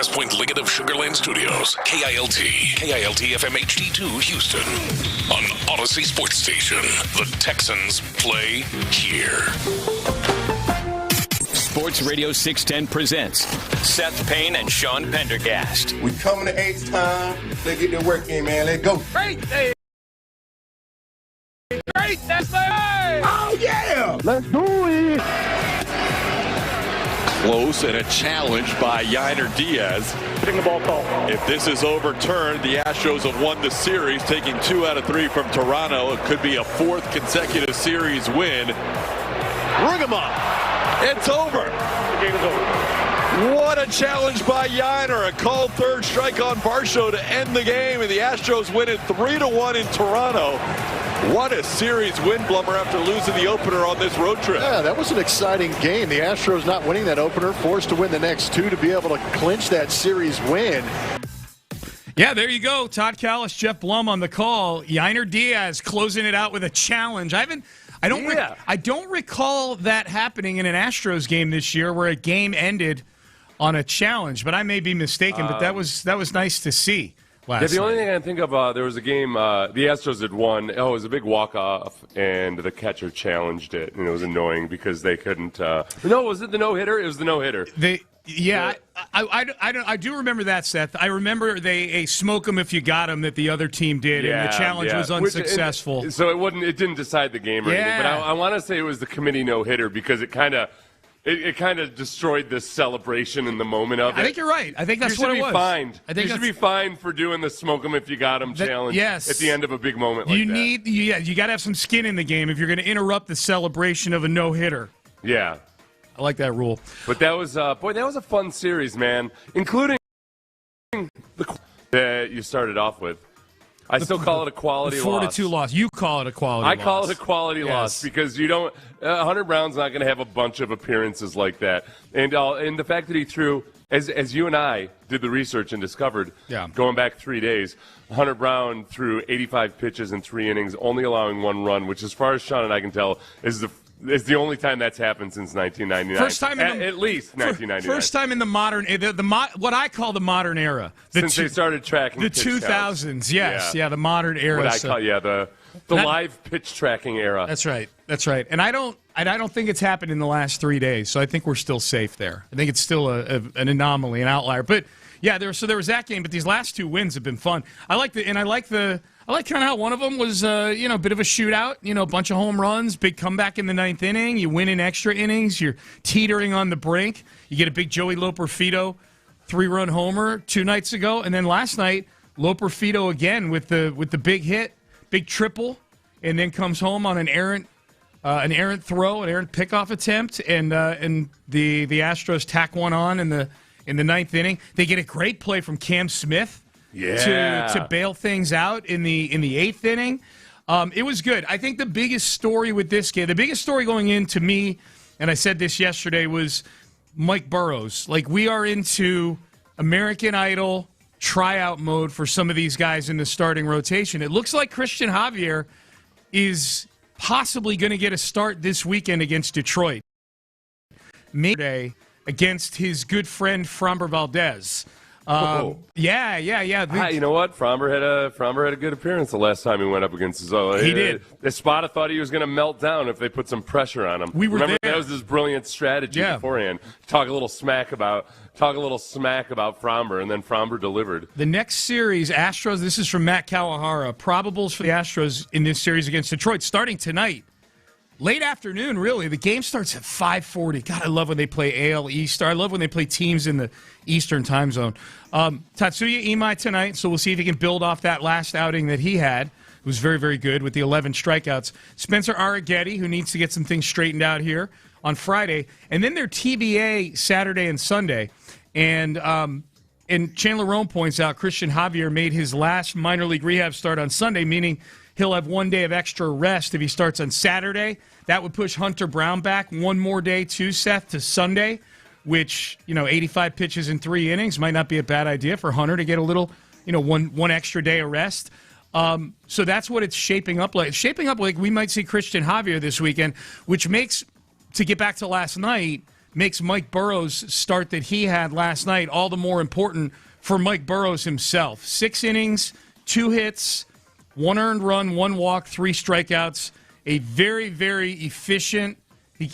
West Point Liggett of Sugar Land Studios, KILT FM HD2 Houston. On Odyssey Sports Station, the Texans play here. Sports Radio 610 presents Seth Payne and Sean Pendergast. We coming to H time. Let's get their work in, man. Let's go. Great day. Great. That's the way. Oh, yeah. Let's do it. Close and a challenge by Yainer Diaz. Hitting the ball tall. If this is overturned, the Astros have won the series, taking 2 out of 3 from Toronto. It could be a 4th consecutive series win. Ring 'em up. It's over. The game is over. What a challenge by Yainer. A called third strike on Varsho to end the game, and the Astros win it 3-1 in Toronto. What a series win, Blumber, after losing the opener on this road trip. Yeah, that was an exciting game. The Astros not winning that opener, forced to win the next 2 to be able to clinch that series win. Yeah, there you go. Todd Callis, Jeff Blum on the call. Yainer Diaz closing it out with a challenge. I don't recall that happening in an Astros game this year where a game ended on a challenge, but I may be mistaken. But that was nice to see. The only thing I can think of, there was a game, the Astros had won. Oh, it was a big walk-off, and the catcher challenged it, and it was annoying because they couldn't. No, was it the no-hitter? It was the no-hitter. I do remember that, Seth. I remember they smoke them if you got them that the other team did, and the challenge was unsuccessful. So it didn't decide the game or anything. But I want to say it was the committee no-hitter because it kind of. It kind of destroyed the celebration in the moment of it. I think you're right. I think that's what it was. You should be fined for doing the smoke 'em if you got 'em challenge at the end of a big moment like that. You got to have some skin in the game if you're going to interrupt the celebration of a no-hitter. Yeah. I like that rule. But that was that was a fun series, man, including the that you started off with. I still call it a quality loss. 4-2 loss. You call it a quality loss. I call it a quality loss because you don't. Hunter Brown's not going to have a bunch of appearances like that, and the fact that he threw, as you and I did the research and discovered, going back 3 days, Hunter Brown threw 85 pitches in 3 innings, only allowing 1 run, which, as far as Sean and I can tell, is the only time that's happened since 1999. First time in at least 1999. First time in the modern, what I call the modern era. Since they started tracking the pitch 2000s. counts. Yes, the modern era. What I call the live pitch tracking era. That's right. And I don't think it's happened in the last 3 days. So I think we're still safe there. I think it's still an anomaly, an outlier. But yeah, there was that game. But these last 2 wins have been fun. I like kind of how one of them was, a bit of a shootout, a bunch of home runs, big comeback in the 9th inning. You win in extra innings. You're teetering on the brink. You get a big Joey Profito 3-run homer 2 nights ago. And then last night, Profito again with the big hit, big triple, and then comes home on an errant throw, an errant pickoff attempt. And the Astros tack one on in the 9th inning. They get a great play from Cam Smith. To bail things out in the 8th inning. It was good. I think the biggest story with this game, the biggest story going into me, and I said this yesterday, was Mike Burroughs. Like, we are into American Idol tryout mode for some of these guys in the starting rotation. It looks like Christian Javier is possibly going to get a start this weekend against Detroit. Maybe against his good friend Framber Valdez. You know what? Framber had a good appearance the last time he went up against Zola. He did. Espada thought he was going to melt down if they put some pressure on him. Remember that was his brilliant strategy beforehand. Talk a little smack about Framber, and then Framber delivered. The next series, Astros. This is from Matt Kawahara. Probables for the Astros in this series against Detroit, starting tonight. Late afternoon, really. The game starts at 5:40. God, I love when they play AL East. I love when they play teams in the Eastern time zone. Tatsuya Imai tonight, so we'll see if he can build off that last outing that he had. It was very, very good with the 11 strikeouts. Spencer Arrighetti, who needs to get some things straightened out here on Friday. And then their TBA Saturday and Sunday. And Chandler Rome points out Christian Javier made his last minor league rehab start on Sunday, meaning he'll have 1 day of extra rest if he starts on Saturday. That would push Hunter Brown back 1 more day too, Seth, to Sunday, which, 85 pitches in 3 innings might not be a bad idea for Hunter to get a little, one extra day of rest. So that's what it's shaping up like. It's shaping up like we might see Christian Javier this weekend, which makes, to get back to last night, makes Mike Burroughs' start that he had last night all the more important for Mike Burroughs himself. 6 innings, 2 hits, 1 earned run, 1 walk, 3 strikeouts. A very, very efficient,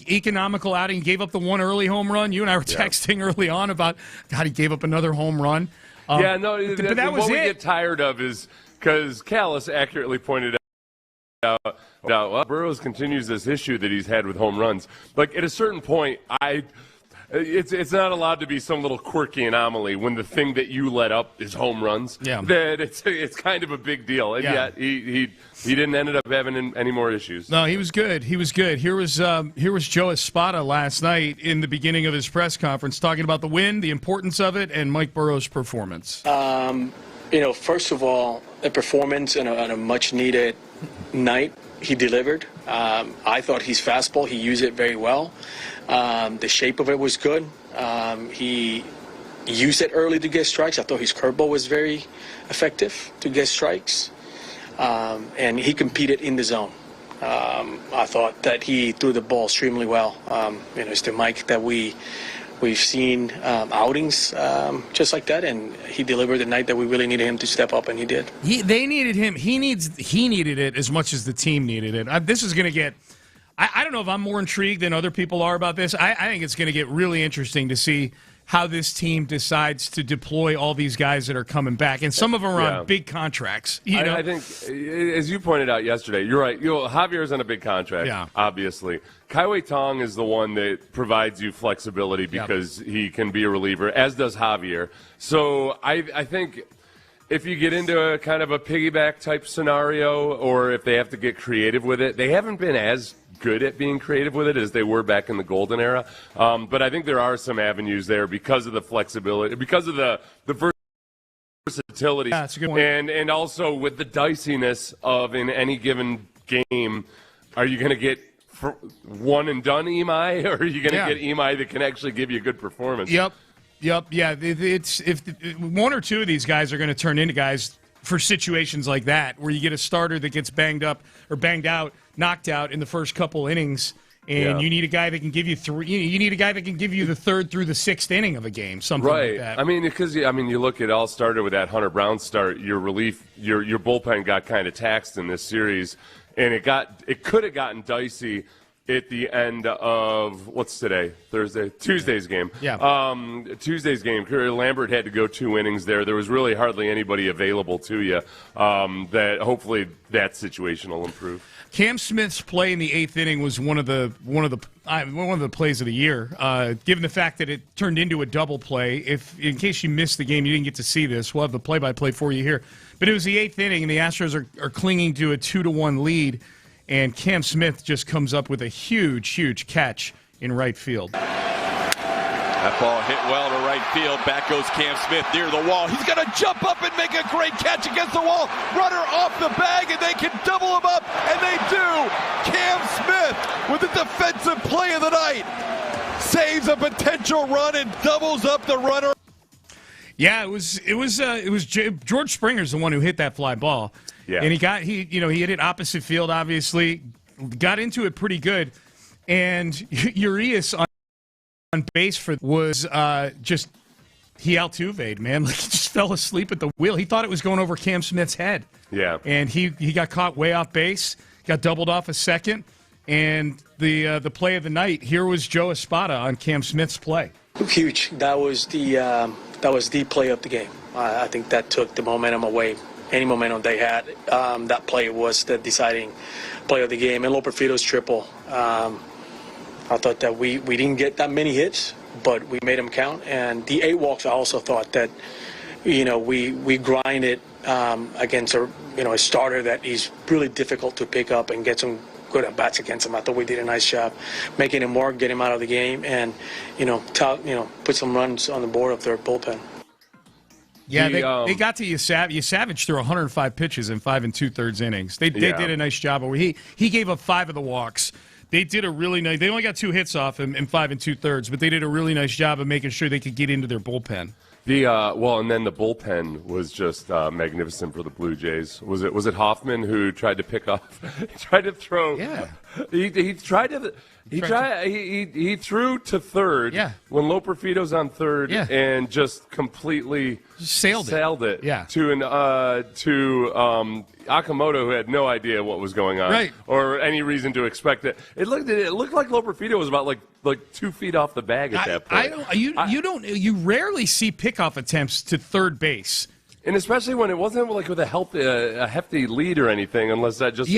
economical outing. He gave up the 1 early home run. You and I were texting early on about, God, he gave up another home run. But that was what we it. get tired of is, because Callis accurately pointed out, well, Burroughs continues this issue that he's had with home runs. Like, at a certain point, it's not allowed to be some little quirky anomaly when the thing that you let up is home runs. Yeah. That it's kind of a big deal. And yet he didn't end up having any more issues. No, he was good. He was good. Here was Joe Espada last night in the beginning of his press conference talking about the win, the importance of it, and Mike Burroughs' performance. First of all, a performance on a much-needed night. He delivered. I thought his fastball, he used it very well. The shape of it was good. He used it early to get strikes. I thought his curveball was very effective to get strikes. And he competed in the zone. I thought that he threw the ball extremely well. It's the Mike that we've seen outings just like that, and he delivered the night that we really needed him to step up, and he did. They needed him. He needed it as much as the team needed it. This is going to get. I don't know if I'm more intrigued than other people are about this. I think it's going to get really interesting to see how this team decides to deploy all these guys that are coming back, and some of them are on big contracts. I think, as you pointed out yesterday, you're right. Javier's on a big contract, obviously. Kaiwei Tong is the one that provides you flexibility because he can be a reliever, as does Javier. So I think if you get into a kind of a piggyback type scenario, or if they have to get creative with it, they haven't been as good at being creative with it as they were back in the golden era. But I think there are some avenues there because of the flexibility, because of the versatility, that's a good point. And also with the diciness of in any given game, are you going to get one and done Imai, or are you going to get Imai that can actually give you a good performance? Yep. Yeah. It's if one or two of these guys are going to turn into guys for situations like that, where you get a starter that gets banged up or banged out, knocked out in the first couple innings, and you need a guy that can give you you need a guy that can give you the 3rd through the 6th inning of a game, something like that. I mean, because you look, it all started with that Hunter Brown start. Your relief, your bullpen got kind of taxed in this series, and it could have gotten dicey at the end of, what's today? Tuesday's game. Yeah. Tuesday's game. Lambert had to go 2 innings there. There was really hardly anybody available to you. That hopefully that situation will improve. Cam Smith's play in the 8th inning was one of the plays of the year. Given the fact that it turned into a double play, if in case you missed the game, you didn't get to see this, we'll have the play-by-play for you here. But it was the 8th inning, and the Astros are clinging to a 2-1 lead. And Cam Smith just comes up with a huge catch in right field. That ball hit well to right field. Back goes Cam Smith near the wall. He's going to jump up and make a great catch against the wall. Runner off the bag, and they can double him up, and they do. Cam Smith with the defensive play of the night. Saves a potential run and doubles up the runner. Yeah, it was George Springer's the one who hit that fly ball. Yeah. And he hit it opposite field, obviously, got into it pretty good. And Urias on base was he Altuve'd, man. Like, he just fell asleep at the wheel. He thought it was going over Cam Smith's head. Yeah. And he got caught way off base, got doubled off a second. And the play of the night, here was Joe Espada on Cam Smith's play. Huge. That was the play of the game. I think that took the momentum away. Any momentum they had, that play was the deciding play of the game. And Profito's triple. I thought that we didn't get that many hits, but we made them count. And the 8 walks, I also thought that, we grinded against a starter that is really difficult to pick up and get some good at bats against him. I thought we did a nice job making him work, get him out of the game, and put some runs on the board of their bullpen. Yeah, they got to Savage threw 105 pitches in 5 2/3 innings. They did a nice job. He gave up 5 of the walks. They did a really nice. They only got 2 hits off him in 5 2/3, but they did a really nice job of making sure they could get into their bullpen. And then the bullpen was just magnificent for the Blue Jays. Was it Hoffman who tried to pick off? He tried to throw. Yeah. He tried to. He threw to third when Profito's on third and just completely sailed it to Akamoto, who had no idea what was going on or any reason to expect it. It looked like Profito was about like 2 feet off the bag at that point. You rarely see pickoff attempts to third base. And especially when it wasn't like with a hefty lead or anything, unless that just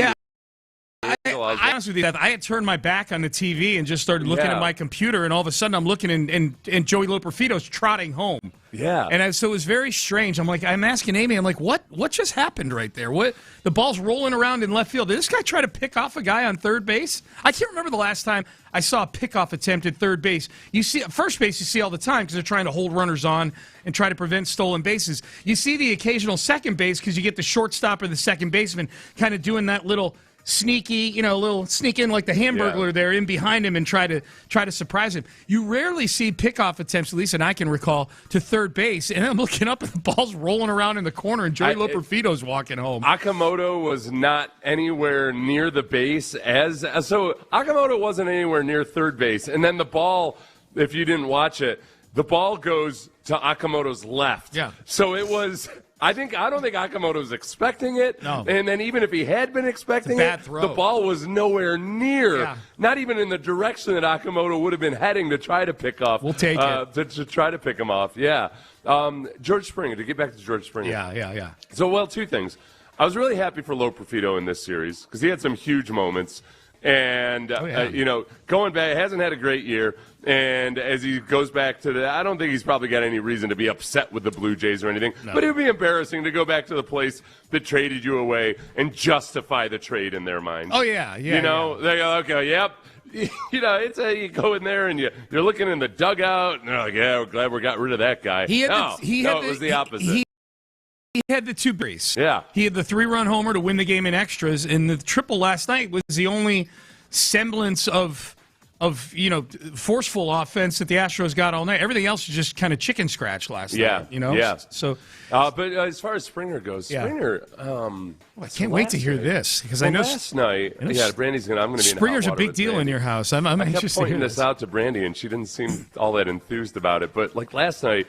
I honestly with you, I had turned my back on the TV and just started looking at my computer, and all of a sudden I'm looking and Joey Profito's trotting home. Yeah. And so it was very strange. I'm asking Amy, I'm like, what just happened right there? What, the ball's rolling around in left field. Did this guy try to pick off a guy on third base? I can't remember the last time I saw a pickoff attempt at third base. You see first base, you see all the time because they're trying to hold runners on and try to prevent stolen bases. You see the occasional second base because you get the shortstop or the second baseman kind of doing that little sneaky, little sneak in like the Hamburglar there in behind him and try to surprise him. You rarely see pickoff attempts, at least and I can recall, to third base. And I'm looking up and the ball's rolling around in the corner and Joey Profito's walking home. Akamoto was not anywhere near the base so Akamoto wasn't anywhere near third base. And then the ball, if you didn't watch it, the ball goes to Akamoto's left. Yeah. So it was... I don't think Akamoto was expecting it. No. And then even if he had been expecting bad throw. the ball was nowhere near, not even in the direction that Akamoto would have been heading to try to pick off. We'll take it. To try to pick him off, George Springer, to get back to George Springer. Yeah. So, two things. I was really happy for Profito in this series because he had some huge moments. And, going back, hasn't had a great year. And as he goes back to I don't think he's probably got any reason to be upset with the Blue Jays or anything. No. But it would be embarrassing to go back to the place that traded you away and justify the trade in their mind. Oh, yeah. They go, okay, yep. It's you go in there and you're looking in the dugout and they're like, yeah, we're glad we got rid of that guy. It was the opposite. He had the two breaks. Yeah. He had the 3-run homer to win the game in extras, and the triple last night was the only semblance of forceful offense that the Astros got all night. Everything else was just kind of chicken scratch last night. Yeah. So, but as far as Springer goes, Springer. I can't wait to hear this because I know last night. Brandy's I'm going to be. Springer's a big deal in your house. I'm I anxious kept to hear pointing this out to Brandy, and she didn't seem all that enthused about it. But like last night.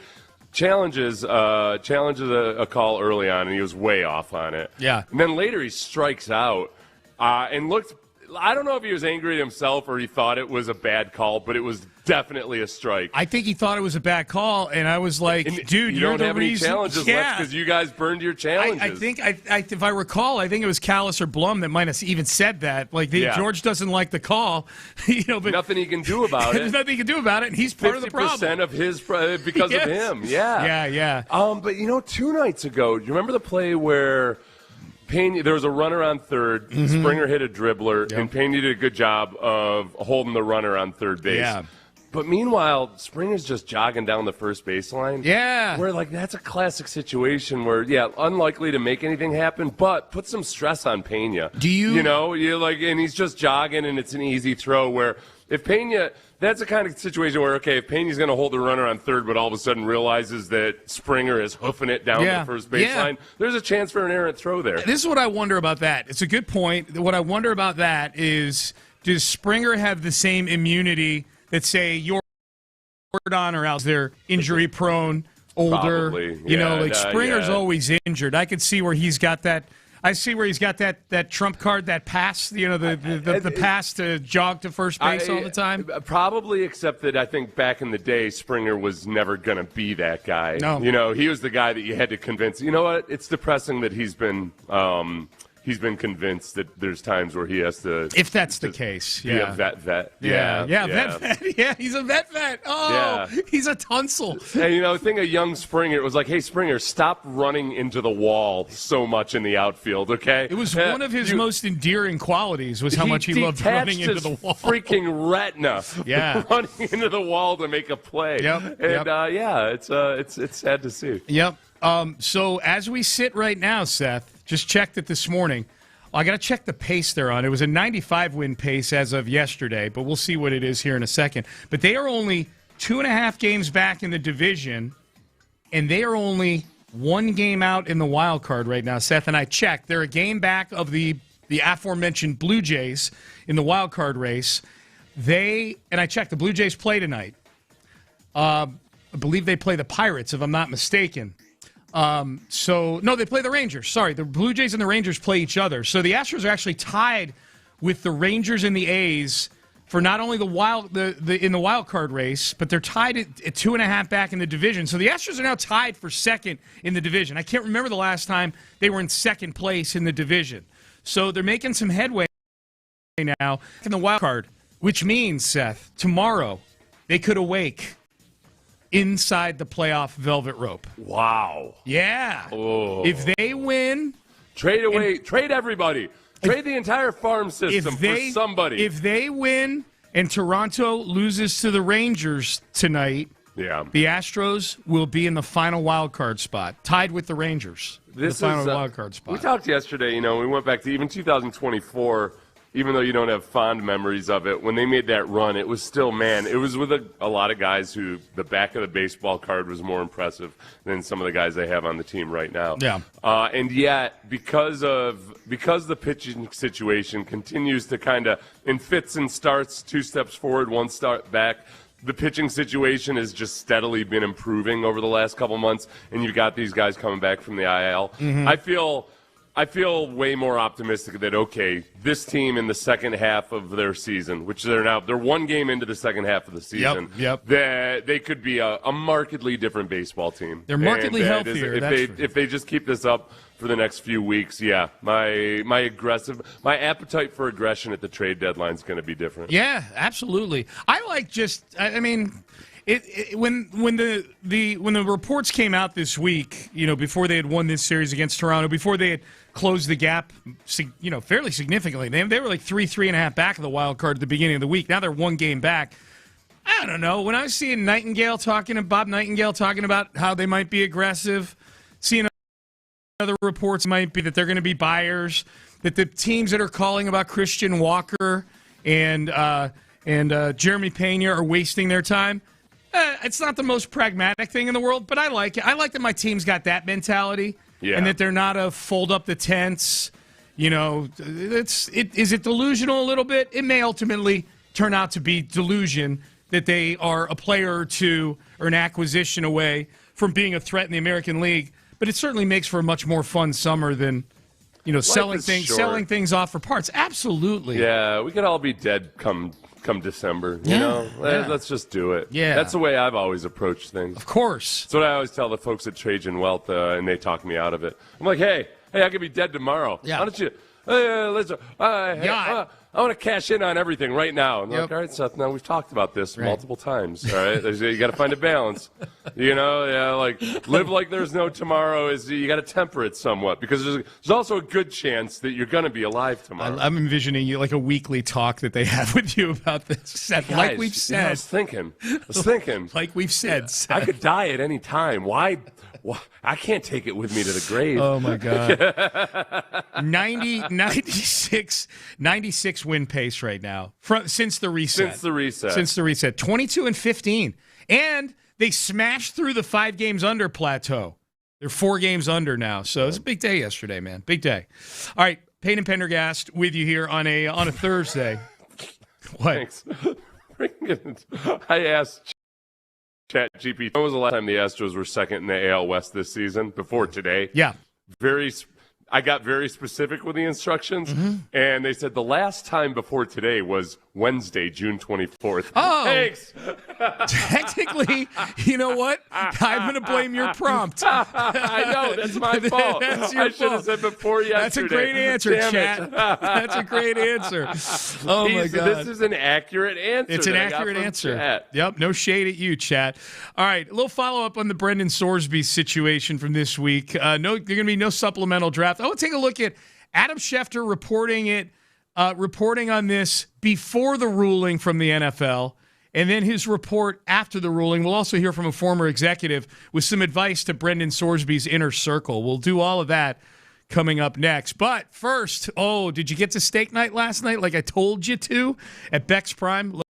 Challenges a call early on, and he was way off on it. Yeah. And then later he strikes out and looked – I don't know if he was angry at himself or he thought it was a bad call, but it was definitely a strike. I think he thought it was a bad call, and I was like, dude, you you're don't the have reason. any challenges left because you guys burned your challenges. I think, if I recall, I think it was Callis or Blum that might have even said that. Like, George doesn't like the call. But nothing he can do about it. There's nothing he can do about it, and he's part of the problem. 50% of his because of him. Yeah. But 2 nights ago, do you remember the play where – Payne, there was a runner on third. Mm-hmm. Springer hit a dribbler, and Payne did a good job of holding the runner on third base. Yeah. But meanwhile, Springer's just jogging down the first baseline. Yeah. Where, that's a classic situation where, unlikely to make anything happen, but put some stress on Pena. Do you? And he's just jogging, and it's an easy throw where if Pena, that's the kind of situation where, okay, if Pena's going to hold the runner on third, but all of a sudden realizes that Springer is hoofing it down the first baseline, there's a chance for an errant throw there. This is what I wonder about that. It's a good point. What I wonder about that is, does Springer have the same immunity that, say, Jordan or else they're injury prone, older? Probably. Springer's always injured. I could see where he's got that. I see where he's got that trump card, that pass, the pass to jog to first base all the time. Probably, except that I think back in the day, Springer was never going to be that guy. No. He was the guy that you had to convince. You know what? It's depressing that he's been convinced that there's times where he has to. If that's the case, be a vet. Yeah, vet. Yeah, he's a vet. Oh, he's a tonsil. And the thing of young Springer, it was like, hey, Springer, stop running into the wall so much in the outfield, okay? It was one of his most endearing qualities was how much he loved running into the wall. Freaking retina. Yeah, running into the wall to make a play. Yep. It's sad to see. Yep. So as we sit right now, Seth. Just checked it this morning. I got to check the pace they're on. It was a 95-win pace as of yesterday, but we'll see what it is here in a second. But they are only 2.5 games back in the division, and they are only 1 game out in the wild card right now. Seth and I checked. They're a game back of the aforementioned Blue Jays in the wild card race. and I checked, the Blue Jays play tonight. I believe they play the Pirates, if I'm not mistaken. No, they play the Rangers. Sorry, the Blue Jays and the Rangers play each other. So the Astros are actually tied with the Rangers and the A's for not only in the wild card race, but they're tied at 2.5 back in the division. So the Astros are now tied for second in the division. I can't remember the last time they were in second place in the division. So they're making some headway now in the wild card, which means, Seth, tomorrow they could awake inside the playoff velvet rope. Wow. Yeah. Oh. If they win... Trade everybody. Trade the entire farm system for somebody. If they win and Toronto loses to the Rangers tonight, the Astros will be in the final wild card spot, tied with the Rangers. The final wild card spot. We talked yesterday, we went back to even 2024, even though you don't have fond memories of it. When they made that run, it was still, it was with a lot of guys who the back of the baseball card was more impressive than some of the guys they have on the team right now. Yeah. And yet, because the pitching situation continues to kind of, in fits and starts, 2 steps forward, 1 step back, the pitching situation has just steadily been improving over the last couple months, and you've got these guys coming back from the IL. Mm-hmm. I feel way more optimistic that, this team in the second half of their season, which they're 1 game into the second half of the season, that they could be a markedly different baseball team. They're markedly healthier. If they just keep this up for the next few weeks, my appetite for aggression at the trade deadline is going to be different. Yeah, absolutely. When the reports came out this week, before they had won this series against Toronto, before they had closed the gap, fairly significantly, they were like 3.5 back of the wild card at the beginning of the week. Now they're 1 game back. I don't know. When I was seeing Bob Nightingale talking about how they might be aggressive, seeing other reports might be that they're going to be buyers, that the teams that are calling about Christian Walker and Jeremy Pena are wasting their time. It's not the most pragmatic thing in the world, but I like it. I like that my team's got that mentality, and that they're not a fold up the tents. Is it delusional a little bit? It may ultimately turn out to be delusion that they are a player or two or an acquisition away from being a threat in the American League. But it certainly makes for a much more fun summer than selling things off for parts. Absolutely. Yeah, we could all be dead come December, Let's just do it. Yeah. That's the way I've always approached things. Of course. That's what I always tell the folks at Trajan Wealth, and they talk me out of it. I'm like, hey, I could be dead tomorrow. Yeah. Why don't you, I want to cash in on everything right now. And like, all right, Seth, now we've talked about this multiple times, all right? You got to find a balance. Live like there's no tomorrow you got to temper it somewhat, because there's also a good chance that you're going to be alive tomorrow. I'm envisioning you like a weekly talk that they have with you about this, Seth. Guys, like we've said. I was thinking. Like we've said, Seth. I could die at any time. Why? I can't take it with me to the grave. Oh, my God. 96 win pace right now since the reset. Since the reset. 22-15. And they smashed through the 5 games under plateau. They're 4 games under now. So it's a big day yesterday, man. Big day. All right, Payne and Pendergast with you here on a Thursday. What? Thanks. I asked ChatGPT, when was the last time the Astros were second in the AL West this season? Before today. Yeah. I got very specific with the instructions, and they said the last time before today was Wednesday, June 24th. Oh. Thanks. Technically, you know what? I'm going to blame your prompt. I know. That's my fault. That's your I should have said before yesterday. That's a great answer, Chat. That's a great answer. Oh, my God. This is an accurate answer. It's an accurate answer. Chat. Yep. No shade at you, Chat. All right. A little follow-up on the Brendan Sorsby situation from this week. There's going to be no supplemental draft. I want to take a look at Adam Schefter reporting on this before the ruling from the NFL, and then his report after the ruling. We'll also hear from a former executive with some advice to Brendan Sorsby's inner circle. We'll do all of that coming up next. But first, did you get to steak night last night like I told you to at Beck's Prime?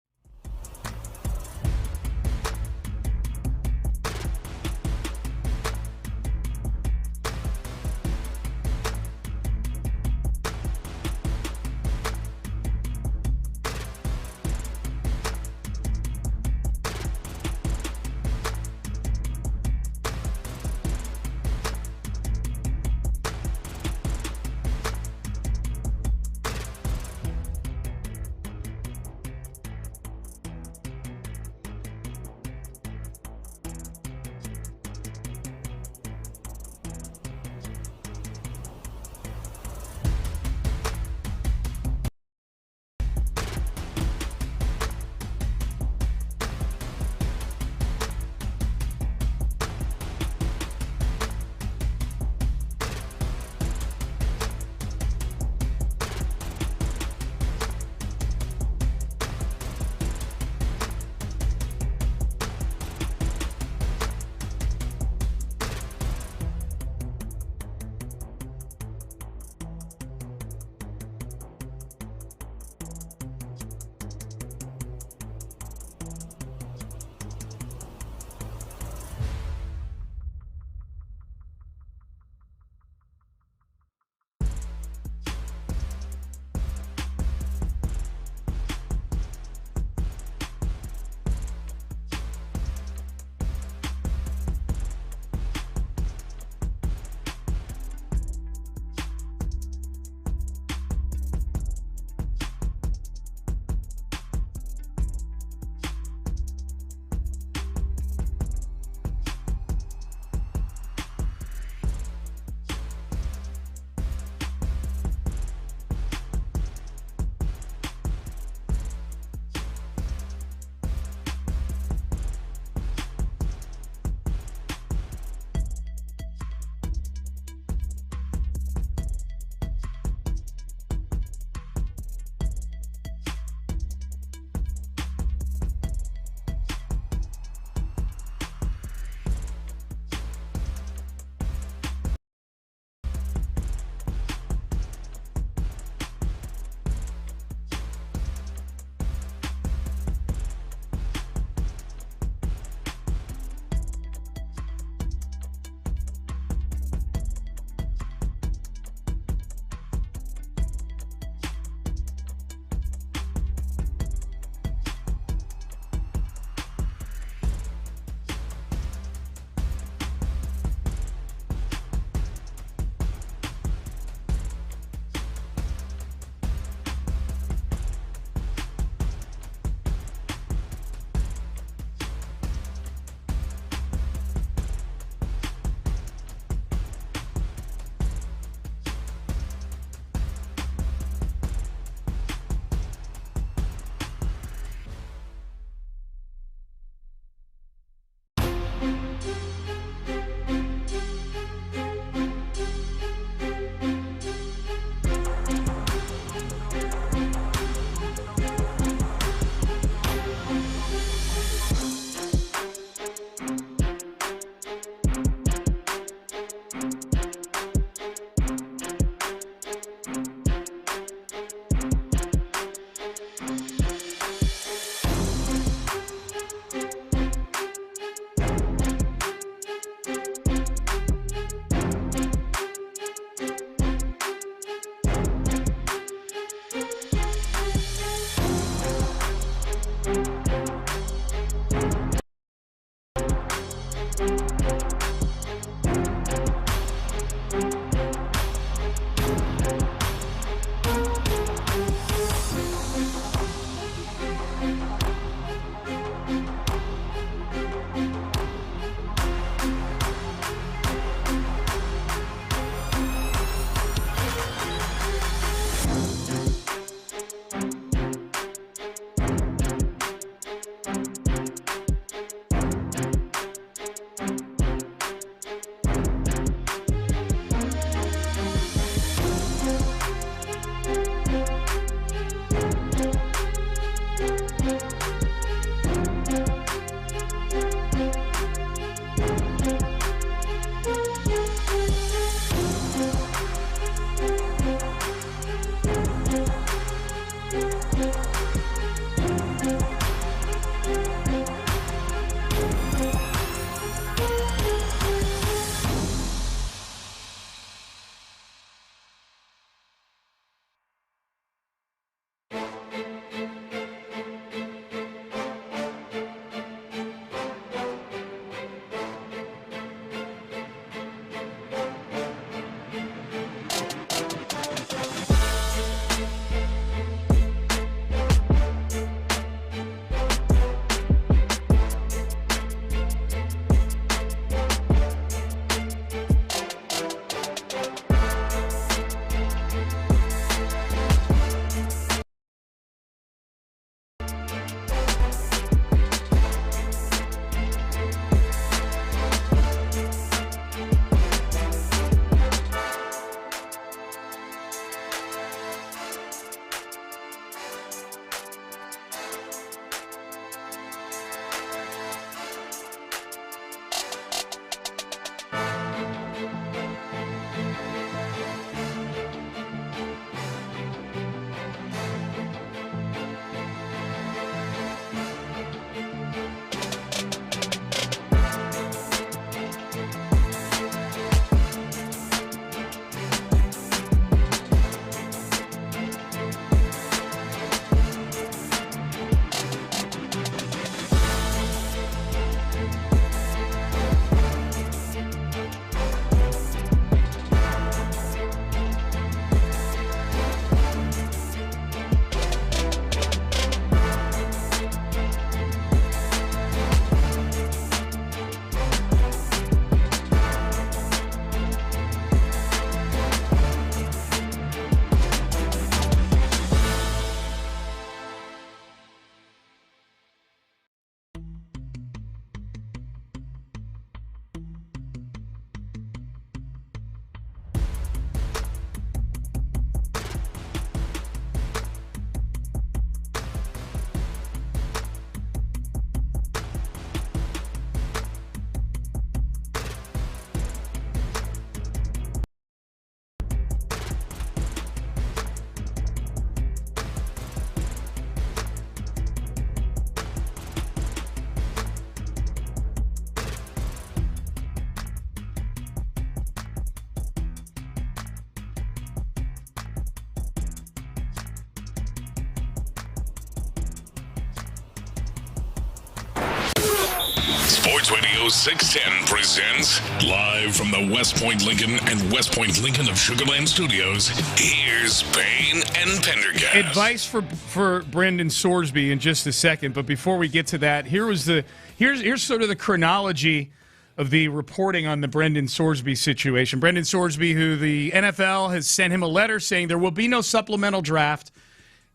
Sports Radio 610 presents live from the West Point Lincoln and West Point Lincoln of Sugarland Studios. Here's Payne and Pendergast. Advice for Brendan Sorsby in just a second, but before we get to that, here's sort of the chronology of the reporting on the Brendan Sorsby situation. Brendan Sorsby, who the NFL has sent him a letter saying there will be no supplemental draft.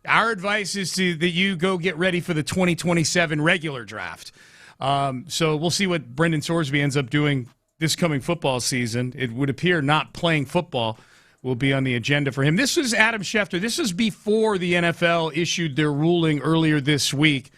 Our advice is that you go get ready for the 2027 regular draft. So we'll see what Brendan Sorsby ends up doing this coming football season. It would appear not playing football will be on the agenda for him. This was Adam Schefter. This was before the NFL issued their ruling earlier this week.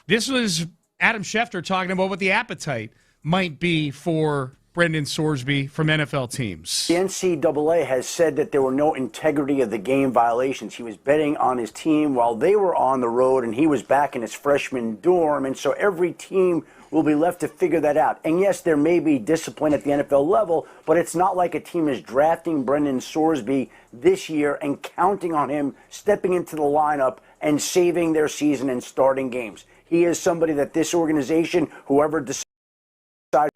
This was Adam Schefter talking about what the appetite might be for Brendan Sorsby from NFL teams. The NCAA has said that there were no integrity of the game violations. He was betting on his team while they were on the road, and he was back in his freshman dorm. And so every team will be left to figure that out. And yes, there may be discipline at the NFL level, but it's not like a team is drafting Brendan Sorsby this year and counting on him stepping into the lineup and saving their season and starting games. He is somebody that this organization, whoever decides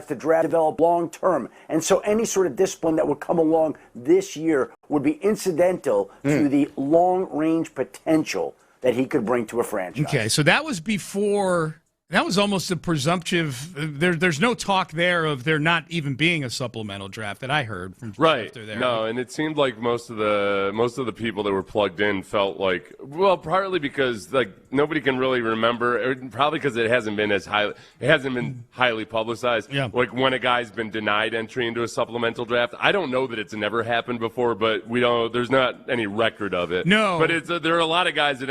to draft, develop long term. And so any sort of discipline that would come along this year would be incidental to the long range potential that he could bring to a franchise. Okay, so that was before. That was almost a presumptive. There's no talk there of there not even being a supplemental draft that I heard from right. After there. No, and it seemed like most of the people that were plugged in felt like, well, partly because like nobody can really remember, probably because it hasn't been highly publicized. Yeah. Like when a guy's been denied entry into a supplemental draft. I don't know that it's never happened before, but we don't. There's not any record of it. No, but there are a lot of guys that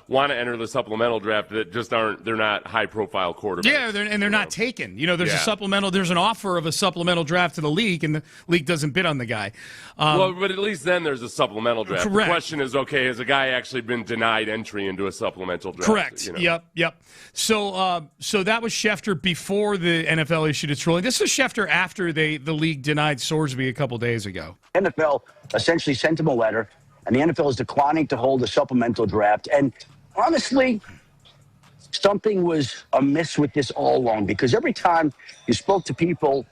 want to enter the supplemental draft that just aren't. They're not high-profile quarterbacks. Yeah, they're not taken. You know, there's a supplemental. There's an offer of a supplemental draft to the league, and the league doesn't bid on the guy. Well, but at least then there's a supplemental draft. Correct. The question is, okay, has a guy actually been denied entry into a supplemental draft? Correct. You know? Yep. So that was Schefter before the NFL issued its ruling. This was Schefter after the league denied Sorsby a couple days ago. NFL essentially sent him a letter, and the NFL is declining to hold a supplemental draft. And honestly, something was amiss with this all along, because every time you spoke to people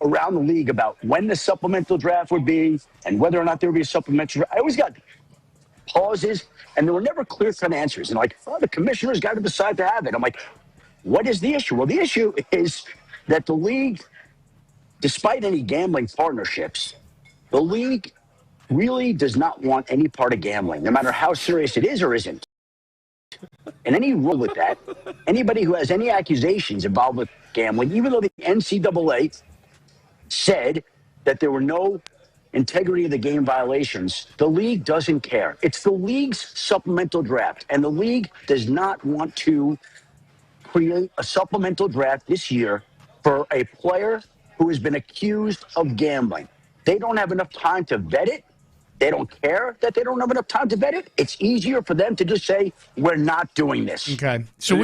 around the league about when the supplemental draft would be and whether or not there would be a supplemental draft, I always got pauses, and there were never clear-cut answers. And like, the commissioner's got to decide to have it. I'm like, what is the issue? Well, the issue is that the league, despite any gambling partnerships, the league really does not want any part of gambling, no matter how serious it is or isn't. And any rule with that, anybody who has any accusations involved with gambling, even though the NCAA said that there were no integrity of the game violations, the league doesn't care. It's the league's supplemental draft, and the league does not want to create a supplemental draft this year for a player who has been accused of gambling. They don't have enough time to vet it. They don't care that they don't have enough time to vet it. It's easier for them to just say, we're not doing this. Okay. So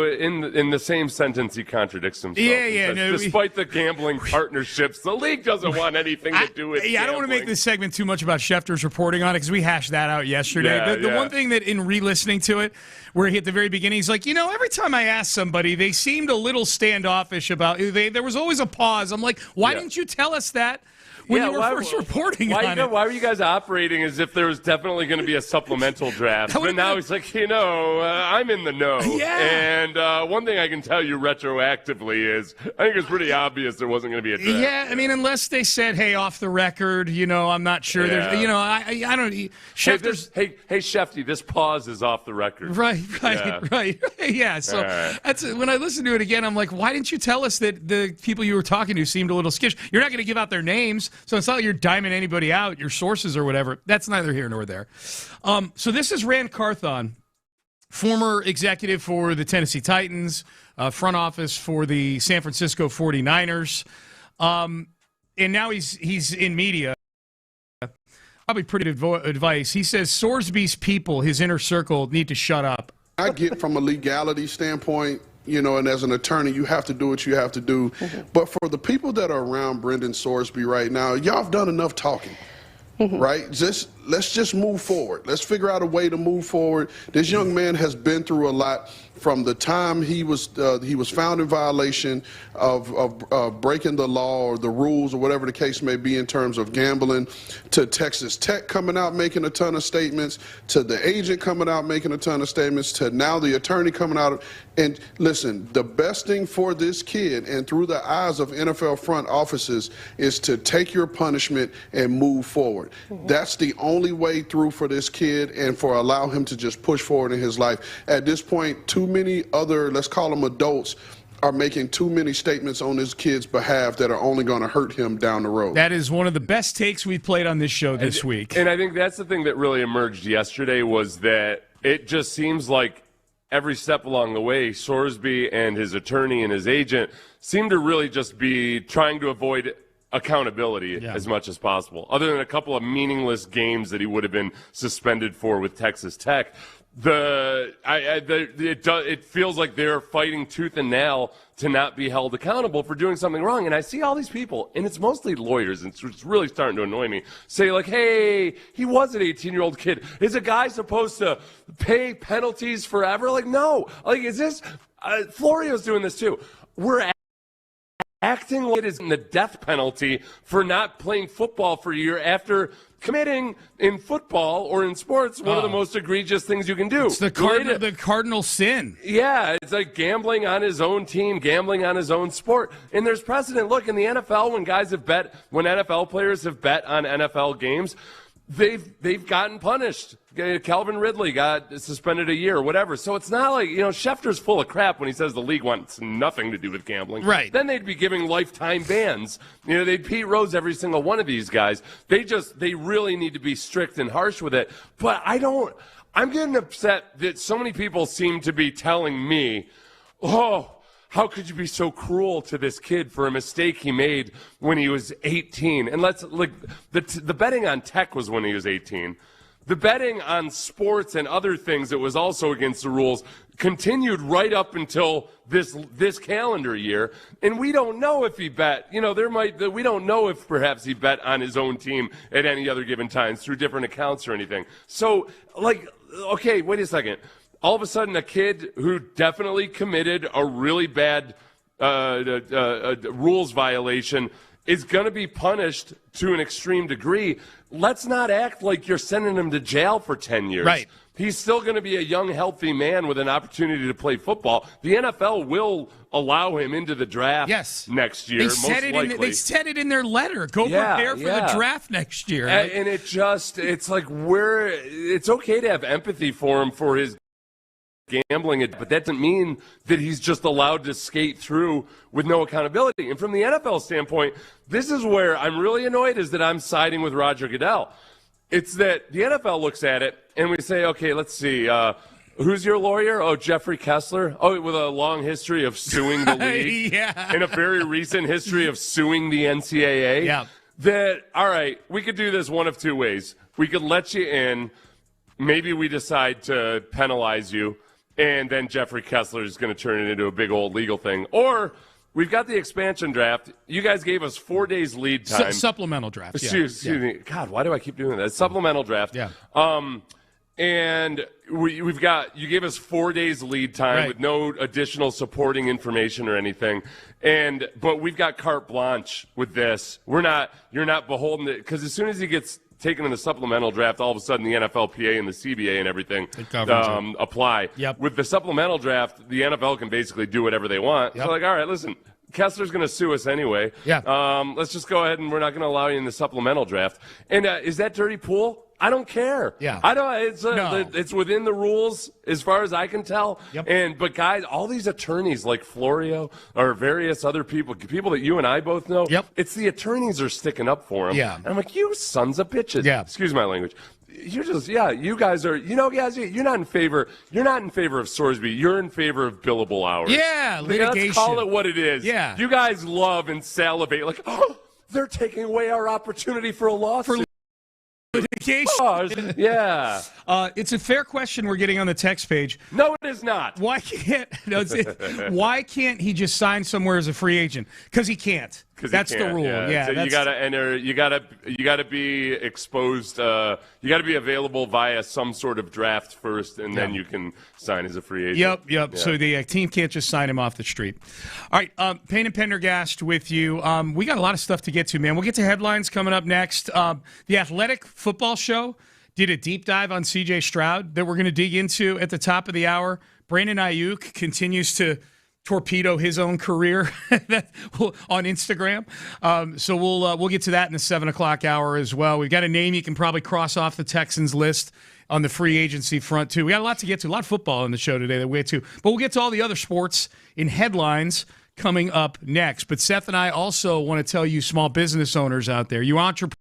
in the same sentence, he contradicts himself. Yeah. Despite the gambling partnerships, the league doesn't want anything to do with gambling. I don't want to make this segment too much about Schefter's reporting on it, because we hashed that out yesterday. The one thing that in re-listening to it, where he at the very beginning, he's like, every time I ask somebody, they seemed a little standoffish about it. There was always a pause. I'm like, why didn't you tell us that when you were first reporting on it? Why were you guys operating as if there was definitely going to be a supplemental draft? But now he's like, I'm in the know. Yeah. And one thing I can tell you retroactively is I think it's pretty obvious there wasn't going to be a draft. Yeah, I mean, unless they said, hey, off the record, I'm not sure. Yeah. There's, I don't. Schefter's, hey, Shefty, this pause is off the record. Right. Yeah, so that's when I listen to it again, I'm like, why didn't you tell us that the people you were talking to seemed a little skittish? You're not going to give out their names, so it's not like you're diming anybody out, your sources or whatever. That's neither here nor there. So this is Rand Carthon, former executive for the Tennessee Titans, front office for the San Francisco 49ers. And now he's in media. Probably pretty good advice. He says Sorsby's people, his inner circle, need to shut up. I get from a legality standpoint, and as an attorney, you have to do what you have to do. But for the people that are around Brendan Sorsby right now, y'all have done enough talking, right? Let's just move forward. Let's figure out a way to move forward. This young man has been through a lot from the time he was found in violation of breaking the law or the rules or whatever the case may be in terms of gambling, to Texas Tech coming out making a ton of statements, to the agent coming out making a ton of statements, to now the attorney coming out. And listen, the best thing for this kid and through the eyes of NFL front offices is to take your punishment and move forward. That's the only way through for this kid, and for allow him to just push forward in his life. At this point, too many other, let's call them adults, are making too many statements on this kid's behalf that are only going to hurt him down the road. That is one of the best takes we've played on this show this week. And I think that's the thing that really emerged yesterday, was that it just seems like every step along the way, Sorsby and his attorney and his agent seem to really just be trying to avoid accountability as much as possible. Other than a couple of meaningless games that he would have been suspended for with Texas Tech, it feels like they're fighting tooth and nail to not be held accountable for doing something wrong. And I see all these people, and it's mostly lawyers, and it's really starting to annoy me, say like, hey, he was an 18-year-old kid. Is a guy supposed to pay penalties forever? Like, no. Like, is this Florio's doing this too. We're acting like it is the death penalty for not playing football for a year after committing in football or in sports one of the most egregious things you can do. It's the cardinal sin. Yeah, it's like gambling on his own team, gambling on his own sport. And there's precedent. Look, in the NFL, when NFL players have bet on NFL games, they've gotten punished. Calvin Ridley got suspended a year or whatever. So it's not like, Schefter's full of crap when he says the league wants nothing to do with gambling. Right. Then they'd be giving lifetime bans. They'd Pete Rose every single one of these guys. They really need to be strict and harsh with it. But I'm getting upset that so many people seem to be telling me, how could you be so cruel to this kid for a mistake he made when he was 18? And the betting on Tech was when he was 18. The betting on sports and other things that was also against the rules continued right up until this calendar year. And we don't know if he bet. We don't know if perhaps he bet on his own team at any other given times through different accounts or anything. So, okay, wait a second. All of a sudden, a kid who definitely committed a really bad rules violation is going to be punished to an extreme degree. Let's not act like you're sending him to jail for 10 years. Right. He's still going to be a young, healthy man with an opportunity to play football. The NFL will allow him into the draft next year, most likely. They said it in their letter. Go prepare for the draft next year. Right? And it's okay to have empathy for him for his gambling, but that doesn't mean that he's just allowed to skate through with no accountability. And from the NFL standpoint, this is where I'm really annoyed, is that I'm siding with Roger Goodell. It's that the NFL looks at it and we say, okay, let's see, who's your lawyer? Oh, Jeffrey Kessler. Oh, with a long history of suing the league and a very recent history of suing the NCAA. Yeah. That, all right, we could do this one of two ways. We could let you in. Maybe we decide to penalize you, and then Jeffrey Kessler is going to turn it into a big old legal thing. Or we've got the expansion draft. You guys gave us 4 days lead time. Supplemental draft. Excuse me. God, why do I keep doing that? Supplemental draft. Yeah. And you gave us 4 days lead time with no additional supporting information or anything. But we've got carte blanche with this. You're not beholden to, because as soon as he gets taken in the supplemental draft, all of a sudden the NFLPA and the CBA and everything apply. Yep. With the supplemental draft, the NFL can basically do whatever they want. Yep. So all right, listen, Kessler's going to sue us anyway. Yeah. Let's just go ahead and we're not going to allow you in the supplemental draft. And is that dirty pool? I don't care. Yeah. I don't. It's within the rules as far as I can tell. Yep. But guys, all these attorneys like Florio or various other people that you and I both know. Yep. It's the attorneys are sticking up for them. Yeah. And I'm like, you sons of bitches. Yeah. Excuse my language. You're just, you guys are, guys, you're not in favor of Sorsby. You're in favor of billable hours. Yeah, litigation. Let's call it what it is. Yeah. You guys love and salivate like, they're taking away our opportunity for a lawsuit. Litigation. Yeah. It's a fair question we're getting on the text page. No, it is not. Why can't he just sign somewhere as a free agent? Because he can't. That's the rule. Yeah. So you got to enter. You got to be exposed. You got to be available via some sort of draft first, and then you can sign as a free agent. Yep. Yeah. So the team can't just sign him off the street. All right. Payne and Pendergast with you. We got a lot of stuff to get to, man. We'll get to headlines coming up next. The Athletic Football Show did a deep dive on C.J. Stroud that we're going to dig into at the top of the hour. Brandon Aiyuk continues to torpedo his own career on Instagram. So we'll get to that in the 7 o'clock hour as well. We've got a name you can probably cross off the Texans list on the free agency front, too. We got a lot to get to, a lot of football on the show today that we get to. But we'll get to all the other sports in headlines coming up next. But Seth and I also want to tell you small business owners out there, you entrepreneurs,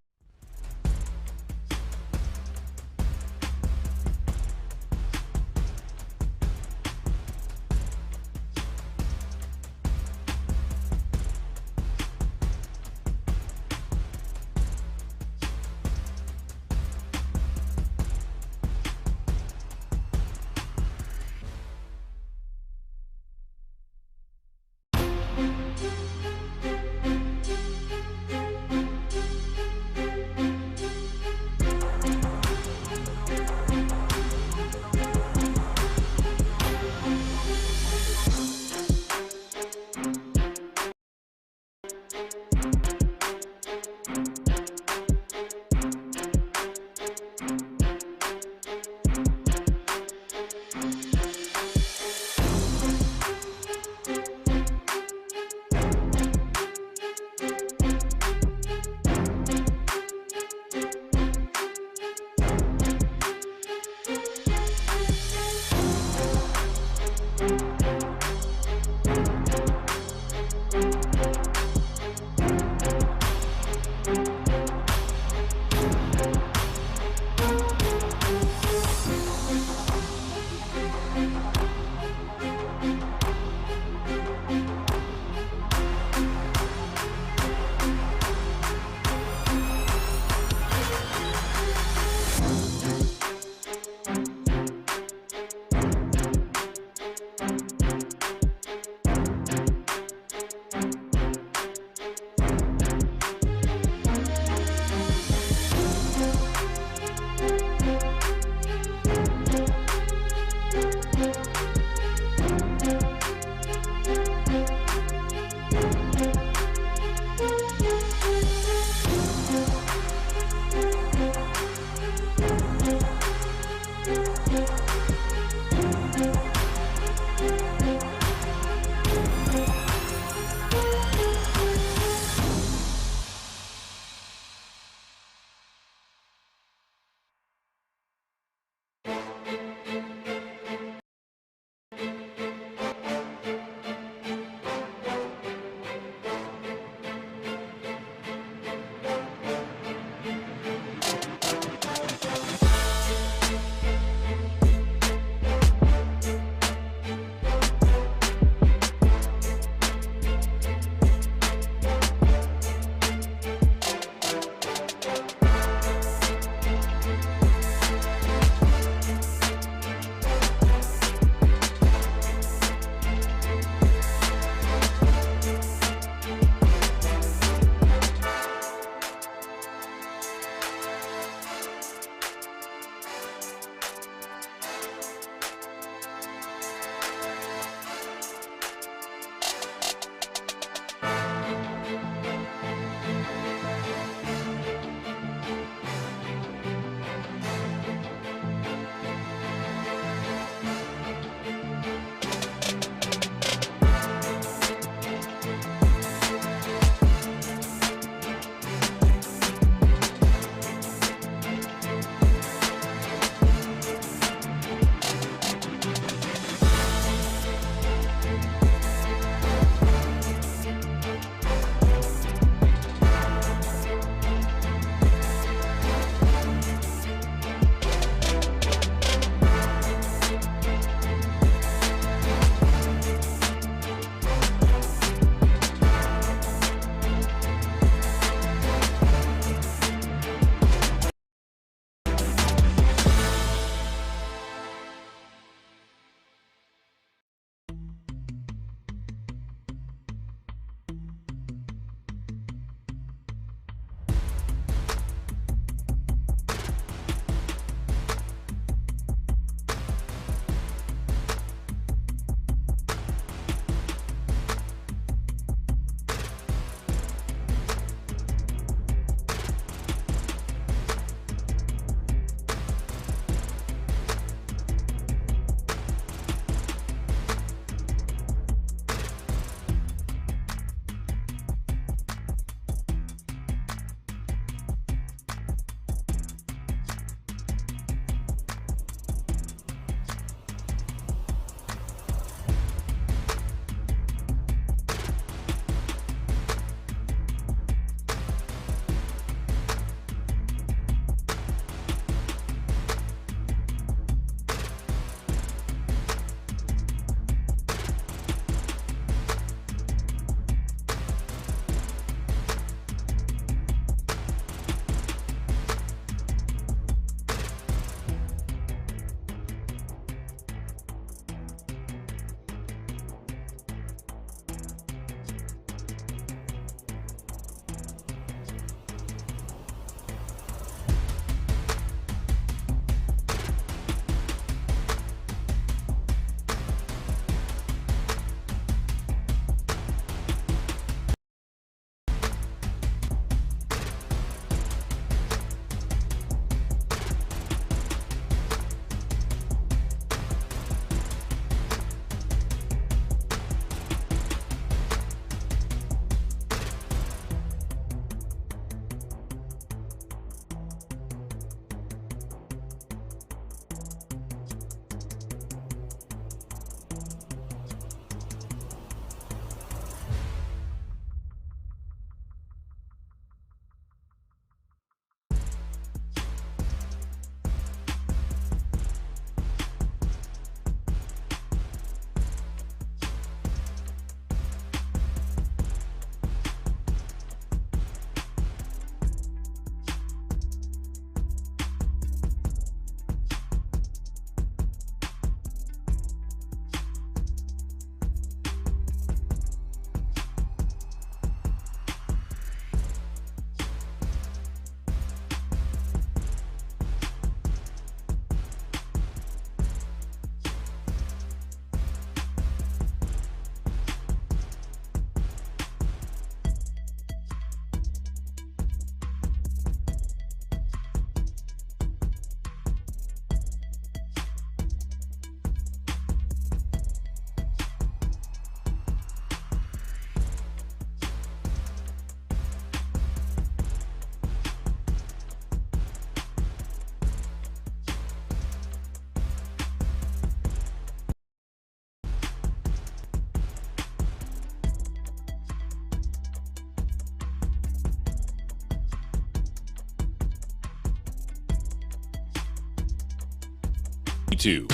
to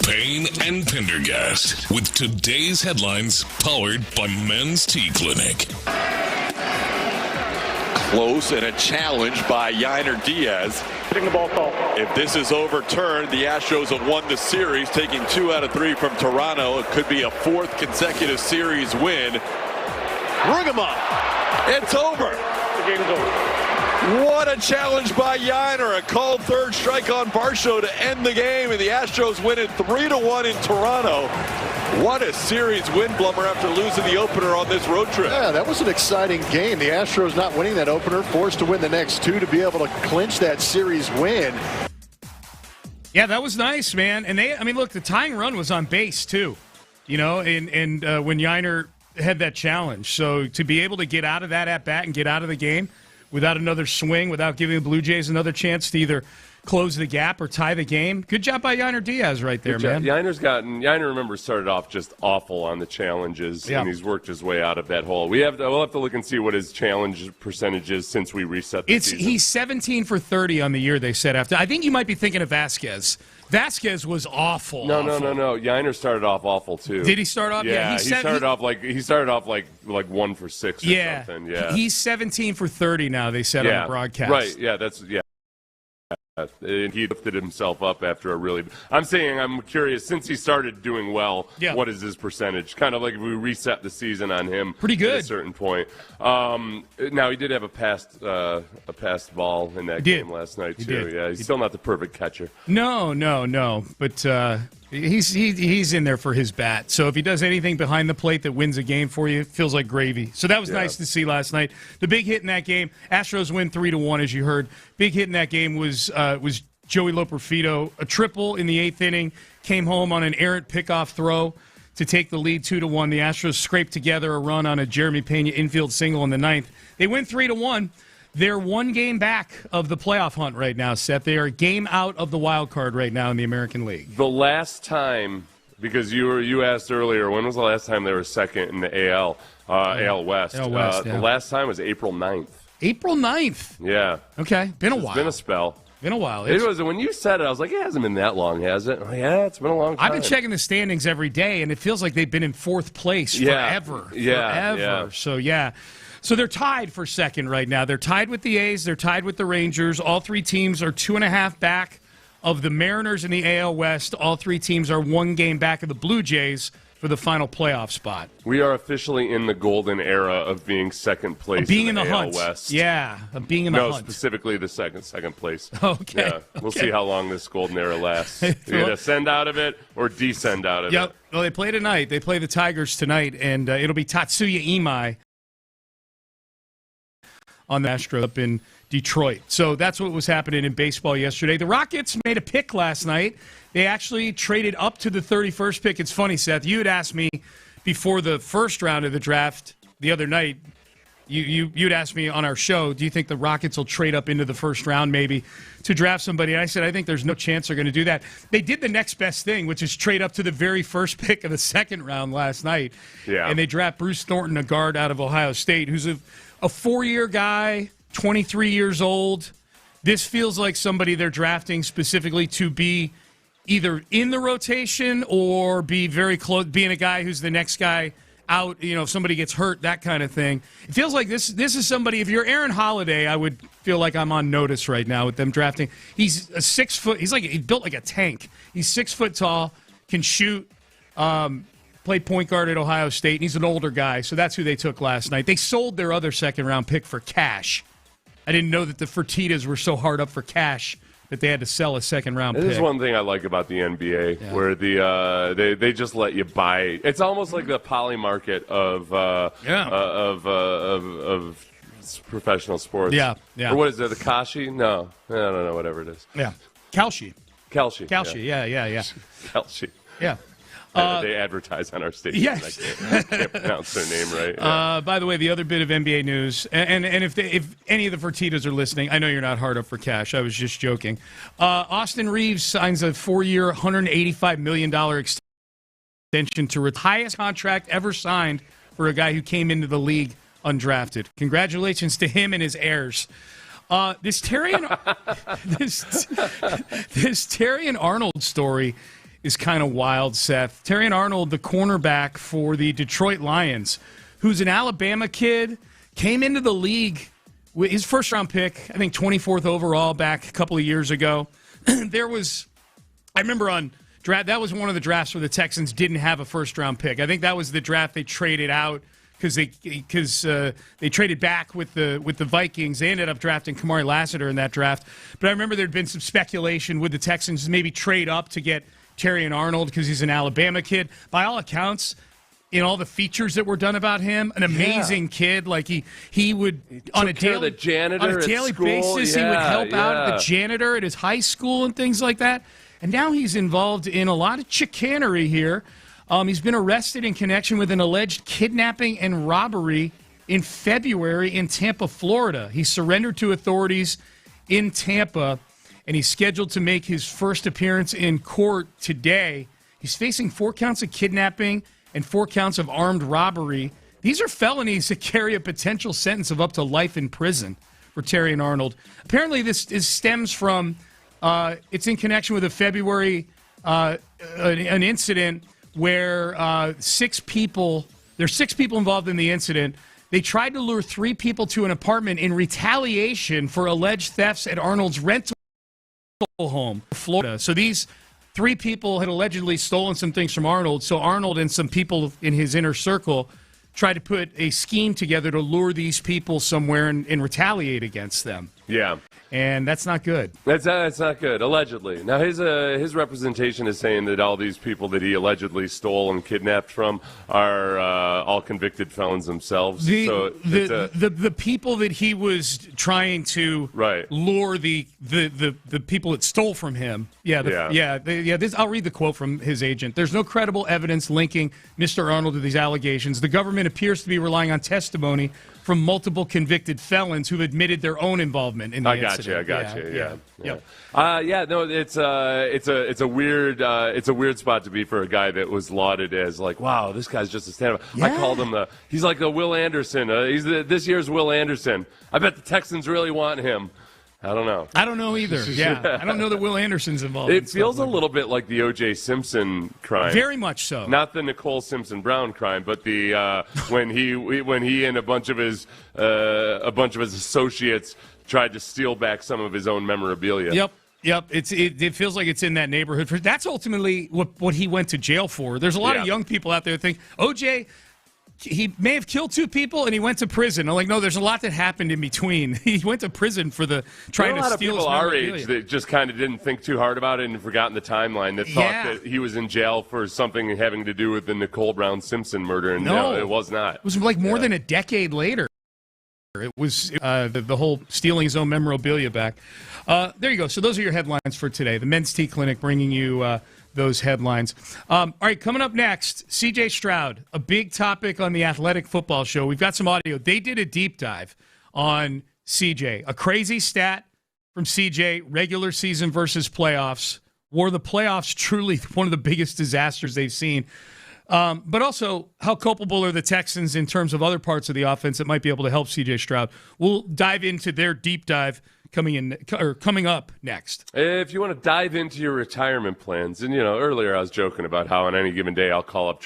Payne and Pendergast with today's headlines powered by Men's Tea Clinic. Close and a challenge by Yainer Diaz. The ball call. If this is overturned, the Astros have won the series, taking 2 out of 3 from Toronto. It could be a 4th consecutive series win. Ring 'em up. It's over. The game's over. What a challenge by Yainer. A called third strike on Varsho to end the game, and the Astros win it 3-1 in Toronto. What a series win, Blumber, after losing the opener on this road trip. Yeah, that was an exciting game. The Astros not winning that opener, forced to win the next 2 to be able to clinch that series win. Yeah, that was nice, man. And look, the tying run was on base too, and when Yainer had that challenge. So to be able to get out of that at bat and get out of the game without another swing, without giving the Blue Jays another chance to either close the gap or tie the game. Good job by Yainer Diaz right there, man. Yainer, remember, started off just awful on the challenges, and he's worked his way out of that hole. We'll have to look and see what his challenge percentage is since we reset the season. He's 17 for 30 on the year, they said after. I think you might be thinking of Vasquez. Vasquez was awful. No. Yainer started off awful too. Did he start off? Yeah, he started off like 1 for 6 or something. Yeah, he's 17 for 30 now. They said on the broadcast. Right. Yeah, and he lifted himself up after I'm curious, since he started doing well, what is his percentage? Kind of like if we reset the season on him. Pretty good. At a certain point. Now, he did have a passed ball in that game last night, too. Yeah, he's still not the perfect catcher. No. But he's in there for his bat. So if he does anything behind the plate that wins a game for you, it feels like gravy. So that was nice to see last night. The big hit in that game, Astros win 3-1, as you heard. Big hit in that game was Joey Profito, a triple in the 8th inning, came home on an errant pickoff throw to take the lead 2-1. The Astros scraped together a run on a Jeremy Pena infield single in the 9th. They win 3-1. They're 1 game back of the playoff hunt right now, Seth. They are a game out of the wild card right now in the American League. The last time, because you asked earlier, when was the last time they were second in the AL West? The last time was April 9th. April 9th? Yeah. Okay. Been a while. It's been a spell. Been a while. It was when you said it, I was like, it hasn't been that long, has it? Yeah, it's been a long time. I've been checking the standings every day, and it feels like they've been in 4th place forever. Forever. So they're tied for second right now. They're tied with the A's. They're tied with the Rangers. All 3 teams are 2.5 back of the Mariners in the AL West. All 3 teams are 1 game back of the Blue Jays for the final playoff spot. We are officially in the golden era of being second place being in the AL hunt. West. Yeah, of being in the hunt. No, specifically the second place. Okay. Yeah, we'll see how long this golden era lasts. Either ascend out of it or descend out of it. Yep. Well, they play tonight. They play the Tigers tonight, and it'll be Tatsuya Imai on the Astros up in Detroit. So that's what was happening in baseball yesterday. The Rockets made a pick last night. They actually traded up to the 31st pick. It's funny, Seth. You had asked me before the first round of the draft the other night. You'd asked me on our show, do you think the Rockets will trade up into the first round maybe to draft somebody? And I said, I think there's no chance they're going to do that. They did the next best thing, which is trade up to the very first pick of the second round last night. Yeah. And they draft Bruce Thornton, a guard out of Ohio State, who's a 4-year guy, 23 years old. This feels like somebody they're drafting specifically to be either in the rotation or be very close, being a guy who's the next guy out, if somebody gets hurt, that kind of thing. It feels like this is somebody, if you're Aaron Holiday, I would feel like I'm on notice right now with them drafting. He's a 6 foot, he's built like a tank. He's 6 foot tall, can shoot, played point guard at Ohio State, and he's an older guy, so that's who they took last night. They sold their other second-round pick for cash. I didn't know that the Fertittas were so hard up for cash that they had to sell a second-round pick. This is one thing I like about the NBA, where they just let you buy. It's almost like the poly market of professional sports. Yeah. Or what is it, the Kashi? No, I don't know, whatever it is. Yeah. Kalshi. Yeah. Kalshi. Yeah. They advertise on our station. Yes. I can't pronounce their name right. Yeah. By the way, the other bit of NBA news, and if any of the Fertittas are listening, I know you're not hard up for cash. I was just joking. Austin Reeves signs a 4-year, $185 million extension to the highest contract ever signed for a guy who came into the league undrafted. Congratulations to him and his heirs. This Terion Arnold story is kind of wild, Seth. Terion Arnold, the cornerback for the Detroit Lions, who's an Alabama kid, came into the league with his first-round pick, I think 24th overall back a couple of years ago. I remember on draft, that was one of the drafts where the Texans didn't have a first-round pick. I think that was the draft they traded out because they traded back with the Vikings. They ended up drafting Kamari Lassiter in that draft. But I remember there'd been some speculation would the Texans maybe trade up to get Terion Arnold because he's an Alabama kid. By all accounts, in all the features that were done about him, an amazing kid. Like he would on a daily basis, he would help out the janitor at his high school and things like that. And now he's involved in a lot of chicanery here. He's been arrested in connection with an alleged kidnapping and robbery in February in Tampa, Florida. He surrendered to authorities in Tampa, and he's scheduled to make his first appearance in court today. He's facing 4 counts of kidnapping and 4 counts of armed robbery. These are felonies that carry a potential sentence of up to life in prison for Terion Arnold. Apparently, this stems from it's in connection with a February an incident where 6 people involved in the incident. They tried to lure 3 people to an apartment in retaliation for alleged thefts at Arnold's rental home, Florida. So these 3 people had allegedly stolen some things from Arnold. So Arnold and some people in his inner circle tried to put a scheme together to lure these people somewhere and retaliate against them. Yeah. And that's not good. That's not good, allegedly. Now, his representation is saying that all these people that he allegedly stole and kidnapped from are all convicted felons themselves. The people that he was trying to lure the people that stole from him. I'll read the quote from his agent. There's no credible evidence linking Mr. Arnold to these allegations. The government appears to be relying on testimony from multiple convicted felons who've admitted their own involvement in the incident. I got you. It's a weird spot to be for a guy that was lauded as like, wow, this guy's just a stand-up. Yeah. I called him he's like the Will Anderson. He's this year's Will Anderson. I bet the Texans really want him. I don't know. I don't know either. Yeah, I don't know that Will Anderson's involved. It feels a little bit like the O.J. Simpson crime. Very much so. Not the Nicole Simpson Brown crime, but the when he and a bunch of his associates tried to steal back some of his own memorabilia. Yep. It feels like it's in that neighborhood. That's ultimately what he went to jail for. There's a lot of young people out there that think O.J. he may have killed 2 people and he went to prison. I'm like, no, there's a lot that happened in between. He went to prison for trying to steal his memorabilia. A lot of people our age that just kind of didn't think too hard about it and forgotten the timeline that thought that he was in jail for something having to do with the Nicole Brown Simpson murder. And no, it was not. It was like more than a decade later. It was the whole stealing his own memorabilia back. There you go. So those are your headlines for today. The Men's Tea Clinic bringing you those headlines. All right, coming up next, C.J. Stroud, a big topic on the Athletic Football Show. We've got some audio. They did a deep dive on C.J., a crazy stat from C.J., regular season versus playoffs. Were the playoffs truly one of the biggest disasters they've seen? But also, how culpable are the Texans in terms of other parts of the offense that might be able to help C.J. Stroud? We'll dive into their deep dive coming up next. If you want to dive into your retirement plans, and earlier I was joking about how on any given day I'll call up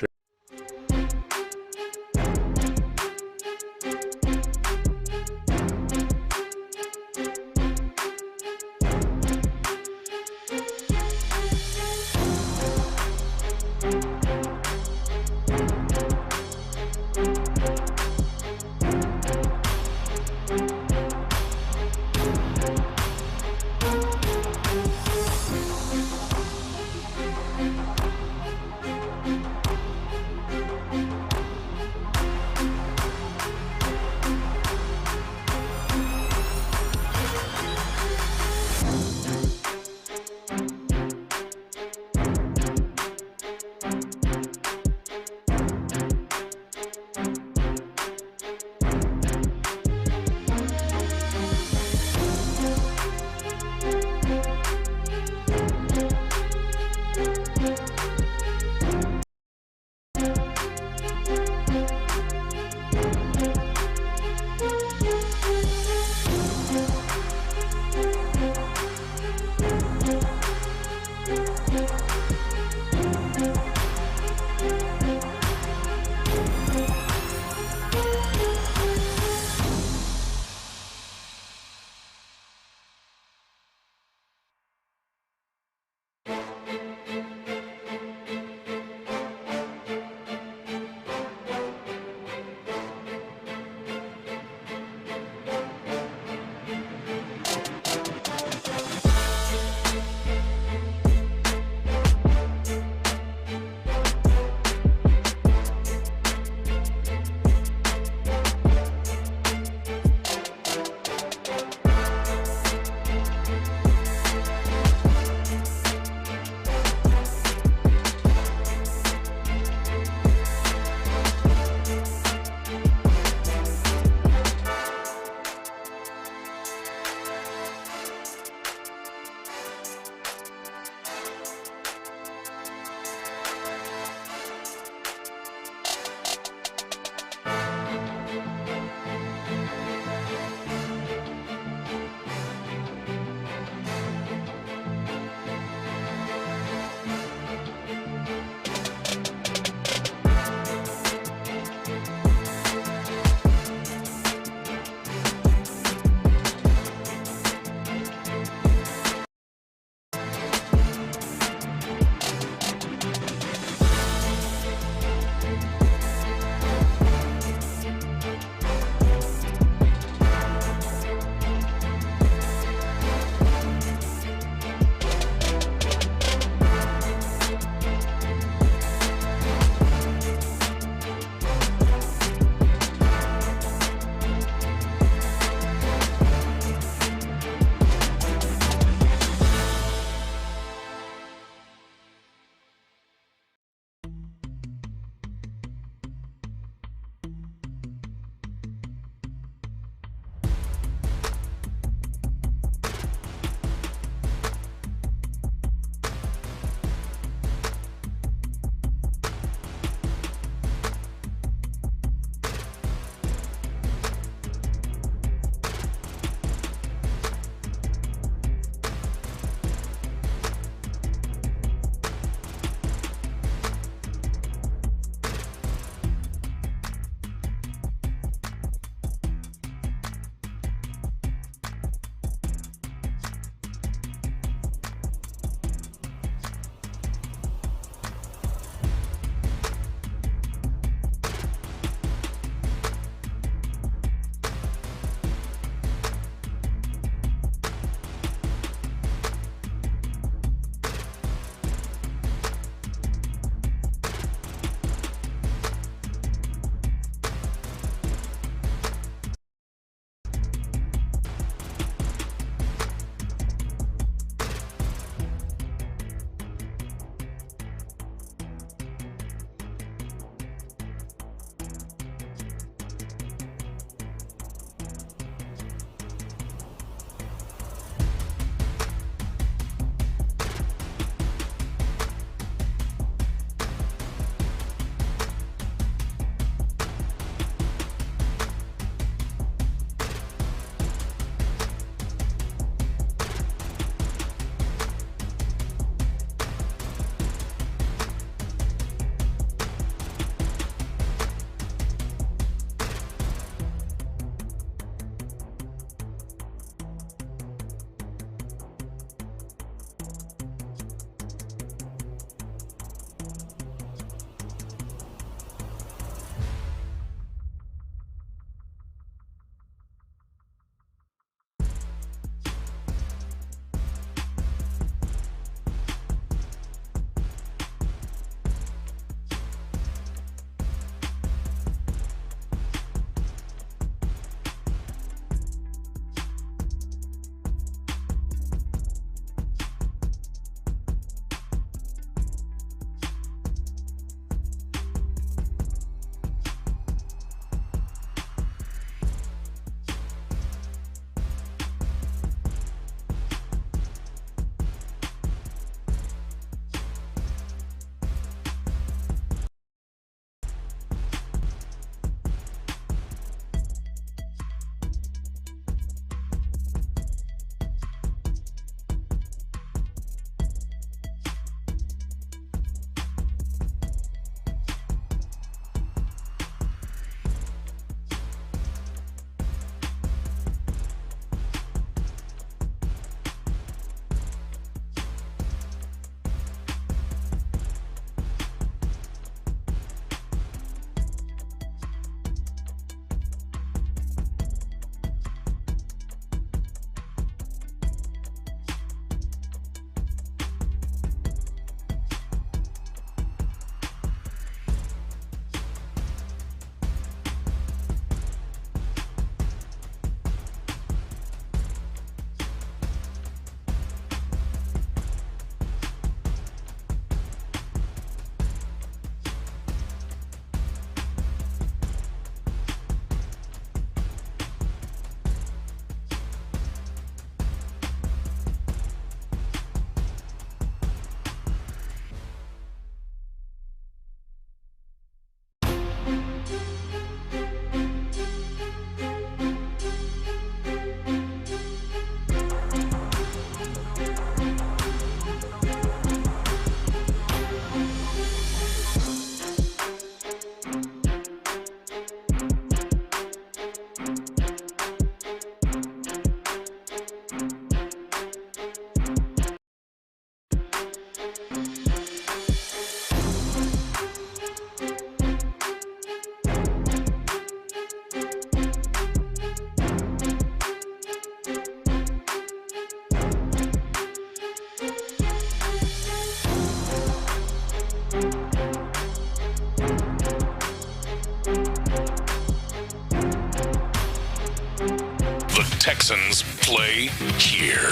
Texans play here.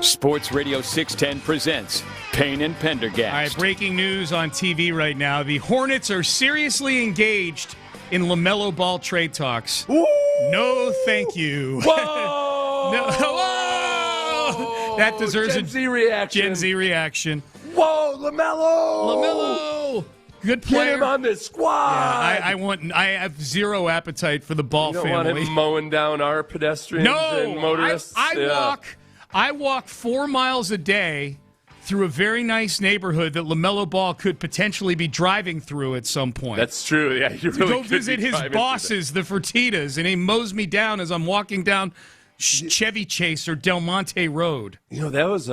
Sports Radio 610 presents Payne and Pendergast. All right, breaking news on TV right now. The Hornets are seriously engaged in LaMelo Ball trade talks. Ooh. No, thank you. Whoa! No, whoa! That deserves Gen Z reaction. Gen Z reaction. Whoa, LaMelo! Good player. Get him on this squad. Yeah, I have zero appetite for the Ball family. You don't want him mowing down our pedestrians and motorists? I walk 4 miles a day through a very nice neighborhood that LaMelo Ball could potentially be driving through at some point. That's true. Yeah, you really to go could visit be his bosses, the Fertittas, and he mows me down as I'm walking down Chevy Chase or Del Monte Road. You know, that was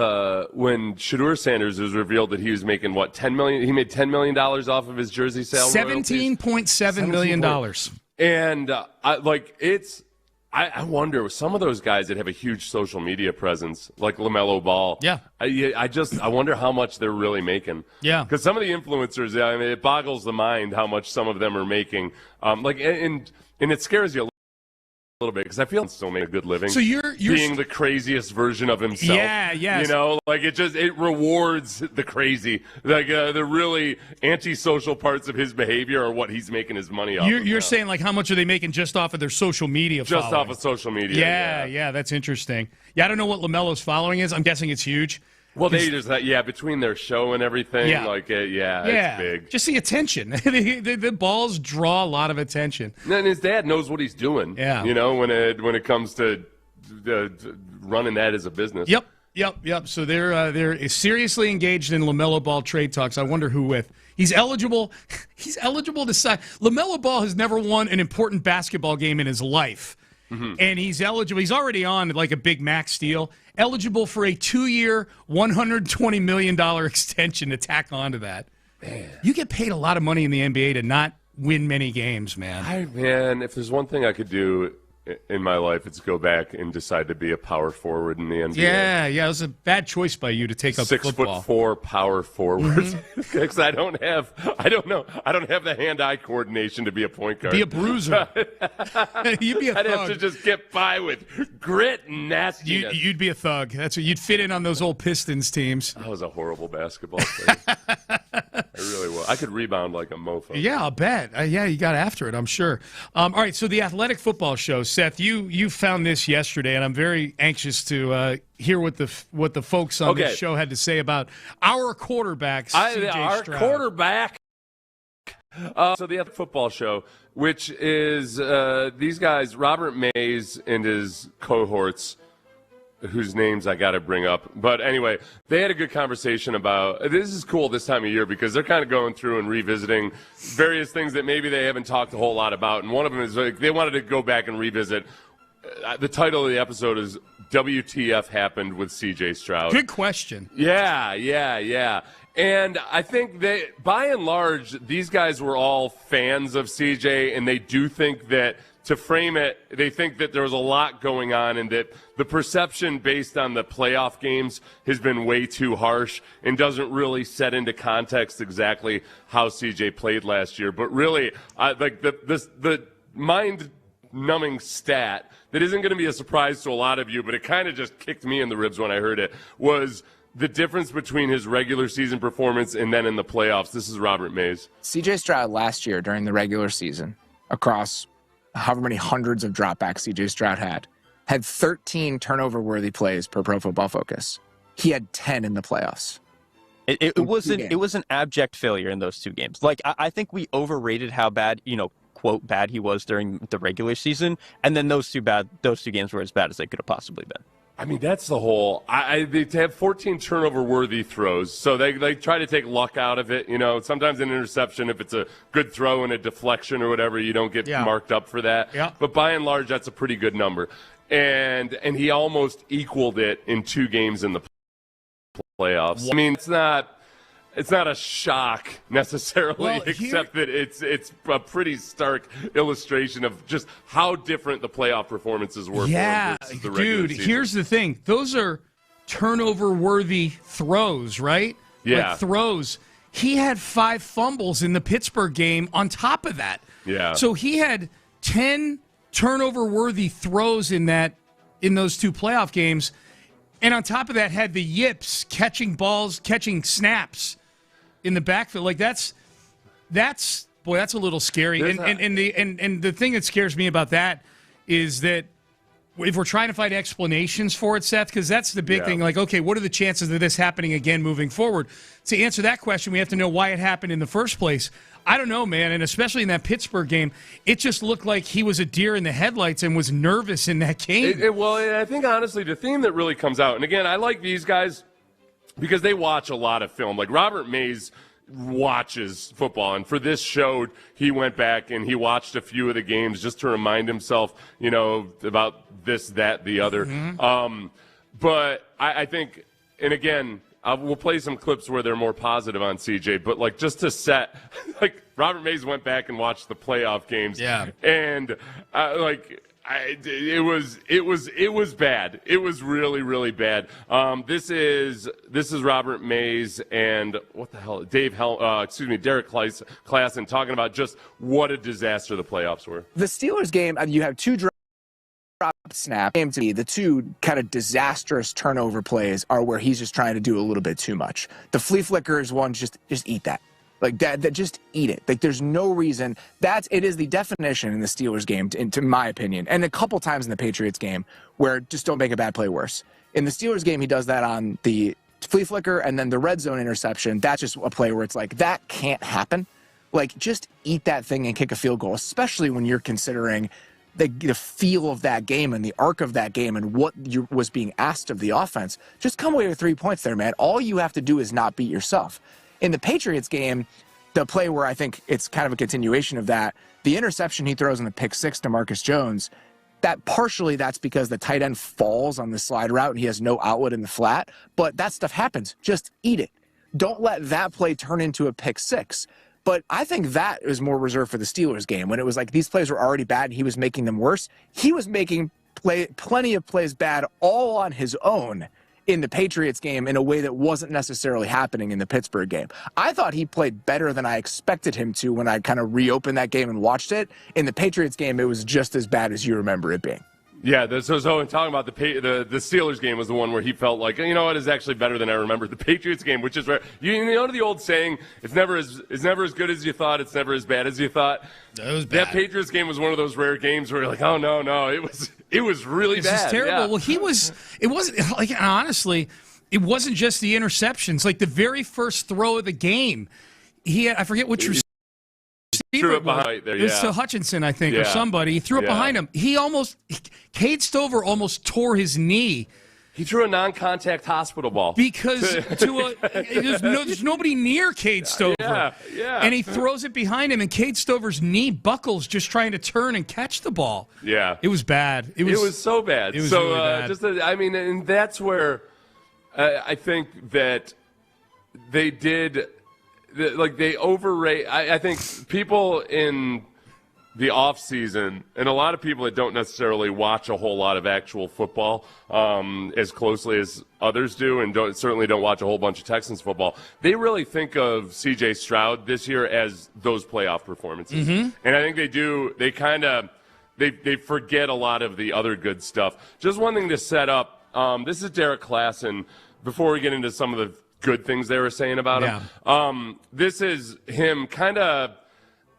when Shedeur Sanders was revealed that he was making, what, $10 million? He made $10 million off of his jersey sale. $17.7 million. And I wonder, some of those guys that have a huge social media presence, like LaMelo Ball. Yeah. I wonder how much they're really making. Yeah. Because some of the influencers, I mean, it boggles the mind how much some of them are making. And it scares you a little bit because I feel still make a good living. So you're being the craziest version of himself. Yeah, yes. You know, like it rewards the crazy, like the really antisocial parts of his behavior are what he's making his money off. You're saying like how much are they making just off of their social media? Just following? Off of social media. Yeah, that's interesting. Yeah, I don't know what LaMelo's following is. I'm guessing it's huge. Well, they just between their show and everything, it's big. Just the attention. the Balls draw a lot of attention. And his dad knows what he's doing. Yeah, you know when it comes to running that as a business. Yep. So they're seriously engaged in LaMelo Ball trade talks. I wonder who with. He's eligible. He's eligible to sign. LaMelo Ball has never won an important basketball game in his life. Mm-hmm. And he's eligible. He's already on like a big max deal, eligible for a 2-year, $120 million extension to tack onto that. Man. You get paid a lot of money in the NBA to not win many games, man. If there's one thing I could do in my life, it's go back and decide to be a power forward in the NBA. Yeah, it was a bad choice by you to take up football. 6'4" power forward. Because I don't have the hand-eye coordination to be a point guard. Be a bruiser. You'd be a thug. I'd have to just get by with grit and nastiness. You'd be a thug. That's what you'd fit in on those old Pistons teams. I was a horrible basketball player. I really was. I could rebound like a mofo. Yeah, I'll bet. You got after it, I'm sure. All right, so the Athletic Football Show. Seth, you found this yesterday, and I'm very anxious to hear what the folks on this show had to say about our quarterback, CJ Stroud. Our quarterback. So the Athletic Football Show, which is these guys, Robert Mays and his cohorts, whose names I got to bring up. But anyway, they had a good conversation about, this is cool this time of year because they're kind of going through and revisiting various things that maybe they haven't talked a whole lot about. And one of them is like, they wanted to go back and revisit. The title of the episode is WTF Happened with CJ Stroud. Good question. Yeah. And I think that, by and large, these guys were all fans of CJ, and they do think that, to frame it, they think that there was a lot going on and that the perception based on the playoff games has been way too harsh and doesn't really set into context exactly how CJ played last year. But really, the mind-numbing stat that isn't going to be a surprise to a lot of you, but it kind of just kicked me in the ribs when I heard it, was the difference between his regular season performance and then in the playoffs. This is Robert Mays. CJ Stroud last year during the regular season, across however many hundreds of dropbacks CJ Stroud had 13 turnover-worthy plays per Pro Football Focus. He had 10 in the playoffs. It was an abject failure in those two games. Like, I think we overrated how bad, quote, bad he was during the regular season, and then those two games were as bad as they could have possibly been. I mean, that's the whole. They have 14 turnover-worthy throws, so they try to take luck out of it. Sometimes an interception, if it's a good throw and a deflection or whatever, you don't get marked up for that. Yeah. But by and large, that's a pretty good number. And he almost equaled it in 2 games in the playoffs. I mean, it's not a shock necessarily, except that it's a pretty stark illustration of just how different the playoff performances were. Yeah, versus the regular dude. season. Here's the thing: those are turnover-worthy throws, right? Yeah, like throws. He had 5 fumbles in the Pittsburgh game. On top of that, yeah. So he had 10 turnover-worthy throws in those two playoff games, and on top of that had the yips catching balls, catching snaps in the backfield. Like that's a little scary. And the thing that scares me about that is that if we're trying to find explanations for it, Seth, because that's the big thing. Like, okay, what are the chances of this happening again moving forward? To answer that question, we have to know why it happened in the first place. I don't know, man, and especially in that Pittsburgh game, it just looked like he was a deer in the headlights and was nervous in that game. Well, I think, honestly, the theme that really comes out, and again, I like these guys because they watch a lot of film. Like Robert Mays watches football, and for this show, he went back and he watched a few of the games just to remind himself, about this, that, the other. But I think, and again, we'll play some clips where they're more positive on CJ, but like just to set, like Robert Mays went back and watched the playoff games, and it was bad. It was really, really bad. This is Robert Mays and what the hell, Derek Klassen talking about just what a disaster the playoffs were. The Steelers game, you have two drop snap. To me, the two kind of disastrous turnover plays are where he's just trying to do a little bit too much. The flea flicker is one, just eat that. Like that, just eat it. Like there's no reason. It is the definition in the Steelers game, to my opinion, and a couple times in the Patriots game where just don't make a bad play worse. In the Steelers game, he does that on the flea flicker, and then the red zone interception. That's just a play where it's like that can't happen. Like just eat that thing and kick a field goal, especially when you're considering the feel of that game and the arc of that game and what was being asked of the offense. Just come away with 3 points there, man. All you have to do is not beat yourself. In the Patriots game, the play where I think it's kind of a continuation of that, the interception he throws in the pick six to Marcus Jones, that's because the tight end falls on the slide route and he has no outlet in the flat. But that stuff happens. Just eat it. Don't let that play turn into a pick six. But I think that is more reserved for the Steelers game when it was like these plays were already bad and he was making them worse. He was making plenty of plays bad all on his own in the Patriots game in a way that wasn't necessarily happening in the Pittsburgh game. I thought he played better than I expected him to when I kind of reopened that game and watched it. In the Patriots game, it was just as bad as you remember it being. Yeah, so in talking about the Steelers game was the one where he felt like, you know what, is actually better than I remember. The Patriots game, which is rare. You know the old saying, it's never as good as you thought, it's never as bad as you thought. That was bad. That Patriots game was one of those rare games where you're like, oh no, it was really bad. This is terrible. Yeah. Well, it wasn't like, honestly, it wasn't just the interceptions. Like the very first throw of the game, he had, I forget which receiver. Threw it behind there, It was to Hutchinson, I think, or somebody. He threw it behind him. Cade Stover almost tore his knee. He threw a non-contact hospital ball. Because there's nobody near Cade Stover. Yeah. And he throws it behind him, and Cade Stover's knee buckles just trying to turn and catch the ball. Yeah. It was bad. It was so bad. It was really bad. And that's where I think that they did... they overrate. I think people in the offseason, and a lot of people that don't necessarily watch a whole lot of actual football as closely as others do, and certainly don't watch a whole bunch of Texans football, they really think of C.J. Stroud this year as those playoff performances. Mm-hmm. And I think they do. They kind of they forget a lot of the other good stuff. Just one thing to set up. This is Derek Klassen. Before we get into some of the good things they were saying about him. This is him kind of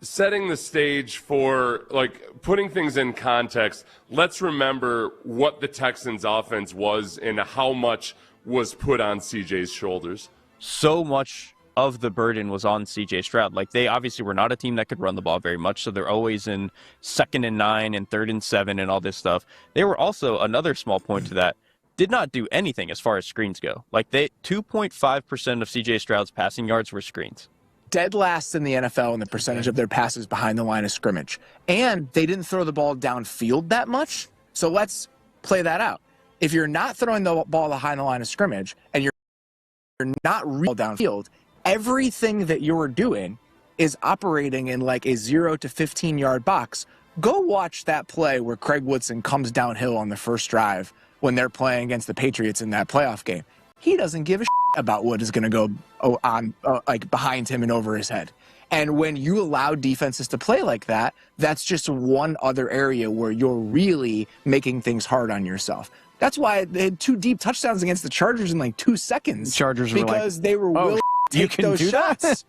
setting the stage for, like, putting things in context. Let's remember what the Texans offense was and how much was put on CJ's shoulders. So much of the burden was on CJ Stroud. Like, they obviously were not a team that could run the ball very much, so they're always in 2nd and 9 and 3rd and 7 and all this stuff. They were also, another small point to that, did not do anything as far as screens go. Like 2.5% of CJ Stroud's passing yards were screens. Dead last in the NFL in the percentage of their passes behind the line of scrimmage. And they didn't throw the ball downfield that much. So let's play that out. If you're not throwing the ball behind the line of scrimmage and you're not real downfield, everything that you're doing is operating in like a 0 to 15-yard box. Go watch that play where Craig Woodson comes downhill on the first drive when they're playing against the Patriots in that playoff game. he doesn't give a about what is going to go on like behind him and over his head. And when you allow defenses to play like that, that's just one other area where you're really making things hard on yourself. That's why they had 2 deep touchdowns against the Chargers in like 2 seconds. Chargers were because they were willing to take those shots.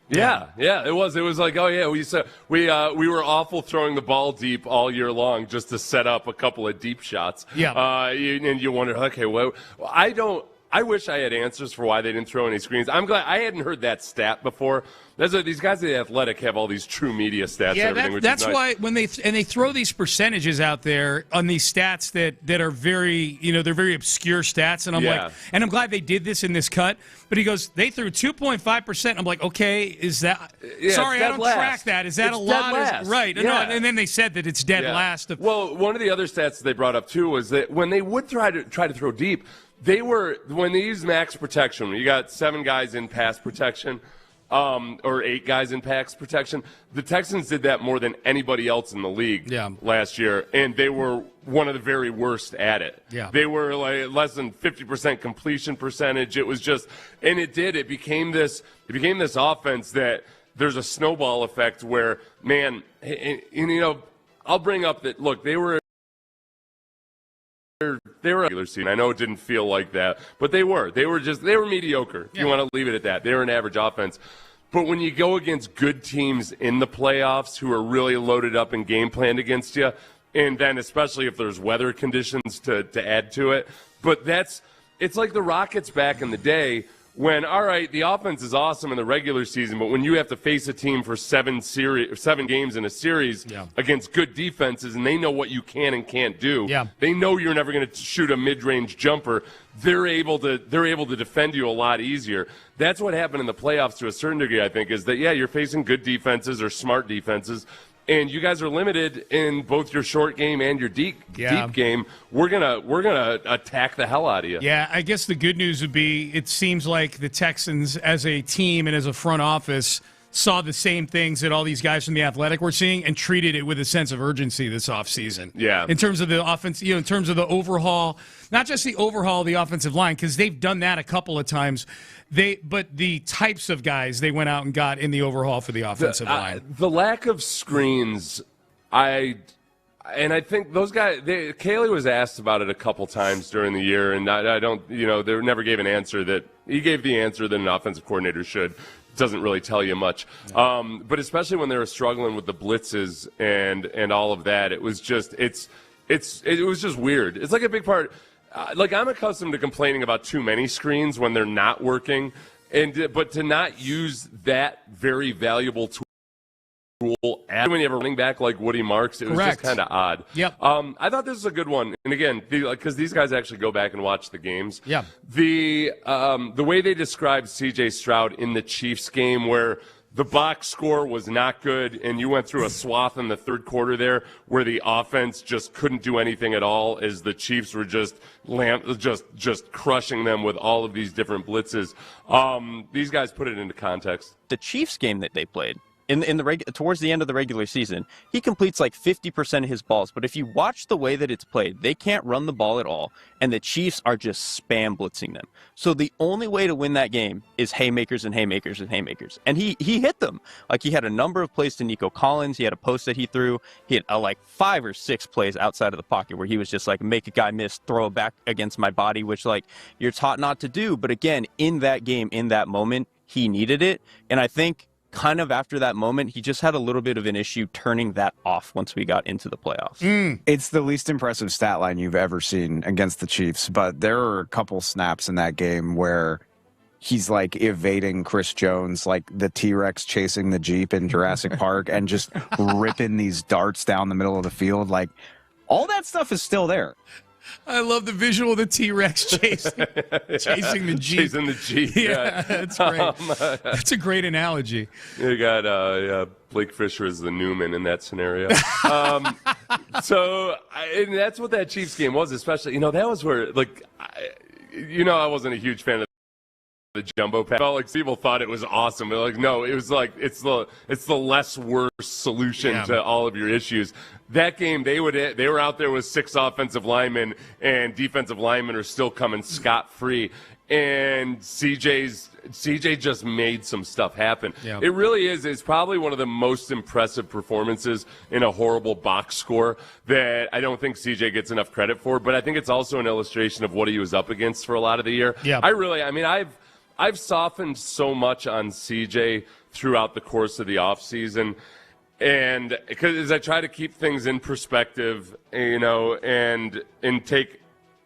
Yeah, it was. It was like, oh yeah, we were awful throwing the ball deep all year long just to set up a couple of deep shots. Yeah, and you wonder, okay, well, I wish I had answers for why they didn't throw any screens. I'm glad I hadn't heard that stat before. These guys at The Athletic have all these true media stats. Yeah, and everything, which that's is nice. why when they throw these percentages out there on these stats that are very, they're very obscure stats, and I'm like, and I'm glad they did this in this cut. But he goes, they threw 2.5%. I'm like, okay, is that? Sorry, I don't track that. Is that it's a lot? Right. Yeah. No, and then they said that it's dead last. Well, one of the other stats that they brought up too was that when they would try to throw deep, when they use max protection, when you got 7 guys in pass protection, or 8 guys in pass protection, the Texans did that more than anybody else in the league last year, and they were one of the very worst at it. Yeah. They were like less than 50% completion percentage. It was just, and it became this offense that there's a snowball effect where, man, and I'll bring up that, look, they were regular season. I know it didn't feel like that, but they were mediocre. If you want to leave it at that, they were an average offense. But when you go against good teams in the playoffs who are really loaded up and game planned against you, and then especially if there's weather conditions to add to it, but it's like the Rockets back in the day when, all right, the offense is awesome in the regular season, but when you have to face a team for 7 games in a series against good defenses, and they know what you can and can't do, they know you're never going to shoot a mid-range jumper, they're able to defend you a lot easier. That's what happened in the playoffs to a certain degree, I think, is that, you're facing good defenses or smart defenses, and you guys are limited in both your short game and your deep game. We're gonna attack the hell out of you. Yeah, I guess the good news would be it seems like the Texans as a team and as a front office saw the same things that all these guys from The Athletic were seeing and treated it with a sense of urgency this offseason. Yeah. In terms of the offense, in terms of the overhaul, not just the overhaul of the offensive line, because they've done that a couple of times. But the types of guys they went out and got in the overhaul for the offensive line. The lack of screens, I think those guys, Caley was asked about it a couple times during the year, and I don't, they never gave an answer that he gave the answer that an offensive coordinator should. Doesn't really tell you much. But especially when they were struggling with the blitzes and all of that, it was just, it was just weird. It's like a big part. Like, I'm accustomed to complaining about too many screens when they're not working, but to not use that very valuable tool when you have a running back like Woody Marks, it was just kind of odd. Yep. I thought this was a good one, and again, because these guys actually go back and watch the games. Yeah. The way they described C.J. Stroud in the Chiefs game, where the box score was not good, and you went through a swath in the third quarter there where the offense just couldn't do anything at all, as the Chiefs were just crushing them with all of these different blitzes. These guys put it into context. The Chiefs game that they played, towards the end of the regular season, he completes like 50% of his balls. But if you watch the way that it's played, they can't run the ball at all, and the Chiefs are just spam blitzing them. So the only way to win that game is haymakers and haymakers and haymakers. And he hit them. Like, he had a number of plays to Nico Collins. He had a post that he threw. He had like 5 or 6 plays outside of the pocket where he was just like, make a guy miss, throw it back against my body, which, like, you're taught not to do. But again, in that game, in that moment, he needed it. And I think kind of after that moment, he just had a little bit of an issue turning that off once we got into the playoffs. It's the least impressive stat line you've ever seen against the Chiefs, but there are a couple snaps in that game where he's like evading Chris Jones, like the T-Rex chasing the Jeep in Jurassic Park, and just ripping these darts down the middle of the field. Like, all that stuff is still there. I love the visual of the T-Rex chasing the Jeep. Chasing the Jeep. Yeah, that's great. That's a great analogy. You got Blake Fisher as the Newman in that scenario. And that's what that Chiefs game was, especially. That was where, like, I wasn't a huge fan of the jumbo pass. Felt like people thought it was awesome. But like, no, it was like it's the less worse solution to all of your issues. that game they were out there with 6 offensive linemen, and defensive linemen are still coming scot-free. And CJ just made some stuff happen. Yeah. It really is. It's probably one of the most impressive performances in a horrible box score that I don't think CJ gets enough credit for. But I think it's also an illustration of what he was up against for a lot of the year. Yeah. I've softened so much on CJ throughout the course of the offseason. And because as I try to keep things in perspective, and take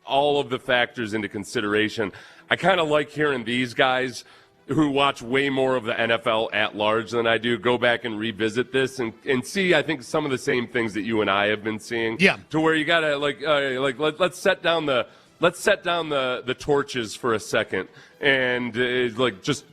all of the factors into consideration, I kind of like hearing these guys who watch way more of the NFL at large than I do go back and revisit this and see, I think, some of the same things that you and I have been seeing. Yeah. To where you gotta let's set down the torches for a second and just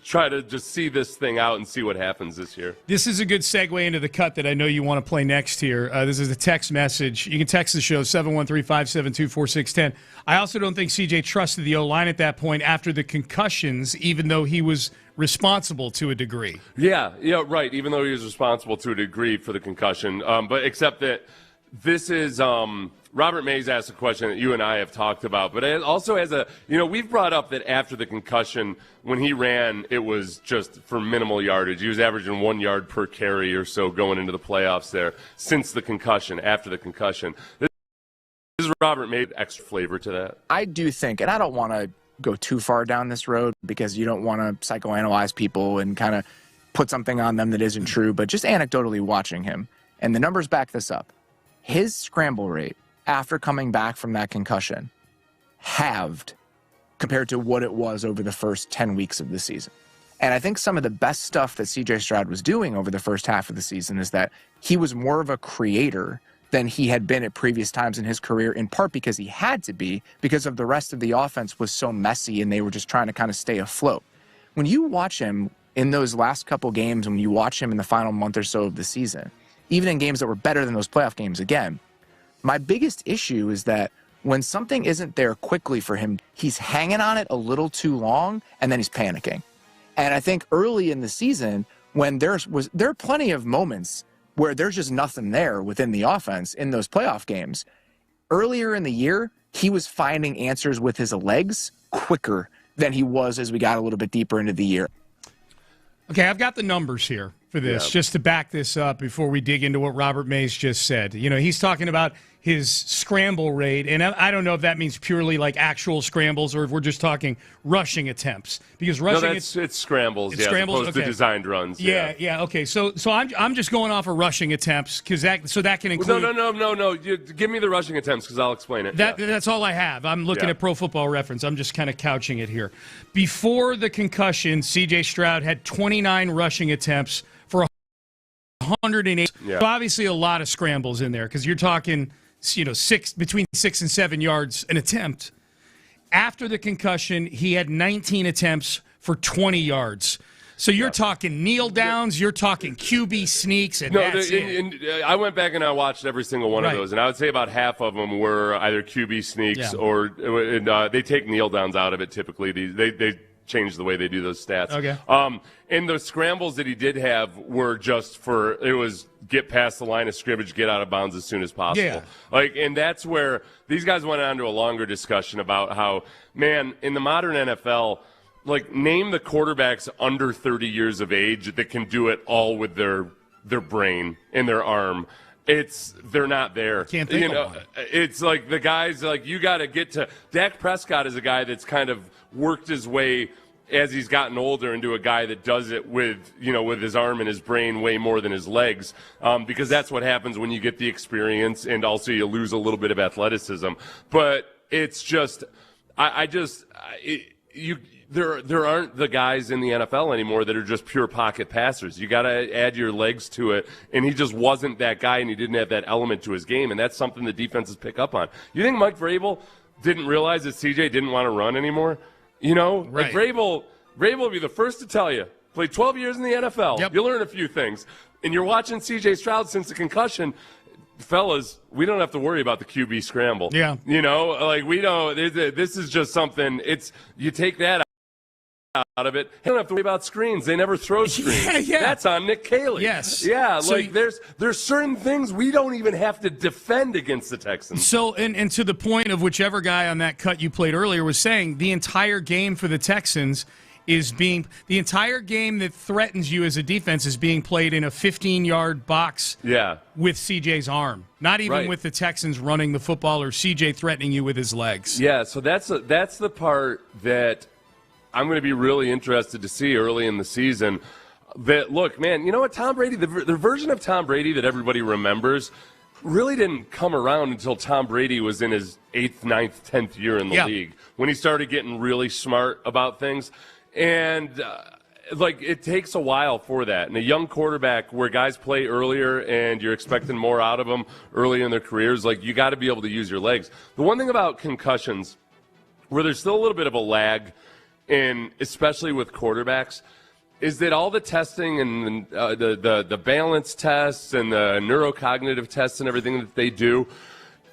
try to just see this thing out and see what happens this year. This is a good segue into the cut that I know you want to play next here. This is a text message. You can text the show, 713-572-4610. I also don't think CJ trusted the O-line at that point after the concussions, even though he was responsible to a degree. Yeah, right, even though he was responsible to a degree for the concussion. But except that this is Robert Mays asked a question that you and I have talked about, but it also has we've brought up that after the concussion, when he ran, it was just for minimal yardage. He was averaging 1 yard per carry or so going into the playoffs there since the concussion, after the concussion. This is Robert Mays extra flavor to that. I do think, and I don't want to go too far down this road because you don't want to psychoanalyze people and kind of put something on them that isn't true, but just anecdotally watching him, and the numbers back this up, his scramble rate after coming back from that concussion halved compared to what it was over the first 10 weeks of the season. And I think some of the best stuff that CJ Stroud was doing over the first half of the season is that he was more of a creator than he had been at previous times in his career, in part because he had to be, because of the rest of the offense was so messy and they were just trying to kind of stay afloat. When you watch him in those last couple games, when you watch him in the final month or so of the season, even in games that were better than those playoff games again, my biggest issue is that when something isn't there quickly for him, he's hanging on it a little too long, and then he's panicking. And I think early in the season, when there are plenty of moments where there's just nothing there within the offense in those playoff games. Earlier in the year, he was finding answers with his legs quicker than he was as we got a little bit deeper into the year. Okay, I've got the numbers here for this, just to back this up before we dig into what Robert Mays just said. He's talking about his scramble rate, and I don't know if that means purely like actual scrambles or if we're just talking rushing attempts. Because rushing, it's scrambles, as opposed to designed runs. Yeah. Okay, so I'm just going off of rushing attempts because that can include. No. Give me the rushing attempts because I'll explain it. That's all I have. I'm looking at Pro Football Reference. I'm just kind of couching it here. Before the concussion, C.J. Stroud had 29 rushing attempts for 108. Yeah. So obviously a lot of scrambles in there because you're talking, between 6 and 7 yards an attempt. After the concussion, he had 19 attempts for 20 yards. So you're talking kneel downs, you're talking QB sneaks, and I went back and I watched every single one of those, and I would say about half of them were either QB sneaks or they take kneel downs out of it typically. They change the way they do those stats. Okay. And the scrambles that he did have were just it was get past the line of scrimmage, get out of bounds as soon as possible. Yeah. And that's where these guys went on to a longer discussion about how, man, in the modern NFL, name the quarterbacks under 30 years of age that can do it all with their brain and their arm. They're not there. Can't think of one. It's like the guys, you got to get to – Dak Prescott is a guy that's kind of worked his way as he's gotten older into a guy that does it with his arm and his brain way more than his legs, because that's what happens when you get the experience and also you lose a little bit of athleticism. But it's just there aren't the guys in the NFL anymore that are just pure pocket passers. You got to add your legs to it, and he just wasn't that guy, and he didn't have that element to his game, and that's something the defenses pick up on. You think Mike Vrabel didn't realize that CJ didn't want to run anymore? Right. Vrabel will be the first to tell you. Played 12 years in the NFL. Yep. You'll learn a few things. And you're watching C.J. Stroud since the concussion. Fellas, we don't have to worry about the QB scramble. Yeah. We don't. This is just something. You take that out, of it. They don't have to worry about screens. They never throw screens. Yeah. That's on Nick Caley. Yes. Yeah, So there's certain things we don't even have to defend against the Texans. So, and to the point of whichever guy on that cut you played earlier was saying, the entire game for the Texans the entire game that threatens you as a defense is being played in a 15-yard box with CJ's arm. Not even with the Texans running the football or CJ threatening you with his legs. Yeah, so that's the part that I'm going to be really interested to see early in the season. That, look, man, you know what, Tom Brady, the version of Tom Brady that everybody remembers really didn't come around until Tom Brady was in his 8th, 9th, 10th year in the league, when he started getting really smart about things. And, it takes a while for that. And a young quarterback where guys play earlier and you're expecting more out of them early in their careers, you got to be able to use your legs. The one thing about concussions, where there's still a little bit of a lag, especially with quarterbacks, is that all the testing and the balance tests and the neurocognitive tests and everything that they do,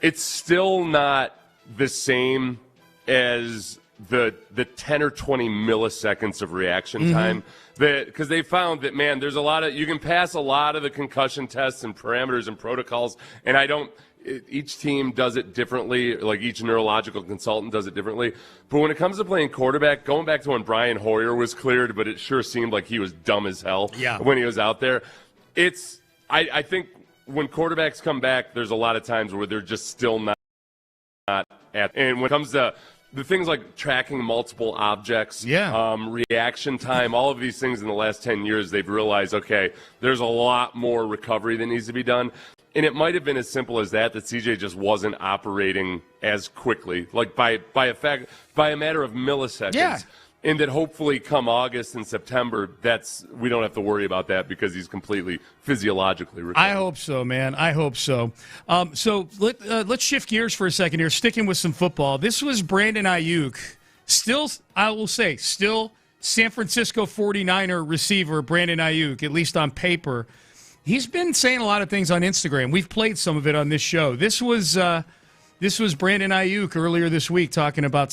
it's still not the same as the 10 or 20 milliseconds of reaction time. Because they found that, man, there's you can pass a lot of the concussion tests and parameters and protocols, and each team does it differently, each neurological consultant does it differently. But when it comes to playing quarterback, going back to when Brian Hoyer was cleared, but it sure seemed like he was dumb as hell when he was out there, I think when quarterbacks come back, there's a lot of times where they're just still not at. And when it comes to the things like tracking multiple objects, reaction time, all of these things in the last 10 years, they've realized, okay, there's a lot more recovery that needs to be done. And it might have been as simple as that CJ just wasn't operating as quickly, by a matter of milliseconds. Yeah. And that hopefully come August and September, we don't have to worry about that because he's completely physiologically recovered. I hope so, man. I hope so. Let's shift gears for a second here, sticking with some football. This was Brandon Aiyuk. Still San Francisco 49er receiver Brandon Aiyuk, at least on paper. He's been saying a lot of things on Instagram. We've played some of it on this show. This was Brandon Aiyuk earlier this week talking about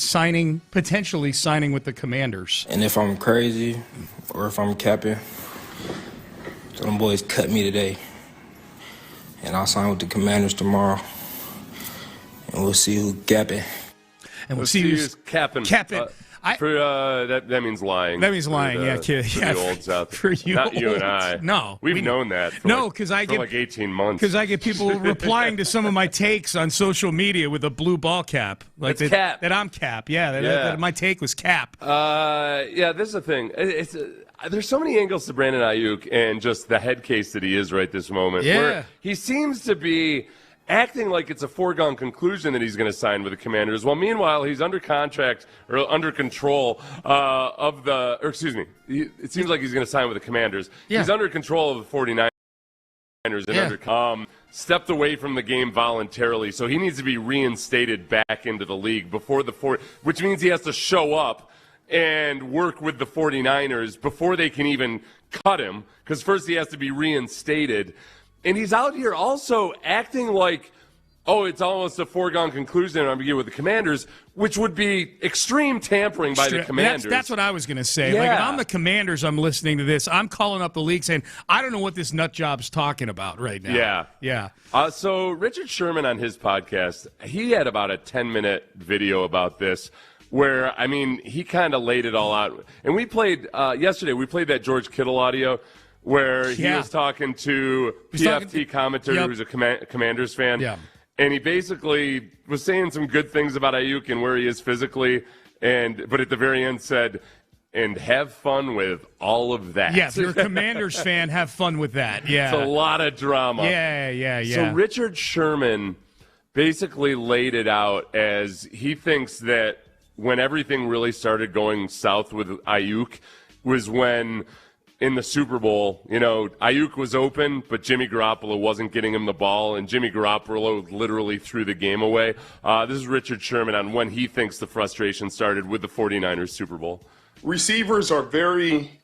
potentially signing with the Commanders. And if I'm crazy or if I'm capping, so them boys cut me today. And I'll sign with the Commanders tomorrow. And we'll see who's capping. And we'll see who's capping. That means lying. That means lying, kid. For the olds out there. For you Not olds. you and I. No. We've known that for like 18 months. Because I get people replying to some of my takes on social media with a blue ball cap. Cap. That I'm cap. That my take was cap. This is the thing. There's so many angles to Brandon Aiyuk and just the head case that he is right this moment. Yeah. Where he seems to be acting like it's a foregone conclusion that he's going to sign with the Commanders. Well, meanwhile, he's under contract or under control it seems like he's going to sign with the Commanders. Yeah. He's under control of the 49ers and stepped away from the game voluntarily. So he needs to be reinstated back into the league which means he has to show up and work with the 49ers before they can even cut him, because first he has to be reinstated. And he's out here also acting like, it's almost a foregone conclusion I'm beginning with the Commanders, which would be extreme tampering by the Commanders. That's what I was going to say. Yeah. If I'm the Commanders, I'm listening to this. I'm calling up the league saying, I don't know what this nut job's talking about right now. Yeah. So Richard Sherman on his podcast, he had about a 10-minute video about this where, he kind of laid it all out. And we played, yesterday, that George Kittle audio where he was talking to PFT commentator who's a Commanders fan. Yeah. And he basically was saying some good things about Aiyuk and where he is physically, but at the very end said, and have fun with all of that. Yeah, if you're a Commanders fan, have fun with that. Yeah. It's a lot of drama. Yeah. So Richard Sherman basically laid it out as he thinks that when everything really started going south with Aiyuk was when in the Super Bowl, Aiyuk was open, but Jimmy Garoppolo wasn't getting him the ball, and Jimmy Garoppolo literally threw the game away. This is Richard Sherman on when he thinks the frustration started with the 49ers Super Bowl. Receivers are very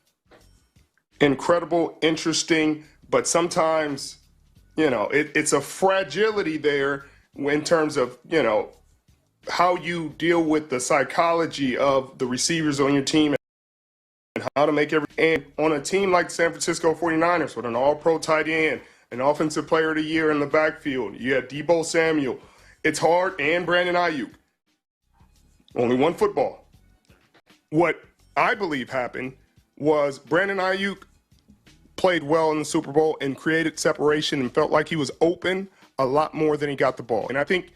incredible, interesting, but sometimes, it's a fragility there in terms of, how you deal with the psychology of the receivers on your team how to make and on a team like the San Francisco 49ers with an all-pro tight end, an offensive player of the year in the backfield, you had Deebo Samuel. It's hard, and Brandon Aiyuk. Only one football. What I believe happened was Brandon Aiyuk played well in the Super Bowl and created separation and felt like he was open a lot more than he got the ball. And I think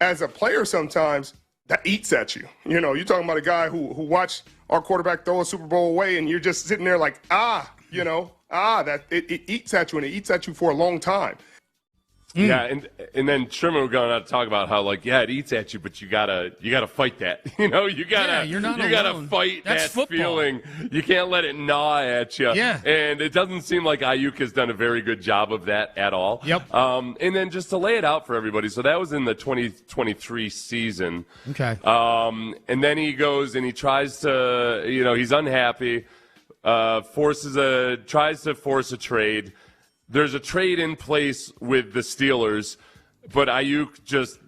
as a player sometimes that eats at you. You know, you're talking about a guy who watched our quarterback throw a Super Bowl away and you're just sitting there like, that it eats at you, and it eats at you for a long time. Yeah, and then Sherman would go on to talk about how it eats at you, but you gotta fight that. You gotta fight That's that football. feeling. You can't let it gnaw at you. Yeah. And it doesn't seem like Aiyuk has done a very good job of that at all. Yep. And then just to lay it out for everybody, so that was in the 2023 season. Okay. And then he goes and he tries to, he's unhappy, tries to force a trade. There's a trade in place with the Steelers, but Aiyuk just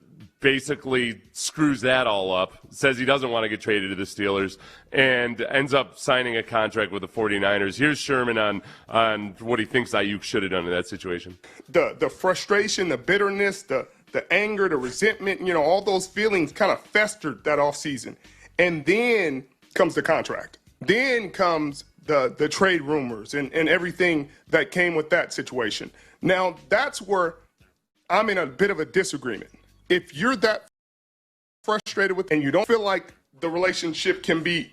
basically screws that all up, says he doesn't want to get traded to the Steelers, and ends up signing a contract with the 49ers. Here's Sherman on what he thinks Aiyuk should have done in that situation. The frustration, the bitterness, the anger, the resentment, all those feelings kind of festered that offseason. And then comes the contract. Then comes the trade rumors and everything that came with that situation. Now, that's where I'm in a bit of a disagreement. If you're that frustrated with and you don't feel like the relationship can be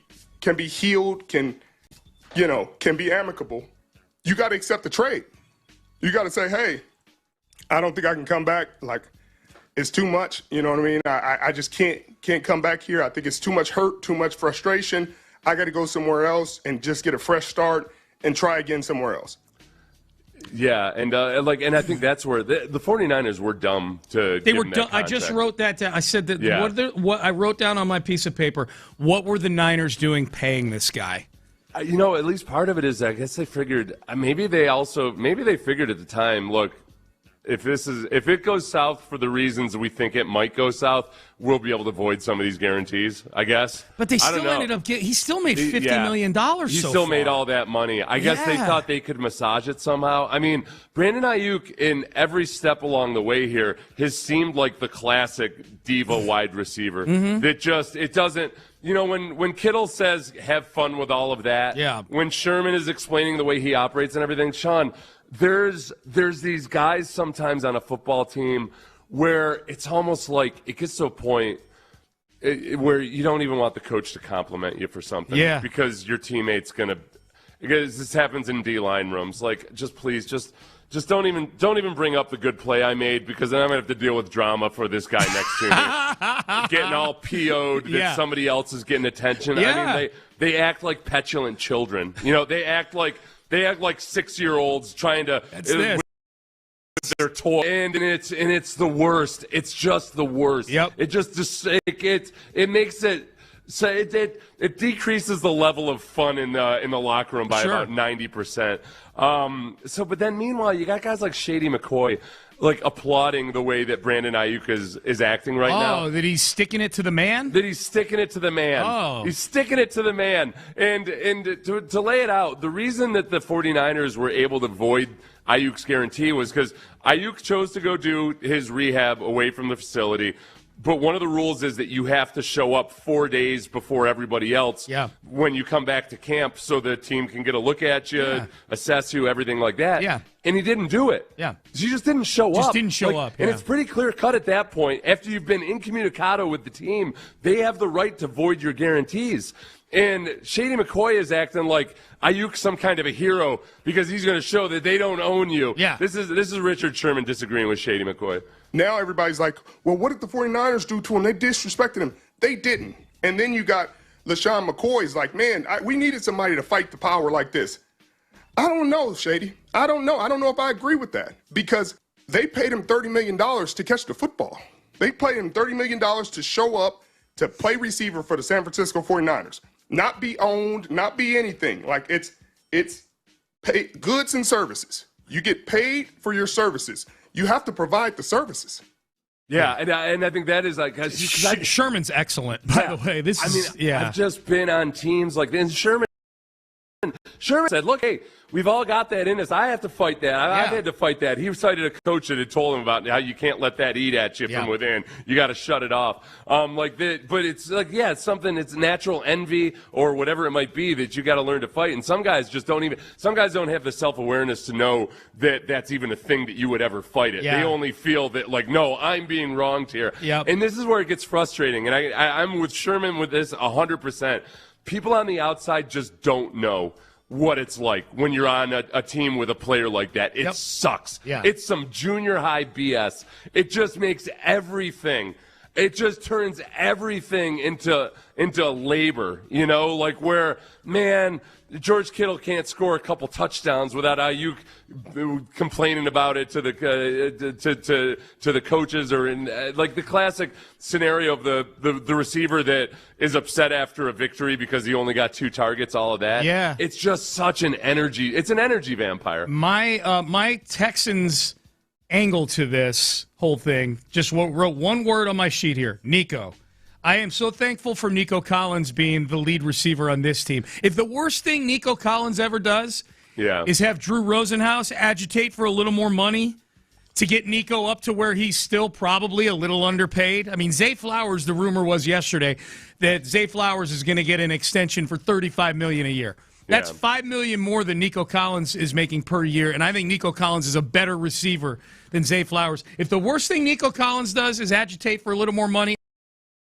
healed, can be amicable, you got to accept the trade. You got to say, hey, I don't think I can come back. Like, it's too much. You know what I mean? I just can't come back here. I think it's too much hurt, too much frustration. I got to go somewhere else and just get a fresh start and try again somewhere else. Yeah, and I think that's where the 49ers were dumb to They give were him that dumb. I contract. just wrote that down. I said that Yeah. what I wrote down on my piece of paper. What were the Niners doing paying this guy? At least part of it is I guess they figured maybe they figured at the time, look, if it goes south for the reasons we think it might go south, we'll be able to avoid some of these guarantees, I guess. But they still ended up he still made $50 million He so still far. made all that money. I guess they thought they could massage it somehow. I mean, Brandon Aiyuk, in every step along the way here, has seemed like the classic diva wide receiver. That just, it doesn't, when Kittle says, have fun with all of that, when Sherman is explaining the way he operates and everything, Sean, there's these guys sometimes on a football team where it's almost like it gets to a point where you don't even want the coach to compliment you for something because your teammate's because this happens in D-line rooms. Like, just please, just don't even bring up the good play I made, because then I'm gonna have to deal with drama for this guy next to me, getting all PO'd that somebody else is getting attention. I mean, they act like petulant children. They act like 6-year-olds trying to with their toy, and it's the worst. It's just the worst. Yep. It makes it so it decreases the level of fun in the locker room by about 90%. But then meanwhile you got guys like Shady McCoy applauding the way that Brandon Aiyuk is acting right now. Oh, that he's sticking it to the man? He's sticking it to the man. Oh. He's sticking it to the man. And to lay it out, the reason that the 49ers were able to void Aiyuk's guarantee was because Aiyuk chose to go do his rehab away from the facility. But one of the rules is that you have to show up 4 days before everybody else when you come back to camp, so the team can get a look at you, assess you, everything like that. Yeah. And he didn't do it. Yeah. He just didn't show up. Just didn't show up. And it's pretty clear cut at that point. After you've been incommunicado with the team, they have the right to void your guarantees. And Shady McCoy is acting like Aiyuk's some kind of a hero because he's going to show that they don't own you. Yeah. This is Richard Sherman disagreeing with Shady McCoy. Now everybody's like, well, what did the 49ers do to him? They disrespected him. They didn't. And then you got LaShawn McCoy's like, man, we needed somebody to fight the power like this. I don't know, Shady. I don't know. I don't know if I agree with that, because they paid him $30 million to catch the football. They paid him $30 million to show up to play receiver for the San Francisco 49ers. Not be owned, not be anything. Like, it's pay, goods and services. You get paid for your services. You have to provide the services. Yeah, and I think that is like Sherman's excellent, by the way. I've just been on teams like this. And Sherman Sherman said, look, hey, we've all got that in us. I have to fight that. I've had to fight that. He cited a coach that had told him about how you can't let that eat at you from within. You got to shut it off. But it's like, it's something, it's natural envy or whatever it might be that you got to learn to fight. And some guys just don't have the self-awareness to know that that's even a thing that you would ever fight it. They only feel that, like, no, I'm being wronged here. And this is where it gets frustrating. And I'm with Sherman with this 100%. People on the outside just don't know what it's like when you're on a team with a player like that. It sucks. It's some junior high BS. It just makes everything. It just turns everything into labor, like where, man, George Kittle can't score a couple touchdowns without Aiyuk complaining about it to the coaches, or in like the classic scenario of the receiver that is upset after a victory because he only got 2 targets, all of that. Yeah. It's just such an energy. It's an energy vampire. My Texans angle to this whole thing, just wrote one word on my sheet here: Nico. I am so thankful for Nico Collins being the lead receiver on this team. If the worst thing Nico Collins ever does is have Drew Rosenhaus agitate for a little more money to get Nico up to where he's still probably a little underpaid. I mean, Zay Flowers, the rumor was yesterday that Zay Flowers is going to get an extension for $35 million a year. That's $5 million more than Nico Collins is making per year, and I think Nico Collins is a better receiver than Zay Flowers. If the worst thing Nico Collins does is agitate for a little more money,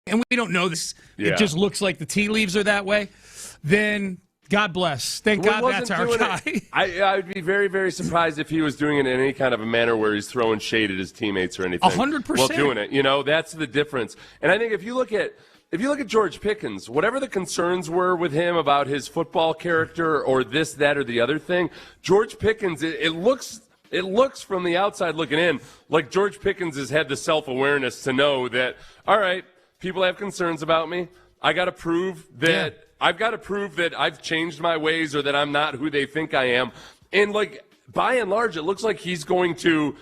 and we don't know this, it just looks like the tea leaves are that way, then God bless. Thank God that's our guy. I would be very, very surprised if he was doing it in any kind of a manner where he's throwing shade at his teammates or anything. 100%. While doing it. That's the difference. And I think if you look at George Pickens, whatever the concerns were with him about his football character or this, that, or the other thing, George Pickens, it looks from the outside looking in like George Pickens has had the self-awareness to know that, all right, people have concerns about me. I've got to prove that I've changed my ways or that I'm not who they think I am. And, like, by and large, it looks like he's going to,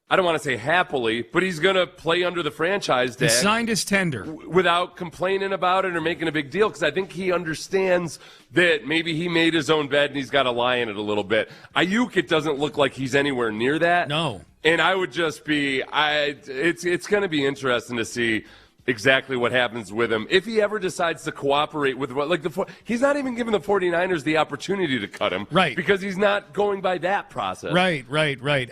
I don't want to say happily, but he's going to play under the franchise tag. He signed his tender. Without complaining about it or making a big deal, because I think he understands that maybe he made his own bed and he's got to lie in it a little bit. Aiyuk, it doesn't look like he's anywhere near that. No. And I would just be, it's going to be interesting to see exactly what happens with him if he ever decides to cooperate with, like, he's not even giving the 49ers the opportunity to cut him, right? Because he's not going by that process. Right.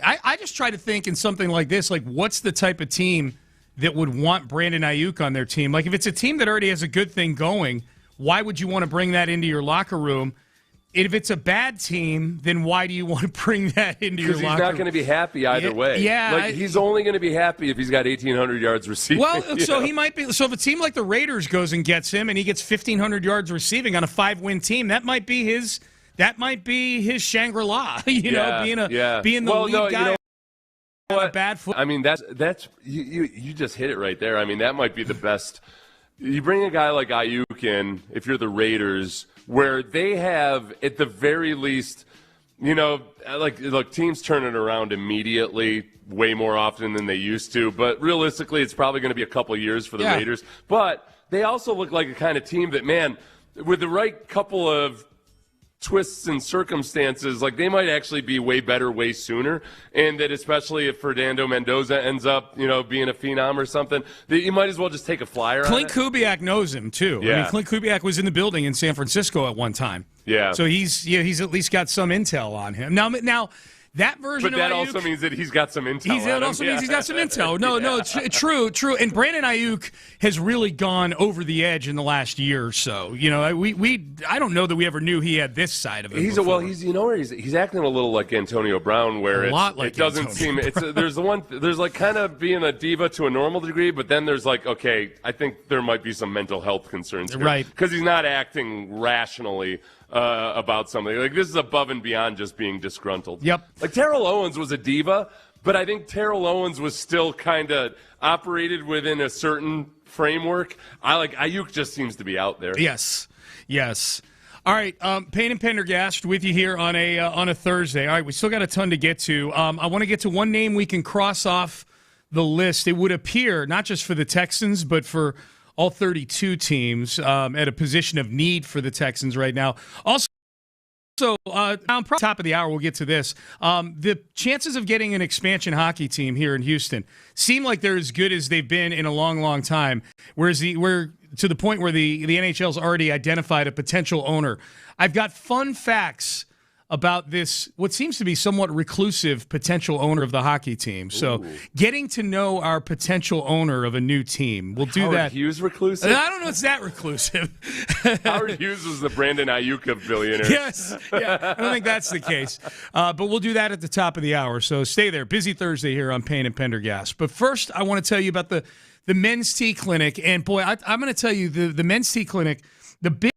I just try to think in something like this, like, what's the type of team that would want Brandon Aiyuk on their team? Like, if it's a team that already has a good thing going, why would you want to bring that into your locker room? If it's a bad team, then why do you want to bring that into your locker room? Because he's not going to be happy either way. Yeah, he's only going to be happy if he's got 1,800 yards receiving. Well, so he might be. So if a team like the Raiders goes and gets him, and he gets 1,500 yards receiving on a 5-win team, that might be his. That might be his Shangri-La. Being the lead guy. What? Bad foot. I mean, that's you just hit it right there. I mean, that might be the best. You bring a guy like Aiyuk in, if you're the Raiders, where they have, at the very least, look, teams turn it around immediately, way more often than they used to. But realistically, it's probably going to be a couple years for the Raiders. But they also look like a kind of team that, man, with the right couple of twists and circumstances, like, they might actually be way better way sooner, and that especially if Fernando Mendoza ends up, being a phenom or something, that you might as well just take a flyer on it. Clint Kubiak knows him too. Yeah. I mean, Clint Kubiak was in the building in San Francisco at one time. Yeah. So he's at least got some intel on him. Now that version but that of Aiyuk, also means that he's got some intel. It also means he's got some intel. No, true. And Brandon Aiyuk has really gone over the edge in the last year or so. I don't know that we ever knew he had this side of it. He's acting a little like Antonio Brown, where it doesn't seem. There's like kind of being a diva to a normal degree, but then there's like, okay, I think there might be some mental health concerns here, right? Because he's not acting rationally about something. Like, this is above and beyond just being disgruntled. Yep. Like, Terrell Owens was a diva, but I think Terrell Owens was still kind of operated within a certain framework. Aiyuk just seems to be out there. Yes. All right, Payne and Pendergast with you here on a Thursday. All right, we still got a ton to get to. I want to get to one name we can cross off the list. It would appear, not just for the Texans, but for all 32 teams at a position of need for the Texans right now. Also, So, on top of the hour, we'll get to this. The chances of getting an expansion hockey team here in Houston seem like they're as good as they've been in a long, long time. We're to the point where the NHL's already identified a potential owner. I've got fun facts about this, what seems to be somewhat reclusive potential owner of the hockey team. So getting to know our potential owner of a new team. We'll do Howard that. Hughes reclusive? I don't know if it's that reclusive. Howard Hughes was the Brandon Aiyuk of billionaires. Yes. Yeah, I don't think that's the case. But we'll do that at the top of the hour. So stay there. Busy Thursday here on Payne and Pendergast. But first, I want to tell you about the men's tea clinic. And boy, I'm going to tell you the men's tea clinic, the big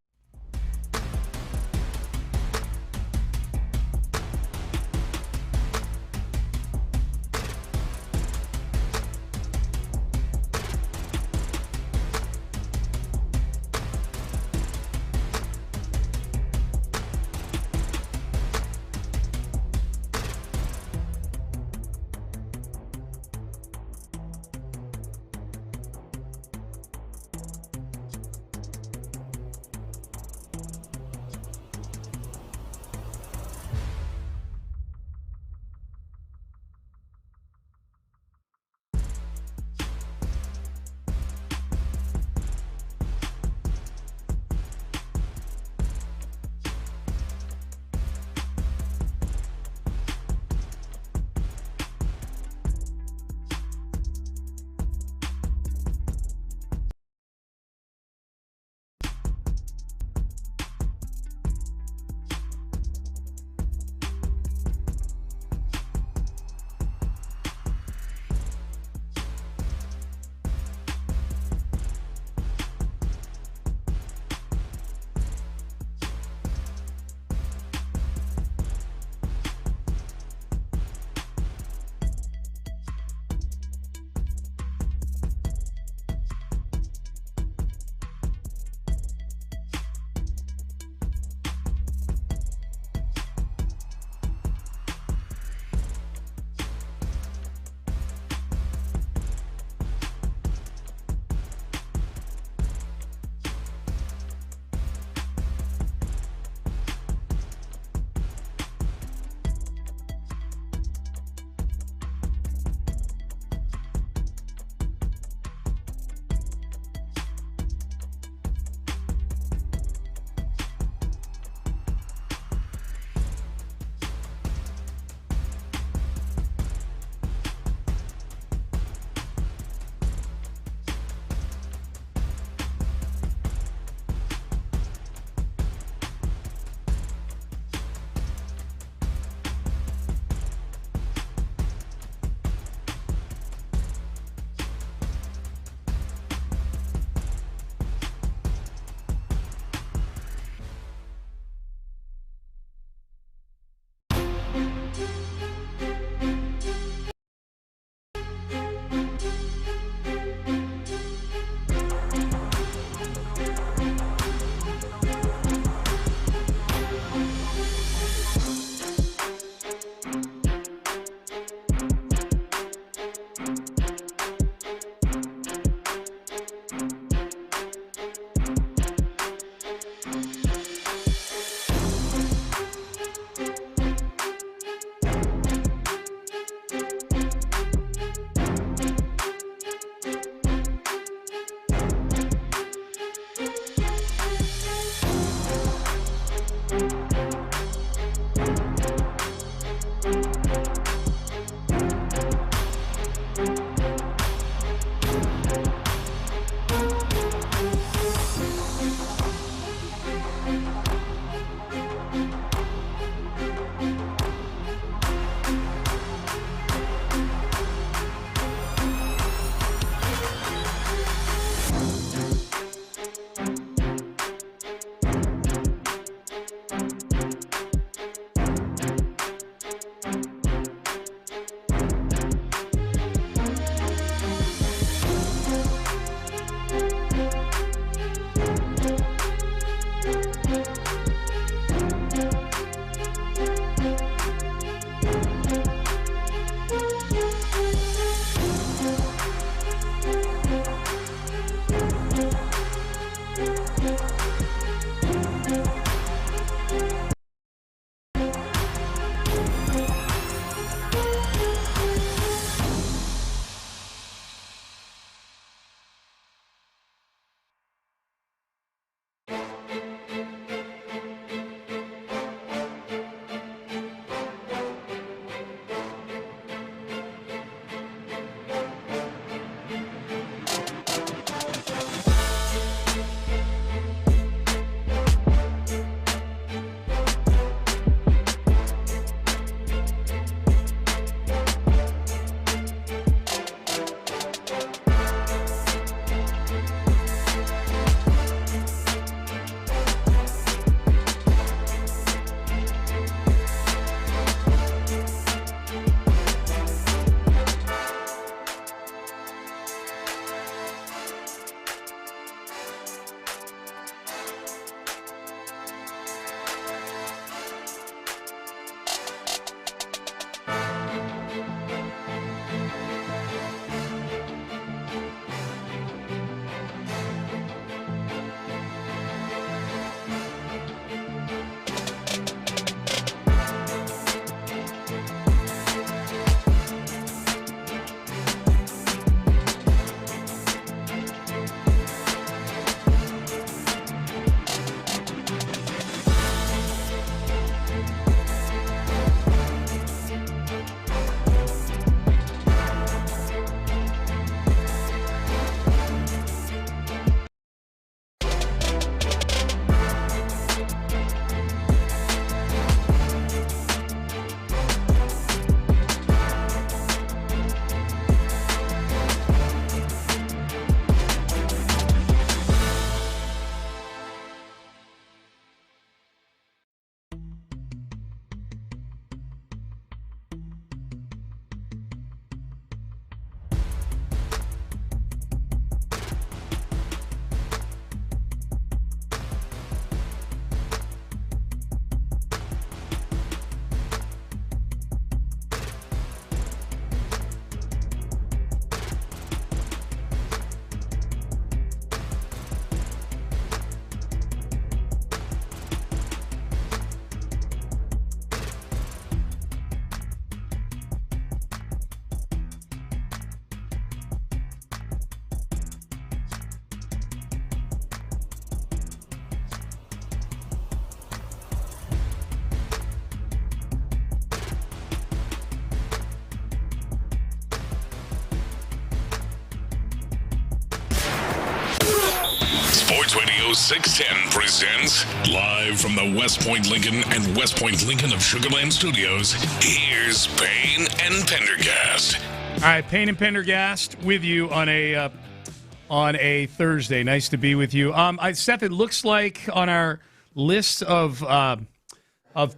Sports Radio 610 presents live from the West Point Lincoln and West Point Lincoln of Sugar Land Studios. Here's Payne and Pendergast. All right, Payne and Pendergast with you on a Thursday. Nice to be with you. Seth, it looks like on our list of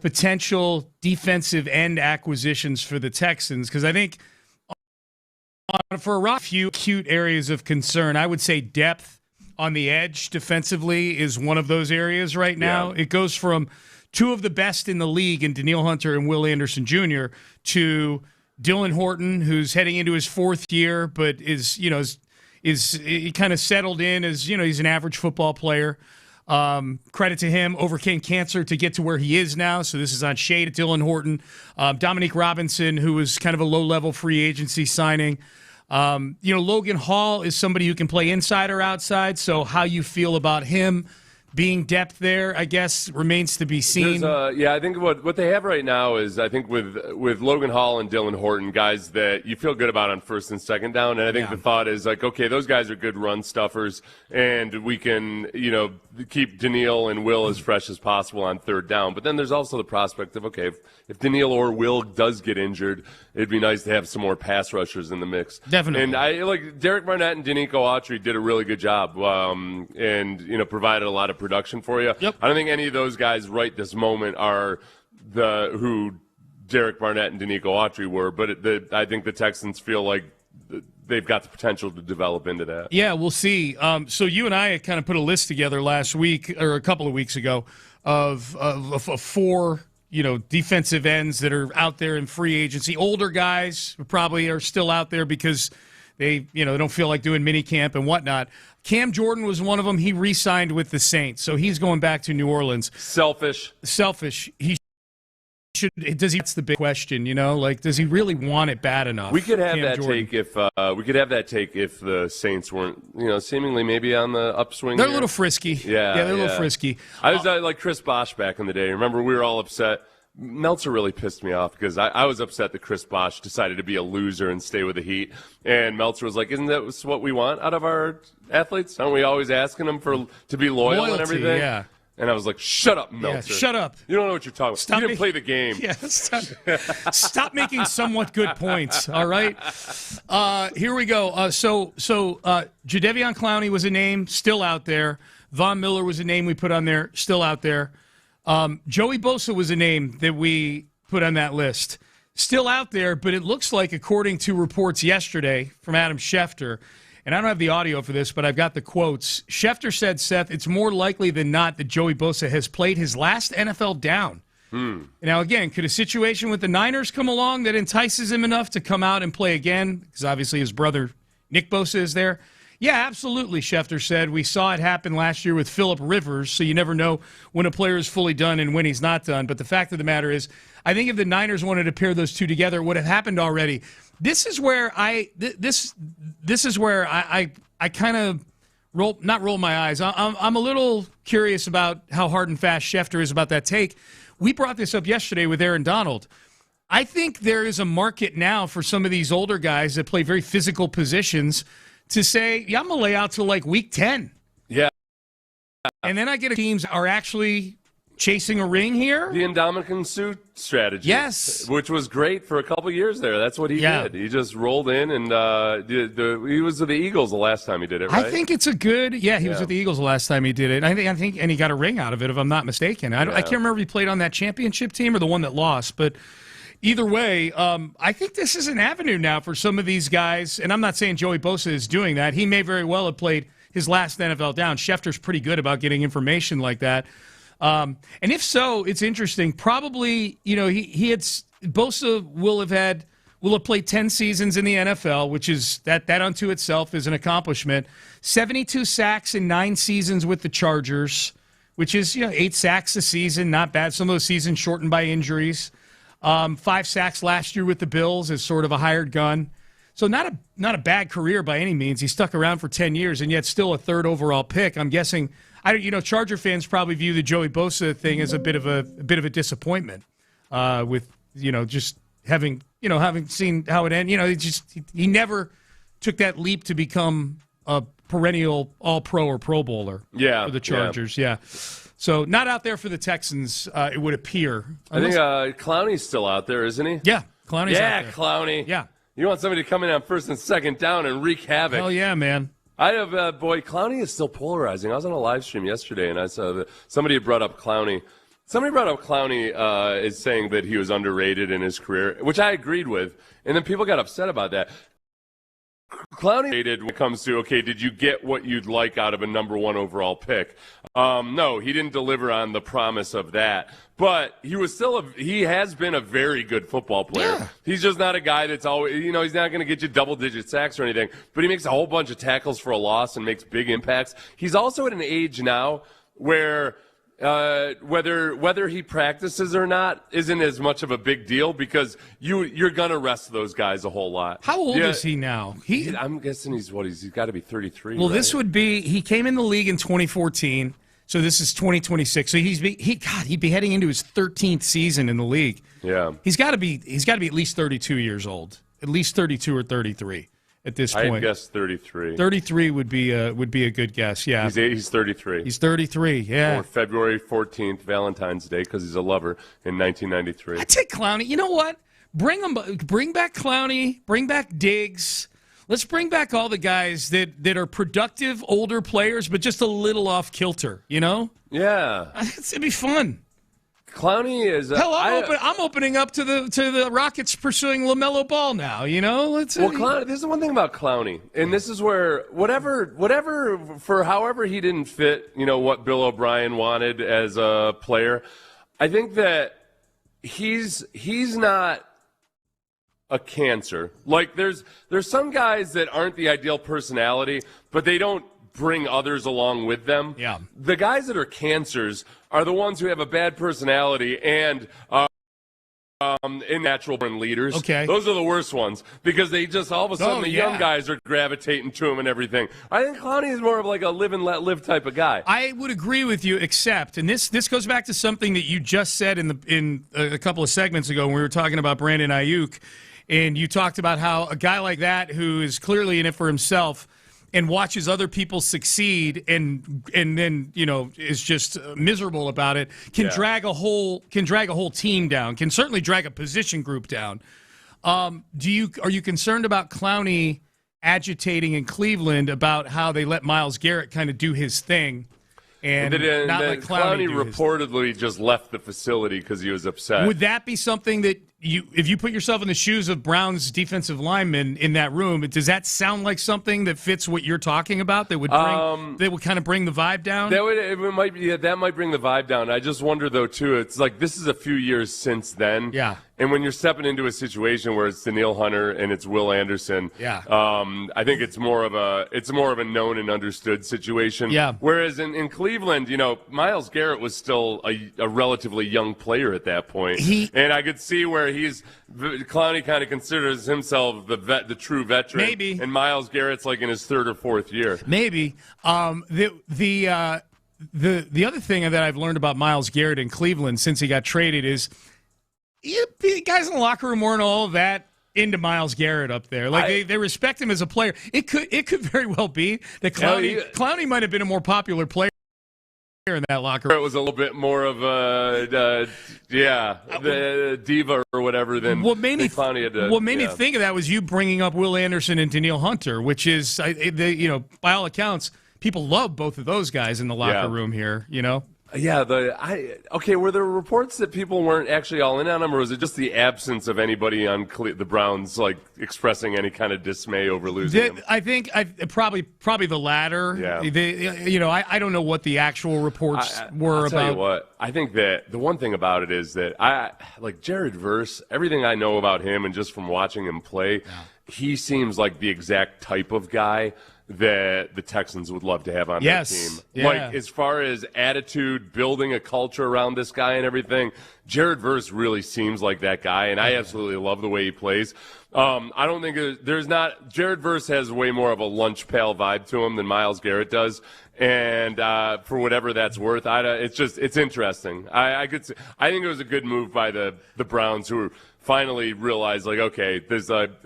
potential defensive end acquisitions for the Texans, because I think for a few acute areas of concern, I would say depth on the edge defensively is one of those areas right now. Yeah. It goes from two of the best in the league in Danielle Hunter and Will Anderson Jr. to Dylan Horton, who's heading into his fourth year, but is kind of settled in as, he's an average football player. Credit to him, overcame cancer to get to where he is now. So this is on shade at Dylan Horton. Dominique Robinson, who was kind of a low-level free agency signing. Logan Hall is somebody who can play inside or outside. So how you feel about him being depth there, I guess, remains to be seen. I think what they have right now is, I think with Logan Hall and Dylan Horton, guys that you feel good about on first and second down. And I think the thought is like, okay, those guys are good run stuffers, and we can, keep Danielle and Will as fresh as possible on third down. But then there's also the prospect of, okay, if Danielle or Will does get injured, it'd be nice to have some more pass rushers in the mix. Definitely. And I like Derek Barnett and Danico Autry did a really good job, and provided a lot of production for you. Yep. I don't think any of those guys right this moment are who Derek Barnett and Danico Autry were, but I think the Texans feel like they've got the potential to develop into that. Yeah, we'll see. So you and I kind of put a list together last week or a couple of weeks ago of four defensive ends that are out there in free agency. Older guys who probably are still out there because they don't feel like doing mini camp and whatnot. Cam Jordan was one of them. He re-signed with the Saints, so he's going back to New Orleans. Selfish. He should. That's the big question. Does he really want it bad enough? We could have that take if the Saints weren't, seemingly maybe on the upswing. They're here. a little frisky. Yeah, they're a little frisky. I was like Chris Bosh back in the day. Remember, we were all upset. Meltzer really pissed me off because I was upset that Chris Bosh decided to be a loser and stay with the Heat. And Meltzer was like, isn't that what we want out of our athletes? Aren't we always asking them to be loyal and everything? Yeah. And I was like, shut up, Meltzer. Yeah, shut up. You don't know what you're talking about. You didn't play the game. Yeah, stop making somewhat good points, all right? Here we go. So Jadeveon Clowney was a name, still out there. Von Miller was a name we put on there, still out there. Joey Bosa was a name that we put on that list. Still out there, but it looks like, according to reports yesterday from Adam Schefter, and I don't have the audio for this, but I've got the quotes. Schefter said, Seth, it's more likely than not that Joey Bosa has played his last NFL down. Now, again, could a situation with the Niners come along that entices him enough to come out and play again? Because obviously his brother Nick Bosa is there. Yeah, absolutely, Schefter said. We saw it happen last year with Phillip Rivers, so you never know when a player is fully done and when he's not done. But the fact of the matter is, I think if the Niners wanted to pair those two together, it would have happened already. This is where I kind of roll my eyes. I'm a little curious about how hard and fast Schefter is about that take. We brought this up yesterday with Aaron Donald. I think there is a market now for some of these older guys that play very physical positions to say, yeah, I'm going to lay out till like week 10. Yeah. And then I get teams are actually chasing a ring here. The Ndamukong Suh strategy. Yes. Which was great for a couple years there. That's what he did. He just rolled in, and he was with the Eagles the last time he did it, right? I think it's a good, he was with the Eagles the last time he did it. I think, and he got a ring out of it, if I'm not mistaken. I can't remember if he played on that championship team or the one that lost, but either way, I think this is an avenue now for some of these guys, and I'm not saying Joey Bosa is doing that. He may very well have played his last NFL down. Schefter's pretty good about getting information like that. And if so, it's interesting. Probably, Bosa will have played 10 seasons in the NFL, which is that unto itself is an accomplishment. 72 sacks in 9 seasons with the Chargers, which is 8 sacks a season, not bad. Some of those seasons shortened by injuries. 5 sacks last year with the Bills as sort of a hired gun. So not a bad career by any means. He stuck around for 10 years and yet still a 3rd overall pick. I'm guessing, Charger fans probably view the Joey Bosa thing as a bit of a disappointment with just having seen how it ended. He never took that leap to become a perennial All-Pro or Pro Bowler for the Chargers. Yeah. So not out there for the Texans, it would appear. I think Clowney's still out there, isn't he? Yeah, Clowney's out there. Yeah, Clowney. Yeah. You want somebody to come in on first and second down and wreak havoc. Hell yeah, man. I have, Clowney is still polarizing. I was on a live stream yesterday, and I saw that somebody had brought up Clowney. Somebody brought up Clowney is saying that he was underrated in his career, which I agreed with, and then people got upset about that. Clowney rated when it comes to, okay, did you get what you'd like out of a number 1 overall pick? No, he didn't deliver on the promise of that. But he has been a very good football player. Yeah. He's just not a guy that's always, he's not going to get you double-digit sacks or anything, but he makes a whole bunch of tackles for a loss and makes big impacts. He's also at an age now where whether he practices or not isn't as much of a big deal because you're gonna rest those guys a whole lot. How old is he now? I'm guessing he's got to be 33. Well, right? This would be he came in the league in 2014, so this is 2026. So he'd be heading into his 13th season in the league. Yeah, he's got to be at least 32 years old, at least 32 or 33. At this point, I guess 33. 33 would be a good guess. Yeah, he's 33. He's 33. Yeah, or February 14th, Valentine's Day, because he's a lover in 1993. I take Clowney. You know what? Bring back Clowney. Bring back Diggs. Let's bring back all the guys that are productive older players, but just a little off kilter. Yeah, it'd be fun. Clowney is. Hell, I'm opening up to the Rockets pursuing LaMelo Ball now. Clowney, this is one thing about Clowney, and this is where whatever for however he didn't fit, what Bill O'Brien wanted as a player. I think that he's not a cancer. Like there's some guys that aren't the ideal personality, but they don't bring others along with them. Yeah. The guys that are cancers are the ones who have a bad personality and natural-born leaders. Okay. Those are the worst ones because they just all of a sudden young guys are gravitating to him and everything. I think Clowney is more of like a live and let live type of guy. I would agree with you, except, and this goes back to something that you just said in a couple of segments ago when we were talking about Brandon Aiyuk, and you talked about how a guy like that who is clearly in it for himself and watches other people succeed and then is just miserable about it can drag a whole team down, can certainly drag a position group down. Are you concerned about Clowney agitating in Cleveland about how they let Myles Garrett kind of do his thing and not let Clowney reportedly just left the facility because he was upset? Would that be something that if you put yourself in the shoes of Brown's defensive lineman in that room, does that sound like something that fits what you're talking about? That would kind of bring the vibe down. That might bring the vibe down. I just wonder though too. It's like this is a few years since then. Yeah. And when you're stepping into a situation where it's Danielle Hunter and it's Will Anderson, I think it's more of a known and understood situation. Yeah. Whereas in Cleveland, Myles Garrett was still a relatively young player at that point, and I could see where Clowney kind of considers himself the true veteran. Maybe. And Myles Garrett's like in his 3rd or 4th year. Maybe. The other thing that I've learned about Myles Garrett in Cleveland since he got traded is guys in the locker room weren't all that into Myles Garrett up there. Like they respect him as a player. It could very well be that Clowney might have been a more popular player in that locker room. It was a little bit more of the diva or whatever than Clowney had to. What made me think of that was you bringing up Will Anderson and Danielle Hunter, which is, by all accounts, people love both of those guys in the locker room here, Yeah, were there reports that people weren't actually all in on him, or was it just the absence of anybody on the Browns expressing any kind of dismay over losing him? I think probably the latter. Yeah. I don't know what the actual reports were I'll tell about. you what, I think that the one thing about it is that Jared Verse, everything I know about him and just from watching him play, he seems like the exact type of guy that the Texans would love to have on their team. Yeah. As far as attitude, building a culture around this guy and everything, Jared Verse really seems like that guy, and I absolutely love the way he plays. I don't think Jared Verse has way more of a lunch pail vibe to him than Myles Garrett does, and for whatever that's worth, it's interesting. I think it was a good move by the Browns, who finally realized, okay,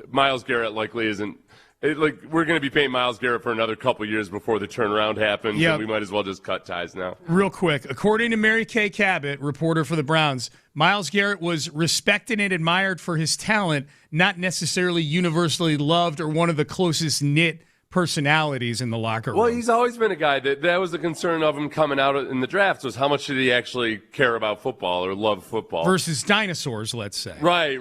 Myles Garrett likely isn't we're going to be paying Myles Garrett for another couple years before the turnaround happens, and we might as well just cut ties now. Real quick, according to Mary Kay Cabot, reporter for the Browns, Myles Garrett was respected and admired for his talent, not necessarily universally loved or one of the closest knit personalities in the locker room. Well, he's always been a guy that was the concern of him coming out in the draft, was how much did he actually care about football or love football versus dinosaurs, let's say. Right.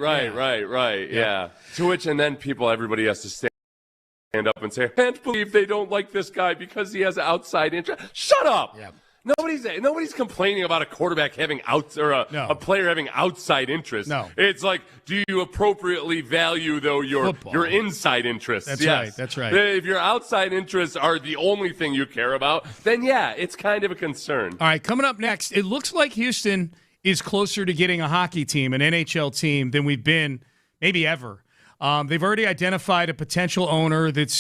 Yeah. To which, and then everybody has to stand up and say, I can't believe they don't like this guy because he has outside interest. Shut up. Yeah. Nobody's complaining about a quarterback having a player having outside interest. No. It's like, do you appropriately value your inside interests? That's right. If your outside interests are the only thing you care about, then it's kind of a concern. All right, coming up next, it looks like Houston is closer to getting a hockey team, an NHL team, than we've been maybe ever. They've already identified a potential owner that's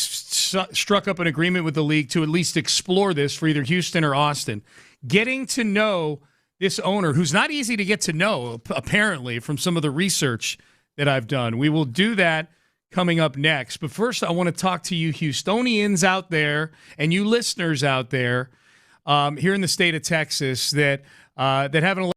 struck up an agreement with the league to at least explore this for either Houston or Austin. Getting to know this owner, who's not easy to get to know, apparently, from some of the research that I've done. We will do that coming up next. But first, I want to talk to you Houstonians out there and you listeners out there here in the state of Texas that have an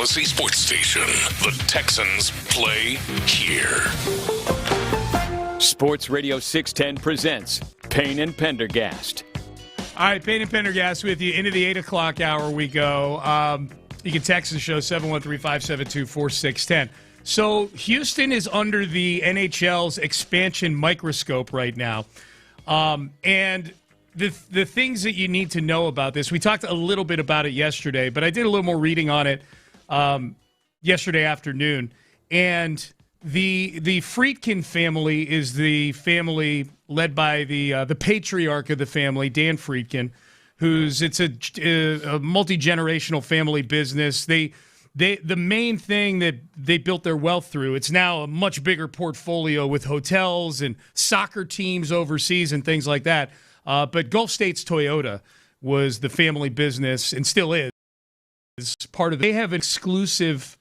Odyssey Sports Station. The Texans play here. Sports Radio 610 presents Payne and Pendergast. All right, Payne and Pendergast with you. Into the 8 o'clock hour we go. You can text the show, 713-572-4610. So Houston is under the NHL's expansion microscope right now. And the things that you need to know about this, we talked a little bit about it yesterday, but I did a little more reading on it yesterday afternoon. And the Friedkin family is the family led by the patriarch of the family, Dan Friedkin, it's a multi-generational family business. The main thing that they built their wealth through, it's now a much bigger portfolio with hotels and soccer teams overseas and things like that. But Gulf States Toyota was the family business and still is part of it. They have exclusive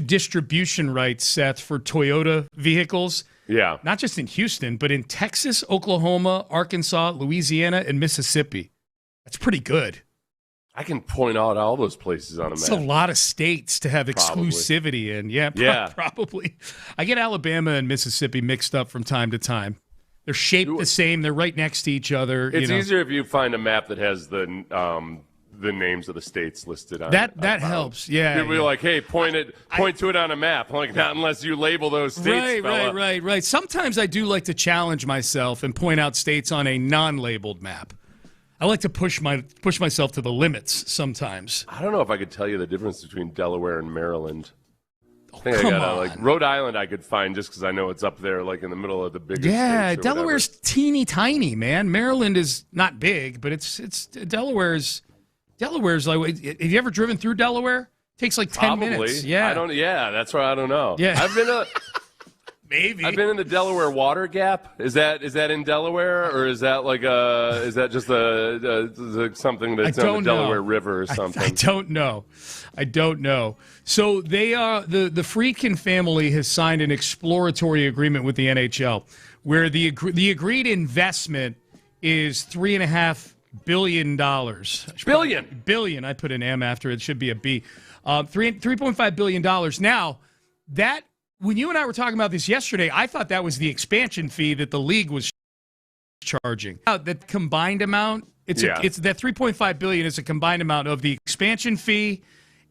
distribution rights, Seth, for Toyota vehicles. Yeah. Not just in Houston, but in Texas, Oklahoma, Arkansas, Louisiana, and Mississippi. That's pretty good. I can point out all those places on a map. It's a lot of states to have exclusivity in. Yeah, probably. I get Alabama and Mississippi mixed up from time to time. They're shaped the same. They're right next to each other. It's easier if you find a map that has the names of the states listed on it. That helps. Yeah. People be like, hey, point to it on a map. I'm like, not unless you label those states. Right. Sometimes I do like to challenge myself and point out states on a non-labeled map. I like to push myself to the limits sometimes. I don't know if I could tell you the difference between Delaware and Maryland. I think I got Rhode Island I could find just because I know it's up there, like in the middle of the biggest states. Yeah, Delaware's teeny tiny, man. Maryland is not big, but it's Delaware's like. Have you ever driven through Delaware? It takes like 10 minutes. Yeah, that's why I don't know. Yeah, I've been maybe. I've been in the Delaware Water Gap. Is that in Delaware, or is that just something that's on the Delaware River or something? I don't know. So they the Friedkin family has signed an exploratory agreement with the NHL, where the agreed investment is $3.5 billion. Billion. I put an M after it. Should be a B. $3.5 billion. Now that. When you and I were talking about this yesterday, I thought that was the expansion fee that the league was charging. That combined amount, it's that $3.5 billion is a combined amount of the expansion fee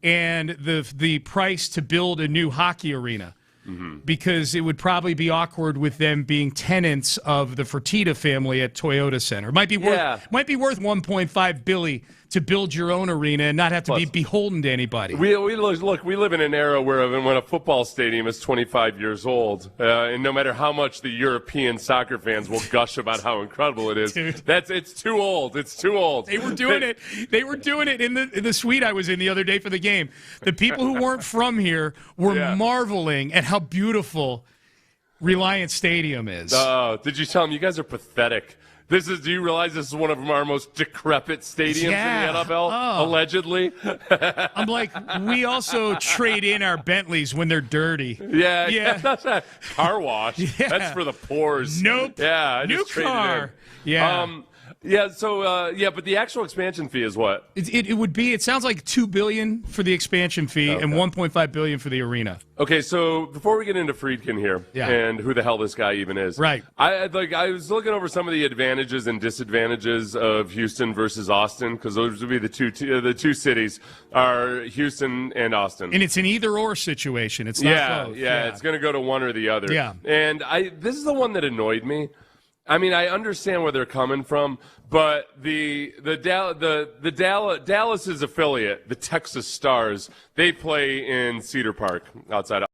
and the price to build a new hockey arena. Mm-hmm. Because it would probably be awkward with them being tenants of the Fertitta family at Toyota Center. It might be worth $1.5 billion to build your own arena and not have to be beholden to anybody. We live in an era where when a football stadium is 25 years old, and no matter how much the European soccer fans will gush about how incredible it is, it's too old. It's too old. They were doing it. They were doing it in the suite I was in the other day for the game. The people who weren't from here were marveling at how beautiful Reliance Stadium is. Did you tell them you guys are pathetic? Do you realize this is one of our most decrepit stadiums in the NFL, allegedly? I'm like, we also trade in our Bentleys when they're dirty. Yeah. That's a car wash. Yeah. That's for the poors. Nope. Yeah, I new just traded car. In. Yeah. But the actual expansion fee is what? It would be. It sounds like $2 billion for the expansion fee and $1.5 billion for the arena. Okay, so before we get into Friedkin here and who the hell this guy even is, right? I was looking over some of the advantages and disadvantages of Houston versus Austin, because those would be the two cities are Houston and Austin, and it's an either-or situation. It's not both. Yeah, it's going to go to one or the other. Yeah, and this is the one that annoyed me. I mean, I understand where they're coming from, but Dallas's affiliate, the Texas Stars, they play in Cedar Park outside of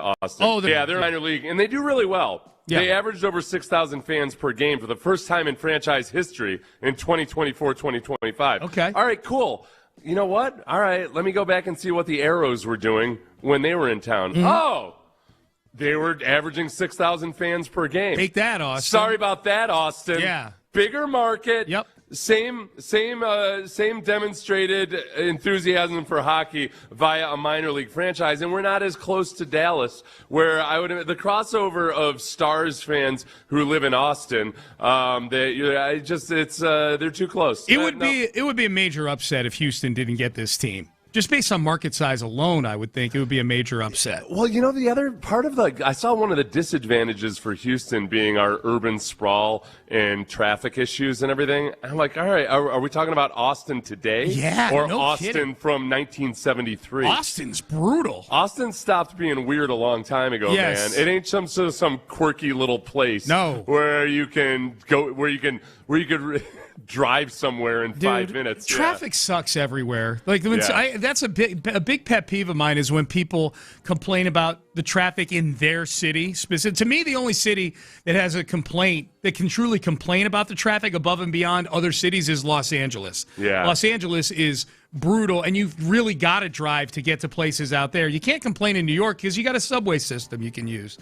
Austin. They're minor league, and they do really well. Yeah. They averaged over 6,000 fans per game for the first time in franchise history in 2024-2025. Okay. All right, cool. You know what? All right, let me go back and see what the Arrows were doing when they were in town. Mm-hmm. Oh! They were averaging 6,000 fans per game. Take that, Austin. Sorry about that, Austin. Yeah. Bigger market. Yep. Same demonstrated enthusiasm for hockey via a minor league franchise, and we're not as close to Dallas, where the crossover of Stars fans who live in Austin. They're too close. It would be a major upset if Houston didn't get this team. Just based on market size alone, I would think it would be a major upset. Well, the other part of I saw one of the disadvantages for Houston being our urban sprawl and traffic issues and everything. I'm like, all right, are we talking about Austin today? Yeah, or no Austin kidding. from 1973? Austin's brutal. Austin stopped being weird a long time ago, Yes. man. It ain't some quirky little place. No. Where you can go, where you could drive somewhere in 5 minutes. Traffic sucks everywhere. That's a big pet peeve of mine is when people complain about the traffic in their city. To me, the only city that has a complaint that can truly complain about the traffic above and beyond other cities is Los Angeles. Yeah. Los Angeles is brutal, and you've really got to drive to get to places out there. You can't complain in New York because you got a subway system you can use.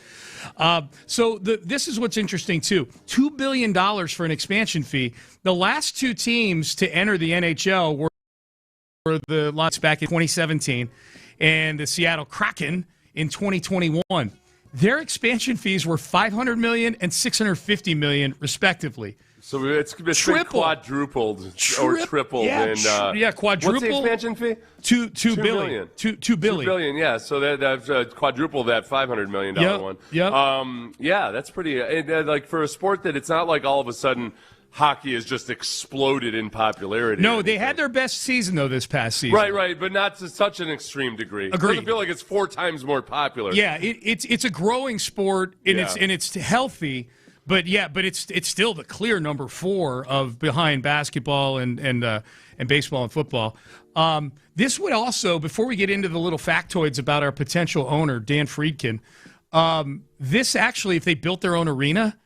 This is what's interesting, too. $2 billion for an expansion fee. The last two teams to enter the NHL were the Lions back in 2017 and the Seattle Kraken in 2021. Their expansion fees were $500 million and $650 million, respectively. So it's been quadrupled or tripled. Quadrupled. What's the expansion fee? $2 billion. $2 billion. $2 billion, yeah. So that's quadrupled that $500 million one. Yep. That's pretty. Like for a sport that it's not like all of a sudden hockey has just exploded in popularity. No, they had their best season, though, this past season. Right, but not to such an extreme degree. Agreed. It doesn't feel like it's 4 times more popular. Yeah, it's a growing sport, and it's healthy. But it's still the clear number 4 of behind basketball and baseball and football. This would also, before we get into the little factoids about our potential owner, Dan Friedkin, this actually, if they built their own arena,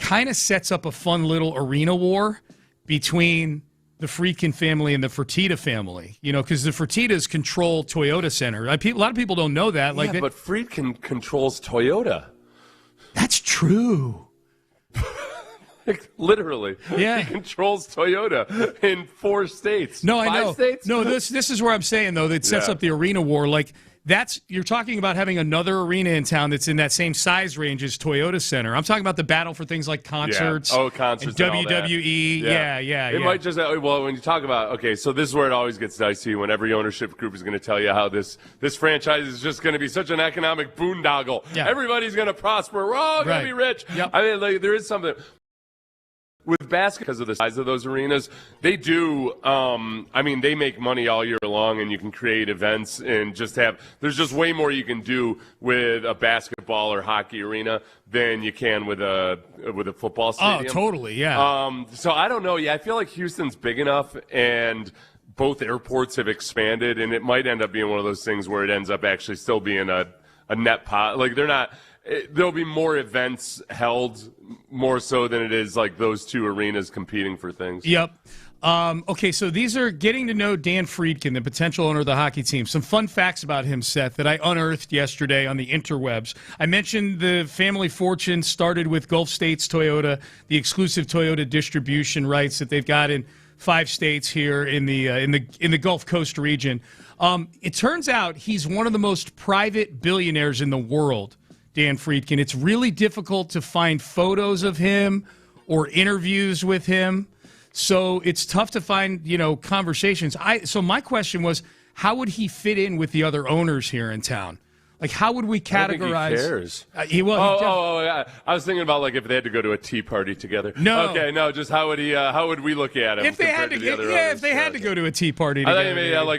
kind of sets up a fun little arena war between the Friedkin family and the Fertitta family. Because the Fertittas control Toyota Center. A lot of people don't know that. But Friedkin controls Toyota. That's true. Literally. Yeah. He controls Toyota in 4 states. No, 5 I know. states? No, this is where I'm saying, though, that sets up the arena war. You're talking about having another arena in town that's in that same size range as Toyota Center. I'm talking about the battle for things like concerts. Yeah. Concerts. And WWE. Yeah. It might just, when you talk about, so this is where it always gets dicey when every ownership group is going to tell you how this franchise is just going to be such an economic boondoggle. Yeah. Everybody's going to prosper. We're all going to be rich. Yep. I mean, there is something. With basketball, because of the size of those arenas, they do, they make money all year long, and you can create events and there's just way more you can do with a basketball or hockey arena than you can with a football stadium. Oh, totally, yeah. So I don't know. Yeah, I feel like Houston's big enough, and both airports have expanded, and it might end up being one of those things where it ends up actually still being a net pot. Like, they're not. There'll be more events held, more so than it is like those two arenas competing for things. Yep. Okay, so these are getting to know Dan Friedkin, the potential owner of the hockey team. Some fun facts about him, Seth, that I unearthed yesterday on the interwebs. I mentioned the family fortune started with Gulf States Toyota, the exclusive Toyota distribution rights that they've got in 5 states here in the Gulf Coast region. It turns out he's one of the most private billionaires in the world. Dan Friedkin. It's really difficult to find photos of him or interviews with him. So it's tough to find, conversations. So my question was, how would he fit in with the other owners here in town? Like, how would we categorize? I don't think he cares. Yeah. I was thinking about if they had to go to a tea party together. No. Okay, no. Just how would we look at him? If they had to, if they had to go to a tea party together. I thought you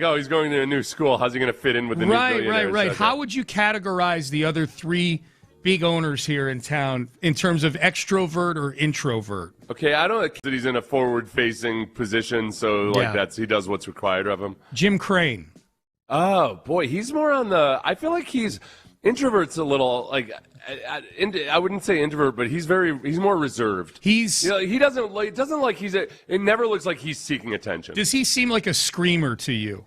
mean he's going to a new school. How's he going to fit in with the new billionaires? Right. How would you categorize the other 3 big owners here in town in terms of extrovert or introvert? Okay, I don't think that he's in a forward-facing position, so he does what's required of him. Jim Crane. Oh boy, he's more on the. I feel like introvert's a little I wouldn't say introvert, but he's more reserved. He doesn't like it never looks like he's seeking attention. Does he seem like a screamer to you?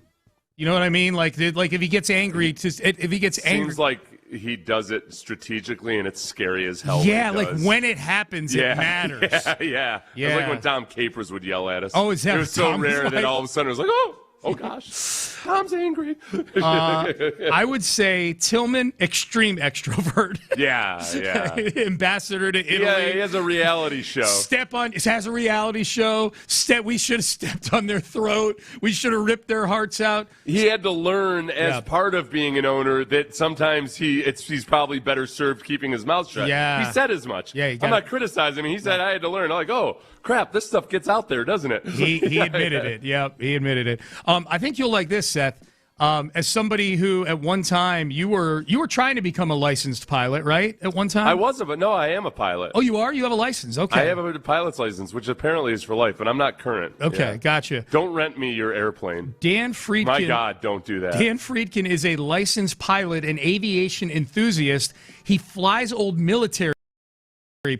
You know what I mean? Like if he gets angry, seems like he does it strategically, and it's scary as hell. Yeah, when it happens, it matters. Yeah. It's like when Tom Capers would yell at us. Oh, is that? It was so rare that all of a sudden it was like, oh gosh. Tom's angry. I would say Tillman, extreme extrovert. Yeah. Ambassador to Italy. Yeah, he has a reality show. Has a reality show. We should have stepped on their throat. We should have ripped their hearts out. He had to learn as part of being an owner that sometimes he's probably better served keeping his mouth shut. Yeah. He said as much. Yeah, I'm not criticizing him. He said I had to learn. I'm like, oh, crap, this stuff gets out there, doesn't it? He admitted it. Yep, he admitted it. I think you'll like this, Seth. As somebody who at one time you were trying to become a licensed pilot, right? At one time, I wasn't, but no, I am a pilot. Oh, you are? You have a license? Okay. I have a pilot's license, which apparently is for life, but I'm not current. Okay, gotcha. Don't rent me your airplane. Dan Friedkin. My God, don't do that. Dan Friedkin is a licensed pilot and aviation enthusiast. He flies old military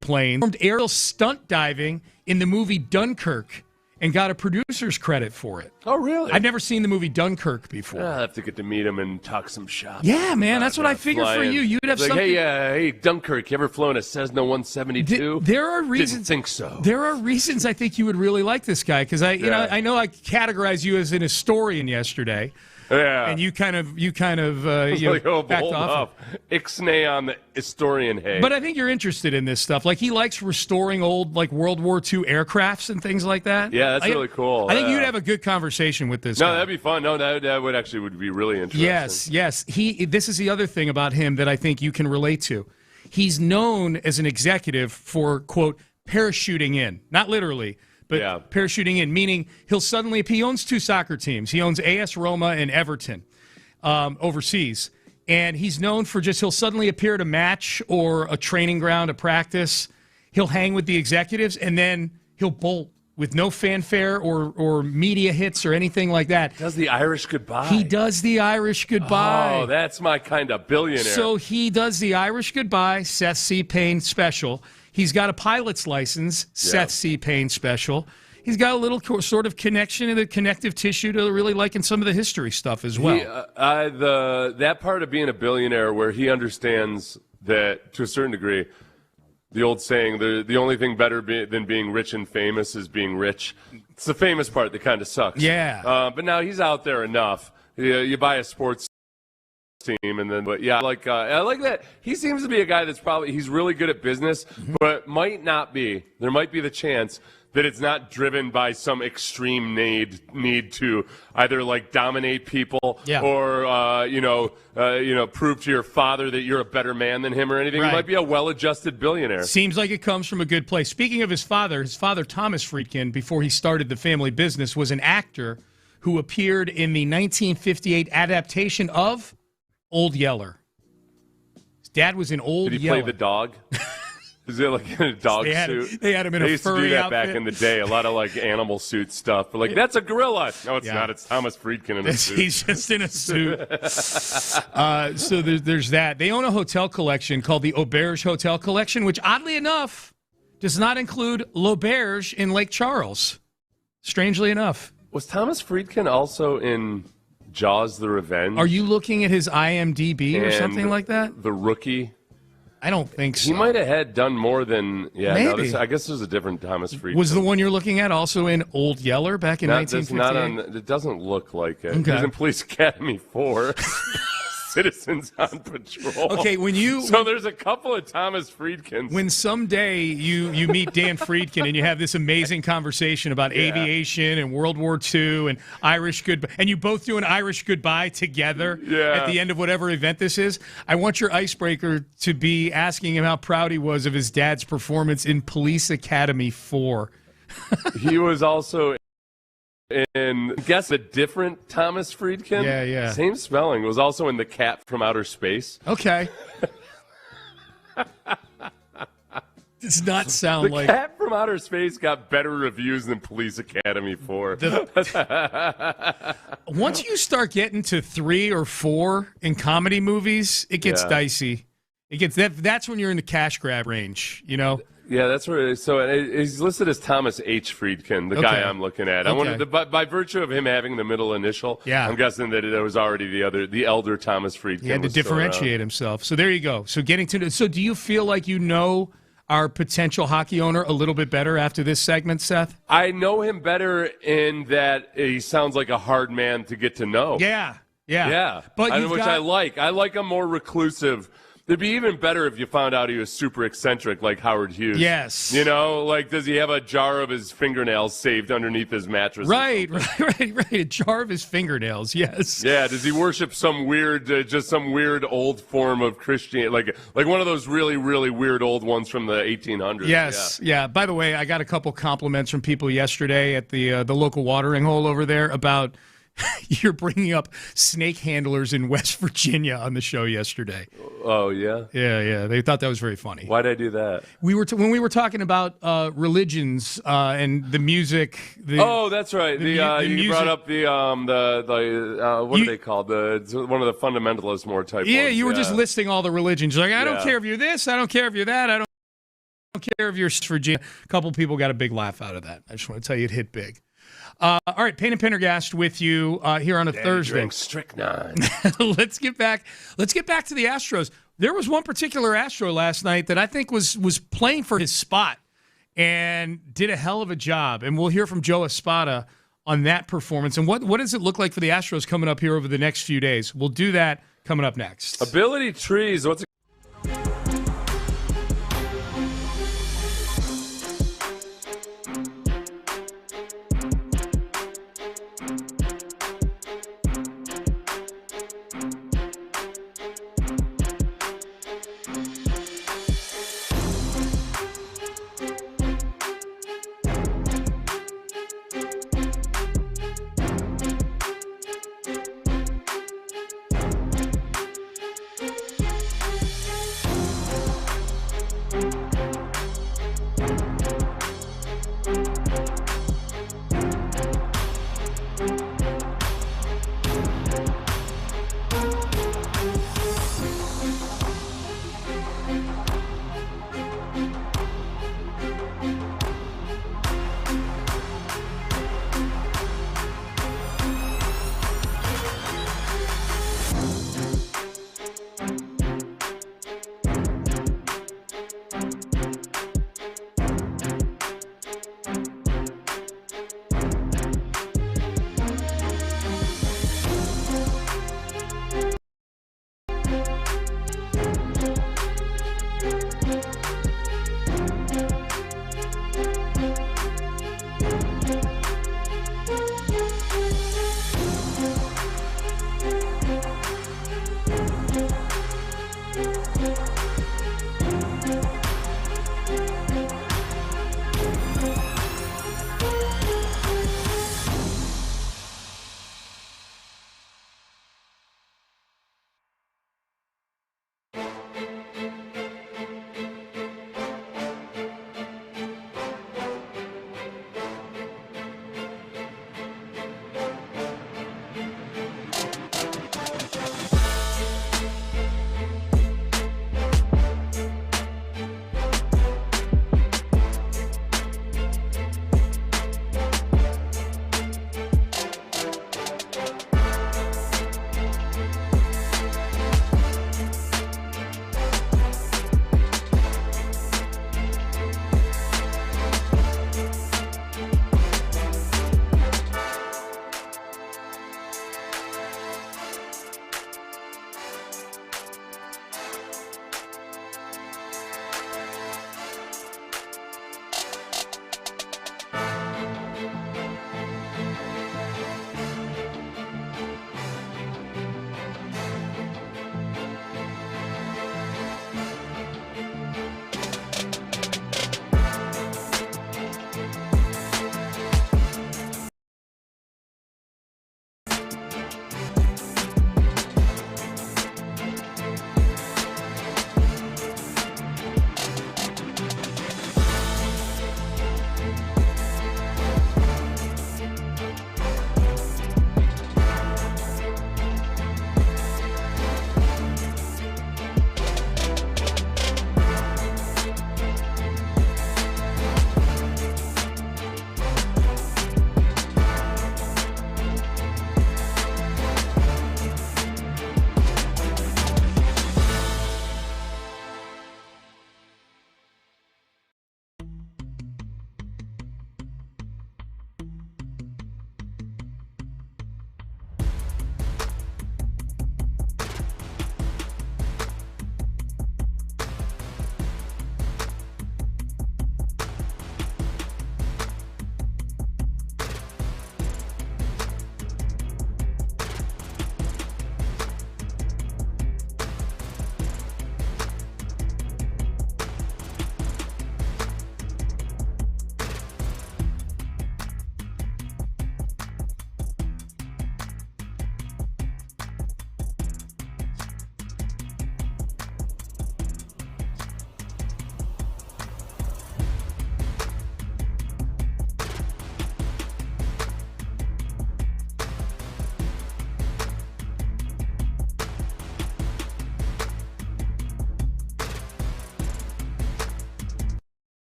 planes, performed aerial stunt diving in the movie Dunkirk, and got a producer's credit for it. Oh, really? I've never seen the movie Dunkirk before. I'll have to get to meet him and talk some shop. Yeah, man, that's what I figured for you. You'd have like, something. Hey, Dunkirk, you ever flown a Cessna 172? There are reasons. Didn't think so. There are reasons I think you would really like this guy because I know I categorized you as an historian yesterday. Yeah. And you kind of backed off. Ixnay on the historian hay. But I think you're interested in this stuff. Like he likes restoring old like World War II aircrafts and things like that. Yeah, that's really cool. I think you'd have a good conversation with this guy. No, that'd be fun. No, that would be really interesting. Yes. This is the other thing about him that I think you can relate to. He's known as an executive for, quote, parachuting in. Not literally. But parachuting in, meaning he owns 2 soccer teams. He owns AS Roma and Everton overseas. And he's known for he'll suddenly appear at a match or a training ground, a practice. He'll hang with the executives, and then he'll bolt with no fanfare or media hits or anything like that. Does the Irish goodbye. He does the Irish goodbye. Oh, that's my kind of billionaire. So he does the Irish goodbye, Seth C. Payne special. He's got a pilot's license, Seth C. Payne special. He's got a little sort of connection in the connective tissue to really liking some of the history stuff as well. That part of being a billionaire where he understands that, to a certain degree, the old saying, the only thing better than being rich and famous is being rich. It's the famous part that kind of sucks. Yeah. But now he's out there enough. You buy a sports team, and then, I like that. He seems to be a guy he's really good at business, but might not be. There might be the chance that it's not driven by some extreme need to either like dominate people or prove to your father that you're a better man than him or anything. Right. He might be a well-adjusted billionaire. Seems like it comes from a good place. Speaking of his father Thomas Friedkin, before he started the family business, was an actor who appeared in the 1958 adaptation of Old Yeller. His dad was in Old Yeller. Did he play the dog? Is it like in a dog suit? They had him in a furry outfit. They used to do that back in the day. A lot of like animal suit stuff. But like, that's a gorilla. No, it's not. It's Thomas Friedkin in a suit. He's just in a suit. So there's that. They own a hotel collection called the Auberge Hotel Collection, which oddly enough does not include L'Auberge in Lake Charles. Strangely enough. Was Thomas Friedkin also in Jaws: The Revenge? Are you looking at his IMDb or something like that? The Rookie? I don't think so. He might have done more than... Yeah, maybe. No, I guess there's a different Thomas Friedkin. Was the one you're looking at also in Old Yeller back in 1958? It doesn't look like it. Okay. He was in Police Academy 4. Citizens on Patrol. Okay, So there's a couple of Thomas Friedkins. When someday you meet Dan Friedkin and you have this amazing conversation about aviation and World War II and Irish goodbye, and you both do an Irish goodbye together at the end of whatever event this is, I want your icebreaker to be asking him how proud he was of his dad's performance in Police Academy 4. He was also in, guess, a different Thomas Friedkin. Yeah. Same spelling. Was also in The Cat from Outer Space. Okay. Does not sound like... The Cat from Outer Space got better reviews than Police Academy 4. Once you start getting to 3 or 4 in comedy movies, it gets dicey. It gets that's when you're in the cash grab range, you know? Yeah, that's where it is. So he's listed as Thomas H. Friedkin, the guy I'm looking at. I wanted by virtue of him having the middle initial, I'm guessing that there was already the elder Thomas Friedkin. He had to differentiate himself. So there you go. So do you feel like you know our potential hockey owner a little bit better after this segment, Seth? I know him better in that he sounds like a hard man to get to know. Yeah. But I like. I like a more reclusive. It'd be even better if you found out he was super eccentric like Howard Hughes. Yes. You know, like does he have a jar of his fingernails saved underneath his mattress? Right. A jar of his fingernails, yes. Yeah, does he worship some weird, just some weird old form of Christianity, like one of those really, really weird old ones from the 1800s? Yes, yeah. By the way, I got a couple compliments from people yesterday at the local watering hole over there about you're bringing up snake handlers in West Virginia on the show yesterday. Oh, yeah? Yeah. They thought that was very funny. Why'd I do that? When we were talking about religions and the music. That's right. You brought up what are they called? One of the fundamentalist more type Yeah, ones. You were just listing all the religions. You're like, I don't care if you're this, I don't care if you're that, I don't care if you're Virginia. A couple people got a big laugh out of that. I just want to tell you it hit big. All right, Payne and Pendergast with you here on a Thursday. Drink strychnine. Let's get back to the Astros. There was one particular Astro last night that I think was playing for his spot and did a hell of a job. And we'll hear from Joe Espada on that performance. And what does it look like for the Astros coming up here over the next few days? We'll do that coming up next. Ability trees. What's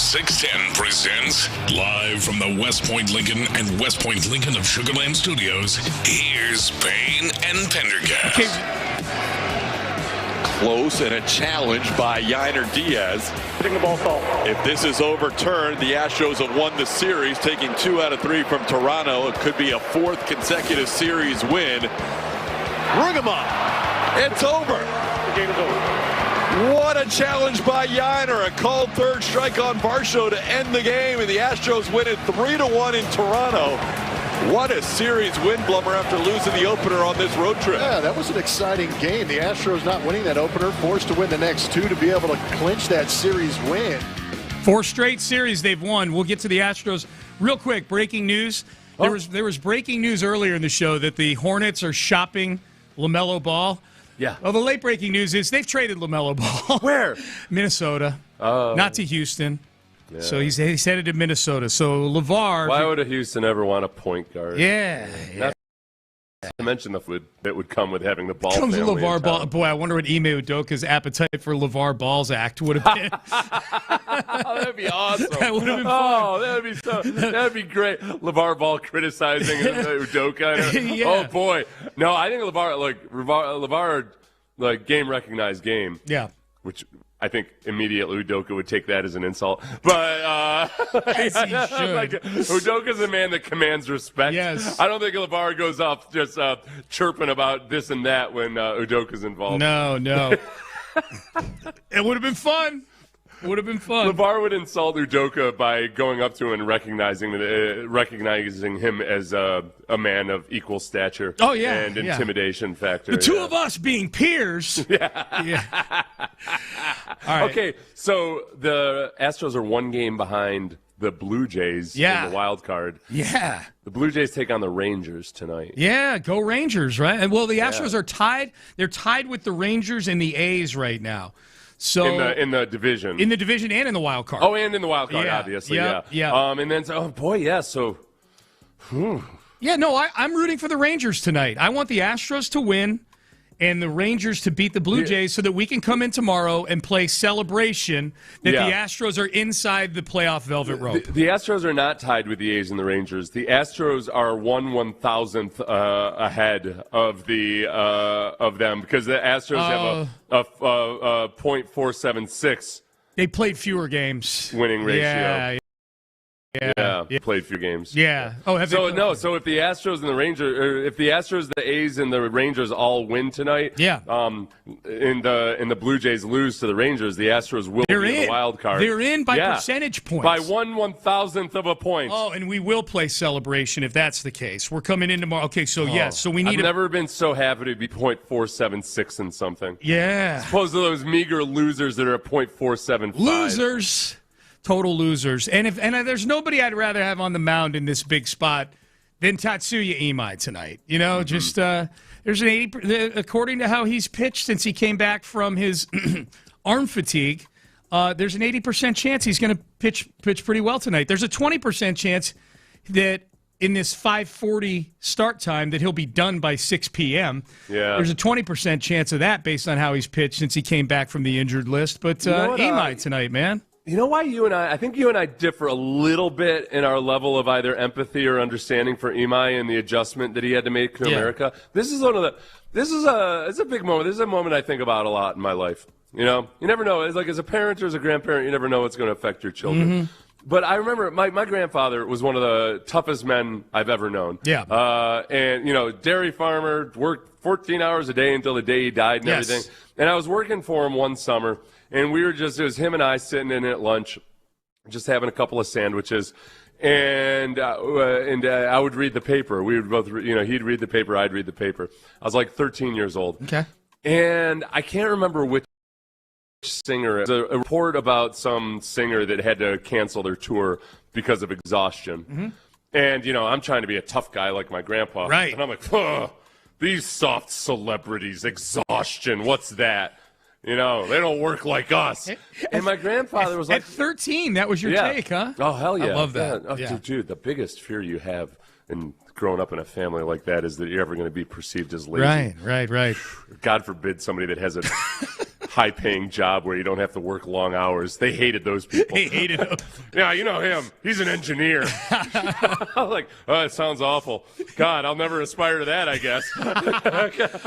610 presents live from the West Point Lincoln and West Point Lincoln of Sugarland Studios. Here's Payne and Pendergast. Close and a challenge by Yainer Diaz. Hitting the ball tall. If this is overturned, the Astros have won the series, taking 2 out of 3 from Toronto. It could be a 4th consecutive series win. Ring 'em up. It's over. The game is over. What a challenge by Yainer. A called third strike on Varsho to end the game, and the Astros win it 3-1 in Toronto. What a series win, Blumber, after losing the opener on this road trip. Yeah, that was an exciting game. The Astros not winning that opener, forced to win the next 2 to be able to clinch that series win. 4 straight series they've won. We'll get to the Astros real quick. Breaking news. There was breaking news earlier in the show that the Hornets are shopping LaMelo Ball. Yeah. Well, the late breaking news is they've traded LaMelo Ball. Where? Minnesota. Not to Houston. Yeah. So he's headed to Minnesota. So LeVar. Why would a Houston ever want a point guard? Yeah. Not to mention the food that would come with having the Ball Comes family LeVar in Ball. town. Boy, I wonder what Ime Udoka's appetite for LeVar Ball's act would have been. That'd be awesome. That would have been fun. fun. That'd be great. LeVar Ball criticizing Udoka. Yeah. Oh boy. No, I think LeVar game recognized game. Yeah. Which I think immediately Udoka would take that as an insult. But As he should. Udoka's a man that commands respect. Yes. I don't think LeVar goes off just chirping about this and that when Udoka's involved. No. It would have been fun. Would have been fun. LeVar would insult Udoka by going up to him and recognizing him as a man of equal stature. Oh, yeah, and intimidation factor. The two of us being peers. Yeah. All right. Okay, so the Astros are 1 game behind the Blue Jays in the wild card. Yeah. The Blue Jays take on the Rangers tonight. Yeah, go Rangers, right? And well, the Astros are tied. They're tied with the Rangers and the A's right now. So in the division. In the division and in the wild card. Oh, and in the wild card, obviously, Yeah. And then, so. Yeah, no, I'm rooting for the Rangers tonight. I want the Astros to win and the Rangers to beat the Blue Jays so that we can come in tomorrow and play Celebration that the Astros are inside the playoff velvet rope. The Astros are not tied with the A's and the Rangers. The Astros are 1/1000th ahead of them because the Astros have a .476. They played fewer games. Winning ratio. Yeah. Played few games. Yeah. Oh, have so they? No. So if the Astros and the Rangers, or if the Astros, the A's, and the Rangers all win tonight, and the Blue Jays lose to the Rangers, the Astros will be in the wild card. They're in by percentage points. By 1/1000th of a point. Oh, and we will play Celebration if that's the case. We're coming in tomorrow. Okay, so yes, so we need. I've never been so happy to be .476 and something. Yeah. As opposed to those meager losers that are at .475. Losers. Total losers. And there's nobody I'd rather have on the mound in this big spot than Tatsuya Imai tonight. You know, just there's an 80, according to how he's pitched since he came back from his arm fatigue, there's an 80% chance he's going to pitch pretty well tonight. There's a 20% chance that in this 5:40 start time that he'll be done by 6 p.m. Yeah. There's a 20% chance of that based on how he's pitched since he came back from the injured list. But Imai tonight, man. You know why I think you and I differ a little bit in our level of either empathy or understanding for Imai and the adjustment that he had to make to America. This is it's a big moment. This is a moment I think about a lot in my life. You know, you never know. It's like as a parent or as a grandparent, you never know what's going to affect your children. Mm-hmm. But I remember my grandfather was one of the toughest men I've ever known. Yeah. And, dairy farmer, worked 14 hours a day until the day he died and everything. And I was working for him one summer, and it was him and I sitting in at lunch, just having a couple of sandwiches. And I would read the paper. We would both, he'd read the paper, I'd read the paper. I was like 13 years old. Okay. And I can't remember which singer. It was a report about some singer that had to cancel their tour because of exhaustion. Mm-hmm. And, I'm trying to be a tough guy like my grandpa. Right. And I'm like, these soft celebrities, exhaustion, what's that? They don't work like us. And my grandfather was like... At 13, that was your take, huh? Oh, hell yeah. I love that. Yeah. Oh, Dude, the biggest fear you have in growing up in a family like that is that you're ever going to be perceived as lazy. Right. God forbid somebody that has a high-paying job where you don't have to work long hours. They hated those people. They hated him. Yeah, you know him. He's an engineer. I'm like, oh, it sounds awful. God, I'll never aspire to that, I guess.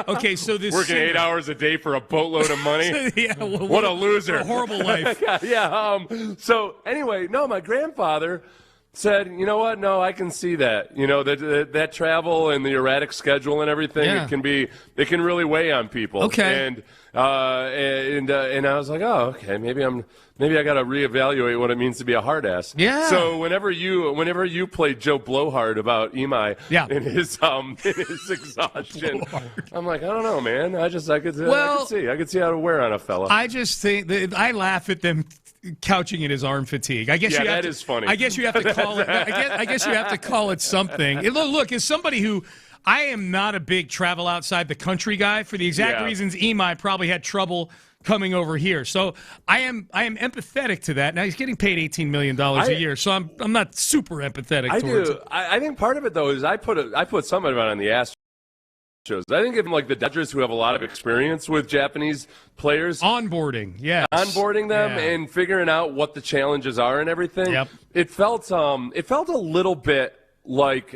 Okay, so this working 8 hours a day for a boatload of money. Yeah, well, what a loser. A horrible life. Yeah. So anyway, no, my grandfather said, you know what? No, I can see that. You know, that travel and the erratic schedule and everything, it can really weigh on people. Okay. And I was like, oh, okay, maybe I got to reevaluate what it means to be a hard ass. Yeah. So whenever you played Joe Blowhard about Imai in his exhaustion, I'm like, I don't know, man. I could see how to wear on a fella. I just think that I laugh at them couching it as arm fatigue. I guess that is funny. I guess you have to call it. I guess you have to call it something. Look, as somebody who. I am not a big travel outside the country guy for the exact reasons Imai probably had trouble coming over here. So I am empathetic to that. Now he's getting paid $18 million a year, so I'm not super empathetic towards it. I think part of it though is I put some of it on the Astros. I think even like the Dodgers, who have a lot of experience with Japanese players, onboarding them and figuring out what the challenges are and everything. Yep. It felt a little bit like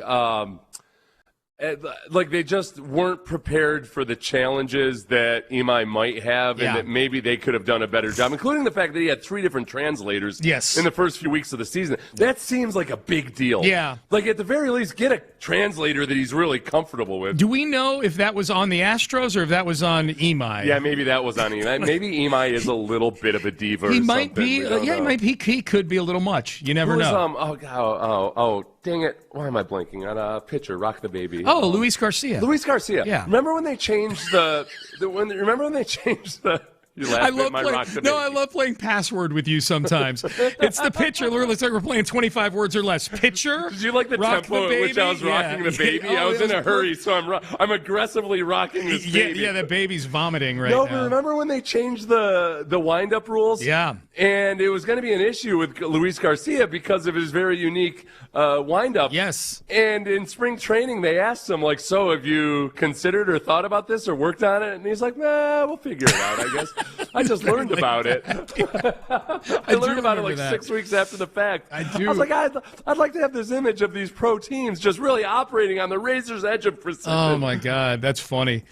they just weren't prepared for the challenges that Imai might have, and that maybe they could have done a better job, including the fact that he had 3 different translators in the first few weeks of the season. That seems like a big deal. Yeah. Like, at the very least, get a translator that he's really comfortable with. Do we know if that was on the Astros or if that was on Imai? Yeah, maybe that was on Imai. Maybe Imai is a little bit of a diva he or might something. He could be a little much. You never know. Dang it. Why am I blanking on a pitcher? Rock the baby. Oh, Luis Garcia. Yeah. Remember when they changed I love playing password with you sometimes. It's the pitcher. Looks like we're playing 25 words or less. Pitcher. Did you like the tempo at which I was rocking the baby? I was in a hurry, so I'm aggressively rocking this baby. Yeah, the baby's vomiting right now. No, but remember when they changed the wind-up rules? Yeah. And it was going to be an issue with Luis Garcia because of his very unique wind-up. Yes. And in spring training, they asked him, like, so have you considered or thought about this or worked on it? And he's like, nah, we'll figure it out, I guess. I just learned about it. I learned about it like 6 weeks after the fact. I was like, I'd like to have this image of these pro teams just really operating on the razor's edge of precision. Oh, my God. That's funny.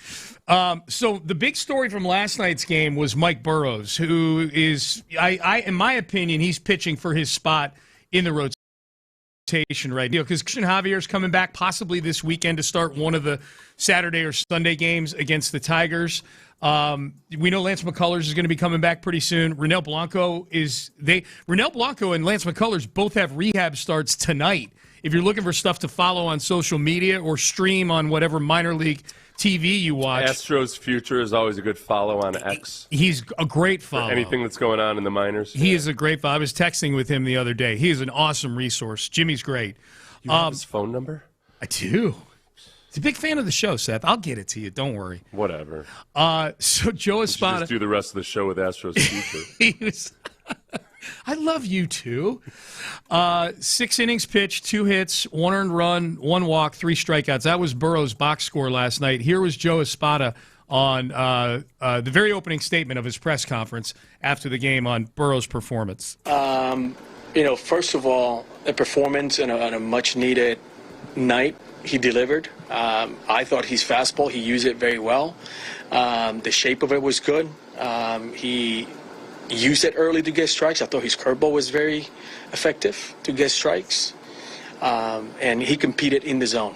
So the big story from last night's game was Mike Burroughs, who is, in my opinion, he's pitching for his spot in the rotation right now. Because Christian Javier's coming back possibly this weekend to start one of the Saturday or Sunday games against the Tigers. We know Lance McCullers is going to be coming back pretty soon. Ronel Blanco and Lance McCullers both have rehab starts tonight. If you're looking for stuff to follow on social media or stream on whatever minor league TV you watch. Astros Future is always a good follow on X. He's a great follow. For anything that's going on in the minors. He is a great follow. I was texting with him the other day. He is an awesome resource. Jimmy's great. You have his phone number? I do. He's a big fan of the show, Seth. I'll get it to you. Don't worry. Whatever. So Joe Espada. Just do the rest of the show with Astros Future. I love you too. 6 innings pitched, 2 hits, 1 earned run, 1 walk, 3 strikeouts. That was Burroughs' box score last night. Here was Joe Espada on the very opening statement of his press conference after the game on Burroughs' performance. First of all, a performance on a much-needed night. He delivered. I thought his fastball, he used it very well. The shape of it was good. He used it early to get strikes. I thought his curveball was very effective to get strikes. And he competed in the zone.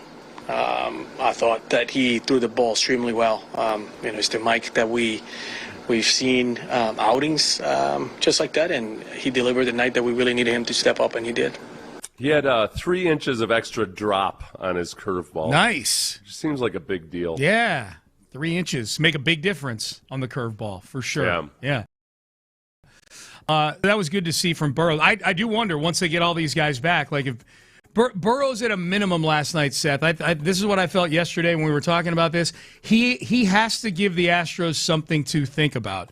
I thought that he threw the ball extremely well. It's the Mike that we've seen outings just like that, and he delivered the night that we really needed him to step up, and he did. He had 3 inches of extra drop on his curveball. Nice. Seems like a big deal. Yeah, 3 inches make a big difference on the curveball for sure. Yeah. That was good to see from Burroughs. I do wonder once they get all these guys back, like if Burroughs at a minimum last night, Seth. This is what I felt yesterday when we were talking about this. He has to give the Astros something to think about.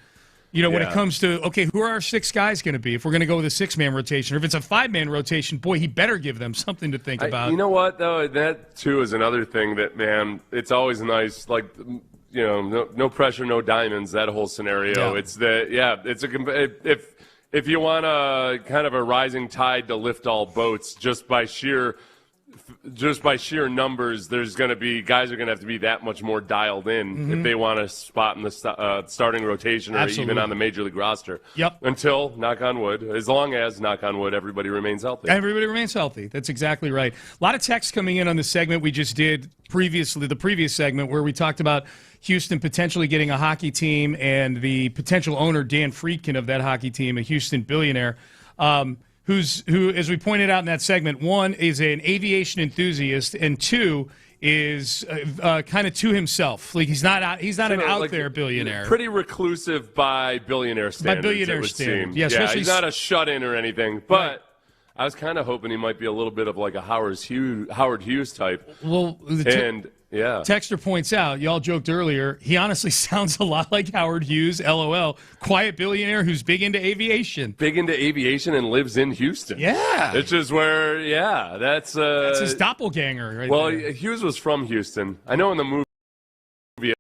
When it comes to, okay, who are our 6 guys going to be if we're going to go with a 6-man rotation? Or if it's a 5-man rotation, boy, he better give them something to think about. You know what, though? That, too, is another thing that, man, it's always nice. Like, no pressure, no diamonds. That whole scenario. Yeah. If you want a kind of a rising tide to lift all boats, just by sheer numbers, there's going to be guys are going to have to be that much more dialed in if they want a spot in the starting rotation or even on the major league roster. Yep. Until, knock on wood, as long as, knock on wood, everybody remains healthy. Everybody remains healthy. That's exactly right. A lot of texts coming in on the segment we just did previously, the previous segment where we talked about Houston potentially getting a hockey team and the potential owner, Dan Friedkin, of that hockey team, a Houston billionaire, who, as we pointed out in that segment, one is an aviation enthusiast, and two is kind of to himself. Like he's not an out there billionaire. Pretty reclusive by billionaire standards. By billionaire standards, yeah. He's not a shut-in or anything, but. Right. I was kind of hoping he might be a little bit of like a Howard Hughes type. Well, Texter points out, y'all joked earlier, he honestly sounds a lot like Howard Hughes, LOL, quiet billionaire who's big into aviation. Big into aviation and lives in Houston. Yeah. Which is where, that's his doppelganger right there. Hughes was from Houston. I know in the movie,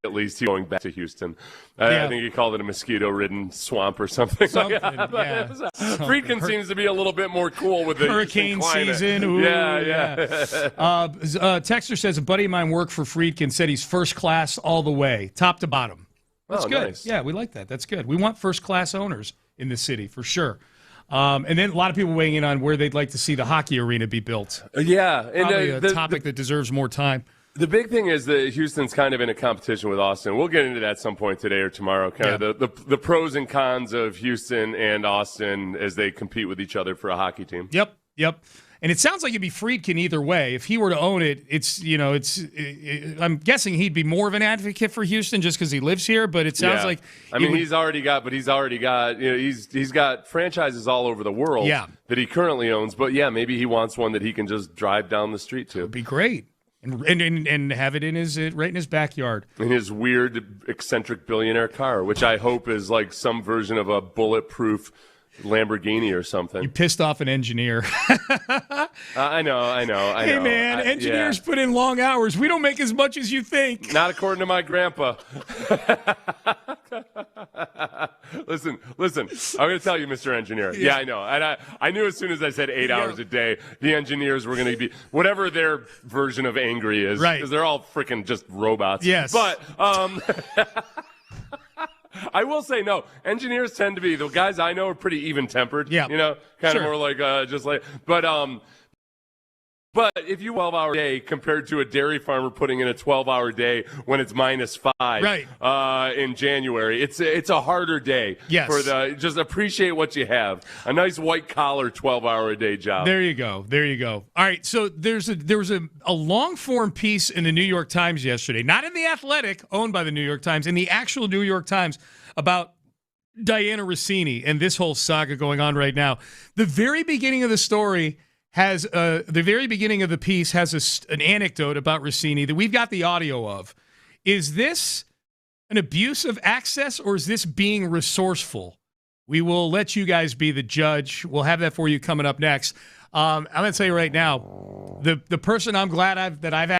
at least, he's going back to Houston. I think he called it a mosquito-ridden swamp or something. Friedkin seems to be a little bit more cool with the hurricane season. Ooh, Texter says a buddy of mine worked for Friedkin, said he's first class all the way, top to bottom. That's good. Nice. Yeah, we like that. That's good. We want first-class owners in the city, for sure. And then a lot of people weighing in on where they'd like to see the hockey arena be built. Yeah. Probably a topic that deserves more time. The big thing is that Houston's kind of in a competition with Austin. We'll get into that some point today or tomorrow, kind of the pros and cons of Houston and Austin as they compete with each other for a hockey team. Yep. And it sounds like it'd be Friedkin either way. If he were to own it, I'm guessing he'd be more of an advocate for Houston just because he lives here, but it sounds like... he's already got he's got franchises all over the world that he currently owns, but maybe he wants one that he can just drive down the street to. It'd be great. And have it right in his backyard. In his weird, eccentric billionaire car, which I hope is like some version of a bulletproof Lamborghini or something. You pissed off an engineer. I know. Hey, man, engineers put in long hours. We don't make as much as you think. Not according to my grandpa. Listen. I'm going to tell you, Mr. Engineer. Yeah, I know. And I knew as soon as I said 8 hours a day, the engineers were going to be whatever their version of angry is. Right. Because they're all freaking just robots. Yes. But I will say, no, engineers tend to be, the guys I know are pretty even-tempered. Yeah. Kind of more like, but if you 12-hour day compared to a dairy farmer putting in a 12-hour day when it's -5 in January, it's a harder day. Yes. Just appreciate what you have. A nice white-collar 12-hour-a-day job. There you go. All right, so there was a long-form piece in the New York Times yesterday, not in The Athletic, owned by the New York Times, in the actual New York Times, about Diana Russini and this whole saga going on right now. The very beginning of the story has the very beginning of the piece has an anecdote about Russini that we've got the audio of. Is this an abuse of access or is this being resourceful? We will let you guys be the judge. We'll have that for you coming up next. I'm going to tell you right now, the person I'm glad I've had.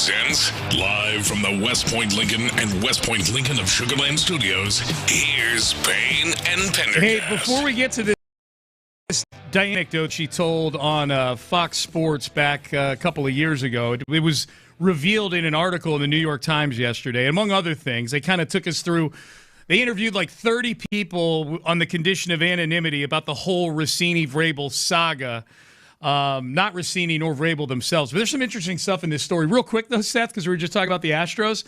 presents, live from the West Point Lincoln and West Point Lincoln of Sugar Land Studios, here's Payne and Pendergast. Hey, before we get to this anecdote she told on Fox Sports back a couple of years ago, it was revealed in an article in the New York Times yesterday. Among other things, they kind of took us through. They interviewed like 30 people on the condition of anonymity about the whole Russini-Vrabel saga. Not Russini nor Vrabel themselves. But there's some interesting stuff in this story. Real quick, though, Seth, because we were just talking about the Astros.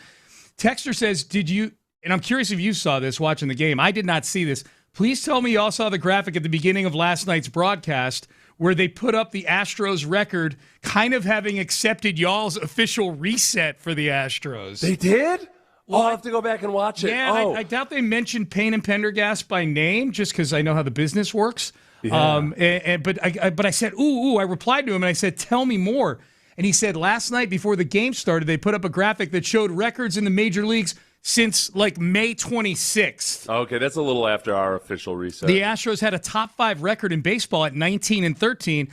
Texter says, did you, and I'm curious if you saw this watching the game. I did not see this. Please tell me you all saw the graphic at the beginning of last night's broadcast where they put up the Astros record, kind of having accepted y'all's official reset for the Astros. They did? Well, I'll have to go back and watch it. Yeah, I doubt they mentioned Payne and Pendergast by name, just because I know how the business works. Yeah. But I said, ooh, I replied to him, and I said, tell me more. And he said, last night before the game started, they put up a graphic that showed records in the major leagues since, like, May 26th. Okay, that's a little after our official reset. The Astros had a top 5 record in baseball at 19-13.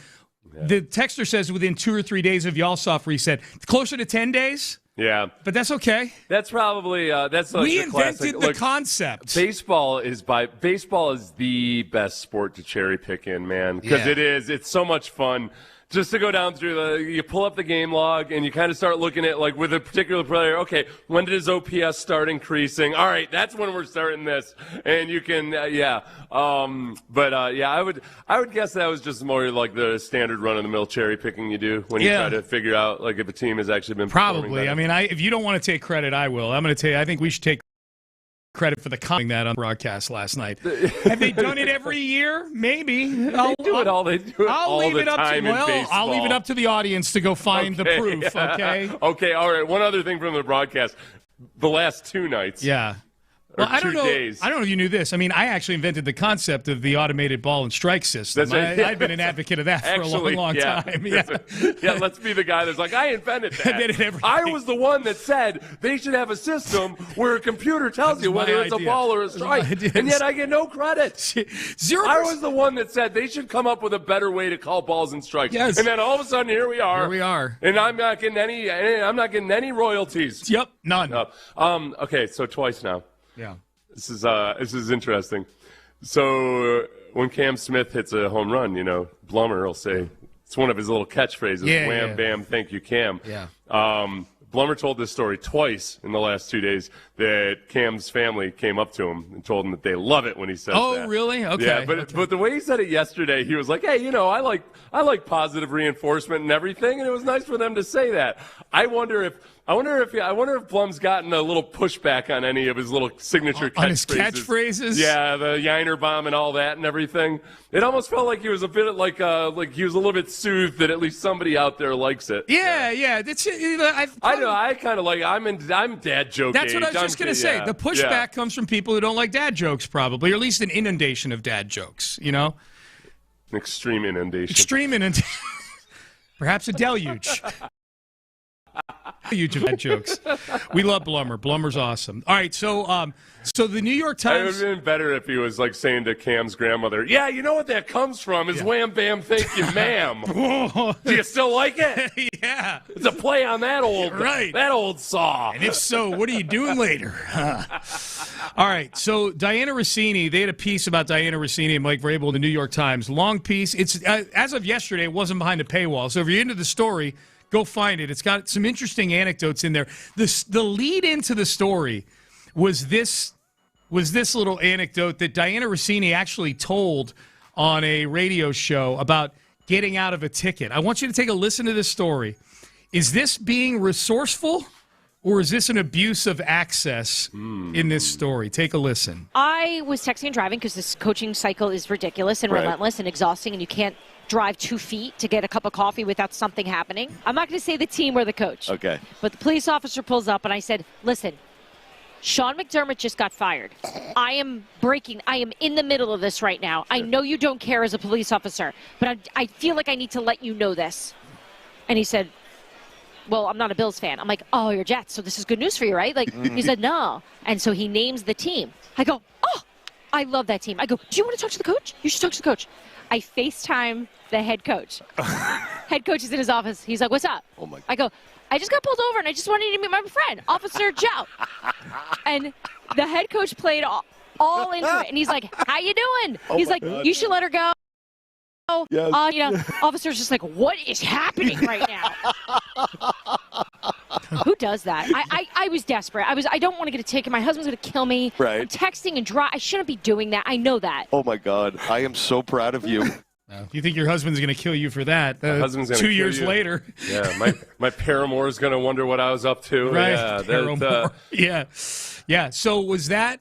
Yeah. The texter says within 2 or 3 days of y'all soft reset. Closer to 10 days? Yeah, but that's okay. That's probably that's like we the invented classic. the concept. Baseball is the best sport to cherry pick in, man, because it's so much fun. Just to go down through you pull up the game log and you kind of start looking at, like, with a particular player, okay, when did his OPS start increasing? All right, that's when we're starting this. And you can, I would guess that was just more like the standard run-of-the-mill cherry picking you do when you try to figure out, like, if a team has actually been probably. Better. I mean, if you don't want to take credit, I will. I'm going to tell you, I think we should take credit for the coming that on broadcast last night. Have they done it every year? Maybe. I'll do it all the time in baseball. I'll leave it up to the audience to go find the proof, okay? Okay, all right. One other thing from the broadcast. The last 2 nights. Yeah. Well, I don't know. Days. I don't know if you knew this. I mean, I actually invented the concept of the automated ball and strike system. That's right. I've been an advocate of that for a long time. Yeah, let's be the guy that's like, I invented that. I was the one that said they should have a system where a computer tells you whether it's a ball or a strike, and yet I get no credit. 0%. I was the one that said they should come up with a better way to call balls and strikes. Yes. And then all of a sudden, here we are. Here we are. And I'm not getting any royalties. Yep, none. Okay, so twice now. Yeah. This is interesting. So when Cam Smith hits a home run, Blumber will say, it's one of his little catchphrases, wham, bam, thank you, Cam. Yeah. Blumber told this story twice in the last 2 days that Cam's family came up to him and told him that they love it when he says that. Oh, really? Okay. Yeah, but the way he said it yesterday, he was like, hey, I like positive reinforcement and everything, and it was nice for them to say that. I wonder if Blum's gotten a little pushback on any of his little signature catchphrases. On his catchphrases? Yeah, the Yiner bomb and all that and everything. It almost felt like he was a bit like he was a little bit soothed that at least somebody out there likes it. Yeah. That's I know. I kind of like. I'm dad joke. That's what I was just gonna say. The pushback comes from people who don't like dad jokes, probably, or at least an inundation of dad jokes. An extreme inundation. Perhaps a deluge. Huge bad jokes. We love Blumber. Blumber's awesome. All right, so the New York Times. It would have been better if he was like saying to Cam's grandmother, "Yeah, you know what that comes from is wham bam, thank you, ma'am." Do you still like it? Yeah, it's a play on that old saw. And if so, what are you doing later? All right, so Diana Russini, they had a piece about Diana Russini and Mike Vrabel in the New York Times. Long piece. It's as of yesterday, it wasn't behind a paywall. So if you're into the story, go find it. It's got some interesting anecdotes in there. The lead into the story was this little anecdote that Diana Russini actually told on a radio show about getting out of a ticket. I want you to take a listen to this story. Is this being resourceful, or is this an abuse of access in this story? Take a listen. I was texting and driving because this coaching cycle is ridiculous and relentless and exhausting, and you can't drive 2 feet to get a cup of coffee without something happening. I'm not going to say the team or the coach. Okay. But the police officer pulls up, and I said, listen, Sean McDermott just got fired. I am in the middle of this right now. I know you don't care as a police officer, but I feel like I need to let you know this. And he said, well, I'm not a Bills fan. I'm like, oh, you're Jets, so this is good news for you, right? Like, he said, no. And so he names the team. I go, oh, I love that team. I go, do you want to talk to the coach? You should talk to the coach. I FaceTime the head coach. Head coach is in his office. He's like, what's up? Oh my God. I go, I just got pulled over, and I just wanted to meet my friend, Officer Joe. And the head coach played all into it, and he's like, how you doing? He's like, you should let her go. Yes. Officer's just like, what is happening right now? Who does that? I was desperate. I don't want to get a ticket. My husband's going to kill me. Right. I'm texting and drive. I shouldn't be doing that. I know that. Oh, my God. I am so proud of you. You think your husband's going to kill you for that? My husband's gonna 2 kill years you. later. Yeah, my paramour's going to wonder what I was up to. Right. Yeah, Paramour. Yeah. So was that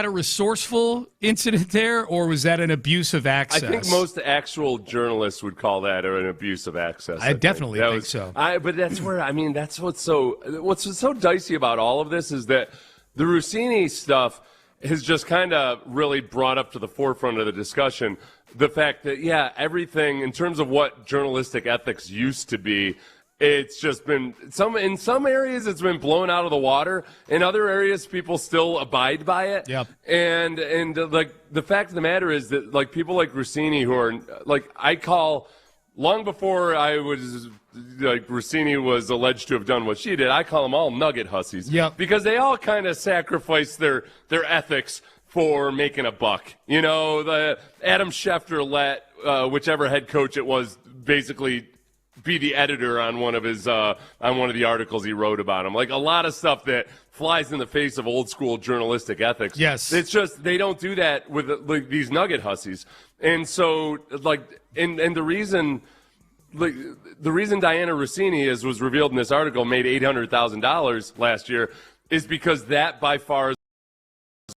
a resourceful incident there, or was that an abuse of access? I think most actual journalists would call that an abuse of access. I definitely think so. But that's where, that's what's so dicey about all of this is that the Russini stuff has just kind of really brought up to the forefront of the discussion the fact that, everything in terms of what journalistic ethics used to be, it's just been in some areas it's been blown out of the water. In other areas, people still abide by it. Yep. And like the fact of the matter is that like people like Russini who are like I call long before I was like Russini was alleged to have done what she did, I call them all nugget hussies. Yep. Because they all kind of sacrifice their ethics for making a buck. You know, the Adam Schefter let whichever head coach it was basically be the editor on one of the articles he wrote about him. Like a lot of stuff that flies in the face of old school journalistic ethics. Yes. It's just they don't do that with like these nugget hussies. And so like and the reason Diana Russini was revealed in this article made $800,000 last year is because that by far is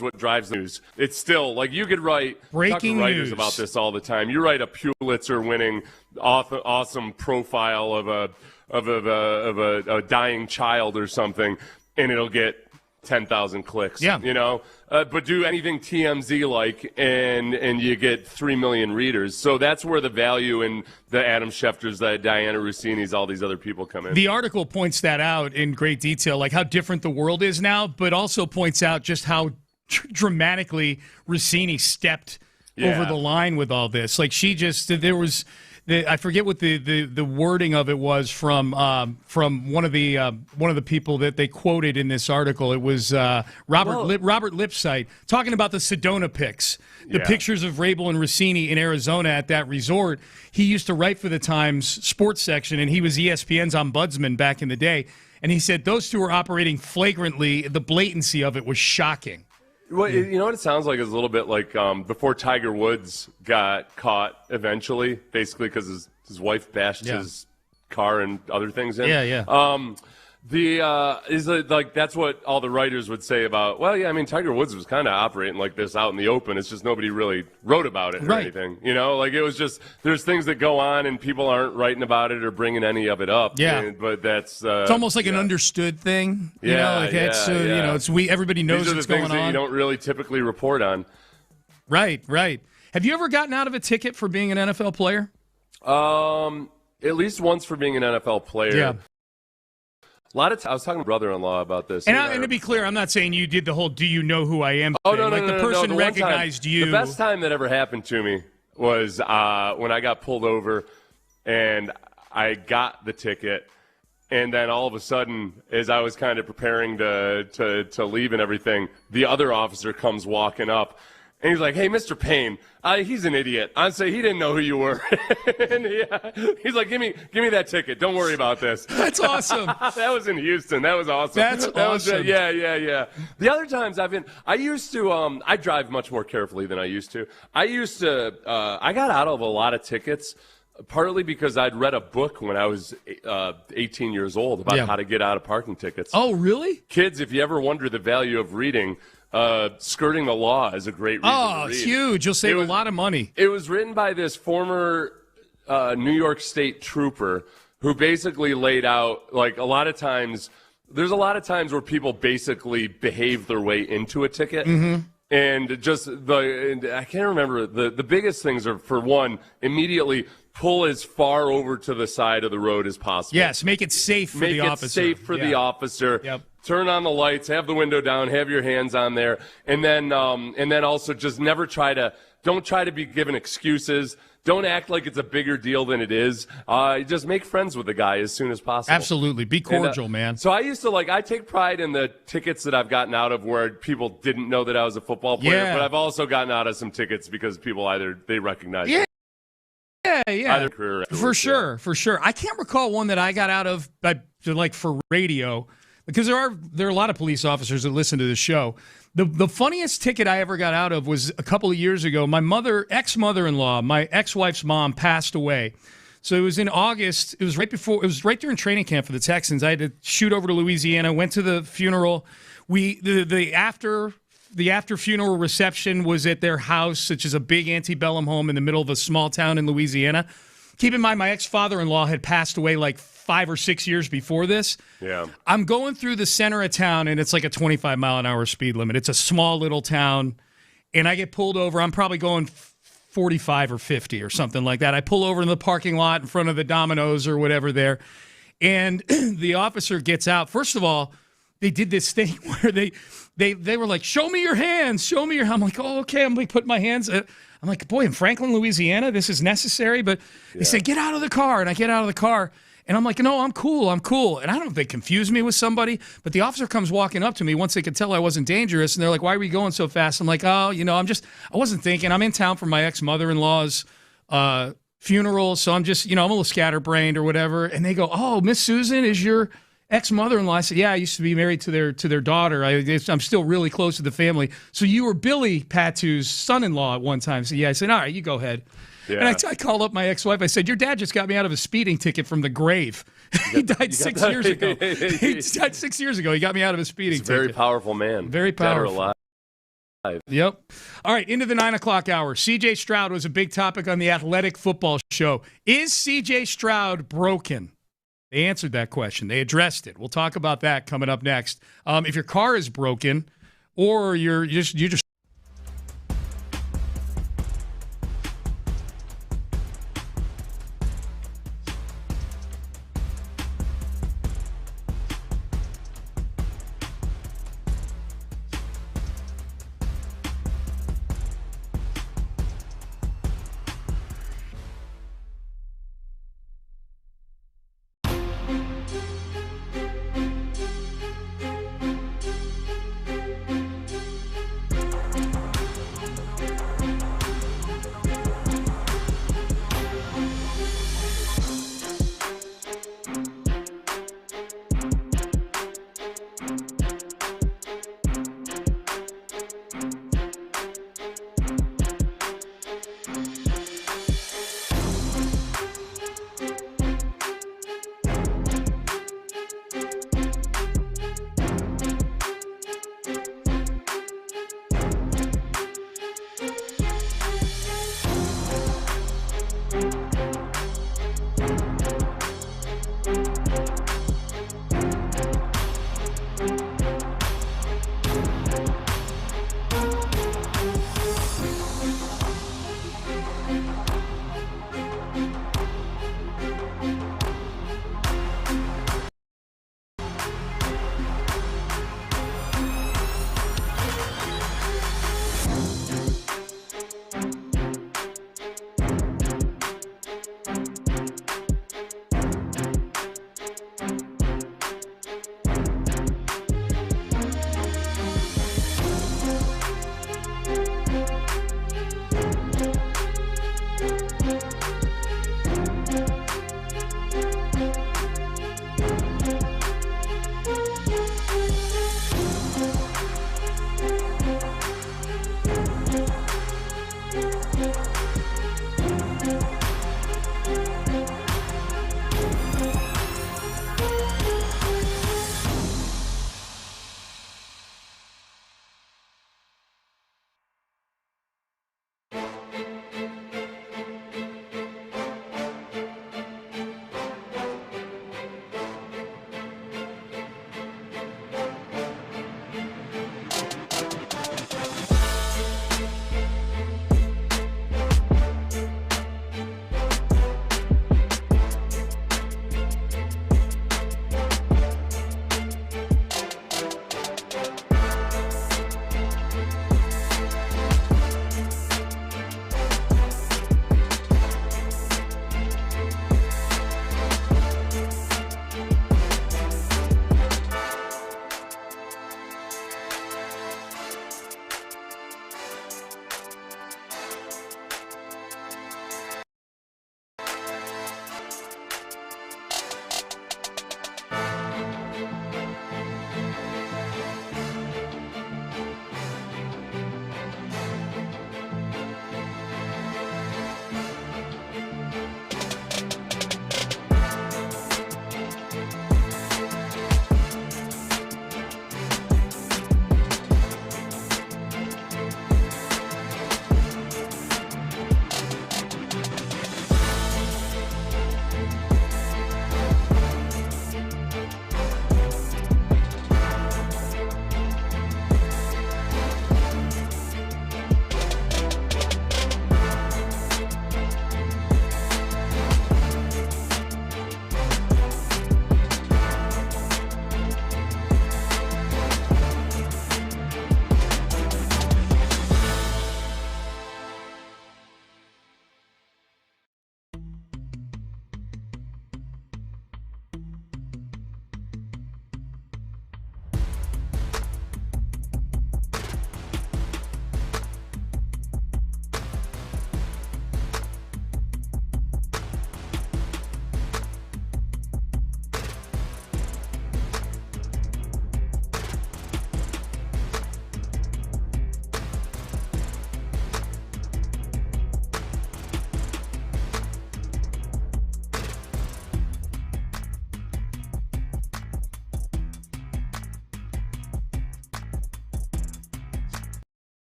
what drives the news. It's still like you could write breaking writers news about this all the time. You write a Pulitzer-winning, awesome profile of a dying child or something, and it'll get 10,000 clicks. Yeah, you know. But do anything TMZ like, and you get 3 million readers. So that's where the value in the Adam Schefters, the Diana Russini's, all these other people come in. The article points that out in great detail, like how different the world is now, but also points out just how dramatically Russini stepped over the line with all this. Like I forget what the wording of it was from one of the people that they quoted in this article. It was Robert Lipsyte talking about the Sedona pics, the pictures of Rabel and Russini in Arizona at that resort. He used to write for the Times sports section, and he was ESPN's ombudsman back in the day. And he said those two were operating flagrantly. The blatancy of it was shocking. Well, you know what it sounds like is a little bit like before Tiger Woods got caught eventually, basically because his wife bashed his car and other things in. Yeah. Like that's what all the writers would say about. Well, yeah, I mean Tiger Woods was kind of operating like this out in the open. It's just nobody really wrote about it or anything. You know, like it was just there's things that go on and people aren't writing about it or bringing any of it up. Yeah, but that's it's almost like an understood thing. You know, like that's you know, it's everybody knows These are what's the things going on. That you don't really typically report on. Right. Have you ever gotten out of a ticket for being an NFL player? At least once for being an NFL player. Yeah. I was talking to my brother-in-law about this. And to be clear, I'm not saying you did the whole "Do you know who I am?" Oh, thing. no, like no, the person no. recognized you. The best time that ever happened to me was when I got pulled over, and I got the ticket, and then all of a sudden, as I was kind of preparing to leave and everything, the other officer comes walking up. And he's like, "Hey, Mr. Payne, he's an idiot. I'd say he didn't know who you were." And he's like, "Give me that ticket. Don't worry about this." That's awesome. That was in Houston. That was awesome. That's awesome. Yeah. The other times I used to, I drive much more carefully than I used to. I got out of a lot of tickets. Partly because I'd read a book when I was 18 years old about how to get out of parking tickets. Oh, really? Kids, if you ever wonder the value of reading, Skirting the Law is a great read. Oh, it's huge. You'll save a lot of money. It was written by this former New York State trooper who basically laid out, like, there's a lot of times where people basically behave their way into a ticket. Mm-hmm. And I can't remember, the biggest things are, for one, immediately pull as far over to the side of the road as possible. Yes, make it safe for the officer. Make it safe for the officer. Yep. turn on the lights, have the window down, have your hands on there, and then also just don't try to be given excuses. Don't act like it's a bigger deal than it is. Just make friends with the guy as soon as possible. Absolutely. Be cordial, man. So I take pride in the tickets that I've gotten out of where people didn't know that I was a football player, but I've also gotten out of some tickets because people they recognize me. Yeah. For sure. I can't recall one that I got out of, like for radio, because there are a lot of police officers that listen to this show. The funniest ticket I ever got out of was a couple of years ago. My ex-mother-in-law, my ex-wife's mom, passed away. So it was in August. It was right during training camp for the Texans. I had to shoot over to Louisiana, went to the funeral. The after funeral reception was at their house, which is a big antebellum home in the middle of a small town in Louisiana. Keep in mind, my ex-father-in-law had passed away like 5 or 6 years before this. Yeah. I'm going through the center of town, and it's like a 25-mile-an-hour speed limit. It's a small little town, and I get pulled over. I'm probably going 45 or 50 or something like that. I pull over in the parking lot in front of the Domino's or whatever there, and the officer gets out. First of all, they did this thing where they were like, show me your hands, show me your hands. I'm like, oh, okay. I'm like, putting my hands. I'm like, boy, in Franklin, Louisiana, this is necessary. But they said, get out of the car. And I get out of the car. And I'm like, no, I'm cool. And I don't know if they confused me with somebody. But the officer comes walking up to me once they could tell I wasn't dangerous. And they're like, why are we going so fast? I'm like, oh, I wasn't thinking. I'm in town for my ex-mother-in-law's funeral. So I'm just, I'm a little scatterbrained or whatever. And they go, oh, Miss Susan is your ex-mother-in-law. I said, yeah, I used to be married to their daughter. I'm still really close to the family. So you were Billy Patu's son-in-law at one time. So yeah, I said, all right, you go ahead. Yeah. And I called up my ex-wife. I said, your dad just got me out of a speeding ticket from the grave. He died 6 years ago. He died 6 years ago. He got me out of a speeding ticket. Very powerful man. Very powerful. Dead or alive. Yep. All right, into the 9 o'clock hour. C.J. Stroud was a big topic on the Athletic Football Show. Is C.J. Stroud broken? They answered that question. They addressed it. We'll talk about that coming up next. If your car is broken or you're just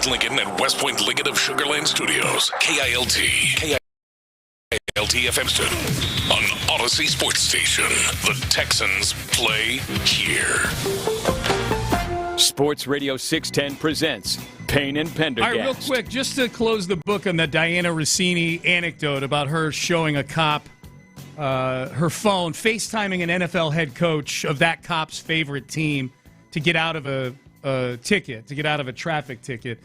Lincoln and West Point Lincoln of Sugarland Studios. KILT FM Stourton on Odyssey Sports Station. The Texans play here. Sports Radio 610 presents Payne and Pendergast. All right, real quick, just to close the book on the Diana Russini anecdote about her showing a cop her phone, FaceTiming an NFL head coach of that cop's favorite team to get out of a ticket, to get out of a traffic ticket.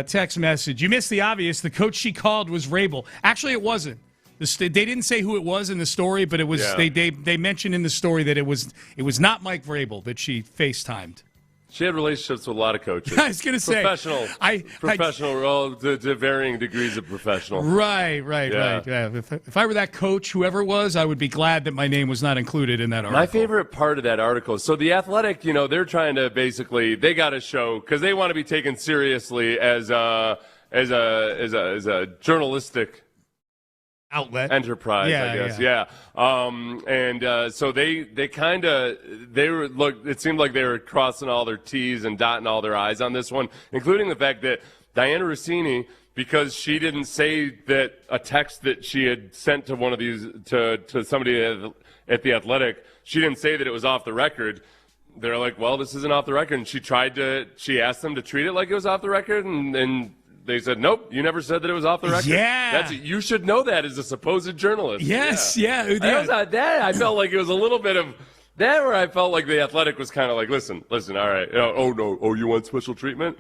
Text message. You missed the obvious. The coach she called was Rabel. Actually, it wasn't. They didn't say who it was in the story, but it was. Yeah. They mentioned in the story that it was not Mike Vrabel that she FaceTimed. She had relationships with a lot of coaches. I was going to say professional, to varying degrees of professional. Right. Yeah. If I were that coach, whoever it was, I would be glad that my name was not included in that article. My favorite part of that article. So the Athletic, they're trying to they got to show because they want to be taken seriously as a journalistic outlet enterprise, I guess. Yeah. So it seemed like they were crossing all their T's and dotting all their I's on this one, including the fact that Diana Russini, because she didn't say that a text that she had sent to one of these to somebody at the Athletic, she didn't say that it was off the record. They're like, well, this isn't off the record. And she asked them to treat it like it was off the record, and they said, nope, you never said that it was off the record. Yeah. You should know that as a supposed journalist. Yes, yeah. I felt like it was a little bit of that where I felt like the Athletic was kind of like, listen, all right. You want special treatment?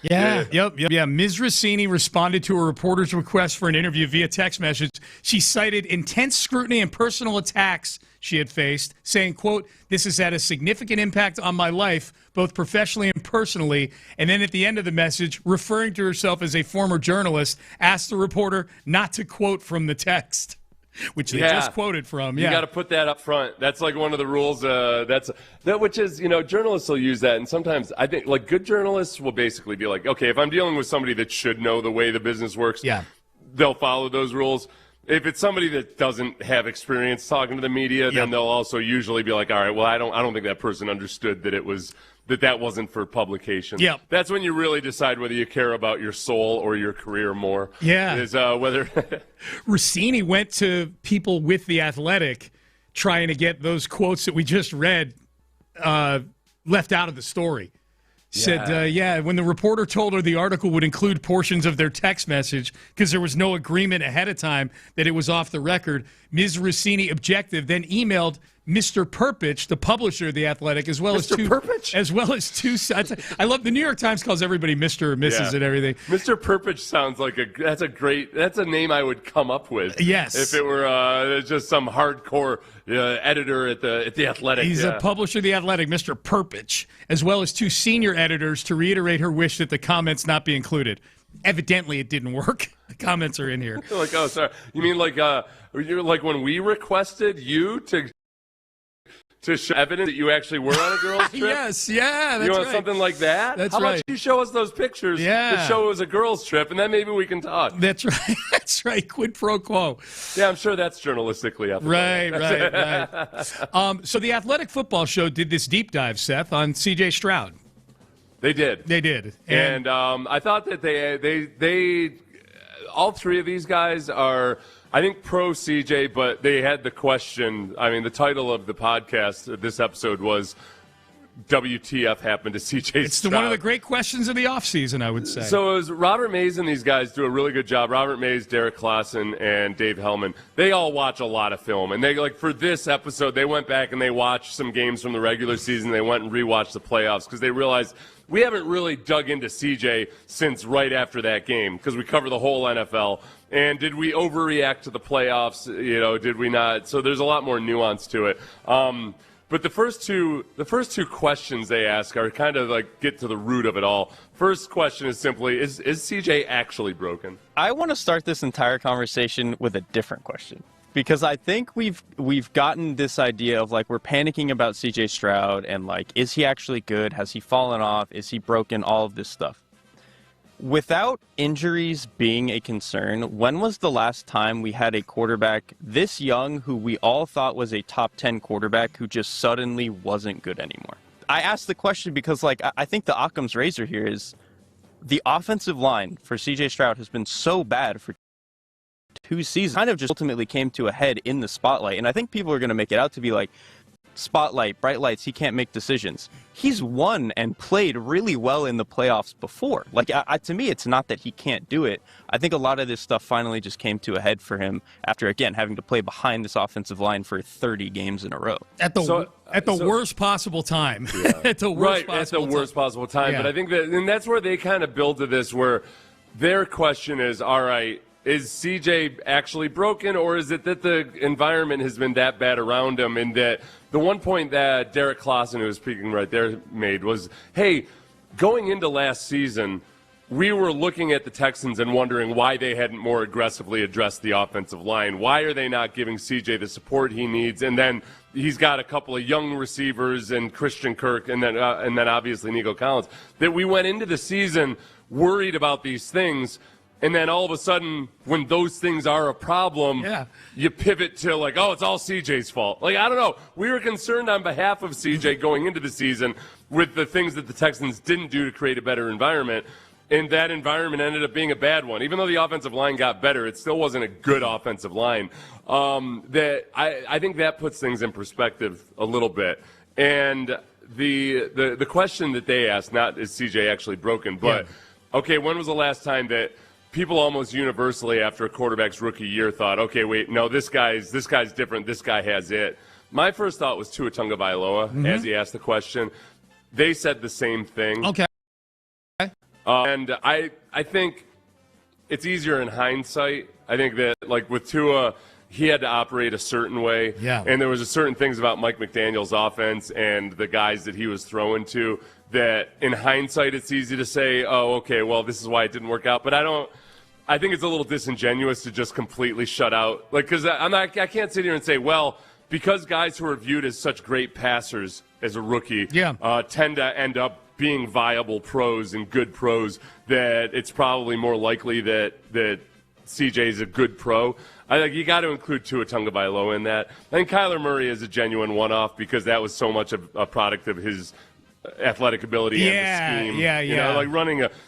Yeah. Ms. Russini responded to a reporter's request for an interview via text message. She cited intense scrutiny and personal attacks she had faced, saying, quote, "This has had a significant impact on my life, both professionally and personally." And then at the end of the message, referring to herself as a former journalist, asked the reporter not to quote from the text, which they just quoted from. You got to put that up front. That's like one of the rules. Which is, journalists will use that. And sometimes I think like good journalists will basically be like, okay, if I'm dealing with somebody that should know the way the business works, they'll follow those rules. If it's somebody that doesn't have experience talking to the media, then they'll also usually be like, all right, well, I don't think that person understood that that wasn't for publication. Yeah. That's when you really decide whether you care about your soul or your career more. Yeah. Is whether Russini went to people with The Athletic trying to get those quotes that we just read left out of the story. Said, when the reporter told her the article would include portions of their text message because there was no agreement ahead of time that it was off the record, Ms. Russini objected, then emailed Mr. Perpich, the publisher of The Athletic, as well as two. I love the New York Times calls everybody Mr. or Mrs. and everything. Mr. Perpich sounds like that's a name I would come up with. Yes. If it were just some hardcore editor at the Athletic. He's a publisher of The Athletic, Mr. Perpich, as well as two senior editors to reiterate her wish that the comments not be included. Evidently, it didn't work. The comments are in here. Like, oh, sorry. You mean like when we requested you to show evidence that you actually were on a girls' trip? Yes, that's you want right. something like that? That's How right. about you show us those pictures that show it was a girls' trip, and then maybe we can talk. That's right. That's right. Quid pro quo. Yeah, I'm sure that's journalistically ethical. Right. So the Athletic Football Show did this deep dive, Seth, on C.J. Stroud. They did. And I thought that they all three of these guys are, I think, pro CJ, but they had the question. I mean, the title of the podcast, this episode, was WTF happened to CJ Stroud. It's one of the great questions of the offseason, I would say. So it was Robert Mays and these guys do a really good job. Robert Mays, Derek Klassen, and Dave Hellman. They all watch a lot of film. And they, for this episode, they went back and they watched some games from the regular season. They went and rewatched the playoffs because they realized we haven't really dug into CJ since right after that game because we cover the whole NFL. And did we overreact to the playoffs? Did we not? So there's a lot more nuance to it. But the first two questions they ask are kind of like get to the root of it all. First question is simply, is CJ actually broken? I want to start this entire conversation with a different question. Because I think we've gotten this idea of we're panicking about CJ Stroud and is he actually good? Has he fallen off? Is he broken? All of this stuff. Without injuries being a concern, when was the last time we had a quarterback this young who we all thought was a top 10 quarterback who just suddenly wasn't good anymore? I asked the question because, like, I think the Occam's razor here is the offensive line for C.J. Stroud has been so bad for 2 seasons. Kind of just ultimately came to a head in the spotlight. And I think people are going to make it out to be like, spotlight, bright lights, he can't make decisions. He's won and played really well in the playoffs before. Like, to me, it's not that he can't do it. I think a lot of this stuff finally just came to a head for him after, again, having to play behind this offensive line for 30 games in a row. At the worst possible time. Yeah. At the worst possible time. Yeah. But I think and that's where they kind of build to this, where their question is, all right, is CJ actually broken, or is it that the environment has been that bad around him? And that the one point that Derek Clausen, who was speaking right there, made was, hey, going into last season, we were looking at the Texans and wondering why they hadn't more aggressively addressed the offensive line. Why are they not giving CJ the support he needs? And then he's got a couple of young receivers and Christian Kirk and then obviously Nico Collins, that we went into the season worried about these things. And then all of a sudden, when those things are a problem, you pivot to like, oh, it's all CJ's fault. Like, I don't know. We were concerned on behalf of CJ going into the season with the things that the Texans didn't do to create a better environment. And that environment ended up being a bad one. Even though the offensive line got better, it still wasn't a good offensive line. I think that puts things in perspective a little bit. And the question that they asked, not is CJ actually broken, but, okay, when was the last time that people almost universally after a quarterback's rookie year thought, okay, wait, no, this guy's different. This guy has it. My first thought was Tua Tagovailoa as he asked the question. They said the same thing. Okay. And I think it's easier in hindsight. I think that, like, with Tua, he had to operate a certain way. Yeah. And there was certain things about Mike McDaniel's offense and the guys that he was throwing to that in hindsight it's easy to say, oh, okay, well, this is why it didn't work out. But I think it's a little disingenuous to just completely shut out. Like, because I can't sit here and say, well, because guys who are viewed as such great passers as a rookie tend to end up being viable pros and good pros, that it's probably more likely that CJ is a good pro. I think you got to include Tua Tagovailoa in that. I think Kyler Murray is a genuine one-off because that was so much of a product of his athletic ability and the scheme. You know, like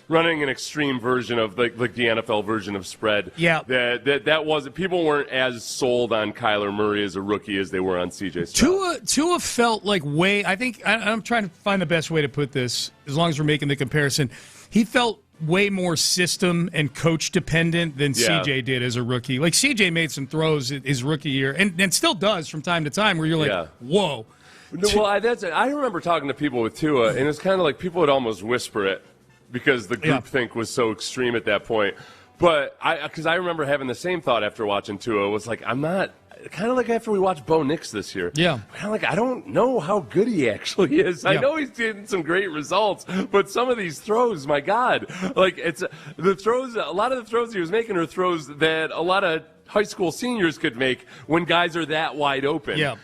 running an extreme version of like the NFL version of spread. Yeah. That wasn't, people weren't as sold on Kyler Murray as a rookie as they were on CJ Stroud. Tua felt like I'm trying to find the best way to put this, as long as we're making the comparison. He felt way more system and coach dependent than CJ did as a rookie. Like, CJ made some throws his rookie year and still does from time to time where you're like, whoa. No, well, I remember talking to people with Tua, and it's kind of like people would almost whisper it because the groupthink was so extreme at that point. But because I remember having the same thought after watching Tua, was like, I'm not, kind of like after we watched Bo Nix this year. Yeah. Kind of like, I don't know how good he actually is. I know he's getting some great results, but some of these throws, my God, like a lot of the throws he was making are throws that a lot of high school seniors could make when guys are that wide open. Yeah.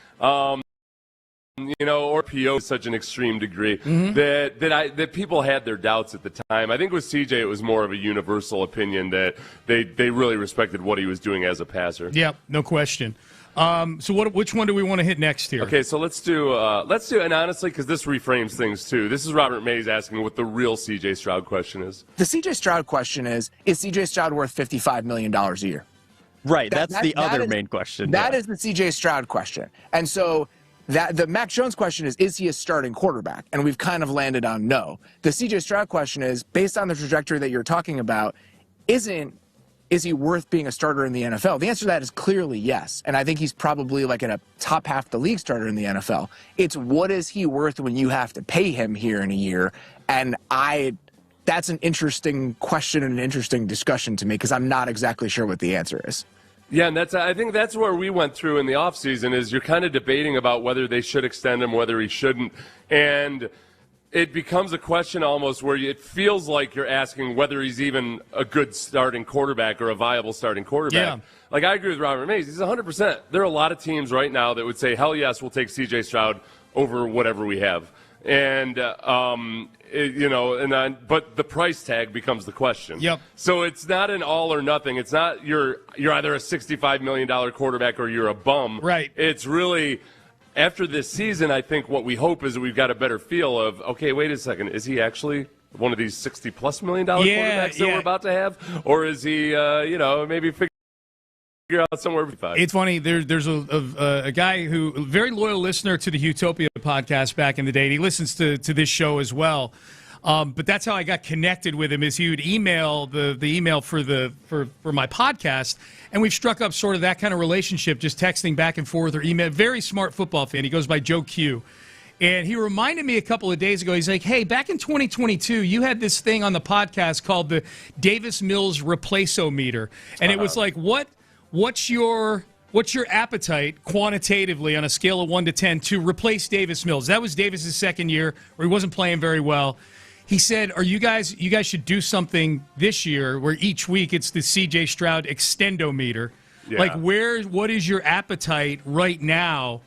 You know, or PO to such an extreme degree that people had their doubts at the time. I think with CJ, it was more of a universal opinion that they really respected what he was doing as a passer. Yeah, no question. So which one do we want to hit next here? Okay, so let's do, and honestly, because this reframes things too. This is Robert Mays asking what the real CJ Stroud question is. The CJ Stroud question is CJ Stroud worth $55 million a year? Right, that's the other main question. That is the CJ Stroud question. And so the Mac Jones question is he a starting quarterback? And we've kind of landed on no. The CJ Stroud question is, based on the trajectory that you're talking about, is he worth being a starter in the NFL? The answer to that is clearly yes. And I think he's probably like in a top half of the league starter in the NFL. It's what is he worth when you have to pay him here in a year? And that's an interesting question and an interesting discussion to me because I'm not exactly sure what the answer is. Yeah, and I think that's where we went through in the offseason is you're kind of debating about whether they should extend him, whether he shouldn't. And it becomes a question almost where it feels like you're asking whether he's even a good starting quarterback or a viable starting quarterback. Yeah. Like, I agree with Robert Mays. He's 100%. There are a lot of teams right now that would say, hell yes, we'll take C.J. Stroud over whatever we have. And, but the price tag becomes the question. Yep. So it's not an all or nothing. It's not you're either a $65 million quarterback or you're a bum. Right. It's really, after this season, I think what we hope is that we've got a better feel of, okay, wait a second, is he actually one of these $60+ million quarterbacks that we're about to have? Or is he, maybe figure out somewhere. It's funny. There's a guy who, a very loyal listener to the Utopia podcast back in the day. And he listens to this show as well. But that's how I got connected with him. Is he would email the email for my podcast, and we've struck up sort of that kind of relationship, just texting back and forth or email. Very smart football fan. He goes by Joe Q. And he reminded me a couple of days ago, he's like, hey, back in 2022, you had this thing on the podcast called the Davis Mills Replace-O-Meter. And it was like, what's your appetite quantitatively on a scale of 1 to 10 to replace Davis Mills? That was Davis's second year where he wasn't playing very well. He said, you guys should do something this year where each week it's the CJ Stroud extendometer. Yeah. Like what is your appetite right now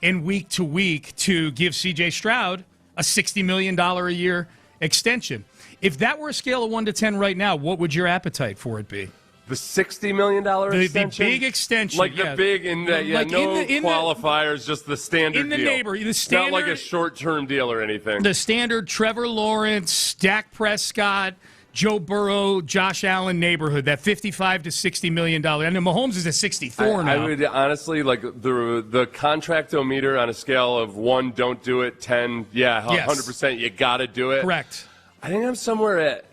and week to week to give C.J. Stroud a $60 million a year extension? If that were a scale of 1 to 10 right now, what would your appetite for it be? The $60 million extension? The big extension. Like the big, qualifiers, just the standard in the deal. Neighborhood. The standard, not like a short-term deal or anything. The standard Trevor Lawrence, Dak Prescott, Joe Burrow, Josh Allen neighborhood, that $55 to $60 million. And Mahomes is at 64 now. I would honestly, like, the contract-o-meter on a scale of 1, don't do it, 10, 100%, you got to do it. Correct. I think I'm somewhere at,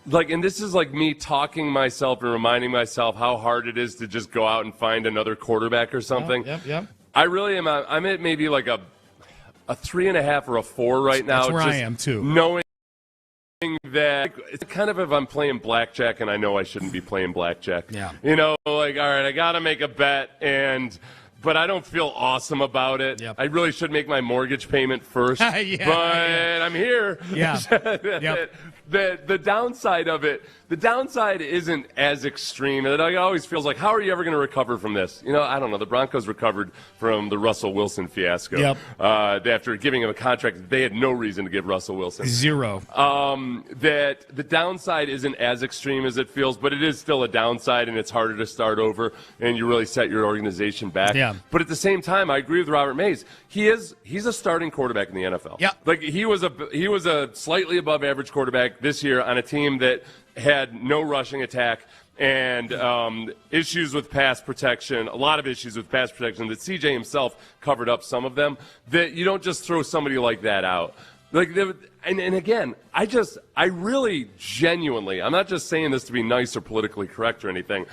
like, and this is like me talking myself and reminding myself how hard it is to just go out and find another quarterback or something. Yep. I really am. I'm at maybe like a 3.5 or a 4 right now. That's where I am, too. Knowing that it's kind of if I'm playing blackjack and I know I shouldn't be playing blackjack. Yeah. Like, all right, I got to make a bet, but I don't feel awesome about it. Yep. I really should make my mortgage payment first. I'm here. Yeah. The downside of it, the downside isn't as extreme. It always feels like, how are you ever going to recover from this? I don't know. The Broncos recovered from the Russell Wilson fiasco. Yep. After giving him a contract they had no reason to give Russell Wilson. 0. That the downside isn't as extreme as it feels, but it is still a downside, and it's harder to start over, and you really set your organization back. Yeah. But at the same time, I agree with Robert Mays. He's a starting quarterback in the NFL. Yeah. Like he was a slightly above average quarterback this year on a team that had no rushing attack and issues with pass protection, a lot of issues with pass protection that CJ himself covered up some of them, that you don't just throw somebody like that out. Like, and again, I really genuinely, I'm not just saying this to be nice or politically correct or anything,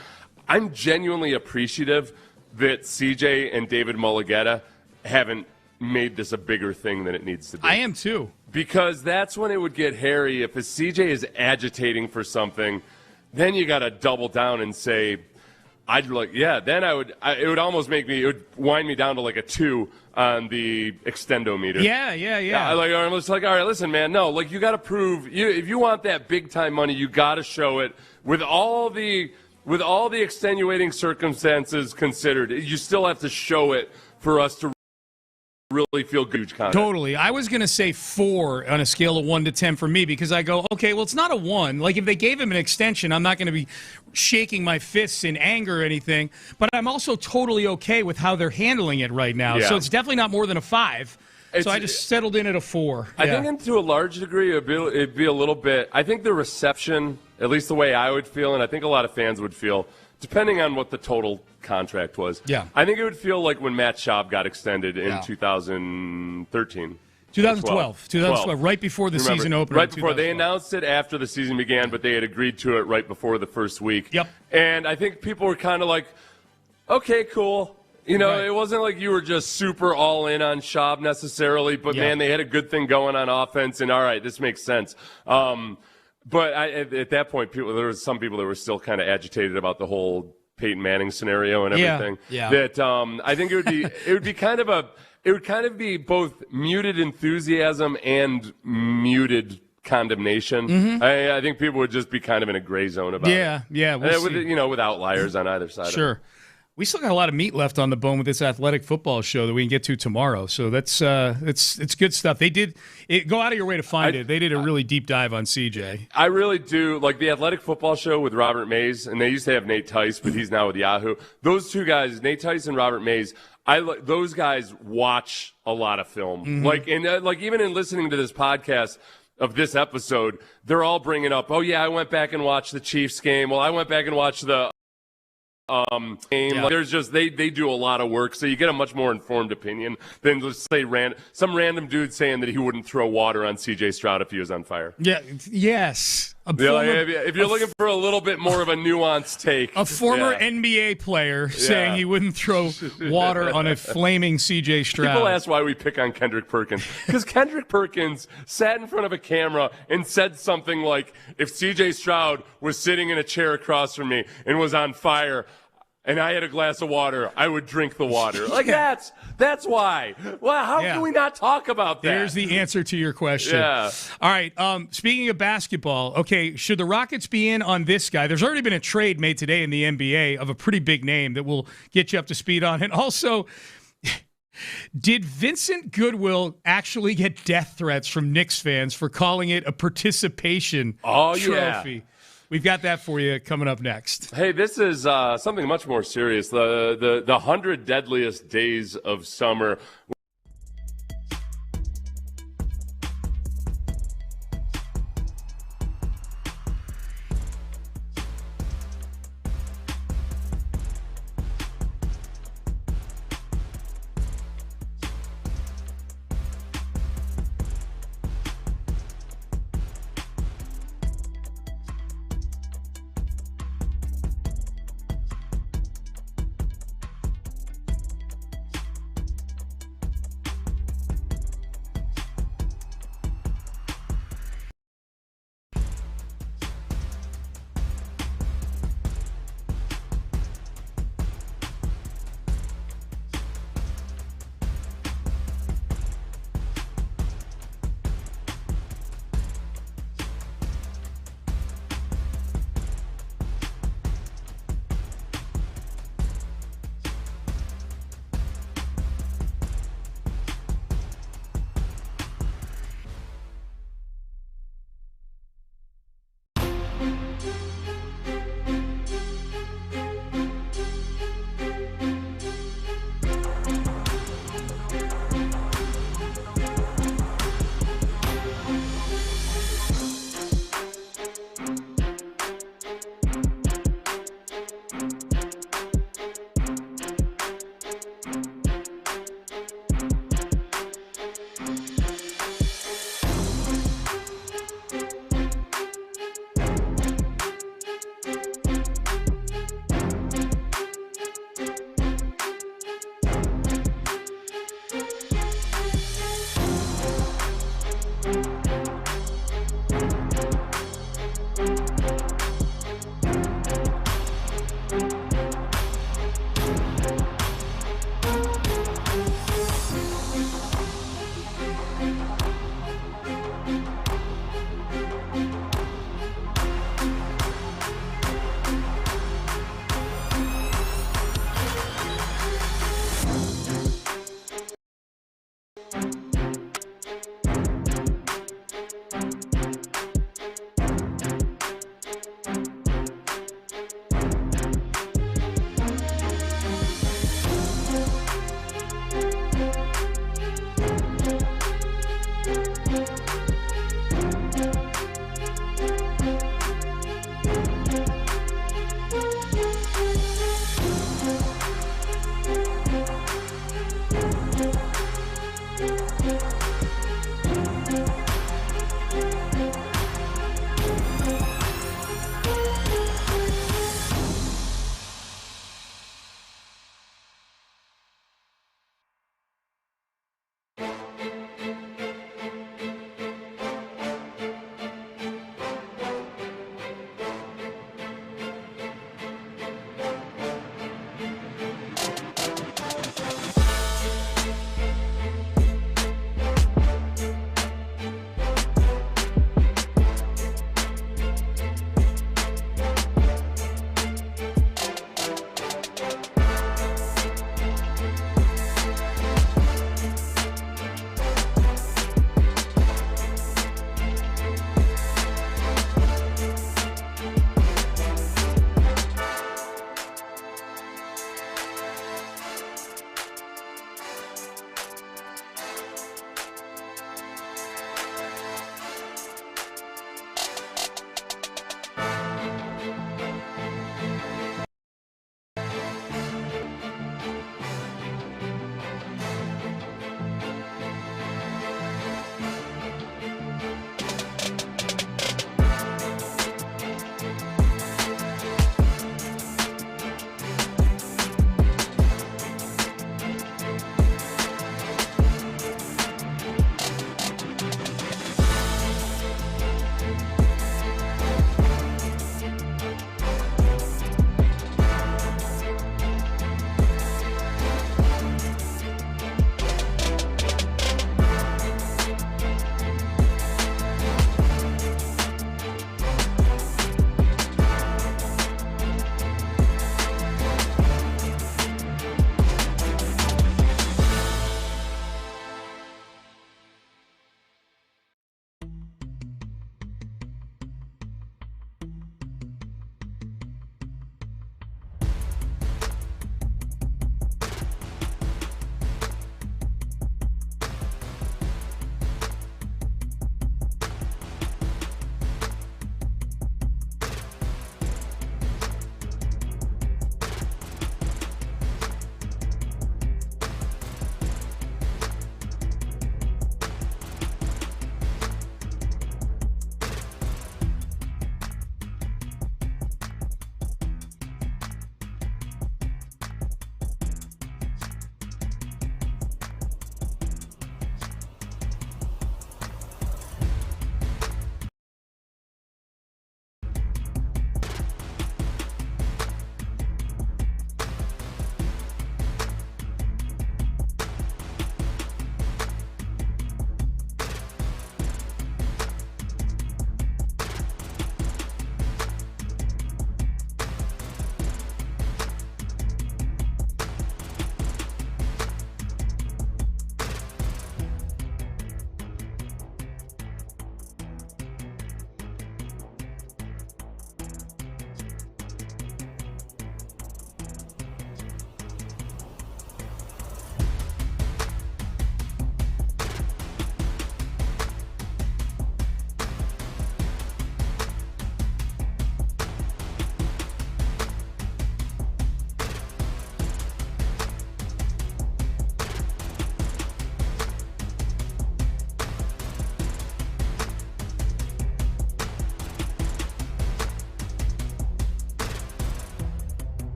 I'm genuinely appreciative that CJ and David Mulligetta haven't made this a bigger thing than it needs to be. I am too. Because that's when it would get hairy. If a CJ is agitating for something, then you got to double down and say, then it would almost it would wind me down to like a 2 on the extendometer. Yeah. I'm just like, all right, listen, man, no, like you got to prove, if you want that big time money, you got to show it with all the extenuating circumstances considered. You still have to show it for us to really feel good. Totally. I was going to say 4 on a scale of 1 to 10 for me because I go, okay, well, it's not a 1. Like, if they gave him an extension, I'm not going to be shaking my fists in anger or anything. But I'm also totally okay with how they're handling it right now. Yeah. So it's definitely not more than a 5. So I just settled in at a 4. I think to a large degree, it'd be a little bit. I think the reception, at least the way I would feel, and I think a lot of fans would feel, depending on what the total contract was. Yeah. I think it would feel like when Matt Schaub got extended in 2013. 2012, right before the season opened. Right before. They announced it after the season began, but they had agreed to it right before the first week. Yep. And I think people were kind of like, okay, cool. It wasn't like you were just super all in on Schaub necessarily, but man, they had a good thing going on offense, and all right, this makes sense. But at that point, there were some people that were still kind of agitated about the whole Peyton Manning scenario and everything. Yeah. That I think it would kind of be both muted enthusiasm and muted condemnation. Mm-hmm. I think people would just be kind of in a gray zone about it. Yeah. With outliers on either side. Sure. Of it. We still got a lot of meat left on the bone with this athletic football show that we can get to tomorrow. So that's it's good stuff. They did go out of your way to find it. They did a really deep dive on CJ. I really do like the athletic football show with Robert Mays, and they used to have Nate Tice, but he's now with Yahoo. Those two guys, Nate Tice and Robert Mays, those guys watch a lot of film. Like even in listening to this podcast of this episode, they're all bringing up, oh yeah, I went back and watched the Chiefs game. Well, I went back and watched the game. Yeah. Like, there's just they do a lot of work, so you get a much more informed opinion than, let's say, some random dude saying that he wouldn't throw water on CJ Stroud if he was on fire. Yeah. Yes. If you're looking for a little bit more of a nuanced take, a former NBA player saying he wouldn't throw water on a flaming CJ Stroud. People ask why we pick on Kendrick Perkins, because Kendrick Perkins sat in front of a camera and said something like, if CJ Stroud was sitting in a chair across from me and was on fire and I had a glass of water, I would drink the water. Like, that's why. Well, how can we not talk about that? There's the answer to your question. Yeah. All right. Speaking of basketball, okay, should the Rockets be in on this guy? There's already been a trade made today in the NBA of a pretty big name that will get you up to speed on. And also, did Vincent Goodwill actually get death threats from Knicks fans for calling it a participation trophy? Yeah. We've got that for you coming up next. Hey, this is something much more serious. The 100 deadliest days of summer.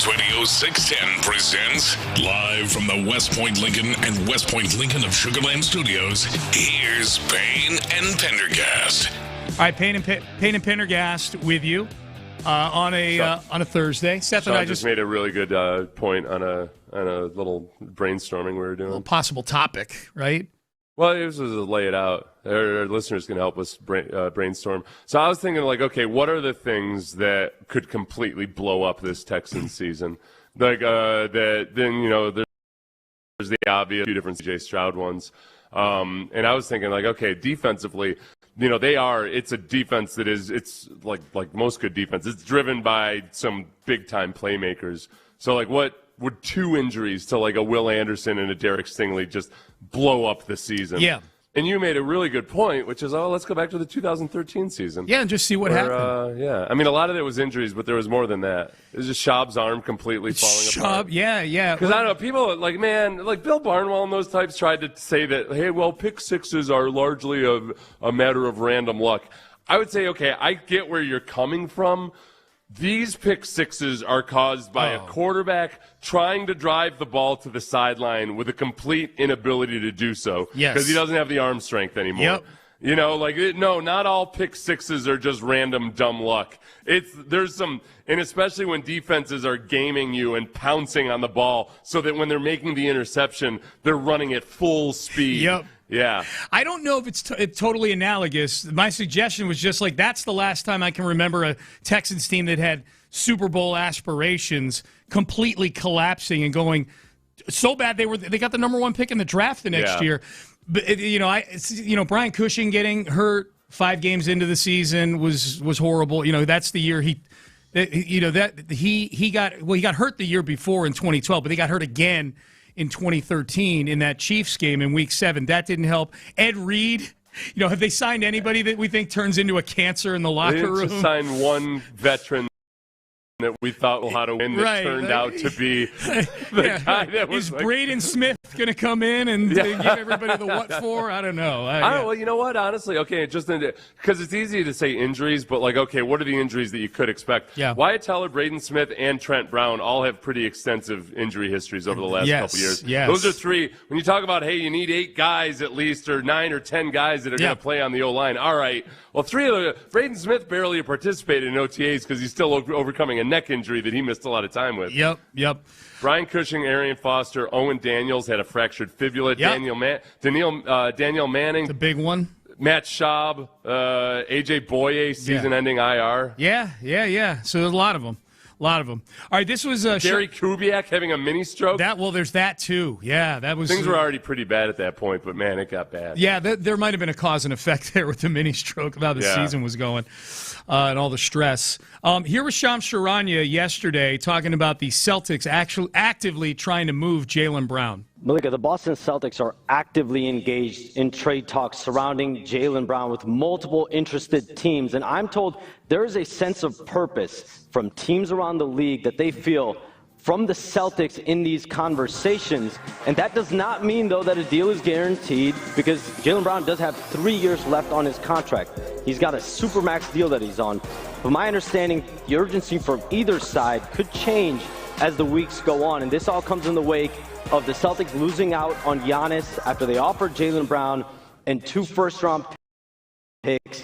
Sports Radio 610 presents live from the West Point Lincoln and West Point Lincoln of Sugar Land Studios. Here's Payne and Pendergast. All right, Payne and Pendergast with you on a Thursday. Seth and I just made a really good point on a little brainstorming we were doing. A possible topic, right? Well, it was to lay it out. Our listeners can help us brainstorm. So I was thinking, like, okay, what are the things that could completely blow up this Texans season? Like, there's the obvious few different CJ Stroud ones. And I was thinking, like, okay, defensively, it's a defense that it's like most good defense. It's driven by some big-time playmakers. So, like, what would 2 injuries to, like, a Will Anderson and a Derek Stingley just blow up the season? Yeah. And you made a really good point, which is, let's go back to the 2013 season. Yeah, and just see what happened. Yeah. I mean, a lot of it was injuries, but there was more than that. It was just Schaub's arm completely falling apart. Yeah. Because I don't know, people, like, man, like Bill Barnwell and those types tried to say that, hey, well, pick sixes are largely a matter of random luck. I would say, okay, I get where you're coming from. These pick sixes are caused by a quarterback trying to drive the ball to the sideline with a complete inability to do so. Yes. Because he doesn't have the arm strength anymore. Yep. No, not all pick sixes are just random dumb luck. There's some, and especially when defenses are gaming you and pouncing on the ball so that when they're making the interception, they're running at full speed. Yep. Yeah. I don't know if it's totally analogous. My suggestion was just like, that's the last time I can remember a Texans team that had Super Bowl aspirations completely collapsing and going so bad they got the number 1 pick in the draft the next year. But Brian Cushing getting hurt 5 games into the season was horrible. That's the year he got hurt the year before in 2012, but he got hurt again in 2013 in that Chiefs game in Week 7. That didn't help. Ed Reed, have they signed anybody that we think turns into a cancer in the locker room? They didn't just sign one veteran that we thought will how to win that turned out to be the guy that was. Is Braden Smith going to come in and give everybody the what for? I don't know. Well, you know what? Honestly, okay, just because it's easy to say injuries, but like, okay, what are the injuries that you could expect? Yeah. Wyatt Teller, Braden Smith, and Trent Brown all have pretty extensive injury histories over the last couple years. Yes. Those are 3. When you talk about, hey, you need 8 guys at least, or 9 or 10 guys that are going to play on the O-line. All right. Well, 3 of Braden Smith barely participated in OTAs because he's still overcoming a neck injury that he missed a lot of time with. Yep. Brian Cushing, Arian Foster, Owen Daniels had a fractured fibula. Yep. Daniel Manning, the big one. Matt Schaub, AJ Boye, season-ending IR. Yeah. So there's a lot of them. All right, this was Gary Kubiak having a mini stroke. There's that too. Yeah, that was. Things were already pretty bad at that point, but man, it got bad. Yeah, there might have been a cause and effect there with the mini stroke of how the season was going, and all the stress. Here was Shams Charania yesterday talking about the Celtics actually actively trying to move Jaylen Brown. Malika, the Boston Celtics are actively engaged in trade talks surrounding Jaylen Brown with multiple interested teams, and I'm told there is a sense of purpose from teams around the league that they feel from the Celtics in these conversations. And that does not mean, though, that a deal is guaranteed, because Jaylen Brown does have 3 years left on his contract. He's got a supermax deal that he's on. But my understanding, the urgency from either side could change as the weeks go on. And this all comes in the wake of the Celtics losing out on Giannis after they offered Jaylen Brown and 2 first-round picks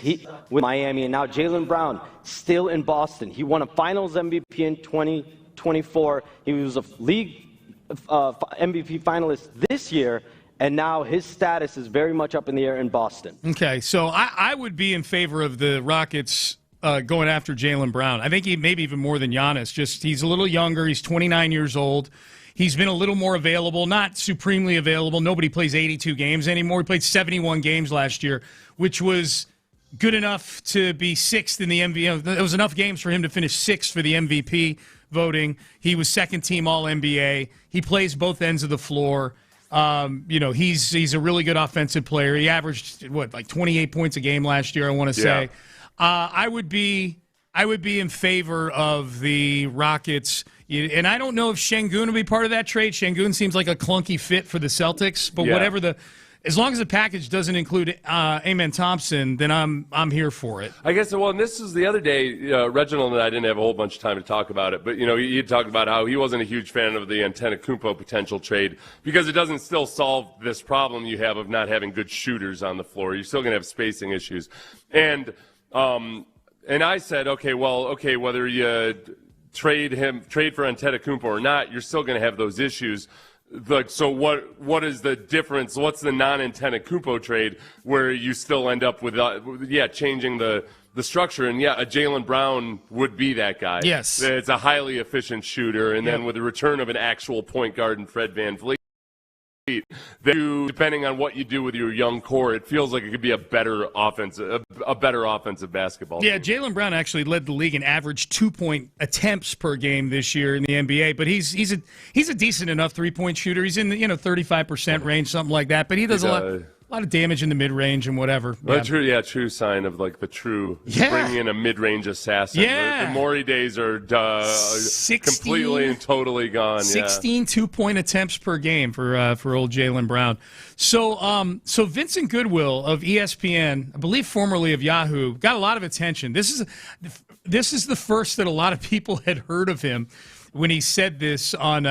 with Miami. And now Jaylen Brown still in Boston. He won a Finals MVP in 2024. He was a league MVP finalist this year, and now his status is very much up in the air in Boston. Okay, so I would be in favor of the Rockets going after Jaylen Brown. I think he maybe even more than Giannis. Just he's a little younger. He's 29 years old. He's been a little more available, not supremely available. Nobody plays 82 games anymore. He played 71 games last year, which was good enough to be 6th in the MVP. It was enough games for him to finish 6th for the MVP voting. He was 2nd team All-NBA. He plays both ends of the floor. He's a really good offensive player. He averaged, like 28 points a game last year, I want to say. I would be in favor of the Rockets. And I don't know if Şengün will be part of that trade. Şengün seems like a clunky fit for the Celtics, but whatever as long as the package doesn't include Amen Thompson, then I'm here for it. I guess. Well, and this is the other day. Reginald and I didn't have a whole bunch of time to talk about it, but he talked about how he wasn't a huge fan of the Antetokounmpo potential trade because it doesn't still solve this problem you have of not having good shooters on the floor. You're still going to have spacing issues, and I said, okay, whether you trade for Antetokounmpo or not, you're still going to have those issues. So what is the difference? What's the non-Antetokounmpo trade where you still end up with changing the structure? And a Jaylen Brown would be that guy. Yes, it's a highly efficient shooter, and then with the return of an actual point guard in Fred VanVleet, depending on what you do with your young core, it feels like it could be a better offensive basketball. Yeah, Jaylen Brown actually led the league in average 2-point attempts per game this year in the NBA. But he's a decent enough 3-point shooter. He's in the 35% range, something like that. But he does a lot of damage in the mid-range and whatever. True sign of like the true bringing in a mid-range assassin. Yeah. The Morey days are completely and totally gone. 16 2-point attempts per game for old Jaylen Brown. So Vincent Goodwill of ESPN, I believe formerly of Yahoo, got a lot of attention. This is the first that a lot of people had heard of him when he said this on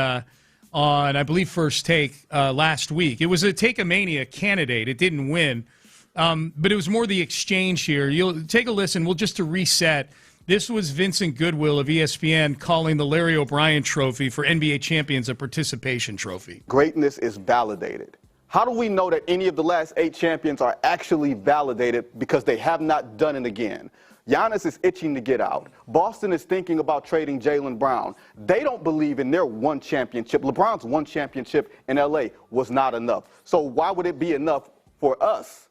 I believe First Take last week. It was a Take-A-Mania candidate. It didn't win, but it was more the exchange here. You'll take a listen. Just to reset, this was Vincent Goodwill of ESPN calling the Larry O'Brien Trophy for NBA champions a participation trophy. Greatness is validated. How do we know that any of the last 8 champions are actually validated because they have not done it again? Giannis is itching to get out. Boston is thinking about trading Jaylen Brown. They don't believe in their one championship. LeBron's one championship in L.A. was not enough. So why would it be enough for us?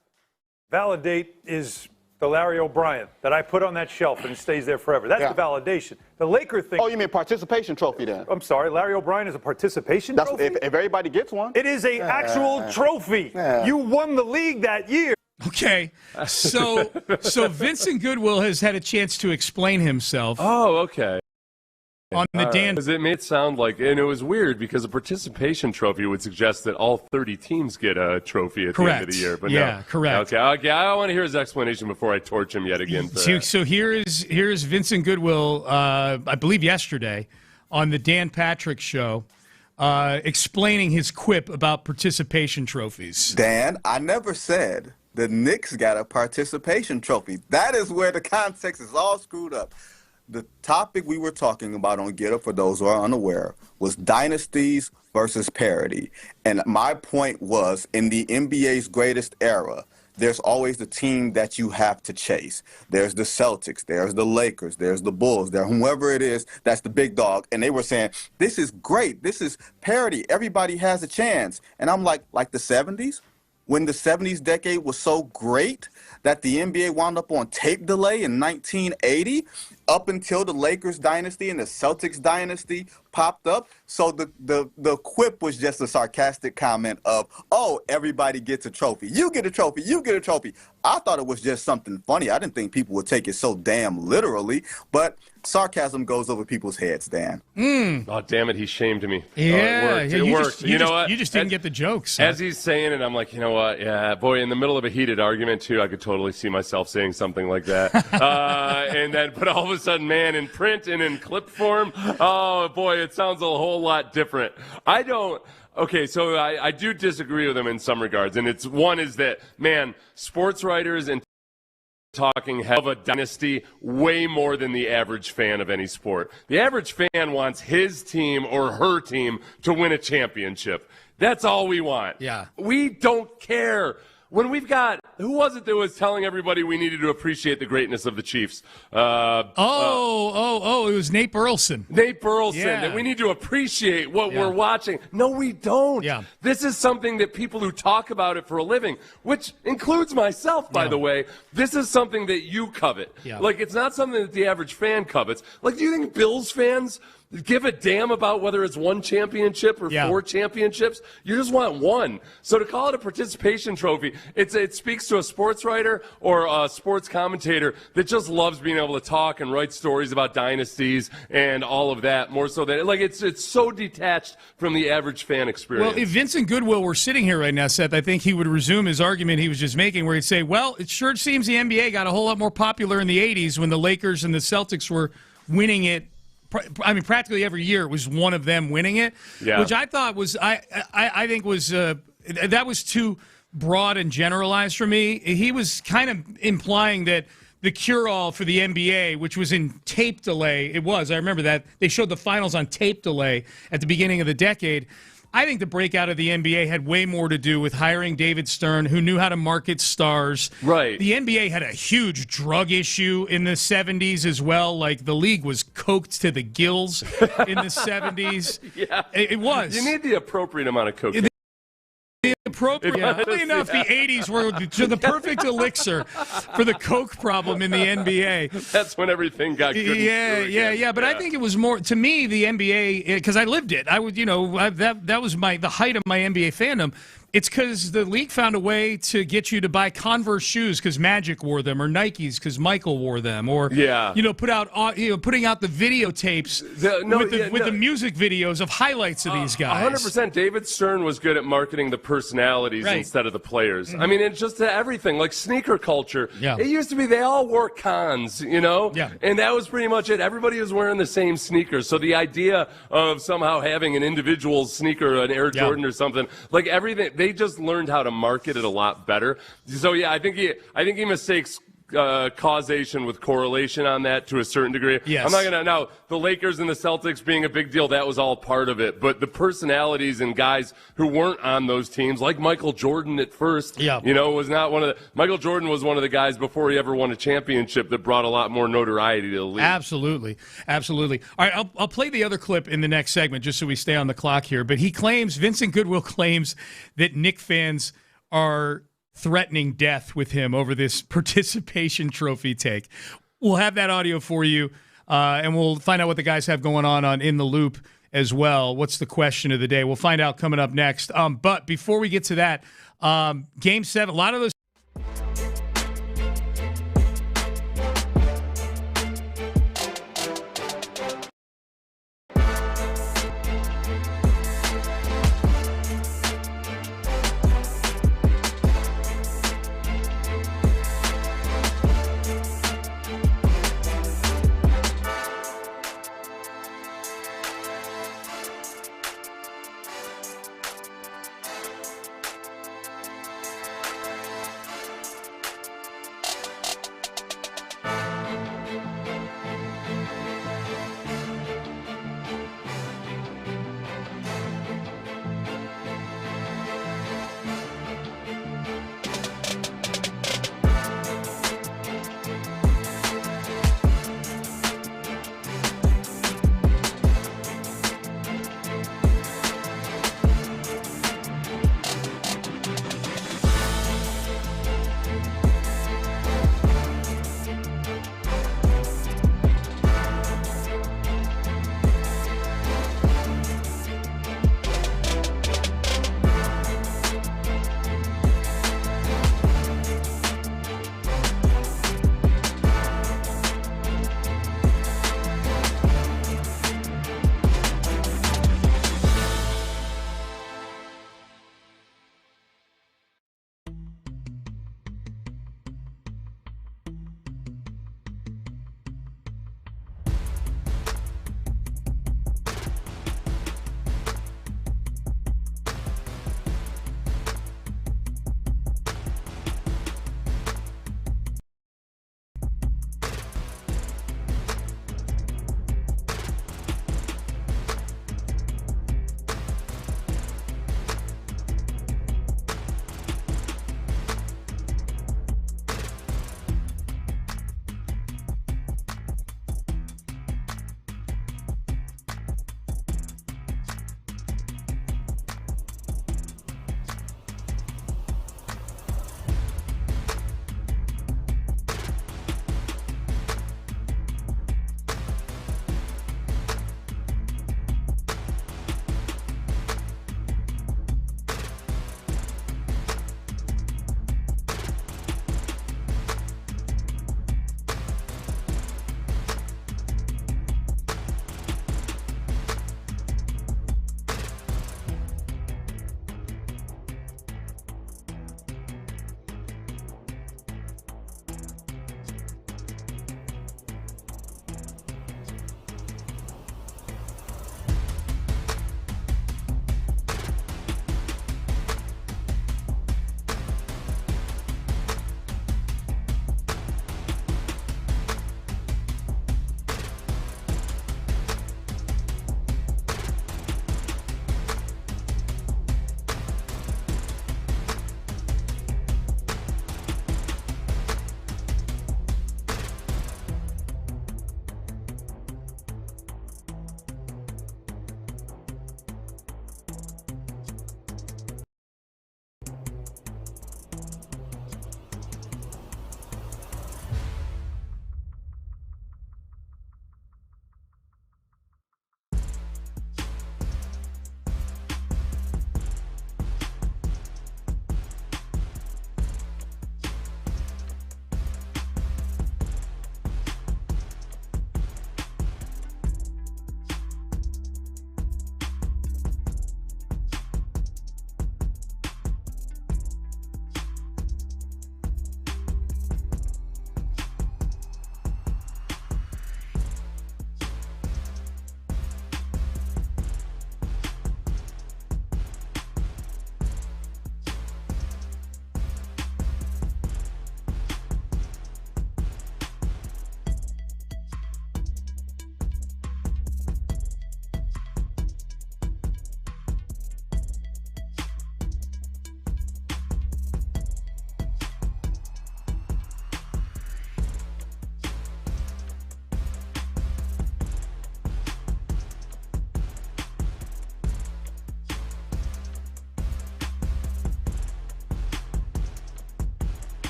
Validate is the Larry O'Brien that I put on that shelf and it stays there forever. That's the validation. The Laker thing. Oh, you mean participation trophy then? I'm sorry, Larry O'Brien is a participation trophy? If everybody gets one. It is an actual trophy. You won the league that year. Okay, so Vincent Goodwill has had a chance to explain himself. Oh, okay. On the Dan, because it made it sound like, and it was weird because a participation trophy would suggest that all 30 teams get a trophy at the end of the year. But no. Correct. Okay. I want to hear his explanation before I torch him yet again. So here is Vincent Goodwill, I believe yesterday, on the Dan Patrick Show, explaining his quip about participation trophies. Dan, I never said the Knicks got a participation trophy. That is where the context is all screwed up. The topic we were talking about on Get Up, for those who are unaware, was dynasties versus parity. And my point was, in the NBA's greatest era, there's always the team that you have to chase. There's the Celtics, there's the Lakers, there's the Bulls, there whoever it is, that's the big dog. And they were saying, this is great, this is parity, everybody has a chance. And I'm like the 70s? When the 70s decade was so great that the NBA wound up on tape delay in 1980 up until the Lakers dynasty and the Celtics dynasty popped up. So the quip was just a sarcastic comment of, oh, everybody gets a trophy. You get a trophy. You get a trophy. I thought it was just something funny. I didn't think people would take it so damn literally, but sarcasm goes over people's heads, Dan. Oh, damn it. He shamed me. Yeah. It worked. You know what? You just didn't get the jokes. As he's saying it, I'm like, you know what? Yeah, boy, in the middle of a heated argument, too, I could totally see myself saying something like that. But all of a sudden, man, in print and in clip form, oh, boy, it sounds a whole lot different. Okay, so I do disagree with him in some regards. And one is that, man, sports writers and talking of a dynasty way more than the average fan of any sport. The average fan wants his team or her team to win a championship. That's all we want. Yeah. We don't care. When we've got, who was it that was telling everybody we needed to appreciate the greatness of the Chiefs? It was Nate Burleson. Yeah. That we need to appreciate what we're watching. No, we don't. Yeah. This is something that people who talk about it for a living, which includes myself, by the way, this is something that you covet. Yeah. Like, it's not something that the average fan covets. Like, do you think Bills fans give a damn about whether it's one championship or 4 championships. You just want one. So to call it a participation trophy, it speaks to a sports writer or a sports commentator that just loves being able to talk and write stories about dynasties and all of that, more so than it's so detached from the average fan experience. Well, if Vincent Goodwill were sitting here right now, Seth, I think he would resume his argument he was just making, where he'd say, well, it sure seems the NBA got a whole lot more popular in the 80s when the Lakers and the Celtics were winning it. I mean, practically every year it was one of them winning it, which I thought was, I think was, that was too broad and generalized for me. He was kind of implying that the cure-all for the NBA, which was in tape delay, I remember that. They showed the finals on tape delay at the beginning of the decade. I think the breakout of the NBA had way more to do with hiring David Stern, who knew how to market stars. Right. The NBA had a huge drug issue in the 70s as well. Like, the league was coked to the gills in the 70s. Yeah. It was. You need the appropriate amount of cocaine. Oddly enough, the 80s were the perfect elixir for the coke problem in the NBA. That's when everything got good. Yeah. But I think it was more, to me, the NBA, because I lived it. I would, that was the height of my NBA fandom. It's because the league found a way to get you to buy Converse shoes because Magic wore them, or Nikes because Michael wore them, or putting out the videotapes with the music videos of highlights of these guys. 100%. David Stern was good at marketing the personalities instead of the players. I mean, it's just everything, like sneaker culture. Yeah. It used to be they all wore Cons, and that was pretty much it. Everybody was wearing the same sneakers. So the idea of somehow having an individual sneaker, an Air Jordan or something, like everything. They just learned how to market it a lot better. So yeah, I think he mistakes causation with correlation on that to a certain degree. Yes. I'm not gonna now the Lakers and the Celtics being a big deal, that was all part of it. But the personalities and guys who weren't on those teams, like Michael Jordan at first, was not one of the. Michael Jordan was one of the guys before he ever won a championship that brought a lot more notoriety to the league. Absolutely. All right, I'll play the other clip in the next segment just so we stay on the clock here. But Vincent Goodwill claims that Knick fans are threatening death with him over this participation trophy take. We'll have that audio for you, and we'll find out what the guys have going on In the Loop as well. What's the question of the day? We'll find out coming up next. But before we get to that, Game 7, a lot of those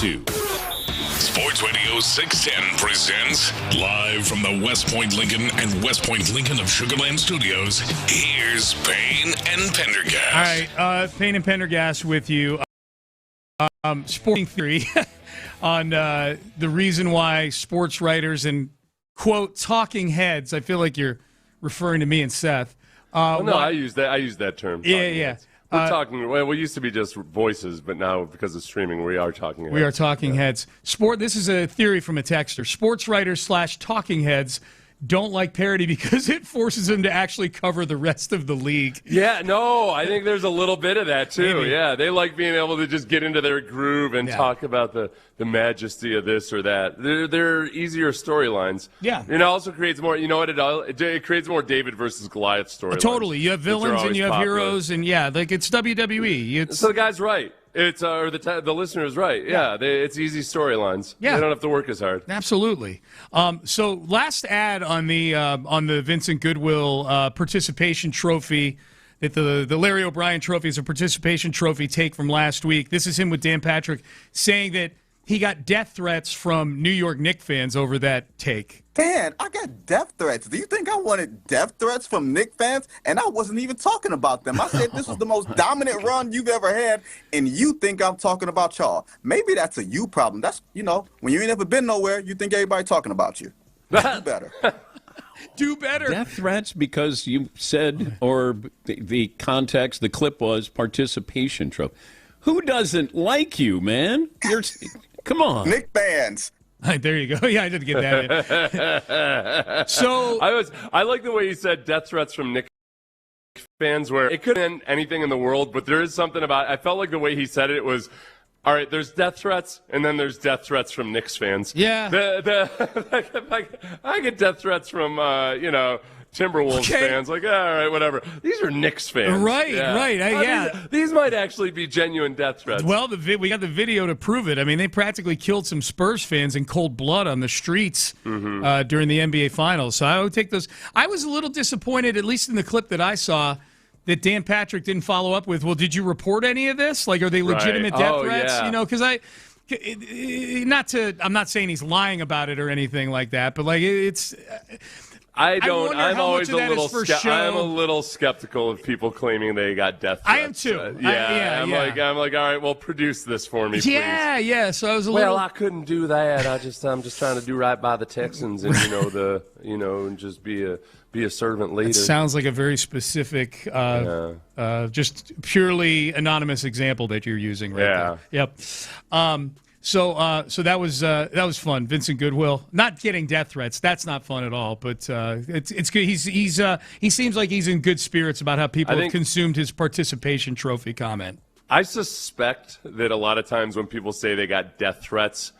to. Sports Radio 610 presents live from the West Point Lincoln and West Point Lincoln of Sugarland Studios. Here's Payne and Pendergast. All right, Payne and Pendergast with you. Sporting theory on the reason why sports writers and, quote, talking heads, I feel like you're referring to me and Seth. I use that term. Yeah. We're talking. Well, we used to be just voices, but now because of streaming, we are talking heads. We are talking heads. This is a theory from a texter. Sports writers / talking heads don't like parity because it forces them to actually cover the rest of the league. Yeah, no, I think there's a little bit of that too. Maybe. Yeah, they like being able to just get into their groove and talk about the majesty of this or that. They're easier storylines. Yeah. It also creates more, you know what it does? It creates more David versus Goliath storylines. Totally. You have villains and you have heroes, and like it's WWE. So the guy's right. It's the listener is right. Yeah, it's easy storylines. Yeah, they don't have to work as hard. Absolutely. So last ad on the Vincent Goodwill participation trophy. That the Larry O'Brien trophy is a participation trophy take from last week. This is him with Dan Patrick saying that he got death threats from New York Knicks fans over that take. Dan, I got death threats. Do you think I wanted death threats from Knicks fans? And I wasn't even talking about them. I said this was the most dominant run you've ever had, and you think I'm talking about y'all. Maybe that's a you problem. That's, when you ain't ever been nowhere, you think everybody talking about you. Do better. Do better. Death threats because you said, or the context, the clip was participation trophy. Who doesn't like you, man? Come on. Knicks fans. There you go. Yeah, I did get that in. So I like the way you said death threats from Knicks fans, where it could end anything in the world, but there is something about it. I felt like the way he said it was, all right, there's death threats, and then there's death threats from Knicks fans. Yeah. I get death threats from, Timberwolves fans. Like, all right, whatever. These are Knicks fans. Right. These might actually be genuine death threats. Well, we got the video to prove it. I mean, they practically killed some Spurs fans in cold blood on the streets during the NBA Finals. So I would take those. I was a little disappointed, at least in the clip that I saw, that Dan Patrick didn't follow up with, well, did you report any of this? Like, are they legitimate death threats? Yeah. Because I'm not saying he's lying about it or anything like that, but like it's. I'm always a little skeptical of people claiming they got death threats. I am too. I'm like, all right, well, produce this for me, please. Yeah. So I was I couldn't do that. I'm just trying to do right by the Texans and and just be a servant leader. It sounds like a very specific, just purely anonymous example that you're using right there. Yep. So that was fun. Vincent Goodwill not getting death threats. That's not fun at all. But it's good. He seems like he's in good spirits about how people have consumed his participation trophy comment. I suspect that a lot of times when people say they got death threats,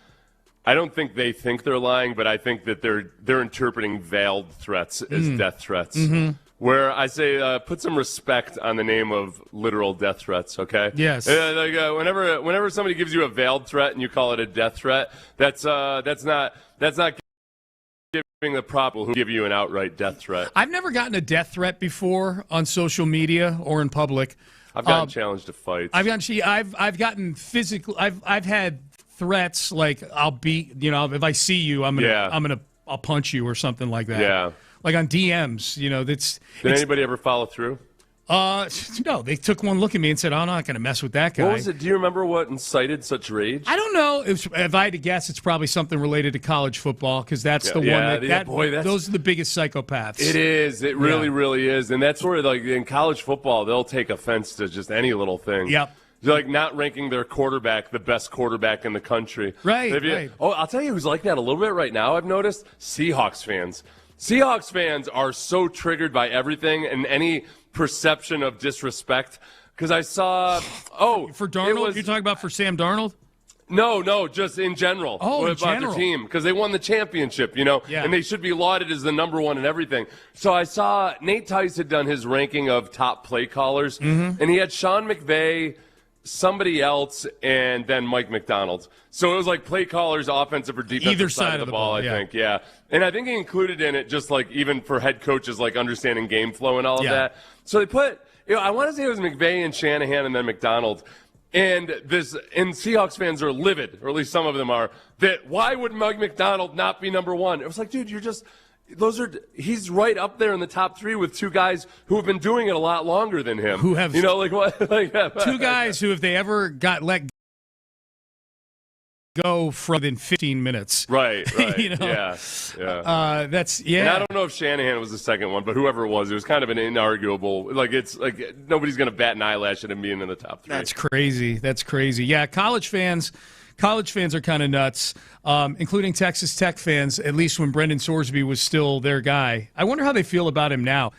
I don't think they think they're lying, but I think that they're interpreting veiled threats as death threats. Mm-hmm. Where I say, put some respect on the name of literal death threats, okay? Yes. Whenever somebody gives you a veiled threat and you call it a death threat, that's not giving the prop who give you an outright death threat. I've never gotten a death threat before on social media or in public. I've gotten challenged to fights. I've gotten physical. I've had threats like I'll beat. If I see you, I'll punch you or something like that. Yeah. Like on DMs, Did anybody ever follow through? No, they took one look at me and said, "Oh, I'm not going to mess with that guy." What was it? Do you remember what incited such rage? I don't know. If I had to guess, it's probably something related to college football because that's the one those are the biggest psychopaths. It is. It really, really is. And that's where, like, in college football, they'll take offense to just any little thing. Yep. They're like not ranking their quarterback the best quarterback in the country. Right. Oh, I'll tell you who's like that a little bit right now, I've noticed. Seahawks fans. Seahawks fans are so triggered by everything and any perception of disrespect. Because I saw, for Darnold, you're talking about for Sam Darnold? No, just in general. About their team, because they won the championship, and they should be lauded as the number one in everything. So I saw Nate Tice had done his ranking of top play callers, and he had Sean McVay, somebody else, and then Mike McDonald. So it was like play callers, offensive or defensive either side of the ball, I think. Yeah. And I think he included in it just like even for head coaches, like understanding game flow and all of that. So they put, I want to say it was McVay and Shanahan and then McDonald. And Seahawks fans are livid, or at least some of them are, that why would Mike Macdonald not be number one? It was like, dude, he's right up there in the top three with two guys who have been doing it a lot longer than him. Who have, you know, like what? Like, two guys who, if they ever got let go from within 15 minutes. Right. You know? Yeah. And I don't know if Shanahan was the second one, but whoever it was kind of an inarguable, it's like nobody's going to bat an eyelash at him being in the top three. That's crazy. Yeah, college fans are kind of nuts, including Texas Tech fans, at least when Brendan Sorsby was still their guy. I wonder how they feel about him now.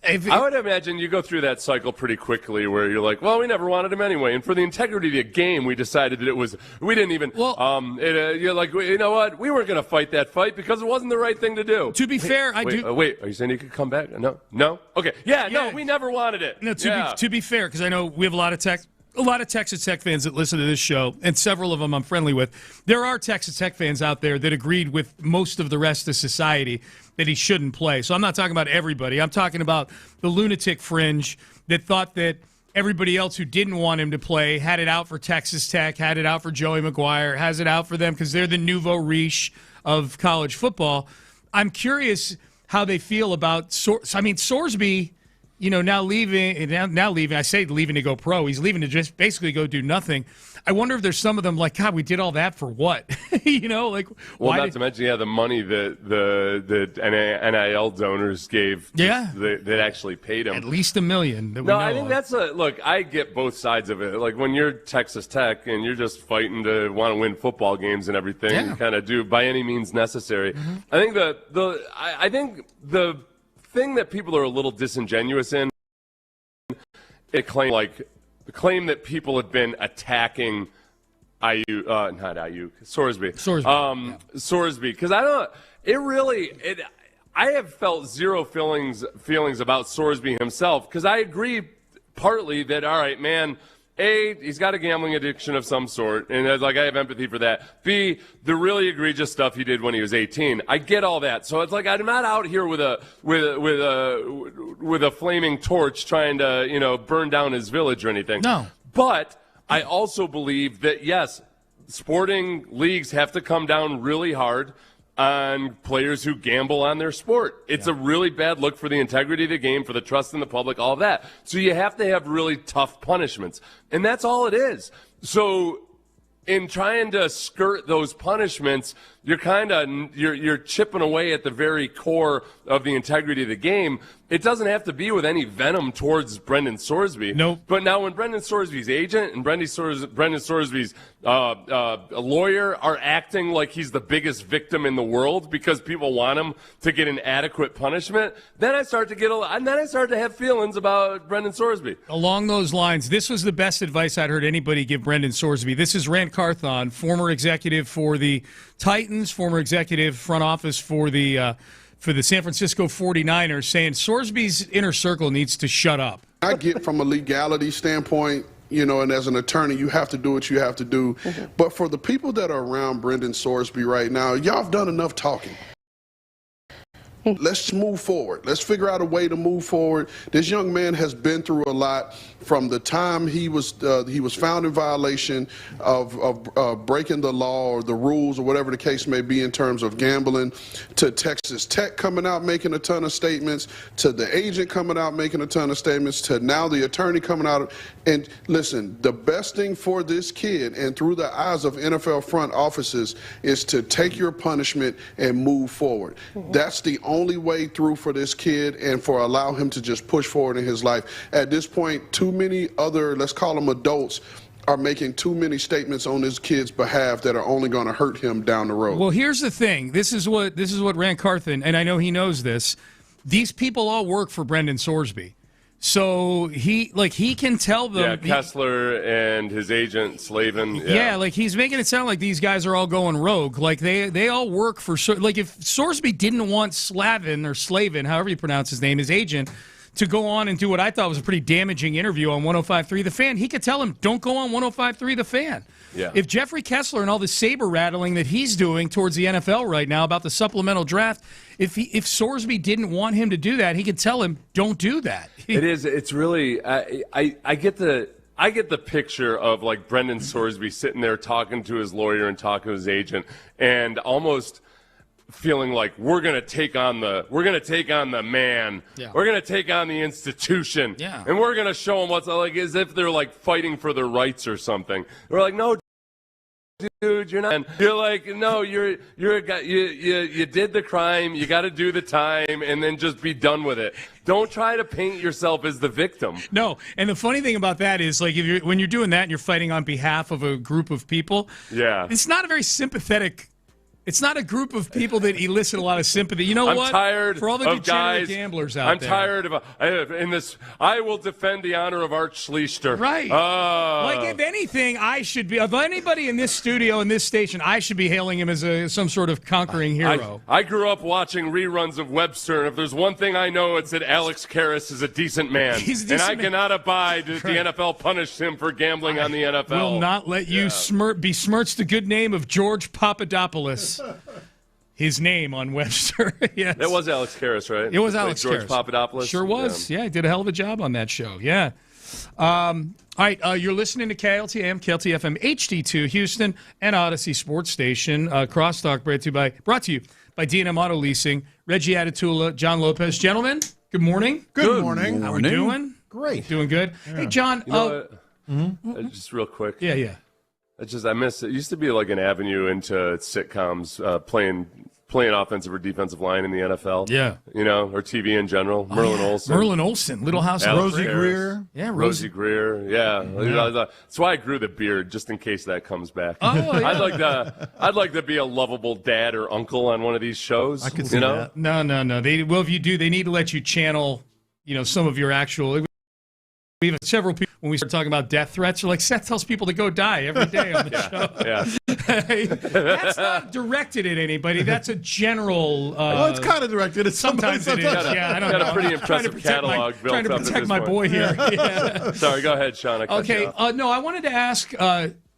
I would imagine you go through that cycle pretty quickly where you're like, well, we never wanted him anyway. And for the integrity of the game, we decided that we didn't even, you're like, you know what? We weren't going to fight that fight because it wasn't the right thing to do. To be fair, Wait, are you saying he could come back? No? Okay. Yeah, no, we never wanted it. No, to be fair, because I know we have a lot of Texas Tech fans that listen to this show, and several of them I'm friendly with. There are Texas Tech fans out there that agreed with most of the rest of society that he shouldn't play. So I'm not talking about everybody. I'm talking about the lunatic fringe that thought that everybody else who didn't want him to play had it out for Texas Tech, had it out for Joey McGuire, has it out for them because they're the nouveau riche of college football. I'm curious how they feel about Sorsby. Now leaving. I say leaving to go pro. He's leaving to just basically go do nothing. I wonder if there's some of them like, God, we did all that for what? Not to mention, the money that the NIL donors gave. That actually paid him at least $1 million. I think look. I get both sides of it. Like when you're Texas Tech and you're just fighting to want to win football games and everything, you kind of do by any means necessary. Mm-hmm. I think the thing that people are a little disingenuous in, the claim that people have been attacking Aiyuk, not Aiyuk, Sorsby. Sorsby, because I have felt zero feelings about Sorsby himself, because I agree partly that, all right, man, A, he's got a gambling addiction of some sort, and I have empathy for that. B, the really egregious stuff he did when he was 18. I get all that. So it's like I'm not out here with a flaming torch trying to, burn down his village or anything. No. But I also believe that, yes, sporting leagues have to come down really hard on players who gamble on their sport. It's a really bad look for the integrity of the game, for the trust in the public, all of that. So you have to have really tough punishments. And that's all it is. So in trying to skirt those punishments, you're you're chipping away at the very core of the integrity of the game. It doesn't have to be with any venom towards Brendan Sorsby. Nope. But now when Brendan Sorsby's agent and Brendan Sorsby's lawyer are acting like he's the biggest victim in the world because people want him to get an adequate punishment, then I start to have feelings about Brendan Sorsby. Along those lines, this was the best advice I'd heard anybody give Brendan Sorsby. This is Rand Carthon, former executive for the Titans, former executive front office for the San Francisco 49ers, saying Sorsby's inner circle needs to shut up. I get from a legality standpoint, and as an attorney, you have to do what you have to do. Mm-hmm. But for the people that are around Brendan Sorsby right now, y'all have done enough talking. Let's move forward. Let's figure out a way to move forward. This young man has been through a lot from the time he was found in violation of breaking the law or the rules or whatever the case may be in terms of gambling, to Texas Tech coming out making a ton of statements, to the agent coming out making a ton of statements, to now the attorney coming out. And listen, the best thing for this kid and through the eyes of NFL front offices is to take your punishment and move forward. Mm-hmm. That's the only way through for this kid and for allow him to just push forward in his life. At this point, too many other, let's call them adults, are making too many statements on this kid's behalf that are only going to hurt him down the road. Well, here's the thing. This is what Rand Carthon, and I know he knows this, these people all work for Brendan Sorsby. So he can tell them. Yeah, Kessler and his agent Slavin. Yeah, he's making it sound like these guys are all going rogue. Like they all work for. Like if Sorsby didn't want Slavin, however you pronounce his name, his agent, to go on and do what I thought was a pretty damaging interview on 105.3 The Fan, he could tell him, don't go on 105.3 The Fan. Yeah. If Jeffrey Kessler and all the saber rattling that he's doing towards the NFL right now about the supplemental draft, if Sorsby didn't want him to do that, he could tell him, don't do that. It's really, I I get the picture of like Brendan Sorsby sitting there talking to his lawyer and talking to his agent, and almost feeling like we're gonna take on the man, we're gonna take on the institution, and we're gonna show them what's like, as if they're like fighting for their rights or something. We're like, no, dude, you're not. And you're like, no, you're a guy. You did the crime. You got to do the time, and then just be done with it. Don't try to paint yourself as the victim. No, and the funny thing about that is, like, when you're doing that and you're fighting on behalf of a group of people, it's not a very sympathetic. It's not a group of people that elicit a lot of sympathy. You know what? I'm tired for all the of degenerate guys, gamblers out there. I'm tired of in this. I will defend the honor of Art Schlichter. Right. Like, if anything, I should be. Of anybody in this studio, in this station, I should be hailing him as some sort of conquering hero. I grew up watching reruns of Webster, and if there's one thing I know, it's that Alex Karras is a decent man. He's a decent and I man. cannot abide that the NFL punished him for gambling on the NFL. Will not let you besmirch the good name of George Papadopoulos. His name on Webster. Yes. That was Alex Karras, right? It was Alex George Karras. Papadopoulos. Sure was. Yeah, he did a hell of a job on that show. Yeah. All right, you're listening to KLT AM, KLT FM, HD2, Houston, and Odyssey Sports Station. Crosstalk brought to you by D&M Auto Leasing. Reggie Atatula, John Lopez. Gentlemen, good morning. Good morning. How we doing? Great. Doing good. Yeah. Hey, John. You know what? Just real quick. Yeah. I miss it. It used to be like an avenue into sitcoms, playing offensive or defensive line in the NFL. Yeah. You know, or TV in general. Merlin Olsen, Little House of Rosie Greer. Yeah, Rosie Greer. Yeah. That's why I grew the beard, just in case that comes back. Oh, yeah. I'd like to be a lovable dad or uncle on one of these shows. I could see that. No. If you do, they need to let you channel, some of your actual. We have several people, when we start talking about death threats, are like, Seth tells people to go die every day on the show. That's not directed at anybody. That's a general. It's kind of directed at somebody. Sometimes it is. I don't know. Got a pretty impressive catalog built trying to up at protect this my point. boy here. Yeah. Sorry, go ahead, Sean. Okay. No, I wanted to ask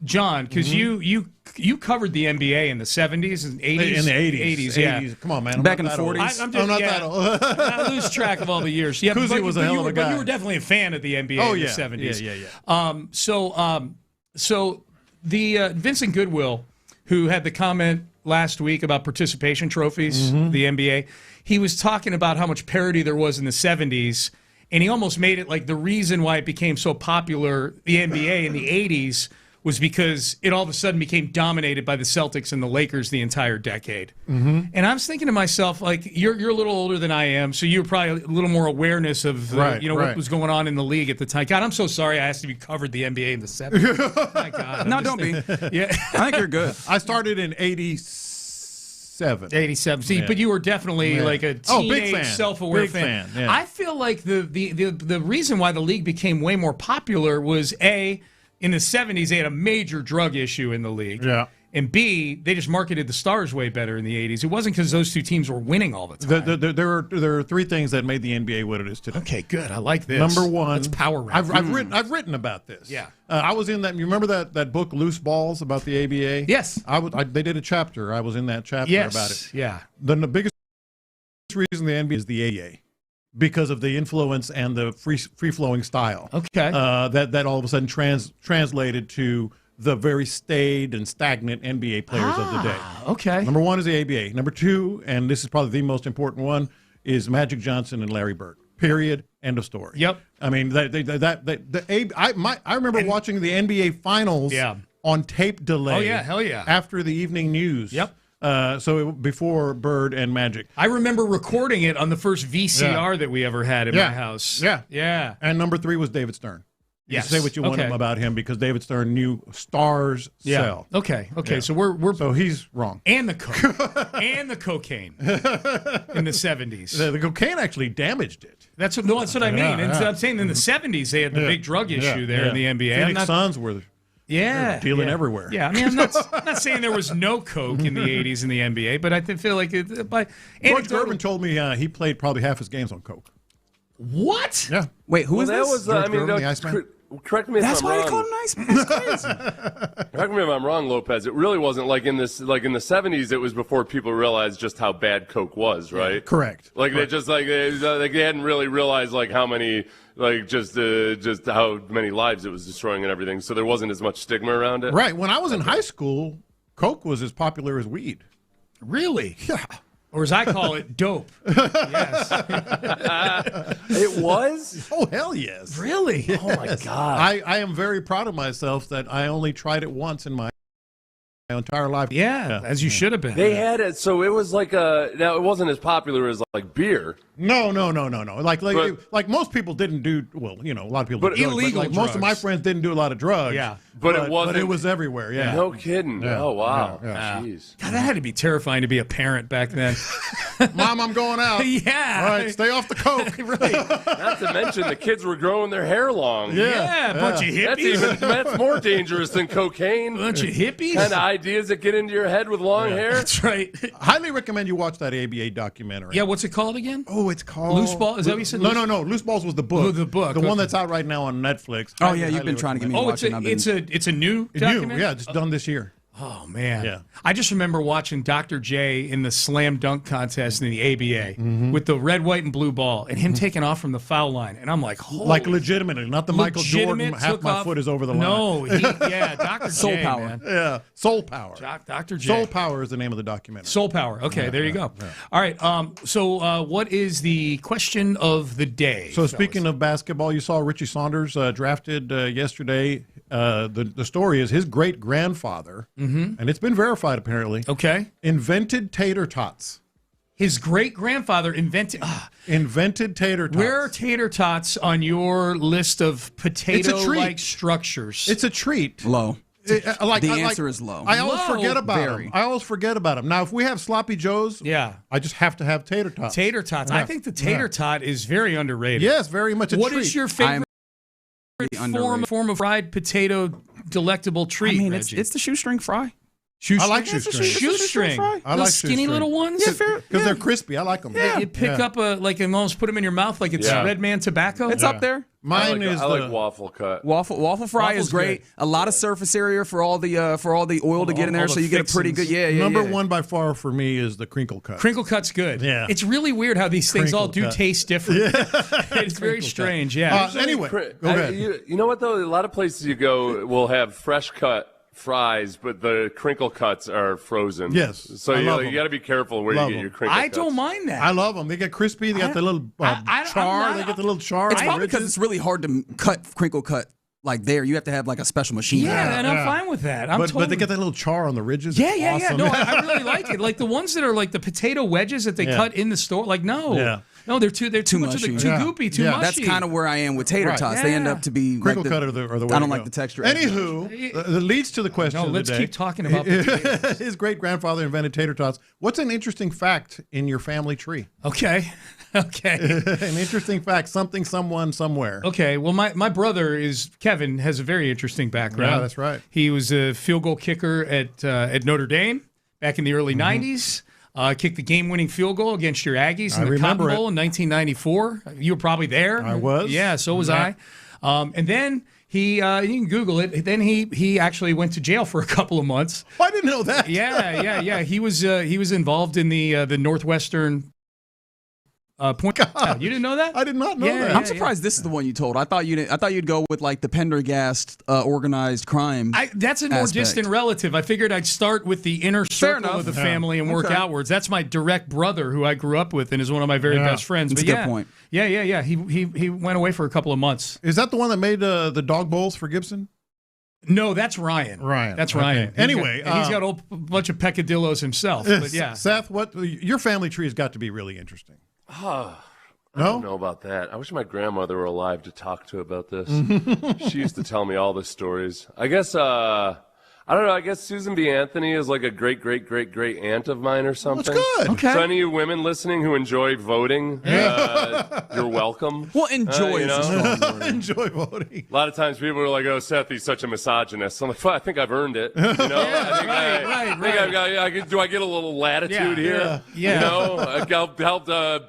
John, because you covered the NBA in the 70s and 80s. In the 80s. Yeah. 80s. Come on, man. Back in the 40s. I'm just, that old. I lose track of all the years. Yeah, Kuzi was a hell of a guy. But you were definitely a fan of the NBA in the 70s. Yeah. So the Vincent Goodwill, who had the comment last week about participation trophies, the NBA, he was talking about how much parity there was in the 70s, and he almost made it like the reason why it became so popular, the NBA in the 80s, was because it all of a sudden became dominated by the Celtics and the Lakers the entire decade. And I was thinking to myself, like, you're a little older than I am, so you're probably a little more awareness of what was going on in the league at the time. God, I'm so sorry I asked if you covered the NBA in the 70s. My God. No, don't be. Yeah. I think you're good. I started in 87. 87. See, but you were definitely like a teenage, big fan. self-aware Big fan. Yeah. I feel like the reason why the league became way more popular was in the 70s, they had a major drug issue in the league. Yeah. And B, they just marketed the stars way better in the 80s. It wasn't because those two teams were winning all the time. There are three things that made the NBA what it is today. Okay, good. I like this. Number one, it's power round. I've written about this. Yeah. I was in that. You remember that book, Loose Balls, about the ABA? Yes. They did a chapter. I was in that chapter about it. Yeah. Then the biggest reason the NBA is the AA. Because of the influence and the free-flowing style. Okay. That all of a sudden translated to the very staid and stagnant NBA players of the day. Okay. Number one is the ABA. Number two, and this is probably the most important one, is Magic Johnson and Larry Bird. Period. End of story. Yep. I mean, I remember watching the NBA Finals on tape delay. Oh, yeah. Hell yeah. After the evening news. Yep. Before Bird and Magic. I remember recording it on the first VCR that we ever had in my house. Yeah. And number three was David Stern. Yes. Say what you want about him because David Stern knew stars sell. Okay. Yeah. So he's wrong. And the coke. And the cocaine in the 70s. The cocaine actually damaged it. That's what I mean. And so I'm saying in the 70s they had the big drug issue there in the NBA. Phoenix Suns were dealing everywhere. Yeah, I mean, I'm not saying there was no coke in the 80s in the NBA, but I feel like George Gervin told me he played probably half his games on coke. What? Yeah. Wait, who is that this? Was, George Gervin, the Iceman? correct me if That's I'm why wrong. they call him nice. That's crazy. Correct me if I'm wrong, Lopez. It really wasn't like in the 70s. It was before people realized just how bad Coke was, right? Yeah, correct. Like correct. they hadn't really realized like how many just how many lives it was destroying and everything. So there wasn't as much stigma around it. Right. When I was in high school, Coke was as popular as weed. Really? Yeah. Or as I call it, dope. Yes. It was? Oh, hell yes. Really? Yes. Oh, my God. I am very proud of myself that I only tried it once in my entire life. Yeah, as you should have been. They had it, so it was like now it wasn't as popular as like beer. No. Like most people didn't do, well, a lot of people But did drugs, illegal like most of my drugs. friends didn't do a lot of drugs. Yeah. But it wasn't. But it was everywhere, yeah. No kidding. Yeah. Oh, wow. Yeah. Jeez. God, that had to be terrifying to be a parent back then. Mom, I'm going out. Yeah. All right, stay off the Coke. Right. Not to mention the kids were growing their hair long. Yeah, bunch of hippies. That's more dangerous than cocaine. Bunch of hippies. Kind of ideas that get into your head with long hair. That's right. Highly recommend you watch that ABA documentary. Yeah, what's it called again? Oh, it's called Loose Ball? Is that what you said? No. Loose Balls was the book. Oh, the book. The one Okay. that's out right now on Netflix. Oh, yeah, you've been trying to get me to Oh, watch it. it's a new New, documentary? yeah, just done this year. Oh, man. Yeah. I just remember watching Dr. J in the slam dunk contest in the ABA with the red, white, and blue ball and him taking off from the foul line. And I'm like, holy. Like legitimately, not the Michael Jordan, Legitimate half took my off. foot is over the line. No, Dr. Soul J, Power. man. Yeah, Soul Power. Dr. J. Soul Power is the name of the documentary. Soul Power. Okay, there you go. All right. So what is the question of the day? So speaking of basketball, you saw Richie Saunders drafted yesterday. The story is his great-grandfather, and it's been verified apparently, invented tater tots. His great-grandfather invented tater tots. Where are tater tots on your list of potato-like structures? It's a treat. Low. The answer is low. I always Low. forget about them. I always forget about them. Now, if we have sloppy joes, I just have to have tater tots. Tater tots. Yeah. I think the tater tot is very underrated. Yes, very much a What treat. is your favorite form of fried potato delectable treat? I mean, it's the shoestring fry. I like shoestring. Shoestring. I Those like skinny shoestring. little ones. Because they're crispy. I like them. Yeah, you pick up and almost put them in your mouth like it's Red Man tobacco. It's up there. I like waffle cut. Waffle fry Waffle's is great. good. A lot of surface area for all the oil to get in there, so you get a pretty good. Number one by far for me is the crinkle cut. Crinkle cut's good. Yeah. It's really weird how these things all do Crinkle cut. taste different. It's very strange. Yeah. Anyway, go ahead. You know what though? A lot of places you go will have fresh cut fries, but the crinkle cuts are frozen. Yes, so I love you them. got to be careful where Love you get them. your crinkle I cuts. don't mind that. I love them. They get crispy. They got the little char. They get the little char. It's on the probably because ridges. it's really hard to crinkle cut like there. You have to have like a special machine. Yeah, and I'm fine with that. But they get that little char on the ridges. Yeah, It's awesome. No, I really like it. Like the ones that are like the potato wedges that they cut in the store. Like no, they're too much mushy. too goopy, too mushy. That's kind of where I am with tater tots. They end up to be crinkle like cut or the way I to don't go. like the texture. Anywho, that leads to the question of the let's day. keep talking about potatoes. His great-grandfather invented tater tots. What's an interesting fact in your family tree? Okay. An interesting fact, something, someone, somewhere. Okay, well, my brother Kevin has a very interesting background. Yeah, that's right. He was a field goal kicker at Notre Dame back in the early 90s. Kicked the game-winning field goal against your Aggies in the Cotton Bowl in 1994. You were probably there. I was. Yeah, so was I. And then he, you can Google it. Then he actually went to jail for a couple of months. I didn't know that. Yeah. He was involved in the Northwestern. Point. You didn't know that? I did not know that. I'm surprised this is the one you told. I thought you'd go with like the Pendergast organized crime. That's a more distant relative. I figured I'd start with the inner circle of the family and work outwards. That's my direct brother who I grew up with and is one of my very best friends. That's a good point. Yeah. He went away for a couple of months. Is that the one that made the dog bowls for Gibson? No, that's Ryan. That's Ryan. Okay. Anyway, he's got a bunch of peccadillos himself. But yeah, Seth, your family tree has got to be really interesting. I don't know about that. I wish my grandmother were alive to talk to about this. She used to tell me all the stories. I guess I don't know. I guess Susan B. Anthony is like a great aunt of mine or something. That's good. Okay. So any of you women listening who enjoy voting, you're welcome. Well, enjoy is a strong word. Enjoy voting. A lot of times people are like, "Oh, Seth, he's such a misogynist." I'm like, well, I think I've earned it. You know? Do I get a little latitude here? Yeah. You know,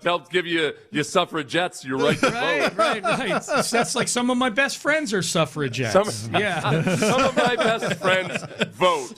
help give you suffragettes your right to vote. Right. That's like some of my best friends are suffragettes. Some of my best friends vote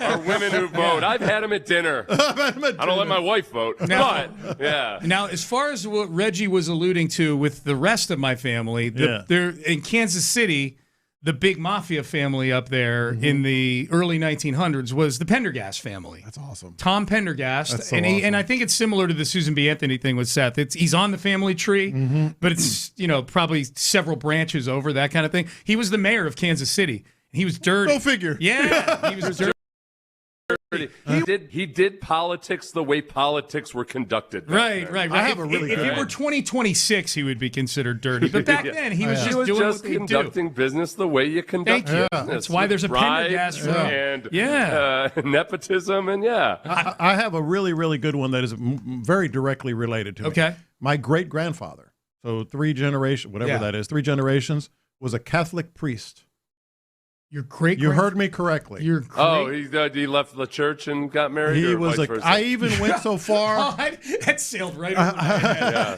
are women who vote. I've had them at dinner. I don't let my wife vote, but yeah. Now, as far as what Reggie was alluding to with the rest of my family, they're in Kansas City. The big mafia family up there in the early 1900s was the Pendergast family. That's awesome. Tom Pendergast. That's so and awesome. I think it's similar to the Susan B. Anthony thing with Seth. He's on the family tree, but it's probably several branches over, that kind of thing. He was the mayor of Kansas City. He was dirty. Go figure. Yeah, he was dirty. He did politics the way politics were conducted. Right. I have a really if good it were 2026, he would be considered dirty. But back then, he was just doing what they do. conducting business the way you conduct Thank you. business. That's why there's a Pendergast and nepotism and I have a really, really good one that is very directly related to me. Okay. My great-grandfather, so 3 generations, whatever that is, 3 generations, was a Catholic priest. Your great. You heard me correctly. Your he left the church and got married. He or was vice versa? I even went so far. That sailed right over my head.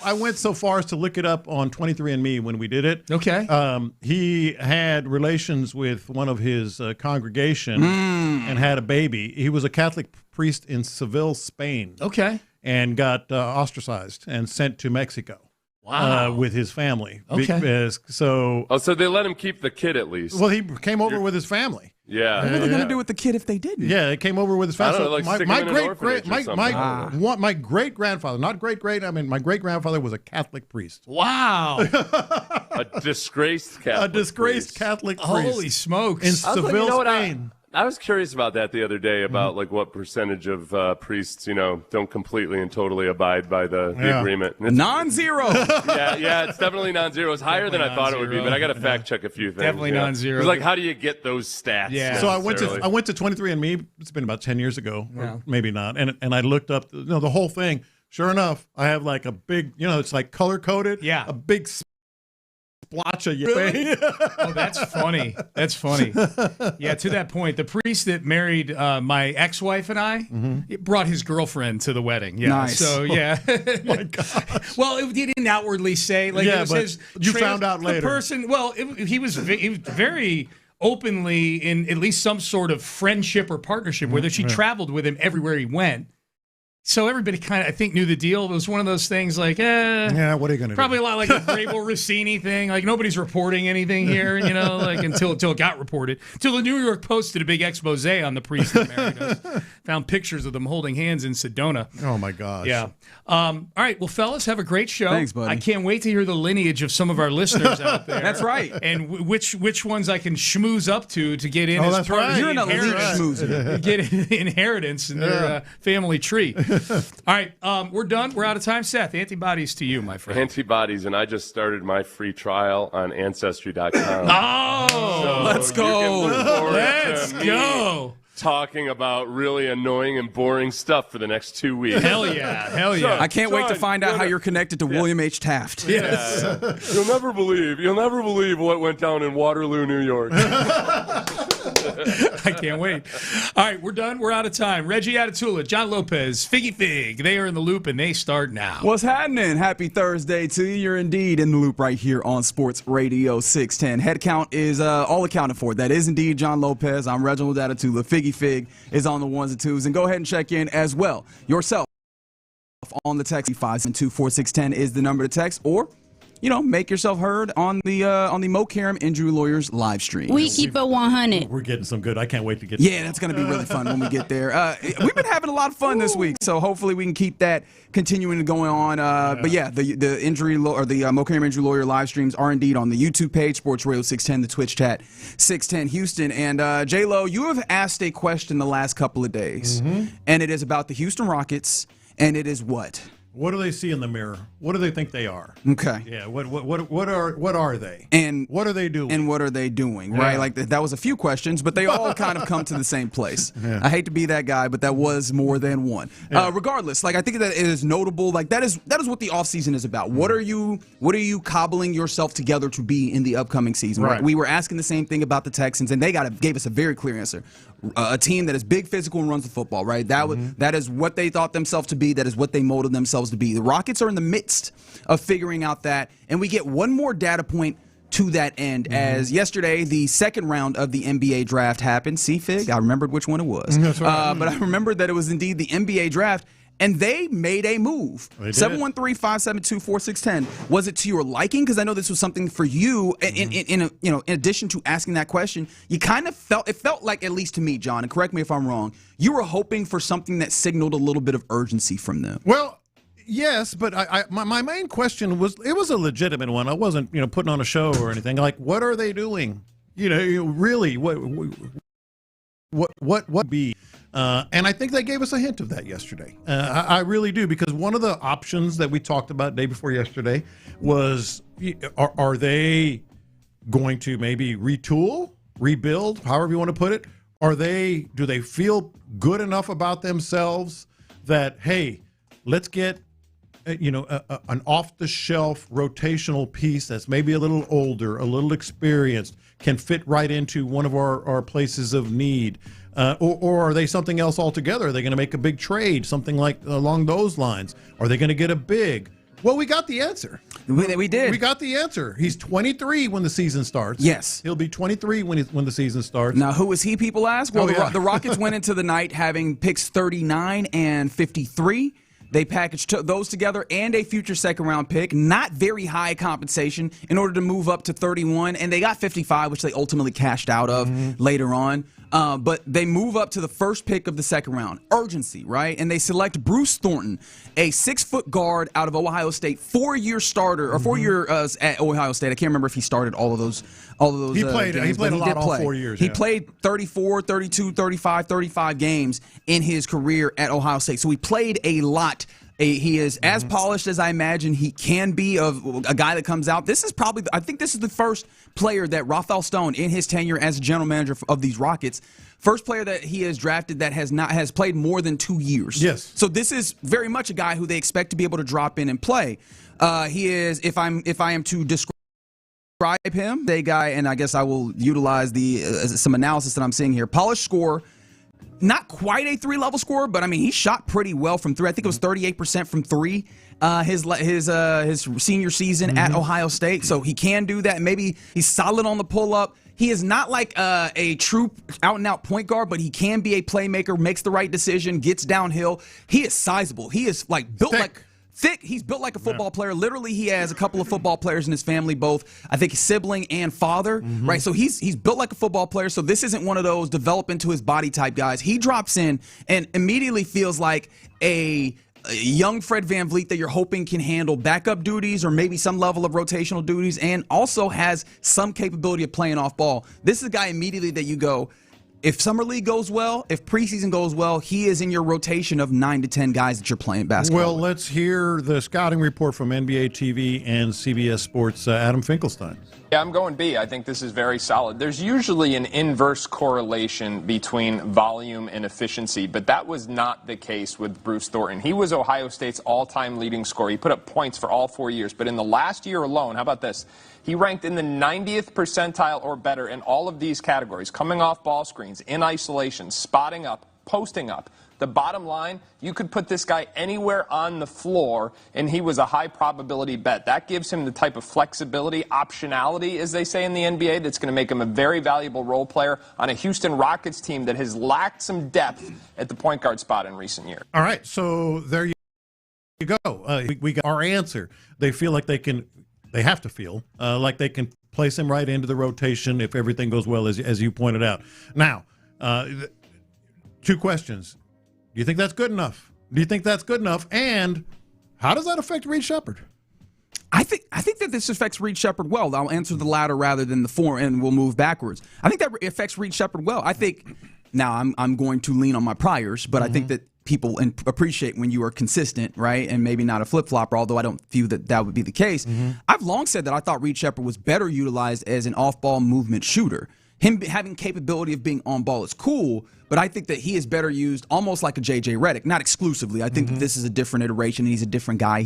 I went so far as to look it up on 23andMe when we did it. Okay. He had relations with one of his congregation and had a baby. He was a Catholic priest in Seville, Spain. Okay. And got ostracized and sent to Mexico. Wow. With his family. Okay. So they let him keep the kid at least. Well, he came over with his family. Yeah. What were they going to do with the kid if they didn't? Yeah, they came over with his family. I don't know, like stick him in an orphanage or something. My great grandfather, not great. I mean, my great grandfather was a Catholic priest. Wow. A disgraced Catholic priest. Catholic priest. Holy smokes. In Seville, Spain. I was curious about that the other day about like what percentage of priests, don't completely and totally abide by the agreement. Non-zero. Yeah, it's definitely non-zero. It's higher than I thought it would be, but I got to fact check a few things. Definitely non-zero. It's like, how do you get those stats? Yeah. So I went to 23andMe. It's been about 10 years ago, or maybe not, and I looked up the whole thing. Sure enough, I have like a big, it's like color coded. Yeah. A big splotch of Really? Oh, that's funny. That's funny. Yeah, to that point, the priest that married my ex-wife and I brought his girlfriend to the wedding. Yeah. Nice. So, yeah. Oh my gosh. Well, he didn't outwardly say. Like, it was but his you found out later. The person, well, he was very openly in at least some sort of friendship or partnership, whether she traveled with him everywhere he went. So everybody kind of, I think, knew the deal. It was one of those things like, yeah, what are you going to do? Probably a lot like a Vrabel Russini thing. Like, nobody's reporting anything here, like until it got reported. Until the New York Post did a big expose on the priest that married us. Found pictures of them holding hands in Sedona. Oh, my gosh. Yeah. All right. Well, fellas, have a great show. Thanks, buddy. I can't wait to hear the lineage of some of our listeners out there. That's right. And which ones I can schmooze up to get in as that's part right. of You're an elite schmoozer. get inheritance in their family tree. All right, we're done. We're out of time. Seth, antibodies to you, my friend. Antibodies, and I just started my free trial on Ancestry.com. Oh, let's go. Let's go. Talking about really annoying and boring stuff for the next 2 weeks. Hell yeah. I can't wait to find out how you're connected to William H. Taft. Yes. You'll never believe what went down in Waterloo, New York. I can't wait. All right, we're done. We're out of time. Reggie Atatula, John Lopez, Figgy Fig. They are in the loop, and they start now. What's happening? Happy Thursday to you. You're indeed in the loop right here on Sports Radio 610. Head count is all accounted for. That is indeed John Lopez. I'm Reginald Atatula. Figgy Fig is on the ones and twos. And go ahead and check in as well yourself on the text. 572-4610 is the number to text, or make yourself heard on the Mo Karam Injury Lawyers live stream. We keep it 100. We're getting some good. I can't wait to get. Yeah, that's going to be really fun when we get there. We've been having a lot of fun this week, so hopefully we can keep that continuing to going on. But yeah, the injury or the Mo Karam Injury Lawyer live streams are indeed on the YouTube page, Sports Radio 610, the Twitch chat 610 Houston. And J-Lo, you have asked a question the last couple of days, and it is about the Houston Rockets, and it is what? What do they see in the mirror? What do they think they are? Okay. Yeah. What are they? And what are they doing? And what are they doing? Right. Like that was a few questions, but they all kind of come to the same place. Yeah. I hate to be that guy, but that was more than one. Yeah. Regardless, like I think that it is notable. Like that is what the offseason is about. What are you cobbling yourself together to be in the upcoming season? Right. We were asking the same thing about the Texans, and they gave us a very clear answer. A team that is big, physical, and runs the football, right? That is what they thought themselves to be. That is what they molded themselves to be. The Rockets are in the midst of figuring out that, and we get one more data point to that end. As yesterday, the second round of the NBA draft happened. See, Fig, I remembered which one it was. That's right. But I remembered that it was indeed the NBA draft. And they made a move. 713-572-4610. Was it to your liking? Because I know this was something for you. In addition to asking that question, you kind of felt like, at least to me, John, and correct me if I'm wrong, you were hoping for something that signaled a little bit of urgency from them. Well, yes, but my main question was, it was a legitimate one. I wasn't putting on a show or anything. Like, what are they doing? Really, what be? And I think they gave us a hint of that yesterday. I really do, because one of the options that we talked about day before yesterday was, are they going to maybe retool, rebuild, however you want to put it? Do they feel good enough about themselves that, hey, let's get an off-the-shelf rotational piece that's maybe a little older, a little experienced, can fit right into one of our places of need? Or are they something else altogether? Are they going to make a big trade, something like along those lines? Are they going to get a big? Well, we got the answer. We did. We got the answer. He's 23 when the season starts. Yes. He'll be 23 when the season starts. Now, who is he, people ask? Well, the Rockets went into the night having picks 39 and 53. They packaged those together and a future second-round pick, not very high compensation, in order to move up to 31. And they got 55, which they ultimately cashed out of later on. But they move up to the first pick of the second round. Urgency, right? And they select Bruce Thornton, a 6-foot guard out of Ohio State, 4-year starter, or 4 year at Ohio State. I can't remember if he started all of those. He played games, a lot all 4 years. He played 34, 32, 35 games in his career at Ohio State. So he played a lot. He is as polished as I imagine he can be, of a guy that comes out. I think this is the first player that Rafael Stone, in his tenure as general manager of these Rockets, first player that he has drafted that has played more than 2 years. Yes. So this is very much a guy who they expect to be able to drop in and play. He is, if I am to describe him, a guy, and I guess I will utilize some analysis that I'm seeing here. Polished scorer. Not quite a 3-level scorer, but I mean, he shot pretty well from 3. I think it was 38% from 3 his senior season at Ohio State. So he can do that. Maybe he's solid on the pull-up. He is not like a true out-and-out point guard, but he can be a playmaker, makes the right decision, gets downhill. He is sizable. He is built like thick. He's built like a football player. Literally, he has a couple of football players in his family, both, I think, sibling and father, right? So he's built like a football player. So this isn't one of those develop into his body type guys. He drops in and immediately feels like a young Fred VanVleet that you're hoping can handle backup duties or maybe some level of rotational duties, and also has some capability of playing off ball. This is a guy immediately that you go, if Summer League goes well, if preseason goes well, he is in your rotation of 9 to 10 guys that you're playing basketball Well, with. let's hear the scouting report from NBA TV and CBS Sports, Adam Finkelstein. Yeah, I'm going B. I think this is very solid. There's usually an inverse correlation between volume and efficiency, but that was not the case with Bruce Thornton. He was Ohio State's all-time leading scorer. He put up points for all 4 years, but in the last year alone, how about this? He ranked in the 90th percentile or better in all of these categories: coming off ball screens, in isolation, spotting up, posting up. The bottom line, you could put this guy anywhere on the floor, and he was a high probability bet. That gives him the type of flexibility, optionality, as they say in the NBA, that's going to make him a very valuable role player on a Houston Rockets team that has lacked some depth at the point guard spot in recent years. All right, so there you go. We got our answer. They feel like they have to feel like they can place him right into the rotation if everything goes well, as you pointed out. Now, 2 questions. Do you think that's good enough? And how does that affect Reed Sheppard? I think that this affects Reed Sheppard well. I'll answer the latter rather than the former, and we'll move backwards. I think that affects Reed Sheppard well. I think now I'm going to lean on my priors, but I think that people appreciate when you are consistent, right, and maybe not a flip-flopper, although I don't view that would be the case. I've long said that I thought Reed Sheppard was better utilized as an off-ball movement shooter. Him having capability of being on ball is cool, but I think that he is better used almost like a J.J. Redick, not exclusively. I think that this is a different iteration, and he's a different guy.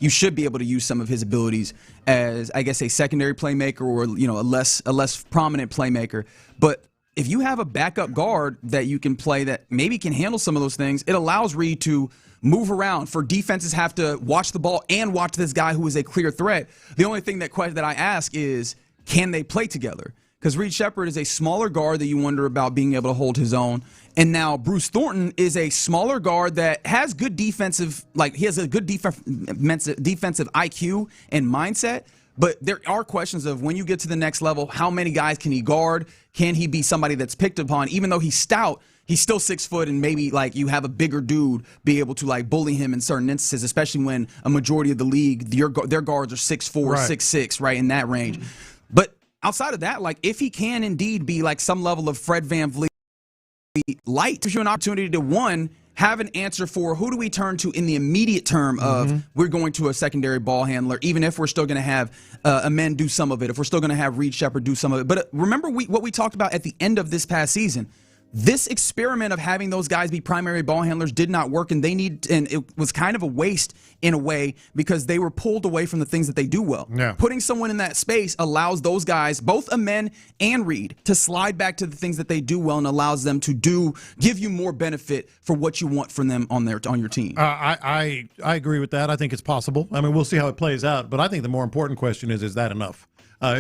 You should be able to use some of his abilities as, I guess, a secondary playmaker or, a less prominent playmaker. But if you have a backup guard that you can play that maybe can handle some of those things, it allows Reed to move around. For defenses have to watch the ball and watch this guy who is a clear threat. The only thing that I ask is, can they play together? Because Reed Sheppard is a smaller guard that you wonder about being able to hold his own. And now Bruce Thornton is a smaller guard that has good defensive, he has a good defensive IQ and mindset. But there are questions of when you get to the next level, how many guys can he guard? Can he be somebody that's picked upon? Even though he's stout, he's still 6 foot, and maybe you have a bigger dude be able to bully him in certain instances, especially when a majority of the league, their guards are 6'4", right. 6'6", right, in that range. But outside of that, if he can indeed be some level of Fred VanVleet light, gives you an opportunity to, have an answer for who do we turn to in the immediate term of we're going to a secondary ball handler, even if we're still going to have Amen do some of it, if we're still going to have Reed Sheppard do some of it. But remember what we talked about at the end of this past season. This experiment of having those guys be primary ball handlers did not work, and it was kind of a waste in a way because they were pulled away from the things that they do well. Yeah. Putting someone in that space allows those guys, both Amen and Reed, to slide back to the things that they do well and allows them to give you more benefit for what you want from them on your team. I agree with that. I think it's possible. I mean, we'll see how it plays out, but I think the more important question is that enough?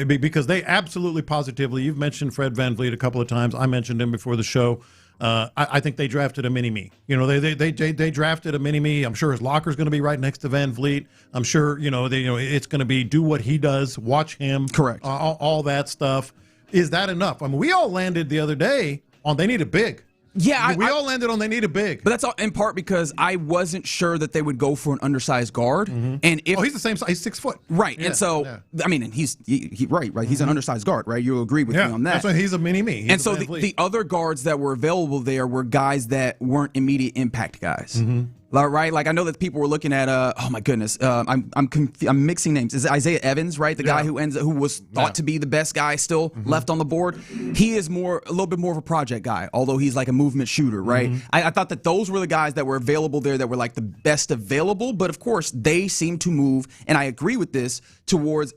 Because they absolutely positively, you've mentioned Fred VanVleet a couple of times. I mentioned him before the show. I think they drafted a mini-me. They drafted a mini-me. I'm sure his locker's going to be right next to VanVleet. I'm sure, it's going to be do what he does, watch him. Correct. All that stuff. Is that enough? I mean, we all landed the other day on they need a big. Yeah, we all landed on they need a big. But that's all in part because I wasn't sure that they would go for an undersized guard. And he's the same size. He's 6 foot. Right. Yeah, and so, I mean, he's right. He's an undersized guard, right? You'll agree with me on that. That's why he's a mini-me. And so the other guards that were available there were guys that weren't immediate impact guys. Right, I know that people were looking at. Oh my goodness, I'm mixing names. Is it Isaiah Evans, right? The guy who was thought to be the best guy still left on the board. He is a little bit more of a project guy, although he's like a movement shooter, right? I thought that those were the guys that were available there that were the best available. But of course, they seem to move, and I agree with this, towards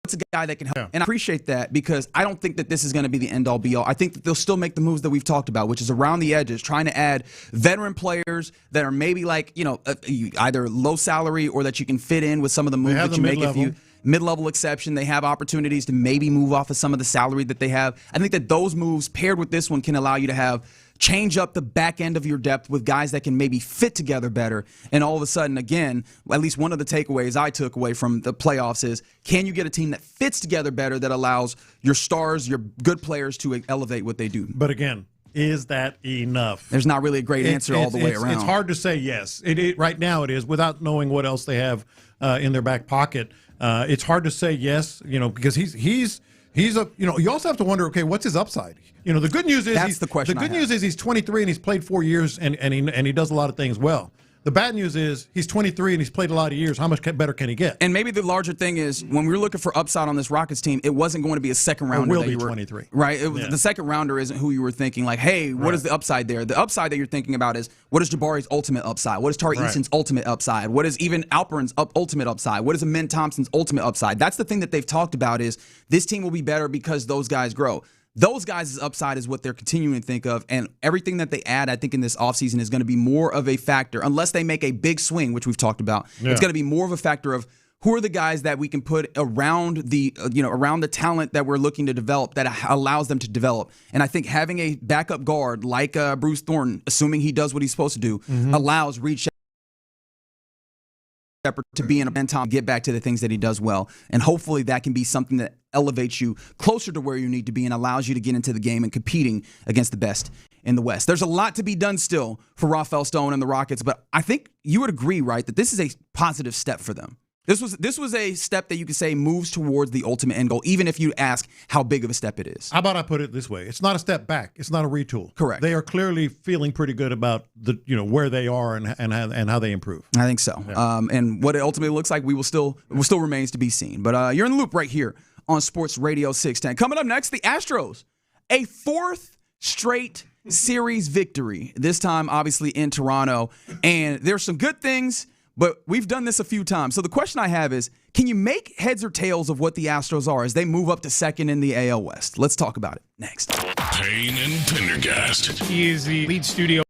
what's a guy that can help. And I appreciate that because I don't think that this is going to be the end-all, be-all. I think that they'll still make the moves that we've talked about, which is around the edges, trying to add veteran players that are maybe either low salary or that you can fit in with some of the moves that you make if you mid-level exception. They have opportunities to maybe move off of some of the salary that they have. I think that those moves paired with this one can allow you to change up the back end of your depth with guys that can maybe fit together better. And all of a sudden, again, at least one of the takeaways I took away from the playoffs is, can you get a team that fits together better that allows your stars, your good players to elevate what they do? But again, is that enough? There's not really a great answer all the way around. It's hard to say yes. Right now it is, without knowing what else they have in their back pocket. It's hard to say yes, because he's you also have to wonder, okay, what's his upside? The good news is that's the question. The good news is he's 23 and he's played 4 years and he does a lot of things well. The bad news is he's 23 and he's played a lot of years. How much better can he get? And maybe the larger thing is when we were looking for upside on this Rockets team, it wasn't going to be a second rounder. It will be 23. Right? The second rounder isn't who you were thinking, hey, what is the upside there? The upside that you're thinking about is, what is Jabari's ultimate upside? What is Tari Eason's ultimate upside? What is even Alperen's ultimate upside? What is Amen Thompson's ultimate upside? That's the thing that they've talked about is this team will be better because those guys grow. Those guys' upside is what they're continuing to think of, and everything that they add, I think, in this offseason is going to be more of a factor, unless they make a big swing, which we've talked about. It's going to be more of a factor of who are the guys that we can put around the around the talent that we're looking to develop that allows them to develop. And I think having a backup guard like Bruce Thornton, assuming he does what he's supposed to do, allows Reed Sheppard to be in a mentality, get back to the things that he does well. And hopefully that can be something that elevates you closer to where you need to be and allows you to get into the game and competing against the best in the West. There's a lot to be done still for Rafael Stone and the Rockets, but I think you would agree, right, that this is a positive step for them. This was a step that you could say moves towards the ultimate end goal, even if you ask how big of a step it is. How about I put it this way? It's not a step back. It's not a retool. Correct. They are clearly feeling pretty good about where they are and how they improve. I think so. Yeah. And what it ultimately looks like, still remains to be seen. But you're in the loop right here on Sports Radio 610. Coming up next, the Astros, a fourth straight series victory. This time, obviously in Toronto, and there's some good things. But we've done this a few times. So the question I have is, can you make heads or tails of what the Astros are as they move up to second in the AL West? Let's talk about it next. Payne and Pendergast. He is the lead studio.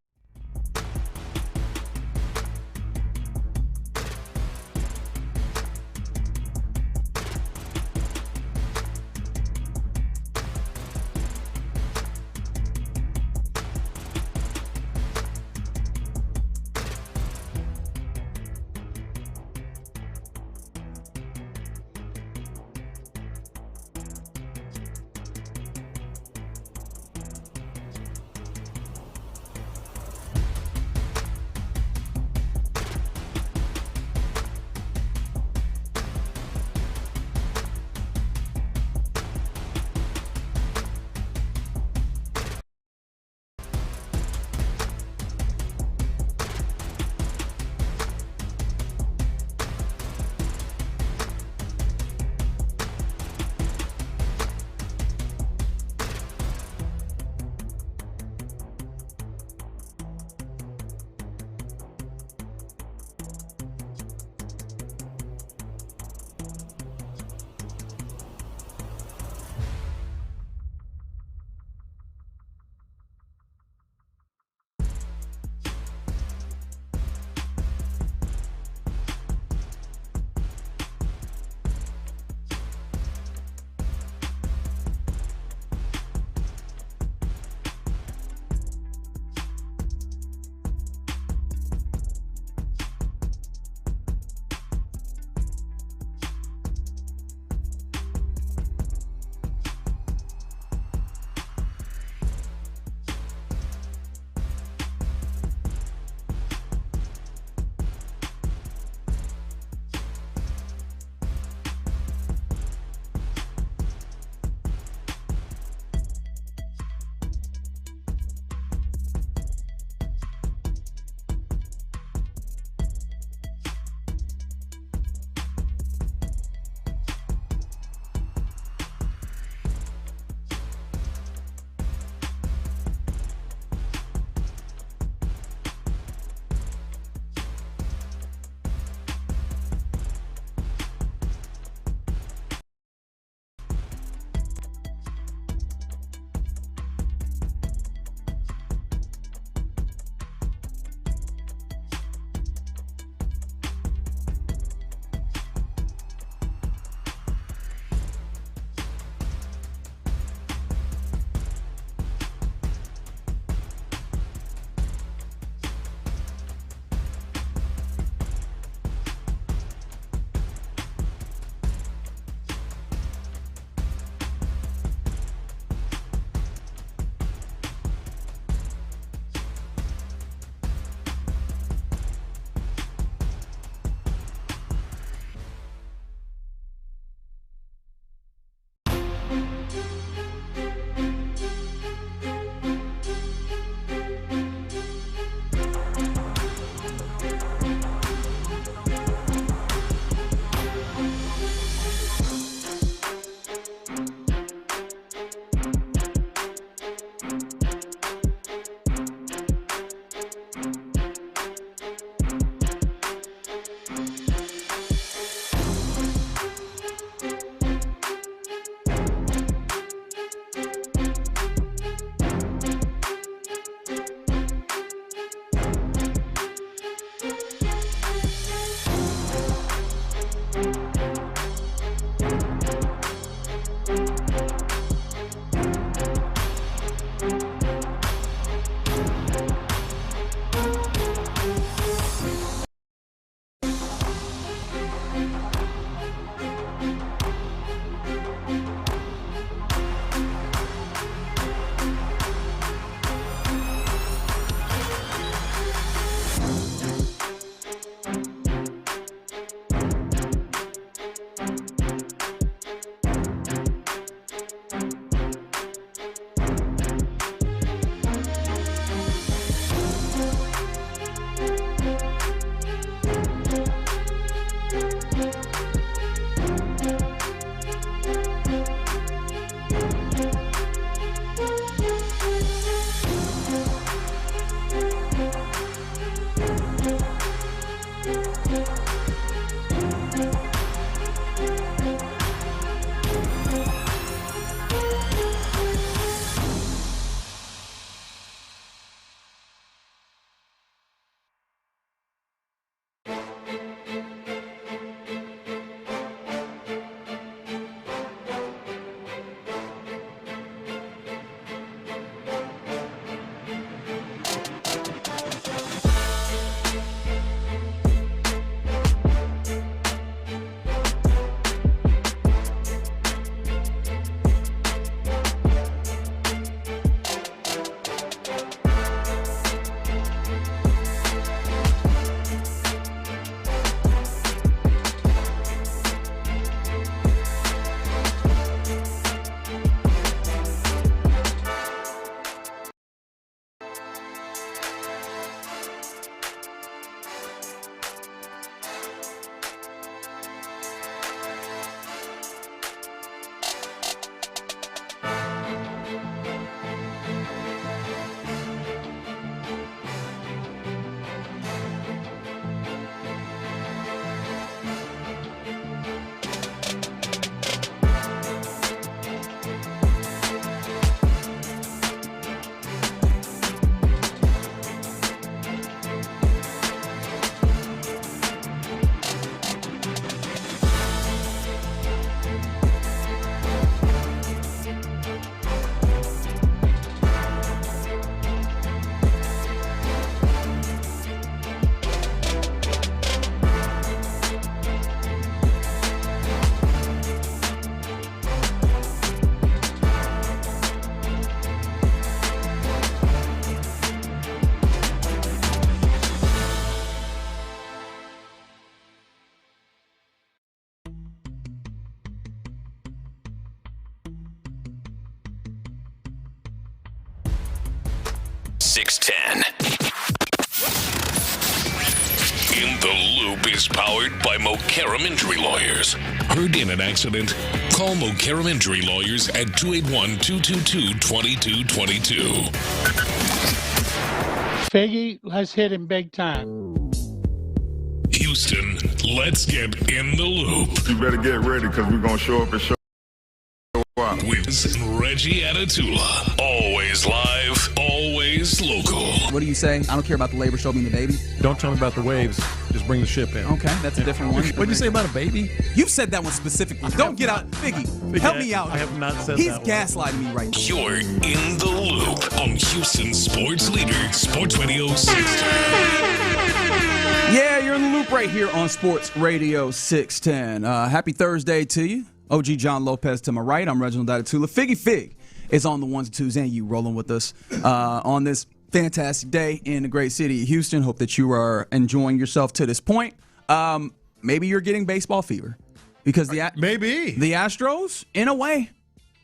610. In the Loop is powered by Mokaram Injury Lawyers. Heard in an accident? Call Mokaram Injury Lawyers at 281-222-2222. Figgy, let's hit him big time. Houston, let's get in the loop. You better get ready because we're going to show up and show out. With Reggie Atatula. Always live, always local. What do you say? I don't care about the labor, show me the baby. Don't tell me about the waves. Just bring the ship in. Okay, that's a different one. What'd you say about a baby? You've said that one specifically. Don't get out. Figgy, help me out. I have not said He's that gaslighting me right now. You're in the loop on Houston sports leader, Sports Radio 610. Yeah, you're in the loop right here on Sports Radio 610. Happy Thursday to you. OG John Lopez to my right. I'm Reginald Atatula. Figgy Fig is on the ones and twos, and you rolling with us on this fantastic day in the great city of Houston. Hope that you are enjoying yourself to this point. Maybe you're getting baseball fever because the Astros, in a way,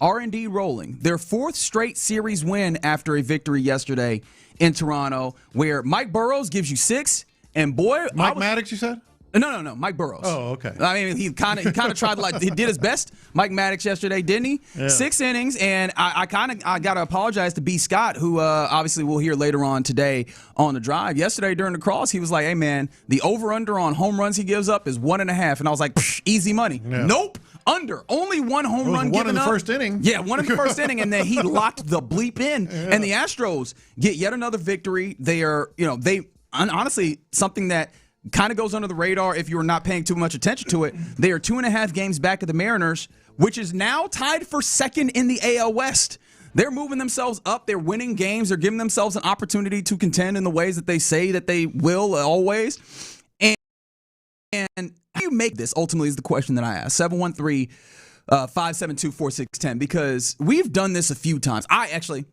are indeed rolling. Their fourth straight series win after a victory yesterday in Toronto, where Mike Burroughs gives you 6, and boy, Maddox, you said. No, Mike Burroughs. Oh, okay. I mean, he kind of tried he did his best. Mike Maddox yesterday, didn't he? Yeah. 6 innings, and I got to apologize to B. Scott, who obviously we'll hear later on today on the drive. Yesterday during the cross, he was like, "Hey man, the over/under on home runs he gives up is 1.5," and I was like, "Easy money." Yeah. Nope. Under. Only one home run given up. One in the first inning. Yeah, one in the first inning, and then he locked the bleep in. Yeah. And the Astros get yet another victory. They are, honestly, something that kind of goes under the radar if you are not paying too much attention to it. They are 2.5 games back of the Mariners, which is now tied for second in the AL West. They're moving themselves up. They're winning games. They're giving themselves an opportunity to contend in the ways that they say that they will always. And how do you make this, ultimately, is the question that I ask. 713-572-4610, because we've done this a few times.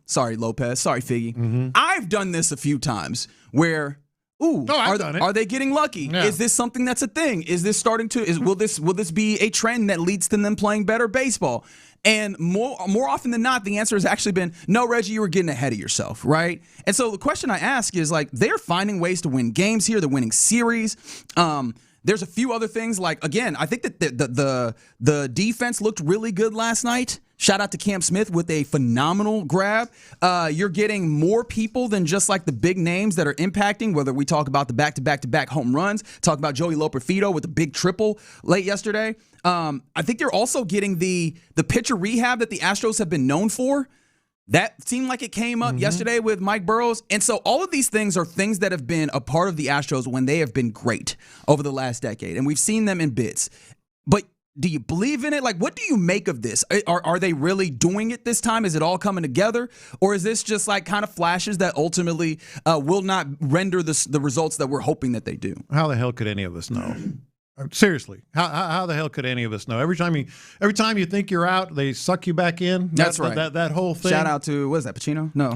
Sorry, Lopez. Sorry, Figgy. Mm-hmm. I've done this a few times where... Are they getting lucky? Yeah. Is this something that's a thing? Is this starting to? Will this be a trend that leads to them playing better baseball? And more often than not, the answer has actually been no. Reggie, you were getting ahead of yourself, right? And so the question I ask is they're finding ways to win games here. They're winning series. There's a few other things again, I think that the defense looked really good last night. Shout out to Cam Smith with a phenomenal grab. You're getting more people than just the big names that are impacting, whether we talk about the back-to-back-to-back home runs, talk about Joey Profito with the big triple late yesterday. I think you're also getting the pitcher rehab that the Astros have been known for. That seemed like it came up yesterday with Mike Burroughs. And so all of these things are things that have been a part of the Astros when they have been great over the last decade. And we've seen them in bits. But do you believe in it? What do you make of this? Are they really doing it this time? Is it all coming together? Or is this just kind of flashes that ultimately will not render the results that we're hoping that they do? How the hell could any of us know? Seriously, how the hell could any of us know? Every time you think you're out, they suck you back in. That's right. That whole thing. Shout out to, what is that, Pacino? No.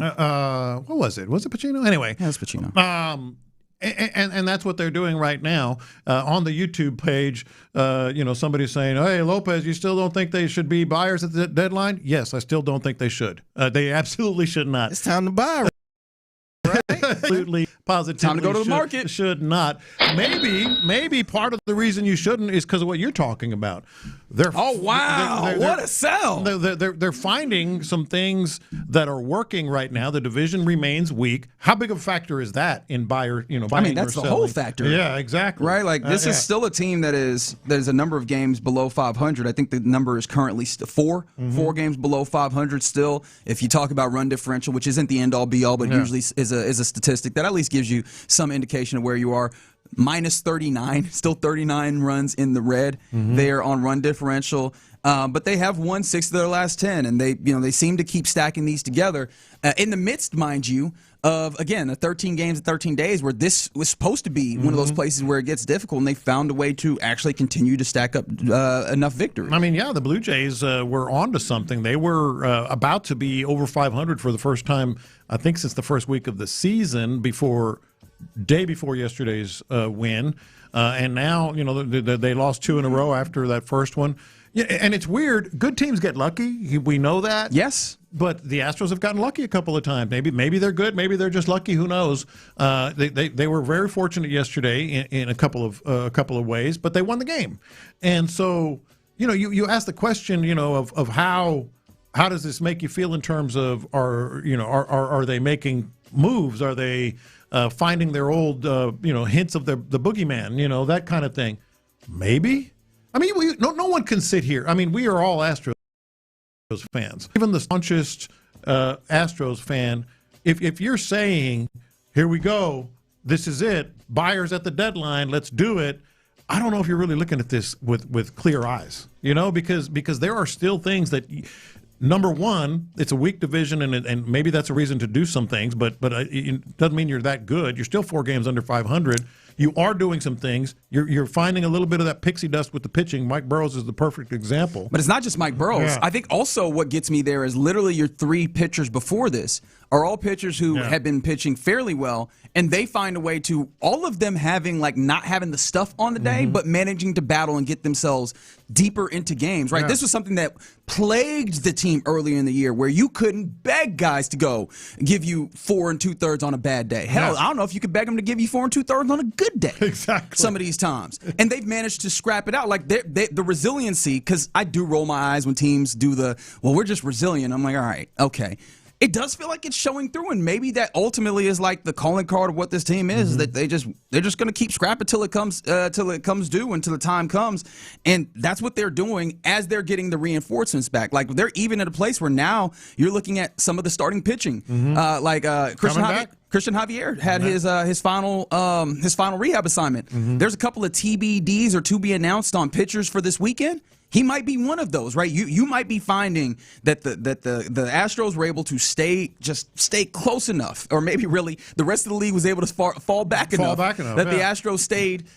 What was it? Was it Pacino? Anyway. Yeah, it's Pacino. And that's what they're doing right now on the YouTube page. Somebody's saying, "Hey, Lopez, you still don't think they should be buyers at the deadline?" Yes, I still don't think they should. They absolutely should not. It's time to buy. Absolutely, positively. Time to go to the market. Should not. Maybe part of the reason you shouldn't is because of what you're talking about. What a sell! They're finding some things that are working right now. The division remains weak. How big of a factor is that in buyer? Buying that's or the selling? whole factor. Yeah, exactly. Right. This is still a team that is a number of games below 500. I think the number is currently 4 games below 500 still. If you talk about run differential, which isn't the end all be all, but usually is a statistic that at least gives you some indication of where you are. Minus 39, still 39 runs in the red there on run differential. But they have won 6 of their last 10, and they seem to keep stacking these together in the midst, mind you, of, again, the 13 games in 13 days where this was supposed to be one of those places where it gets difficult, and they found a way to actually continue to stack up enough victories. I mean, the Blue Jays were on to something. They were about to be over 500 for the first time, I think, since the first week of the season before day before yesterday's win, and now they lost 2 in a row after that first one. Yeah, and it's weird. Good teams get lucky. We know that. Yes. But the Astros have gotten lucky a couple of times. Maybe they're good. Maybe they're just lucky. Who knows? They were very fortunate yesterday in a couple of ways, but they won the game. And so you ask the question of how does this make you feel in terms of are they making moves? Are they finding their old hints of the boogeyman? That kind of thing. Maybe. I mean, no one can sit here. I mean, we are all Astros fans. Even the staunchest Astros fan, if you're saying, here we go, this is it, buyers at the deadline, let's do it, I don't know if you're really looking at this with clear eyes, because there are still things that, number one, it's a weak division, and maybe that's a reason to do some things, but it doesn't mean you're that good. You're still 4 games under 500. You are doing some things. You're finding a little bit of that pixie dust with the pitching. Mike Burroughs is the perfect example. But it's not just Mike Burroughs. Yeah. I think also what gets me there is literally your 3 pitchers before this are all pitchers who have been pitching fairly well, and they find a way to, all of them having, not having the stuff on the day, but managing to battle and get themselves deeper into games, right? Yeah. This was something that plagued the team earlier in the year, where you couldn't beg guys to go give you 4 2/3 on a bad day. Hell, I don't know if you could beg them to give you 4 2/3 on a good day. Exactly. Some of these times. And they've managed to scrap it out. The resiliency, because I do roll my eyes when teams do we're just resilient. I'm like, all right, okay. It does feel like it's showing through, and maybe that ultimately is like the calling card of what this team is. That they're just going to keep scrapping till it comes due, until the time comes, and that's what they're doing as they're getting the reinforcements back. Like, they're even at a place where now you're looking at some of the starting pitching, Christian Javier had his final rehab assignment. There's a couple of TBDs or to be announced on pitchers for this weekend. He might be one of those, right? You might be finding that the Astros were able to stay close enough, or maybe really the rest of the league was able to fall back enough that the Astros stayed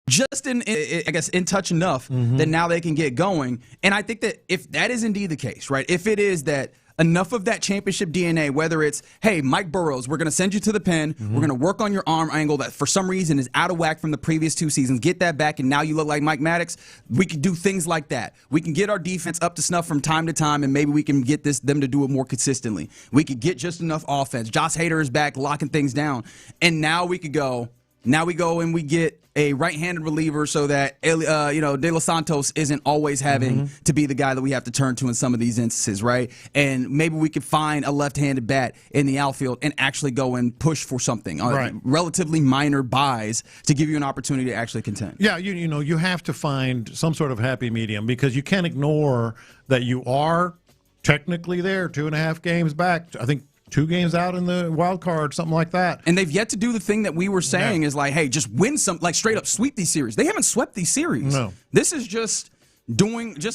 just in touch enough that now they can get going. And I think that if that is indeed the case, right? If it is that enough of that championship DNA, whether it's, hey, Mike Burroughs, we're going to send you to the pen, we're going to work on your arm angle that for some reason is out of whack from the previous 2 seasons, get that back, and now you look like Mike Maddox. We can do things like that. We can get our defense up to snuff from time to time, and maybe we can get them to do it more consistently. We could get just enough offense. Josh Hader is back, locking things down. And now we go and we get a right-handed reliever so that De Los Santos isn't always having to be the guy that we have to turn to in some of these instances, right? And maybe we could find a left-handed bat in the outfield and actually go and push for something, relatively minor buys to give you an opportunity to actually contend. Yeah, you have to find some sort of happy medium, because you can't ignore that you are technically there, 2.5 games back. I think 2 games out in the wild card, something like that. And they've yet to do the thing that we were saying is like, hey, just win some, like straight up sweep these series. They haven't swept these series. No. This is just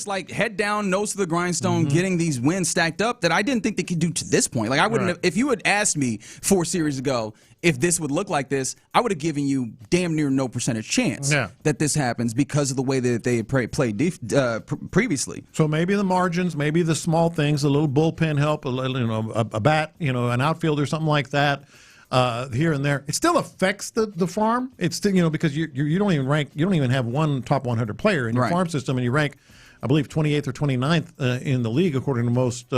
like head down, nose to the grindstone, getting these wins stacked up that I didn't think they could do to this point. Like, I wouldn't have, if you had asked me 4 series ago if this would look like this, I would have given you damn near no percentage chance that this happens because of the way that they had played previously. So maybe the margins, maybe the small things, a little bullpen help, a bat, an outfielder, something like that, here and there. It still affects the farm. It's still, because you don't even rank, you don't even have one top 100 player in your farm system, and you rank, I believe, 28th or 29th in the league according to most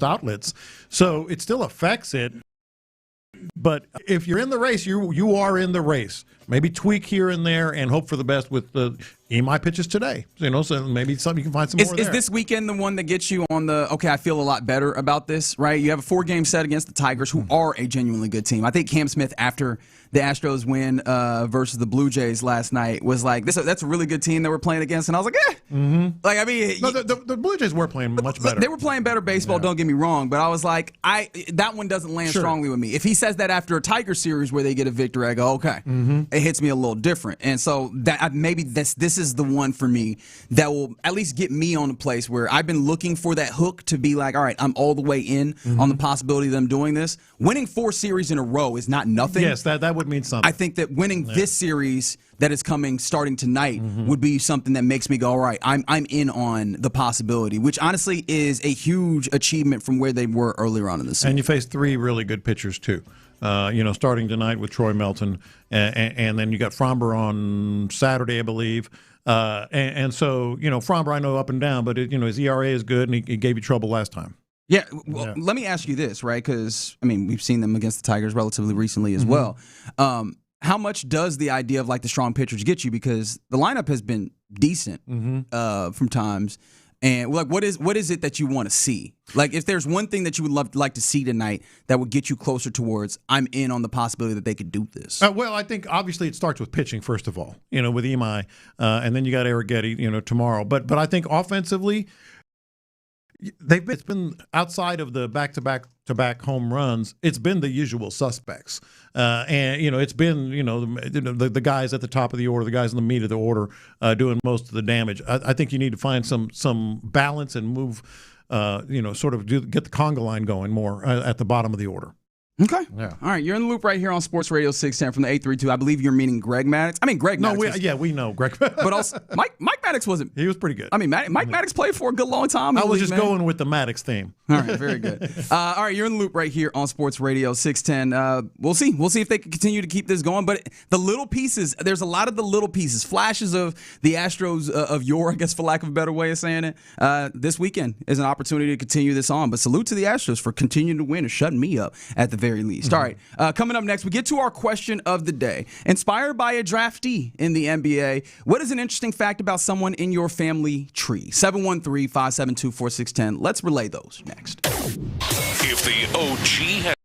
outlets. So it still affects it. But if you're in the race, you are in the race. Maybe tweak here and there and hope for the best with the EMI pitches today. So maybe you can find some more there. Is this weekend the one that gets you on the, okay, I feel a lot better about this, right? You have a 4-game set against the Tigers, who are a genuinely good team. I think Cam Smith, after the Astros win versus the Blue Jays last night, was like, that's a really good team that we're playing against. And I was like, Like, I mean, no, the Blue Jays were playing much better. They were playing better baseball, don't get me wrong, but I was like, that one doesn't land strongly with me. If he says that after a Tiger series where they get a victory, I go, okay, it hits me a little different. And so that maybe this is the one for me that will at least get me on a place where I've been looking for that hook to be like, all right, I'm all the way in on the possibility of them doing this. Winning 4 series in a row is not nothing. Yes, that would mean something. I think that winning this series that is coming starting tonight would be something that makes me go, all right, I'm in on the possibility, which honestly is a huge achievement from where they were earlier on in the season. And you face 3 really good pitchers too. starting tonight with Troy Melton, and then you got Fromber on Saturday, I believe. And so, Fromber, I know up and down, but his ERA is good, and he gave you trouble last time. Yeah, well, let me ask you this, right? Because, we've seen them against the Tigers relatively recently as well. How much does the idea of, the strong pitchers get you? Because the lineup has been decent from times. And, what is it that you want to see? If there's one thing that you would like to see tonight that would get you closer towards, I'm in on the possibility that they could do this. Well, I think, obviously, it starts with pitching, first of all, with Imai. And then you got Arrighetti, tomorrow. But I think offensively, it's been outside of the back-to-back home runs. It's been the usual suspects, and it's been the guys at the top of the order, the guys in the meat of the order, doing most of the damage. I think you need to find some balance and move, get the conga line going more at the bottom of the order. Okay. Yeah. All right. You're in the loop right here on Sports Radio 610 from the 832. I believe you're meaning Greg Maddux. Greg Maddux. No, we know Greg. But also, Mike Maddux wasn't. He was pretty good. Mike Maddux played for a good long time. I was just going with the Maddux theme. All right. Very good. All right. You're in the loop right here on Sports Radio 610. We'll see. We'll see if they can continue to keep this going. But the little pieces, there's a lot of the little pieces, flashes of the Astros of yore, I guess, for lack of a better way of saying it. This weekend is an opportunity to continue this on. But salute to the Astros for continuing to win and shutting me up at the very least. All right. Coming up next, we get to our question of the day. Inspired by a draftee in the NBA, what is an interesting fact about someone in your family tree? 713-572-4610. Let's relay those next. If the OG has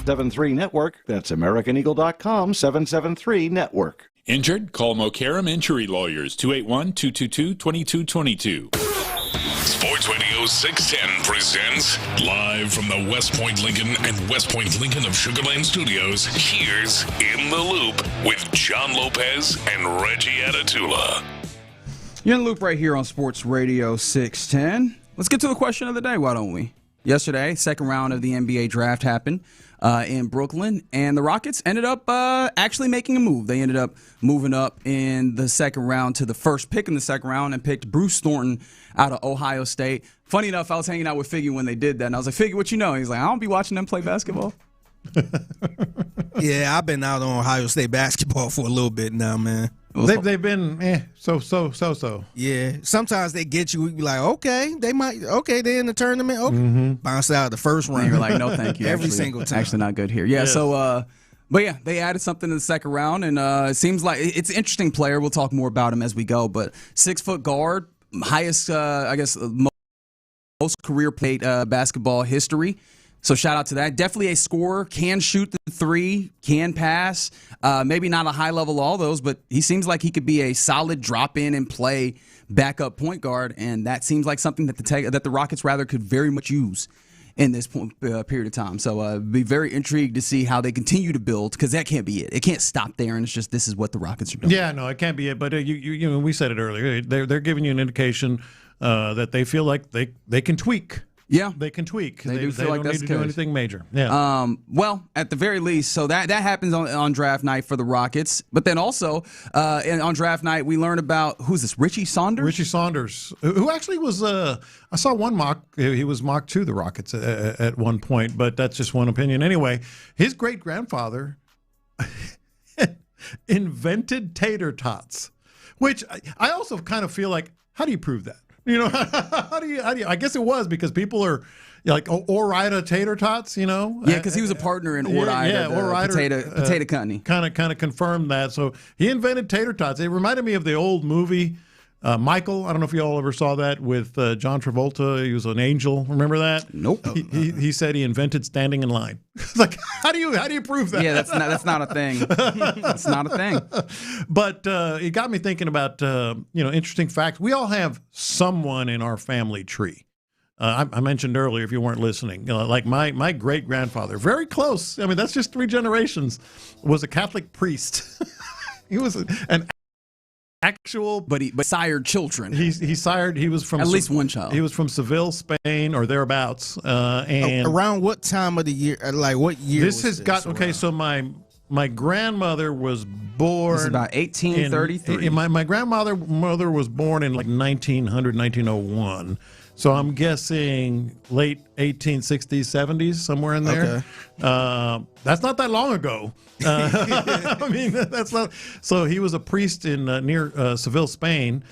773-NETWORK. That's AmericanEagle.com, 773-NETWORK. Injured? Call Mokaram Injury Lawyers, 281-222-2222. Sports Radio 610 presents live from the West Point Lincoln and West Point Lincoln of Sugar Land Studios. Here's In the Loop with John Lopez and Reggie Atatula. You're in the loop right here on Sports Radio 610. Let's get to the question of the day, why don't we? Yesterday, second round of the NBA draft happened in Brooklyn, and the Rockets ended up actually making a move. They ended up moving up in the second round to the first pick in the second round and picked Bruce Thornton out of Ohio State. Funny enough, I was hanging out with Figgy when they did that, and I was like, Figgy, what you know? He's like, I don't be watching them play basketball. Yeah, I've been out on Ohio State basketball for a little bit now, man. They've been so. Yeah, sometimes they get you. We be like, okay, they're in the tournament. Okay, bounce out of the first round. And you're like, no, thank you. Every single time. Actually, not good here. Yeah. Yes. So, but yeah, they added something in the second round, and it seems like it's an interesting player. We'll talk more about him as we go. But 6-foot guard, highest, I guess, most career played basketball history. So shout out to that. Definitely a scorer, can shoot the three, can pass. Maybe not a high level all those, but he seems like he could be a solid drop in and play backup point guard, and that seems like something that the Rockets rather could very much use in this period of time. So be very intrigued to see how they continue to build, because that can't be it. It can't stop there, and it's just this is what the Rockets are doing. Yeah, no, it can't be it. But you know, we said it earlier. They're giving you an indication that they feel like they can tweak. Yeah, they can tweak. They do feel don't like that's need the to do case. anything major. Yeah. Well, at the very least, so that happens on draft night for the Rockets. But then also on draft night, we learn about who's this? Richie Saunders. Richie Saunders, who actually was. I saw one mock. He was mocked to the Rockets at one point, but that's just one opinion. Anyway, his great grandfather invented tater tots, which I also kind of feel like, how do you prove that? You know, how do you? I guess it was because people are like Ore-Ida tater tots. You know, yeah, because he was a partner in Ore-Ida, potato company. Kind of confirmed that. So he invented tater tots. It reminded me of the old movie Michael. I don't know if you all ever saw that with John Travolta. He was an angel. Remember that? Nope. He said he invented standing in line. Like, how do you prove that? Yeah, that's not a thing. That's not a thing. But it got me thinking about interesting facts. We all have someone in our family tree. I mentioned earlier, if you weren't listening, like my great grandfather, very close. I mean, that's just 3 generations. Was a Catholic priest. He was an actual, but sired children. He was from at least one child. He was from Seville, Spain, or thereabouts. And around what time of the year? Like what year? This has got okay. So my grandmother was born. This is about 1833. My grandmother was born in like 1901. So I'm guessing late 1860s, 70s, somewhere in there. Okay. That's not that long ago. I mean, that's not. So he was a priest in near Seville, Spain,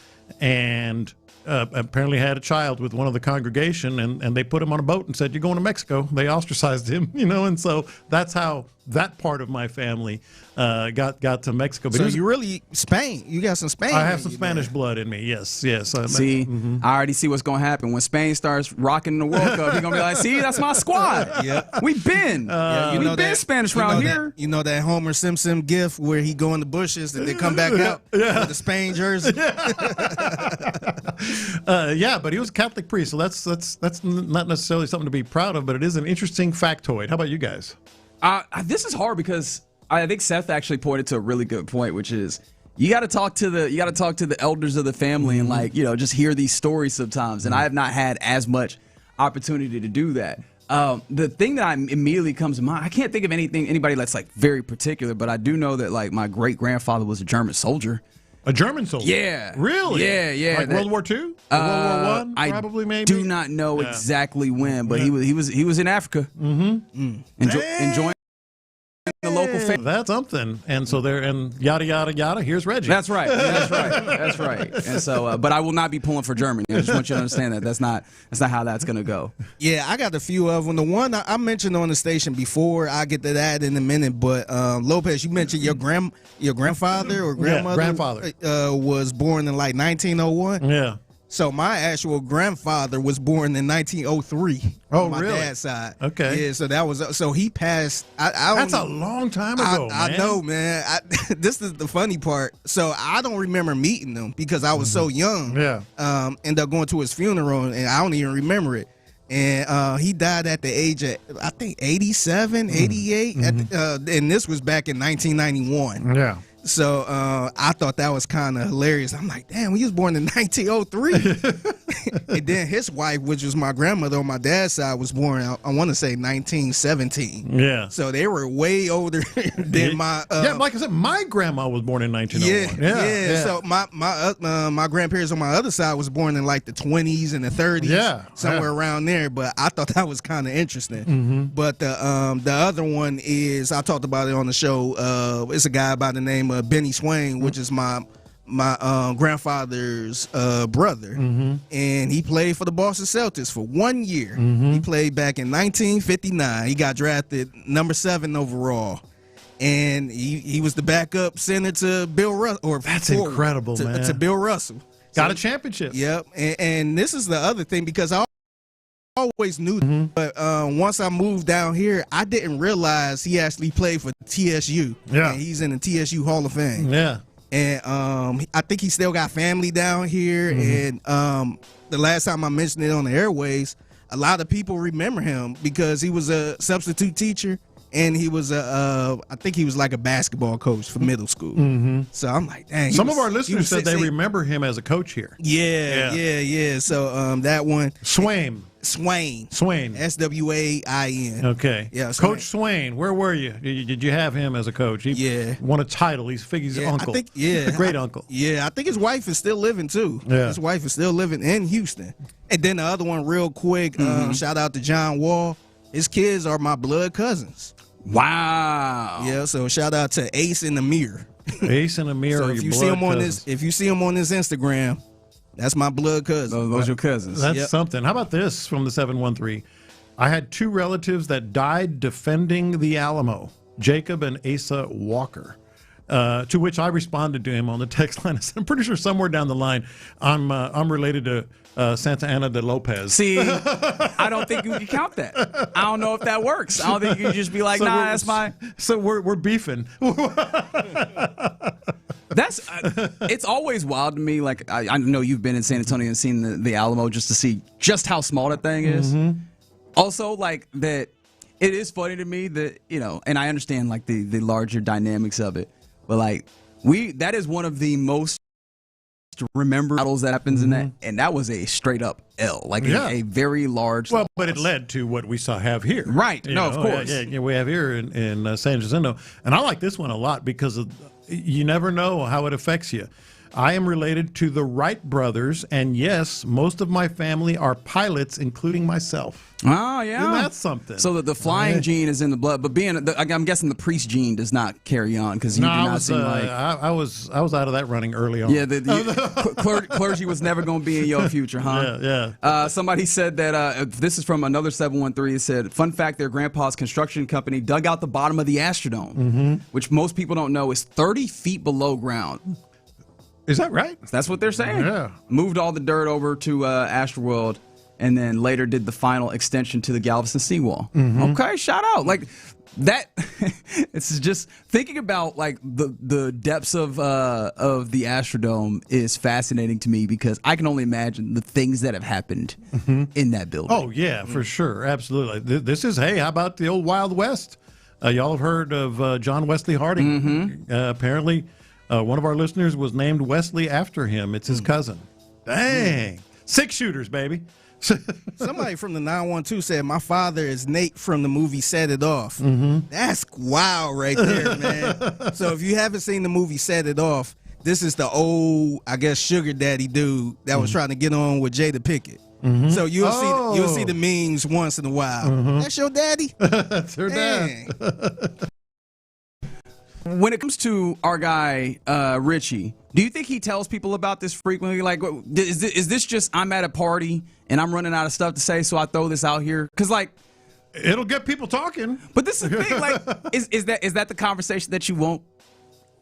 and apparently had a child with one of the congregation, and they put him on a boat and said, "You're going to Mexico." They ostracized him, and so that's how that part of my family got to Mexico. But so you really Spain? You got some Spain? I have some Spanish blood in me. Yes. See, I already see what's going to happen when Spain starts rocking the World Cup. He's going to be like, "See, that's my squad. Yep. We've been Spanish around here." You know that Homer Simpson gif where he go in the bushes and they come back out with the Spain jersey. Yeah, but he was a Catholic priest, so that's not necessarily something to be proud of, but it is an interesting factoid. How about you guys? This is hard because I think Seth actually pointed to a really good point, which is you got to talk to the elders of the family and just hear these stories sometimes. And I have not had as much opportunity to do that. The thing that immediately comes to mind, I can't think of anybody that's like very particular, but I do know that like my great grandfather was a German soldier. A German soldier? Yeah. Really? Yeah. Like World War II? World War I? Probably, maybe? Do not know exactly when, but he was in Africa. Mm-hmm. Enjoying the local family. That's something. And so there, and yada, yada, yada, here's Reggie. That's right. And so, but I will not be pulling for Germany. I just want you to understand that. That's not how that's going to go. Yeah, I got a few of them. The one I mentioned on the station before, I'll get to that in a minute, but Lopez, you mentioned your grandfather or grandmother grandfather was born in like 1901. Yeah. So my actual grandfather was born in 1903. Oh, on my really? dad's side. Okay. Yeah, so that was so he passed. That's a long time ago, man. I know, man. This is the funny part. So I don't remember meeting him because I was so young. Yeah. Ended up going to his funeral, and I don't even remember it. And he died at the age of, I think, 87, 88. And this was back in 1991. Yeah. So I thought that was kind of hilarious. I'm like, damn, he was born in 1903. And then his wife, which was my grandmother on my dad's side, was born, I want to say 1917. Yeah. So they were way older than my... yeah, like I said, my grandma was born in 1901. Yeah. So my grandparents on my other side was born in like the 20s and the 30s. Yeah. Somewhere around there. But I thought that was kind of interesting. But the other one is, I talked about it on the show, it's a guy by the name of Benny Swain, which is my grandfather's brother, and he played for the Boston Celtics for 1 year. He played back in 1959. He got drafted number 7 overall, and he was the backup center to Bill Russell. That's incredible, man. To Bill Russell. Got a championship. Yep, and this is the other thing, because I always knew, but once I moved down here, I didn't realize he actually played for TSU. Yeah, and he's in the TSU Hall of Fame. Yeah, and I think he still got family down here. And the last time I mentioned it on the airways, a lot of people remember him because he was a substitute teacher, and he was I think he was like a basketball coach for middle school. So I'm like, dang. Some of our listeners said they remember him as a coach here. Yeah. So that one, Swain. SWAIN. Okay. Yeah. Coach Swain, where were you? Did you have him as a coach? He won a title. He's Figgy's uncle. I think, great uncle. Yeah, I think his wife is still living too. Yeah. His wife is still living in Houston. And then the other one, real quick, shout out to John Wall. His kids are my blood cousins. Wow. Yeah, so shout out to Ace and Amir. Ace and Amir So are if your you blood see him on cousins. if you see him on his Instagram, that's my blood cousin. Those are your cousins. That's something. How about this from the 713? I had 2 relatives that died defending the Alamo, Jacob and Asa Walker. To which I responded to him on the text line. I'm pretty sure somewhere down the line, I'm related to Santa Ana de Lopez. See, I don't think you can count that. I don't know if that works. I don't think you can just be like, nah, that's my. So we're beefing. That's it's always wild to me. Like I know you've been in San Antonio and seen the Alamo just to see just how small that thing is. Also, like that, it is funny to me that and I understand like the larger dynamics of it, but like that is one of the most remembered battles that happens in that, and that was a straight up L, like a very large. Well, but it led to what we have here, right? No, of course. Yeah, we have here in San Jacinto, and I like this one a lot because you never know how it affects you. I am related to the Wright brothers, and yes, most of my family are pilots, including myself. Oh, yeah. Isn't that something? So the flying gene is in the blood, but I'm guessing the priest gene does not carry on because you do not seem like... I was out of that running early on. Yeah, clergy was never going to be in your future, huh? Yeah. Somebody said that, this is from another 713, it said, fun fact, their grandpa's construction company dug out the bottom of the Astrodome, which most people don't know is 30 feet below ground. Is that right? That's what they're saying. Yeah. Moved all the dirt over to Astroworld, and then later did the final extension to the Galveston seawall. Okay, shout out. Like that. It's just thinking about like the depths of the Astrodome is fascinating to me because I can only imagine the things that have happened in that building. Oh yeah, for sure, absolutely. This is how about the old Wild West? Y'all have heard of John Wesley Harding? Apparently. One of our listeners was named Wesley after him. It's his cousin. Dang. 6 shooters, baby. Somebody from the 912 said, my father is Nate from the movie Set It Off. That's wild right there, man. So if you haven't seen the movie Set It Off, this is the old, I guess, sugar daddy dude that was trying to get on with Jada Pinkett. So you'll see the memes once in a while. That's your daddy? That's her dad. When it comes to our guy, Richie, do you think he tells people about this frequently? Like, is this just I'm at a party and I'm running out of stuff to say, so I throw this out here? Because, like... It'll get people talking. But this is the thing. Like, is that the conversation that you won't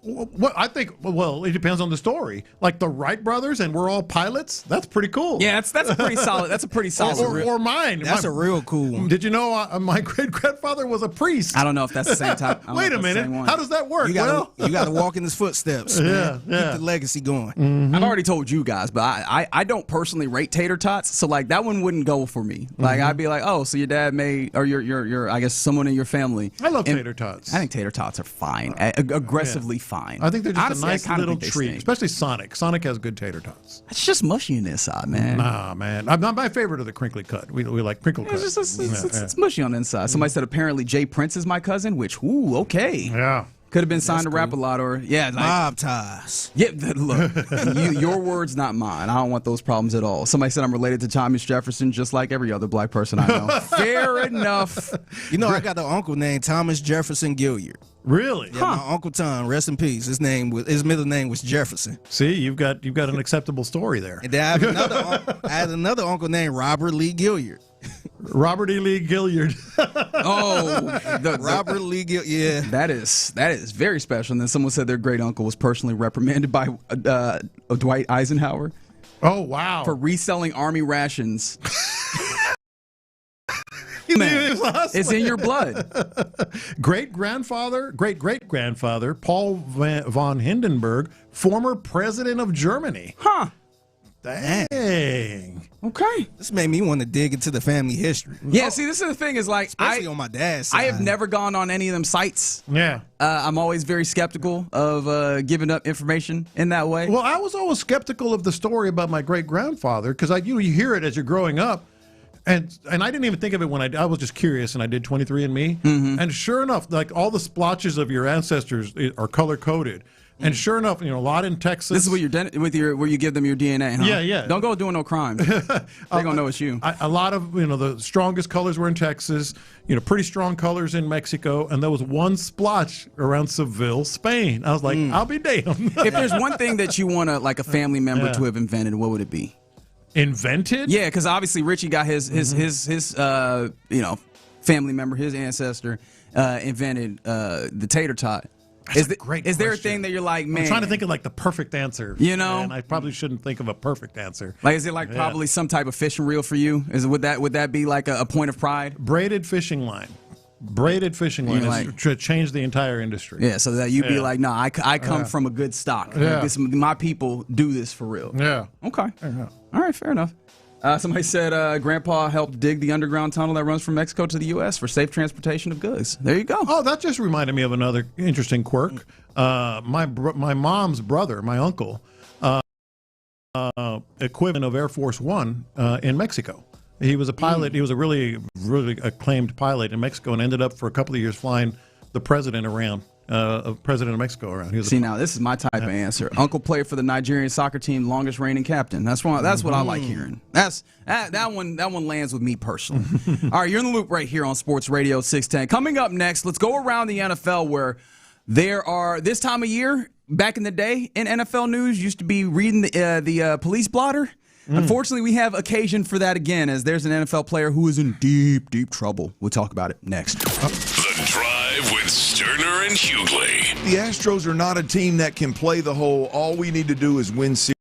What I think, well, it depends on the story. Like the Wright brothers, and we're all pilots. That's pretty cool. Yeah, that's a pretty solid. That's a pretty solid. Or mine. That's a real cool one. Did you know my great grandfather was a priest? I don't know if that's the same type. Wait a minute. How does that work? You got to walk in his footsteps. Man. Yeah. Keep the legacy going. Mm-hmm. I've already told you guys, but I don't personally rate tater tots, so like that one wouldn't go for me. Like I'd be like, oh, so your dad made, or your I guess someone in your family. I love tater tots. I think tater tots are fine, aggressively fine. I think they're just Honestly, a nice little treat, especially Sonic. Sonic has good tater tots. It's just mushy on the inside, man. Nah, man. I'm not my favorite of the crinkly cut. We like crinkle cut. It's mushy on the inside. Somebody said apparently Jay Prince is my cousin, which, okay. Yeah. Could have been signed to rap a lot, or mob ties. Yeah, look, your words, not mine. I don't want those problems at all. Somebody said I'm related to Thomas Jefferson, just like every other black person I know. Fair enough. You know, I got an uncle named Thomas Jefferson Gilliard. Really? Yeah, my Uncle Tom, rest in peace. His middle name was Jefferson. See, you've got an acceptable story there. And then I had another uncle named Robert Lee Gilliard. Robert E. Lee Gilliard. Robert Lee Gilliard. Yeah, that is very special. And then someone said their great uncle was personally reprimanded by Dwight Eisenhower. Oh wow! For reselling army rations. Man, it's in your blood. Great-great-grandfather, Paul von Hindenburg, former president of Germany. Huh. Dang. Okay. This made me want to dig into the family history. Yeah, see, this is the thing is like, especially on my dad's side. I have never gone on any of them sites. Yeah. I'm always very skeptical of giving up information in that way. Well, I was always skeptical of the story about my great-grandfather because you hear it as you're growing up. And I didn't even think of it when I was just curious, and I did 23andMe. Mm-hmm. And sure enough, like all the splotches of your ancestors are color-coded. And sure enough, a lot in Texas. This is where you give them your DNA, huh? Yeah. Don't go doing no crimes. They're gonna know it's you. A lot of the strongest colors were in Texas. Pretty strong colors in Mexico, and there was one splotch around Seville, Spain. I was like, I'll be damned. If there's one thing that you want a family member to have invented, what would it be? Invented? Yeah, because obviously Richie got his family member, his ancestor, invented the tater tot. Is there a thing that you're like, man? I'm trying to think of like the perfect answer. And I probably shouldn't think of a perfect answer. Like, is it like probably some type of fishing reel for you? Would that be like a point of pride? Braided fishing line. Braided fishing line is to change the entire industry. Yeah, so that you'd be like, no, I come from a good stock. Yeah. My people do this for real. Yeah. Okay. All right, fair enough. Somebody said Grandpa helped dig the underground tunnel that runs from Mexico to the U.S. for safe transportation of goods. There you go. Oh, that just reminded me of another interesting quirk. My mom's brother, my uncle, equivalent of Air Force One in Mexico. He was a pilot. He was a really, really acclaimed pilot in Mexico and ended up for a couple of years flying the president around. President of Mexico around. Now this is my type of answer. Uncle played for the Nigerian soccer team, longest reigning captain. That's what I like hearing. That one lands with me personally. All right, you're in the loop right here on Sports Radio 610. Coming up next, let's go around the NFL where there are this time of year. Back in the day in NFL news, used to be reading the police blotter. Unfortunately, we have occasion for that again, as there's an NFL player who is in deep, deep trouble. We'll talk about it next. The Drive with Stoerner and Hughley. The Astros are not a team that can play the whole, all we need to do is win series.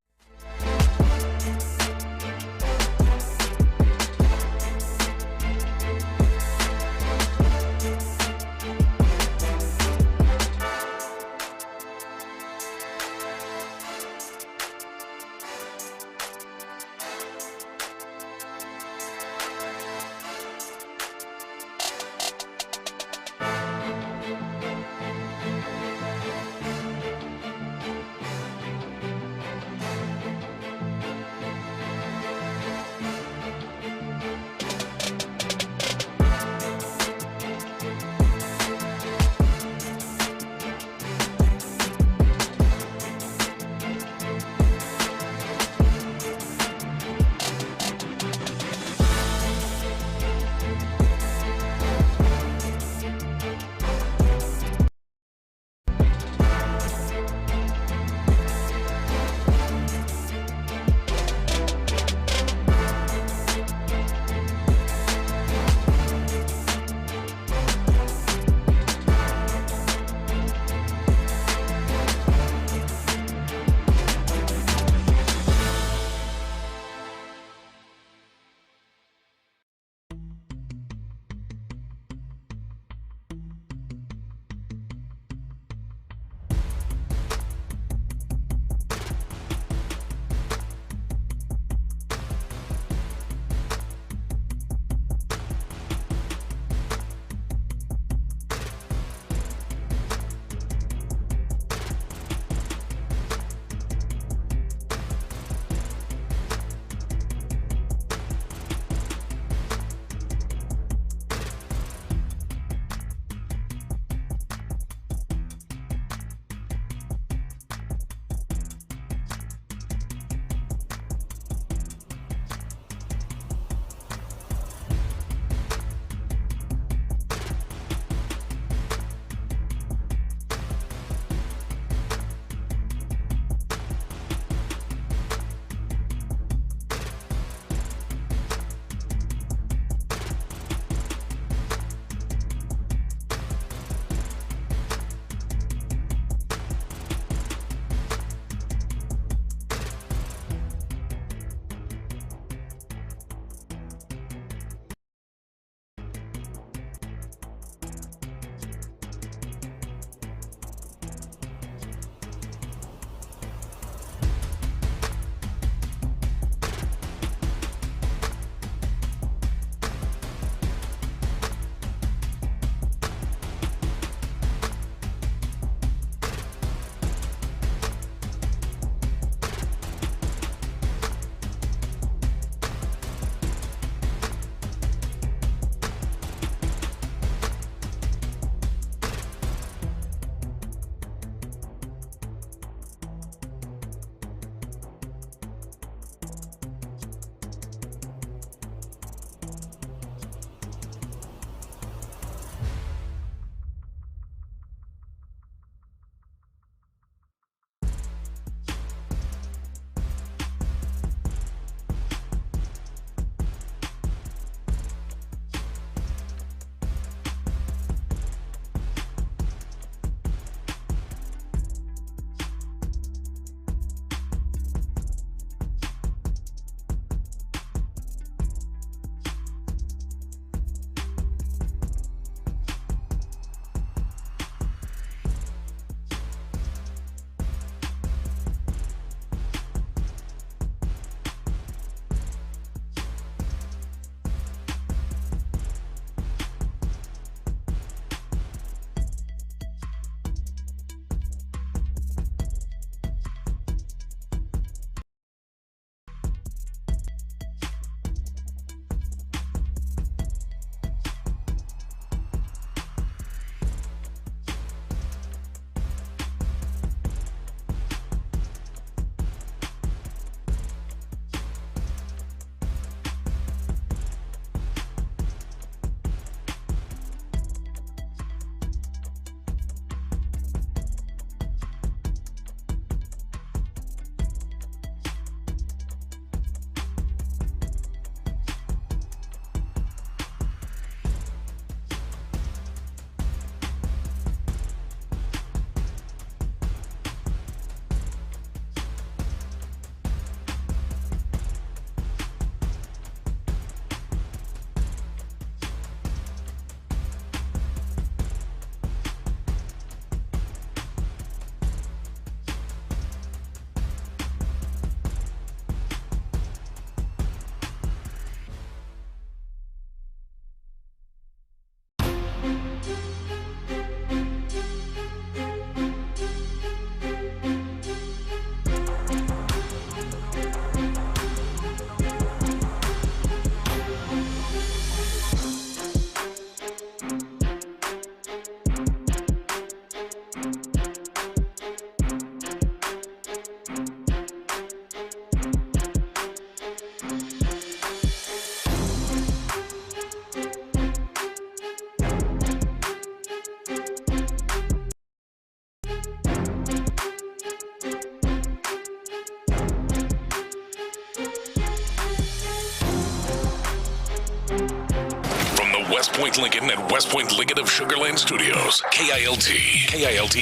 West Point Lincoln and West Point Lincoln of Sugarland Studios. KILT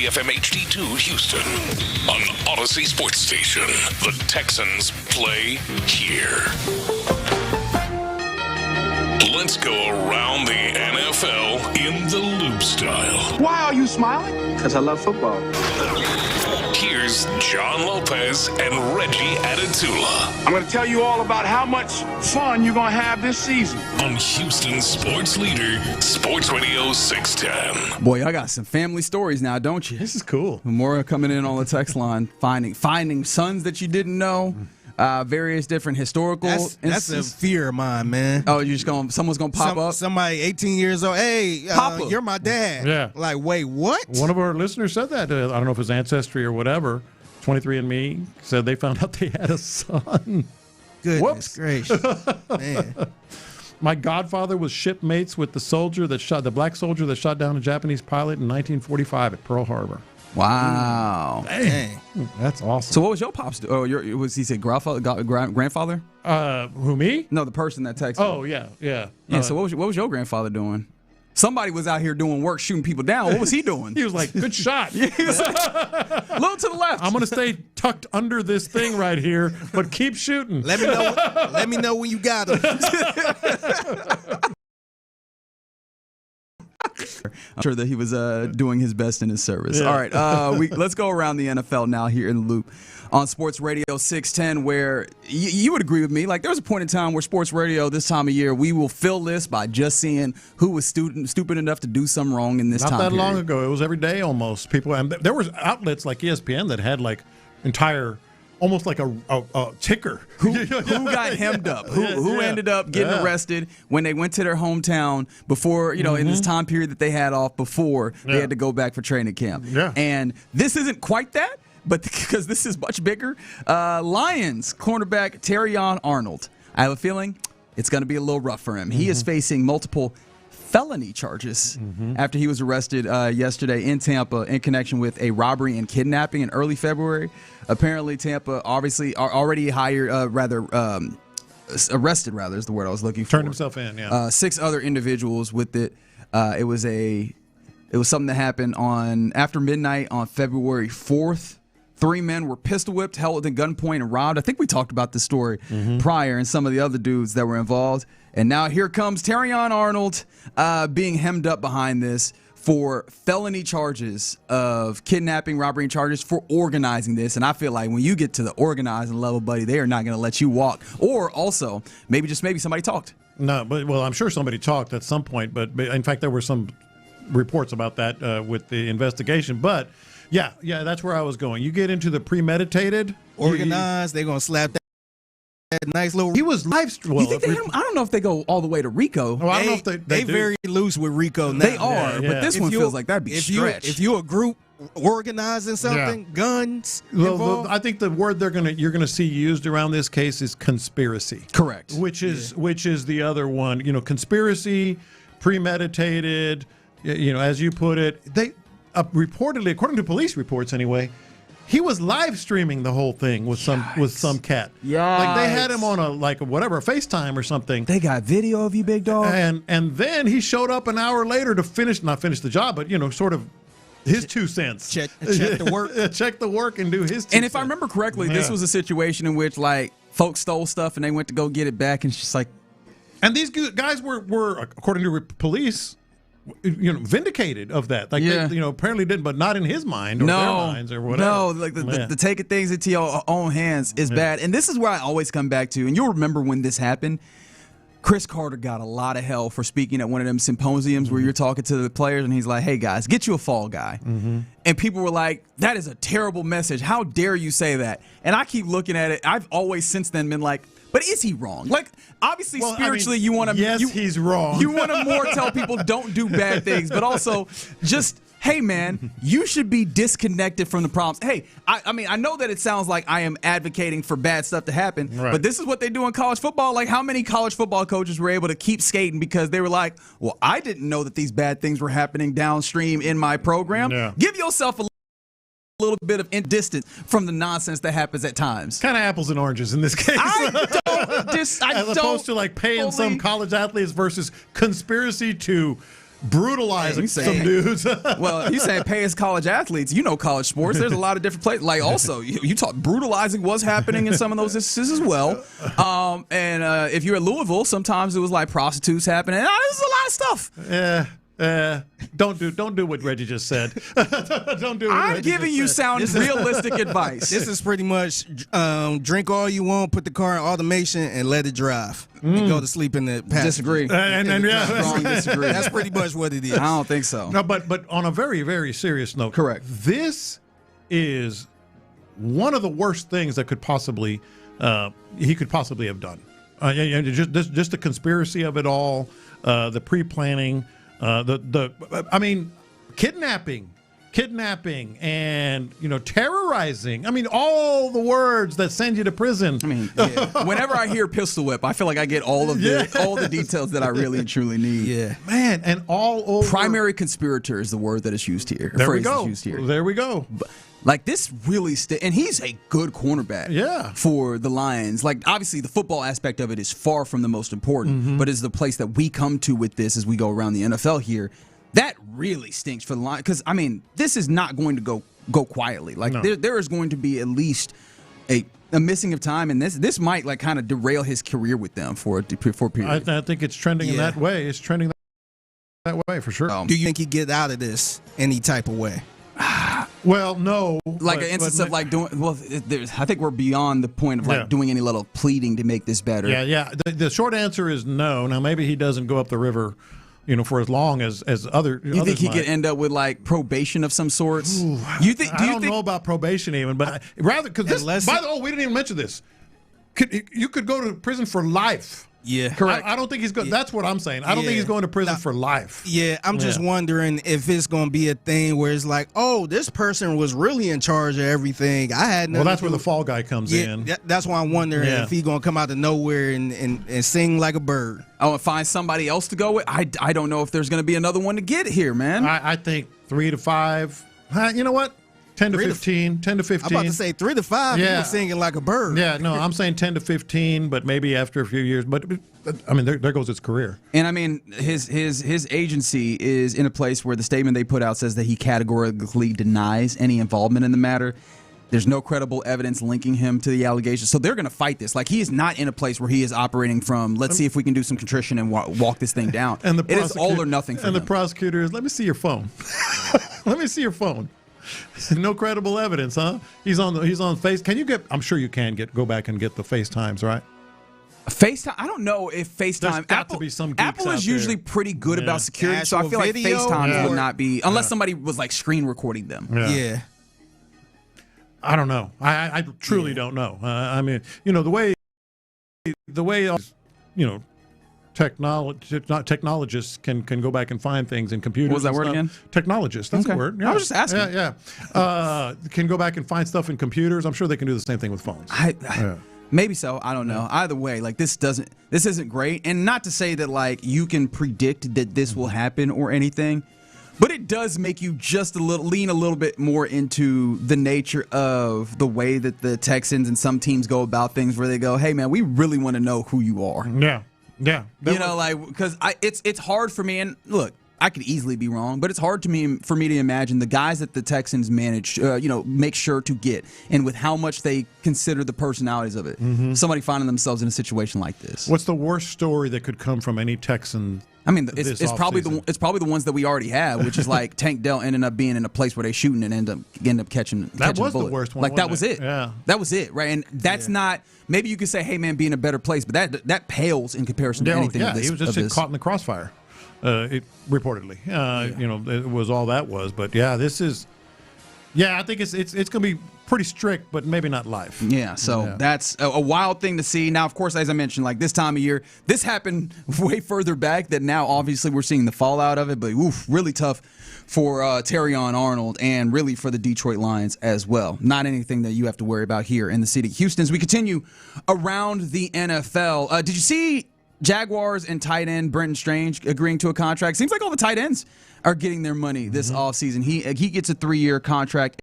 FM HD2 Houston. On Odyssey Sports Station. The Texans play here. Let's go around the NFL in the loop style. Why are you smiling? Because I love football. Here's John Lopez and Reggie Adatula. I'm going to tell you all about how much fun you're going to have this season. On Houston Sports Leader, Sports Radio 610. Boy, y'all got some family stories now, don't you? This is cool. More coming in on the text line, finding sons that you didn't know. Various different historical That's a fear of mine, man. Oh, someone's gonna pop up? Somebody 18 years old. Hey, Papa. You're my dad. Yeah. Like, wait, what? One of our listeners said that. I don't know if it was Ancestry or whatever. 23andMe said they found out they had a son. Goodness gracious. Man. My godfather was shipmates with the black soldier that shot down a Japanese pilot in 1945 at Pearl Harbor. Wow. Dang. That's awesome. So what was your pops do? Oh, was he said grandfather? Who, me? No, the person that texted. Oh, yeah. Yeah, so what was your grandfather doing? Somebody was out here doing work, shooting people down. What was he doing? He was like, good shot. He was like, a little to the left. I'm going to stay tucked under this thing right here, but keep shooting. Let me know when you got him. I'm sure that he was doing his best in his service. Yeah. All right, let's go around the NFL now here in the loop on Sports Radio 610, where you would agree with me. Like, there was a point in time where Sports Radio this time of year, we will fill this by just seeing who was stupid enough to do something wrong in this time Not that period. long ago. It was every day almost. People, and there was outlets like ESPN that had like entire, almost like a ticker. Who got hemmed up? Who ended up getting arrested when they went to their hometown before, in this time period that they had off before they had to go back for training camp. Yeah. And this isn't quite that, but because this is much bigger. Lions cornerback Terion Arnold. I have a feeling it's going to be a little rough for him. He is facing multiple felony charges after he was arrested yesterday in Tampa in connection with a robbery and kidnapping in early February. Apparently, Tampa obviously already arrested is the word I was looking for. Turned himself in, yeah. 6 other individuals with it. It was something that happened after midnight on February 4th. 3 men were pistol whipped, held at gunpoint, and robbed. I think we talked about this story prior and some of the other dudes that were involved. And now here comes Terion Arnold being hemmed up behind this for felony charges of kidnapping, robbery, and charges for organizing this. And I feel like when you get to the organizing level, buddy, they are not going to let you walk. Or also, maybe somebody talked. No, but I'm sure somebody talked at some point. But in fact, there were some reports about that with the investigation. But yeah, that's where I was going. You get into the premeditated, organized. They're gonna slap that nice little. He was live. Well, I don't know if they go all the way to RICO. Well, I don't know if they do. Very loose with RICO now. They are, but this one feels like that'd be stretched. If you a group organizing something, guns. Well, I think the word you're gonna see used around this case is conspiracy. Correct. Which is the other one. Conspiracy, premeditated. As you put it, they reportedly, according to police reports anyway, he was live streaming the whole thing with some cat. Yeah, like they had him on a FaceTime or something. They got video of you, big dog. And then he showed up an hour later to not finish the job, but sort of his 2 cents. Check the work. Check the work and do his 2 And if I remember correctly, this was a situation in which folks stole stuff and they went to go get it back, and it's just like. And these guys were according to police, vindicated of that. They apparently didn't, but not in his mind or their minds or whatever. No, like the taking things into your own hands is bad. And this is where I always come back to, and you'll remember when this happened, Chris Carter got a lot of hell for speaking at one of them symposiums where you're talking to the players, and he's like, hey, guys, get you a fall guy. And people were like, that is a terrible message. How dare you say that? And I keep looking at it. I've always since then been like, but is he wrong? Like, obviously, spiritually, you want to. Yes, he's wrong. You want to more tell people don't do bad things, but also just, hey, man, you should be disconnected from the problems. Hey, I know that it sounds like I am advocating for bad stuff to happen, but this is what they do in college football. Like, how many college football coaches were able to keep skating because they were like, well, I didn't know that these bad things were happening downstream in my program. Yeah. Give yourself a little bit of distance from the nonsense that happens at times. Kind of apples and oranges in this case. As opposed to like paying some college athletes versus conspiracy to brutalizing some dudes. Well, you say pay as college athletes. You know college sports. There's a lot of different places. Like also, you talk brutalizing was happening in some of those instances as well. And if you're at Louisville, sometimes it was like prostitutes happening. There's a lot of stuff. Yeah. Don't do what Reggie just said. Don't do what I'm Reggie giving just you said. sound realistic advice. This is pretty much drink all you want, put the car in automation, and let it drive. And go to sleep in the passenger. Disagree. Strong disagree. That's pretty much what it is. I don't think so. No, but on a very, very serious note. Correct. This is one of the worst things that he could possibly have done. Just the conspiracy of it all, the pre-planning. Kidnapping and, terrorizing. All the words that send you to prison. Whenever I hear pistol whip, I feel like I get all the details that I really and truly need. Yeah. Man, and all over. Primary conspirator is the word that is used here. There we go. Like this really and he's a good cornerback for the Lions. Like obviously the football aspect of it is far from the most important, but is the place that we come to with this as we go around the NFL here. That really stinks for the Lions because this is not going to go quietly. Like there is going to be at least a missing of time, and this might like kind of derail his career with them for a period. I think it's trending in that way. It's trending that way for sure. Do you think he get out of this any type of way? Well, no. Like an instance of like doing. Well, I think we're beyond the point of like doing any little pleading to make this better. Yeah. The short answer is no. Now maybe he doesn't go up the river, for as long as other. You think he could end up with like probation of some sorts? I don't know about probation even, but rather because by the way, we didn't even mention this. You could go to prison for life. Yeah, correct. I don't think he's going. That's what I'm saying. I don't think he's going to prison for life. Yeah, I'm just wondering if it's going to be a thing where it's like, oh, this person was really in charge of everything. I had nothing. Well, that's where the fall guy comes in. That's why I'm wondering if he's going to come out of nowhere and sing like a bird. Oh, and find somebody else to go with. I don't know if there's going to be another one to get here, man. I think 3 to 5. You know what? 10 to 15. 10 to 15. I'm about to say 3 to 5. Yeah. People singing like a bird. Yeah, no, I'm saying 10 to 15, but maybe after a few years. But there goes his career. And his agency is in a place where the statement they put out says that he categorically denies any involvement in the matter. There's no credible evidence linking him to the allegations. So they're going to fight this. Like, he is not in a place where he is operating from, let's see if we can do some contrition and walk this thing down. And it is all or nothing for him. And the prosecutor is, let me see your phone. Let me see your phone. No credible evidence, huh? He's on Face. Can you get? I'm sure you can go back and get the FaceTimes, right? FaceTime. I don't know if FaceTime. There's got to be some geeks Apple is usually pretty good about security, so I feel like FaceTime would not be unless somebody was like screen recording them. Yeah. I don't know. I truly don't know. The way technologists can go back and find things in computers. What was that word again? Technologists. That's the word. Yeah. I was just asking. Yeah. Can go back and find stuff in computers. I'm sure they can do the same thing with phones. Maybe so. I don't know. Either way, like this isn't great. And not to say that like you can predict that this will happen or anything, but it does make you just lean a little bit more into the nature of the way that the Texans and some teams go about things, where they go, "Hey, man, we really want to know who you are." Yeah. Because it's hard for me, and look, I could easily be wrong, but it's hard for me to imagine the guys that the Texans manage, make sure to get, and with how much they consider the personalities of it, somebody finding themselves in a situation like this. What's the worst story that could come from any Texan? I mean, it's probably the ones that we already have, which is like Tank Dell ending up being in a place where they shooting and end up catching. That was the the worst one. Like that was it. it. Yeah, that was it. Right, and that's not. Maybe you could say, "Hey, man, be in a better place," but that pales in comparison to anything. Yeah, he was just caught in the crossfire. Reportedly, it was all that was. But yeah, this is. Yeah, I think it's going to be pretty strict, but maybe not life. Yeah, so that's a wild thing to see. Now, of course, as I mentioned, like this time of year, this happened way further back that now obviously we're seeing the fallout of it, but really tough for Terion Arnold and really for the Detroit Lions as well. Not anything that you have to worry about here in the city of Houston. As we continue around the NFL, did you see Jaguars and tight end Brenton Strange agreeing to a contract? Seems like all the tight ends are getting their money this offseason. He gets a 3-year contract.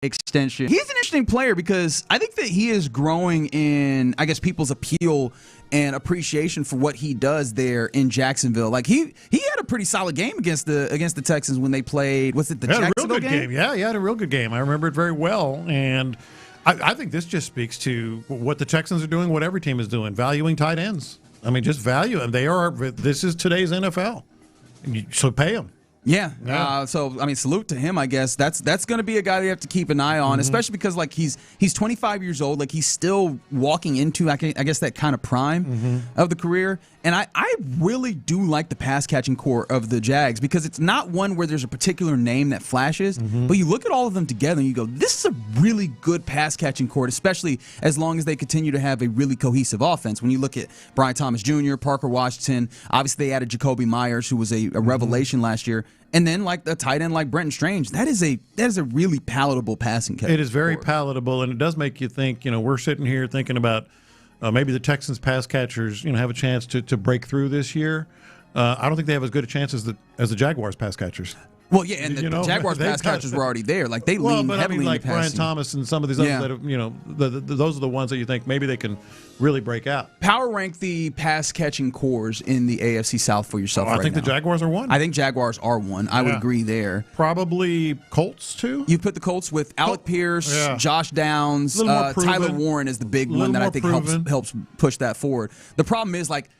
extension. He's an interesting player because I think that he is growing in, I guess, people's appeal and appreciation for what he does there in Jacksonville. Like he had a pretty solid game against the Texans when they played. Was it the Jacksonville game? Yeah, he had a real good game. I remember it very well, and I think this just speaks to what the Texans are doing, what every team is doing, valuing tight ends. I mean, just value them. This is today's NFL, so pay them. Yeah. So I mean, salute to him. I guess that's going to be a guy you have to keep an eye on, especially because like he's 25 years old. Like he's still walking into I guess that kind of prime of the career. And I really do like the pass catching core of the Jags because it's not one where there's a particular name that flashes, but you look at all of them together and you go, this is a really good pass catching core, especially as long as they continue to have a really cohesive offense. When you look at Brian Thomas Jr., Parker Washington, obviously they added Jacoby Myers, who was a revelation last year. And then like the tight end like Brenton Strange, that is a really palatable passing catch. It is very palatable, and it does make you think. We're sitting here thinking about maybe the Texans pass catchers, have a chance to break through this year. I don't think they have as good a chance as the Jaguars pass catchers. Well, yeah, and the Jaguars pass catchers were already there. Like they lean heavily like into passing. Brian Thomas and some of these others that have, those are the ones that you think maybe they can really break out. Power rank the pass catching cores in the AFC South for yourself. I think the Jaguars are one. I think Jaguars are one. I would agree there. Probably Colts too. You put the Colts with Alec Pierce, Josh Downs, Tyler Warren is the big one that I think helps push that forward. The problem is like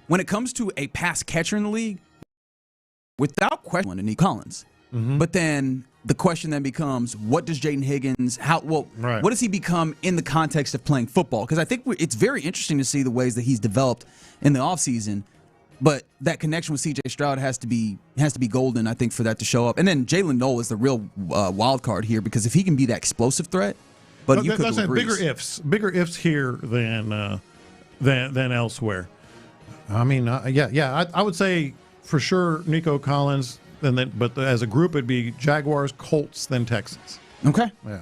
when it comes to a pass catcher in the league, without question, Nick Collins. But then the question then becomes, what does Jaden Higgins, what does he become in the context of playing football? Because I think it's very interesting to see the ways that he's developed in the offseason. But that connection with C.J. Stroud has to be golden, I think, for that to show up. And then Jalen Noel is the real wild card here because if he can be that explosive threat, but you could agree. Bigger ifs here than elsewhere. I mean, I would say for sure Nico Collins. But as a group, it'd be Jaguars, Colts, then Texans. Okay. Yeah.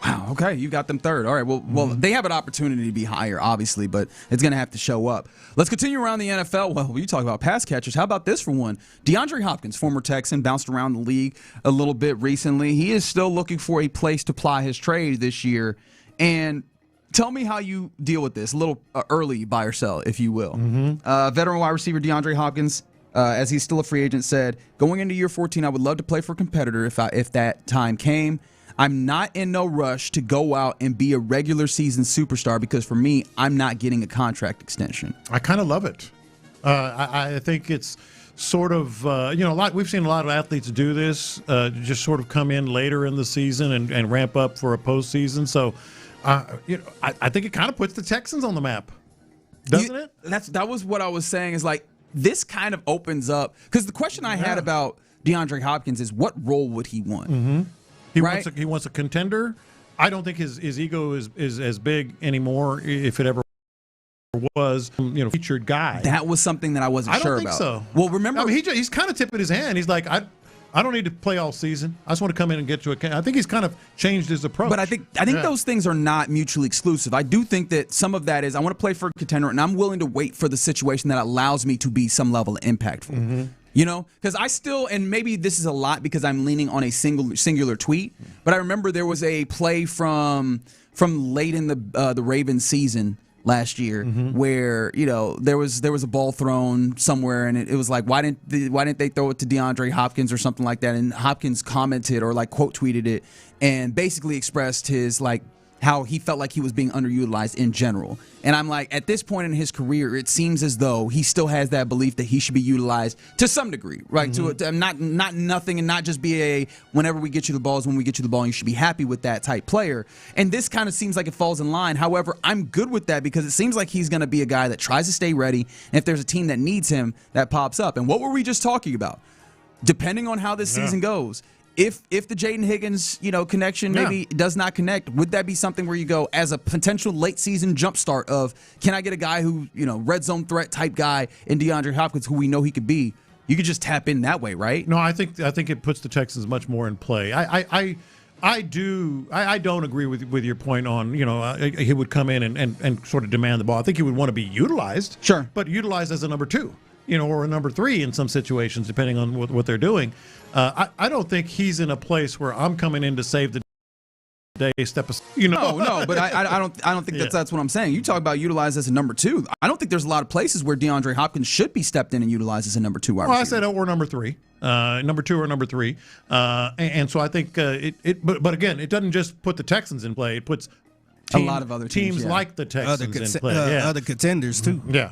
Wow. Okay, you got them third. All right. Well, they have an opportunity to be higher, obviously, but it's going to have to show up. Let's continue around the NFL. Well, you talk about pass catchers. How about this for one? DeAndre Hopkins, former Texan, bounced around the league a little bit recently. He is still looking for a place to ply his trade this year. And tell me how you deal with this. A little early buy or sell, if you will. Veteran wide receiver DeAndre Hopkins, as he's still a free agent, said, going into year 14, I would love to play for a competitor if that time came. I'm not in no rush to go out and be a regular season superstar because for me, I'm not getting a contract extension. I kind of love it. I think it's sort of, we've seen a lot of athletes do this, just sort of come in later in the season and ramp up for a postseason. So, I think it kind of puts the Texans on the map, doesn't it? That was what I was saying is like, this kind of opens up because the question I had about DeAndre Hopkins is what role would he want? He wants a contender. I don't think his ego is as big anymore, if it ever was. Featured guy. That was something that I wasn't sure about. I don't think so. Well, remember, he's kind of tipping his hand. He's like, I don't need to play all season. I just want to come in and get to a. I think he's kind of changed his approach. But I think those things are not mutually exclusive. I do think that some of that is I want to play for a contender, and I'm willing to wait for the situation that allows me to be some level of impactful. Because I still, and maybe this is a lot because I'm leaning on a singular tweet, but I remember there was a play from late in the Ravens season last year where there was a ball thrown somewhere and it was like why didn't they throw it to DeAndre Hopkins or something like that, and Hopkins commented or like quote tweeted it and basically expressed his like how he felt like he was being underutilized in general. And I'm like, at this point in his career, it seems as though he still has that belief that he should be utilized to some degree, right? To not nothing and not just be a whenever we get you the ball is when we get you the ball and you should be happy with that type player. And this kind of seems like it falls in line. However, I'm good with that because it seems like he's going to be a guy that tries to stay ready. And if there's a team that needs him, that pops up. And what were we just talking about? Depending on how this season goes, if the Jaden Higgins, connection maybe does not connect, would that be something where you go as a potential late season jumpstart of can I get a guy who, red zone threat type guy in DeAndre Hopkins who we know he could be? You could just tap in that way, right? No, I think it puts the Texans much more in play. I don't agree with your point on, he would come in and sort of demand the ball. I think he would want to be utilized. Sure. But utilized as a number 2. Or a number 3 in some situations, depending on what they're doing. I don't think he's in a place where I'm coming in to save the step aside. No, but I don't think that's what I'm saying. You talk about utilized as a number 2. I don't think there's a lot of places where DeAndre Hopkins should be stepped in and utilized as a number 2 wide receiver. I said or number 3. Number 2 or number 3. And so I think but again, it doesn't just put the Texans in play. It puts a lot of other teams like the Texans in play. Other contenders too. Yeah.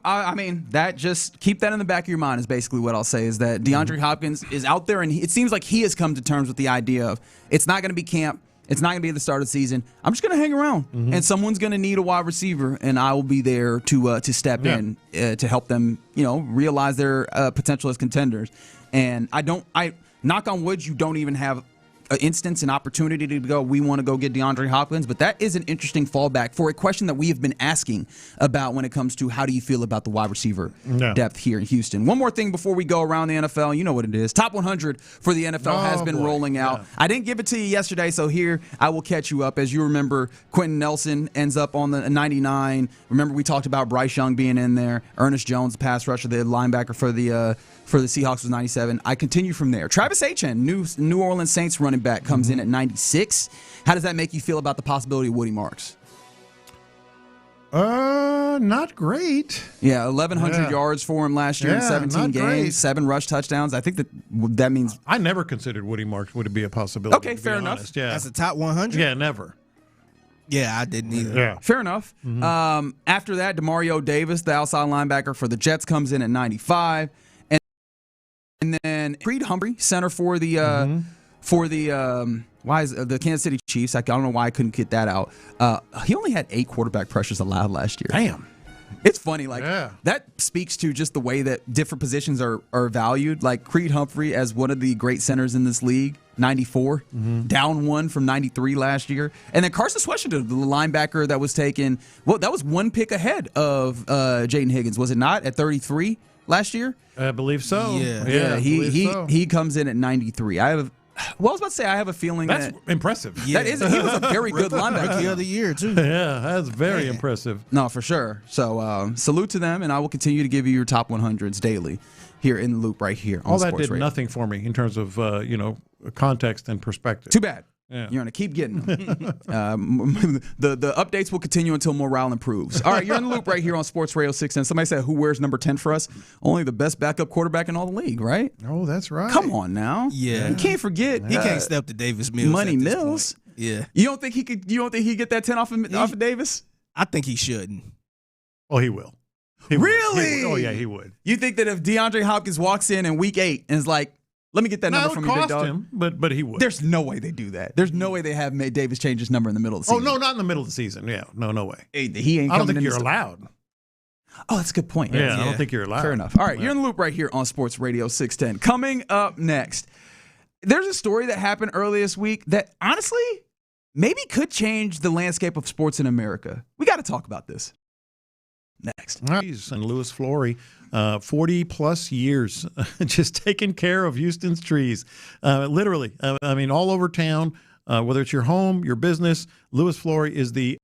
I mean, that just keep that in the back of your mind is basically what I'll say, is that DeAndre Hopkins is out there, and it seems like he has come to terms with the idea of it's not going to be camp. It's not going to be at the start of the season. I'm just going to hang around, and someone's going to need a wide receiver, and I will be there to step in to help them, realize their potential as contenders. And I knock on wood, you don't even have an instance, an opportunity to go, we want to go get DeAndre Hopkins, but that is an interesting fallback for a question that we have been asking about when it comes to how do you feel about the wide receiver depth here in Houston. One more thing before we go around the NFL, you know what it is. Top 100 for the NFL has been rolling out. I didn't give it to you yesterday, so here I will catch you up. As you remember, Quentin Nelson ends up on the 99. Remember, we talked about Bryce Young being in there. Ernest Jones, the pass rusher, the linebacker for the Seahawks, was 97. I continue from there. Travis Etienne, New Orleans Saints running back, comes in at 96. How does that make you feel about the possibility of Woody Marks? Not great. Yeah, 1,100 yards for him last year in 17 games, great. 7 rush touchdowns. I think that means I never considered Woody Marks would be a possibility. Okay, fair enough. Yeah. That's a top 100? Yeah, never. Yeah, I didn't either. Yeah. Fair enough. After that, Demario Davis, the outside linebacker for the Jets, comes in at 95. And then Creed Humphrey, center for the the Kansas City Chiefs. I don't know why I couldn't get that out. He only had 8 quarterback pressures allowed last year. Damn. It's funny, that speaks to just the way that different positions are valued. Like Creed Humphrey as one of the great centers in this league, 94, down 1 from 93 last year. And then Carson Sweshington, the linebacker that was taken, that was 1 pick ahead of Jaden Higgins, was it not, at 33 last year? I believe so. Yeah. He comes in at 93. I was about to say I have a feeling that's impressive. That is, he was a very good linebacker. Rookie of the year too. Yeah, that's very impressive. No, for sure. So salute to them, and I will continue to give you your top 100s daily here in the Loop right here on All that Sports did Radio. nothing for me in terms of context and perspective. Too bad. Yeah. You're going to keep getting them. The updates will continue until morale improves. All right, you're in the Loop right here on Sports Radio 610. Somebody said, who wears number 10 for us? Only the best backup quarterback in all the league, right? Oh, that's right. Come on now. Yeah. You can't forget. He can't step to Davis Mills. Money Mills. Point. Yeah. You don't think he could? You don't think he get that 10 off of Davis? I think he shouldn't. Oh, he will. Really? Oh, yeah, he would. You think that if DeAndre Hopkins walks in week 8 and is like, let me get that number from you, big dog. Him, but he would. There's no way they do that. There's no way they have made Davis change his number in the middle of the season. Oh, no, not in the middle of the season. Yeah, no way. He ain't. I don't think you're allowed. Oh, that's a good point. Yeah, I don't think you're allowed. Fair enough. All right, you're in the Loop right here on Sports Radio 610. Coming up next, there's a story that happened earlier this week that honestly maybe could change the landscape of sports in America. We got to talk about this next. And Louis Flory, 40-plus years just taking care of Houston's trees. Literally, I mean, all over town, whether it's your home, your business, Louis Flory is the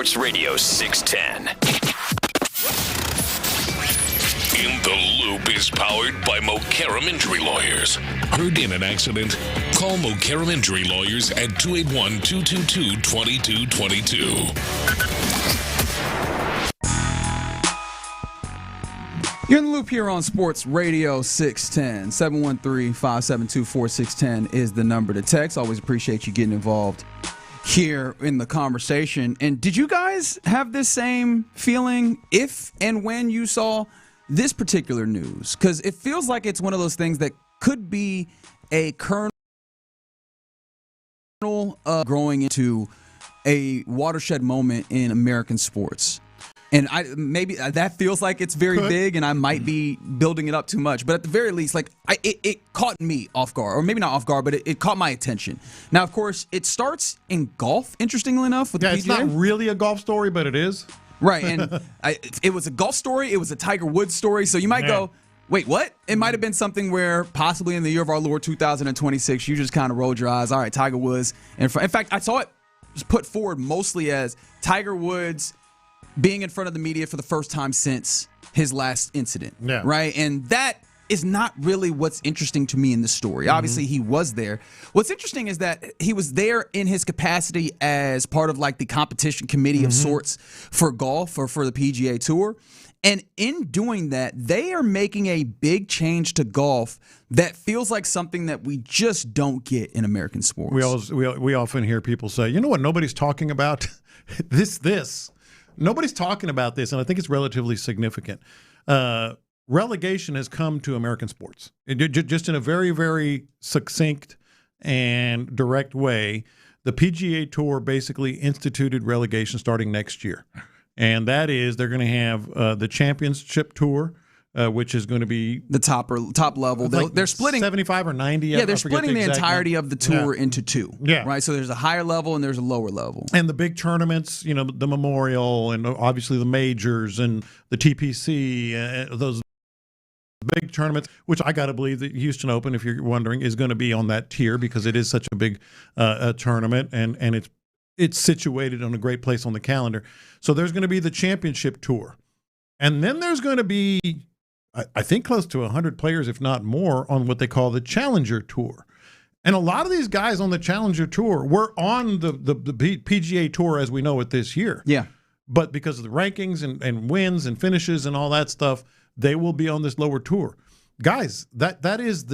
Sports Radio 610. In the Loop is powered by Mokaram Injury Lawyers. Heard in an accident? Call Mokaram Injury Lawyers at 281-222-2222. You're in the Loop here on Sports Radio 610. 713-572-4610 is the number to text. Always appreciate you getting involved here in the conversation. And did you guys have this same feeling if and when you saw this particular news? Because it feels like it's one of those things that could be a kernel growing into a watershed moment in American sports. And maybe that feels like it's very big, and I might be building it up too much. But at the very least, it caught me off guard, or maybe not off guard, but it caught my attention. Now, of course, it starts in golf. Interestingly enough, with the PGA. It's not really a golf story, but it is. Right, and it was a golf story. It was a Tiger Woods story. So you might go, wait, what? It might have been something where possibly in the year of our Lord 2026, you just kind of rolled your eyes. All right, Tiger Woods. In fact, I saw it put forward mostly as Tiger Woods being in front of the media for the first time since his last incident. Yeah. Right, and that is not really what's interesting to me in the story. Mm-hmm. Obviously, he was there. What's interesting is that he was there in his capacity as part of the competition committee of sorts for golf or for the PGA Tour. And in doing that, they are making a big change to golf that feels like something that we just don't get in American sports. We often hear people say, you know what nobody's talking about? This. Nobody's talking about this, and I think it's relatively significant. Relegation has come to American sports just in a very, very succinct and direct way. The PGA Tour basically instituted relegation starting next year, and that is they're going to have the Championship Tour, which is going to be the top level. They're splitting 75 or 90. Yeah, they're splitting the entirety of the tour into two. Yeah, right. So there's a higher level and there's a lower level. And the big tournaments, the Memorial and obviously the majors and the TPC, those big tournaments, which I got to believe that Houston Open, if you're wondering, is going to be on that tier because it is such a big tournament and it's situated on a great place on the calendar. So there's going to be the Championship Tour, and then there's going to be, I think, close to 100 players, if not more, on what they call the Challenger Tour. And a lot of these guys on the Challenger Tour were on the PGA Tour as we know it this year. Yeah. But because of the rankings and wins and finishes and all that stuff, they will be on this lower tour. Guys, that is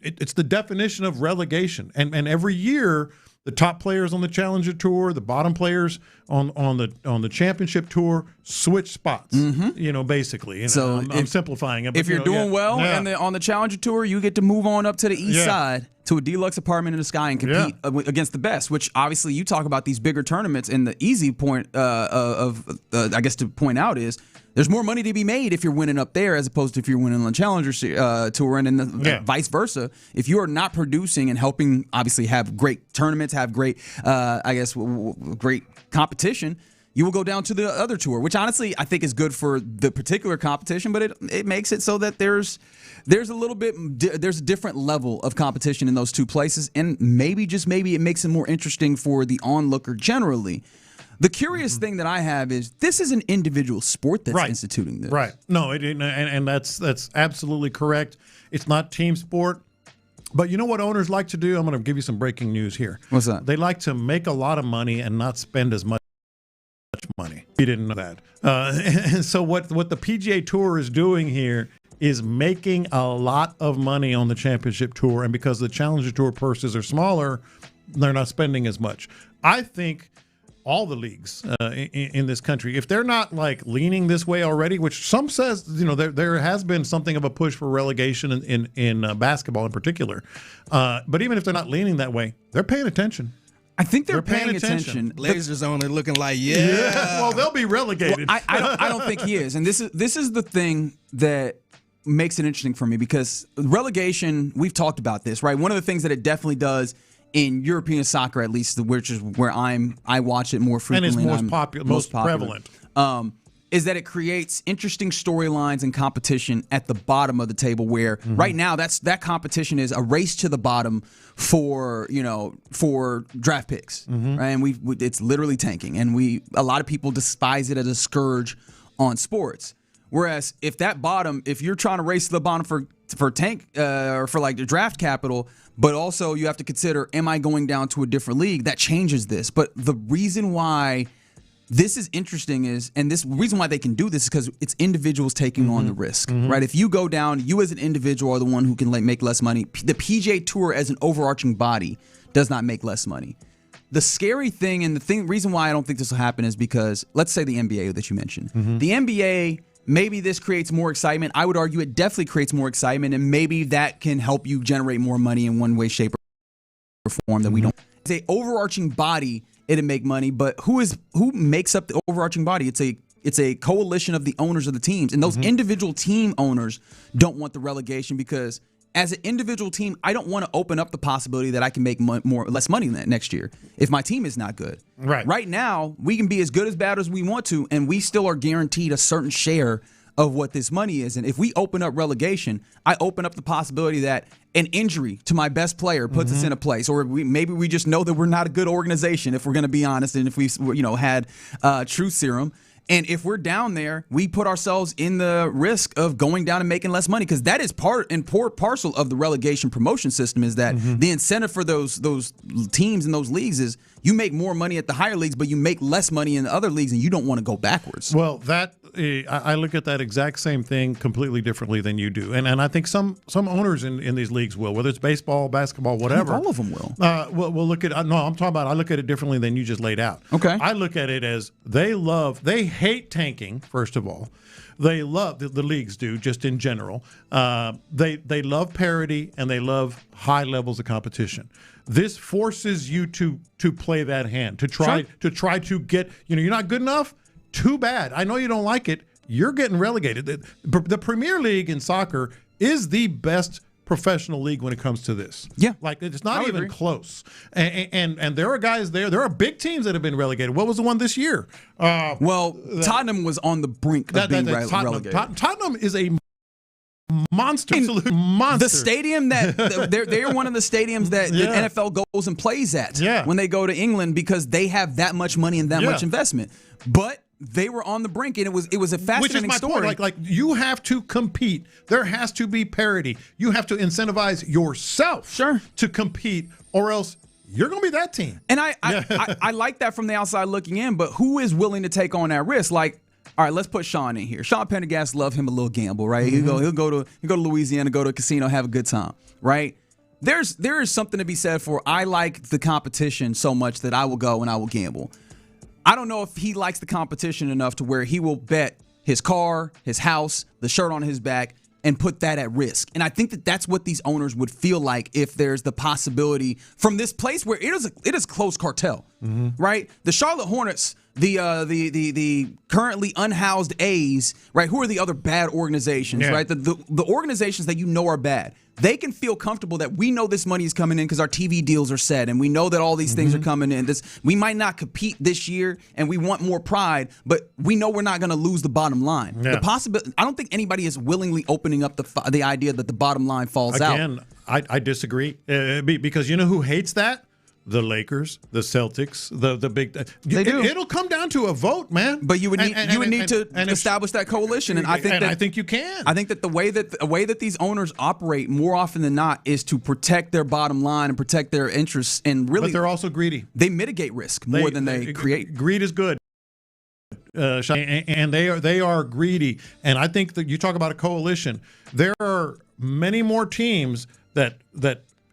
it's the definition of relegation. And every year, the top players on the Challenger Tour, the bottom players on the Championship Tour switch spots. Basically. So I'm simplifying it. But if you're doing well and on the Challenger Tour, you get to move on up to the east side to a deluxe apartment in the sky and compete against the best. Which obviously you talk about these bigger tournaments, and the easy point I guess to point out is there's more money to be made if you're winning up there as opposed to if you're winning on the Challenger Tour, and vice versa. If you are not producing and helping, obviously, have great tournaments, have great, great competition, you will go down to the other tour, which honestly I think is good for the particular competition, but it makes it so that there's a different level of competition in those two places, and maybe it makes it more interesting for the onlooker generally. The curious thing that I have is this is an individual sport that's instituting this. Right. No, and that's absolutely correct. It's not team sport. But you know what owners like to do? I'm going to give you some breaking news here. What's that? They like to make a lot of money and not spend as much money. You didn't know that. And so what the PGA Tour is doing here is making a lot of money on the Championship Tour. And because the Challenger Tour purses are smaller, they're not spending as much. I think all the leagues in this country, if they're not leaning this way already, which some says, there has been something of a push for relegation in basketball in particular. But even if they're not leaning that way, they're paying attention. I think they're paying attention. Lasers on, they're looking like, well, they'll be relegated. Well, I don't think he is. And this is the thing that makes it interesting for me, because relegation, we've talked about this, right? One of the things that it definitely does in European soccer, at least, which is where I watch it more frequently. And it's most popular, most prevalent. is that it creates interesting storylines and competition at the bottom of the table where right now that competition is a race to the bottom for draft picks. Right? And it's literally tanking. And a lot of people despise it as a scourge on sports. Whereas if you're trying to race to the bottom for tank or for like the draft capital, but also you have to consider, am I going down to a different league? That changes this. But the reason why this is interesting the reason why they can do this is because it's individuals taking on the risk, right? If you go down, you as an individual are the one who can make less money. The PGA Tour as an overarching body does not make less money. The scary thing and reason why I don't think this will happen is because, let's say the NBA that you mentioned. The NBA, maybe this creates more excitement. I would argue it definitely creates more excitement, and maybe that can help you generate more money in one way, shape, or form that we don't. It's an overarching body. It'll make money, but who makes up the overarching body? It's a coalition of the owners of the teams, and those individual team owners don't want the relegation because as an individual team, I don't want to open up the possibility that I can make less money next year if my team is not good. Right now, we can be as good as bad as we want to, and we still are guaranteed a certain share of what this money is. And if we open up relegation, I open up the possibility that an injury to my best player puts us in a place, or maybe we just know that we're not a good organization, if we're going to be honest, and if we've had truth serum. And if we're down there, we put ourselves in the risk of going down and making less money, because that is part and parcel of the relegation promotion system, is that the incentive for those teams and those leagues is you make more money at the higher leagues, but you make less money in the other leagues, and you don't want to go backwards. Well, I look at that exact same thing completely differently than you do. And I think some owners in these leagues will, whether it's baseball, basketball, whatever. All of them will. We'll look at I look at it differently than you just laid out. Okay. I look at it as they hate tanking, first of all. They love, the leagues do, just in general. They love parity, and they love high levels of competition. This forces you to play that hand, to try to get, you're not good enough? Too bad. I know you don't like it. You're getting relegated. The Premier League in soccer is the best professional league when it comes to this. Yeah. Like, it's not even close. And there are guys there. There are big teams that have been relegated. What was the one this year? Tottenham was on the brink of being relegated. Tottenham is a monster, absolute monster. The stadium they're one of the stadiums that the NFL goes and plays at when they go to England, because they have that much money and that much investment. But they were on the brink, and it was a fascinating story. Point. Like you have to compete. There has to be parity. You have to incentivize yourself to compete, or else you're going to be that team. And I like that from the outside looking in, but who is willing to take on that risk? Like, all right, let's put Sean in here. Sean Pendergast, love him a little gamble, right? He'll go to Louisiana, go to a casino, have a good time, right? There is something to be said for, I like the competition so much that I will go and I will gamble. I don't know if he likes the competition enough to where he will bet his car, his house, the shirt on his back, and put that at risk. And I think that that's what these owners would feel like if there's the possibility from this place where it is close cartel, right? The Charlotte Hornets, the currently unhoused A's, right? Who are the other bad organizations, right? The organizations that are bad. They can feel comfortable that we know this money is coming in because our TV deals are set, and we know that all these things are coming in. We might not compete this year, and we want more pride, but we know we're not going to lose the bottom line. Yeah. The possibility, I don't think anybody is willingly opening up the idea that the bottom line falls out. Again, I disagree because you know who hates that? The Lakers, the Celtics, the big. They do. It'll come down to a vote, man. But you would need to establish that coalition, and I think you can. I think that the way that these owners operate more often than not is to protect their bottom line and protect their interests, and really. But they're also greedy. They mitigate risk more than they create. Greed is good. And they are greedy, and I think that you talk about a coalition. There are many more teams that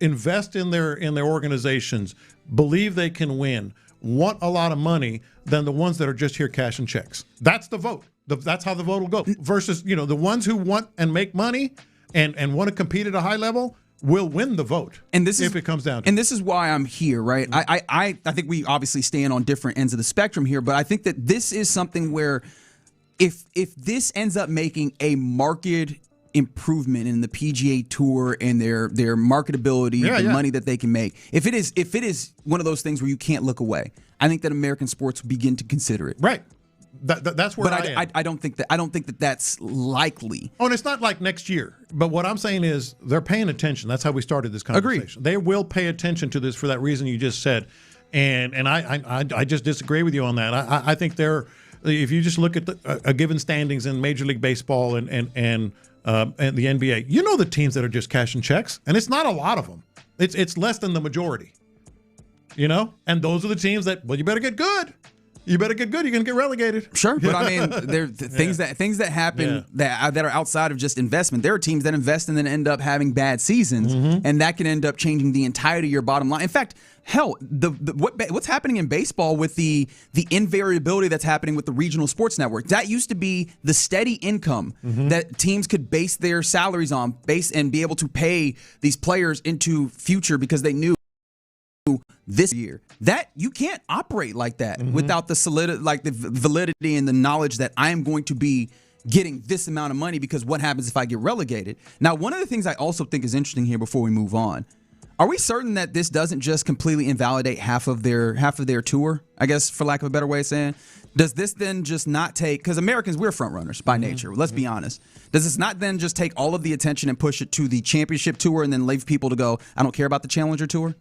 invest in their organizations, believe they can win, want a lot of money than the ones that are just here cashing checks. That's the vote. That's how the vote will go. Versus, the ones who want and make money and want to compete at a high level will win the vote. And if it comes down to it. And this is why I'm here, right? I think we obviously stand on different ends of the spectrum here, but I think that this is something where if this ends up making a marked improvement in the PGA Tour and their marketability, the money that they can make. If it is one of those things where you can't look away, I think that American sports begin to consider it. Right. That's where but I am. I don't think that that's likely. Oh, and it's not like next year. But what I'm saying is they're paying attention. That's how we started this conversation. Agreed. They will pay attention to this for that reason you just said. And I just disagree with you on that. I think if you just look at a given standings in Major League Baseball and the NBA, you know the teams that are just cashing checks, and it's not a lot of them. It's less than the majority. And those are the teams that, well, you better get good. You better get good. You're going to get relegated. Sure, but I mean, there are things that happen that are outside of just investment. There are teams that invest and then end up having bad seasons, and that can end up changing the entirety of your bottom line. In fact, hell, what's happening in baseball with the invariability that's happening with the regional sports network, that used to be the steady income that teams could base their salaries on, and be able to pay these players into future because they knew this year that you can't operate like that without the validity and the knowledge that I am going to be getting this amount of money, because what happens if I get relegated? Now, one of the things I also think is interesting here before we move on, are we certain that this doesn't just completely invalidate half of their tour, I guess, for lack of a better way of saying? Does this then just not take, because Americans, we're front runners by nature, let's be honest. Does this not then just take all of the attention and push it to the championship tour and then leave people to go, I don't care about the challenger tour?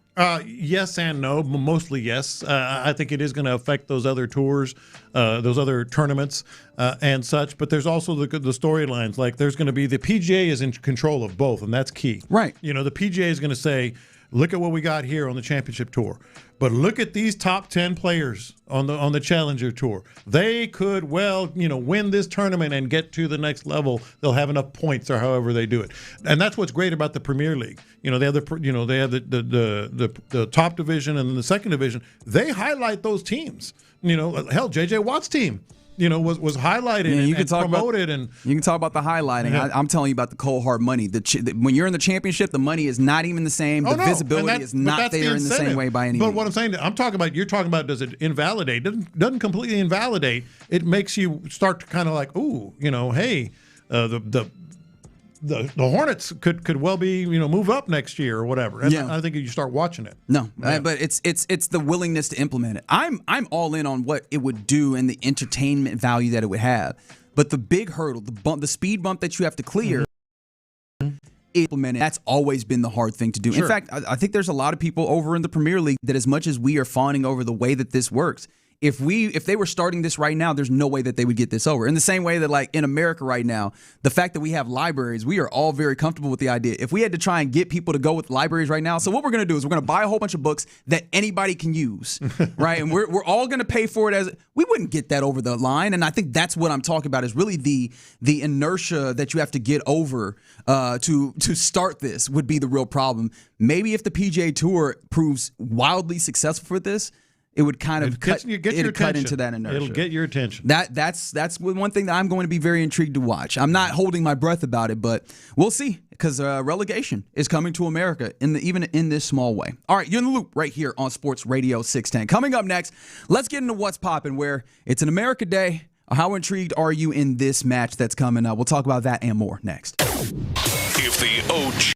Yes and no, mostly yes. I think it is going to affect those other tours, those other tournaments and such. But there's also the storylines. Like there's going to be, the PGA is in control of both, and that's key. Right. The PGA is going to say, look at what we got here on the championship tour. But look at these top 10 players on the Challenger Tour. They could win this tournament and get to the next level. They'll have enough points, or however they do it. And that's what's great about the Premier League. They have the top division and then the second division. They highlight those teams. Hell, JJ Watt's team. Was highlighted and promoted. You can talk about the highlighting. Yeah. I'm telling you about the cold hard money. When you're in the championship, the money is not even the same. The visibility is not there in the same way by any means. But what I'm saying, you're talking about, does it invalidate? Doesn't completely invalidate. It makes you start to kind of like, ooh, hey, the Hornets could well be move up next year or whatever. And I think you start watching it. No, but it's the willingness to implement it. I'm all in on what it would do and the entertainment value that it would have. But the big hurdle, the speed bump that you have to clear, implement it. That's always been the hard thing to do. Sure. In fact, I think there's a lot of people over in the Premier League that, as much as we are fawning over the way that this works, if they were starting this right now, there's no way that they would get this over. In the same way that, like, in America right now, the fact that we have libraries, we are all very comfortable with the idea. If we had to try and get people to go with libraries right now, so what we're going to do is we're going to buy a whole bunch of books that anybody can use, right? And we're all going to pay for it we wouldn't get that over the line. And I think that's what I'm talking about, is really the inertia that you have to get over to start this would be the real problem. Maybe if the PGA Tour proves wildly successful for this, it would kind of cut into that inertia. It'll get your attention. That's one thing that I'm going to be very intrigued to watch. I'm not holding my breath about it, but we'll see, because relegation is coming to America even in this small way. All right, you're in the loop right here on Sports Radio 610. Coming up next, let's get into what's popping, where it's an America Day. How intrigued are you in this match that's coming up? We'll talk about that and more next. If the OG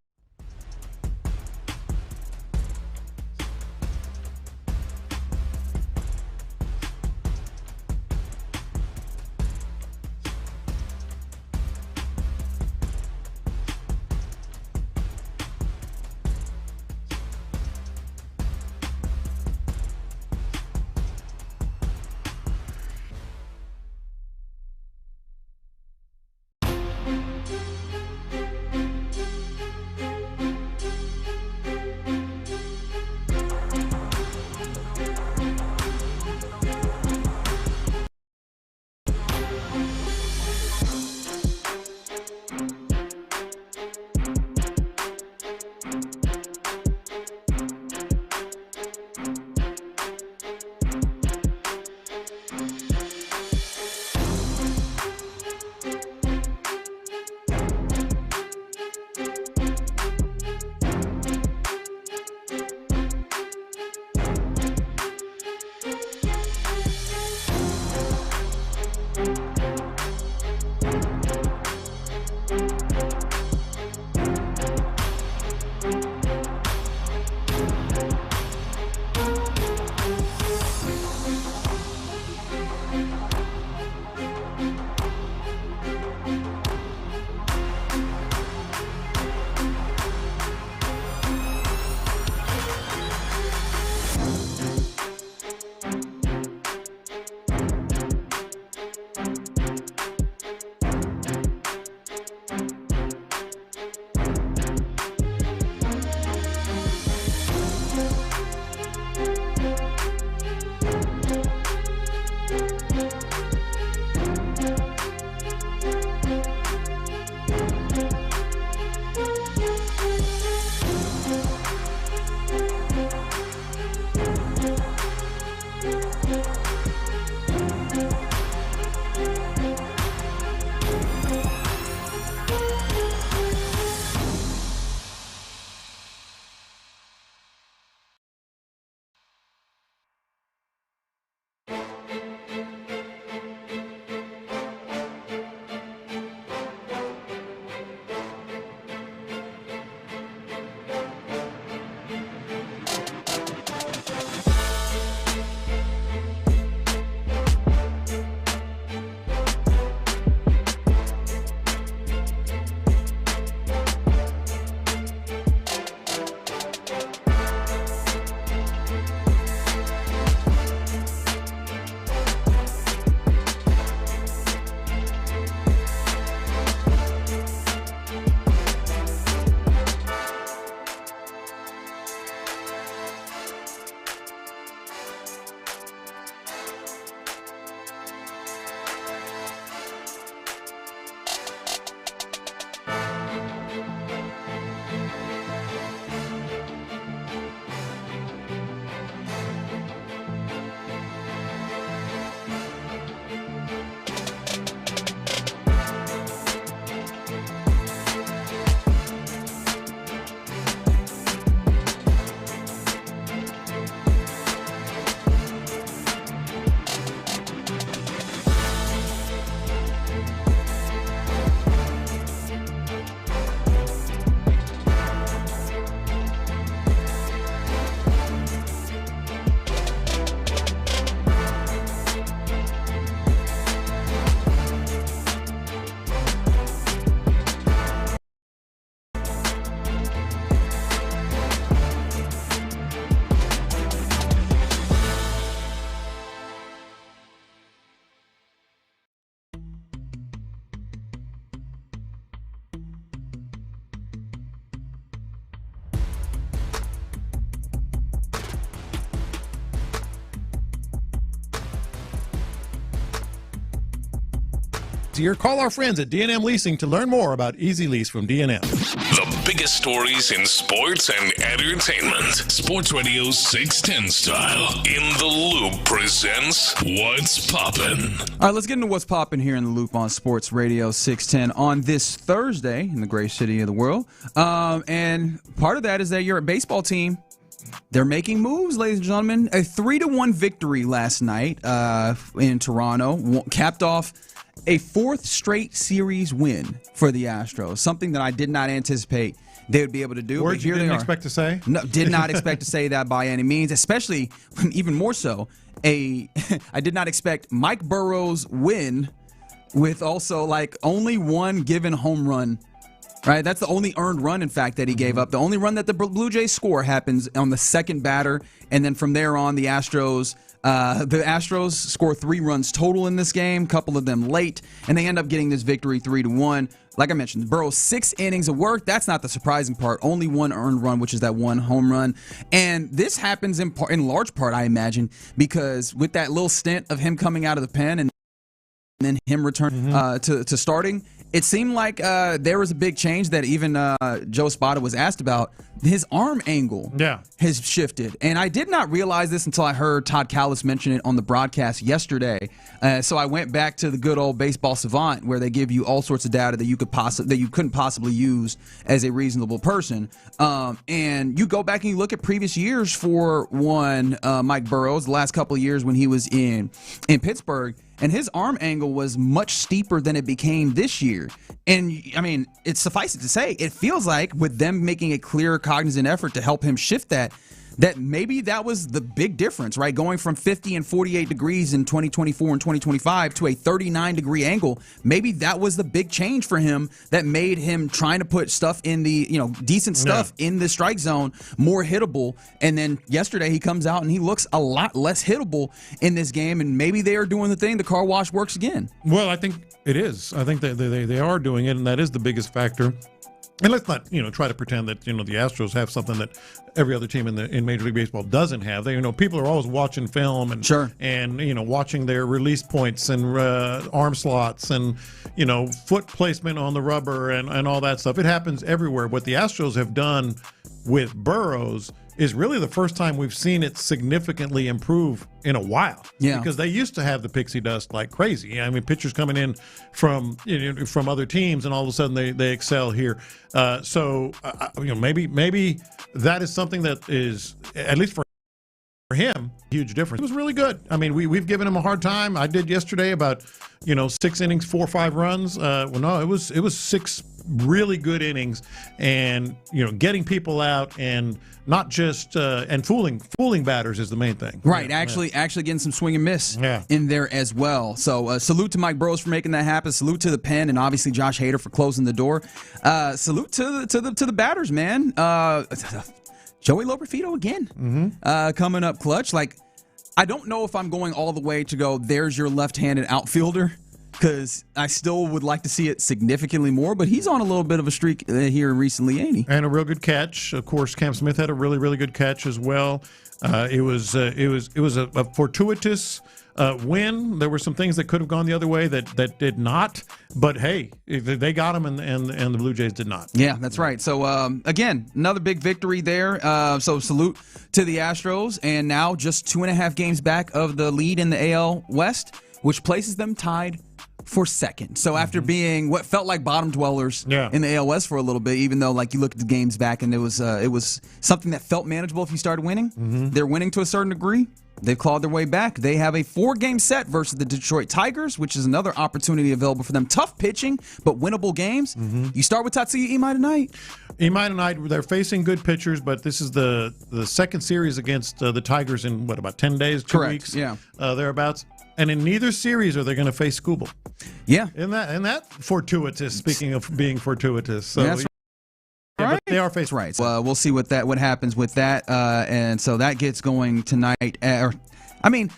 Call our friends at D&M Leasing to learn more about Easy Lease from D&M. The biggest stories in sports and entertainment. Sports Radio 610 style. In the Loop presents What's Poppin'. All right, let's get into What's Poppin' here in the Loop on Sports Radio 610 on this Thursday in the great city of the world. And part of that is that your baseball team, they're making moves, ladies and gentlemen. A 3-1 victory last night in Toronto capped off a fourth straight series win for the Astros, something that I did not anticipate they would be able to do. Words you didn't expect to say? No, did not expect to say that by any means, especially, even more so, I did not expect Mike Burroughs' win with also like only one given home run. Right, that's the only earned run, in fact, that he gave up. The only run that the Blue Jays score happens on the second batter, and then from there on, the Astros score 3 runs total in this game, a couple of them late, and they end up getting this victory 3-1. Like I mentioned, Burroughs 6 innings of work. That's not the surprising part. Only one earned run, which is that one home run, and this happens in large part, I imagine, because with that little stint of him coming out of the pen and then him return to starting. It seemed like there was a big change that even Joe Spada was asked about. His arm angle has shifted. And I did not realize this until I heard Todd Callis mention it on the broadcast yesterday. So I went back to the good old Baseball Savant, where they give you all sorts of data that you couldn't possibly use as a reasonable person. And you go back and you look at previous years for Mike Burroughs, the last couple of years when he was in Pittsburgh. And his arm angle was much steeper than it became this year. And, I mean, it's suffice it to say, it feels like with them making a clear, cognizant effort to help him shift that maybe that was the big difference, right? Going from 50 and 48 degrees in 2024 and 2025 to a 39-degree angle. Maybe that was the big change for him that made him trying to put stuff in the, decent stuff in the strike zone more hittable. And then yesterday he comes out and he looks a lot less hittable in this game. And maybe they are doing the thing. The car wash works again. Well, I think it is. I think that they are doing it, and that is the biggest factor. And let's not, try to pretend that, the Astros have something that every other team in Major League Baseball doesn't have. They, people are always watching film and watching their release points and arm slots and, foot placement on the rubber and all that stuff. It happens everywhere. What the Astros have done with Burroughs is really the first time we've seen it significantly improve in a while. Yeah. Because they used to have the pixie dust like crazy. I mean, pitchers coming in from other teams, and all of a sudden they excel here. Maybe that is something that is, at least for him, a huge difference. It was really good. I mean, we've given him a hard time. I did yesterday about 6 innings, 4 or 5 runs. It was 6 really good innings, and getting people out and not just and fooling batters is the main thing. Right, actually getting some swing and miss in there as well. So salute to Mike Burroughs for making that happen. Salute to the pen, and obviously Josh Hader for closing the door. Salute to the batters, man. Joey Profito again, coming up clutch. Like, I don't know if I'm going all the way to go, there's your left-handed outfielder, because I still would like to see it significantly more, but he's on a little bit of a streak here recently, ain't he? And a real good catch. Of course, Cam Smith had a really, really good catch as well. It was a fortuitous win. There were some things that could have gone the other way that did not, but hey, they got him, and the Blue Jays did not. Yeah, that's right. So again, another big victory there. So salute to the Astros, and now just 2.5 games back of the lead in the AL West, which places them tied for second. So after being what felt like bottom dwellers in the AL West for a little bit, even though like you look at the games back and it was something that felt manageable if you started winning. They're winning to a certain degree. They've clawed their way back. They have a 4-game set versus the Detroit Tigers, which is another opportunity available for them. Tough pitching, but winnable games. You start with Tatsuya Imai tonight. Imai tonight, they're facing good pitchers, but this is the second series against the Tigers in, about 10 days, 2 weeks? Yeah. Thereabouts. And in neither series are they going to face Skubal. Yeah. Isn't that fortuitous, speaking of being fortuitous. So, that's yeah, right. But they are facing. Right. So, we'll see what happens with that. And so that gets going tonight. I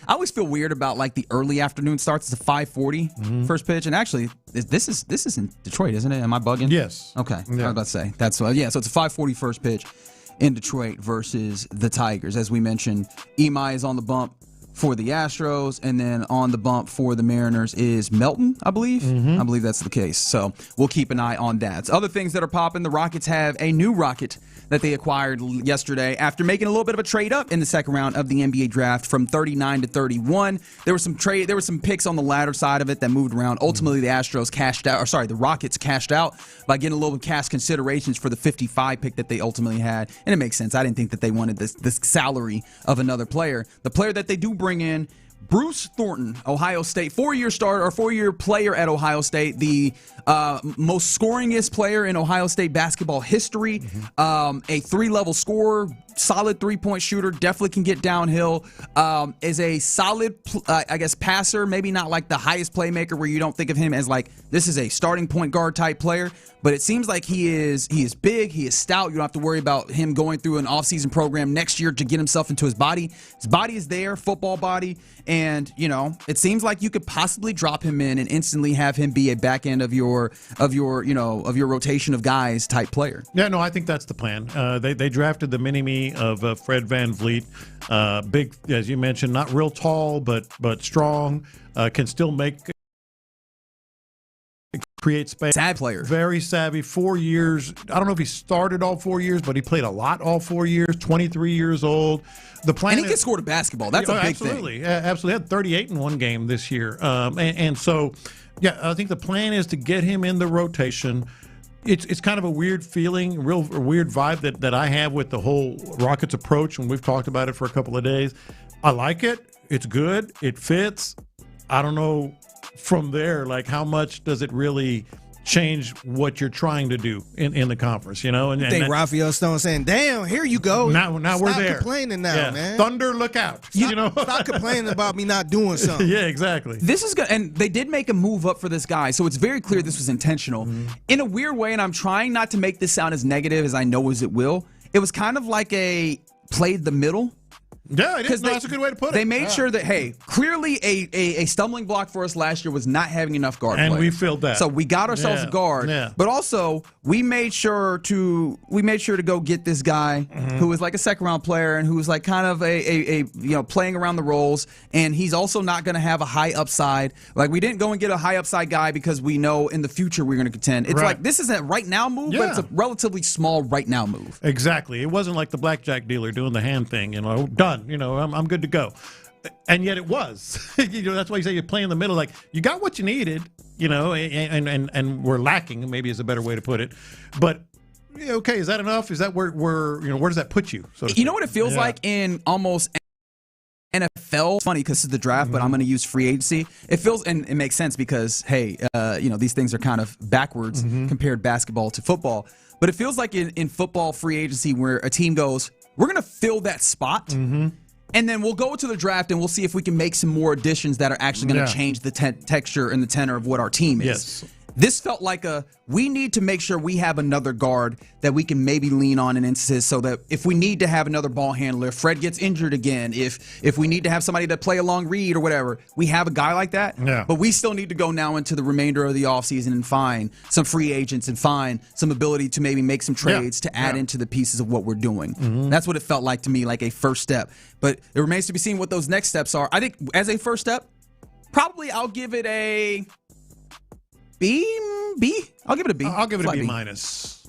always feel weird about like the early afternoon starts. It's a 5:40 first pitch. And actually, this is in Detroit, isn't it? Am I bugging? Yes. Okay. Yeah. I was about to say. That's so it's a 5:40 first pitch in Detroit versus the Tigers. As we mentioned, Imai is on the bump for the Astros, and then on the bump for the Mariners is Melton, I believe. I believe that's the case. So we'll keep an eye on that. Other things that are popping, the Rockets have a new Rocket that they acquired yesterday after making a little bit of a trade up in the second round of the NBA draft from 39 to 31. There were some picks on the latter side of it that moved around. Ultimately, the Rockets cashed out by getting a little cash considerations for the 55 pick that they ultimately had. And it makes sense. I didn't think that they wanted this salary of another player. The player that they do bring in, Bruce Thornton, Ohio State, 4-year player at Ohio State, the most scoringest player in Ohio State basketball history, a 3-level scorer, solid 3-point shooter, definitely can get downhill, is a solid, passer, maybe not like the highest playmaker where you don't think of him as like, this is a starting point guard type player, but it seems like he is big, he is stout. You don't have to worry about him going through an offseason program next year to get himself into his body. His body is there, football body, and, it seems like you could possibly drop him in and instantly have him be a back end of your rotation of guys type player. Yeah, no, I think that's the plan. They drafted the mini-me of Fred VanVleet. Big, as you mentioned, not real tall, but strong, can still create space. Sad player. Very savvy. 4 years. I don't know if he started all 4 years, but he played a lot all 4 years, 23 years old. The plan and he can score the basketball. That's a big thing. Absolutely. Absolutely. Had 38 in one game this year. And so, yeah, I think the plan is to get him in the rotation. It's kind of a weird feeling, a weird vibe that I have with the whole Rockets approach, and we've talked about it for a couple of days. I like it. It's good. It fits. I don't know from there, like, how much does it really change what you're trying to do in the conference, And I think Raphael Stone saying, damn, here you go. Now we're there. Stop complaining now, man. Thunder, look out. Stop complaining about me not doing something. Yeah, exactly. This is good. And they did make a move up for this guy, so it's very clear this was intentional. In a weird way, and I'm trying not to make this sound as negative as I know as it will, it was kind of like a played the middle. Yeah, it is. No, that's a good way to put it. They made sure that, hey, clearly a stumbling block for us last year was not having enough guard and players. We filled that. So we got ourselves a guard, but also we made sure to go get this guy who was like a second round player and who was like kind of a playing around the roles, and he's also not going to have a high upside. Like, we didn't go and get a high upside guy because we know in the future we're going to contend. It's like, this isn't a right now move, but it's a relatively small right now move. Exactly. It wasn't like the blackjack dealer doing the hand thing, done. I'm good to go. And yet it was. That's why you say you play in the middle. Like, you got what you needed, and we're lacking, maybe is a better way to put it. But, okay, is that enough? Is that where does that put you? So you know what it feels like in almost NFL? It's funny because it's the draft, but I'm going to use free agency. It feels, and it makes sense because, hey, these things are kind of backwards compared basketball to football. But it feels like in football free agency where a team goes, we're going to fill that spot. And then we'll go to the draft and we'll see if we can make some more additions that are actually going to change the texture and the tenor of what our team is. Yes. This felt like we need to make sure we have another guard that we can maybe lean on in instances so that if we need to have another ball handler, if Fred gets injured again, if we need to have somebody to play a long read or whatever, we have a guy like that. Yeah. But we still need to go now into the remainder of the offseason and find some free agents and find some ability to maybe make some trades to add into the pieces of what we're doing. That's what it felt like to me, like a first step. But it remains to be seen what those next steps are. I think as a first step, probably I'll give it a B. I'll give it a B. I'll give it a B minus.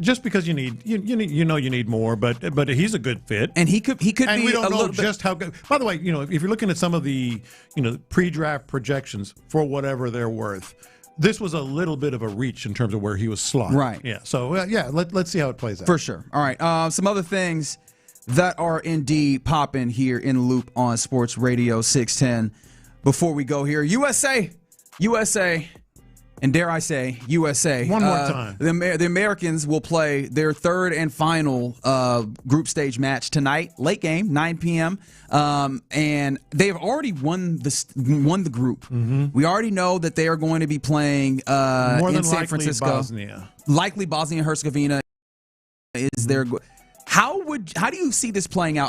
Just because you need more, but he's a good fit, and he could and be we don't a know little just how good. By the way, if you're looking at some of the pre-draft projections for whatever they're worth, this was a little bit of a reach in terms of where he was slotted. Right. Yeah. So let's see how it plays out. For sure. All right. Some other things that are indeed popping here in the loop on Sports Radio 610. Before we go here, USA. And dare I say, USA. One more time. The Americans will play their third and final group stage match tonight, late game, 9 p.m. And they have already won the group. We already know that they are going to be playing in San Francisco. Bosnia. Likely Bosnia and Herzegovina is their. How do you see this playing out?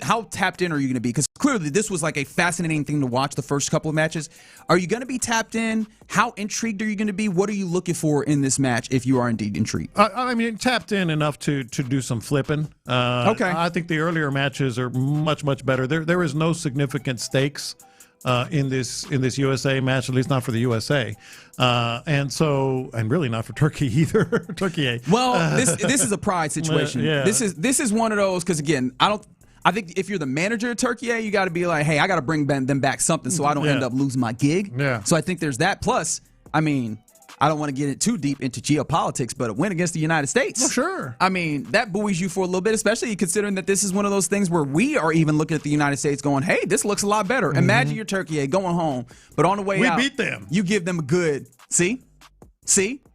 How tapped in are you going to be? Because Clearly, this was like a fascinating thing to watch the first couple of matches. Are you going to be tapped in? How intrigued are you going to be? What are you looking for in this match if you are indeed intrigued? I mean, tapped in enough to do some flipping. Okay. I think the earlier matches are much, much better. There is no significant stakes in this USA match, at least not for the USA. And really not for Turkey either. Turkey. Well, this is a pride situation. Yeah. This is one of those, because again, I think if you're the manager of Turkey, you got to be like, hey, I got to bring them back something so I don't end up losing my gig. Yeah. So I think there's that. Plus, I mean, I don't want to get it too deep into geopolitics, but a win against the United States. Well, sure. I mean, that buoys you for a little bit, especially considering that this is one of those things where we are even looking at the United States going, hey, this looks a lot better. Imagine you're Turkey going home, but on the way out, we beat them. You give them a good, see?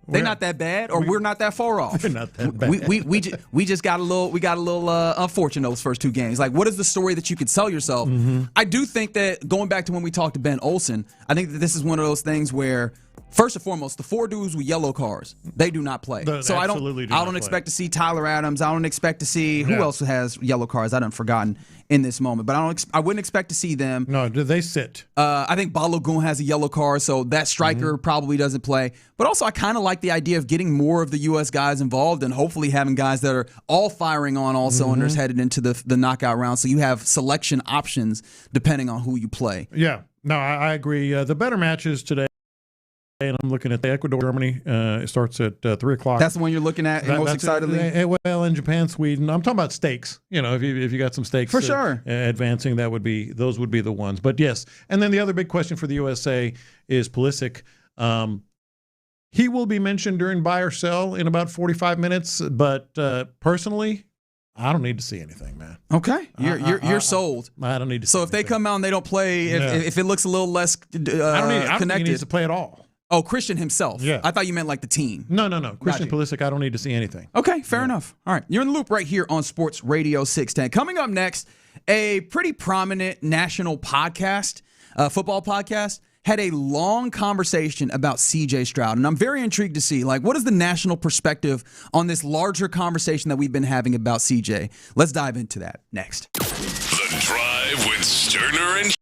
They're not that bad, or we're not that far off. They're not that bad. We just got a little unfortunate those first two games. Like, what is the story that you could sell yourself? I do think that, going back to when we talked to Ben Olsen, I think that this is one of those things where, first and foremost, the 4 dudes with yellow cars, they do not play. So I don't expect to see Tyler Adams. I don't expect to see who else has yellow cars. I done forgotten in this moment, but I wouldn't expect to see them. No, do they sit? I think Balogun has a yellow card, so that striker probably doesn't play. But also, I kind of like the idea of getting more of the U.S. guys involved and hopefully having guys that are all firing on all cylinders headed into the knockout round, so you have selection options depending on who you play. Yeah, no, I agree. The better matches today, and I'm looking at the Ecuador-Germany. It starts at 3 o'clock. That's the one you're looking at most excitedly? Well, in Japan, Sweden. I'm talking about stakes. If you got some stakes. For sure. Advancing, those would be the ones. But yes. And then the other big question for the USA is Pulisic. He will be mentioned during buy or sell in about 45 minutes. But personally, I don't need to see anything, man. Okay, you're sold. I don't need to see So if they come out and they don't play, if it looks a little less I don't think he needs to play at all. Oh, Christian himself. Yeah. I thought you meant like the team. No. Christian Pulisic, I don't need to see anything. Okay, fair enough. All right, you're in the loop right here on Sports Radio 610. Coming up next, a pretty prominent national podcast, football podcast, had a long conversation about C.J. Stroud. And I'm very intrigued to see, what is the national perspective on this larger conversation that we've been having about C.J.? Let's dive into that next. The Drive with Stoerner and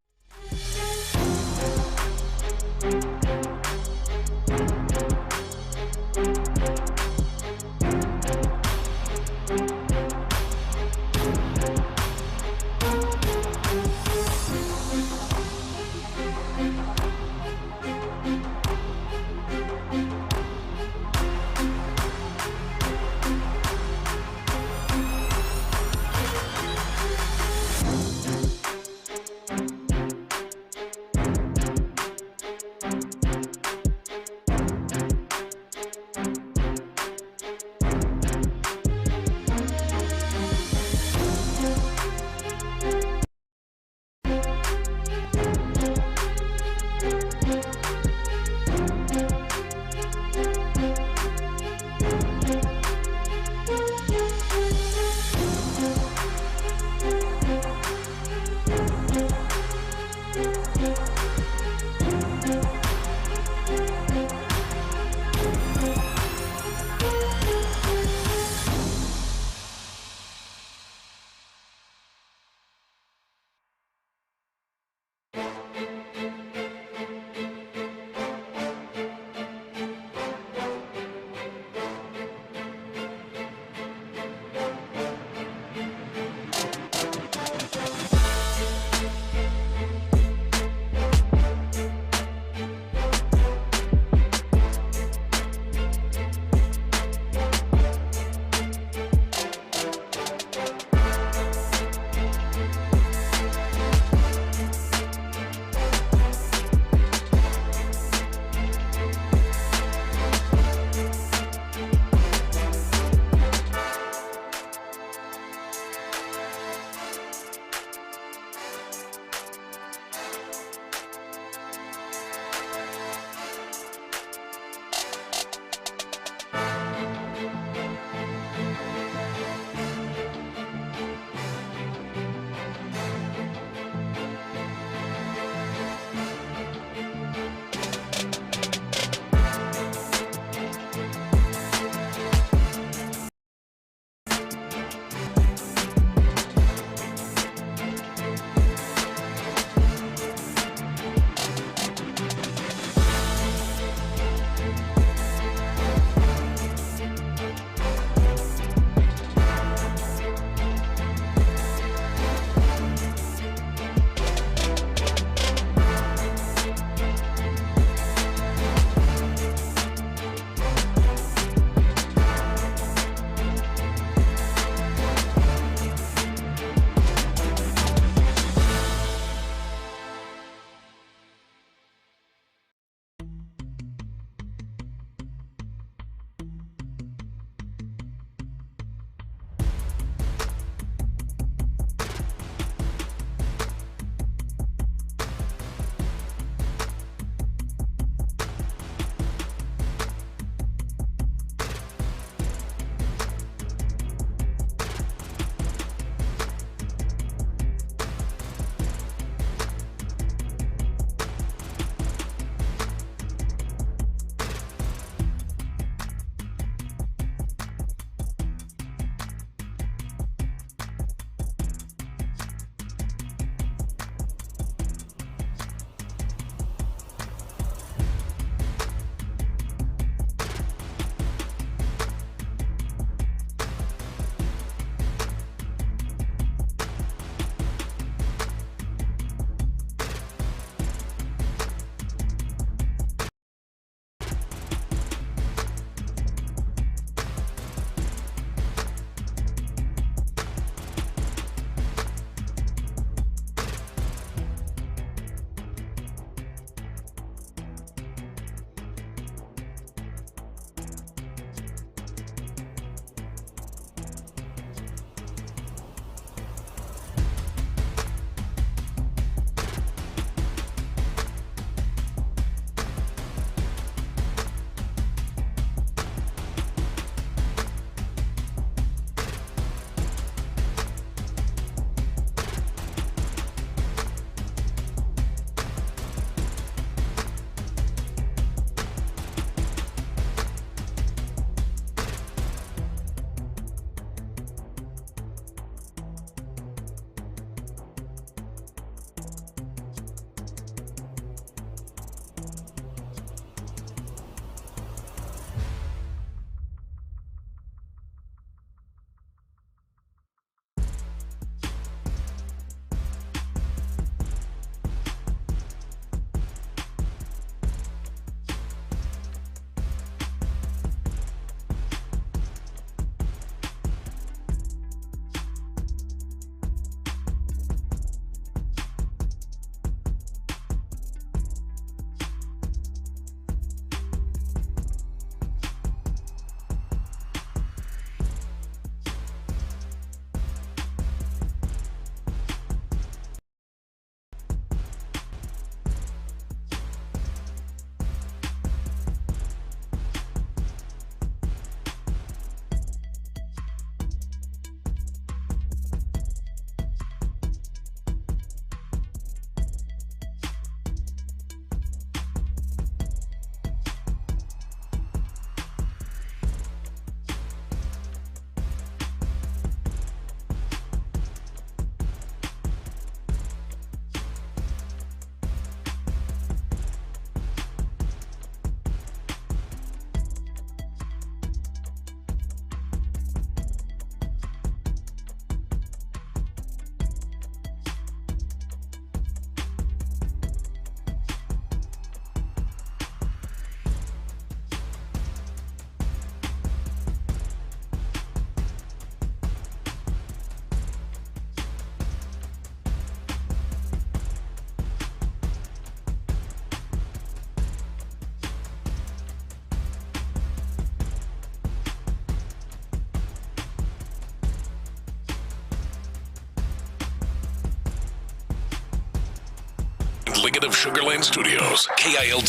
Lincoln of Sugar Land Studios, KILT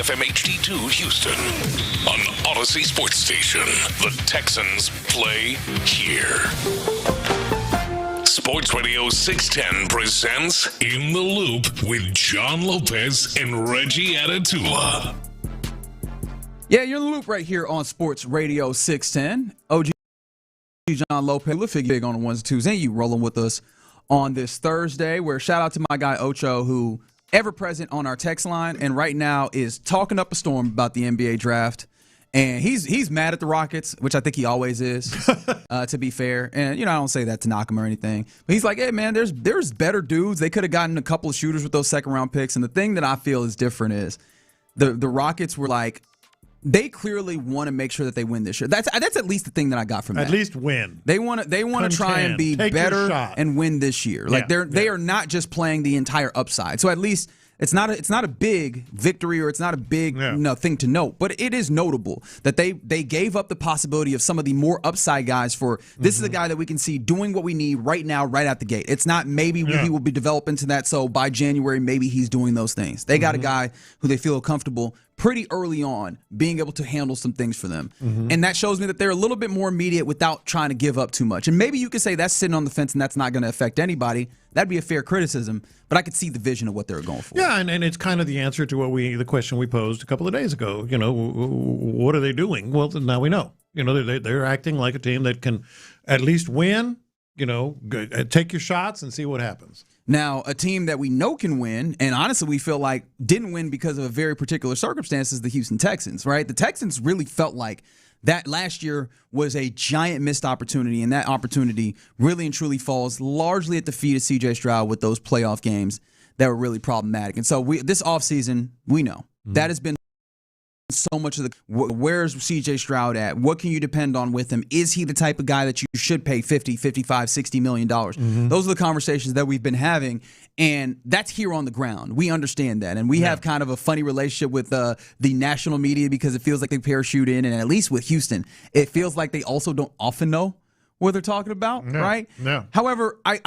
FM HD2 Houston. On Odyssey Sports Station, the Texans play here. Sports Radio 610 presents In the Loop with John Lopez and Reggie Atatula. Yeah, you're in the loop right here on Sports Radio 610. OG John Lopez, the figure big on the ones and twos, and you rolling with us on this Thursday, where shout out to my guy Ocho, who ever present on our text line and right now is talking up a storm about the NBA draft. And he's mad at the Rockets, which I think he always is, to be fair. And, I don't say that to knock him or anything. But he's like, hey, man, there's better dudes. They could have gotten a couple of shooters with those second-round picks. And the thing that I feel is different is the Rockets were like, they clearly want to make sure that they win this year. That's at least the thing that I got from that. At least win. They want to try and be better and win this year. Like they are not just playing the entire upside. So at least it's not a big victory or it's not a big thing to note, but it is notable that they gave up the possibility of some of the more upside guys for this is a guy that we can see doing what we need right now, right out the gate. It's not maybe he will be developed into that, so by January maybe he's doing those things. They got a guy who they feel comfortable pretty early on being able to handle some things for them. And that shows me that they're a little bit more immediate without trying to give up too much. And maybe you could say that's sitting on the fence and that's not going to affect anybody. That'd be a fair criticism, but I could see the vision of what they're going for. Yeah, and it's kind of the answer to the question we posed a couple of days ago. What are they doing? Well, now we know. They're acting like a team that can at least win, take your shots and see what happens. Now, a team that we know can win, and honestly we feel like didn't win because of a very particular circumstance, is the Houston Texans, right? The Texans really felt like that last year was a giant missed opportunity, and that opportunity really and truly falls largely at the feet of C.J. Stroud with those playoff games that were really problematic. And so this offseason, we know that has been so much of where's C.J. Stroud at? What can you depend on with him? Is he the type of guy that you should pay $50, $55, $60 million? Those are the conversations that we've been having, and that's here on the ground. We understand that, and we have kind of a funny relationship with the national media because it feels like they parachute in, and at least with Houston, it feels like they also don't often know what they're talking about, right? No. However, I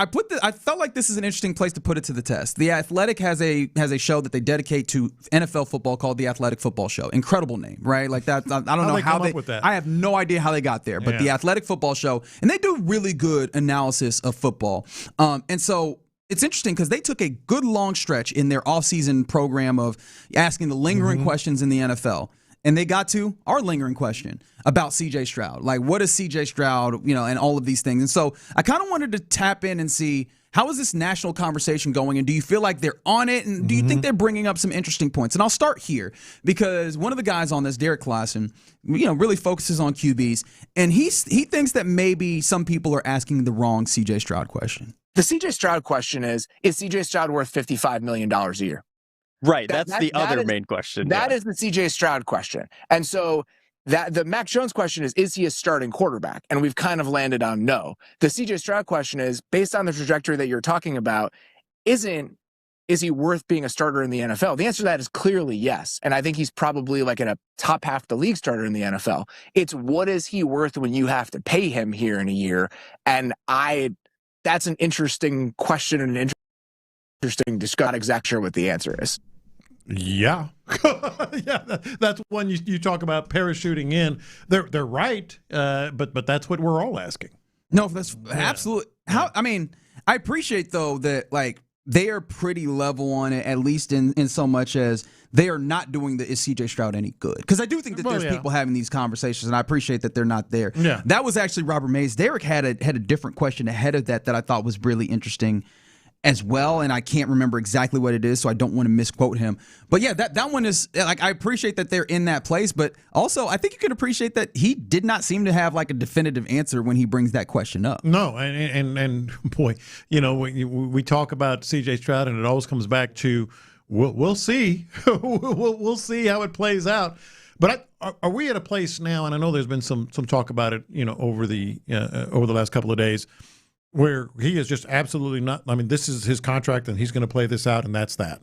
felt like this is an interesting place to put it to the test. The Athletic has a show that they dedicate to NFL football called The Athletic Football Show. Incredible name, right? Like that. I don't know how they. I have no idea how they got there, but The Athletic Football Show, and they do really good analysis of football. And so it's interesting because they took a good long stretch in their offseason program of asking the lingering questions in the NFL. And they got to our lingering question about C.J. Stroud. Like, what is C.J. Stroud, and all of these things. And so I kind of wanted to tap in and see, how is this national conversation going? And do you feel like they're on it? And do you think they're bringing up some interesting points? And I'll start here because one of the guys on this, Derek Klassen, really focuses on QBs. And he thinks that maybe some people are asking the wrong C.J. Stroud question. The C.J. Stroud question is C.J. Stroud worth $55 million a year? Right, that's the other main question. That is the C.J. Stroud question. And so the Mac Jones question is he a starting quarterback? And we've kind of landed on no. The C.J. Stroud question is, based on the trajectory that you're talking about, is he worth being a starter in the NFL? The answer to that is clearly yes. And I think he's probably like in a top half of the league starter in the NFL. It's what is he worth when you have to pay him here in a year? And that's an interesting question and an interesting discussion. Not exactly sure what the answer is. Yeah. That's one you talk about parachuting in. They're right, but that's what we're all asking. No, that's absolutely. I appreciate though that like they are pretty level on it, at least in so much as they are not doing the is C.J. Stroud any good? Because I do think that there's people having these conversations, and I appreciate that they're not there. Yeah. That was actually Robert Mays. Derek had a different question ahead of that I thought was really interesting as well, and I can't remember exactly what it is, so I don't want to misquote him. But yeah, that one is like, I appreciate that they're in that place, but also I think you can appreciate that he did not seem to have like a definitive answer when he brings that question up. No, and boy, we talk about C.J. Stroud, and it always comes back to we'll see, we'll see how it plays out. But are we at a place now? And I know there's been some talk about it, over the last couple of days, where he is just absolutely not. I mean, this is his contract, and he's going to play this out, and that's that.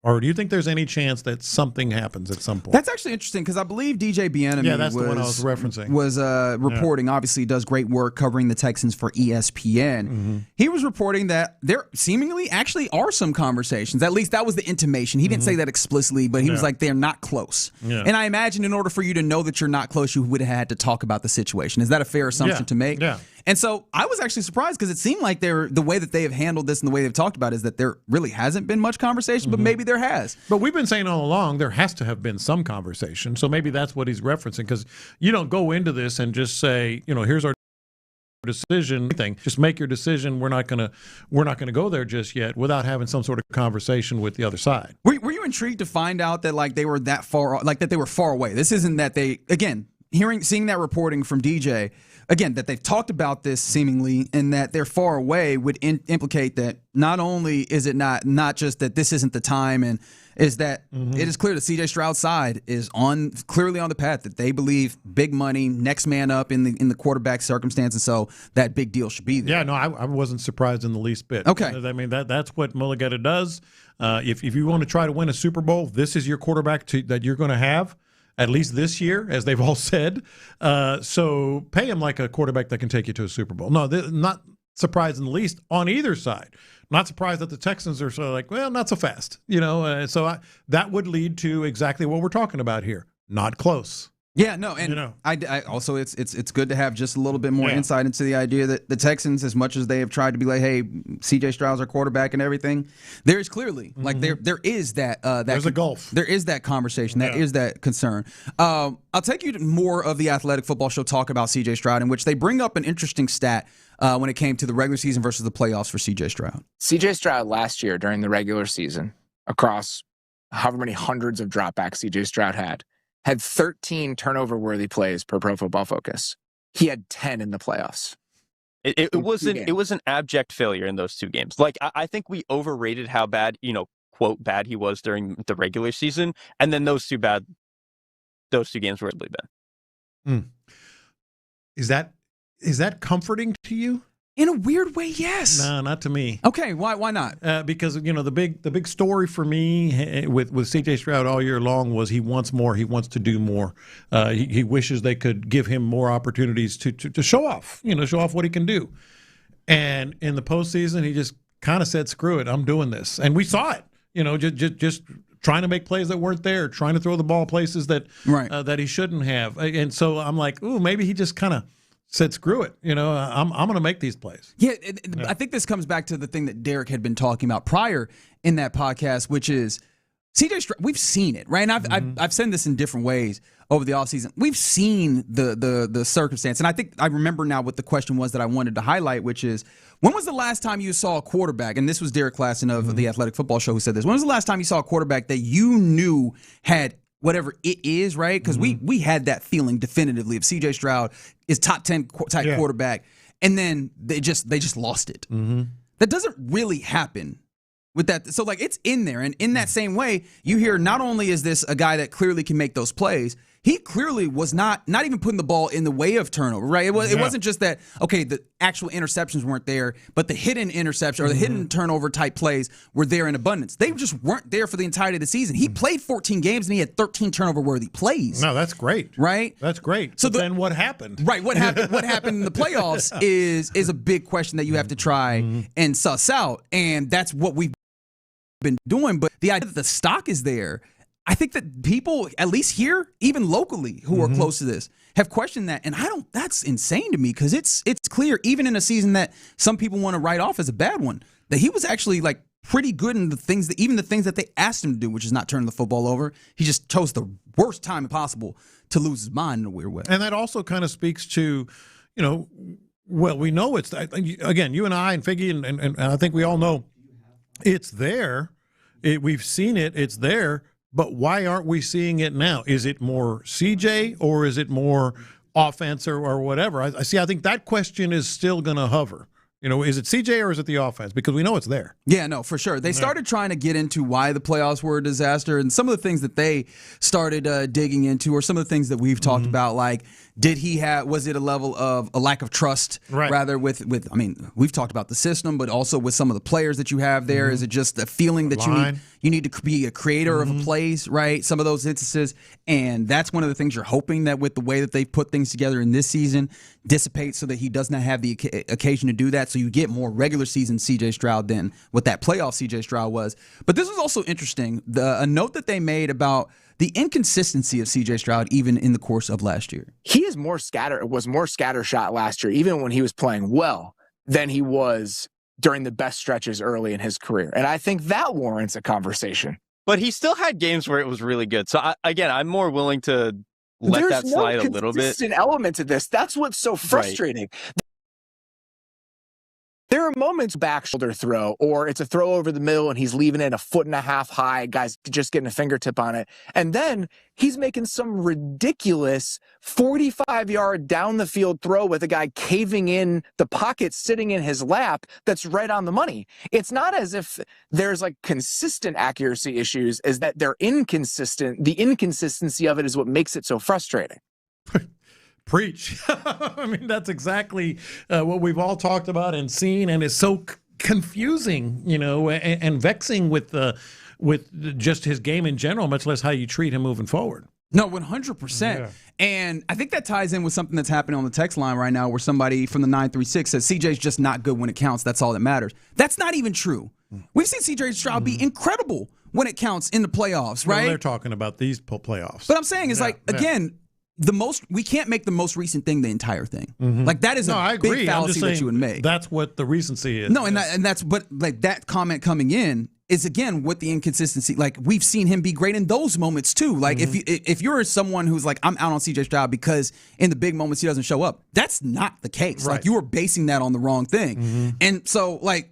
Or do you think there's any chance that something happens at some point? That's actually interesting because I believe DJ Bijani that's the one I was referencing. Was reporting, obviously does great work covering the Texans for ESPN. Mm-hmm. He was reporting that there seemingly actually are some conversations. At least that was the intimation. He didn't say that explicitly, but he was like, they're not close. Yeah. And I imagine in order for you to know that you're not close, you would have had to talk about the situation. Is that a fair assumption to make? Yeah. And so I was actually surprised because it seemed like the way that they have handled this and the way they've talked about it is that there really hasn't been much conversation, but maybe there has. But we've been saying all along there has to have been some conversation. So maybe that's what he's referencing, because you don't go into this and just say, here's our decision thing. Just make your decision. We're not gonna go there just yet without having some sort of conversation with the other side. Were you intrigued to find out that like they were that far, like that they were far away? This isn't that they, again, seeing that reporting from DJ, again, that they've talked about this seemingly and that they're far away would implicate that not only is it not just that this isn't the time, and is that it is clear that CJ Stroud's side is clearly on the path that they believe big money, next man up in the quarterback circumstance, and so that big deal should be there. Yeah, no, I wasn't surprised in the least bit. Okay. I mean, that's what Mulligata does. If you want to try to win a Super Bowl, this is your quarterback that you're going to have, at least this year, as they've all said. So pay him like a quarterback that can take you to a Super Bowl. No, not surprised in the least on either side. Not surprised that the Texans are sort of like, well, not so fast. That would lead to exactly what we're talking about here. Not close. Yeah, no, and I also it's good to have just a little bit more insight into the idea that the Texans, as much as they have tried to be like, hey, CJ Stroud's our quarterback and everything, there is clearly like there is that there's a gulf. There is that conversation, that is that concern. I'll take you to more of the Athletic Football Show talk about CJ Stroud, in which they bring up an interesting stat when it came to the regular season versus the playoffs for CJ Stroud. CJ Stroud last year during the regular season, across however many hundreds of dropbacks CJ Stroud had 13 turnover-worthy plays per Pro Football Focus. He had 10 in the playoffs. It was an abject failure in those two games. Like, I think we overrated how bad, quote, bad he was during the regular season, and then those two games were really bad. Is that comforting to you? In a weird way, yes. No, not to me. Okay, why not? Because the big story for me with C.J. Stroud all year long was he wants more. He wants to do more. He wishes they could give him more opportunities to show off. Show off what he can do. And in the postseason, he just kind of said, "Screw it, I'm doing this." And we saw it. Just trying to make plays that weren't there, trying to throw the ball places that he shouldn't have. And so I'm like, ooh, maybe he just kind of said, screw it. I'm going to make these plays. Yeah, I think this comes back to the thing that Derek had been talking about prior in that podcast, which is CJ Stroud. We've seen it, right? And I've said this in different ways over the offseason. We've seen the circumstance. And I think I remember now what the question was that I wanted to highlight, which is, when was the last time you saw a quarterback, and this was Derek Klassen of the Athletic Football Show who said this, when was the last time you saw a quarterback that you knew had whatever it is, right? Because we had that feeling definitively of CJ Stroud is top 10 type quarterback, and then they just lost it. That doesn't really happen with that. So like it's in there, and in that same way, you hear not only is this a guy that clearly can make those plays, he clearly was not even putting the ball in the way of turnover, right? It wasn't just that, okay, the actual interceptions weren't there, but the hidden interception or the hidden turnover type plays were there in abundance. They just weren't there for the entirety of the season. He played 14 games and he had 13 turnover-worthy plays. No, that's great. Right? That's great. So then what happened? Right, what happened in the playoffs is a big question that you have to try and suss out, and that's what we've been doing. But the idea that the stock is there, I think that people, at least here, even locally, who are close to this, have questioned that. And that's insane to me, because it's clear, even in a season that some people want to write off as a bad one, that he was actually like pretty good in the things that they asked him to do, which is not turning the football over. He just chose the worst time possible to lose his mind in a weird way. And that also kind of speaks to, well, we know it's, again, you and I and Figgy and I think we all know it's there. We've seen it. It's there. But why aren't we seeing it now? Is it more CJ or is it more offense or whatever? I think that question is still going to hover. Is it CJ or is it the offense? Because we know it's there. Yeah, no, for sure. They started trying to get into why the playoffs were a disaster, and some of the things that they started digging into, or some of the things that we've talked about, like Did he have? Was it a level of a lack of trust, rather with? I mean, we've talked about the system, but also with some of the players that you have there. Is it just a feeling that you need to be a creator of a plays, right? Some of those instances, and that's one of the things you're hoping that with the way that they've put things together in this season dissipates, so that he does not have the occasion to do that. So you get more regular season C.J. Stroud than what that playoff C.J. Stroud was. But this was also interesting. A note that they made about the inconsistency of C.J. Stroud even in the course of last year. He was more scattershot last year, even when he was playing well, than he was during the best stretches early in his career. And I think that warrants a conversation. But he still had games where it was really good. So, I'm more willing to let that slide a little bit. There's no consistent element to this. That's what's so frustrating. Right. There are moments back shoulder throw, or it's a throw over the middle and he's leaving it 1.5 feet high, guys just getting a fingertip on it. And then he's making some ridiculous 45-yard down the field throw with a guy caving in the pocket, sitting in his lap, that's right on the money. It's not as if there's like consistent accuracy issues, is that they're inconsistent. The inconsistency of it is what makes it so frustrating. Preach. I mean, that's exactly what we've all talked about and seen, and is so confusing, and vexing with just his game in general, much less how you treat him moving forward. No, 100%. Yeah. And I think that ties in with something that's happening on the text line right now, where somebody from the 936 says CJ's just not good when it counts. That's all that matters. That's not even true. We've seen CJ Stroud be incredible when it counts in the playoffs, right? Well, they're talking about these playoffs. But I'm saying is again, we can't make the most recent thing the entire thing. Like that is a big fallacy that you would make. That's what the recency is. No, but that comment coming in is again with the inconsistency. Like we've seen him be great in those moments too. Like if you're someone who's like, I'm out on CJ Stroud because in the big moments he doesn't show up, that's not the case. Right. Like you are basing that on the wrong thing. And so like,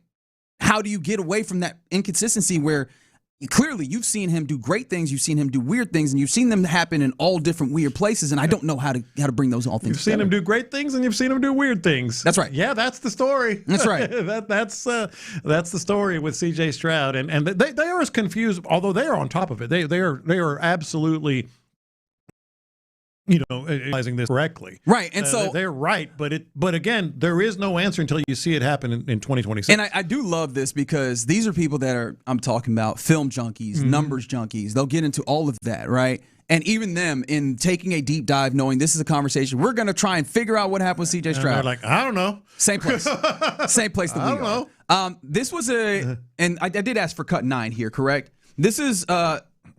how do you get away from that inconsistency where clearly you've seen him do great things, you've seen him do weird things, and you've seen them happen in all different weird places, and I don't know how to bring those all things together. You've seen him do great things, and you've seen him do weird things. That's right. Yeah, that's the story. That's right. That's the story with C.J. Stroud, and they are as confused, although they are on top of it. They are absolutely, analyzing this correctly. Right, and so they're right, but again, there is no answer until you see it happen in 2026. And I do love this because these are people that I'm talking about film junkies, numbers junkies. They'll get into all of that, right? And even them, in taking a deep dive, knowing this is a conversation, we're going to try and figure out what happened with C.J. Stroud. They're like, I don't know. Same place. Same place that we are. I don't know. This was and I did ask for cut 9 here, correct? This is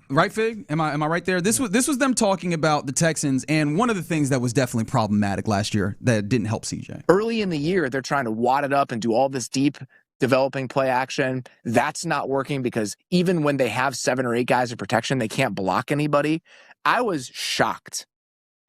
right, Fig? Am I right there? This was them talking about the Texans, and one of the things that was definitely problematic last year that didn't help CJ. Early in the year, they're trying to wad it up and do all this deep developing play action. That's not working because even when they have 7 or 8 guys in protection, they can't block anybody. I was shocked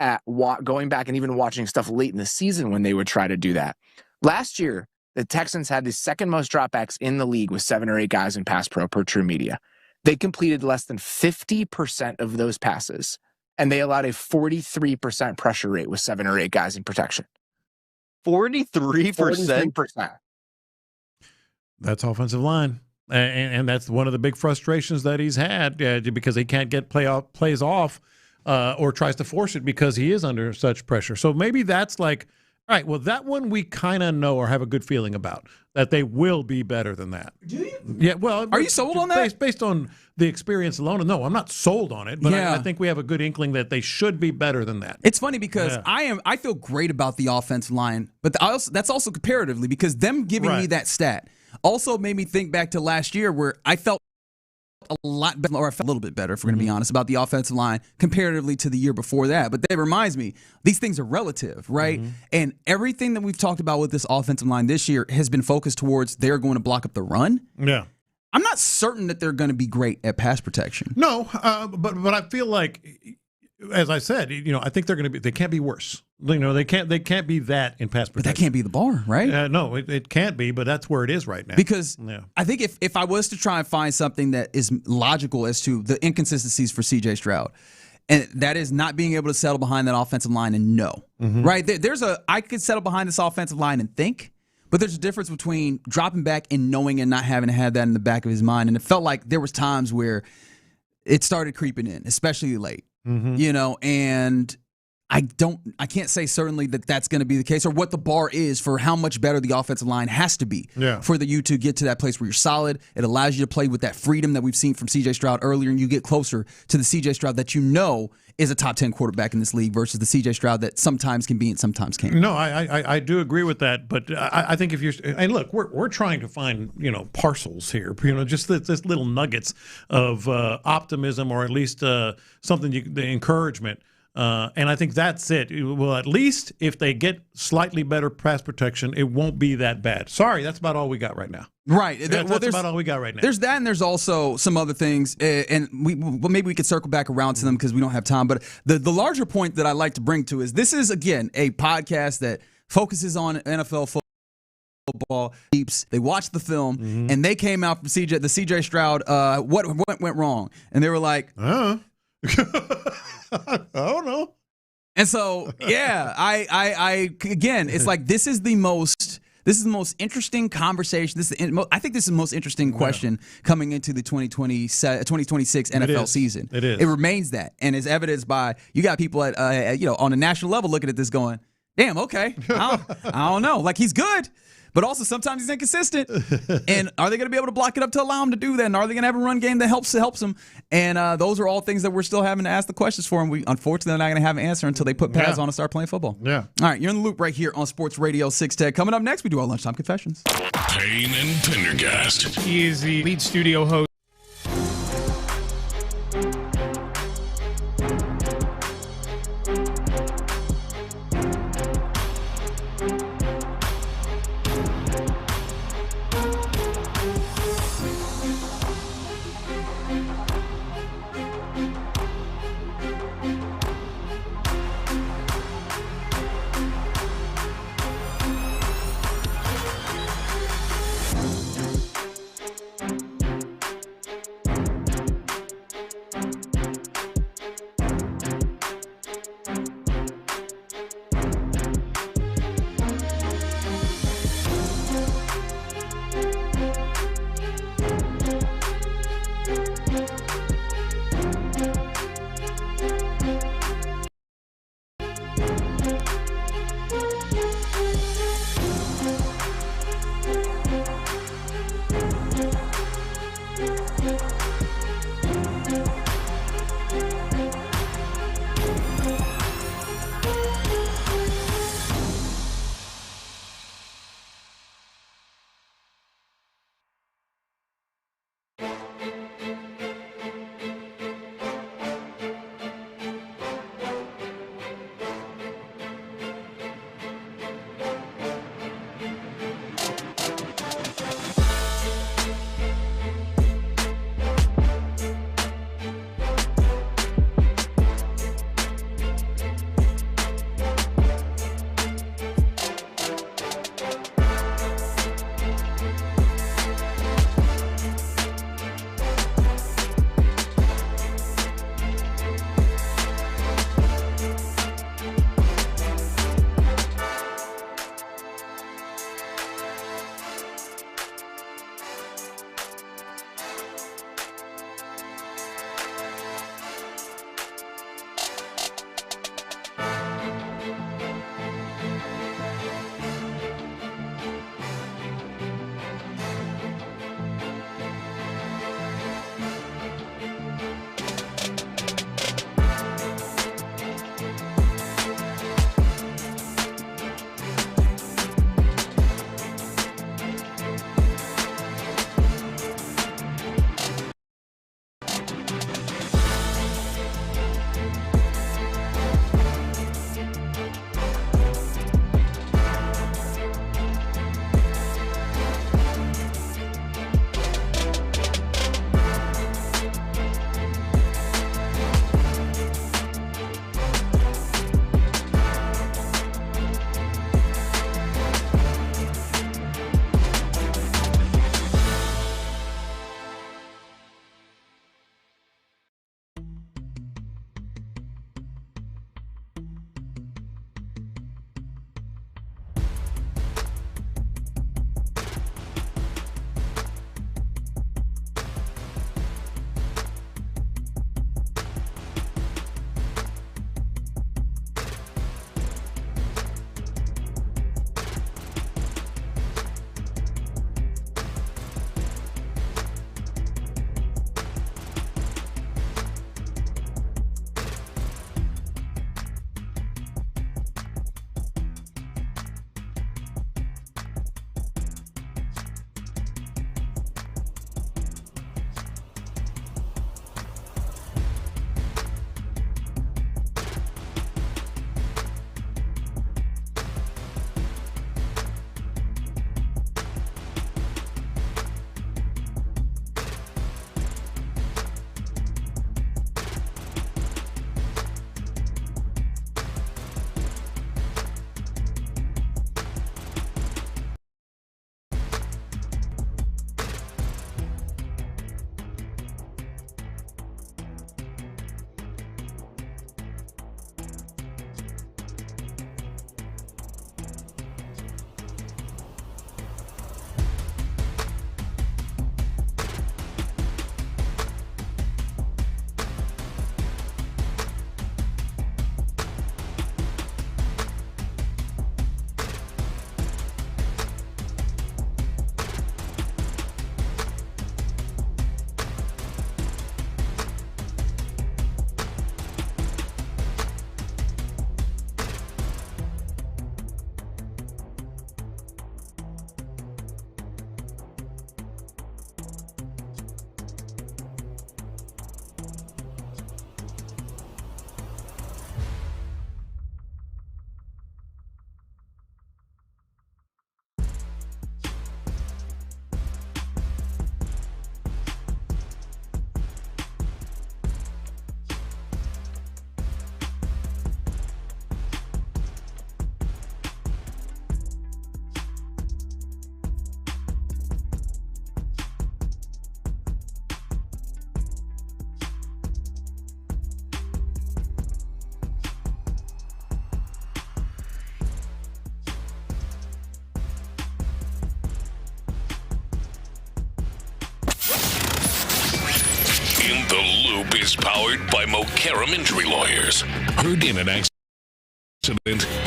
at going back and even watching stuff late in the season when they would try to do that. Last year, the Texans had the second most dropbacks in the league with 7 or 8 guys in pass pro per True Media. They completed less than 50% of those passes, and they allowed a 43% pressure rate with 7 or 8 guys in protection. 43%? That's offensive line. And that's one of the big frustrations that he's had because he can't get plays off or tries to force it because he is under such pressure. So maybe that's like, all right, well, that one we kind of know or have a good feeling about, that they will be better than that. Do you? Yeah, well. Are you sold on that? Based on the experience alone. No, I'm not sold on it, but I think we have a good inkling that they should be better than that. It's funny because I feel great about the offensive line, but that's also comparatively because them giving me that stat also made me think back to last year where I felt a lot better, or I felt a little bit better, if we're going to be honest, about the offensive line comparatively to the year before that. But that reminds me, these things are relative, right? And everything that we've talked about with this offensive line this year has been focused towards they're going to block up the run. Yeah. I'm not certain that they're going to be great at pass protection. No, but I feel like, as I said, I think they can't be worse. They can't be that in pass protection. But that can't be the bar, right? No, it can't be, but that's where it is right now. Because I think if I was to try and find something that is logical as to the inconsistencies for C.J. Stroud, and that is not being able to settle behind that offensive line and know, right? I could settle behind this offensive line and think, but there's a difference between dropping back and knowing and not having to have that in the back of his mind. And it felt like there was times where it started creeping in, especially late. And I can't say certainly that that's going to be the case or what the bar is for how much better the offensive line has to be for you to get to that place where you're solid. It allows you to play with that freedom that we've seen from C.J. Stroud earlier, and you get closer to the C.J. Stroud that you know is a top 10 quarterback in this league versus the C.J. Stroud that sometimes can be and sometimes can't. No, I do agree with that, but I think if you're and look, we're trying to find parcels here, just this little nuggets of optimism or at least something the encouragement. And I think that's it. Well, at least if they get slightly better pass protection, it won't be that bad. Sorry, that's about all we got right now. Right. That's about all we got right now. There's that, and there's also some other things, and maybe we could circle back around to them because we don't have time. But the larger point that I like to bring to is this is, again, a podcast that focuses on NFL football. They watched the film, and they came out from the CJ Stroud, what went wrong? And they were like, I don't know. And so, yeah, I again, it's like this is the most interesting conversation. I think this is the most interesting question coming into the 2026 NFL season. It is. It remains that, and is evidenced by you got people at on a national level looking at this going, damn, okay, I don't know, like he's good. But also sometimes he's inconsistent. And are they going to be able to block it up to allow him to do that? And are they going to have a run game that helps him? And those are all things that we're still having to ask the questions for. And we unfortunately are not going to have an answer until they put pads on and start playing football. Yeah. All right, you're in the loop right here on Sports Radio 610. Coming up next, we do our lunchtime confessions. Payne and Pendergast. He is the lead studio host. The Loop is powered by Mokaram Injury Lawyers. Heard in an accident.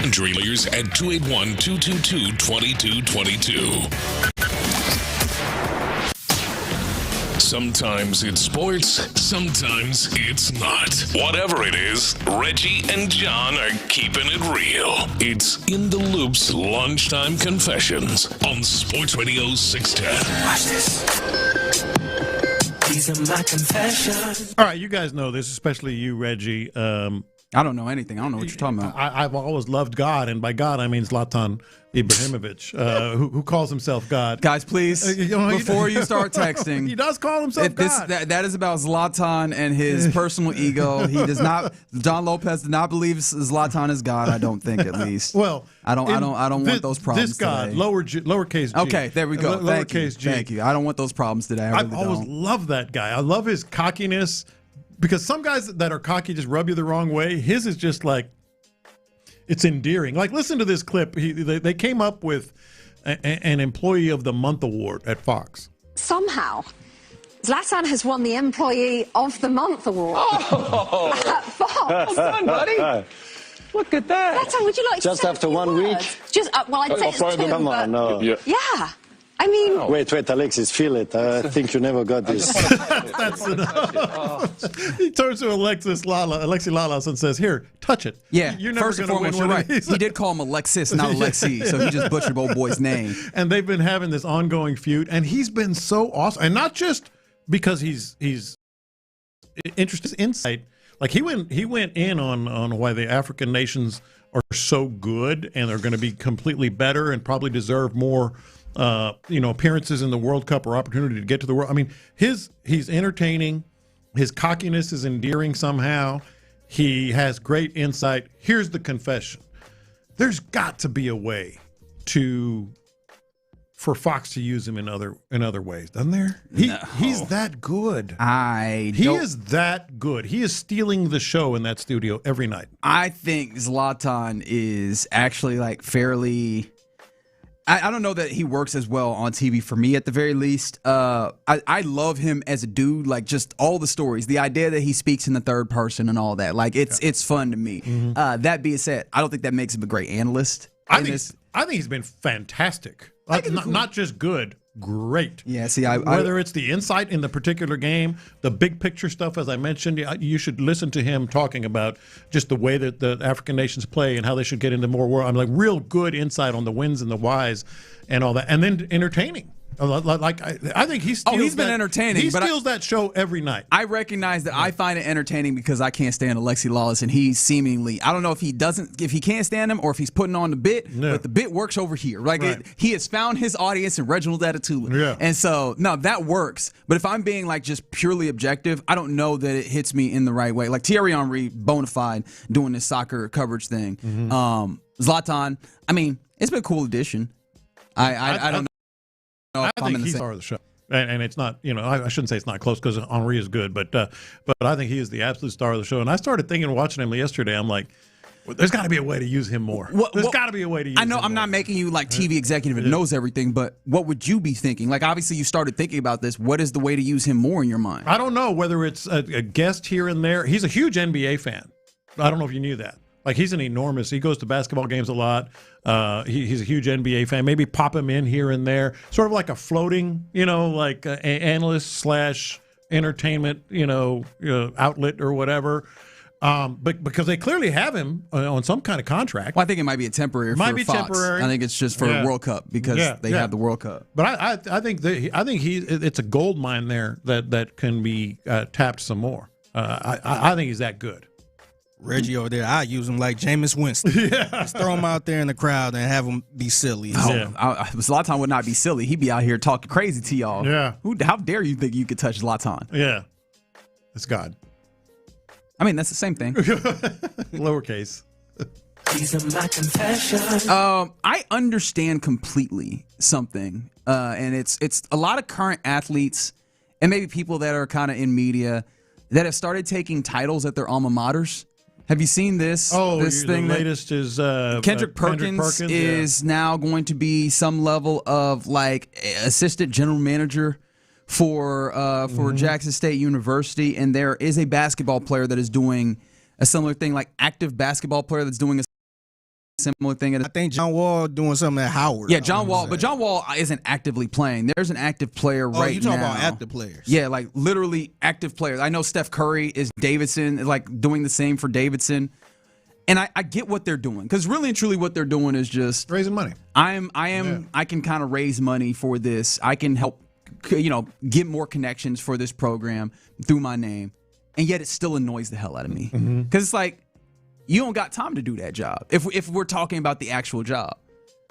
Injury Lawyers at 281-222-2222. Sometimes it's sports, sometimes it's not. Whatever it is, Reggie and John are keeping it real. It's In the Loop's Lunchtime Confessions on Sports Radio 610. Watch this. These are my confessions. All right, you guys know this, especially you, Reggie. I don't know anything. I don't know what you're talking about. I've always loved God, and by God I mean Zlatan Ibrahimovic, who calls himself God. Guys, please, before you start texting, he does call himself God. That is about Zlatan and his personal ego. He does not. John Lopez does not believe Zlatan is God. I don't think, at least. Well, I don't want those problems. This God, today. Lowercase G. Okay, there we go. Lowercase G. Thank you. I don't want those problems today. I've always loved that guy. I love his cockiness. Because some guys that are cocky just rub you the wrong way. His is just like, it's endearing. Like, listen to this clip. They came up with an Employee of the Month award at Fox. Somehow, Zlatan has won the Employee of the Month award at Fox. Well done, buddy. Look at that. Zlatan, would you like just to after 1 week? Just well, I'd say it's two. Come on, no. Yeah. I mean, wait, Alexis, feel it. I think you never got this. That's enough. He turns to Alexi Lalas and says, "Here, touch it." Yeah, you're never first and foremost, you're right. He did call him Alexis, not Alexi, so he just butchered old boy's name. And they've been having this ongoing feud, and he's been so awesome, and not just because he's interested in insight. Like he went in on why the African nations are so good and they're going to be completely better and probably deserve more. Appearances in the World Cup or opportunity to get to the world. I mean, he's entertaining. His cockiness is endearing somehow. He has great insight. Here's the confession. There's got to be a way for Fox to use him in other ways, doesn't there? He's that good. He is that good. He is stealing the show in that studio every night. I think Zlatan is actually like fairly. I don't know that he works as well on TV for me at the very least. I love him as a dude, like just all the stories, the idea that he speaks in the third person and all that. Like it's fun to me. Mm-hmm. That being said, I don't think that makes him a great analyst. I think he's been fantastic. Not just good, great. Yeah, see, whether it's the insight in the particular game, the big picture stuff, as I mentioned, you should listen to him talking about just the way that the African nations play and how they should get into more world. I'm like real good insight on the wins and the whys and all that, and then entertaining. Like I think he steals. He's been entertaining. He steals that show every night. I recognize that I find it entertaining because I can't stand Alexi Lawless, and he's seemingly, I don't know if he can't stand him or if he's putting on the bit, but the bit works over here. Like he has found his audience in Reginald Atatula, and so no, that works. But if I'm being like just purely objective, I don't know that it hits me in the right way. Like Thierry Henry, bona fide, doing this soccer coverage thing. Mm-hmm. Zlatan, I mean, it's been a cool addition. I don't know. I think he's the star of the show, and it's not. I shouldn't say it's not close because Henri is good, but I think he is the absolute star of the show. And I started thinking, watching him yesterday, I'm like, well, there's got to be a way to use him more. There's got to be a way to use him more. I know I'm not making you like TV executive that knows everything, but what would you be thinking? Like, obviously, you started thinking about this. What is the way to use him more in your mind? I don't know whether it's a guest here and there. He's a huge NBA fan. I don't know if you knew that. Like, he's an enormous. He goes to basketball games a lot. He's a huge NBA fan. Maybe pop him in here and there, sort of like a floating, like analyst / entertainment, outlet or whatever. But because they clearly have him on some kind of contract. Well, I think it might be a temporary. Temporary. I think it's just for the World Cup because they have the World Cup. But I think it's a gold mine there that can be tapped some more. I think he's that good. Reggie over there, I use him like Jameis Winston. Just throw him out there in the crowd and have him be silly. Zlatan would not be silly. He'd be out here talking crazy to y'all. Yeah. How dare you think you could touch Zlatan? Yeah. It's God. I mean, that's the same thing. Lowercase. These are my confessions. I understand completely something, and it's a lot of current athletes and maybe people that are kind of in media that have started taking titles at their alma maters. Have you seen this? This thing. The latest is Kendrick Perkins is now going to be some level of like assistant general manager for Jackson State University, and there is a basketball player that is doing a similar thing, like active basketball player that's doing a similar thing. I think John Wall doing something at Howard. Yeah, John Wall, but John Wall isn't actively playing. There's an active player right now. Oh, you talking about active players? Yeah, like literally active players. I know Steph Curry is Davidson, like doing the same for Davidson. And I get what they're doing, because really and truly what they're doing is just raising money. I can kind of raise money for this. I can help, get more connections for this program through my name, and yet it still annoys the hell out of me, because it's like you don't got time to do that job. If we're talking about the actual job,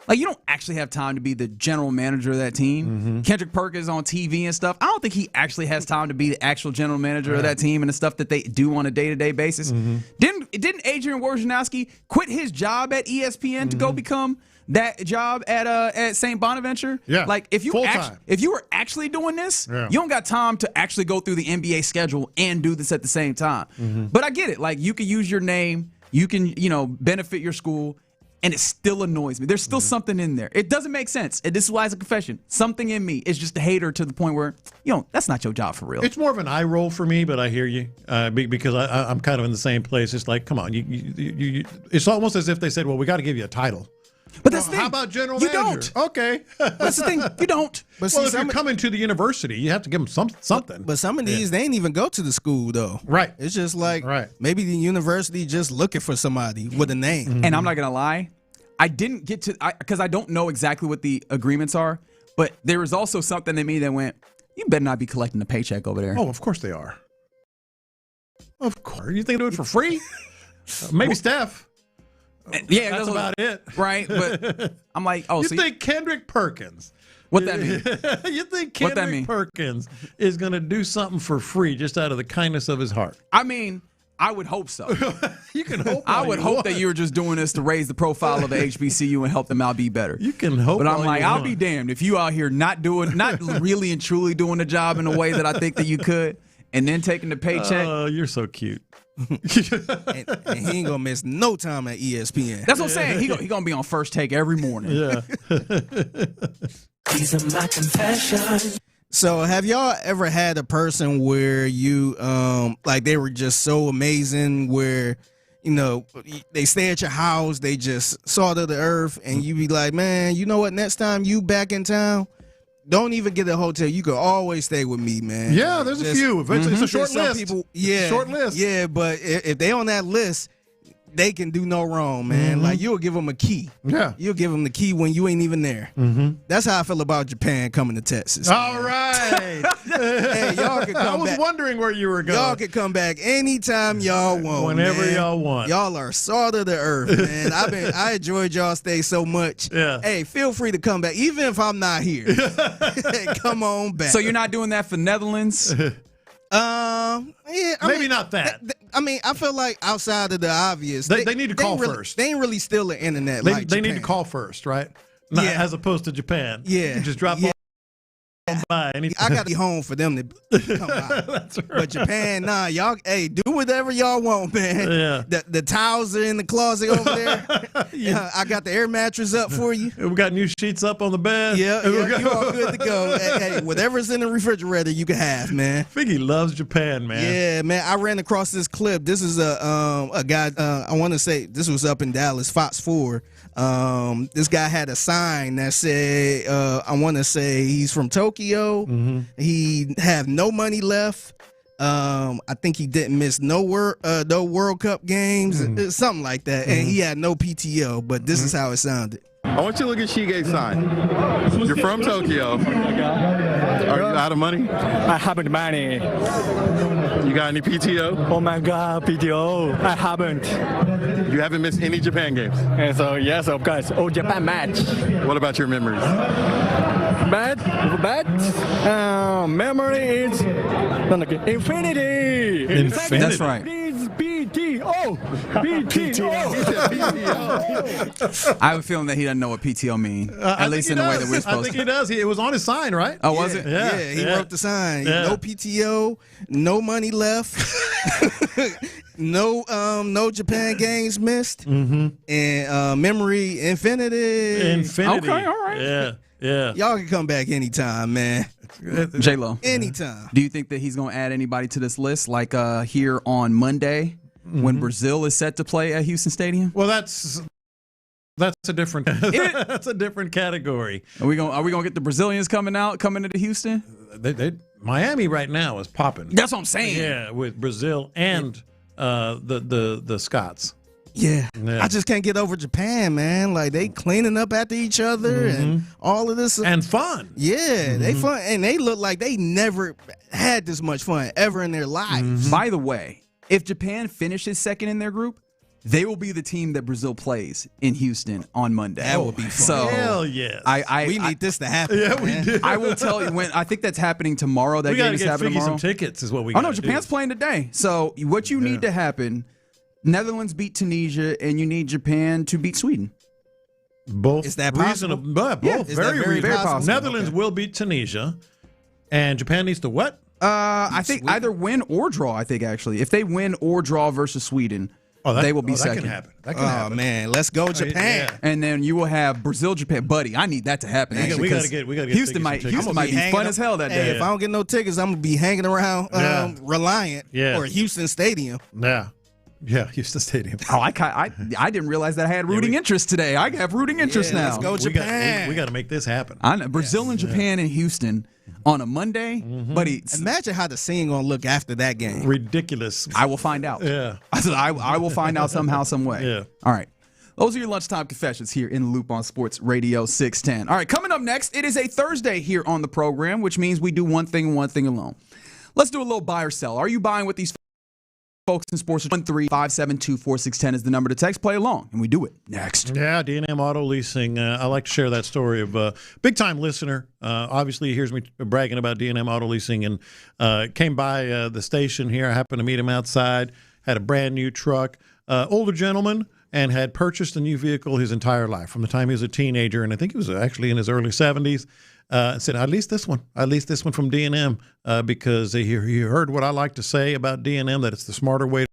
like you don't actually have time to be the general manager of that team. Kendrick Perkins on TV and stuff. I don't think he actually has time to be the actual general manager of that team and the stuff that they do on a day-to-day basis. Didn't Adrian Wojnarowski quit his job at ESPN to go become that job at St. Bonaventure? Yeah, like if you were actually doing this, you don't got time to actually go through the NBA schedule and do this at the same time. But I get it. Like you can use your name, you can benefit your school. And it still annoys me. There's still something in there. It doesn't make sense. This is why it's a confession. Something in me is just a hater to the point where, that's not your job for real. It's more of an eye roll for me, but I hear you because I'm kind of in the same place. It's like, come on, you it's almost as if they said, well, we got to give you a title. But that's the thing. How about general manager? You don't. Okay. That's the thing. You don't. But if you're coming to the university, you have to give them something. But some of these, they ain't even go to the school, though. Right. It's just like maybe the university just looking for somebody with a name. And I'm not going to lie. I didn't get to, because I don't know exactly what the agreements are, but there was also something in me that went, you better not be collecting a paycheck over there. Oh, of course they are. Of course. You think they do it for free? Maybe Steph. Yeah, that's about it. Right, but I'm like, oh, you think Kendrick Perkins. What that mean? You think Kendrick Perkins is going to do something for free just out of the kindness of his heart? I mean, I would hope so. You can hope. I would hope that you were just doing this to raise the profile of the HBCU and help them out be better. You can hope. But I'm like, I'll be damned if you out here not really and truly doing the job in a way that I think that you could, and then taking the paycheck. Oh, you're so cute. and he ain't gonna miss no time at ESPN. That's what I'm saying. He gonna be on First Take every morning. Yeah. These are my confessions. So have y'all ever had a person where you like they were just so amazing where they stay at your house, they just salt of the earth, and you be like, man, you know what, next time you back in town, don't even get a hotel, you could always stay with me, man. Yeah, there's a few. It's a short list. People, short list. Yeah, but if they on that list, they can do no wrong, man. Like, you'll give them a key. Yeah. You'll give them the key when you ain't even there. That's how I feel about Japan coming to Texas. All right. Hey, y'all can come back. I was wondering where you were going. Y'all can come back anytime y'all want. Whenever y'all want. Y'all are salt of the earth, man. I enjoyed y'all stay so much. Yeah. Hey, feel free to come back, even if I'm not here. Hey, come on back. So you're not doing that for Netherlands? Yeah, maybe not that. I feel like outside of the obvious, they need to call first. They ain't really steal the internet. They need to call first, right? Not as opposed to Japan. Yeah, you just drop by. I got to be home for them to come by. That's right. But Japan, nah, y'all, hey, do whatever y'all want, man. Yeah. The towels are in the closet over there. I got the air mattress up for you. We got new sheets up on the bed. Yeah, you all good to go. Hey, whatever's in the refrigerator, you can have, man. Figgy loves Japan, man. Yeah, man. I ran across this clip. This is a guy. I want to say this was up in Dallas, Fox 4. This guy had a sign that said, I want to say he's from Tokyo. He have no money left. I think he didn't miss no World Cup games, something like that. And he had no PTO, but this is how it sounded. I want you to look at Shige's sign. You're from Tokyo. Are you out of money? I haven't money. You got any PTO? Oh my God, PTO. I haven't. You haven't missed any Japan games? And so, yes, of course. Oh, Japan match. What about your memories? Bad? Memory is infinity. That's right. PTO. I have a feeling that he doesn't know what PTO means. At least in the way that we're supposed to. I think he does. It was on his sign, right? Oh, was it? Yeah, he wrote the sign. No PTO, no money left. No Japan games missed. And memory infinity. Okay, all right. Yeah. Y'all can come back anytime, man. J-Lo. Anytime. Do you think that he's going to add anybody to this list, like here on Monday when Brazil is set to play at Houston Stadium? Well, that's a different that's a different category. Are we gonna get the Brazilians coming into Houston? Miami right now is popping. That's what I'm saying. Yeah, with Brazil and the Scots. Yeah. I just can't get over Japan, man. Like, they cleaning up after each other and all of this. And fun. Yeah, they fun. And they look like they never had this much fun ever in their lives. By the way, if Japan finishes second in their group, they will be the team that Brazil plays in Houston on Monday. That would be fun. So hell yes. We need this to happen. Yeah, we do. I will tell you when. I think that's happening tomorrow. That We game got to is get happening Figgy tomorrow. some tickets is what we Oh got no, Japan's playing today. So what you need to happen: Netherlands beat Tunisia, and you need Japan to beat Sweden. Both Is that reasonable. possible? Both Yeah. Is that very very reasonable. possible? Netherlands will beat Tunisia, and Japan needs to what? I think either win or draw. I think actually, if they win or draw versus Sweden, they will be second. That can happen. That can happen. Man, let's go Japan. And then you will have Brazil, Japan, buddy. I need that to happen. Actually, we gotta get Houston might be fun as hell that day. If I don't get no tickets, I'm gonna be hanging around Reliant or Houston Stadium. Yeah, Houston Stadium. Oh, I didn't realize that I had rooting interest today. I have rooting interest now. Let's go Japan. We got to make this happen. I know, Brazil and Japan and Houston on a Monday, buddy. Imagine how the scene gonna look after that game. Ridiculous. I will find out. Yeah. I will find out somehow, some way. Yeah. All right. Those are your lunchtime confessions here in the Loop on Sports Radio 610. All right, coming up next, it is a Thursday here on the program, which means we do one thing and one thing alone. Let's do a little buy or sell. Are you buying what these folks in sports? 1-3-572-4610 is the number to text. Play along, and we do it next. Yeah, D&M Auto Leasing. I like to share that story of a big-time listener. Obviously, he hears me bragging about D&M Auto Leasing and came by the station here. I happened to meet him outside, had a brand-new truck. Older gentleman, and had purchased a new vehicle his entire life from the time he was a teenager, and I think he was actually in his early 70s. Said, I leased this one. I leased this one from D&M because he heard what I like to say about D&M, that it's the smarter way.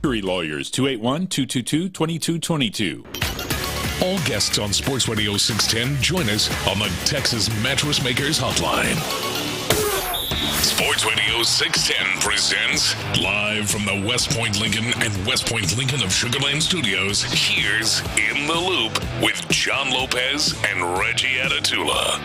Injury Lawyers, 281-222-2222. All guests on Sports Radio 610 join us on the Texas Mattress Makers Hotline. Sports Radio 610 presents, live from the West Point Lincoln and West Point Lincoln of Sugar Land Studios, here's In the Loop with John Lopez and Reggie Atatula.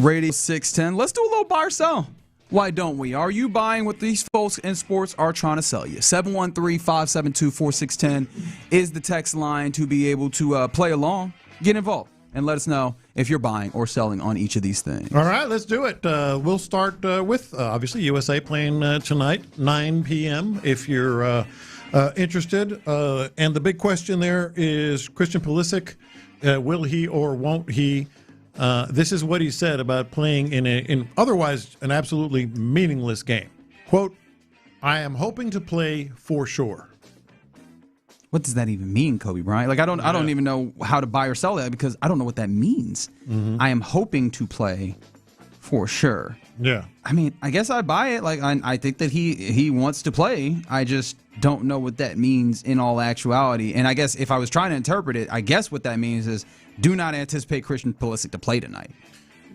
Radio 610. Let's do a little buy or sell. Why don't we? Are you buying what these folks in sports are trying to sell you? 713-572-4610 is the text line to be able to play along, get involved, and let us know if you're buying or selling on each of these things. All right, let's do it. We'll start with, obviously, USA playing tonight, 9 p.m., if you're interested. And the big question there is Christian Pulisic, will he or won't he? This is what he said about playing in otherwise an absolutely meaningless game. Quote, I am hoping to play for sure. What does that even mean, Kobe Bryant? Like, I don't even know how to buy or sell that because I don't know what that means. Mm-hmm. I am hoping to play for sure. Yeah. I mean, I guess I buy it. Like, I think that he wants to play. I just don't know what that means in all actuality. And I guess if I was trying to interpret it, I guess what that means is do not anticipate Christian Pulisic to play tonight.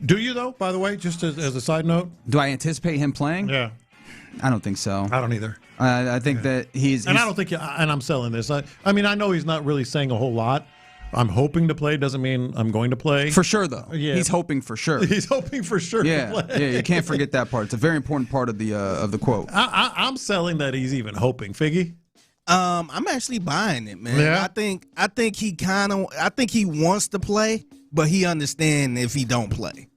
Do you, though, by the way, just as a side note? Do I anticipate him playing? Yeah. I don't think so. I don't either. I think that he's... And I don't think... And I'm selling this. I mean, I know he's not really saying a whole lot. I'm hoping to play doesn't mean I'm going to play. For sure, though. Yeah. He's hoping for sure. He's hoping for sure to play. Yeah, you can't forget that part. It's a very important part of the quote. I'm selling that he's even hoping. Figgy? I'm actually buying it, man. Yeah. I think he wants to play, but he understands if he don't play.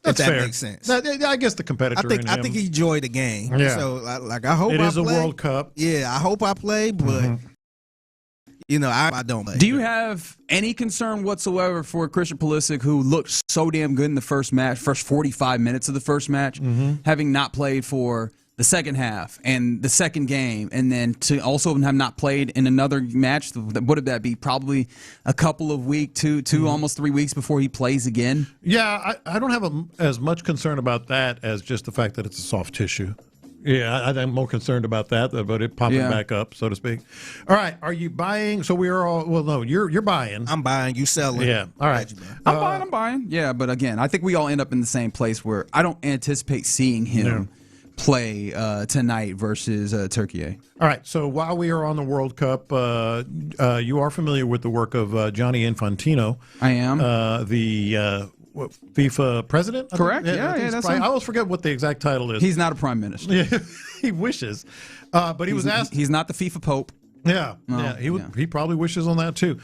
That's if that fair. makes sense. I guess the competitor in him. I think he enjoyed the game. Yeah. So I hope it I is play. a World Cup. Yeah, I hope I play, but I don't play. Do you have any concern whatsoever for Christian Pulisic, who looked so damn good in the first 45 minutes of the first match, having not played for the second half and the second game, and then to also have not played in another match? What would that be? Probably a couple of weeks, two almost 3 weeks before he plays again? Yeah, I don't have as much concern about that as just the fact that it's a soft tissue. Yeah, I'm more concerned about that, about it popping back up, so to speak. All right, are you buying? So we are all, well, no, you're buying. I'm buying, you selling. Yeah, all right. I'm buying. Yeah, but again, I think we all end up in the same place where I don't anticipate seeing him play tonight versus Turkey. All right, so while we are on the World Cup, you are familiar with the work of Gianni Infantino. I am. The FIFA president? Correct. Yeah, that's I always forget what the exact title is. He's not a prime minister. Yeah, he wishes. But he was asked. He's not the FIFA Pope. Yeah, he probably wishes on that too.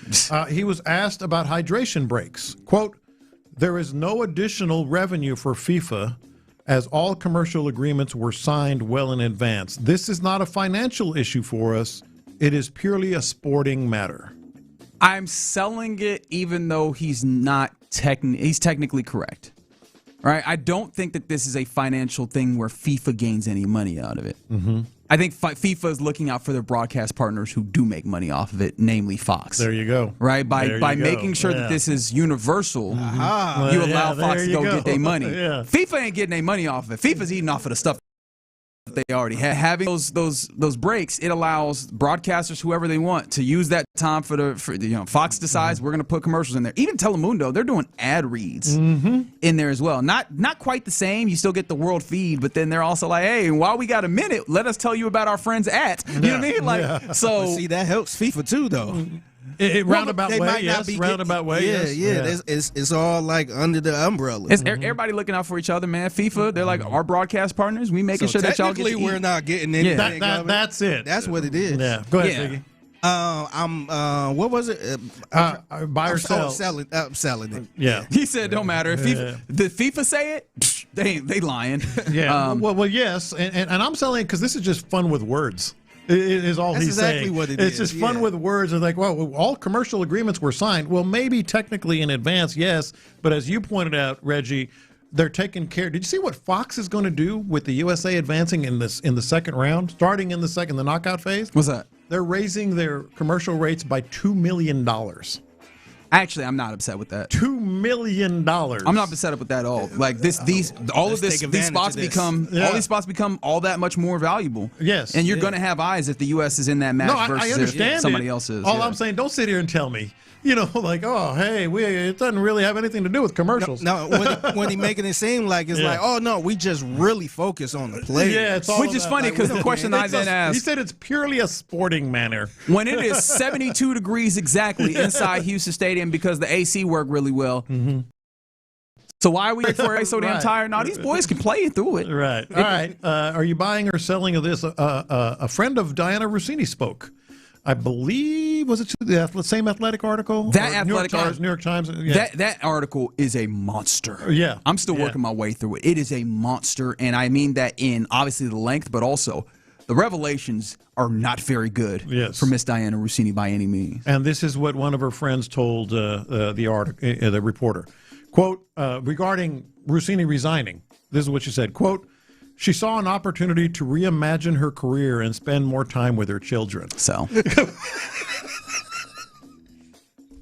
He was asked about hydration breaks. Quote, there is no additional revenue for FIFA as all commercial agreements were signed well in advance. This is not a financial issue for us. It is purely a sporting matter. I'm selling it even though he's not he's technically correct. Right? I don't think that this is a financial thing where FIFA gains any money out of it. Mm-hmm. I think FIFA is looking out for their broadcast partners who do make money off of it, namely Fox. There you go. Right? By making sure that this is universal, you allow Fox to go get their money. Yeah. FIFA ain't getting their money off of it. FIFA's eating off of the stuff they already have. Having those breaks, it allows broadcasters, whoever they want, to use that time for Fox decides we're going to put commercials in there. Even Telemundo, they're doing ad reads in there as well. Not quite the same. You still get the world feed, but then they're also like, hey, while we got a minute, let us tell you about our friends at. You know what I mean? Like, so see, that helps FIFA too, though. Roundabout way. Yeah. It's all like under the umbrella. Everybody looking out for each other, man. FIFA, they're like our broadcast partners. We making sure that y'all get to we're not getting anything. That's it. That's what it is. Yeah. Go ahead, Figgy. What was it? Buy or sell? I'm selling it. Yeah. He said, don't matter. If the FIFA say it, they lying. Yeah. Well, yes, and I'm selling because this is just fun with words. Is all That's he's exactly saying. What it it's is. just fun with words. It's like, well, all commercial agreements were signed. Well, maybe technically in advance, yes. But as you pointed out, Reggie, they're taking care. Did you see what Fox is going to do with the USA advancing in the second round, starting in the knockout phase? What's that? They're raising their commercial rates by $2 million. Actually, I'm not upset with that. $2 million. I'm not upset with that at all. Like these spots become all that much more valuable. Yes, and you're going to have eyes if the U.S. is in that match versus if somebody else is. All I'm saying, don't sit here and tell me. Like, oh, hey, it doesn't really have anything to do with commercials. No, when he making it seem like it's like, oh, no, we just really focus on the players. Yeah, it's all which is funny because the question I then asked. He said it's purely a sporting manner. When it is 72 degrees exactly inside Houston Stadium because the AC worked really well. Mm-hmm. So why are we so damn tired? No, these boys can play through it. Right. All right. Are you buying or selling of this? A friend of Diana Russini spoke. I believe, was it the same athletic article? New York Times. Yeah. That article is a monster. Yeah. I'm still working my way through it. It is a monster, and I mean that in obviously the length, but also the revelations are not very good for Miss Diana Russini by any means. And this is what one of her friends told the reporter. Quote, regarding Russini resigning, this is what she said, quote, she saw an opportunity to reimagine her career and spend more time with her children. So.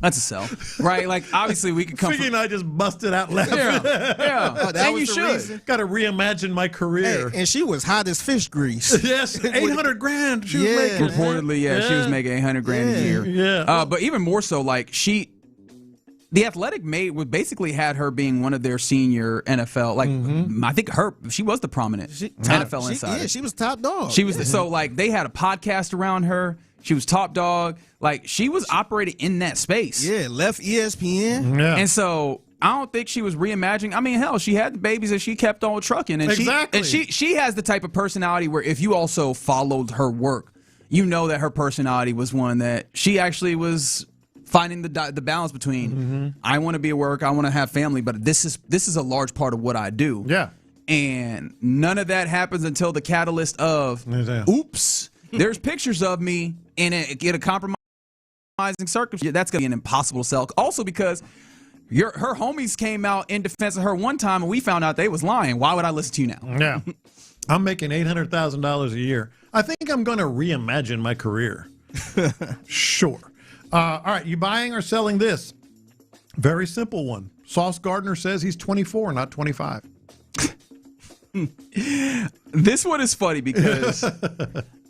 That's a sell, right? Like, obviously, we could come. Figgy and I just busted out laughing. Yeah. Oh, that was the reason. Got to reimagine my career. Hey, and she was hot as fish grease. Yes, $800,000. She was making. Reportedly, she was making $800,000 a year. Yeah. But even more so, like the Athletic basically had her being one of their senior NFL. Like I think she was the prominent NFL insider. Yeah, she was top dog. She was so like they had a podcast around her. She was top dog. Like she was operating in that space. Yeah, left ESPN. Yeah. And so I don't think she was reimagining. I mean, hell, she had the babies that she kept on trucking, and she has the type of personality where if you also followed her work, you know that her personality was one that she actually was finding the balance between I want to be at work, I want to have family, but this is a large part of what I do. Yeah. And none of that happens until the catalyst of oops, there's pictures of me in a compromising circumstance. That's going to be an impossible sell. Also because her homies came out in defense of her one time and we found out they was lying. Why would I listen to you now? Yeah. I'm making $800,000 a year. I think I'm going to reimagine my career. Sure. All right, you buying or selling this? Very simple one. Sauce Gardner says he's 24, not 25. This one is funny because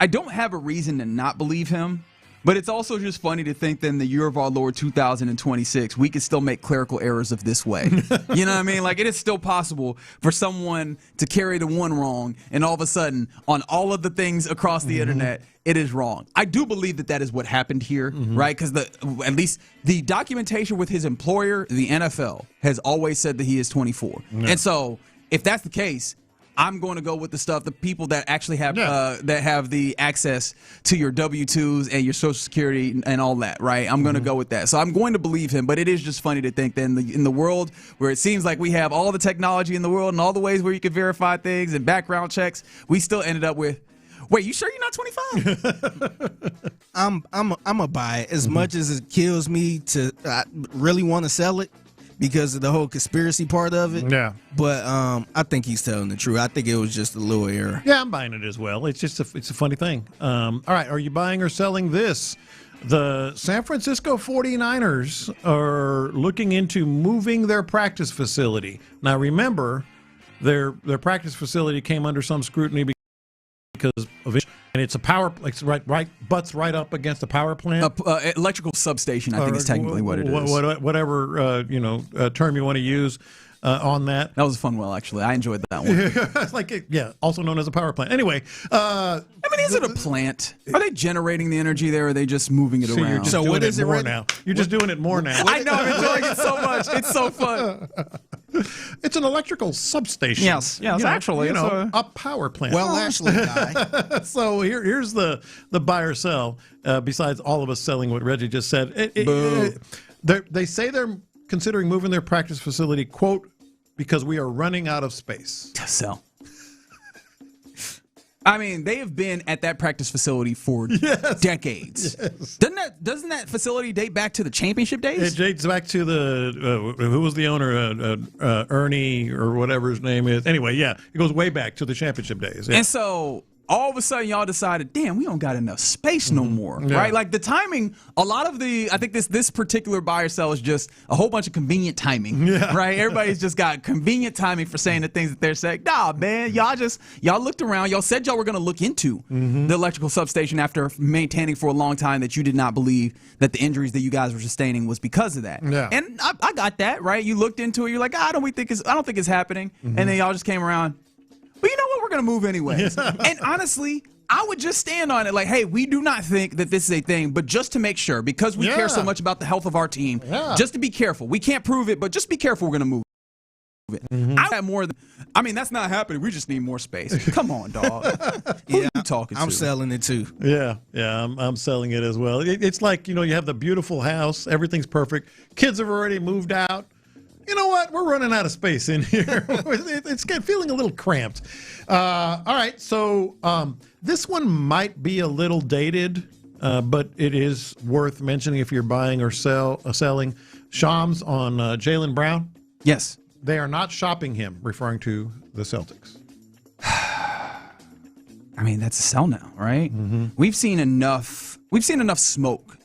I don't have a reason to not believe him, but it's also just funny to think that in the year of our Lord 2026, we can still make clerical errors of this way. You know what I mean? Like, it is still possible for someone to carry the one wrong, and all of a sudden, on all of the things across the internet, it is wrong. I do believe that is what happened here, right? Because at least the documentation with his employer, the NFL, has always said that he is 24. Yeah. And so, if that's the case, I'm going to go with the people that actually have that have the access to your W-2s and your Social Security and all that, right? I'm going to go with that. So I'm going to believe him, but it is just funny to think that in the world where it seems like we have all the technology in the world and all the ways where you can verify things and background checks, we still ended up with, wait, you sure you're not 25? I'm a buy it as much as it kills me to really want to sell it because of the whole conspiracy part of it. Yeah. But I think he's telling the truth. I think it was just a little error. Yeah, I'm buying it as well. It's just it's a funny thing. All right, are you buying or selling this? The San Francisco 49ers are looking into moving their practice facility. Now, remember, their practice facility came under some scrutiny because of it. And it's a power, butts right up against a power plant. Electrical substation, I think is technically what it is. Whatever term you want to use on that. That was a fun one, actually. I enjoyed that one. Also known as a power plant. Anyway. Is it a plant? Are they generating the energy there, or are they just moving it around? So what is it more now? You're just doing it more now. I know, I'm enjoying it so much. It's so fun. It's an electrical substation. Yes, actually. A power plant. Well, actually, Guy. So here's the buy or sell, besides all of us selling what Reggie just said. They say they're considering moving their practice facility, quote, because we are running out of space. Sell. I mean, they have been at that practice facility for decades. Yes. Doesn't that facility date back to the championship days? It dates back to the who was the owner, Ernie or whatever his name is. Anyway, it goes way back to the championship days. Yeah. And so all of a sudden y'all decided, damn, we don't got enough space no more, right? Like the timing, a lot of I think this particular buy or sell is just a whole bunch of convenient timing, right? Everybody's just got convenient timing for saying the things that they're saying. Nah, man, y'all looked around, y'all said y'all were going to look into the electrical substation after maintaining for a long time that you did not believe that the injuries that you guys were sustaining was because of that. Yeah. And I got that, right? You looked into it, you're like, I don't think it's happening. And then y'all just came around, but you know what? We're going to move anyways. And honestly, I would just stand on it like, hey, we do not think that this is a thing, but just to make sure, because we care so much about the health of our team, just to be careful. We can't prove it, but just be careful we're going to move it. I have more that's not happening. We just need more space. Come on, dog. Who are you talking to? I'm selling it too. Yeah, I'm selling it as well. It's like, you have the beautiful house. Everything's perfect. Kids have already moved out. You know what? We're running out of space in here. It's feeling a little cramped. All right, so this one might be a little dated, but it is worth mentioning if you're buying or selling. Shams on Jaylen Brown. Yes. They are not shopping him, referring to the Celtics. That's a sell now, right? We've seen enough smoke,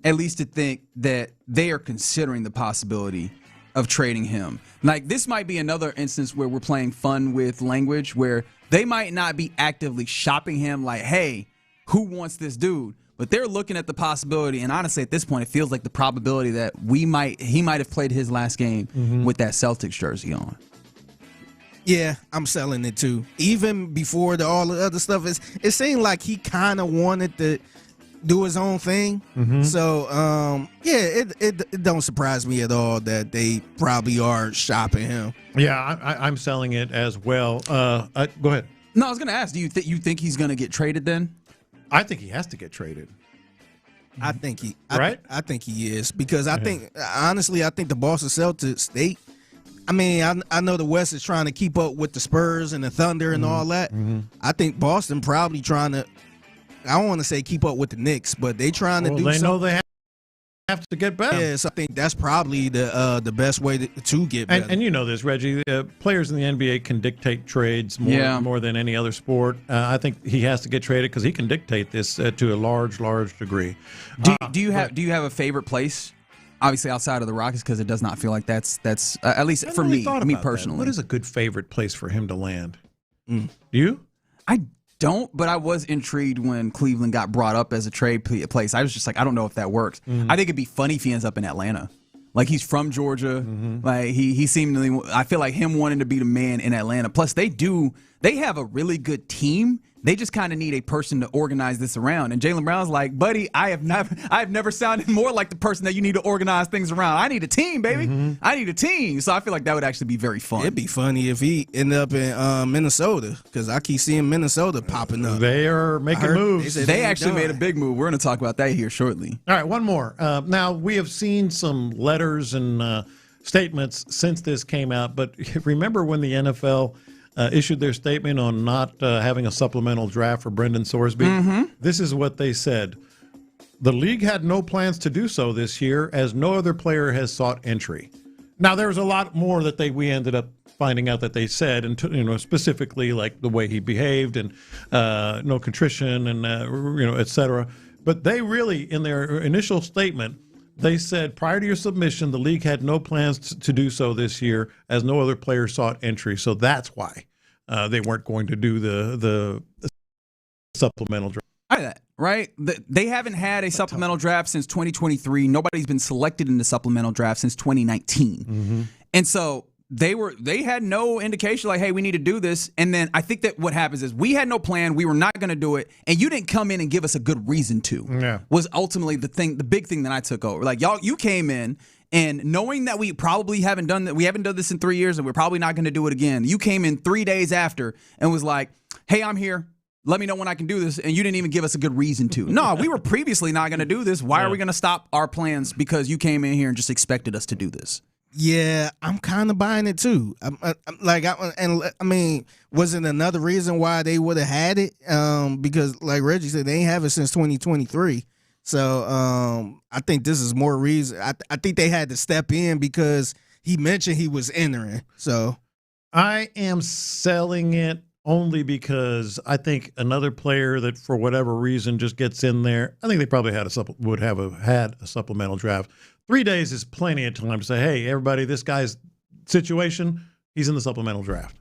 at least to think that they are considering the possibility of trading him. Like, this might be another instance where we're playing fun with language, where they might not be actively shopping him like, hey, who wants this dude? But they're looking at the possibility, and honestly, at this point, it feels like the probability that he might have played his last game with that Celtics jersey on. Yeah, I'm selling it too. Even before all the other stuff, it seemed like he kind of wanted to do his own thing. So, it don't surprise me at all that they probably are shopping him. Yeah, I'm selling it as well. Go ahead. No, I was going to ask, do you think he's going to get traded then? I think he has to get traded. I think he is, because I think the Boston Celtics, I know the West is trying to keep up with the Spurs and the Thunder and all that. I think Boston probably trying to, I don't want to say keep up with the Knicks, but they trying to do something. They know they have to get better. Yes, I think that's probably the best way to get better. And you know this, Reggie. Players in the NBA can dictate trades more than any other sport. I think he has to get traded because he can dictate this to a large degree. Do you have a favorite place? Obviously, outside of the Rockets, because it does not feel like that's at least for me personally. What is a good favorite place for him to land? You? I don't, but I was intrigued when Cleveland got brought up as a trade place. I was just like, I don't know if that works. I think it'd be funny if he ends up in Atlanta. Like, he's from Georgia. Like, he seemingly, I feel like him wanting to be the man in Atlanta. Plus, they have a really good team. They just kind of need a person to organize this around. And Jaylen Brown's like, buddy, I have never sounded more like the person that you need to organize things around. I need a team, baby. I need a team. So I feel like that would actually be very fun. It'd be funny if he ended up in Minnesota, because I keep seeing Minnesota popping up. They are making moves. They actually made a big move. We're going to talk about that here shortly. All right, one more. Now, we have seen some letters and statements since this came out, but remember when the NFL issued their statement on not having a supplemental draft for Brendan Sorsby? This is what they said. The league had no plans to do so this year, as no other player has sought entry. Now, there was a lot more that we ended up finding out that they said, and specifically like the way he behaved and no contrition and et cetera. But they really, in their initial statement, they said, prior to your submission, the league had no plans to do so this year, as no other player sought entry. So that's why they weren't going to do the supplemental draft. Right? They haven't had a supplemental draft since 2023. Nobody's been selected in the supplemental draft since 2019. And so they had no indication like, hey, we need to do this. And then I think that what happens is we had no plan. We were not going to do it. And you didn't come in and give us a good reason to. Yeah. Was ultimately the big thing that I took over. Like, you came in and knowing that we probably haven't done that, we haven't done this in 3 years and we're probably not going to do it again. You came in 3 days after and was like, hey, I'm here. Let me know when I can do this. And you didn't even give us a good reason to. No, we were previously not going to do this. Why are we going to stop our plans because you came in here and just expected us to do this? Yeah, I'm kind of buying it too. Wasn't another reason why they would have had it? Because like Reggie said, they ain't have it since 2023. So I think this is more reason. I think they had to step in because he mentioned he was entering. So I am selling it. only because I think another player that for whatever reason just gets in there, I think they probably had had a supplemental draft. 3 days is plenty of time to say, hey, everybody, this guy's situation, he's in the supplemental draft.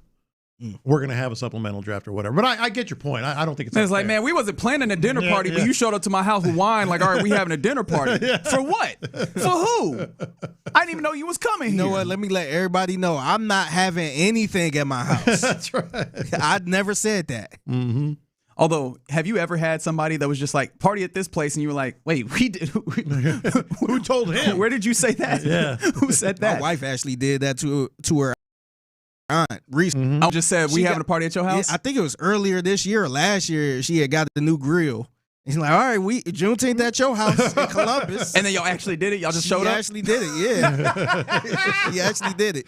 We're going to have a supplemental draft or whatever. But I get your point. I don't think it's like, man, we wasn't planning a dinner party, but you showed up to my house with wine. Like, all right, we having a dinner party. For what? For who? I didn't even know you was coming here. You know what? Let me let everybody know. I'm not having anything at my house. That's right. I'd never said that. Mm-hmm. Although, have you ever had somebody that was just like, party at this place, and you were like, wait, we did. Who told him? Where did you say that? Yeah. Who said that? My wife actually did that to her aunt recently. I just said, we having a party at your house? I think it was earlier this year or last year. She had got the new grill. He's like, all right, Juneteenth at your house in Columbus. And then y'all actually did it? Y'all just showed up? He actually did it, yeah. He actually did it.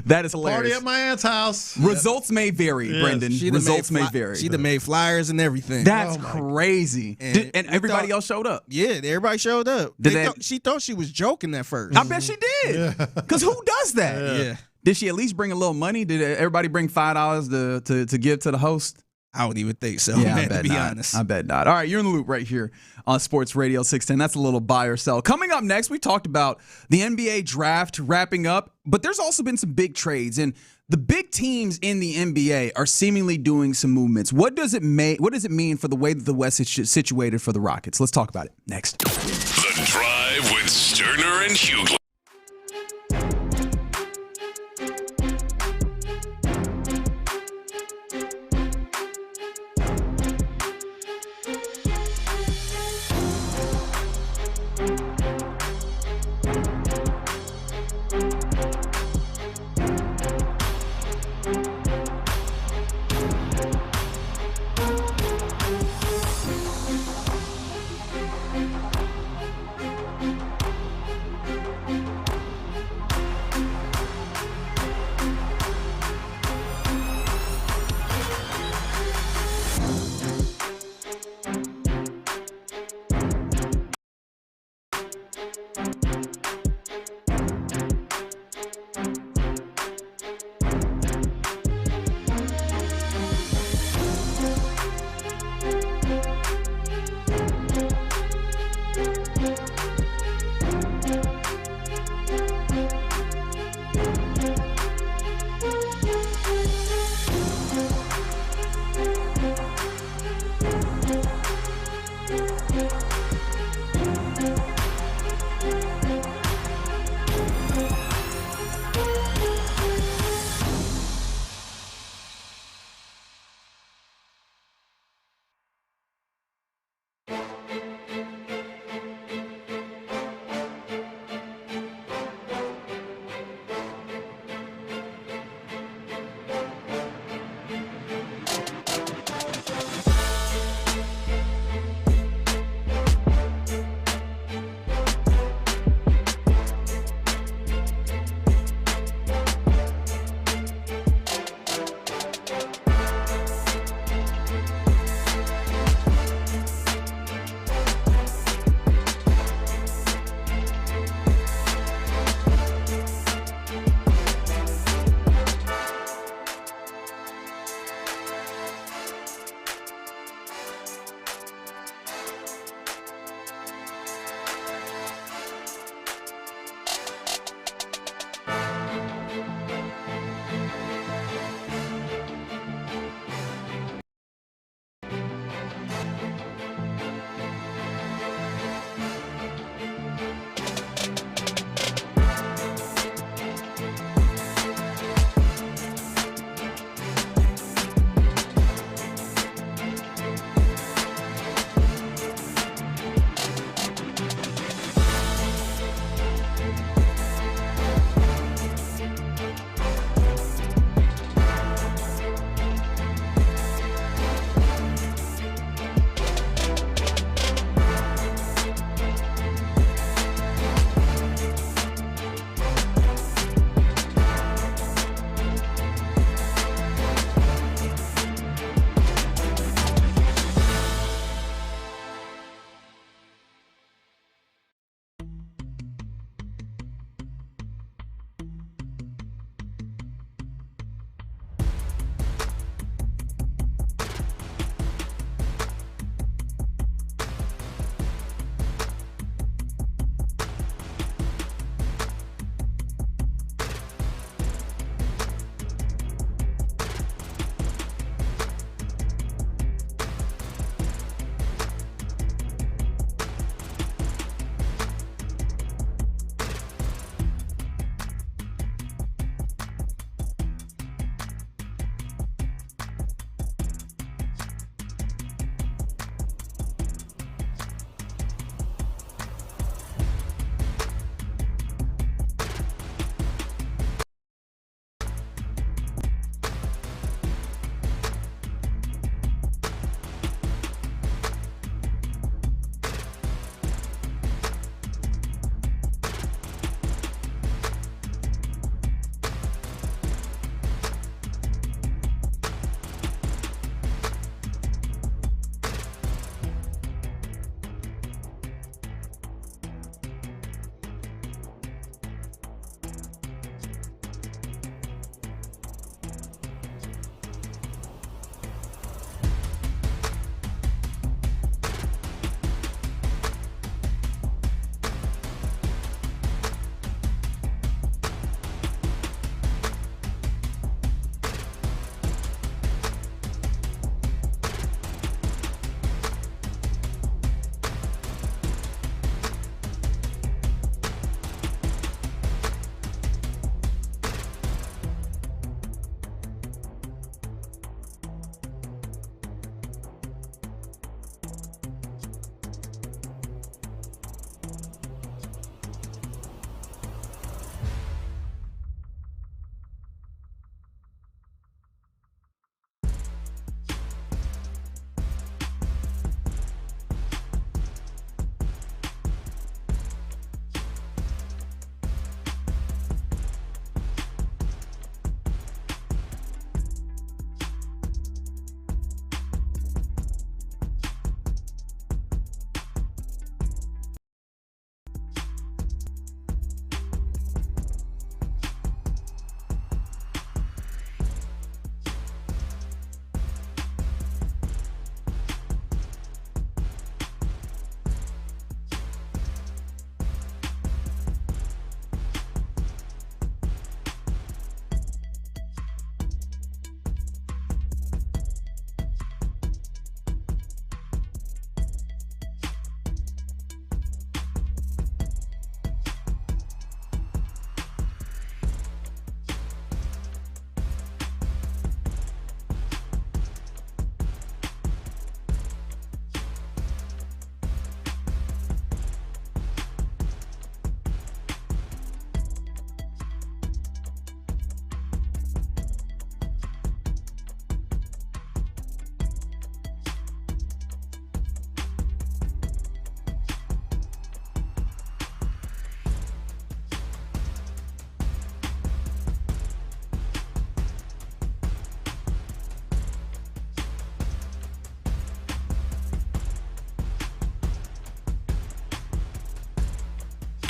That is hilarious. Party at my aunt's house. Results may vary, Brendan. Results may vary. She'd have made flyers and everything. That's crazy. And everybody else showed up? Yeah, everybody showed up. She thought she was joking at first. I bet she did. Because who does that? Yeah. Did she at least bring a little money? Did everybody bring $5 to give to the host? I don't even think so, yeah, man, to be honest. I bet not. All right, you're in the loop right here on Sports Radio 610. That's a little buy or sell. Coming up next, we talked about the NBA draft wrapping up, but there's also been some big trades, and the big teams in the NBA are seemingly doing some movements. What does it mean for the way that the West is situated for the Rockets? Let's talk about it next. The Drive with Stoerner and Hughley.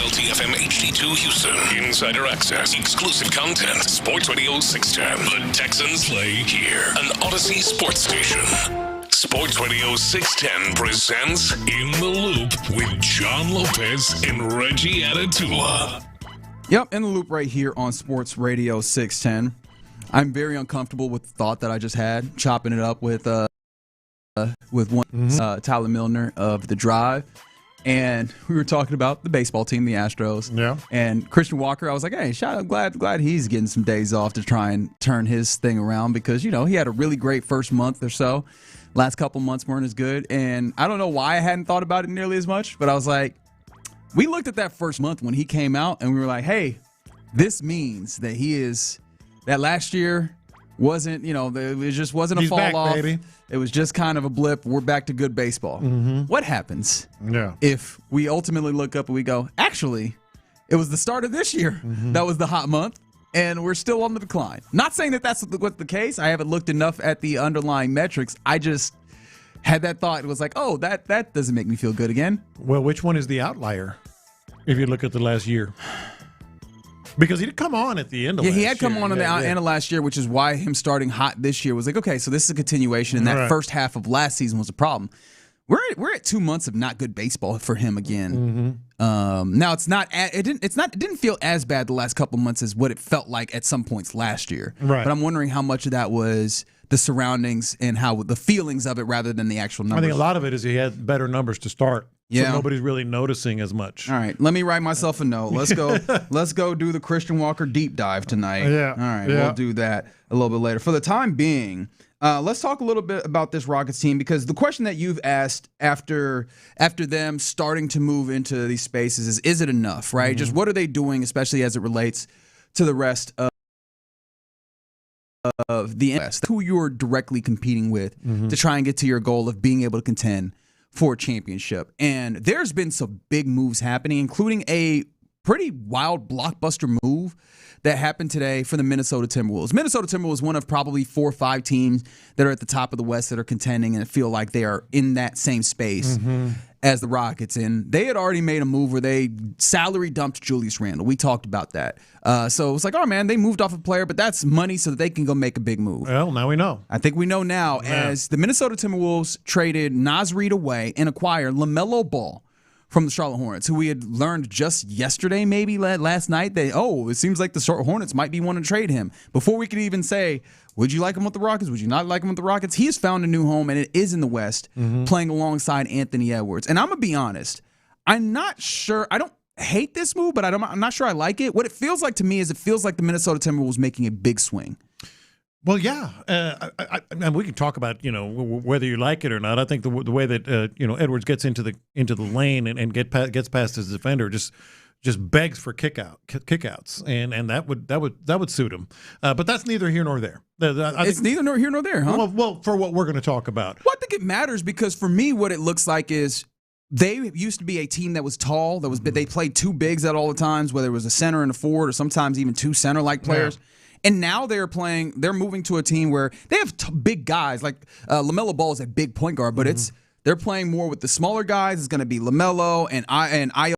WLTFM HD2 Houston. Insider access, exclusive content. Sports Radio 610. The Texans play here. An Odyssey sports station. Sports Radio 610 presents In the Loop with John Lopez and Reggie Atatula. Yep, In the Loop right here on Sports Radio 610. I'm very uncomfortable with the thought that I just had, chopping it up with Tyler Milner of The Drive. And we were talking about the baseball team, the Astros. Yeah. And Christian Walker, I was like, hey, I'm glad he's getting some days off to try and turn his thing around because, he had a really great first month or so. Last couple months weren't as good. And I don't know why I hadn't thought about it nearly as much, but I was like, we looked at that first month when he came out and we were like, hey, this means that that last year wasn't, it just wasn't a He's fall back, off. baby. It was just kind of a blip. We're back to good baseball. Mm-hmm. What happens Yeah. if we ultimately look up and we go, actually, it was the start of this year that was the hot month, and we're still on the decline? Not saying that that's what's the case. I haven't looked enough at the underlying metrics. I just had that thought. It was like, oh, that doesn't make me feel good again. Well, which one is the outlier if you look at the last year? Because he did come on at the end of last year. Yeah, he had come on at the end of last year, which is why him starting hot this year was like, okay, so this is a continuation, and that first half of last season was a problem. We're at 2 months of not good baseball for him again. Now it didn't feel as bad the last couple months as what it felt like at some points last year. Right. But I'm wondering how much of that was the surroundings and how the feelings of it rather than the actual numbers. I think a lot of it is he had better numbers to start. Yeah. So nobody's really noticing as much. All right, let me write myself a note. Let's go do the Christian Walker deep dive tonight. Yeah. All right, Yeah. we'll do that a little bit later. For the time being, let's talk a little bit about this Rockets team, because the question that you've asked after them starting to move into these spaces is it enough, right? Just what are they doing, especially as it relates to the rest of the West, who you're directly competing with to try and get to your goal of being able to contend for a championship. And there's been some big moves happening, including a pretty wild blockbuster move that happened today for the Minnesota Timberwolves. Minnesota Timberwolves, one of probably 4 or 5 teams that are at the top of the West that are contending and feel like they are in that same space as the Rockets. And they had already made a move where they salary dumped Julius Randle. We talked about that. So it was like, oh man, they moved off a player, but that's money so that they can go make a big move. Well, now we know. I think we know now, as the Minnesota Timberwolves traded Naz Reid away and acquired LaMelo Ball from the Charlotte Hornets, who we had learned just yesterday, maybe last night, that, it seems like the Charlotte Hornets might be wanting to trade him. Before we could even say, would you like him with the Rockets? Would you not like him with the Rockets? He has found a new home, and it is in the West, playing alongside Anthony Edwards. And I'm going to be honest, I'm not sure. I don't hate this move, but I'm not sure I like it. What it feels like to me is it feels like the Minnesota Timberwolves making a big swing. Well, yeah, and we can talk about whether you like it or not. I think the way that Edwards gets into the lane and gets past his defender just begs for kickouts, and that would suit him. But that's neither here nor there. It's neither here nor there, huh? Well, for what we're going to talk about. Well, I think it matters because for me, what it looks like is they used to be a team that was tall. They played 2 bigs at all the times, whether it was a center and a forward, or sometimes even 2 center-like players. Yeah. And now they're moving to a team where they have big guys. Like LaMelo Ball is a big point guard, but they're playing more with the smaller guys. It's going to be LaMelo and Aiyuk,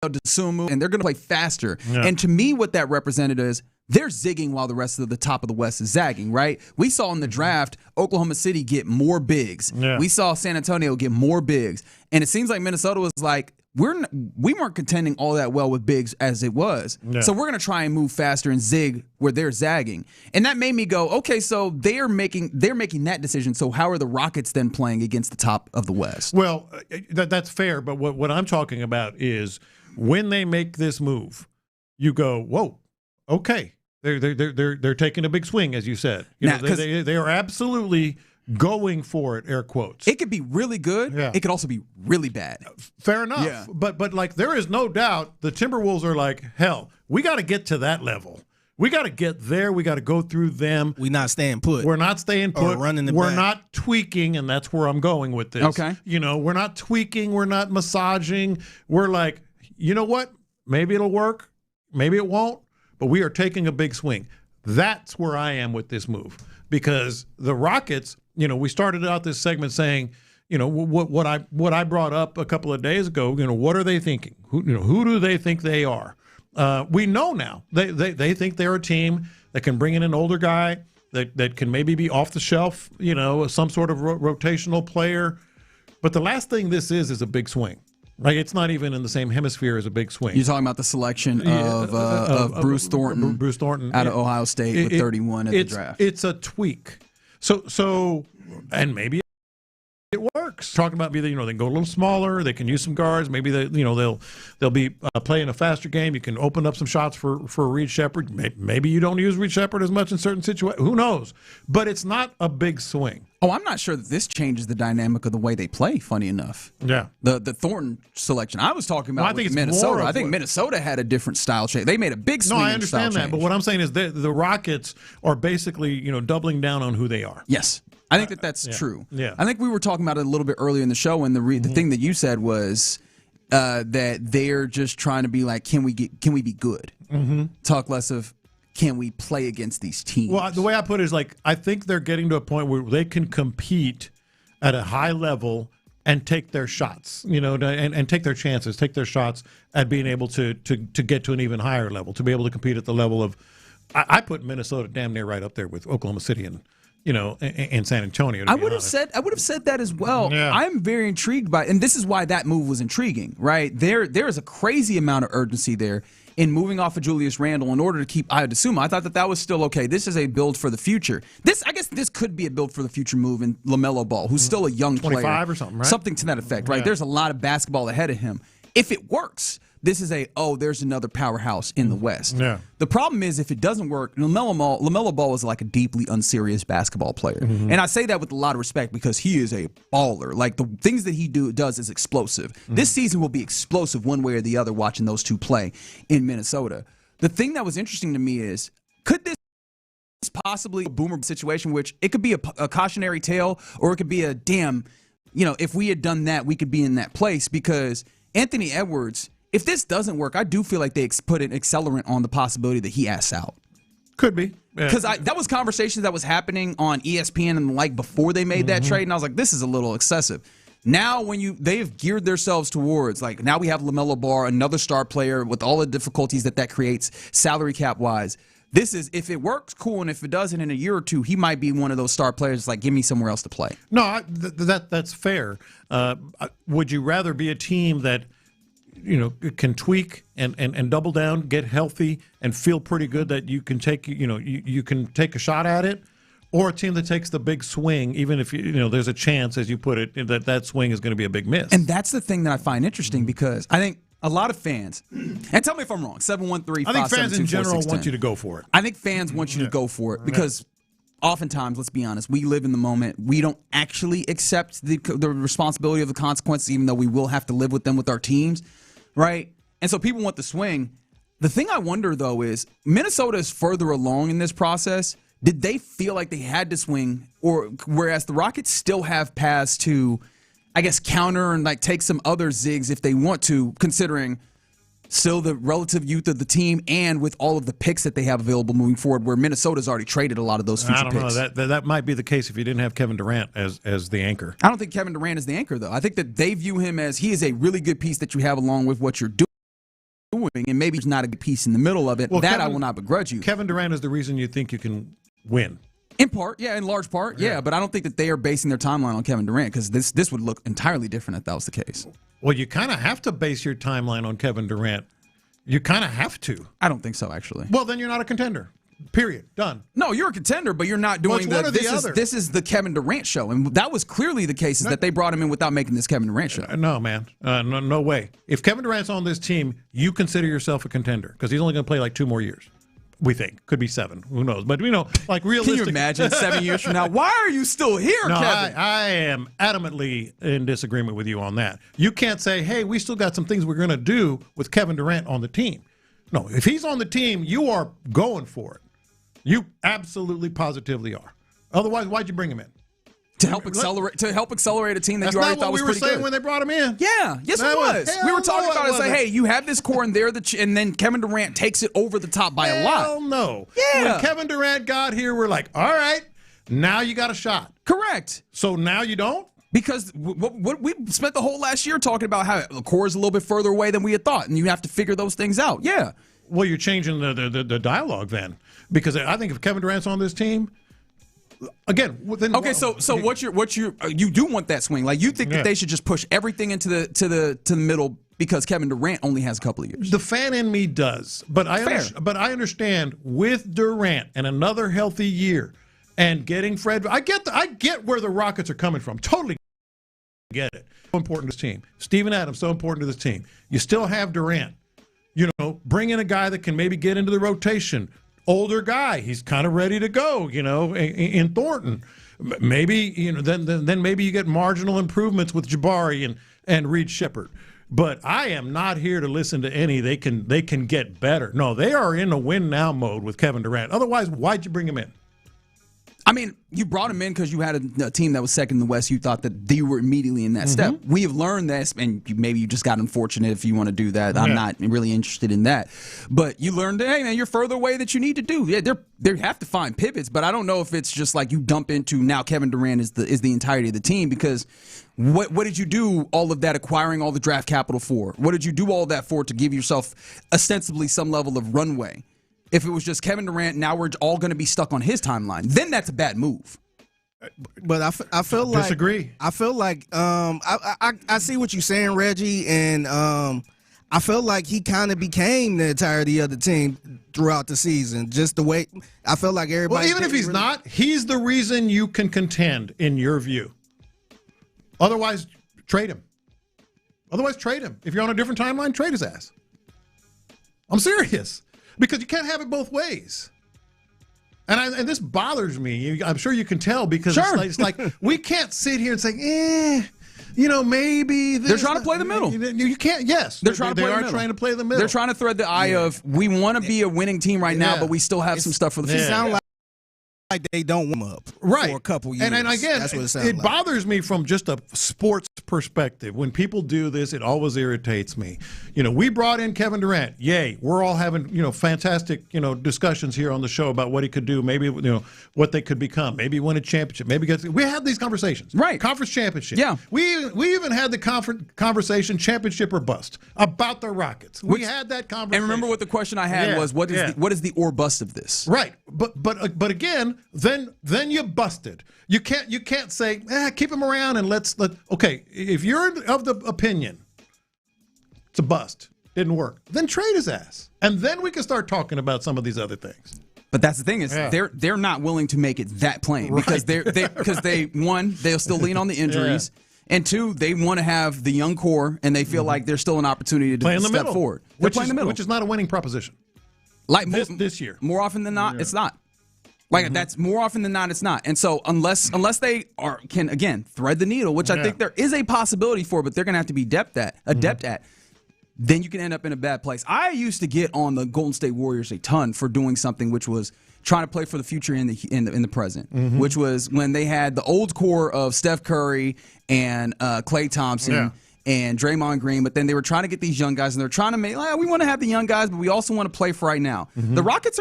Dosunmu, and they're going to play faster. Yeah. And to me, what that represented is they're zigging while the rest of the top of the West is zagging, right? We saw in the draft Oklahoma City get more bigs. Yeah. We saw San Antonio get more bigs. And it seems like Minnesota was like, we weren't contending all that well with bigs as it was. Yeah. So we're going to try and move faster and zig where they're zagging. And that made me go, okay, so they're making that decision. So how are the Rockets then playing against the top of the West? Well, that's fair. But what I'm talking about is when they make this move, you go, whoa, okay. They're taking a big swing, as you said. They are absolutely going for it, air quotes. It could be really good. Yeah. It could also be really bad. Fair enough. Yeah. But like there is no doubt the Timberwolves are like, hell, we got to get to that level. We got to get there. We got to go through them. We're not staying put. We're not staying put. Or running the We're back. not tweaking, and that's where I'm going with this. Okay. We're not tweaking. We're not massaging. We're like, you know what? Maybe it'll work. Maybe it won't. But we are taking a big swing. That's where I am with this move. Because the Rockets, we started out this segment saying, what I brought up a couple of days ago. What are they thinking? Who do they think they are? We know now they think they're a team that can bring in an older guy that can maybe be off the shelf, some sort of rotational player. But the last thing this is a big swing. Right, it's not even in the same hemisphere as a big swing. You're talking about the selection of Bruce Thornton. Bruce Thornton out of Ohio State with 31 at the draft. It's a tweak. So, and maybe it works. Talking about they can go a little smaller. They can use some guards. Maybe they'll be playing a faster game. You can open up some shots for Reed Sheppard. Maybe you don't use Reed Sheppard as much in certain situations. Who knows? But it's not a big swing. Oh, I'm not sure that this changes the dynamic of the way they play, funny enough. Yeah. The Thornton selection I was talking about with Minnesota. I think Minnesota had a different style change. They made a big swing. No, I understand that. But what I'm saying is the Rockets are basically, doubling down on who they are. Yes. I think that's true. Yeah. I think we were talking about it a little bit earlier in the show, and the thing that you said was that they're just trying to be like, can we be good? Mm-hmm. Talk less of, can we play against these teams? Well, the way I put it is I think they're getting to a point where they can compete at a high level and take their shots, and take their chances, take their shots at being able to get to an even higher level, to be able to compete at the level of. I put Minnesota damn near right up there with Oklahoma City and San Antonio. I would have said that as well. Yeah. I'm very intrigued by, and this is why that move was intriguing, right? There is a crazy amount of urgency there in moving off of Julius Randle in order to keep Ayo Dosunmu. I thought that was still okay. This is a build for the future. I guess this could be a build for the future move in LaMelo Ball, who's still a young 25 player. or something, right? Something to that effect, right? Yeah. There's a lot of basketball ahead of him. If it works, this is there's another powerhouse in the West. Yeah. The problem is if it doesn't work, LaMelo Ball is like a deeply unserious basketball player. Mm-hmm. And I say that with a lot of respect because he is a baller. Like the things that he does is explosive. Mm-hmm. This season will be explosive one way or the other watching those two play in Minnesota. The thing that was interesting to me is, could this possibly a boomer situation, which it could be a cautionary tale or it could be a damn, if we had done that, we could be in that place because Anthony Edwards, if this doesn't work, I do feel like they put an accelerant on the possibility that he asks out. Could be. Because that was conversations that was happening on ESPN and before they made that trade, and I was like, this is a little excessive. Now they've geared themselves towards, now we have LaMelo Ball, another star player with all the difficulties that creates salary cap-wise. This is, if it works, cool, and if it doesn't, in a year or two, he might be one of those star players give me somewhere else to play. No, that's fair. Would you rather be a team that can tweak and double down, get healthy, and feel pretty good that you can take you can take a shot at it, or a team that takes the big swing, even if there's a chance, as you put it, that swing is going to be a big miss. And that's the thing that I find interesting because I think a lot of fans, and tell me if I'm wrong, 713-572-4610. I think fans in general want you to go for it. I think fans want you to go for it because oftentimes, let's be honest, we live in the moment. We don't actually accept the responsibility of the consequences, even though we will have to live with them with our teams. Right? And so people want the swing. The thing I wonder, though, is Minnesota is further along in this process. Did they feel like they had to swing? Or whereas the Rockets still have paths to, I guess, counter and take some other zigs if they want to, considering still the relative youth of the team and with all of the picks that they have available moving forward, where Minnesota's already traded a lot of those future picks. I don't know. That might be the case if you didn't have Kevin Durant as the anchor. I don't think Kevin Durant is the anchor, though. I think that they view him as he is a really good piece that you have along with what you're doing, and maybe he's not a good piece in the middle of it. Well, I will not begrudge you. Kevin Durant is the reason you think you can win. In part, yeah, in large part, yeah. But I don't think that they are basing their timeline on Kevin Durant because this would look entirely different if that was the case. Well, you kind of have to base your timeline on Kevin Durant. You kind of have to. I don't think so, actually. Well, then you're not a contender. Period. Done. No, you're a contender, but you're not doing this is the Kevin Durant show. And that was clearly the case, is that they brought him in without making this Kevin Durant show. No, man. No way. If Kevin Durant's on this team, you consider yourself a contender because he's only going to play 2 more years. We think. Could be 7. Who knows? But, realistic. Can you imagine 7 years from now? Why are you still here, no, Kevin? I am adamantly in disagreement with you on that. You can't say, hey, we still got some things we're going to do with Kevin Durant on the team. No, if he's on the team, you are going for it. You absolutely, positively are. Otherwise, why'd you bring him in? To help accelerate a team that you already thought was pretty good. That's not what we were saying when they brought him in. Yeah, yes it was. We were talking about it. Say, hey, you have this core and and then Kevin Durant takes it over the top by a lot. Hell no. Yeah. When Kevin Durant got here, we're like, all right, now you got a shot. Correct. So now you don't? Because what we spent the whole last year talking about how the core is a little bit further away than we had thought, and you have to figure those things out. Yeah. Well, you're changing the dialogue then, because I think if Kevin Durant's on this team, again, then okay. So you do want that swing? Like you think that they should just push everything into the middle because Kevin Durant only has a couple of years? The fan in me does, but I understand with Durant and another healthy year and getting Fred. I get where the Rockets are coming from. Totally get it. So important to this team. Steven Adams, so important to this team. You still have Durant. You know, bring in a guy that can maybe get into the rotation. Older guy, he's kind of ready to go. You know, in Thornton, maybe then maybe you get marginal improvements with Jabari and Reed Shepherd. But I am not here to listen to any. They can get better. No, they are in a win now mode with Kevin Durant. Otherwise, why'd you bring him in? I mean, you brought him in because you had a team that was second in the West. You thought that they were immediately in that step. We have learned this, and maybe you just got unfortunate if you want to do that. I'm not really interested in that. But you learned that, hey, man, you're further away that you need to do. Yeah, they have to find pivots, but I don't know if it's just like you dump into now Kevin Durant is the entirety of the team, because what did you do all of that acquiring all the draft capital for? What did you do all that for to give yourself ostensibly some level of runway? If it was just Kevin Durant, now we're all going to be stuck on his timeline. Then that's a bad move. But I feel like disagree. I feel like I see what you're saying, Reggie, and I feel like he kind of became the entirety of the team throughout the season. Just the way I feel like everybody. Well, even if he's not, he's the reason you can contend in your view. Otherwise, trade him. If you're on a different timeline, trade his ass. I'm serious. Because you can't have it both ways. And this bothers me. I'm sure you can tell, because it's like we can't sit here and say, maybe they're trying to play the middle. You can't. Yes, they're trying to play the middle. They're trying to thread the eye of, we want to be a winning team right now, but we still have some stuff for the future. Sound like they don't warm up for a couple years. And again, that's what it sounds like. Bothers me from just a sports perspective. When people do this, it always irritates me. We brought in Kevin Durant. Yay. We're all having, fantastic, discussions here on the show about what he could do, maybe, what they could become, maybe win a championship, we had these conversations. Right. Conference championship. Yeah. We even had the conversation, championship or bust, about the Rockets. We had that conversation. And remember what the question I had was, what is the or bust of this? Right. But again, then you busted. You can't say, keep him around and let okay, if you're of the opinion it's a bust, didn't work, then trade his ass. And then we can start talking about some of these other things. But that's the thing is they're not willing to make it that plain, because they'll still lean on the injuries. And two, they want to have the young core, and they feel like there's still an opportunity to step forward. They're playing in the middle, which is not a winning proposition. Like this year, more often than not, it's not. Like that's more often than not, it's not. And so unless they can again thread the needle, which I think there is a possibility for, but they're going to have to be adept at, then you can end up in a bad place. I used to get on the Golden State Warriors a ton for doing something which was trying to play for the future in the present, which was when they had the old core of Steph Curry and Klay Thompson and Draymond Green, but then they were trying to get these young guys, and they're trying to make, we want to have the young guys, but we also want to play for right now. The Rockets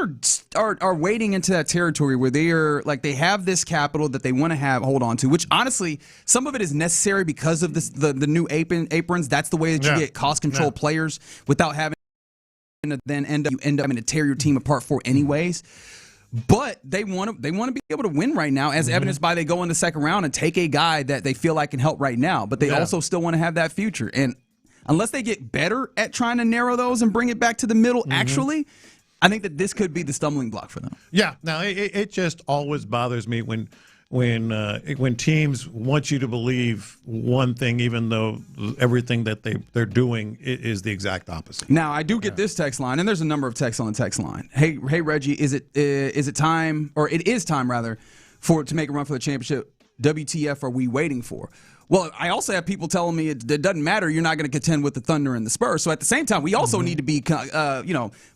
are wading into that territory where they are like, they have this capital that they want to hold on to, which honestly, some of it is necessary because of this, the new aprons. That's the way that you get cost control players without having to then end up having to tear your team apart for anyways. But they want to be able to win right now, as evidenced by they go in the second round and take a guy that they feel like can help right now. But they also still want to have that future. And unless they get better at trying to narrow those and bring it back to the middle, actually, I think that this could be the stumbling block for them. Yeah. Now, it just always bothers me when teams want you to believe one thing, even though everything that they're doing is the exact opposite. Now, I do get this text line, and there's a number of texts on the text line. Hey Reggie, is it time, or it is time rather, to make a run for the championship? WTF are we waiting for? Well, I also have people telling me it doesn't matter. You're not going to contend with the Thunder and the Spurs. So at the same time, we also need to be,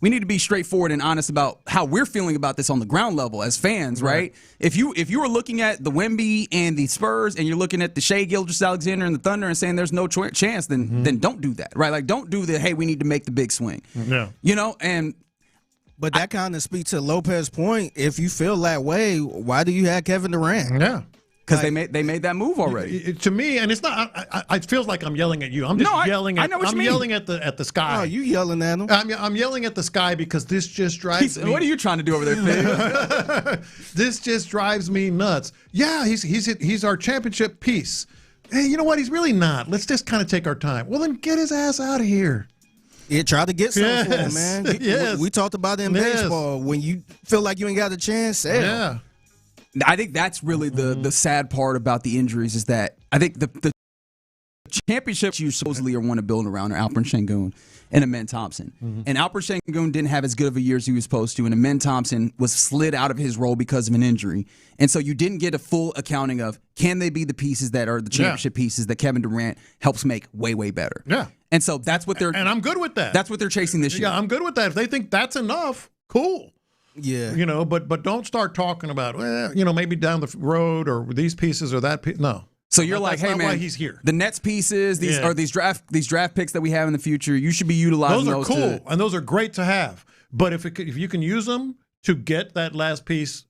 we need to be straightforward and honest about how we're feeling about this on the ground level as fans, right? If you were looking at the Wemby and the Spurs, and you're looking at the Shai Gilgeous-Alexander and the Thunder and saying there's no chance, then don't do that, right? Like, don't do the, hey, we need to make the big swing. Yeah. But that kind of speaks to Lopez's point. If you feel that way, why do you have Kevin Durant? Yeah. Because they made that move already. To me, and it's not. It feels like I'm yelling at you. I'm just yelling. I'm yelling at the sky. Oh, you yelling at him? I'm yelling at the sky because this just drives me. What are you trying to do over there, Fig? This just drives me nuts. Yeah, he's our championship piece. Hey, you know what? He's really not. Let's just kind of take our time. Well, then get his ass out of here. Yeah, try to get something for him, man. Yes. We talked about it in baseball. When you feel like you ain't got a chance, sell. Yeah. I think that's really the sad part about the injuries is that I think the championships you supposedly are want to build around are Alperen Sengun and Amen Thompson. And Alperen Sengun didn't have as good of a year as he was supposed to, and Amen Thompson was slid out of his role because of an injury. And so you didn't get a full accounting of can they be the pieces that are the championship pieces that Kevin Durant helps make way, way better. Yeah. And so that's what they're and I'm good with that. That's what they're chasing this year. Yeah, I'm good with that. If they think that's enough, cool. Yeah. But don't start talking about, maybe down the road or these pieces or that piece. No. So you're like, hey, man, why he's here. The Nets pieces, these draft picks that we have in the future, you should be utilizing those. Those are cool, and those are great to have. But if you can use them to get that last piece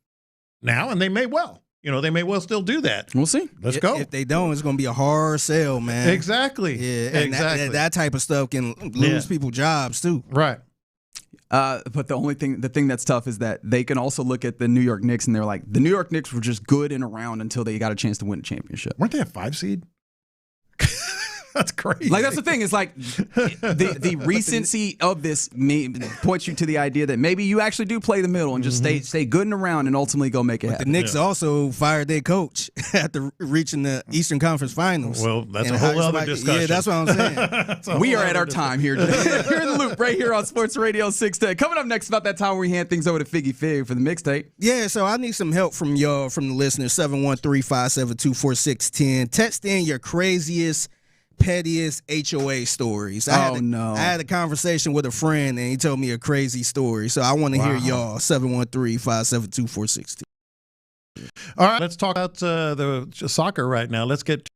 now, and they may well. They may well still do that. We'll see. Let's go. If they don't, it's going to be a hard sell, man. Exactly. Yeah, and exactly. that type of stuff can lose people jobs, too. Right. But the thing that's tough is that they can also look at the New York Knicks and they're like, the New York Knicks were just good and around until they got a chance to win a championship. Weren't they a 5 seed? That's crazy. Like, that's the thing. It's like the recency of this points you to the idea that maybe you actually do play the middle and just stay good and around and ultimately go make it happen. The Knicks also fired their coach after reaching the Eastern Conference Finals. Well, that's a whole other discussion. Yeah, that's what I'm saying. We are at our time here. You're in the Loop right here on Sports Radio 610. Coming up next, about that time where we hand things over to Figgy Fig for the mixtape. Yeah, so I need some help from y'all, from the listeners, 713-572-4610. Text in your craziest, pettiest HOA stories. I had a conversation with a friend and he told me a crazy story. So I want to hear y'all. 713-572-4610. All right, let's talk about the soccer right now. Let's get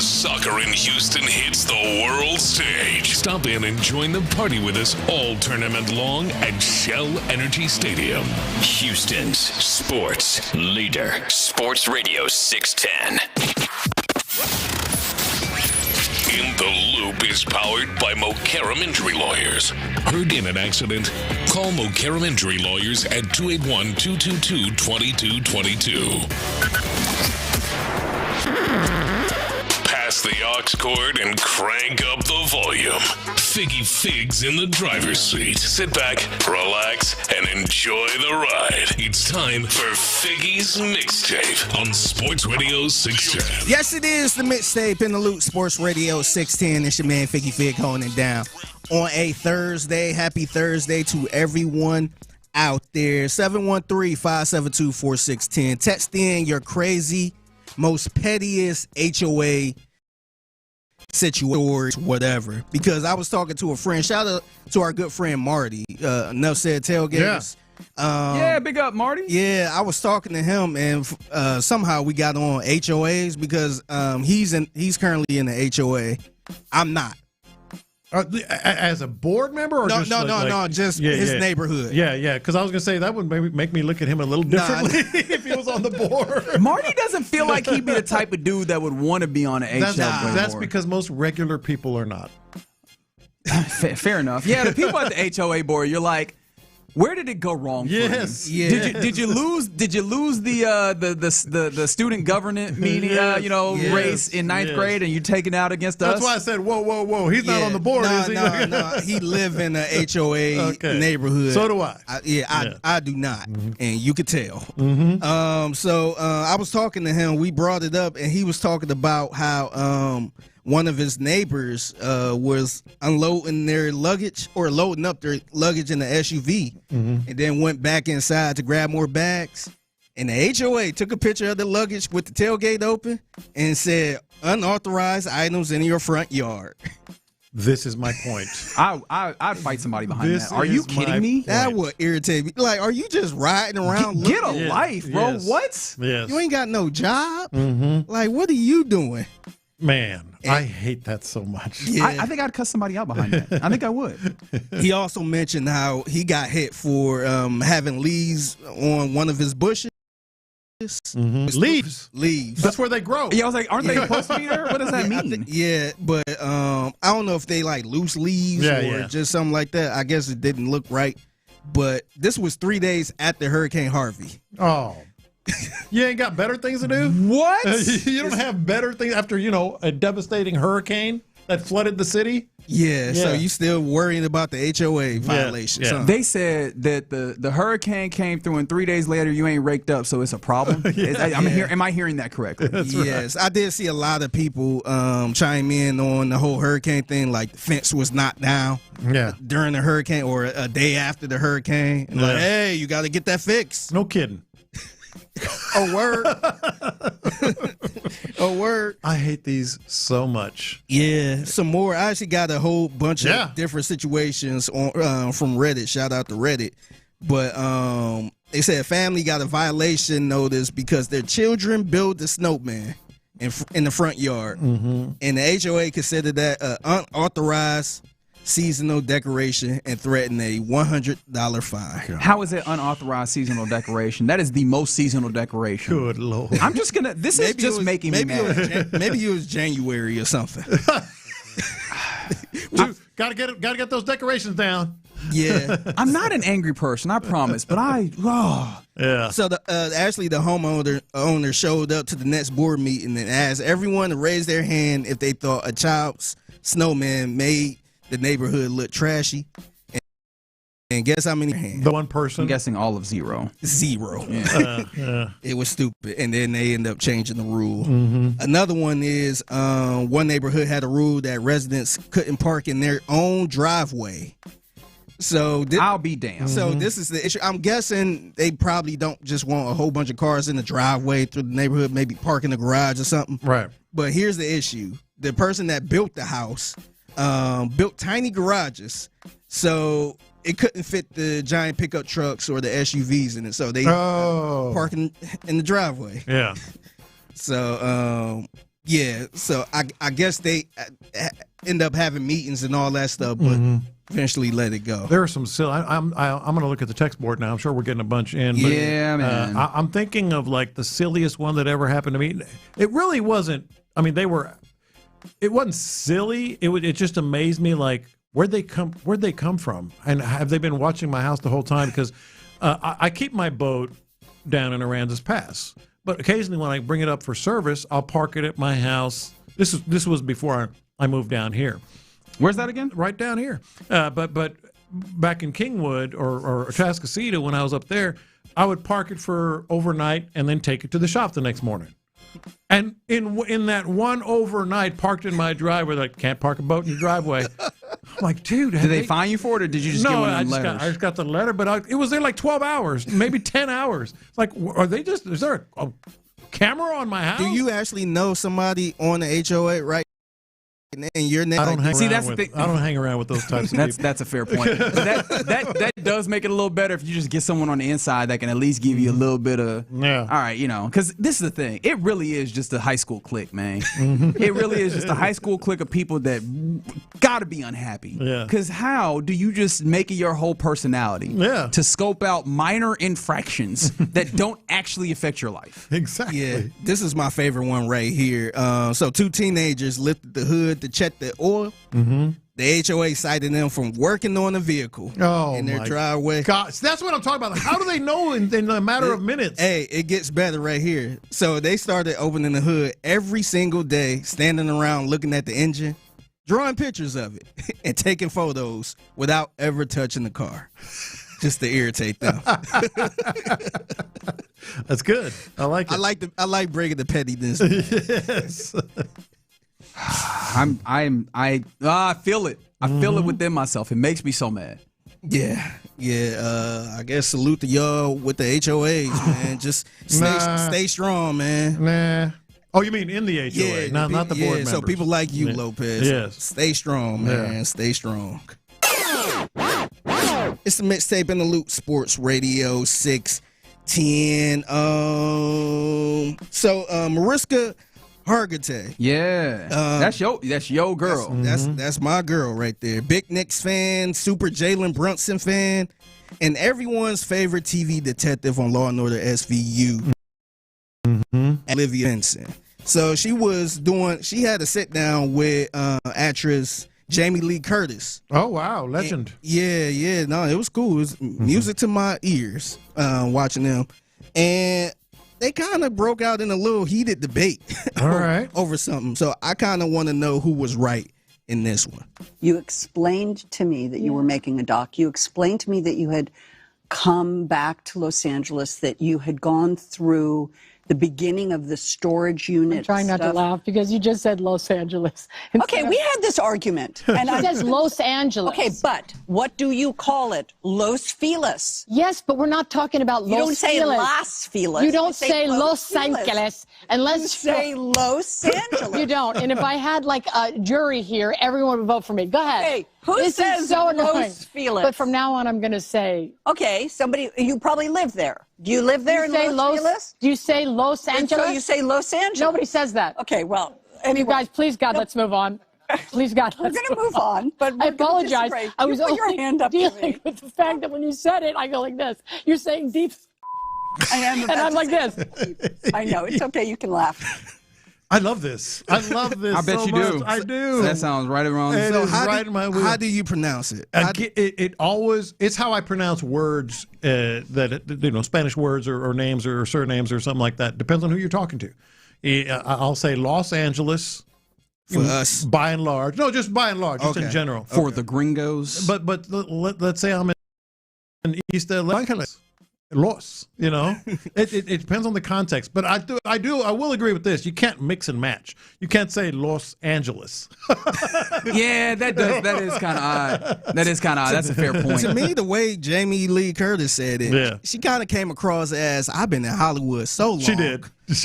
as soccer in Houston hits the world stage. Stop in and join the party with us all tournament long at Shell Energy Stadium. Houston's sports leader. Sports Radio 610. In the Loop is powered by Mokaram Injury Lawyers. Heard in an accident? Call Mokaram Injury Lawyers at 281-222-2222. Pass the aux cord and crank up the volume. Figgy Fig's in the driver's seat. Sit back, relax, and enjoy the ride. It's time for Figgy's Mixtape on Sports Radio 610. Yes, it is the Mixtape in the Loop, Sports Radio 610. It's your man Figgy Fig holding it down on a Thursday. Happy Thursday to everyone out there. 713-572-4610. Text in your crazy, most pettiest HOA situation, whatever. Because I was talking to a friend. Shout out to our good friend Marty. Enough said, tailgaters. Yeah, big up, Marty. Yeah, I was talking to him, and somehow we got on HOAs because he's currently in the HOA. I'm not. As a board member, or no, just his neighborhood. Yeah. Because I was gonna say that would maybe make me look at him a little differently if he was on the board. Marty doesn't feel like he'd be the type of dude that would want to be on an HOA board. That's because most regular people are not. Fair enough. Yeah, the people at the HOA board, you're like, where did it go wrong? Yes. For you? Yeah. Did you lose the student government meeting race in ninth grade, and you taking out against us? That's why I said whoa. He's not on the board, is he? No. He live in a HOA neighborhood. So do I. I do not, and you could tell. Mm-hmm. I was talking to him. We brought it up, and he was talking about how one of his neighbors was unloading their luggage or loading up their luggage in the SUV, and then went back inside to grab more bags. And the HOA took a picture of the luggage with the tailgate open and said, "Unauthorized items in your front yard." This is my point. I'd fight somebody behind that. Are you kidding me? That would irritate me. Like, are you just riding around? Get a life, bro. Yes. What? Yes. You ain't got no job. Mm-hmm. Like, what are you doing? Man, I hate that so much. Yeah. I think I'd cuss somebody out behind that. I think I would. He also mentioned how he got hit for having leaves on one of his bushes. Mm-hmm. Leaves. That's where they grow. Yeah, I was like, aren't they supposed to be there? What does that mean? But I don't know if they like loose leaves or just something like that. I guess it didn't look right. But this was 3 days after Hurricane Harvey. Oh. You ain't got better things to do? What? You don't have better things after, a devastating hurricane that flooded the city? Yeah, so you still worrying about the HOA violations. Yeah. Huh? They said that the hurricane came through and 3 days later you ain't raked up, so it's a problem. Am I hearing that correctly? Yes, I did see a lot of people chime in on the whole hurricane thing, like the fence was knocked down during the hurricane or a day after the hurricane. And like, hey, you got to get that fixed. No kidding. A word. A word. I hate these so much. Yeah, some more. I actually got a whole bunch of different situations on from Reddit. Shout out to Reddit. But they said family got a violation notice because their children built the snowman in the front yard. Mm-hmm. And the HOA considered that unauthorized seasonal decoration and threatened a $100 fine. How is it unauthorized seasonal decoration? That is the most seasonal decoration. Good Lord. I'm just going to, this is just making me mad. Maybe it was January or something. Gotta get those decorations down. Yeah. I'm not an angry person, I promise, but yeah. So actually the homeowner showed up to the next board meeting and asked everyone to raise their hand if they thought a child's snowman made the neighborhood look trashy. And guess how many hands? The one person? I'm guessing all of zero. Zero. Yeah. It was stupid. And then they end up changing the rule. Mm-hmm. Another one is one neighborhood had a rule that residents couldn't park in their own driveway. So I'll be damned. So this is the issue. I'm guessing they probably don't just want a whole bunch of cars in the driveway through the neighborhood, maybe park in the garage or something. Right. But here's the issue. The person that built the house built tiny garages, so it couldn't fit the giant pickup trucks or the SUVs in it. So they parking in the driveway. Yeah. So Yeah, so I guess they end up having meetings and all that stuff, but eventually let it go. There are some silly. I'm going to look at the text board now. I'm sure we're getting a bunch in. But, yeah, man. I'm thinking of like the silliest one that ever happened to me. It really wasn't. I mean, it wasn't silly. It just amazed me. Like where'd they come from? And have they been watching my house the whole time? Because I keep my boat down in Aransas Pass. But occasionally when I bring it up for service, I'll park it at my house. This was before I moved down here. Where's that again? Right down here. But back in Kingwood or Tascasita, when I was up there, I would park it for overnight and then take it to the shop the next morning. And in that one overnight, parked in my driveway, like, can't park a boat in your driveway. I'm like, dude. Did they fine you for it, or did you just get one of them letters? I just got the letter, but it was there like 12 hours, maybe 10 hours. It's like, is there a camera on my house? Do you actually know somebody on the HOA right in your name? I don't hang around with those types of people. That's a fair point. But that does make it a little better if you just get someone on the inside that can at least give you a little bit of, all right, because this is the thing. It really is just a high school clique, man. It really is just a high school clique of people that got to be unhappy. Yeah. Because how do you just make it your whole personality to scope out minor infractions that don't actually affect your life? Exactly. Yeah, this is my favorite one right here. So two teenagers lifted the hood to check the oil. The HOA cited them from working on a vehicle in their driveway. God, that's what I'm talking about. How do they know in a matter of minutes? Hey, it gets better right here. So they started opening the hood every single day, standing around looking at the engine, drawing pictures of it, and taking photos without ever touching the car, just to irritate them. That's good. I like it. I like bringing the pettiness. Yes. I feel it. I feel it within myself. It makes me so mad. Yeah. I guess salute to y'all with the HOAs, man. Just stay strong, man. Nah. Oh, you mean in the HOA, yeah, not the board members. So people like you, Lopez. Yes. Stay strong, man. Yeah. Stay strong. It's the Mixtape in the Loop, Sports Radio 610. Mariska Hargitay. Yeah. That's your girl. That's my girl right there. Big Knicks fan, super Jalen Brunson fan, and everyone's favorite TV detective on Law & Order SVU, Olivia Benson. So she had a sit down with actress Jamie Lee Curtis. Oh, wow. Legend. Yeah. No, it was cool. It was music to my ears watching them. And they kind of broke out in a little heated debate over something. So I kind of want to know who was right in this one. You explained to me that you were making a doc. You explained to me that you had come back to Los Angeles, that you had gone through the beginning of the storage unit. I'm trying not to laugh because you just said Los Angeles. Okay, we had this argument. And it says Los Angeles. Okay, but what do you call it? Los Feliz. Yes, but we're not talking about You Los don't say Feliz. Las Feliz. You don't say Los Feliz. Angeles unless You say Los Angeles. You don't. And if I had like a jury here, everyone would vote for me. Go ahead. Hey, who this says is so annoying. Los Feliz? But from now on, I'm going to say. Okay, you probably live there. Do you live there in Los Feliz? Do you say Los Angeles? So you say Los Angeles. Nobody says that. Okay, well. You guys, please, God, let's move on. Please, God, we're going to move on. But I apologize. I was only your hand up dealing with the fact that when you said it, I go like this. You're saying deep. I am. And I'm like this. I know. It's okay. You can laugh. I love this. I bet so you much. do. I do. That sounds right around. So how do you pronounce it? It's how I pronounce words that Spanish words or names or surnames or something like that. Depends on who you're talking to. I'll say Los Angeles for us, by and large. No, just by and large, just in general. For the gringos. But let's say I'm in East LA. Los, it depends on the context, but I will agree with this. You can't mix and match. You can't say Los Angeles. Yeah, that is kind of odd. That is kind of odd. That's a fair point. To me, the way Jamie Lee Curtis said it, she kind of came across as, I've been in Hollywood so long. She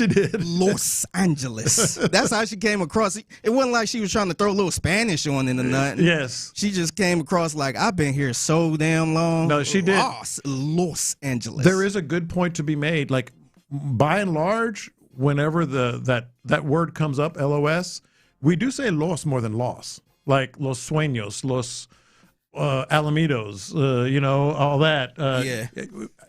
did. Los Angeles. That's how she came across. It wasn't like she was trying to throw a little Spanish on in the nut. Yes. She just came across like, I've been here so damn long. No, she did. Los Angeles. There is a good point to be made. Like, by and large, whenever that word comes up, LOS, we do say los more than loss, like los sueños, los Alamitos, all that.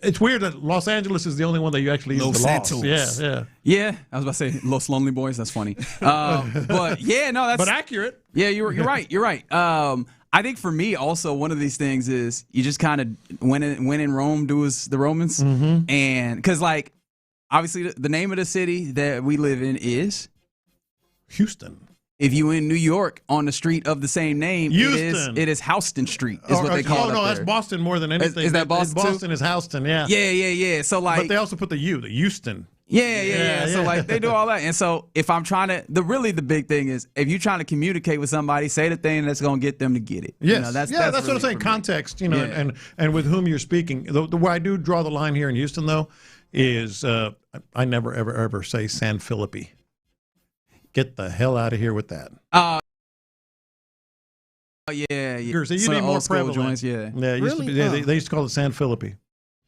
It's weird that Los Angeles is the only one that you actually use Los the loss. Santos. Yeah, I was about to say Los Lonely Boys. That's funny. But yeah, no, that's but accurate. Yeah, you're right. You're right. I think for me also one of these things is you just kind of when in Rome do as the Romans, and because like obviously the name of the city that we live in is Houston. If you in New York on the street of the same name, Houston. it is Houston Street is what they call it. Oh no, that's Boston more than anything. Is that Boston? Boston is Houston. Yeah. Yeah. So like, but they also put the Houston. Yeah. So like they do all that, and so if I'm trying to, the big thing is if you're trying to communicate with somebody, say the thing that's going to get them to get it. Yes, that's really what I'm saying. for me. Context, and with whom you're speaking. The way I do draw the line here in Houston, though, is I never ever say San Felipe. Get the hell out of here with that. Yeah. It used to be more prevalent. Joints, yeah. It used to be, they used to call it San Felipe.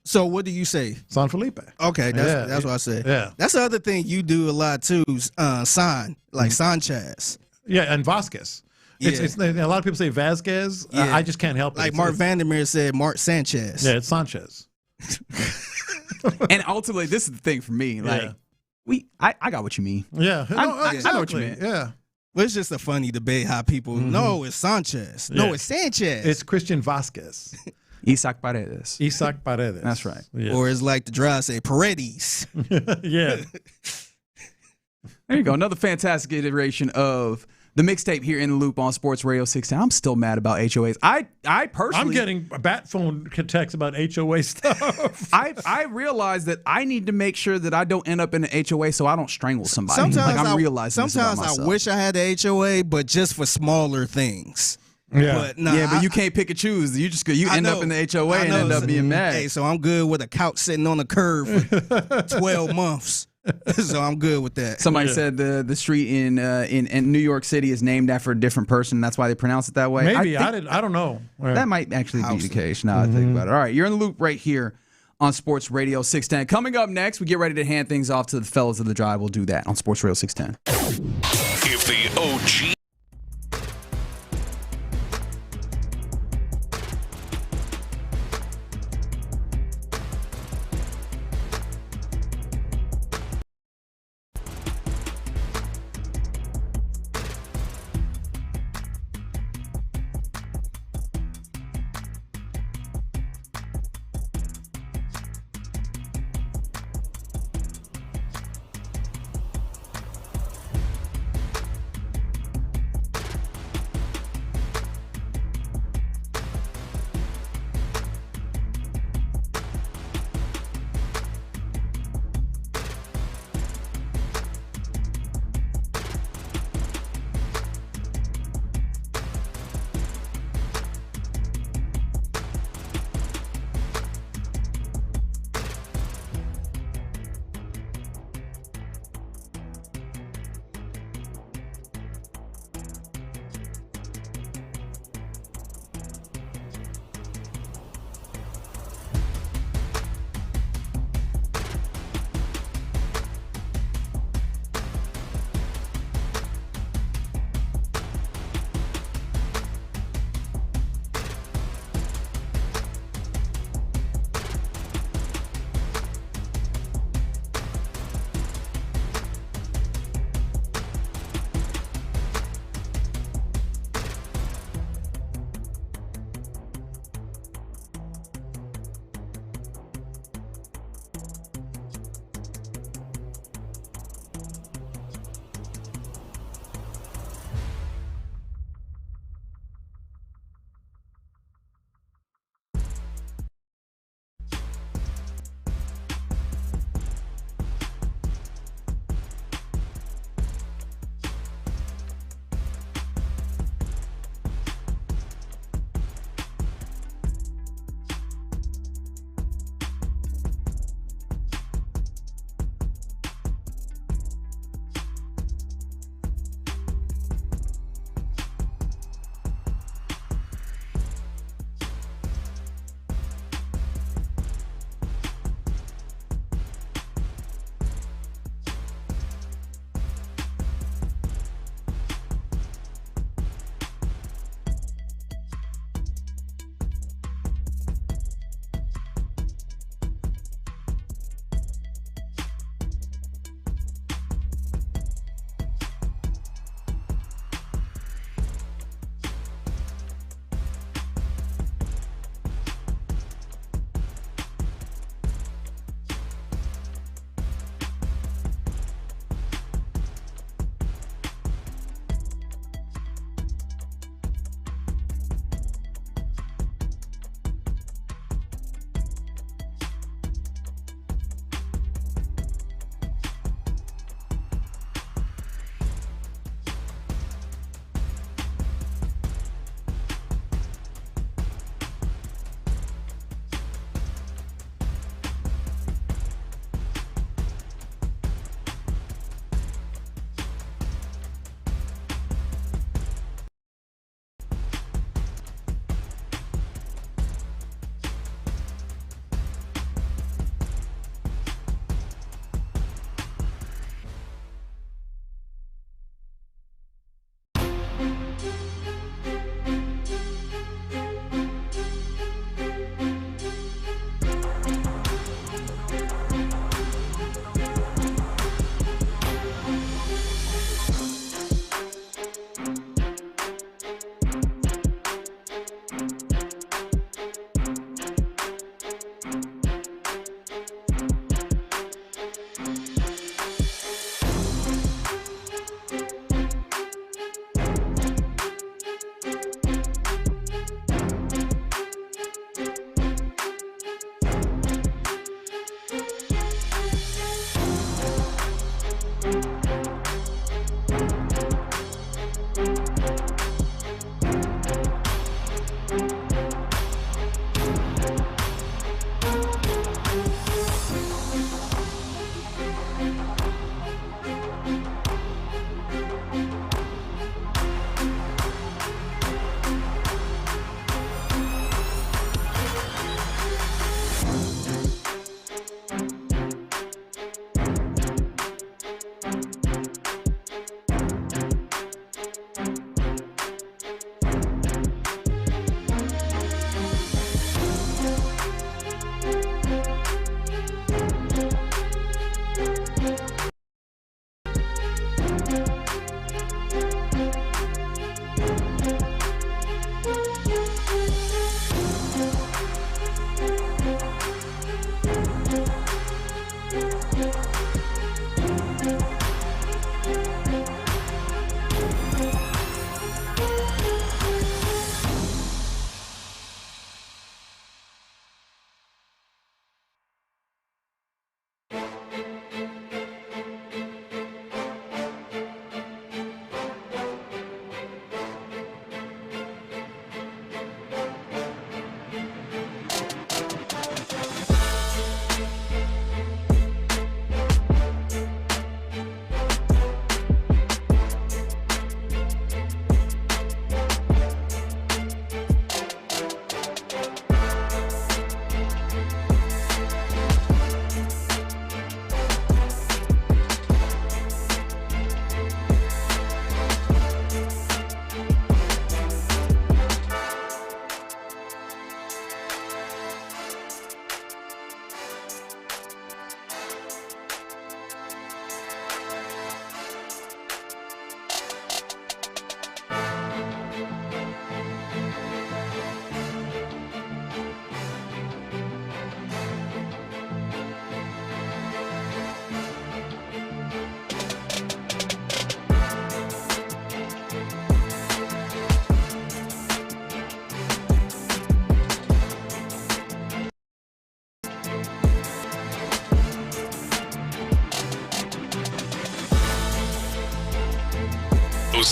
So what do you say? San Felipe. Okay, that's what I said. Yeah. That's the other thing you do a lot too. San, like Sanchez. Yeah, and Vasquez. Yeah. It's a lot of people say Vasquez. Yeah. I just can't help it. Like Mark Vandermeer said, Mark Sanchez. Yeah, it's Sanchez. And ultimately, this is the thing for me. Like, I got what you mean. Yeah, I know what you mean. Yeah. Well, it's just a funny debate how people no, it's Sanchez. No, it's Sanchez. It's Christian Vasquez. Isaac Paredes. That's right. Yeah. Or it's like the drive say Paredes. Yeah. There you go. Another fantastic iteration of the mixtape here in the loop on Sports Radio 610. I'm still mad about HOAs. I personally, I'm getting a bat phone texts about HOA stuff. I realize that I need to make sure that I don't end up in an HOA so I don't strangle somebody. Sometimes I'm realizing this about myself. I wish I had the HOA, but just for smaller things. Yeah, but you can't pick and choose. You end up in the HOA and end up being mad. Hey, so I'm good with a couch sitting on the curb for 12 months. So I'm good with that. Somebody said the street in New York City is named after a different person. That's why they pronounce it that way. Maybe I don't know. That might actually be the case. Now I think about it. All right, you're in the loop right here on Sports Radio 610. Coming up next, we get ready to hand things off to the fellas of the drive. We'll do that on Sports Radio 610. If the OG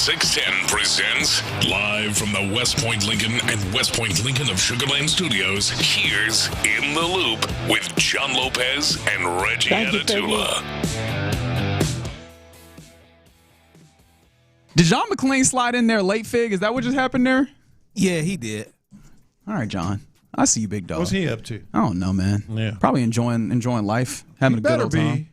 610 presents live from the West Point Lincoln and West Point Lincoln of Sugar Land Studios. Here's In the Loop with John Lopez and Reggie Atatula. Did John McClain slide in there late, Fig? Is that what just happened there? Yeah, he did. All right, John. I see you, big dog. What's he up to? I don't know, man. Yeah. Probably enjoying life, having a good old time.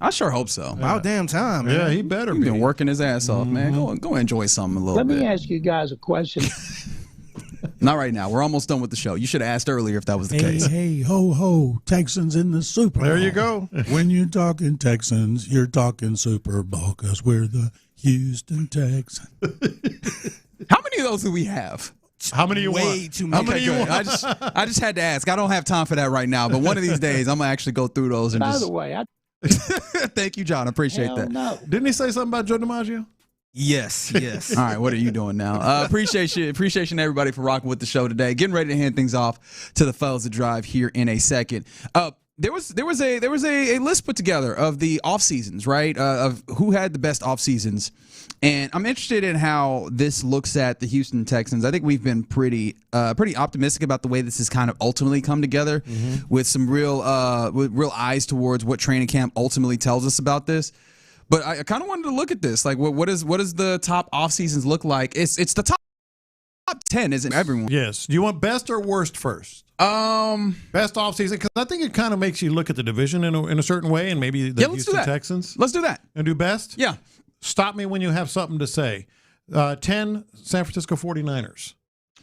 I sure hope so. About damn time, man. Yeah, he better be. He's been working his ass off, man. Go enjoy something a little bit. Let me ask you guys a question. Not right now. We're almost done with the show. You should have asked earlier if that was the case. Hey, ho, ho. Texans in the Super Bowl. There you go. When you're talking Texans, you're talking Super Bowl because we're the Houston Texans. How many of those do we have? How many you want? Way too many. How many you want? I just had to ask. I don't have time for that right now, but one of these days I'm going to actually go through those. And By the way, Thank you, John. I appreciate that. No. Didn't he say something about Joe DiMaggio? Yes. All right, what are you doing now? Appreciation everybody for rocking with the show today. Getting ready to hand things off to the fellas to drive here in a second. There was a list put together of the off seasons, right? Of who had the best off seasons, and I'm interested in how this looks at the Houston Texans. I think we've been pretty optimistic about the way this has kind of ultimately come together, with some real eyes towards what training camp ultimately tells us about this. But I kind of wanted to look at this, like what does the top off seasons look like? It's the top 10, isn't everyone? Yes. Do you want best or worst first? Best offseason, because I think it kind of makes you look at the division in a certain way, and maybe the Houston Texans. Let's do that. And do best? Yeah. Stop me when you have something to say. 10, San Francisco 49ers.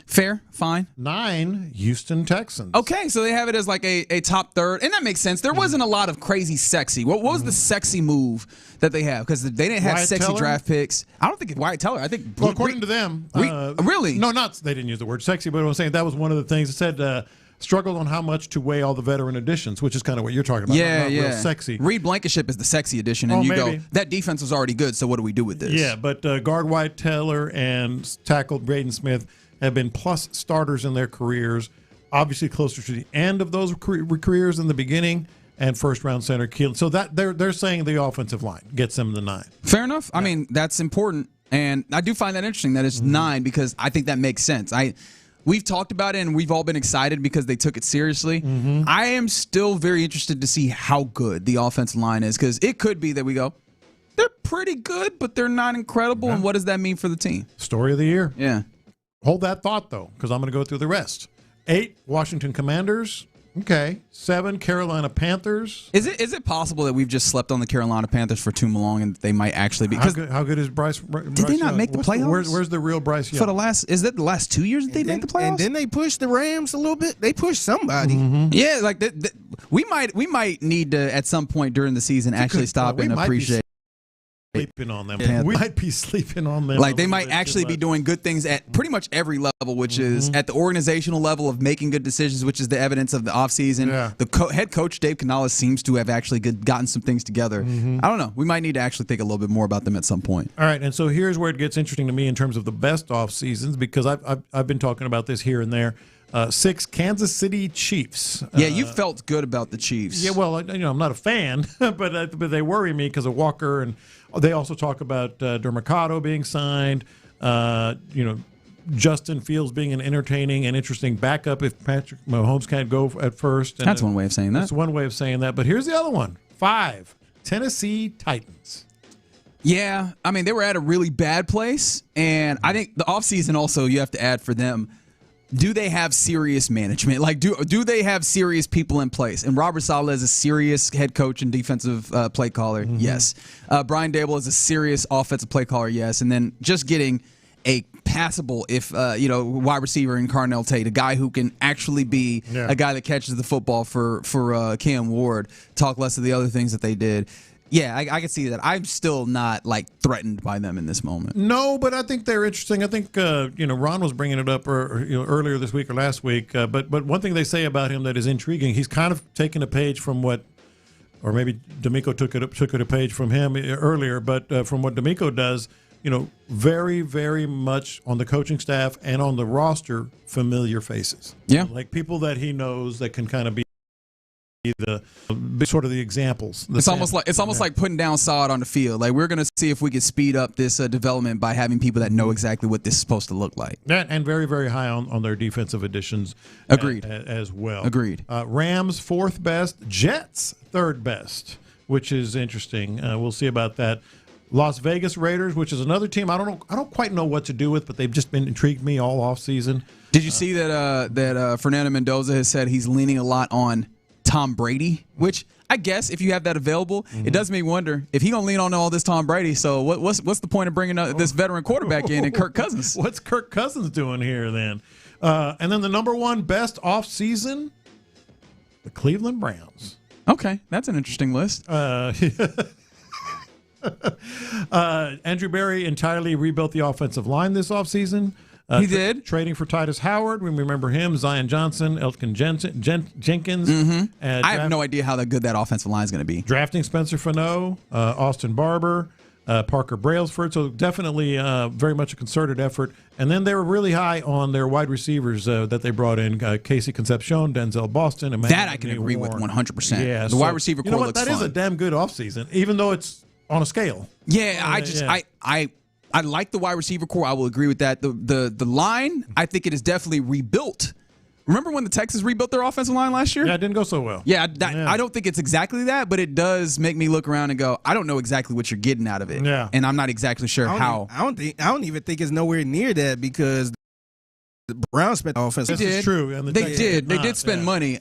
Fair, fine. 9, Houston Texans. Okay, so they have it as like a top third, and that makes sense. There wasn't a lot of crazy sexy. What was the sexy move that they have? Because they didn't have Wyatt sexy Teller? draft picks. I don't think it's Wyatt Teller. I think According to them. Really? No, they didn't use the word sexy, but I'm saying that was one of the things. It said struggled on how much to weigh all the veteran additions, which is kind of what you're talking about. Yeah, not real sexy. Reed Blankenship is the sexy addition, and go, that defense was already good, so what do we do with this? Yeah, but guard Wyatt Teller and tackle Braden Smith have been plus starters in their careers, obviously closer to the end of those careers than the beginning, and first-round center Keelan. So that they're saying the offensive line gets them the 9. Fair enough. I mean, that's important, and I do find that interesting that it's 9 because I think that makes sense. We've talked about it, and we've all been excited because they took it seriously. I am still very interested to see how good the offensive line is, because it could be that we go, they're pretty good, but they're not incredible, and what does that mean for the team? Story of the year. Yeah. Hold that thought, though, because I'm going to go through the rest. 8, Washington Commanders. Okay. 7, Carolina Panthers. Is it possible that we've just slept on the Carolina Panthers for too long and they might actually be? How good is Bryce? Did they not make the playoffs? Where's the real Bryce Young? Is that the last 2 years that they made the playoffs? And then they pushed the Rams a little bit. They pushed somebody. Yeah, like we might need to at some point during the season actually stop and appreciate. sleeping on them. We might be sleeping on them. Like they might actually be doing good things at pretty much every level, which is at the organizational level of making good decisions, which is the evidence of the offseason. Yeah. The head coach, Dave Canales, seems to have actually gotten some things together. I don't know. We might need to actually think a little bit more about them at some point. All right, and so here's where it gets interesting to me in terms of the best off seasons, because I've been talking about this here and there. 6 Kansas City Chiefs. Yeah, you felt good about the Chiefs. Yeah, well, I'm not a fan, but they worry me because of Walker, and they also talk about Dermacado being signed. Justin Fields being an entertaining and interesting backup if Patrick Mahomes can't go at first. And that's one way of saying that. That's one way of saying that. But here's the other one: 5 Tennessee Titans. Yeah, I mean, they were at a really bad place, and I think the offseason also you have to add for them. Do they have serious management? Like, do they have serious people in place? And Robert Saleh is a serious head coach and defensive play caller, yes. Brian Daboll is a serious offensive play caller, yes. And then just getting a passable, wide receiver in Carnell Tate, a guy who can actually be a guy that catches the football for Cam Ward. Talk less of the other things that they did. Yeah, I can see that. I'm still not threatened by them in this moment. No, but I think they're interesting. I think Ron was bringing it up earlier this week or last week. But one thing they say about him that is intriguing, he's kind of taken a page from what, or maybe D'Amico took it a page from him earlier. But from what D'Amico does, very, very much on the coaching staff and on the roster, familiar faces. Yeah, like people that he knows that can kind of be the sort of the examples. It's almost like putting down sod on the field. Like, we're going to see if we can speed up this development by having people that know exactly what this is supposed to look like. And very, very high on their defensive additions. Agreed. As well. Agreed. Rams 4th best, Jets 3rd best, which is interesting. We'll see about that. Las Vegas Raiders, which is another team I don't quite know what to do with, but they've just been intrigued me all off season. Did you see that Fernando Mendoza has said he's leaning a lot on Tom Brady, which I guess if you have that available, it does make me wonder if he's going to lean on all this Tom Brady. So what's the point of bringing this veteran quarterback in and Kirk Cousins? What's Kirk Cousins doing here then? And then the number 1 best offseason, the Cleveland Browns. Okay, that's an interesting list. Andrew Berry entirely rebuilt the offensive line this offseason. He did. Trading for Titus Howard. We remember him, Zion Johnson, Elton Jenkins. I have no idea how good that offensive line is going to be. Drafting Spencer Fano, Austin Barber, Parker Brailsford. So definitely very much a concerted effort. And then they were really high on their wide receivers that they brought in, Casey Concepcion, Denzel Boston. Emmanuel that I can agree with 100%. Yeah, the wide receiver core looks fun. That is a damn good offseason, even though it's on a scale. Yeah, I like the wide receiver core. I will agree with that. The line, I think it is definitely rebuilt. Remember when the Texans rebuilt their offensive line last year? Yeah, it didn't go so well. Yeah, I don't think it's exactly that, but it does make me look around and go, I don't know exactly what you're getting out of it. Yeah. And I'm not exactly sure how. I don't even think it's nowhere near that because the Browns spent offensive. This is true. And They did spend money.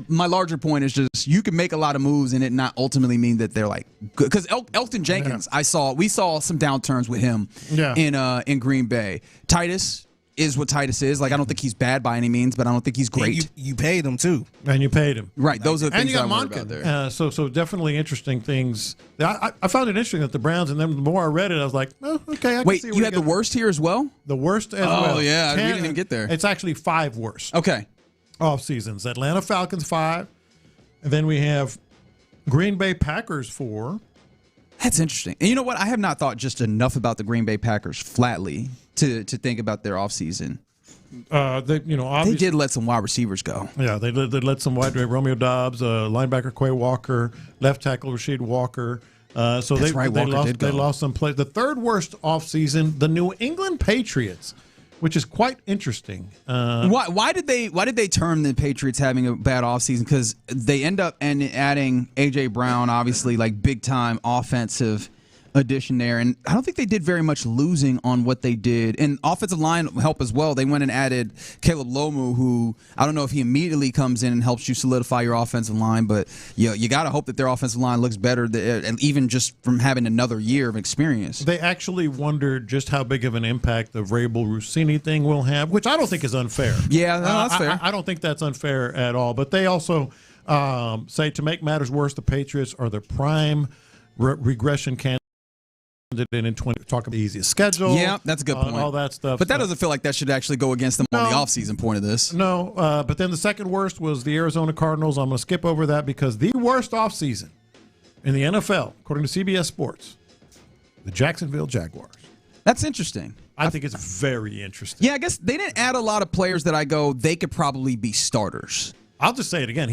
My larger point is just you can make a lot of moves and it not ultimately mean that they're good. Because Elton Jenkins, we saw some downturns with him in Green Bay. Titus is what Titus is. I don't think he's bad by any means, but I don't think he's great. You paid him too, and you paid him. Right, those are the things I worry about there. So definitely interesting things. I found it interesting that the Browns, and then the more I read it, I was like, oh, okay. I can see you had the worst here as well. The worst as well. Oh yeah, we didn't even get there. It's actually 5 worst. Okay. Off seasons. Atlanta Falcons 5, and then we have Green Bay Packers 4. That's interesting. And you know what? I have not thought just enough about the Green Bay Packers flatly to think about their offseason. They did let some wide receivers go. Yeah, they let some Romeo Dobbs, linebacker Quay Walker, left tackle Rasheed Walker. So they lost some plays. The 3rd worst offseason, the New England Patriots, which is quite interesting. Why did they term the Patriots having a bad offseason? Because they end up adding A.J. Brown, obviously, big time offensive addition there, and I don't think they did very much losing on what they did. And offensive line help as well. They went and added Caleb Lomu, who I don't know if he immediately comes in and helps you solidify your offensive line, but you got to hope that their offensive line looks better, and even just from having another year of experience. They actually wondered just how big of an impact the Vrabel Russini thing will have, which I don't think is unfair. Yeah, that's fair. I don't think that's unfair at all. But they also say, to make matters worse, the Patriots are the prime regression candidate it in 20. Talk about the easiest schedule. Yeah, that's a good point. All that stuff. But that doesn't feel like that should actually go against them on the offseason point of this. No, but then the second worst was the Arizona Cardinals. I'm going to skip over that because the worst offseason in the NFL, according to CBS Sports, the Jacksonville Jaguars. That's interesting. I think it's very interesting. Yeah, I guess they didn't add a lot of players that I go, they could probably be starters. I'll just say it again.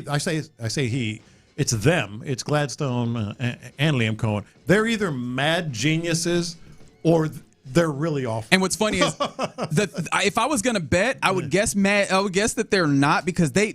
I say he. It's them. It's Gladstone and Liam Cohen. They're either mad geniuses or they're really awful. And what's funny is, if I was gonna bet, I would guess that they're not because they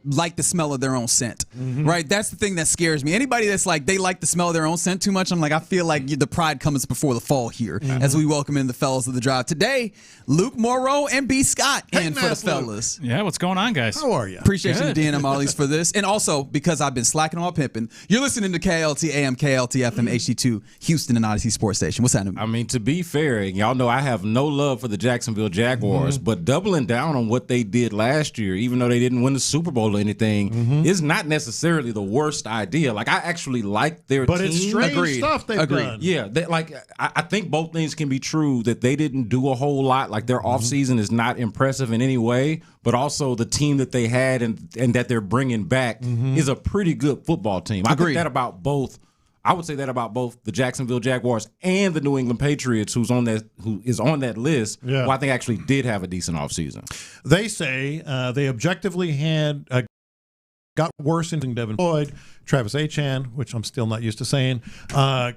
like the smell of their own scent, right? That's the thing that scares me. Anybody that's like they like the smell of their own scent too much, I'm like, I feel like the pride comes before the fall here as we welcome in the fellas of the drive. Today, Luke Morrow and B. Scott in for the fellas. Yeah, what's going on, guys? How are you? Appreciate you, D&M Ollies, for this. And also, because I've been slacking on pimping, you're listening to KLT AM, KLT FM, HD2, Houston and Odyssey Sports Station. What's happening? I mean, to be fair, y'all know I have no love for the Jacksonville Jaguars, but doubling down on what they did last year, even though they didn't win the Super Bowl or anything, is not necessarily the worst idea. Like, I actually like their team. But it's strange stuff they've done. Yeah, I think both things can be true, that they didn't do a whole lot. Like, their offseason is not impressive in any way, but also the team that they had and that they're bringing back is a pretty good football team. I think that about both. I would say that about both the Jacksonville Jaguars and the New England Patriots, who is on that list, who I think actually did have a decent offseason. They say they objectively had got worse in Devin Lloyd, Travis Achan, which I'm still not used to saying,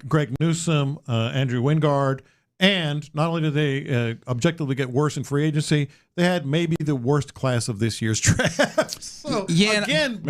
Greg Newsome, Andrew Wingard, and not only did they objectively get worse in free agency, they had maybe the worst class of this year's draft. So, again,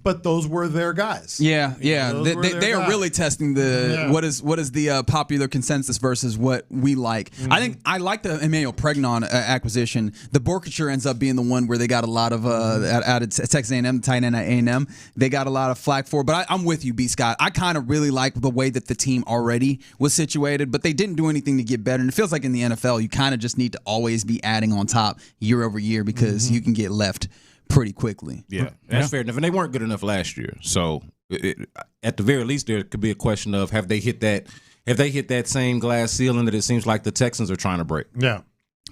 but those were their guys. Yeah. They are really testing the what is the popular consensus versus what we like. I think I like the Emmanuel Pregnon acquisition. The Borkature ends up being the one where they got a lot of out of Texas A&M, tight end at A&M. They got a lot of flack for, but I'm with you, B. Scott. I kind of really like the way that the team already was situated, but they didn't do anything to get better. And it feels like in the NFL, you kind of just need to always be adding on top year over year because you can get left pretty quickly. Yeah, that's fair enough. And they weren't good enough last year. So at the very least, there could be a question of have they hit that same glass ceiling that it seems like the Texans are trying to break? Yeah.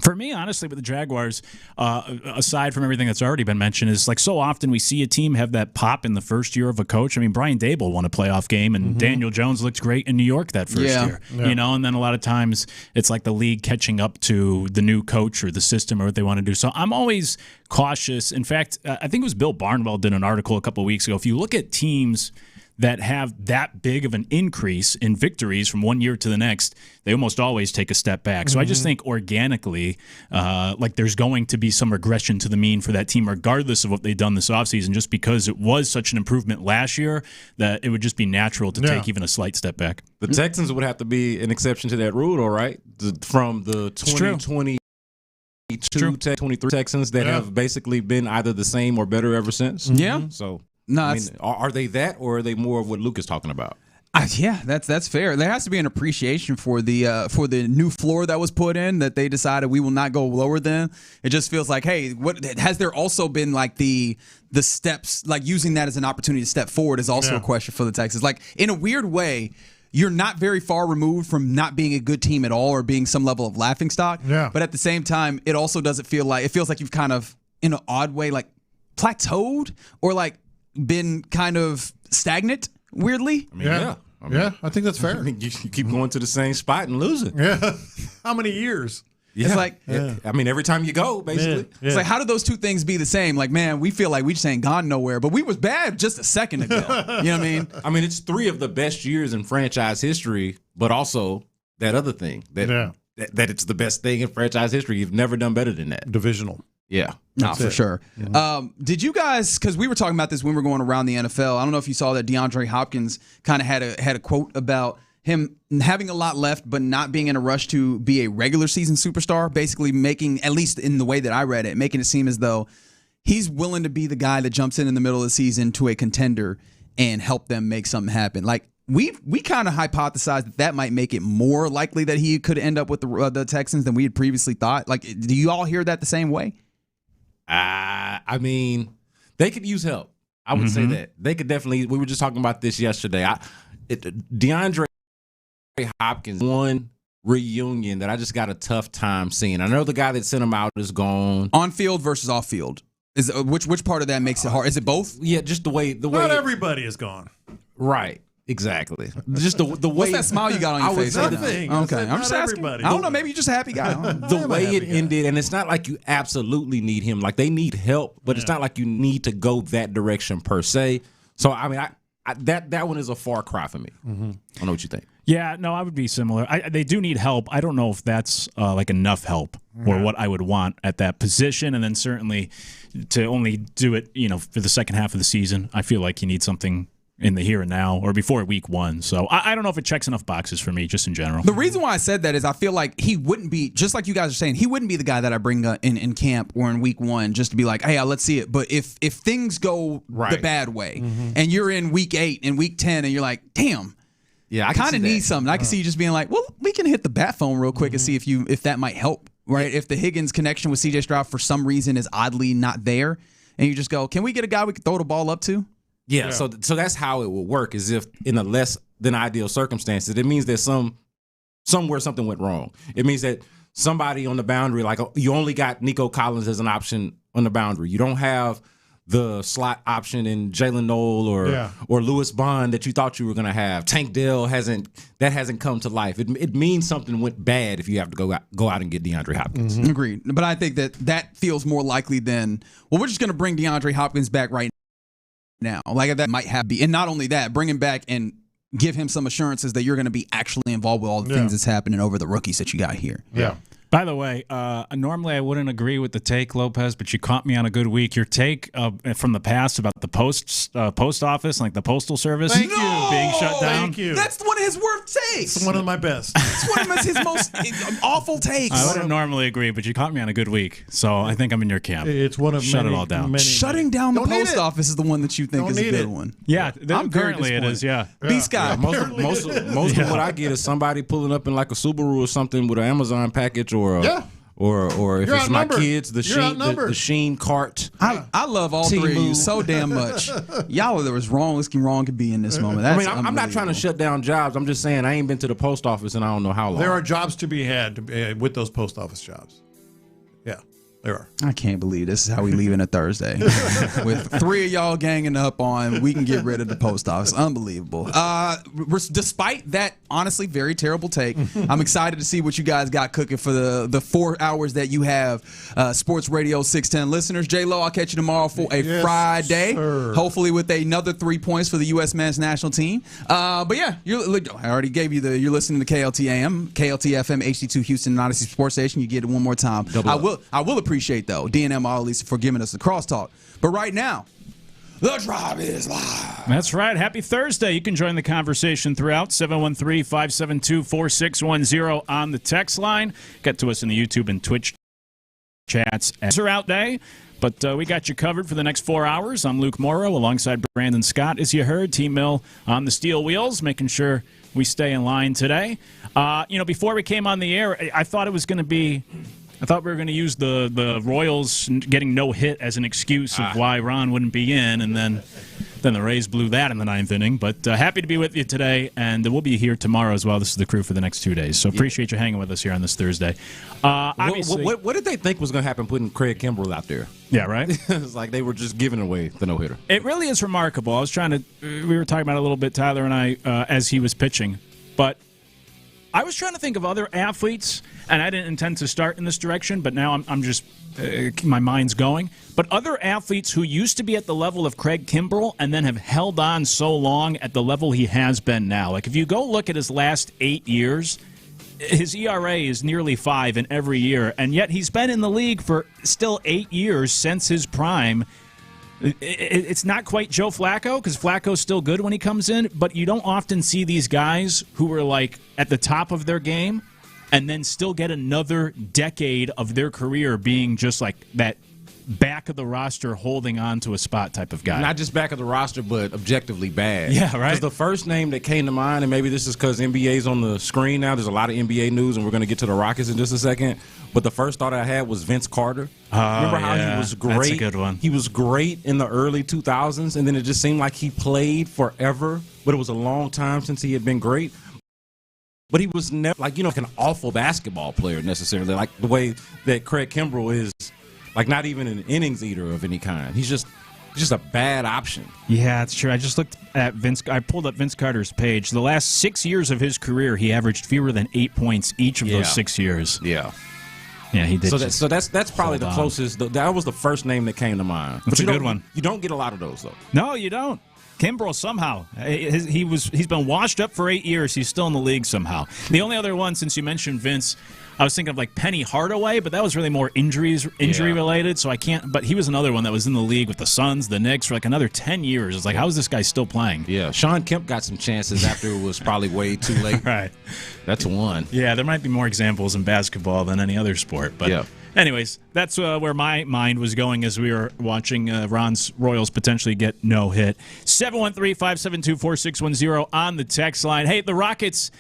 For me, honestly, with the Jaguars, aside from everything that's already been mentioned, is like so often we see a team have that pop in the first year of a coach. I mean, Brian Dable won a playoff game, and Daniel Jones looked great in New York that first year. Yeah. You know, and then a lot of times it's like the league catching up to the new coach or the system or what they want to do. So I'm always cautious. In fact, I think it was Bill Barnwell did an article a couple of weeks ago. If you look at teams that have that big of an increase in victories from one year to the next, they almost always take a step back. So I just think organically, like there's going to be some regression to the mean for that team, regardless of what they've done this offseason, just because it was such an improvement last year that it would just be natural to take even a slight step back. The Texans would have to be an exception to that rule, all right? From the 2022 23 Texans that have basically been either the same or better ever since. Yeah. So no, I mean, are they that, or are they more of what Luke is talking about? Yeah, that's fair. There has to be an appreciation for the new floor that was put in that they decided we will not go lower than. It just feels like, hey, what has there also been like the steps, like using that as an opportunity to step forward is also a question for the Texans. Like in a weird way, you're not very far removed from not being a good team at all or being some level of laughingstock. Yeah. But at the same time, it also doesn't feel like, it feels like you've kind of in an odd way like plateaued or like been kind of stagnant, weirdly. I mean, I think that's fair. I mean, you keep going to the same spot and losing. Yeah. How many years? Yeah. It's like, I mean, every time you go, basically. Yeah. It's like, how do those two things be the same? Like, man, we feel like we just ain't gone nowhere, but we was bad just a second ago. You know what I mean? I mean, it's 3 of the best years in franchise history, but also that other thing, that it's the best thing in franchise history. You've never done better than that. Divisional. Yeah. No, for sure. Yeah. Did you guys, because we were talking about this when we were going around the NFL, I don't know if you saw that DeAndre Hopkins kind of had a quote about him having a lot left but not being in a rush to be a regular season superstar, basically making, at least in the way that I read it, making it seem as though he's willing to be the guy that jumps in the middle of the season to a contender and help them make something happen. Like, we kind of hypothesized that might make it more likely that he could end up with the Texans than we had previously thought. Like, do you all hear that the same way? I mean, they could use help. I would say that. They could definitely, we were just talking about this yesterday. DeAndre Hopkins, one reunion that I just got a tough time seeing. I know the guy that sent him out is gone. On field versus off field. Is which part of that makes it hard? Is it both? Yeah, just the way. Not everybody is gone. Right. Exactly. Just the way. What's that smile you got on your face? Nothing. Okay, I'm just asking. Everybody. I don't know. Maybe you're just a happy guy. The way it ended, and it's not like you absolutely need him. Like they need help, but it's not like you need to go that direction per se. So I mean, that one is a far cry for me. Mm-hmm. I don't know what you think. Yeah, no, I would be similar. They do need help. I don't know if that's like enough help or what I would want at that position. And then certainly to only do it, for the second half of the season, I feel like you need something in the here and now or before week 1. So I don't know if it checks enough boxes for me, just in general. The reason why I said that is I feel like he wouldn't be, just like you guys are saying, he wouldn't be the guy that I bring in camp or in week 1 just to be like, hey, let's see it. But if things go the bad way and you're in week 8 and week 10 and you're like, damn, yeah, I kind of need something. I can see you just being like, well, we can hit the bat phone real quick and see if that might help, right? If the Higgins connection with CJ Stroud for some reason is oddly not there and you just go, can we get a guy we can throw the ball up to? Yeah, so that's how it would work. Is if in a less than ideal circumstances, it means that somewhere something went wrong. It means that somebody on the boundary, like you only got Nico Collins as an option on the boundary. You don't have the slot option in Jalen Noel or Lewis Bond that you thought you were going to have. Tank Dell hasn't come to life. It means something went bad if you have to go out and get DeAndre Hopkins. Agreed. But I think that feels more likely than, well, we're just going to bring DeAndre Hopkins back right now. Like that might have be, and not only that, bring him back and give him some assurances that you're going to be actually involved with all the things that's happening over the rookies that you got here. Yeah. By the way, normally I wouldn't agree with the take, Lopez, but you caught me on a good week. Your take from the past about the post office, like the postal service, being shut down. Thank you. That's one of his worst takes. It's one of my best. It's one of his most awful takes. I wouldn't normally agree, but you caught me on a good week, so I think I'm in your camp. It's one of shut it all down. Shutting down the post office is the one that you think is a good one. Yeah, apparently it is. Yeah, B Scott. Most of what I get is somebody pulling up in like a Subaru or something with an Amazon package or a. Or if You're it's my outnumbered. kids, the Sheen cart. I love all three of you so damn much. Y'all are as wrong as wrong could be in this moment. That's I'm not trying to shut down jobs. I'm just saying I ain't been to the post office and I don't know how long. There are jobs to be had with those post office jobs. Yeah, there are. I can't believe this is how we leaving a Thursday. With 3 of y'all ganging up on we can get rid of the post office. Unbelievable. Despite that, honestly, very terrible take, I'm excited to see what you guys got cooking for the 4 hours that you have. Sports Radio 610 listeners. J-Lo, I'll catch you tomorrow for a Friday. Sir. Hopefully with another 3 points for the U.S. men's national team. But yeah, I already gave you you're listening to KLT AM, KLT FM, HD2 Houston, and Odyssey Sports Station. You get it one more time. I will appreciate, though, DNM Ollie for giving us the crosstalk. But right now, the Drive is live. That's right. Happy Thursday. You can join the conversation throughout 713-572-4610 on the text line. Get to us in the YouTube and Twitch chats. It's a out day, but we got you covered for the next 4 hours. I'm Luke Morrow alongside Brandon Scott. As you heard, Team Mill on the steel wheels, making sure we stay in line today. Before we came on the air, I thought we were going to use the Royals getting no hit as an excuse of why Ron wouldn't be in, and then the Rays blew that in the 9th inning. But happy to be with you today, and we'll be here tomorrow as well. This is the crew for the next 2 days, so appreciate you hanging with us here on this Thursday. What did they think was going to happen putting Craig Kimbrell out there? Yeah, right? It's like they were just giving away the no-hitter. It really is remarkable. We were talking about it a little bit, Tyler and I, as he was pitching, but I was trying to think of other athletes, and I didn't intend to start in this direction, but now I'm just, my mind's going. But other athletes who used to be at the level of Craig Kimbrell and then have held on so long at the level he has been now. Like, if you go look at his last 8 years, his ERA is nearly 5 in every year, and yet he's been in the league for still 8 years since his prime. It's not quite Joe Flacco, because Flacco's still good when he comes in, but you don't often see these guys who are like at the top of their game and then still get another decade of their career being just like that back of the roster holding on to a spot type of guy. Not just back of the roster, but objectively bad. Yeah, right. Because the first name that came to mind, and maybe this is because NBA's on the screen now, there's a lot of NBA news, and we're going to get to the Rockets in just a second, but the first thought I had was Vince Carter. Remember how he was great? That's a good one. He was great in the early 2000s, and then it just seemed like he played forever, but it was a long time since he had been great. but he was never like an awful basketball player necessarily, like the way that Craig Kimbrell is, like not even an innings eater of any kind. He's just a bad option. Yeah, it's true. I just looked at I pulled up Vince Carter's page. The last 6 years of his career, he averaged fewer than 8 points each of those 6 years. Yeah. Yeah, he did. So that's probably the closest. That was the first name that came to mind. That's a good one. You don't get a lot of those though. No, you don't. Kimbrell somehow he's been washed up for 8 years. He's still in the league somehow. The only other one, since you mentioned Vince, I was thinking of like Penny Hardaway, but that was really more injury related. So I can't. But he was another one that was in the league with the Suns, the Knicks for like another 10 years. It's like, how is this guy still playing? Yeah, Sean Kemp got some chances after it was probably way too late. Right. That's one. Yeah, there might be more examples in basketball than any other sport, but. Yeah. Anyways, that's where my mind was going as we were watching Ron's Royals potentially get no hit. 713-572-4610 on the text line. Hey, the Rockets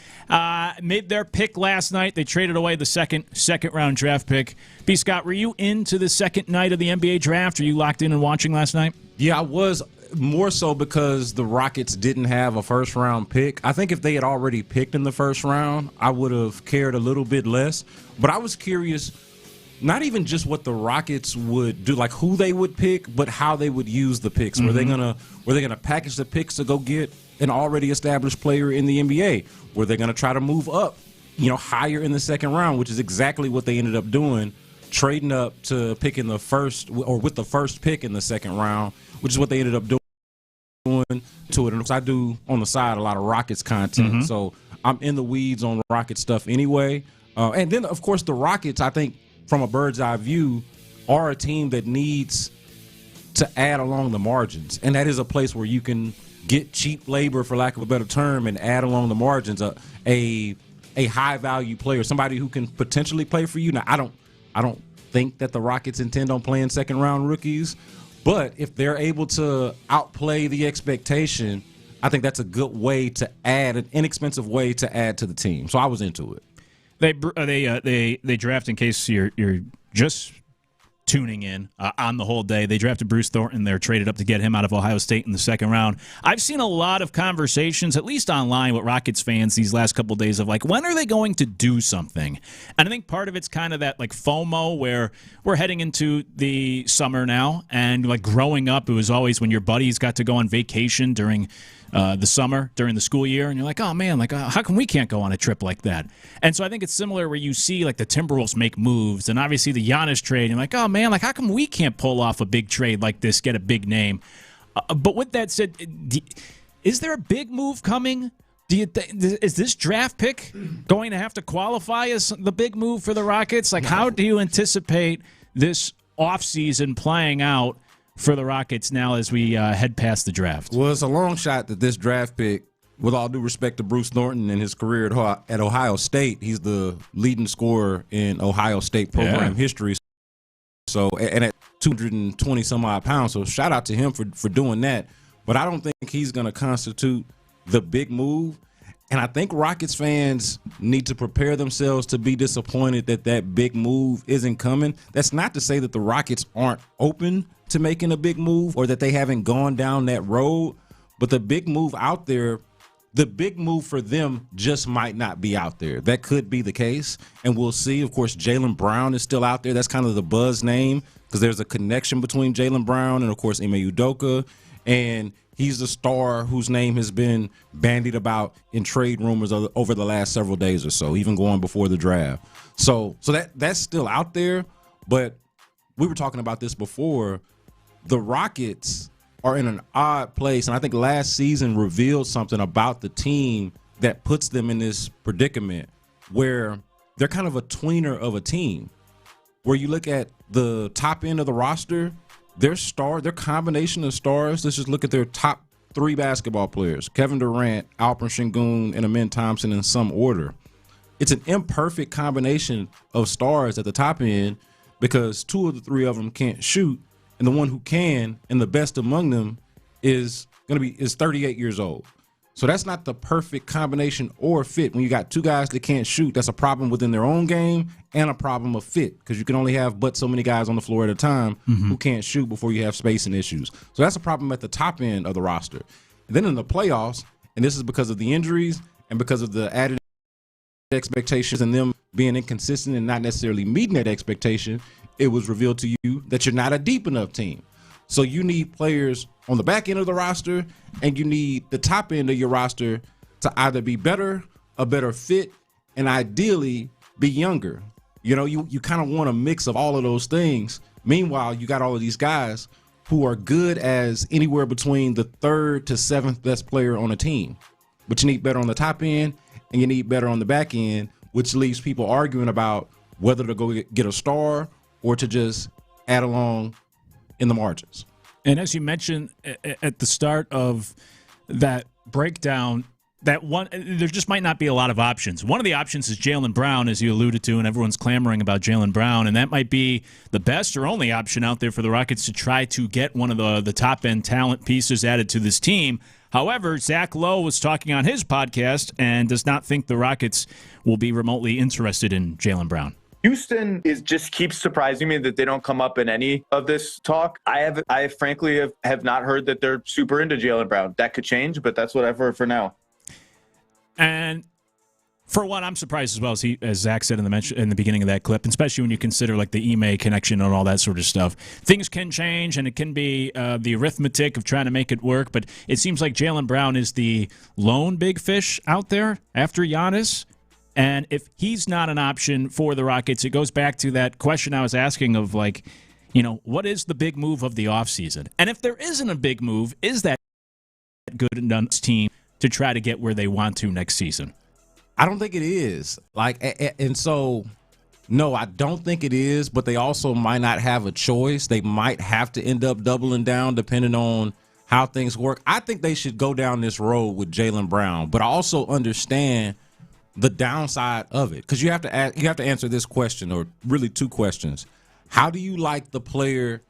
made their pick last night. They traded away the second round draft pick. B. Scott, were you into the second night of the NBA draft? Are you locked in and watching last night? Yeah, I was. More so because the Rockets didn't have a first-round pick. I think if they had already picked in the first round, I would have cared a little bit less. But I was curious, not even just what the Rockets would do, like who they would pick, but how they would use the picks. Mm-hmm. Were they gonna package the picks to go get an already established player in the NBA? Were they gonna try to move up, higher in the second round, which is exactly what they ended up doing, trading up to pick in the first or with the first pick in the second round, which is what they ended up doing to it. And I do on the side a lot of Rockets content, so I'm in the weeds on Rockets stuff anyway. And then of course the Rockets, I think, from a bird's eye view, are a team that needs to add along the margins. And that is a place where you can get cheap labor, for lack of a better term, and add along the margins a high-value player, somebody who can potentially play for you. Now, I don't think that the Rockets intend on playing second-round rookies, but if they're able to outplay the expectation, I think that's a good way to add, an inexpensive way to add to the team. So I was into it. They draft, in case you're just tuning in on the whole day, they drafted Bruce Thornton. They're traded up to get him out of Ohio State in the second round. I've seen a lot of conversations, at least online, with Rockets fans these last couple of days of like, when are they going to do something? And I think part of it's kind of that like FOMO where we're heading into the summer now, and like growing up, it was always when your buddies got to go on vacation during the summer, during the school year, and you're like, oh man, like how come we can't go on a trip like that? And so I think it's similar where you see like the Timberwolves make moves, and obviously the Giannis trade, and you're like, oh man, like how come we can't pull off a big trade like this, get a big name? But with that said, is there a big move coming? Is this draft pick going to have to qualify as the big move for the Rockets? Like, how do you anticipate this offseason playing out for the Rockets now as we head past the draft? Well, it's a long shot that this draft pick, with all due respect to Bruce Thornton and his career at Ohio State, he's the leading scorer in Ohio State program history. So, and at 220 some odd pounds, so shout out to him for doing that. But I don't think he's going to constitute the big move. And I think Rockets fans need to prepare themselves to be disappointed that big move isn't coming. That's not to say that the Rockets aren't open to making a big move or that they haven't gone down that road. But the big move out there, the big move for them just might not be out there. That could be the case, and we'll see. Of course, Jaylen Brown is still out there. That's kind of the buzz name because there's a connection between Jaylen Brown and, of course, Ime Udoka. And he's the star whose name has been bandied about in trade rumors over the last several days or so, even going before the draft. So that's still out there, but we were talking about this before. The Rockets are in an odd place, and I think last season revealed something about the team that puts them in this predicament where they're kind of a tweener of a team. Where you look at the top end of the roster, their combination of stars, let's just look at their top three basketball players, Kevin Durant, Alperen Sengun, and Amen Thompson in some order. It's an imperfect combination of stars at the top end because two of the three of them can't shoot, and the one who can, and the best among them, is 38 years old. So that's not the perfect combination or fit. When you got two guys that can't shoot, that's a problem within their own game and a problem of fit because you can only have but so many guys on the floor at a time who can't shoot before you have spacing issues. So that's a problem at the top end of the roster. And then in the playoffs, and this is because of the injuries and because of the added expectations and them being inconsistent and not necessarily meeting that expectation, it was revealed to you that you're not a deep enough team. So you need players on the back end of the roster, and you need the top end of your roster to either be better, a better fit, and ideally be younger. You know, you kind of want a mix of all of those things. Meanwhile, you got all of these guys who are good as anywhere between the 3rd to 7th best player on a team. But you need better on the top end, and you need better on the back end, which leaves people arguing about whether to go get a star or to just add along in the margins. And as you mentioned at the start of that breakdown, that one, there just might not be a lot of options. One of the options is Jaylen Brown, as you alluded to, and everyone's clamoring about Jaylen Brown, and that might be the best or only option out there for the Rockets to try to get one of the top-end talent pieces added to this team. However, Zach Lowe was talking on his podcast and does not think the Rockets will be remotely interested in Jaylen Brown. Houston just keeps surprising me that they don't come up in any of this talk. I frankly have not heard that they're super into Jaylen Brown. That could change, but that's what I've heard for now. And for one, I'm surprised as well, as Zach said in the beginning of that clip, especially when you consider like the Ime connection and all that sort of stuff. Things can change, and it can be the arithmetic of trying to make it work, but it seems like Jaylen Brown is the lone big fish out there after Giannis. And if he's not an option for the Rockets, it goes back to that question I was asking of, like, you know, what is the big move of the offseason? And if there isn't a big move, is that good enough team to try to get where they want to next season? I don't think it is. And so, no, I don't think it is, but they also might not have a choice. They might have to end up doubling down depending on how things work. I think they should go down this road with Jaylen Brown, but I also understand the downside of it, because you have to answer this question, or really two questions. How do you like the player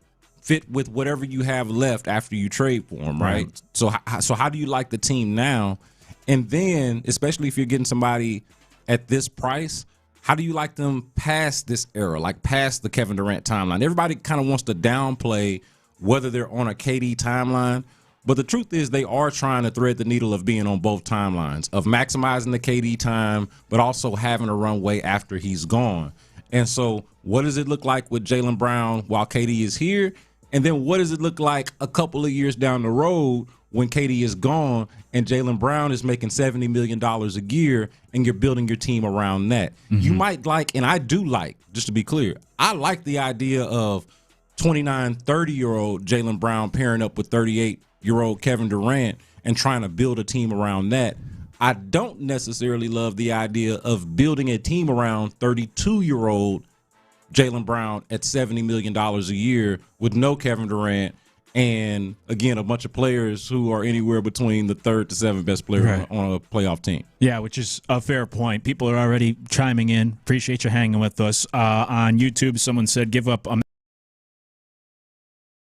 fit with whatever you have left after you trade for him, right? So how do you like the team now? And then, especially if you're getting somebody at this price, how do you like them past this era, like past the Kevin Durant timeline? Everybody kind of wants to downplay whether they're on a KD timeline, but the truth is they are trying to thread the needle of being on both timelines, of maximizing the KD time, but also having a runway after he's gone. And so what does it look like with Jaylen Brown while KD is here? And then what does it look like a couple of years down the road when KD is gone and Jaylen Brown is making $70 million a year and you're building your team around that? Mm-hmm. You might like, and I do like, just to be clear, I like the idea of 29, 30-year-old Jaylen Brown pairing up with 38-year-old Kevin Durant and trying to build a team around that. I don't necessarily love the idea of building a team around 32-year-old Jaylen Brown at $70 million a year with no Kevin Durant and, again, a bunch of players who are anywhere between the 3rd to 7th best player on a playoff team. Yeah, which is a fair point. People are already chiming in. Appreciate you hanging with us. On YouTube, someone said, give up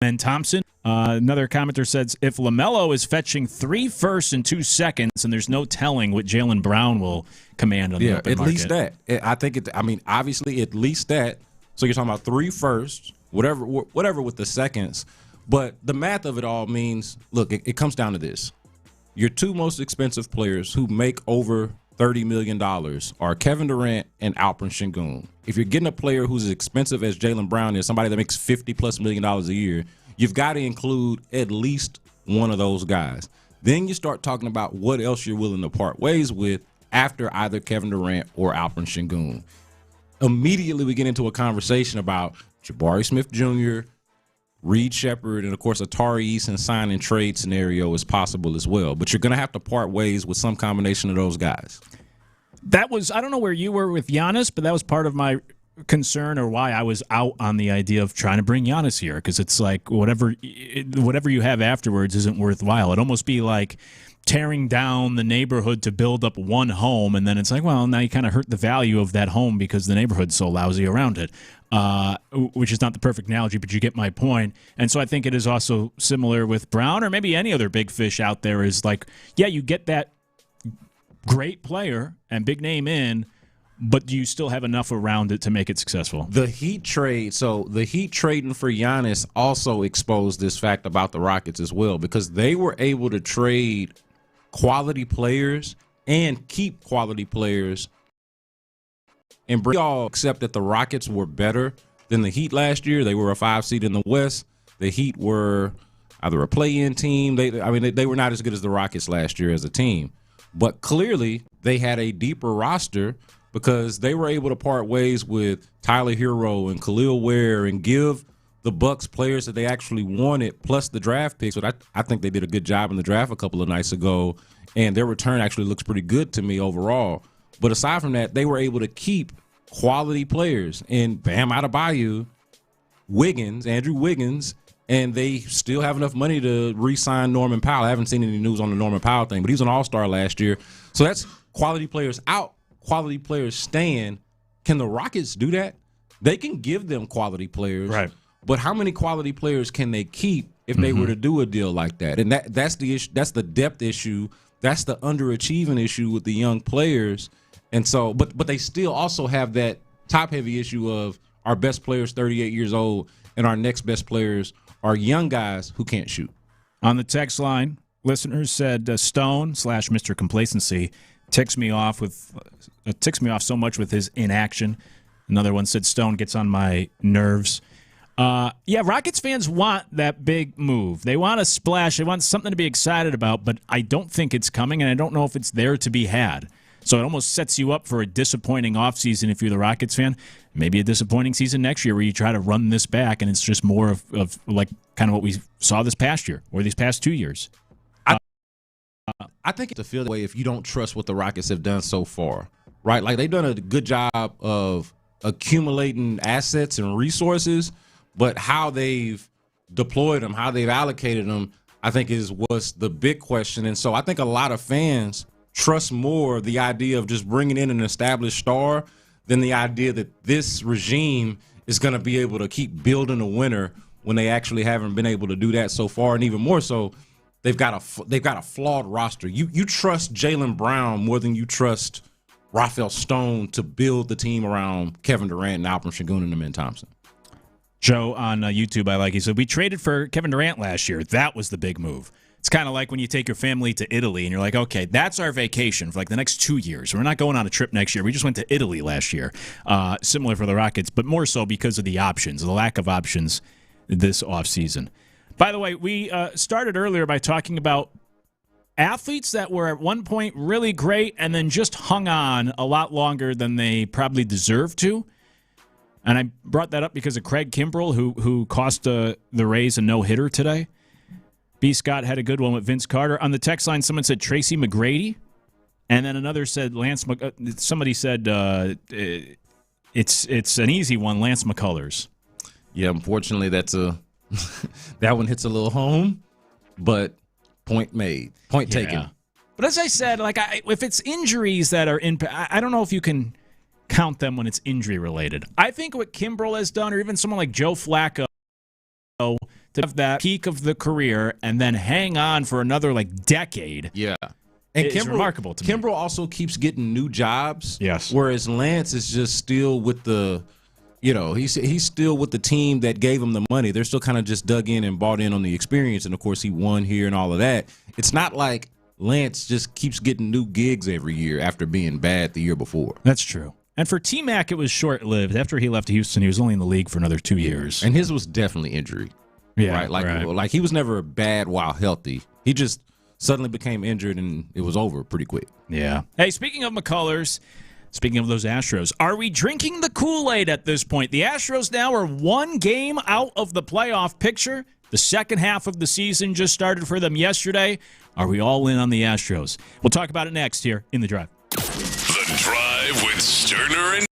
and Thompson. Another commenter says, if LaMelo is fetching 3 firsts in 2 seconds, and there's no telling what Jaylen Brown will command on the open market. Least that. I think obviously at least that. So you're talking about 3 firsts, whatever with the seconds. But the math of it all means, look, it comes down to this. Your 2 most expensive players who make over $30 million are Kevin Durant and Alperen Sengun. If you're getting a player who's as expensive as Jaylen Brown is, somebody that makes $50+ million a year, you've got to include at least one of those guys. Then you start talking about what else you're willing to part ways with after either Kevin Durant or Alperen Sengun. Immediately we get into a conversation about Jabari Smith Jr., Reed Shepard, and, of course, Atari Eason sign and trade scenario is possible as well. But you're going to have to part ways with some combination of those guys. That was, I don't know where you were with Giannis, but that was part of my concern, or why I was out on the idea of trying to bring Giannis here, because it's like whatever you have afterwards isn't worthwhile. It'd almost be like tearing down the neighborhood to build up one home, and then it's like, well, now you kind of hurt the value of that home because the neighborhood's so lousy around it, which is not the perfect analogy, but you get my point. And so I think it is also similar with Brown, or maybe any other big fish out there, is like, yeah, you get that great player and big name in, but do you still have enough around it to make it successful? The Heat trading for Giannis also exposed this fact about the Rockets as well, because they were able to trade quality players and keep quality players and bring y'all accept that the Rockets were better than the Heat last year. They were a 5 seed in the West. The Heat were either a play-in team. They were not as good as the Rockets last year as a team. But clearly, they had a deeper roster because they were able to part ways with Tyler Hero and Khalil Ware and give the Bucks players that they actually wanted, plus the draft picks. But I think they did a good job in the draft a couple of nights ago, and their return actually looks pretty good to me overall. But aside from that, they were able to keep quality players in Bam Adebayo, Andrew Wiggins, and they still have enough money to re-sign Norman Powell. I haven't seen any news on the Norman Powell thing, but he was an all-star last year. So that's quality players out, quality players staying. Can the Rockets do that? They can give them quality players. Right. But how many quality players can they keep if they were to do a deal like that? And that's the issue. That's the depth issue. That's the underachieving issue with the young players. And so, but they still also have that top-heavy issue of our best players 38 years old and our next best players are young guys who can't shoot. On the text line, listeners said Stone/Mr. Complacency ticks me off so much with his inaction. Another one said Stone gets on my nerves. Rockets fans want that big move. They want a splash. They want something to be excited about, but I don't think it's coming, and I don't know if it's there to be had. So it almost sets you up for a disappointing offseason if you're the Rockets fan. Maybe a disappointing season next year where you try to run this back, and it's just more of like kind of what we saw this past year or these past 2 years. I think it's a feel that way if you don't trust what the Rockets have done so far, right? Like they've done a good job of accumulating assets and resources, but how they've deployed them, how they've allocated them, I think was the big question. And so I think a lot of fans trust more the idea of just bringing in an established star than the idea that this regime is going to be able to keep building a winner when they actually haven't been able to do that so far. And even more so, they've got a flawed roster. You trust Jaylen Brown more than you trust Rafael Stone to build the team around Kevin Durant and Alperen Sengun and Amen Thompson. Joe on YouTube, he said, we traded for Kevin Durant last year. That was the big move. It's kind of like when you take your family to Italy and you're like, okay, that's our vacation for like the next 2 years. We're not going on a trip next year. We just went to Italy last year. Similar for the Rockets, but more so because of the options, the lack of options this offseason. By the way, we started earlier by talking about athletes that were at one point really great and then just hung on a lot longer than they probably deserved to. And I brought that up because of Craig Kimbrell, who cost the Rays a no-hitter today. B. Scott had a good one with Vince Carter. On the text line, someone said Tracy McGrady. And then another said somebody said it's an easy one, Lance McCullers. Yeah, unfortunately, that one hits a little home, but point made, point taken. But as I said, if it's injuries that are I don't know if you can count them when it's injury related. I think what Kimbrell has done, or even someone like Joe Flacco, to have that peak of the career and then hang on for another decade. Yeah. And Kimbrell, remarkable to me. Kimbrell also keeps getting new jobs. Yes. Whereas Lance is just still with the, he's still with the team that gave him the money. They're still kind of just dug in and bought in on the experience. And of course he won here and all of that. It's not like Lance just keeps getting new gigs every year after being bad the year before. That's true. And for T-Mac, it was short-lived. After he left Houston, he was only in the league for another 2 years. And his was definitely injury. Yeah, right? Like he was never bad while healthy. He just suddenly became injured, and it was over pretty quick. Yeah. Hey, speaking of McCullers, speaking of those Astros, are we drinking the Kool-Aid at this point? The Astros now are one game out of the playoff picture. The second half of the season just started for them yesterday. Are we all in on the Astros? We'll talk about it next here in The Drive. The Drive with Stoerner and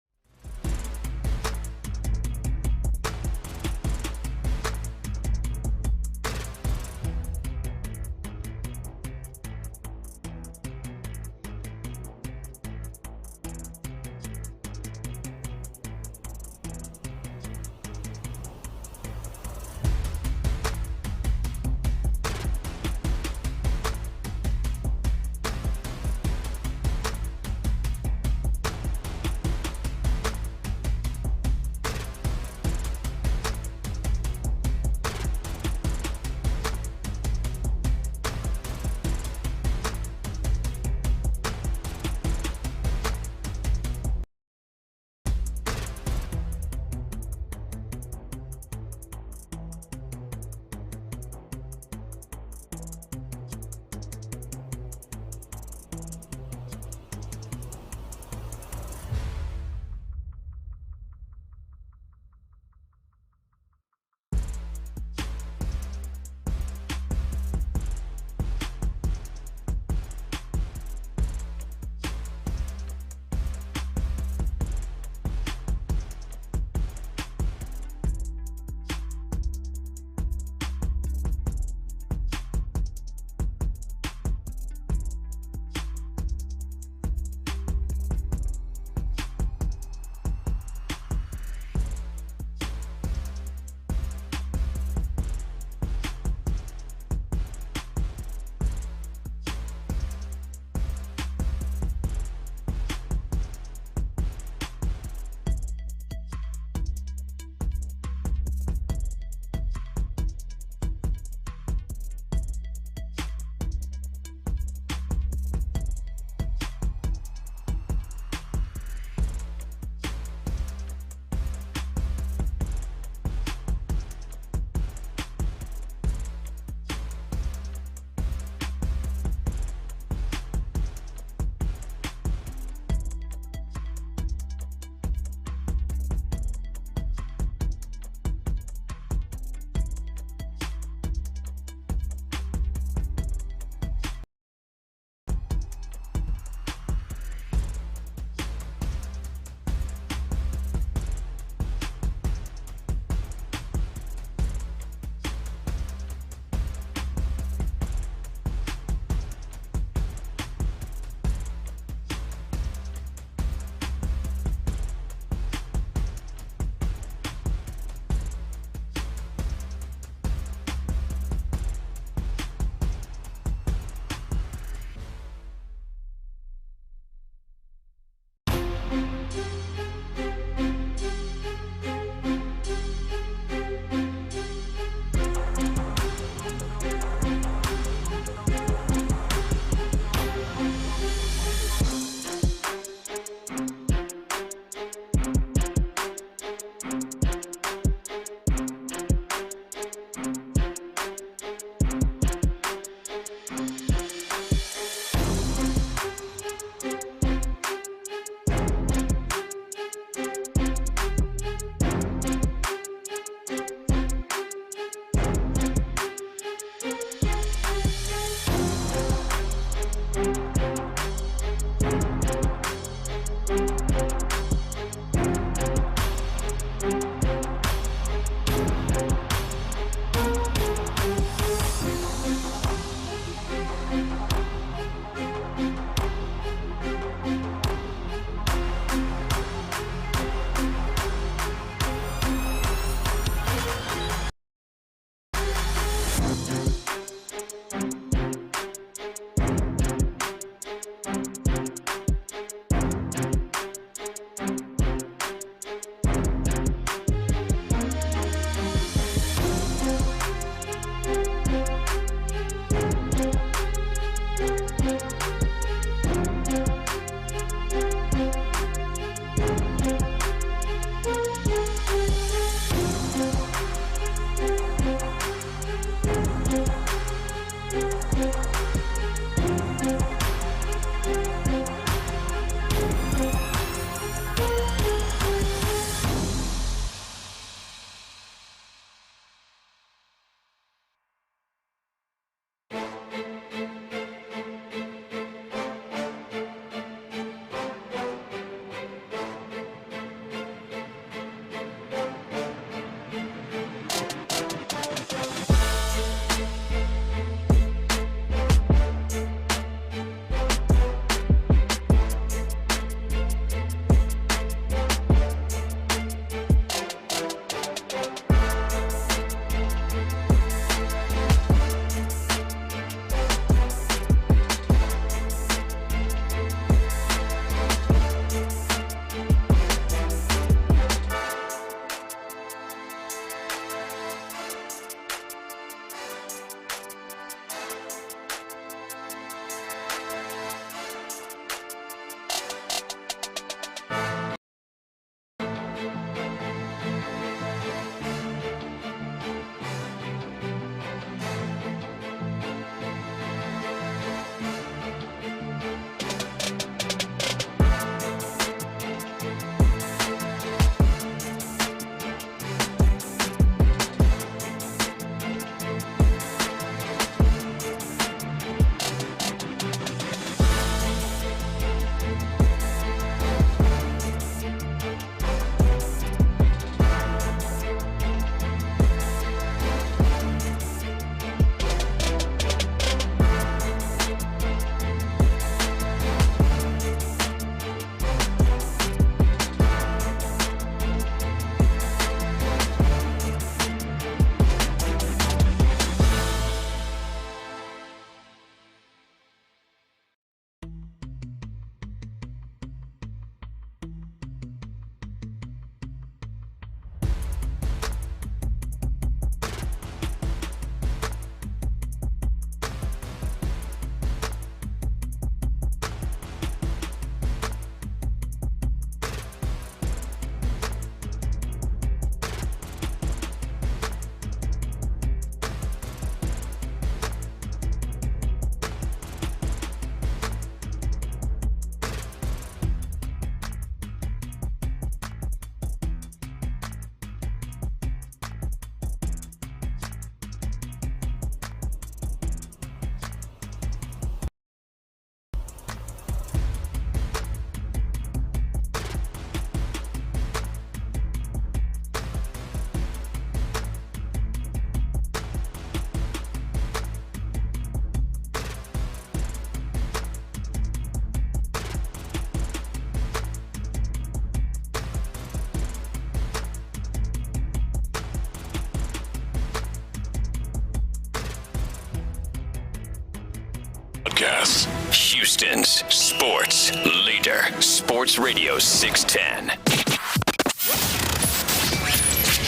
Houston's sports leader. Sports Radio 610.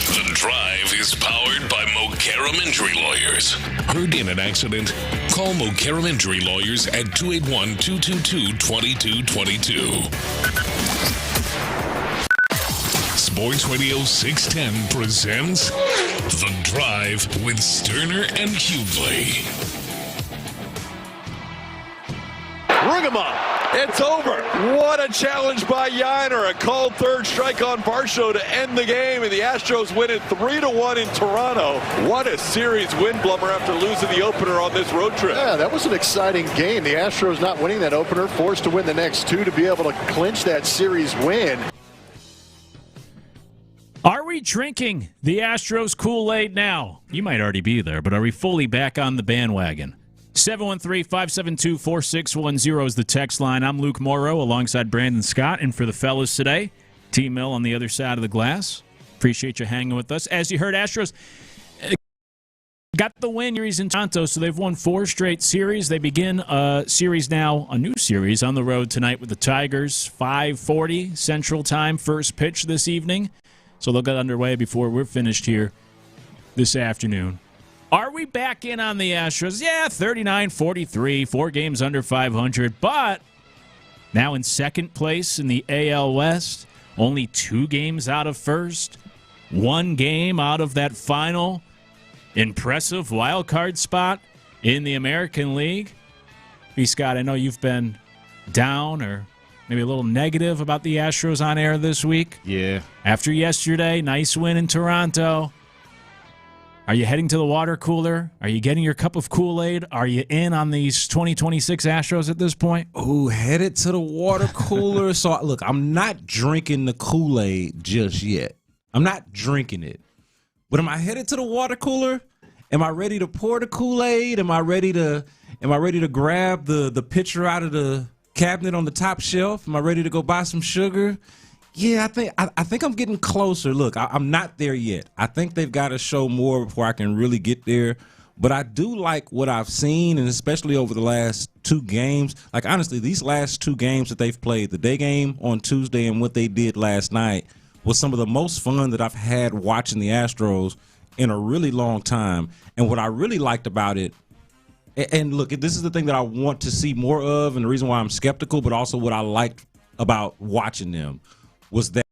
The Drive is powered by Mokaram Injury Lawyers. Heard in an accident? Call Mokaram Injury Lawyers at 281-222-2222. Sports Radio 610 presents The Drive with Stoerner and Hughley. Ring him up. It's over. What a challenge by Yiner. A called third strike on Varsho to end the game, and the Astros win it 3-1 in Toronto. What a series win, Blumber, after losing the opener on this road trip. Yeah, that was an exciting game. The Astros not winning that opener, forced to win the next two to be able to clinch that series win. Are we drinking the Astros Kool-Aid now? You might already be there, but are we fully back on the bandwagon? 713-572-4610 is the text line. I'm Luke Morrow alongside Brandon Scott. And for the fellas today, T-Mill on the other side of the glass. Appreciate you hanging with us. As you heard, Astros got the win series in Toronto, so they've won 4 straight series. They begin a new series on the road tonight with the Tigers. 5:40 Central Time, first pitch this evening. So they'll get underway before we're finished here this afternoon. Are we back in on the Astros? Yeah, 39-43, 4 games under 500, but now in second place in the AL West, only 2 games out of first, 1 game out of that final impressive wild card spot in the American League. B. Scott, I know you've been down or maybe a little negative about the Astros on air this week. Yeah. After yesterday, nice win in Toronto. Are you heading to the water cooler? Are you getting your cup of Kool-Aid? Are you in on these 2026 Astros at this point? Oh, headed to the water cooler. So, look, I'm not drinking the Kool-Aid just yet. I'm not drinking it. But am I headed to the water cooler? Am I ready to pour the Kool-Aid? Am I ready to grab the pitcher out of the cabinet on the top shelf? Am I ready to go buy some sugar? Yeah, I think I'm getting closer. Look, I'm not there yet. I think they've got to show more before I can really get there. But I do like what I've seen, and especially over the last 2 games. Like, honestly, these last 2 games that they've played, the day game on Tuesday and what they did last night, was some of the most fun that I've had watching the Astros in a really long time. And what I really liked about it, and look, this is the thing that I want to see more of, and the reason why I'm skeptical, but also what I liked about watching them, was that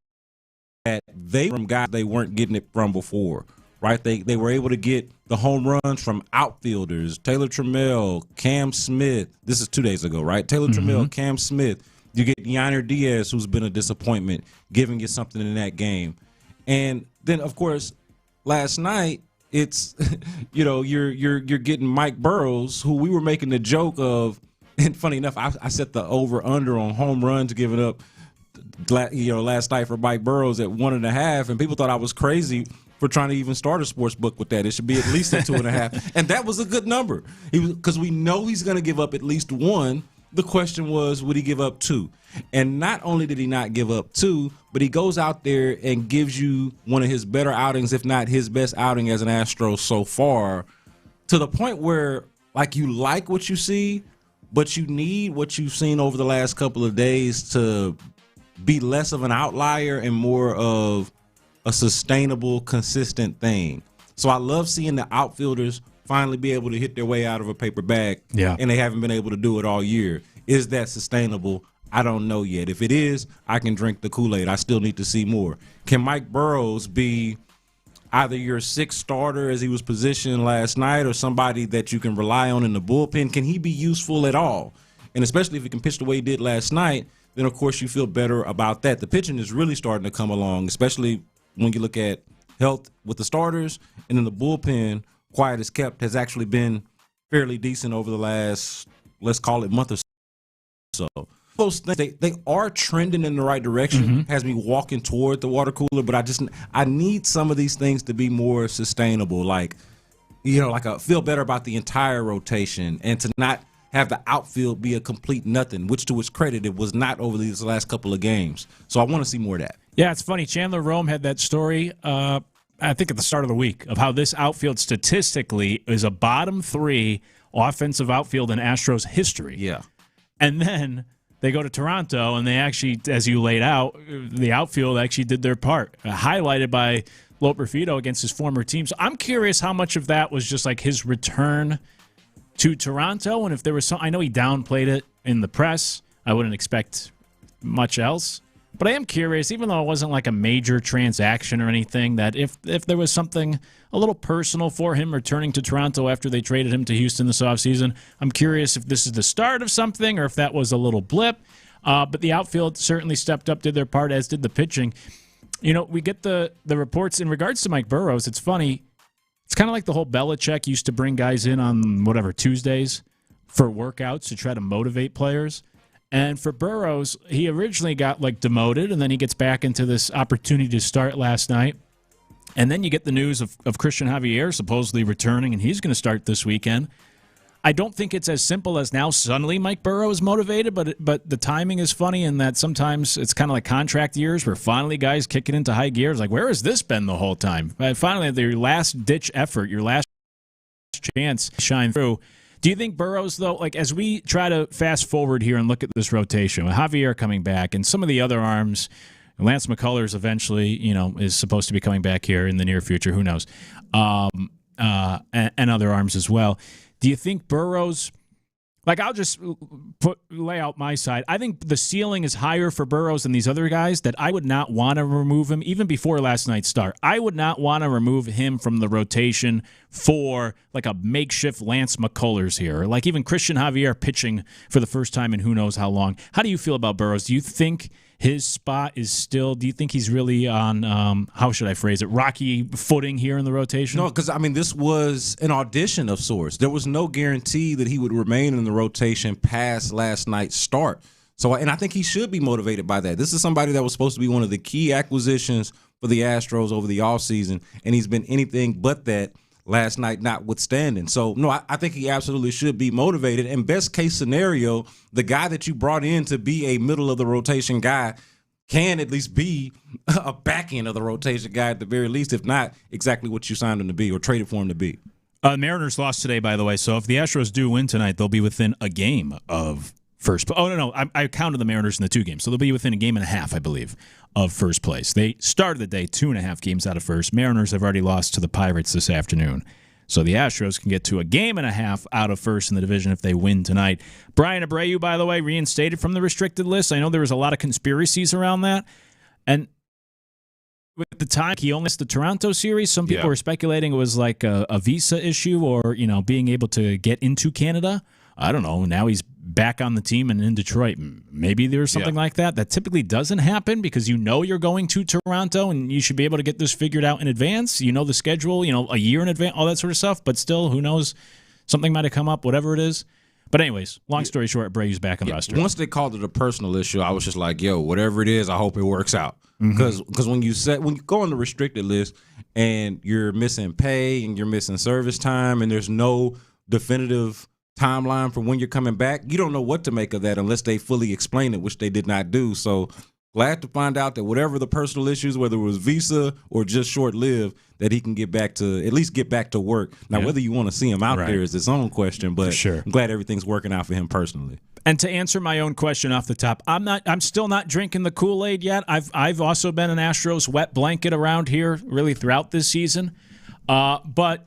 they from guys they weren't getting it from before, right? They were able to get the home runs from outfielders, Taylor Trammell, Cam Smith. This is 2 days ago, right? Taylor Trammell, Cam Smith. You get Yiner Diaz, who's been a disappointment, giving you something in that game. And then, of course, last night, it's, you're getting Mike Burroughs, who we were making the joke of. And funny enough, I set the over-under on home runs given up last night for Mike Burroughs at 1.5, and people thought I was crazy for trying to even start a sports book with that. It should be at least at 2.5, and that was a good number because we know he's going to give up at least 1. The question was, would he give up 2? And not only did he not give up 2, but he goes out there and gives you one of his better outings, if not his best outing as an Astro so far, to the point where you like what you see, but you need what you've seen over the last couple of days to be less of an outlier and more of a sustainable, consistent thing. So I love seeing the outfielders finally be able to hit their way out of a paper bag, and they haven't been able to do it all year. Is that sustainable? I don't know yet. If it is, I can drink the Kool-Aid. I still need to see more. Can Mike Burroughs be either your 6th starter as he was positioned last night or somebody that you can rely on in the bullpen? Can he be useful at all? And especially if he can pitch the way he did last night, then, of course, you feel better about that. The pitching is really starting to come along, especially when you look at health with the starters. And then the bullpen, quiet as kept, has actually been fairly decent over the last, let's call it, month or so. Those things, they are trending in the right direction, has me walking toward the water cooler, but I need some of these things to be more sustainable, I feel better about the entire rotation and to not have the outfield be a complete nothing, which to its credit, it was not over these last couple of games. So I want to see more of that. Yeah, it's funny. Chandler Rome had that story, I think at the start of the week, of how this outfield statistically is a bottom 3 offensive outfield in Astros history. Yeah. And then they go to Toronto, and they actually, as you laid out, the outfield actually did their part, highlighted by Profito against his former team. So I'm curious how much of that was just like his return to Toronto, and if there was some, I know he downplayed it in the press. I wouldn't expect much else. But I am curious, even though it wasn't like a major transaction or anything, that if there was something a little personal for him returning to Toronto after they traded him to Houston this offseason, I'm curious if this is the start of something or if that was a little blip. But the outfield certainly stepped up, did their part, as did the pitching. You know, we get the reports in regards to Mike Burroughs. It's funny. It's kind of like the whole Belichick used to bring guys in on, Tuesdays for workouts to try to motivate players. And for Burroughs, he originally got demoted, and then he gets back into this opportunity to start last night. And then you get the news of Christian Javier supposedly returning, and he's going to start this weekend. I don't think it's as simple as now suddenly Mike Burroughs motivated, but the timing is funny in that sometimes it's kind of like contract years where finally guys kick it into high gear. It's like, where has this been the whole time? Finally, your last-ditch effort, your last chance to shine through. Do you think Burroughs, though, as we try to fast forward here and look at this rotation, with Javier coming back and some of the other arms, Lance McCullers eventually, is supposed to be coming back here in the near future, who knows, and other arms as well. Do you think Burroughs, I'll just lay out my side. I think the ceiling is higher for Burroughs than these other guys, that I would not want to remove him, even before last night's start. I would not want to remove him from the rotation for a makeshift Lance McCullers here, or even Christian Javier pitching for the first time in who knows how long. How do you feel about Burroughs? Do you think his spot is still, do you think he's really on, how should I phrase it, rocky footing here in the rotation? No, because, this was an audition of sorts. There was no guarantee that he would remain in the rotation past last night's start. So, and I think he should be motivated by that. This is somebody that was supposed to be one of the key acquisitions for the Astros over the offseason, and he's been anything but that, last night notwithstanding. So, no, I think he absolutely should be motivated. And best case scenario, the guy that you brought in to be a middle-of-the-rotation guy can at least be a back-end-of-the-rotation guy at the very least, if not exactly what you signed him to be or traded for him to be. Mariners lost today, by the way, so if the Astros do win tonight, they'll be within a game of first. Oh, no, I counted the Mariners in the 2 games, so they'll be within a game and a half, I believe, of first place. They started the day 2.5 games out of first. Mariners have already lost to the Pirates this afternoon. So the Astros can get to a game and a half out of first in the division if they win tonight. Brian Abreu, by the way, reinstated from the restricted list. I know there was a lot of conspiracies around that. And with the time he only missed the Toronto series, some people were speculating it was a visa issue or, being able to get into Canada. I don't know. Now he's back on the team and in Detroit. Maybe there's something like that. That typically doesn't happen because you're going to Toronto and you should be able to get this figured out in advance. You know the schedule, a year in advance, all that sort of stuff. But still, who knows? Something might have come up, whatever it is. But anyways, long story short, Brady's back on the roster. Once they called it a personal issue, I was just like, yo, whatever it is, I hope it works out. Because when you go on the restricted list and you're missing pay and you're missing service time and there's no definitive timeline for when you're coming back, you don't know what to make of that unless they fully explain it, which they did not do. So glad to find out that whatever the personal issues, whether it was visa or just short-lived, that he can at least get back to work. Now, whether you want to see him out there is its own question, but I'm glad everything's working out for him personally. And to answer my own question off the top, I'm still not drinking the Kool-Aid yet. I've also been an Astros wet blanket around here really throughout this season. But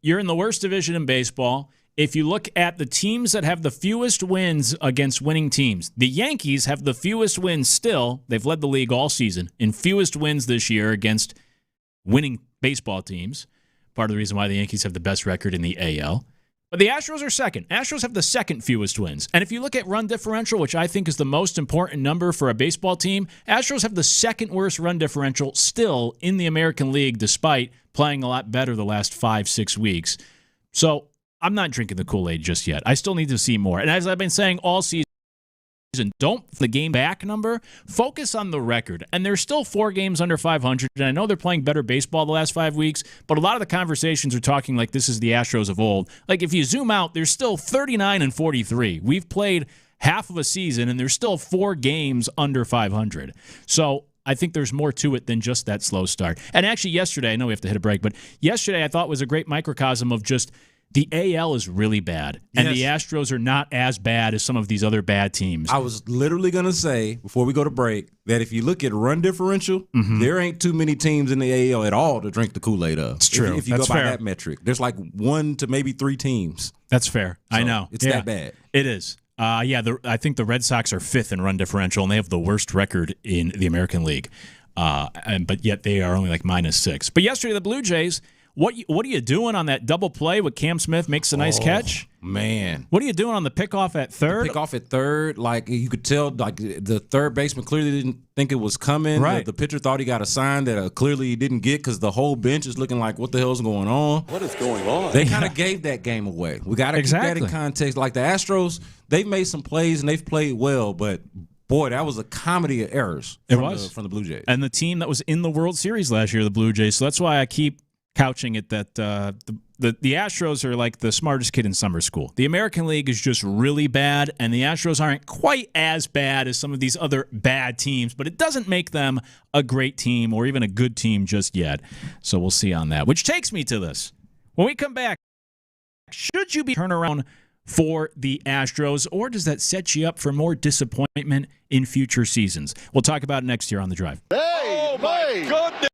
you're in the worst division in baseball. If you look at the teams that have the fewest wins against winning teams, the Yankees have the fewest wins still. They've led the league all season in fewest wins this year against winning baseball teams. Part of the reason why the Yankees have the best record in the AL. But the Astros are second. Astros have the second fewest wins. And if you look at run differential, which I think is the most important number for a baseball team, Astros have the second worst run differential still in the American League, despite playing a lot better the last 5-6 weeks. So I'm not drinking the Kool-Aid just yet. I still need to see more. And as I've been saying all season, don't the game back number, focus on the record. And there's still 4 games under 500. And I know they're playing better baseball the last 5 weeks, but a lot of the conversations are talking like this is the Astros of old. Like if you zoom out, there's still 39-43. We've played half of a season, and there's still 4 games under 500. So I think there's more to it than just that slow start. And actually yesterday, I know we have to hit a break, but yesterday I thought was a great microcosm of just the AL is really bad, and the Astros are not as bad as some of these other bad teams. I was literally going to say, before we go to break, that if you look at run differential, there ain't too many teams in the AL at all to drink the Kool-Aid of. It's true. If you go by that metric. There's like 1 to maybe 3 teams. That's fair. So I know. It's that bad. It is. I think the Red Sox are 5th in run differential, and they have the worst record in the American League. But yet they are only like -6. But yesterday, the Blue Jays, what are you doing on that double play with Cam Smith makes a nice catch? Man. What are you doing on the pickoff at third? The pickoff at third, like you could tell, like the third baseman clearly didn't think it was coming. Right. The pitcher thought he got a sign that clearly he didn't get because the whole bench is looking like, what the hell's going on? What is going on? They kind of gave that game away. We got to keep that in context. Like the Astros, they've made some plays and they've played well, but boy, that was a comedy of errors from the Blue Jays. And the team that was in the World Series last year, the Blue Jays. So that's why I keep couching it that the Astros are like the smartest kid in summer school. The American League is just really bad, and the Astros aren't quite as bad as some of these other bad teams, but it doesn't make them a great team or even a good team just yet. So we'll see on that. Which takes me to this. When we come back, should you be turn around for the Astros, or does that set you up for more disappointment in future seasons? We'll talk about it next year on The Drive. Hey, my goodness.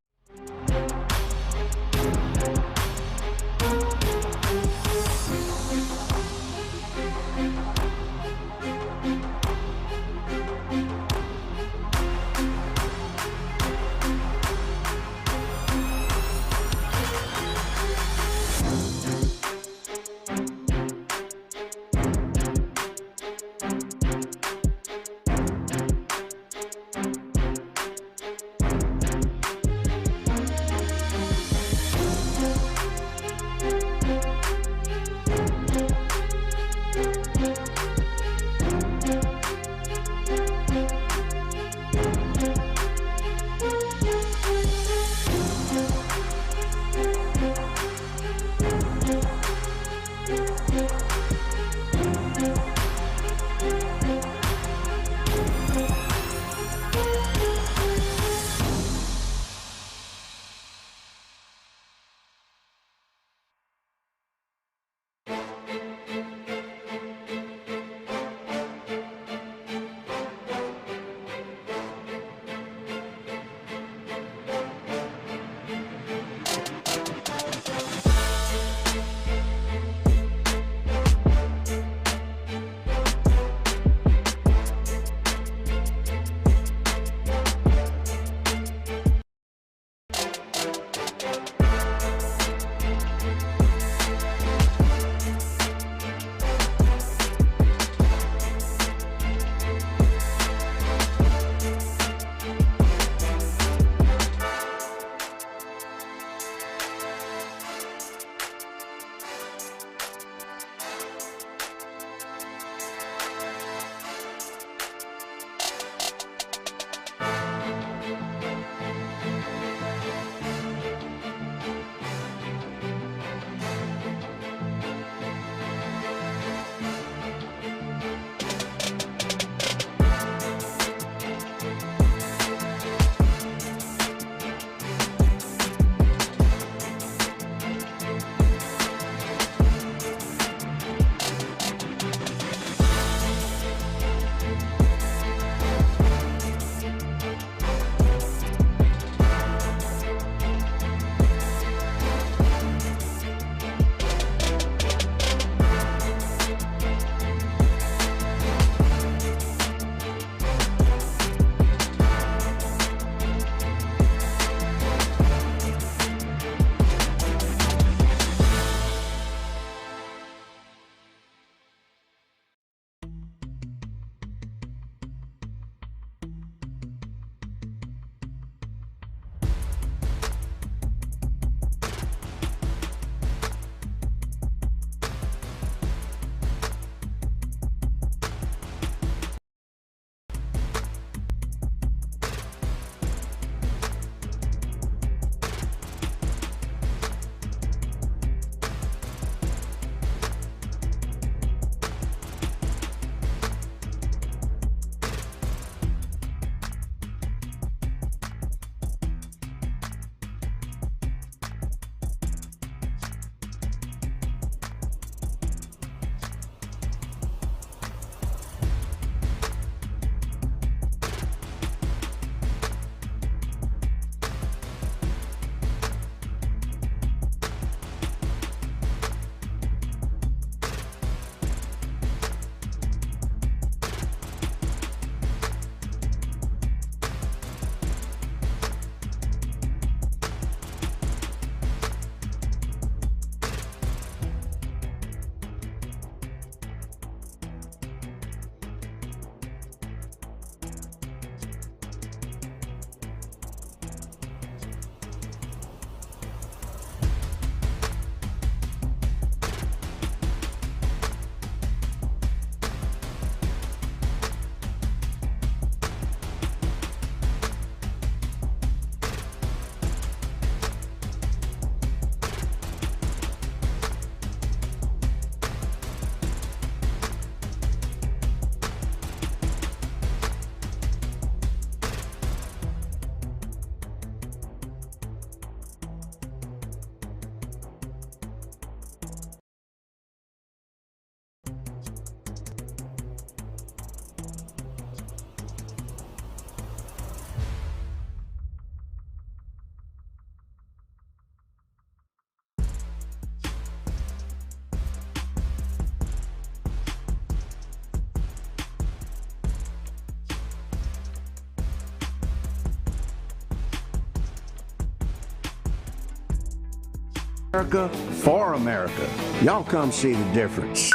America for America. Y'all come see the difference.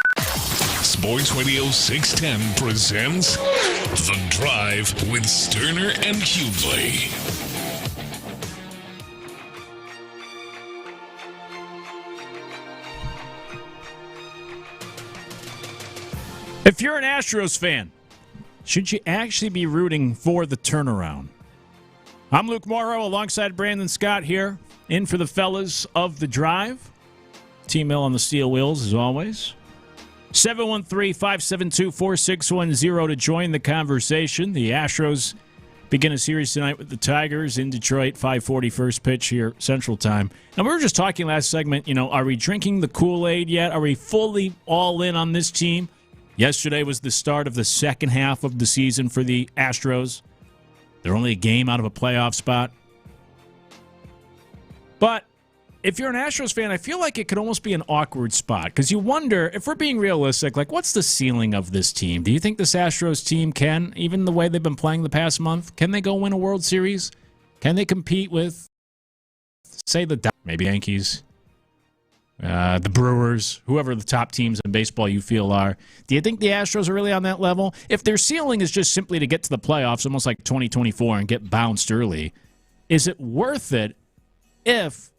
Sports Radio 610 presents The Drive with Stoerner and Hughley. If you're an Astros fan, should you actually be rooting for the turnaround? I'm Luke Morrow alongside Brandon Scott here, in for the fellas of The Drive. T-Mill on the steel wheels as always. 713-572-4610 to join the conversation. The Astros begin a series tonight with the Tigers in Detroit, 5:40 first pitch here Central Time. And we were just talking last segment, are we drinking the Kool-Aid yet? Are we fully all in on this team? Yesterday was the start of the second half of the season for the Astros. They're only a game out of a playoff spot. But if you're an Astros fan, I feel like it could almost be an awkward spot because you wonder, if we're being realistic, what's the ceiling of this team? Do you think this Astros team can, even the way they've been playing the past month, can they go win a World Series? Can they compete with, say, maybe Yankees? The Brewers, whoever the top teams in baseball you feel are. Do you think the Astros are really on that level? If their ceiling is just simply to get to the playoffs, almost like 2024, and get bounced early, is it worth it if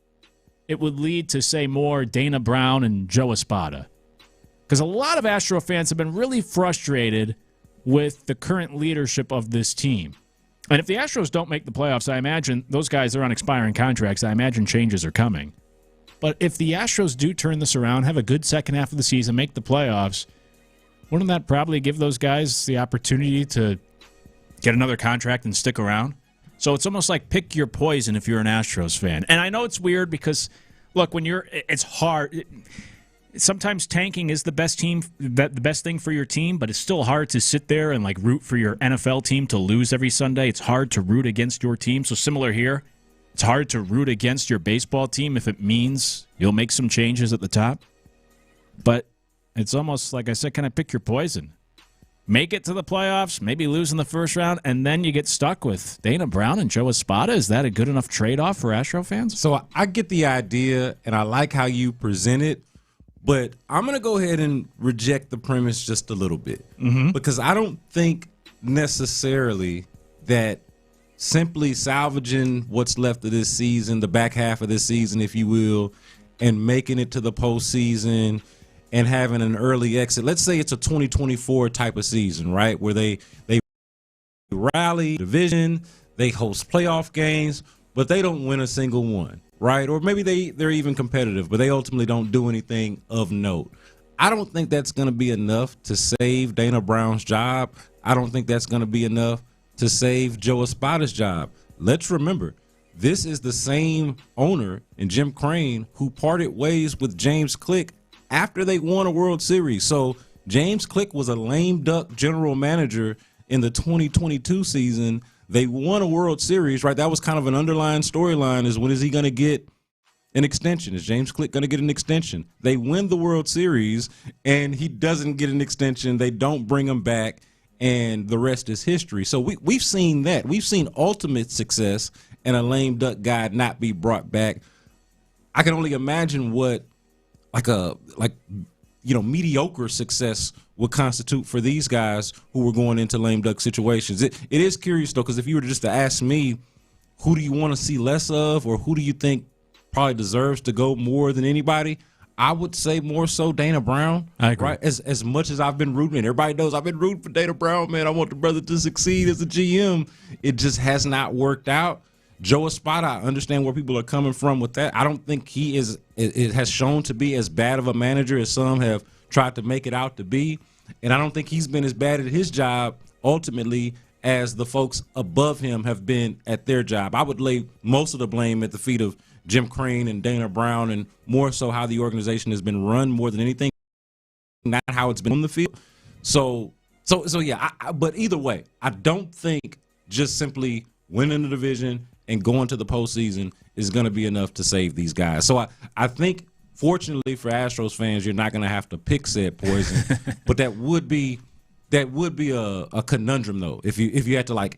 it would lead to, say, more Dana Brown and Joe Espada? Because a lot of Astro fans have been really frustrated with the current leadership of this team. And if the Astros don't make the playoffs, I imagine those guys are on expiring contracts. I imagine changes are coming. But if the Astros do turn this around, have a good second half of the season, make the playoffs, wouldn't that probably give those guys the opportunity to get another contract and stick around? So it's almost like pick your poison if you're an Astros fan. And I know it's weird because, look, it's hard. Sometimes tanking is the best thing for your team, but it's still hard to sit there and root for your NFL team to lose every Sunday. It's hard to root against your team. So similar here. It's hard to root against your baseball team if it means you'll make some changes at the top. But it's almost, like I said, kind of pick your poison. Make it to the playoffs, maybe lose in the first round, and then you get stuck with Dana Brown and Joe Espada. Is that a good enough trade-off for Astro fans? So I get the idea, and I like how you present it, but I'm going to go ahead and reject the premise just a little bit. Because I don't think necessarily that simply salvaging what's left of this season, the back half of this season, if you will, and making it to the postseason and having an early exit. Let's say it's a 2024 type of season, right, where they rally division, they host playoff games, but they don't win a single one, right? Or maybe they're even competitive, but they ultimately don't do anything of note. I don't think that's going to be enough to save Dana Brown's job. I don't think that's going to be enough to save Joe Espada's job. Let's remember, this is the same owner in Jim Crane who parted ways with James Click after they won a World Series. So James Click was a lame duck general manager in the 2022 season. They won a World Series, right? That was kind of an underlying storyline, is when is he going to get an extension? Is James Click going to get an extension? They win the World Series, and he doesn't get an extension. They don't bring him back. And the rest is history. So we've seen that. We've seen ultimate success and a lame duck guy not be brought back. I can only imagine what mediocre success would constitute for these guys who were going into lame duck situations. It is curious, though, because if you were just to ask me, who do you want to see less of, or who do you think probably deserves to go more than anybody, I would say more so Dana Brown. I agree. Right? As much as I've been rooting, and everybody knows I've been rooting for Dana Brown, man. I want the brother to succeed as a GM. It just has not worked out. Joe Espada, I understand where people are coming from with that. I don't think it has shown to be as bad of a manager as some have tried to make it out to be. And I don't think he's been as bad at his job ultimately as the folks above him have been at their job. I would lay most of the blame at the feet of Jim Crane and Dana Brown, and more so how the organization has been run more than anything, not how it's been on the field. So yeah. But either way, I don't think just simply winning the division and going to the postseason is going to be enough to save these guys. So I think, fortunately for Astros fans, you're not going to have to pick said poison, but that would be a conundrum though if you had to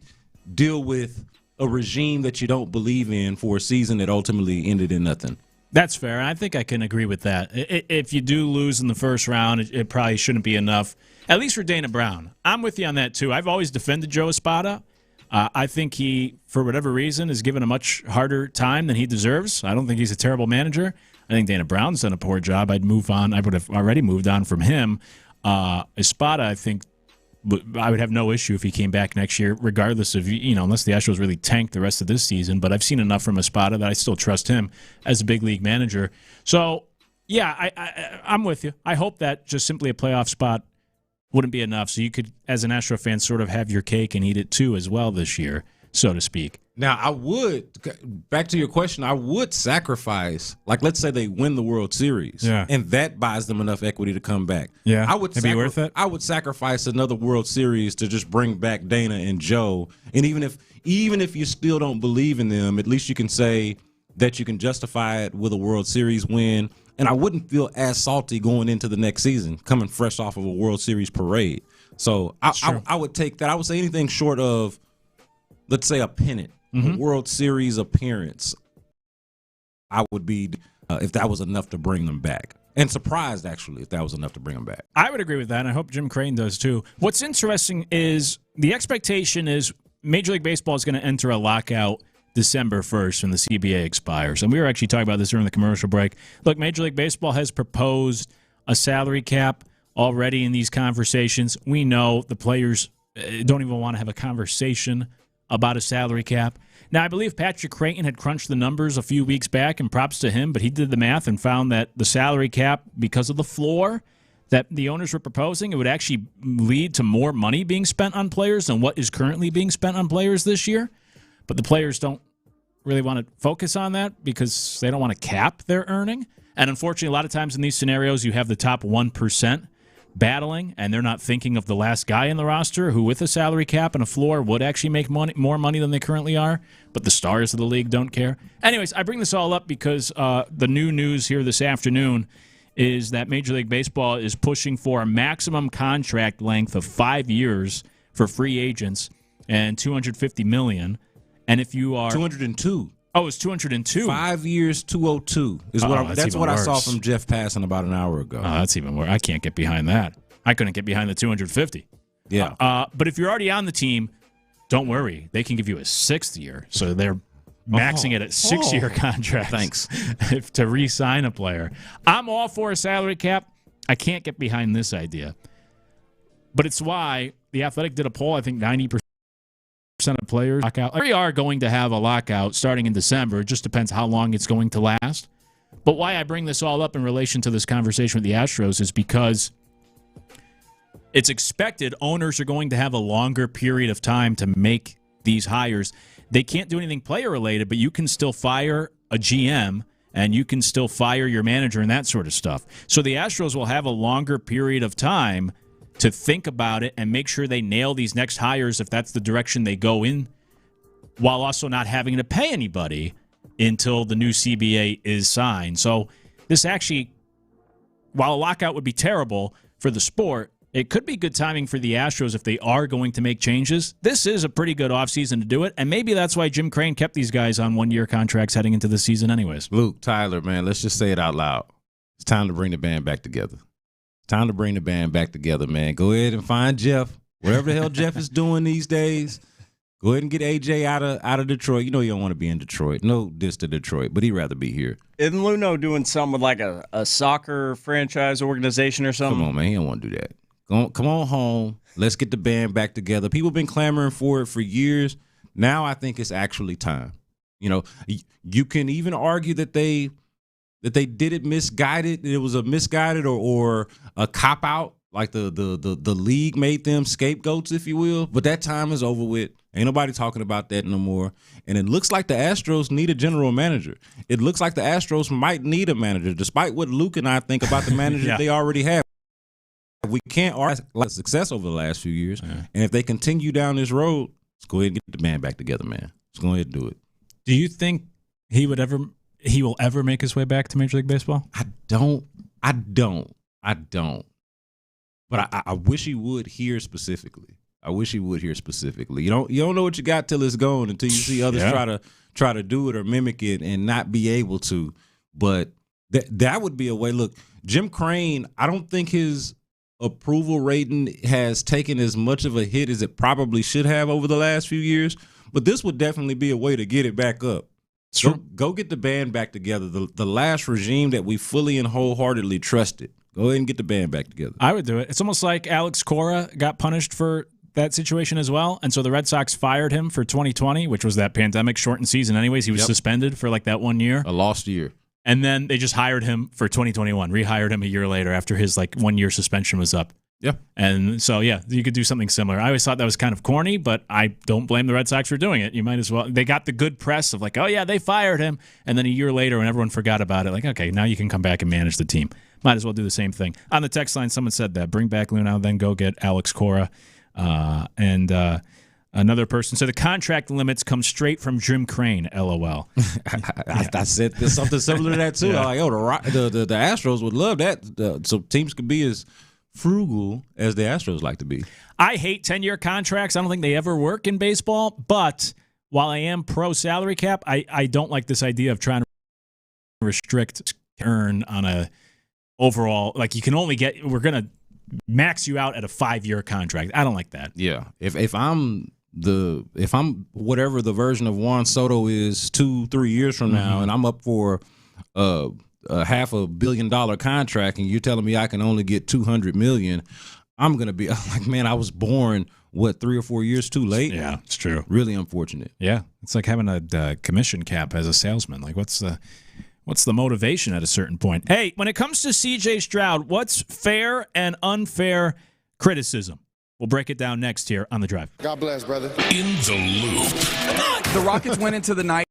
deal with a regime that you don't believe in for a season that ultimately ended in nothing. That's fair. I think I can agree with that. If you do lose in the first round, it probably shouldn't be enough, at least for Dana Brown. I'm with you on that, too. I've always defended Joe Espada. I think he, for whatever reason, is given a much harder time than he deserves. I don't think he's a terrible manager. I think Dana Brown's done a poor job. I'd move on. I would have already moved on from him. Espada, I think, I would have no issue if he came back next year, regardless of, unless the Astros really tank the rest of this season. But I've seen enough from Espada that I still trust him as a big league manager. So, yeah, I'm with you. I hope that just simply a playoff spot wouldn't be enough. So you could, as an Astro fan, sort of have your cake and eat it too as well this year, so to speak. Now, I would, back to your question, I would sacrifice, like let's say they win the World Series, and that buys them enough equity to come back. Yeah, it'd be worth it. I would sacrifice another World Series to just bring back Dana and Joe. And even if you still don't believe in them, at least you can say that you can justify it with a World Series win. And I wouldn't feel as salty going into the next season, coming fresh off of a World Series parade. So I would take that. I would say anything short of, let's say, a pennant, a World Series appearance, I would be, if that was enough to bring them back. And surprised, actually, if that was enough to bring them back. I would agree with that, and I hope Jim Creighton does too. What's interesting is the expectation is Major League Baseball is going to enter a lockout December 1st when the CBA expires. And we were actually talking about this during the commercial break. Look, Major League Baseball has proposed a salary cap already in these conversations. We know the players don't even want to have a conversation about a salary cap. Now, I believe Patrick Creighton had crunched the numbers a few weeks back, and props to him, but he did the math and found that the salary cap, because of the floor that the owners were proposing, it would actually lead to more money being spent on players than what is currently being spent on players this year. But the players don't really want to focus on that because they don't want to cap their earning. And unfortunately, a lot of times in these scenarios, you have the top 1% battling, and they're not thinking of the last guy in the roster who, with a salary cap and a floor, would actually make more money than they currently are. But the stars of the league don't care. Anyways, I bring this all up because the new news here this afternoon is that Major League Baseball is pushing for a maximum contract length of 5 years for free agents and $250 million. And if you are 202. Oh, it's 202. 5 years, 202 is that's what I saw from Jeff Passan about an hour ago. Oh, that's even worse. I can't get behind that. I couldn't get behind the 250. Yeah. But if you're already on the team, don't worry. They can give you a 6th year. So they're maxing it at 6-year contracts. Thanks. To re-sign a player. I'm all for a salary cap. I can't get behind this idea. But it's why The Athletic did a poll. I think 90% of players lockout. We are going to have a lockout starting in December. It just depends how long it's going to last. But why I bring this all up in relation to this conversation with the Astros is because it's expected owners are going to have a longer period of time to make these hires. They can't do anything player-related, but you can still fire a GM and you can still fire your manager and that sort of stuff. So the Astros will have a longer period of time to think about it and make sure they nail these next hires if that's the direction they go in, while also not having to pay anybody until the new CBA is signed. So this actually, while a lockout would be terrible for the sport, it could be good timing for the Astros if they are going to make changes. This is a pretty good offseason to do it, and maybe that's why Jim Creighton kept these guys on one-year contracts heading into the season anyways. Luke, Tyler, man, let's just say it out loud. It's time to bring the band back together. Time to bring the band back together, man. Go ahead and find Jeff. Whatever the hell Jeff is doing these days, go ahead and get AJ out of Detroit. You know you don't want to be in Detroit. No diss to Detroit, but he'd rather be here. Isn't Luno doing something with like a soccer franchise organization or something? Come on, man. He don't want to do that. Come on home. Let's get the band back together. People have been clamoring for it for years. Now I think it's actually time. You know, you can even argue that they did it misguided. It was a misguided or a cop out, like the league made them scapegoats, if you will. But that time is over with. Ain't nobody talking about that no more. And it looks like the Astros need a general manager. It looks like the Astros might need a manager, despite what Luke and I think about the manager they already have. We can't argue a lot of success over the last few years. Yeah. And if they continue down this road, let's go ahead and get the band back together, man. Let's go ahead and do it. Do you think he will ever make his way back to Major League Baseball? I don't. But I wish he would here specifically. You don't know what you got till it's gone, until you see others try to do it or mimic it and not be able to. But that would be a way. Look, Jim Crane, I don't think his approval rating has taken as much of a hit as it probably should have over the last few years. But this would definitely be a way to get it back up. Go get the band back together. The last regime that we fully and wholeheartedly trusted. Go ahead and get the band back together. I would do it. It's almost like Alex Cora got punished for that situation as well. And so the Red Sox fired him for 2020, which was that pandemic shortened season anyways. He was suspended for like that 1 year. A lost year. And then they just hired him for 2021, rehired him a year later after his like 1 year suspension was up. Yeah. And so, yeah, you could do something similar. I always thought that was kind of corny, but I don't blame the Red Sox for doing it. You might as well. They got the good press of like, oh, yeah, they fired him. And then a year later, when everyone forgot about it, like, okay, now you can come back and manage the team. Might as well do the same thing. On the text line, someone said that. Bring back Luna, then go get Alex Cora. And another person said the contract limits come straight from Jim Crane, LOL. I said there's something similar to that, too. Yeah. Like, the Astros would love that. So teams could be as frugal as the Astros like to be. I hate 10-year contracts. I don't think they ever work in baseball. But while I am pro salary cap, I don't like this idea of trying to restrict earn on a overall. Like you can only get. We're gonna max you out at a 5-year contract. I don't like that. Yeah. If I'm whatever the version of Juan Soto is 2-3 years from now, and I'm up for a $500 million contract, and you're telling me I can only get $200 million, I'm gonna be like, man, I was born 3 or 4 years too late. Yeah, it's true. Really unfortunate. Yeah, it's like having a commission cap as a salesman. Like, what's the motivation at a certain point? Hey, when it comes to C.J. Stroud, what's fair and unfair criticism? We'll break it down next here on The Drive. God bless, brother. In the Loop. The Rockets went into the night.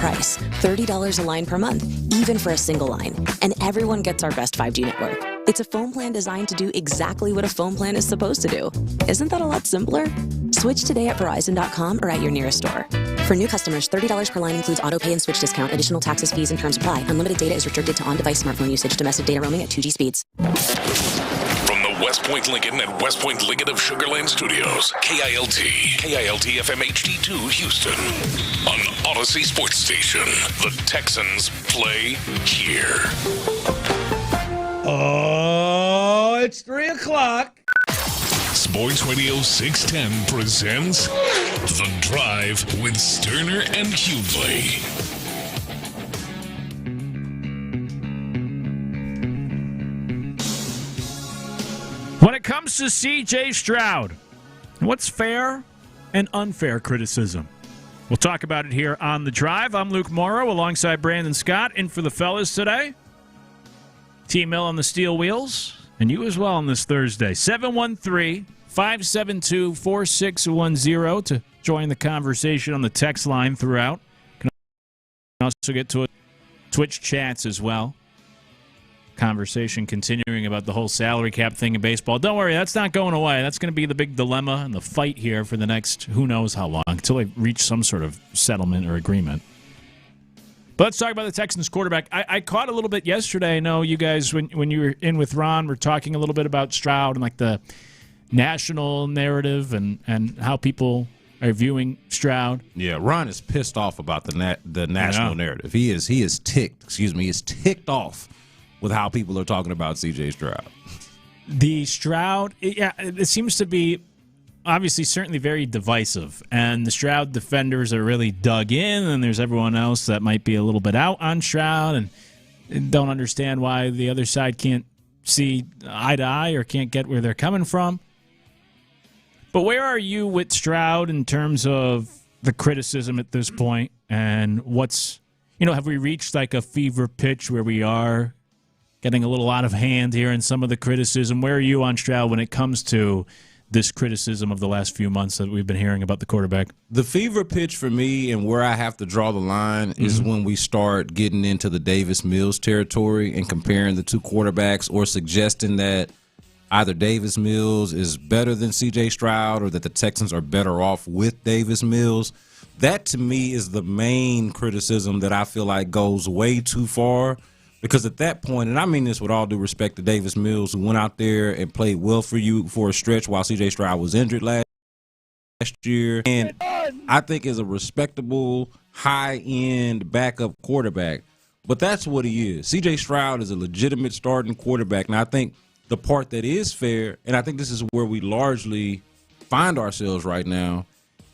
price, $30 a line per month, even for a single line. And everyone gets our best 5G network. It's a phone plan designed to do exactly what a phone plan is supposed to do. Isn't that a lot simpler? Switch today at Verizon.com or at your nearest store. For new customers, $30 per line includes auto pay and switch discount. Additional taxes, fees, and terms apply. Unlimited data is restricted to on-device smartphone usage. Domestic data roaming at 2G speeds. From the West Point Lincoln and West Point Lincoln of Sugar Land Studios, KILT FM HD2 Houston. On Odyssey Sports Station, the Texans play here. Oh, it's 3 o'clock. Sports Radio 610 presents The Drive with Stoerner and Hughley. When it comes to C.J. Stroud, what's fair and unfair criticism? We'll talk about it here on The Drive. I'm Luke Morrow alongside Brandon Scott. In for the fellas today. T-Mill on the steel wheels, and you as well on this Thursday. 713-572-4610 to join the conversation on the text line throughout. You can also get to Twitch chats as well. Conversation continuing about the whole salary cap thing in baseball. Don't worry, that's not going away. That's going to be the big dilemma and the fight here for the next who knows how long until they reach some sort of settlement or agreement. But let's talk about the Texans quarterback. I caught a little bit yesterday. I know you guys, when you were in with Ron, were talking a little bit about Stroud and like the national narrative and how people are viewing Stroud. Yeah, Ron is pissed off about the national narrative. He is ticked off with how people are talking about C.J. Stroud. The Stroud, it seems to be obviously certainly very divisive, and the Stroud defenders are really dug in, and there's everyone else that might be a little bit out on Stroud and don't understand why the other side can't see eye to eye or can't get where they're coming from. But where are you with Stroud in terms of the criticism at this point, and what's, have we reached like a fever pitch where we are getting a little out of hand here in some of the criticism? Where are you on Stroud when it comes to this criticism of the last few months that we've been hearing about the quarterback? The fever pitch for me and where I have to draw the line is when we start getting into the Davis Mills territory and comparing the two quarterbacks or suggesting that either Davis Mills is better than C.J. Stroud or that the Texans are better off with Davis Mills. That, to me, is the main criticism that I feel like goes way too far. Because at that point, and I mean this with all due respect to Davis Mills, who went out there and played well for you for a stretch while C.J. Stroud was injured last year, and I think is a respectable, high-end backup quarterback. But that's what he is. C.J. Stroud is a legitimate starting quarterback. Now, I think the part that is fair, and I think this is where we largely find ourselves right now,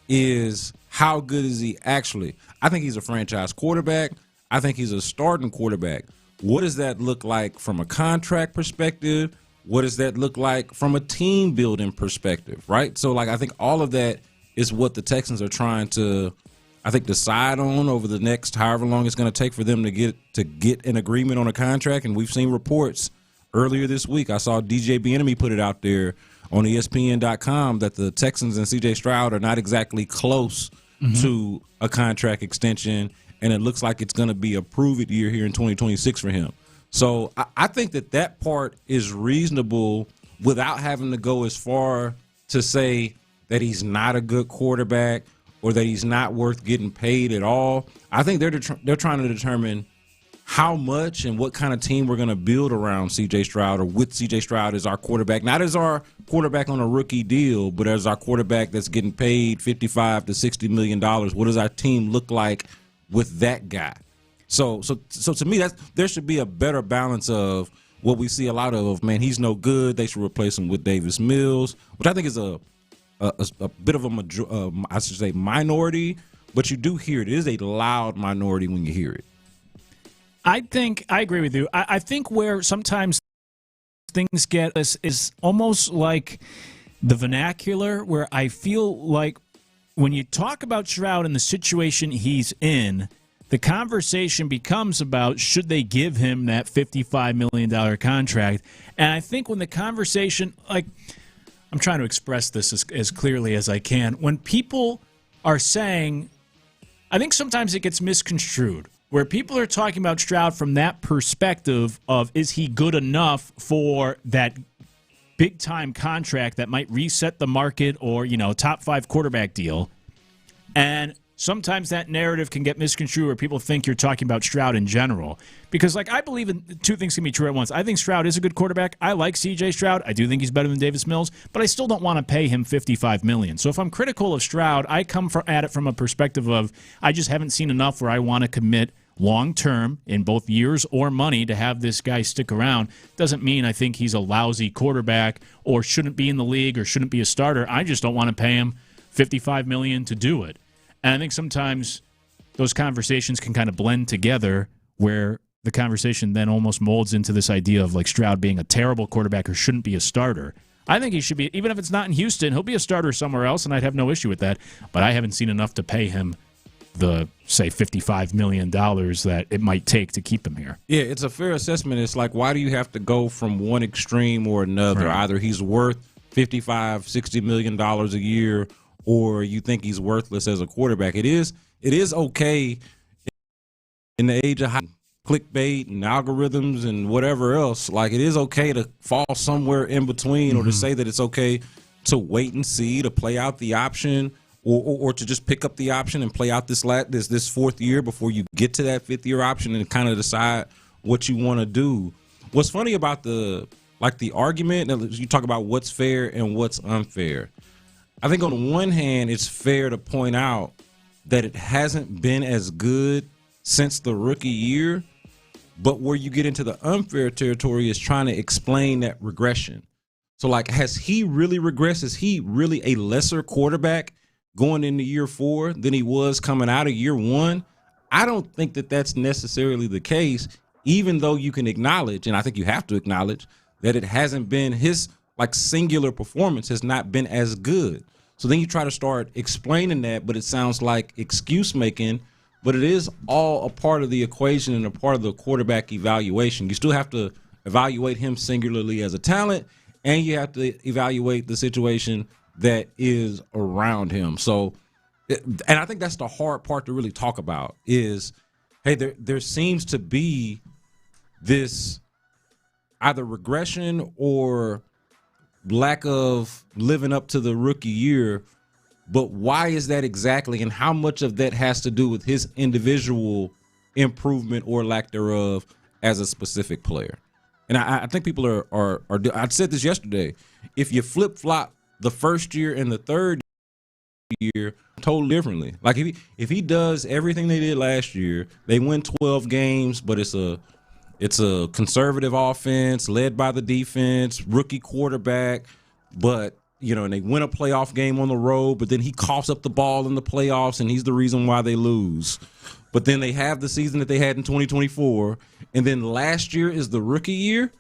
is how good is he actually? I think he's a franchise quarterback. I think he's a starting quarterback. What does that look like from a contract perspective? What does that look like from a team building perspective, right? So, I think all of that is what the Texans are trying to, decide on over the next however long it's going to take for them to get an agreement on a contract. And we've seen reports earlier this week. I saw DJ Bieniemy put it out there on ESPN.com that the Texans and C.J. Stroud are not exactly close to a contract extension, and it looks like it's going to be a prove-it year here in 2026 for him. So I think that part is reasonable without having to go as far to say that he's not a good quarterback or that he's not worth getting paid at all. I think they're trying to determine how much and what kind of team we're going to build around C.J. Stroud or with C.J. Stroud as our quarterback, not as our quarterback on a rookie deal, but as our quarterback that's getting paid $55 to $60 million. What does our team look like with that guy? So to me, there should be a better balance of what we see a lot of, man, he's no good, they should replace him with Davis Mills, which I think is a bit of a minority, but you do hear it. It is a loud minority when you hear it. I agree with you. I think where sometimes things get us is almost like the vernacular, where I feel like when you talk about Stroud and the situation he's in, the conversation becomes about should they give him that $55 million contract. And I think when the conversation, I'm trying to express this as clearly as I can, when people are saying I think sometimes it gets misconstrued, where people are talking about Stroud from that perspective of, is he good enough for that big-time contract that might reset the market or, top 5 quarterback deal. And sometimes that narrative can get misconstrued where people think you're talking about Stroud in general. Because, I believe in two things can be true at once. I think Stroud is a good quarterback. I like C.J. Stroud. I do think he's better than Davis Mills. But I still don't want to pay him $55 million. So if I'm critical of Stroud, I come at it from a perspective of I just haven't seen enough where I want to commit long-term in both years or money to have this guy stick around. Doesn't mean I think he's a lousy quarterback or shouldn't be in the league or shouldn't be a starter. I just don't want to pay him $55 million to do it. And I think sometimes those conversations can kind of blend together where the conversation then almost molds into this idea of Stroud being a terrible quarterback or shouldn't be a starter. I think he should be, even if it's not in Houston, he'll be a starter somewhere else, and I'd have no issue with that. But I haven't seen enough to pay him the, say, $55 million that it might take to keep him here. Yeah, it's a fair assessment. It's why do you have to go from one extreme or another? Right. Either he's worth $55, $60 million a year, or you think he's worthless as a quarterback. It is okay in the age of clickbait and algorithms and whatever else. It is okay to fall somewhere in between, or to say that it's okay to wait and see, to play out the option, or to just pick up the option and play out this fourth year before you get to that fifth year option and kind of decide what you want to do. What's funny about the argument, you talk about what's fair and what's unfair. I think on the one hand, it's fair to point out that it hasn't been as good since the rookie year, but where you get into the unfair territory is trying to explain that regression. So, has he really regressed? Is he really a lesser quarterback going into year 4 than he was coming out of year 1? I don't think that that's necessarily the case, even though you can acknowledge, and I think you have to acknowledge, that it hasn't been his singular performance has not been as good. So then you try to start explaining that, but it sounds like excuse making, but it is all a part of the equation and a part of the quarterback evaluation. You still have to evaluate him singularly as a talent, and you have to evaluate the situation that is around him. So, and I think that's the hard part to really talk about is, hey, there seems to be this either regression or lack of living up to the rookie year, but why is that exactly, and how much of that has to do with his individual improvement or lack thereof as a specific player? And I think people are I said this yesterday, if you flip-flop the first year and the third year totally differently. If he does everything they did last year, they win 12 games, but it's a conservative offense led by the defense, rookie quarterback, but and they win a playoff game on the road, but then he coughs up the ball in the playoffs and he's the reason why they lose. But then they have the season that they had in 2024, and then last year is the rookie year.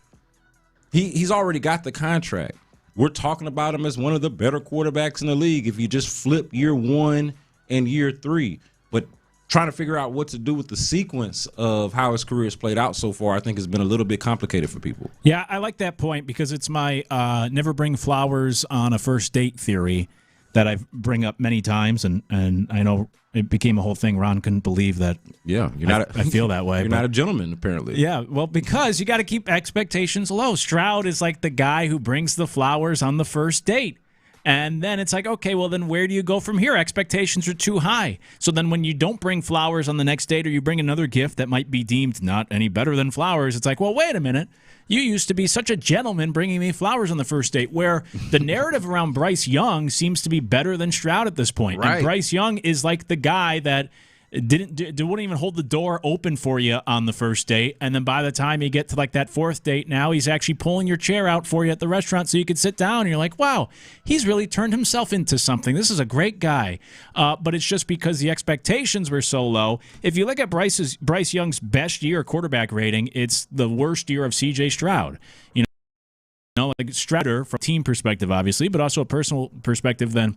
He's already got the contract. We're talking about him as one of the better quarterbacks in the league if you just flip year 1 and year 3. But trying to figure out what to do with the sequence of how his career has played out so far, I think has been a little bit complicated for people. Yeah, I like that point because it's my never bring flowers on a first date theory that I bring up many times, and I know it became a whole thing. Ron couldn't believe that. Yeah, I feel that way. You're not a gentleman, apparently. Yeah, well, because you got to keep expectations low. Stroud is like the guy who brings the flowers on the first date. And then it's like, okay, well, then where do you go from here? Expectations are too high. So then when you don't bring flowers on the next date, or you bring another gift that might be deemed not any better than flowers, it's like, well, wait a minute. You used to be such a gentleman bringing me flowers on the first date, where the narrative around Bryce Young seems to be better than Stroud at this point. Right. And Bryce Young is like the guy that wouldn't even hold the door open for you on the first date, and then by the time you get to that fourth date, now he's actually pulling your chair out for you at the restaurant so you can sit down, and you're like, wow, he's really turned himself into something. This is a great guy. But it's just because the expectations were so low. If you look at Bryce Young's best year quarterback rating, it's the worst year of C.J. Stroud. Stroud from a team perspective, obviously, but also a personal perspective than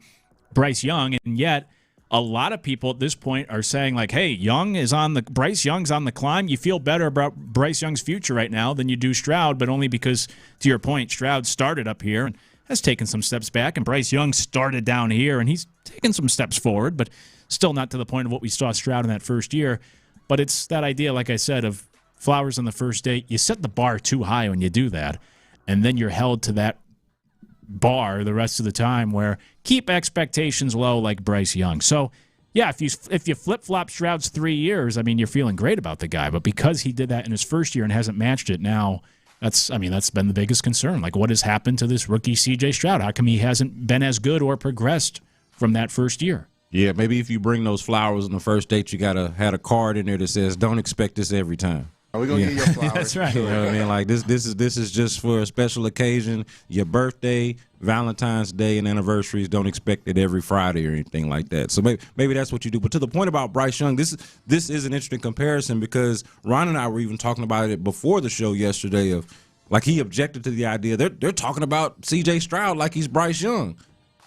Bryce Young, and yet a lot of people at this point are saying, hey, Bryce Young's on the climb. You feel better about Bryce Young's future right now than you do Stroud, but only because, to your point, Stroud started up here and has taken some steps back, and Bryce Young started down here, and he's taken some steps forward, but Still not to the point of what we saw Stroud in that first year, but it's that idea, like I said, of flowers on the first date. You set the bar too high when you do that, and then you're held to that bar the rest of the time, where keep expectations low like Bryce Young. So, yeah, if you flip-flop Stroud's 3 years, I mean, you're feeling great about the guy. But because he did that in his first year and hasn't matched it now, that's been the biggest concern. Like, what has happened to this rookie C.J. Stroud? How come he hasn't been as good or progressed from that first year? Yeah, maybe if you bring those flowers on the first date, you gotta have a card in there that says, "Don't expect this every time." Are we gonna get your flowers? That's right. You know what I mean? Like this is just for a special occasion. Your birthday, Valentine's Day, and anniversaries. Don't expect it every Friday or anything like that. So maybe that's what you do. But to the point about Bryce Young, this is an interesting comparison, because Ron and I were even talking about it before the show yesterday. Of like, he objected to the idea they're talking about C.J. Stroud like he's Bryce Young,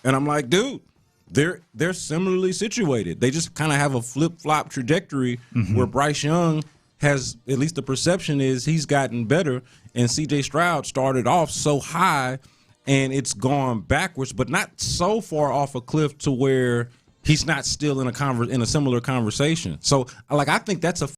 and I'm like, dude, they're similarly situated. They just kind of have a flip-flop trajectory where Bryce Young has, at least the perception is, he's gotten better, and C.J. Stroud started off so high and it's gone backwards, but not so far off a cliff to where he's not still in a similar conversation. So, like, I think that's a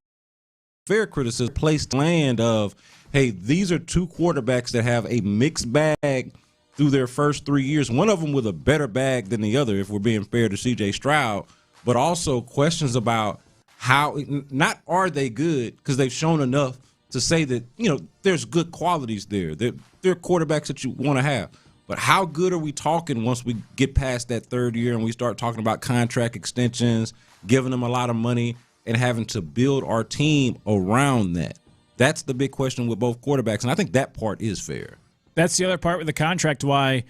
fair criticism, placed land of, hey, these are two quarterbacks that have a mixed bag through their first 3 years, one of them with a better bag than the other, if we're being fair to C.J. Stroud, but also questions about how, not are they good, because they've shown enough to say that, you know, there's good qualities there. They're quarterbacks that you want to have. But how good are we talking once we get past that third year and we start talking about contract extensions, giving them a lot of money, and having to build our team around that? That's the big question with both quarterbacks, and I think that part is fair. That's the other part with the contract, why,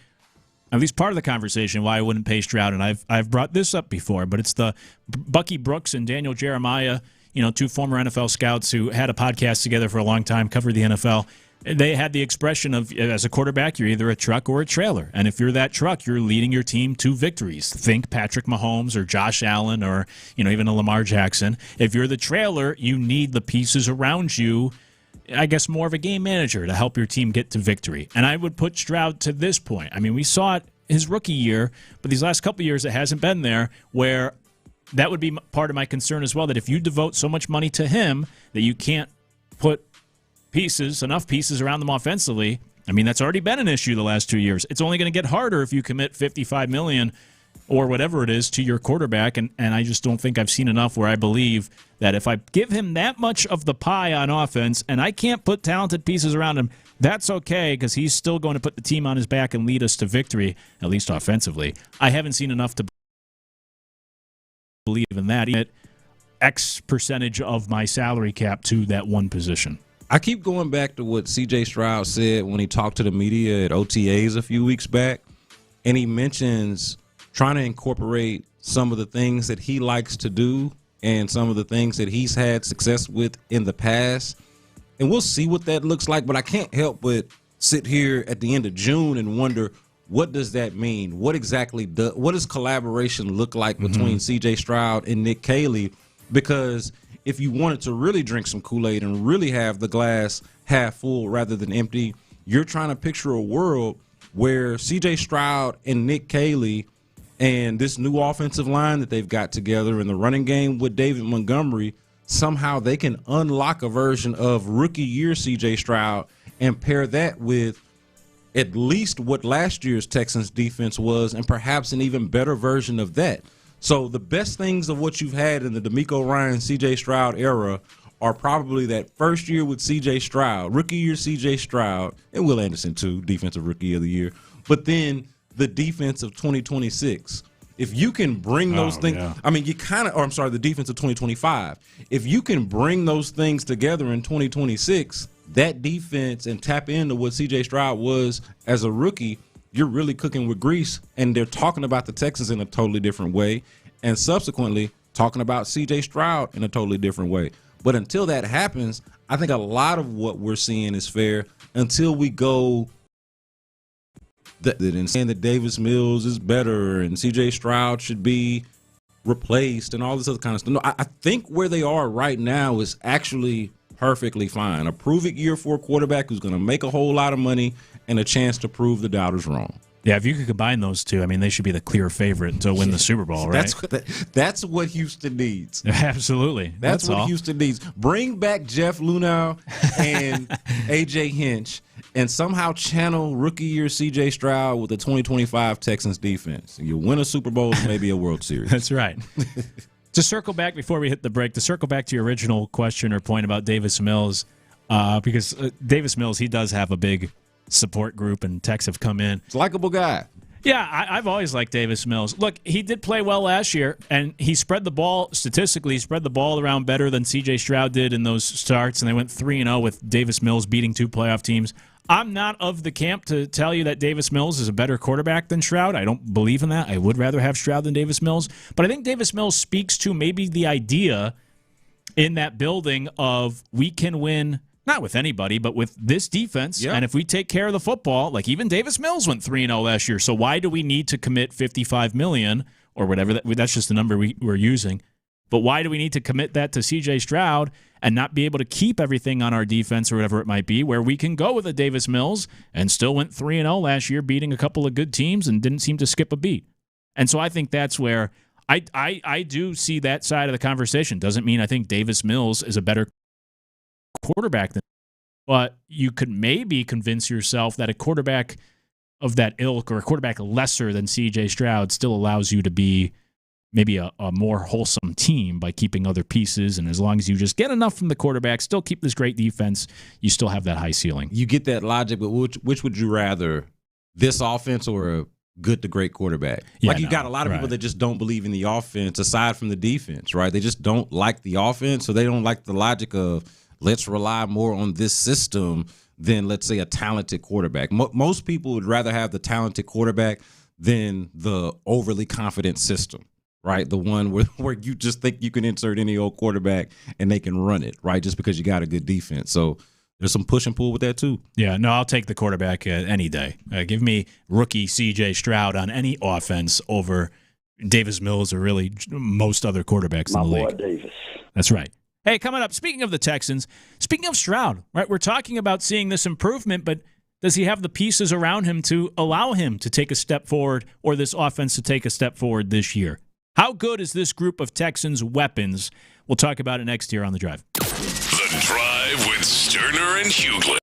at least part of the conversation, why I wouldn't pay Stroud. And I've brought this up before, but it's the Bucky Brooks and Daniel Jeremiah, you know, two former NFL scouts who had a podcast together for a long time, covered the NFL. They had the expression of, as a quarterback, you're either a truck or a trailer. And if you're that truck, you're leading your team to victories. Think Patrick Mahomes or Josh Allen or, you know, even a Lamar Jackson. If you're the trailer, you need the pieces around you, I guess more of a game manager, to help your team get to victory. And I would put Stroud to this point. I mean, we saw it his rookie year, but these last couple of years it hasn't been there, where that would be part of my concern as well, that if you devote so much money to him that you can't put enough pieces around them offensively. I mean, that's already been an issue the last 2 years. It's only going to get harder if you commit $55 million or whatever it is to your quarterback, and I just don't think I've seen enough where I believe that if I give him that much of the pie on offense and I can't put talented pieces around him, that's okay, because he's still going to put the team on his back and lead us to victory, at least offensively. I haven't seen enough to believe in that. X percentage of my salary cap to that one position. I keep going back to what C.J. Stroud said when he talked to the media at OTAs a few weeks back, and he mentions trying to incorporate some of the things that he likes to do and some of the things that he's had success with in the past. And we'll see what that looks like, but I can't help but sit here at the end of June and wonder, what does that mean? What exactly what does collaboration look like between C.J. Stroud and Nick Caley? Because if you wanted to really drink some Kool-Aid and really have the glass half full rather than empty, you're trying to picture a world where C.J. Stroud and Nick Caley and this new offensive line that they've got together in the running game with David Montgomery, somehow they can unlock a version of rookie year C.J. Stroud and pair that with at least what last year's Texans defense was, and perhaps an even better version of that. So the best things of what you've had in the DeMeco Ryans, C.J. Stroud era are probably that first year with C.J. Stroud, rookie year C.J. Stroud, and Will Anderson too, defensive rookie of the year. But then the defense of 2026. If you can bring those things, yeah. I mean, the defense of 2025. If you can bring those things together in 2026, that defense, and tap into what C.J. Stroud was as a rookie, you're really cooking with grease. And they're talking about the Texans in a totally different way, and subsequently talking about C.J. Stroud in a totally different way. But until that happens, I think a lot of what we're seeing is fair until we go and saying that Davis Mills is better and C.J. Stroud should be replaced and all this other kind of stuff. No, I think where they are right now is actually perfectly fine. A prove-it year for a quarterback who's going to make a whole lot of money and a chance to prove the doubters wrong. Yeah, if you could combine those two, I mean, they should be the clear favorite to win the Super Bowl, right? That's what Houston needs. Absolutely. That's what Houston needs. Bring back Jeff Luhnow and A.J. Hinch and somehow channel rookie year C.J. Stroud with the 2025 Texans defense. You'll win a Super Bowl and maybe a World Series. That's right. To circle back before we hit the break, to circle back to your original question or point about Davis Mills, because Davis Mills, he does have a big support group, and texts have come in. He's a likable guy. Yeah, I've always liked Davis Mills. Look, he did play well last year, and he spread the ball, statistically, he spread the ball around better than C.J. Stroud did in those starts, and they went 3-0 with Davis Mills beating 2 playoff teams. I'm not of the camp to tell you that Davis Mills is a better quarterback than Stroud. I don't believe in that. I would rather have Stroud than Davis Mills. But I think Davis Mills speaks to maybe the idea in that building of we can win, not with anybody, but with this defense. Yeah. And if we take care of the football, like even Davis Mills went 3-0 last year. So why do we need to commit $55 million or whatever? That's just the number we're using. But why do we need to commit that to C.J. Stroud and not be able to keep everything on our defense or whatever it might be, where we can go with a Davis Mills and still went 3-0 last year, beating a couple of good teams and didn't seem to skip a beat? And so I think that's where I do see that side of the conversation. Doesn't mean I think Davis Mills is a better quarterback than, but you could maybe convince yourself that a quarterback of that ilk or a quarterback lesser than C.J. Stroud still allows you to be maybe a more wholesome team by keeping other pieces, and as long as you just get enough from the quarterback, still keep this great defense, you still have that high ceiling. You get that logic, but which would you rather, this offense or a good to great quarterback? Yeah, you got a lot of people that just don't believe in the offense aside from the defense, right? They just don't like the offense, so they don't like the logic of let's rely more on this system than, let's say, a talented quarterback. Most people would rather have the talented quarterback than the overly confident system. Right, the one where you just think you can insert any old quarterback and they can run it, right, just because you got a good defense. So there's some push and pull with that too. Yeah, no, I'll take the quarterback any day. Give me rookie C.J. Stroud on any offense over Davis Mills or really most other quarterbacks in the league. My boy Davis. That's right. Hey, coming up, speaking of the Texans, speaking of Stroud, right, we're talking about seeing this improvement, but does he have the pieces around him to allow him to take a step forward or this offense to take a step forward this year? How good is this group of Texans' weapons? We'll talk about it next year on The Drive. The Drive with Stoerner and Hughley.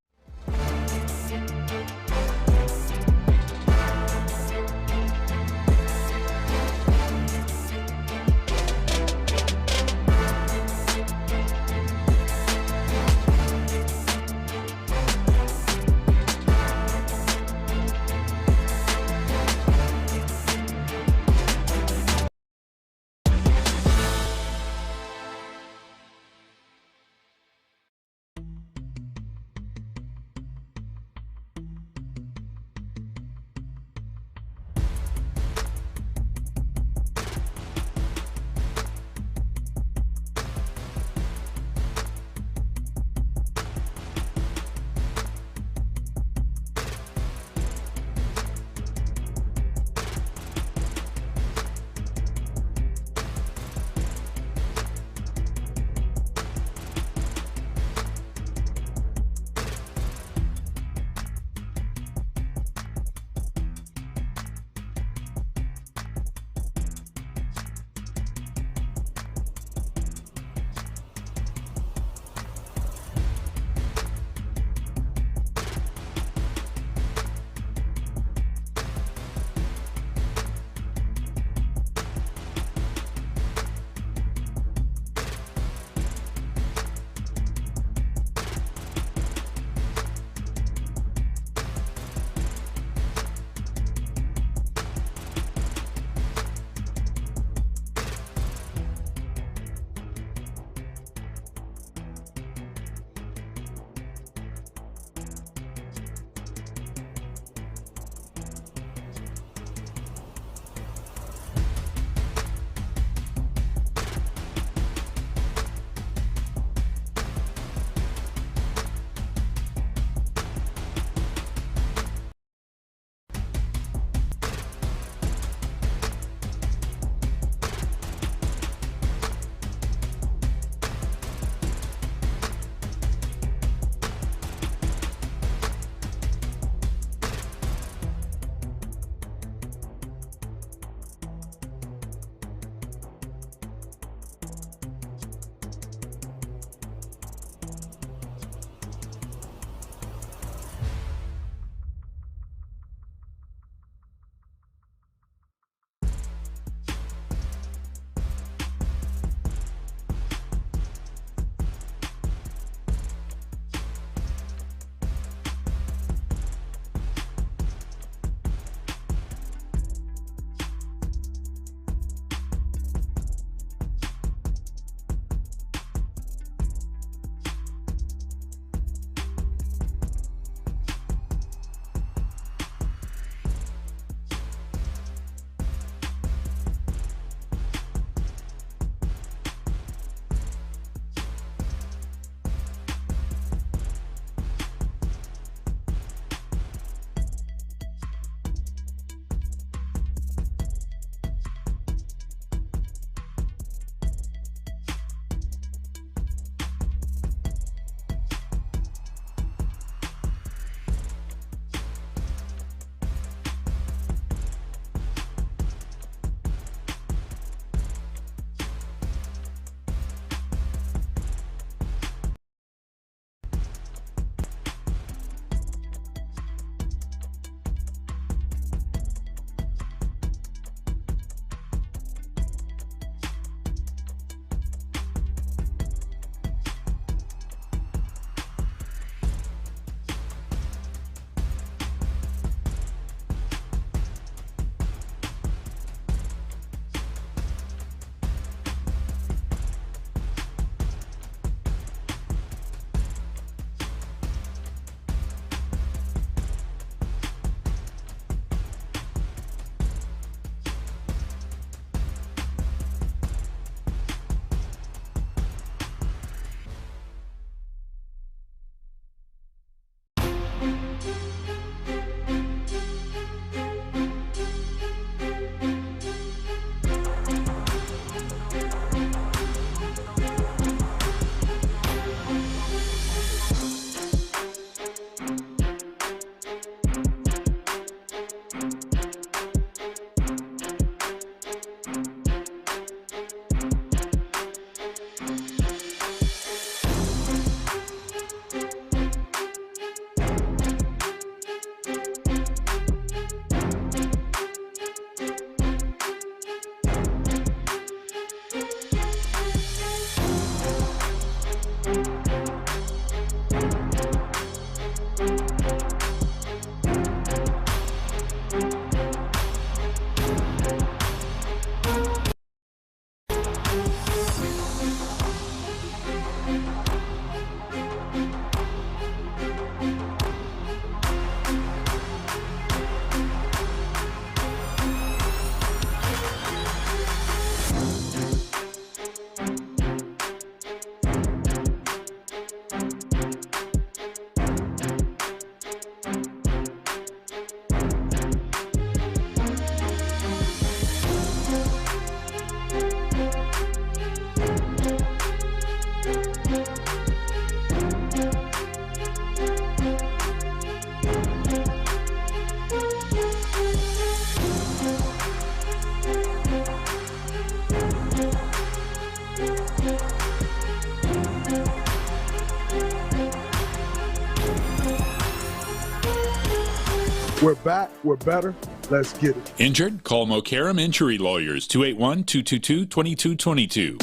We're back. We're better. Let's get it. Injured? Call Mokaram Injury Lawyers, 281-222-2222.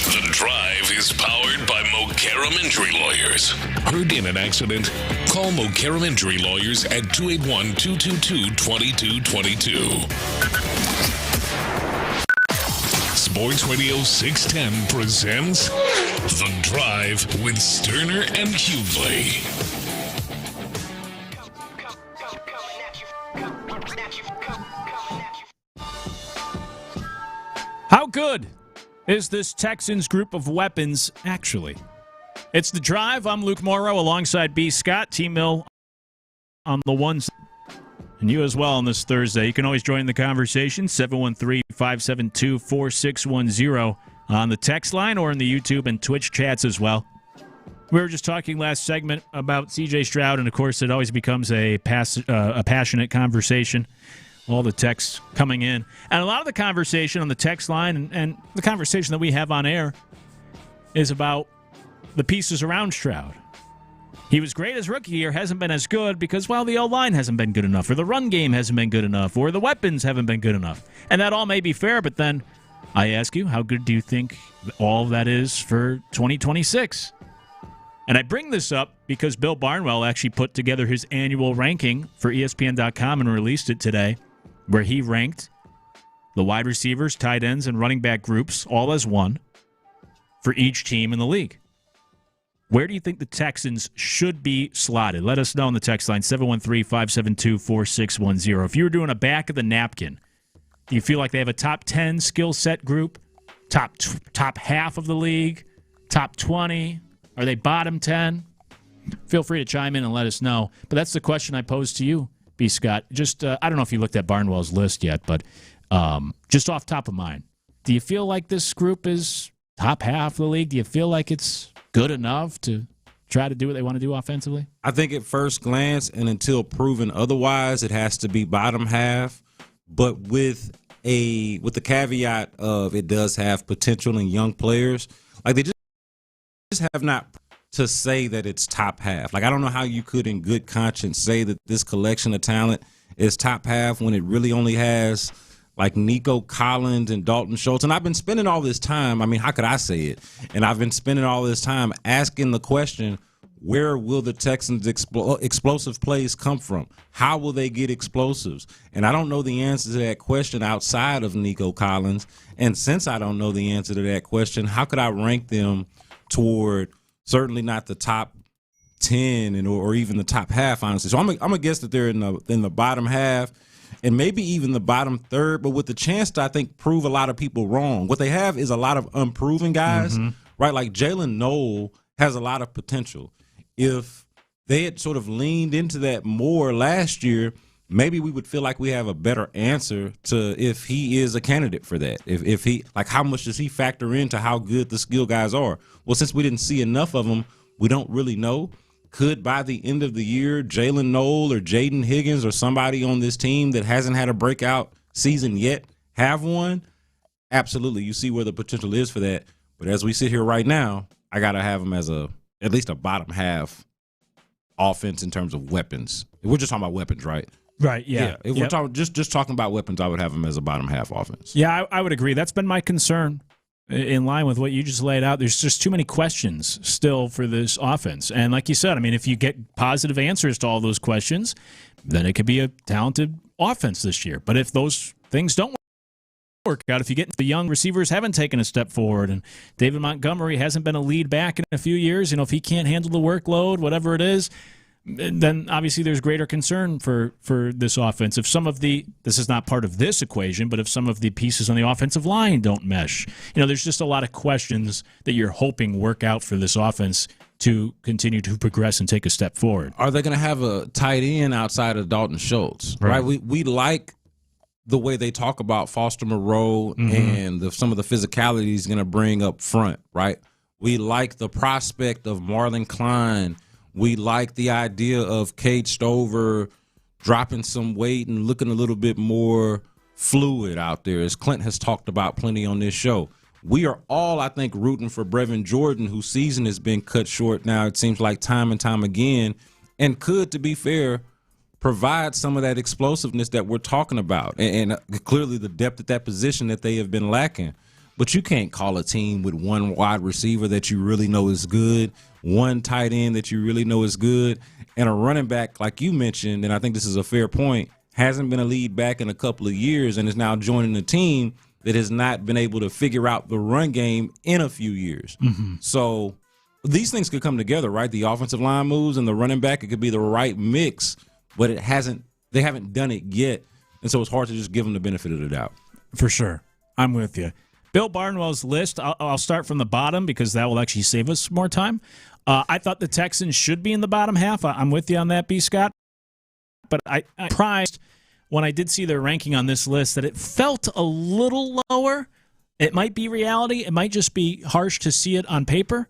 The Drive is powered by Mokaram Injury Lawyers. Heard in an accident? Call Mokaram Injury Lawyers at 281-222-2222. Sports Radio 610 presents The Drive with Stoerner and Hughley. How good is this Texans group of weapons actually? It's The Drive. I'm Luke Morrow alongside B. Scott, T-Mill on the ones, and you as well on this Thursday. You can always join the conversation, 713-572-4610 on the text line or in the YouTube and Twitch chats as well. We were just talking last segment about C.J. Stroud, and of course it always becomes a passionate conversation. All the texts coming in. And a lot of the conversation on the text line and the conversation that we have on air is about the pieces around Stroud. He was great as rookie year, hasn't been as good because, well, the O-line hasn't been good enough, or the run game hasn't been good enough, or the weapons haven't been good enough. And that all may be fair, but then I ask you, how good do you think all of that is for 2026? And I bring this up because Bill Barnwell actually put together his annual ranking for ESPN.com and released it today, where he ranked the wide receivers, tight ends, and running back groups all as one for each team in the league. Where do you think the Texans should be slotted? Let us know on the text line, 713-572-4610. If you were doing a back of the napkin, do you feel like they have a top 10 skill set group, top half of the league, top 20? Are they bottom 10? Feel free to chime in and let us know. But that's the question I posed to you, B. Scott. Just, I don't know if you looked at Barnwell's list yet, but just off top of mind, do you feel like this group is top half of the league? Do you feel like it's good enough to try to do what they want to do offensively? I think at first glance and until proven otherwise, it has to be bottom half, but with the caveat of it does have potential in young players. Like they just have not to say that it's top half. Like I don't know how you could in good conscience say that this collection of talent is top half when it really only has like Nico Collins and Dalton Schultz. And I've been spending all this time, I mean, how could I say it? And I've been spending all this time asking the question, where will the Texans' explosive plays come from? How will they get explosives? And I don't know the answer to that question outside of Nico Collins. And since I don't know the answer to that question, how could I rank them toward certainly not the top 10 or even the top half, honestly? So I'm gonna guess that they're in the bottom half and maybe even the bottom third, but with the chance to, I think, prove a lot of people wrong. What they have is a lot of unproven guys, right? Like Jalen Noel has a lot of potential. If they had sort of leaned into that more last year, maybe we would feel like we have a better answer to if he is a candidate for that. If he, like, how much does he factor into how good the skill guys are? Well, since we didn't see enough of them, we don't really know. Could by the end of the year, Jalen Noel or Jaden Higgins or somebody on this team that hasn't had a breakout season yet have one? Absolutely. You see where the potential is for that. But as we sit here right now, I got to have them as at least a bottom half offense in terms of weapons. We're just talking about weapons, right? Right, yeah. If we're talking just talking about weapons, I would have them as a bottom half offense. Yeah, I would agree. That's been my concern. In line with what you just laid out, there's just too many questions still for this offense. And like you said, I mean, if you get positive answers to all those questions, then it could be a talented offense this year. But if those things don't work out, if you get the young receivers haven't taken a step forward and David Montgomery hasn't been a lead back in a few years, if he can't handle the workload, whatever it is, then obviously there's greater concern for this offense. If some of this is not part of this equation, but if some of the pieces on the offensive line don't mesh, there's just a lot of questions that you're hoping work out for this offense to continue to progress and take a step forward. Are they going to have a tight end outside of Dalton Schultz? Right. We like the way they talk about Foster Moreau and some of the physicality he's going to bring up front, right? We like the prospect of Marlon Klein. We like the idea of Cade Stover dropping some weight and looking a little bit more fluid out there, as Clint has talked about plenty on this show. We are all, I think, rooting for Brevin Jordan, whose season has been cut short now, it seems like time and time again. and could, to be fair, provide some of that explosiveness that we're talking about. And clearly the depth at that position that they have been lacking. But you can't call a team with one wide receiver that you really know is good, one tight end that you really know is good, and a running back, like you mentioned, and I think this is a fair point, hasn't been a lead back in a couple of years and is now joining a team that has not been able to figure out the run game in a few years. Mm-hmm. So these things could come together, right? The offensive line moves and the running back, it could be the right mix, but they haven't done it yet. And so it's hard to just give them the benefit of the doubt. For sure. I'm with you. Bill Barnwell's list, I'll start from the bottom because that will actually save us more time. I thought the Texans should be in the bottom half. I'm with you on that, B. Scott. But I surprised when I did see their ranking on this list that it felt a little lower. It might be reality. It might just be harsh to see it on paper.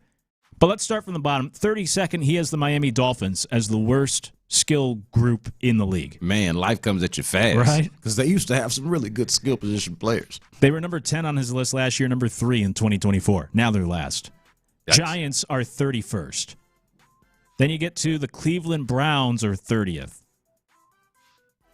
But let's start from the bottom. 32nd, he has the Miami Dolphins as the worst skill group in the league. Man, life comes at you fast. Right? Because they used to have some really good skill position players. They were number 10 on his list last year, number 3 in 2024. Now they're last. Yikes. Giants are 31st. Then you get to the Cleveland Browns are 30th.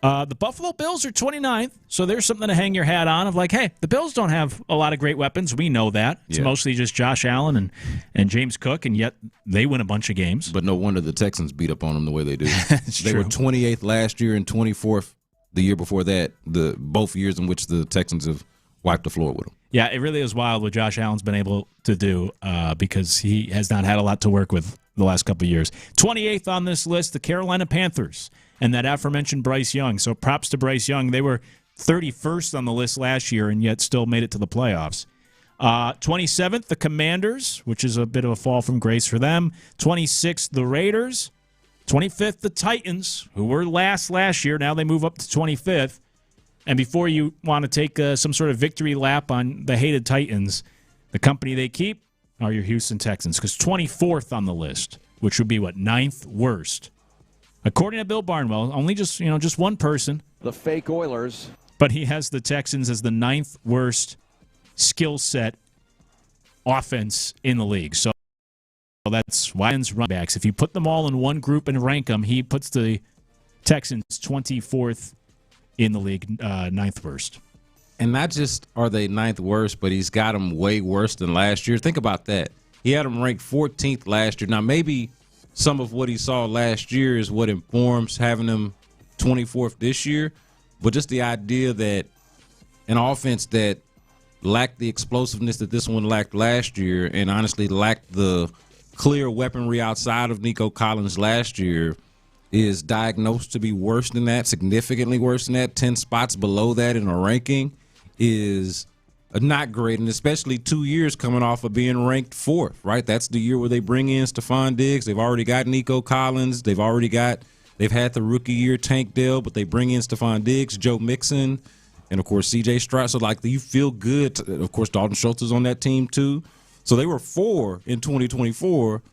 The Buffalo Bills are 29th, so there's something to hang your hat on of like, hey, the Bills don't have a lot of great weapons. We know that. It's mostly just Josh Allen and James Cook, and yet they win a bunch of games. But no wonder the Texans beat up on them the way they do. They true. were 28th last year and 24th the year before that, both years in which the Texans have wiped the floor with them. Yeah, it really is wild what Josh Allen's been able to do because he has not had a lot to work with the last couple of years. 28th on this list, the Carolina Panthers. And that aforementioned Bryce Young. So props to Bryce Young. They were 31st on the list last year and yet still made it to the playoffs. 27th, the Commanders, which is a bit of a fall from grace for them. 26th, the Raiders. 25th, the Titans, who were last year. Now they move up to 25th. And before you want to take some sort of victory lap on the hated Titans, the company they keep are your Houston Texans, because 24th on the list, which would be, 9th worst. According to Bill Barnwell, only just one person. The fake Oilers. But he has the Texans as the 9th worst skill set offense in the league. So that's Wyden's running backs. If you put them all in one group and rank them, he puts the Texans 24th in the league, 9th worst. And not just are they 9th worst, but he's got them way worse than last year. Think about that. He had them ranked 14th last year. Now, maybe some of what he saw last year is what informs having him 24th this year. But just the idea that an offense that lacked the explosiveness that this one lacked last year and honestly lacked the clear weaponry outside of Nico Collins last year is diagnosed to be worse than that, significantly worse than that, 10 spots below that in a ranking is not great, and especially 2 years coming off of being ranked 4th, right? That's the year where they bring in Stephon Diggs. They've already got Nico Collins. They've had the rookie year Tank Dell, but they bring in Stephon Diggs, Joe Mixon, and, of course, C.J. Stroud. So, you feel good. Of course, Dalton Schultz is on that team, too. So they were 4 in 2024,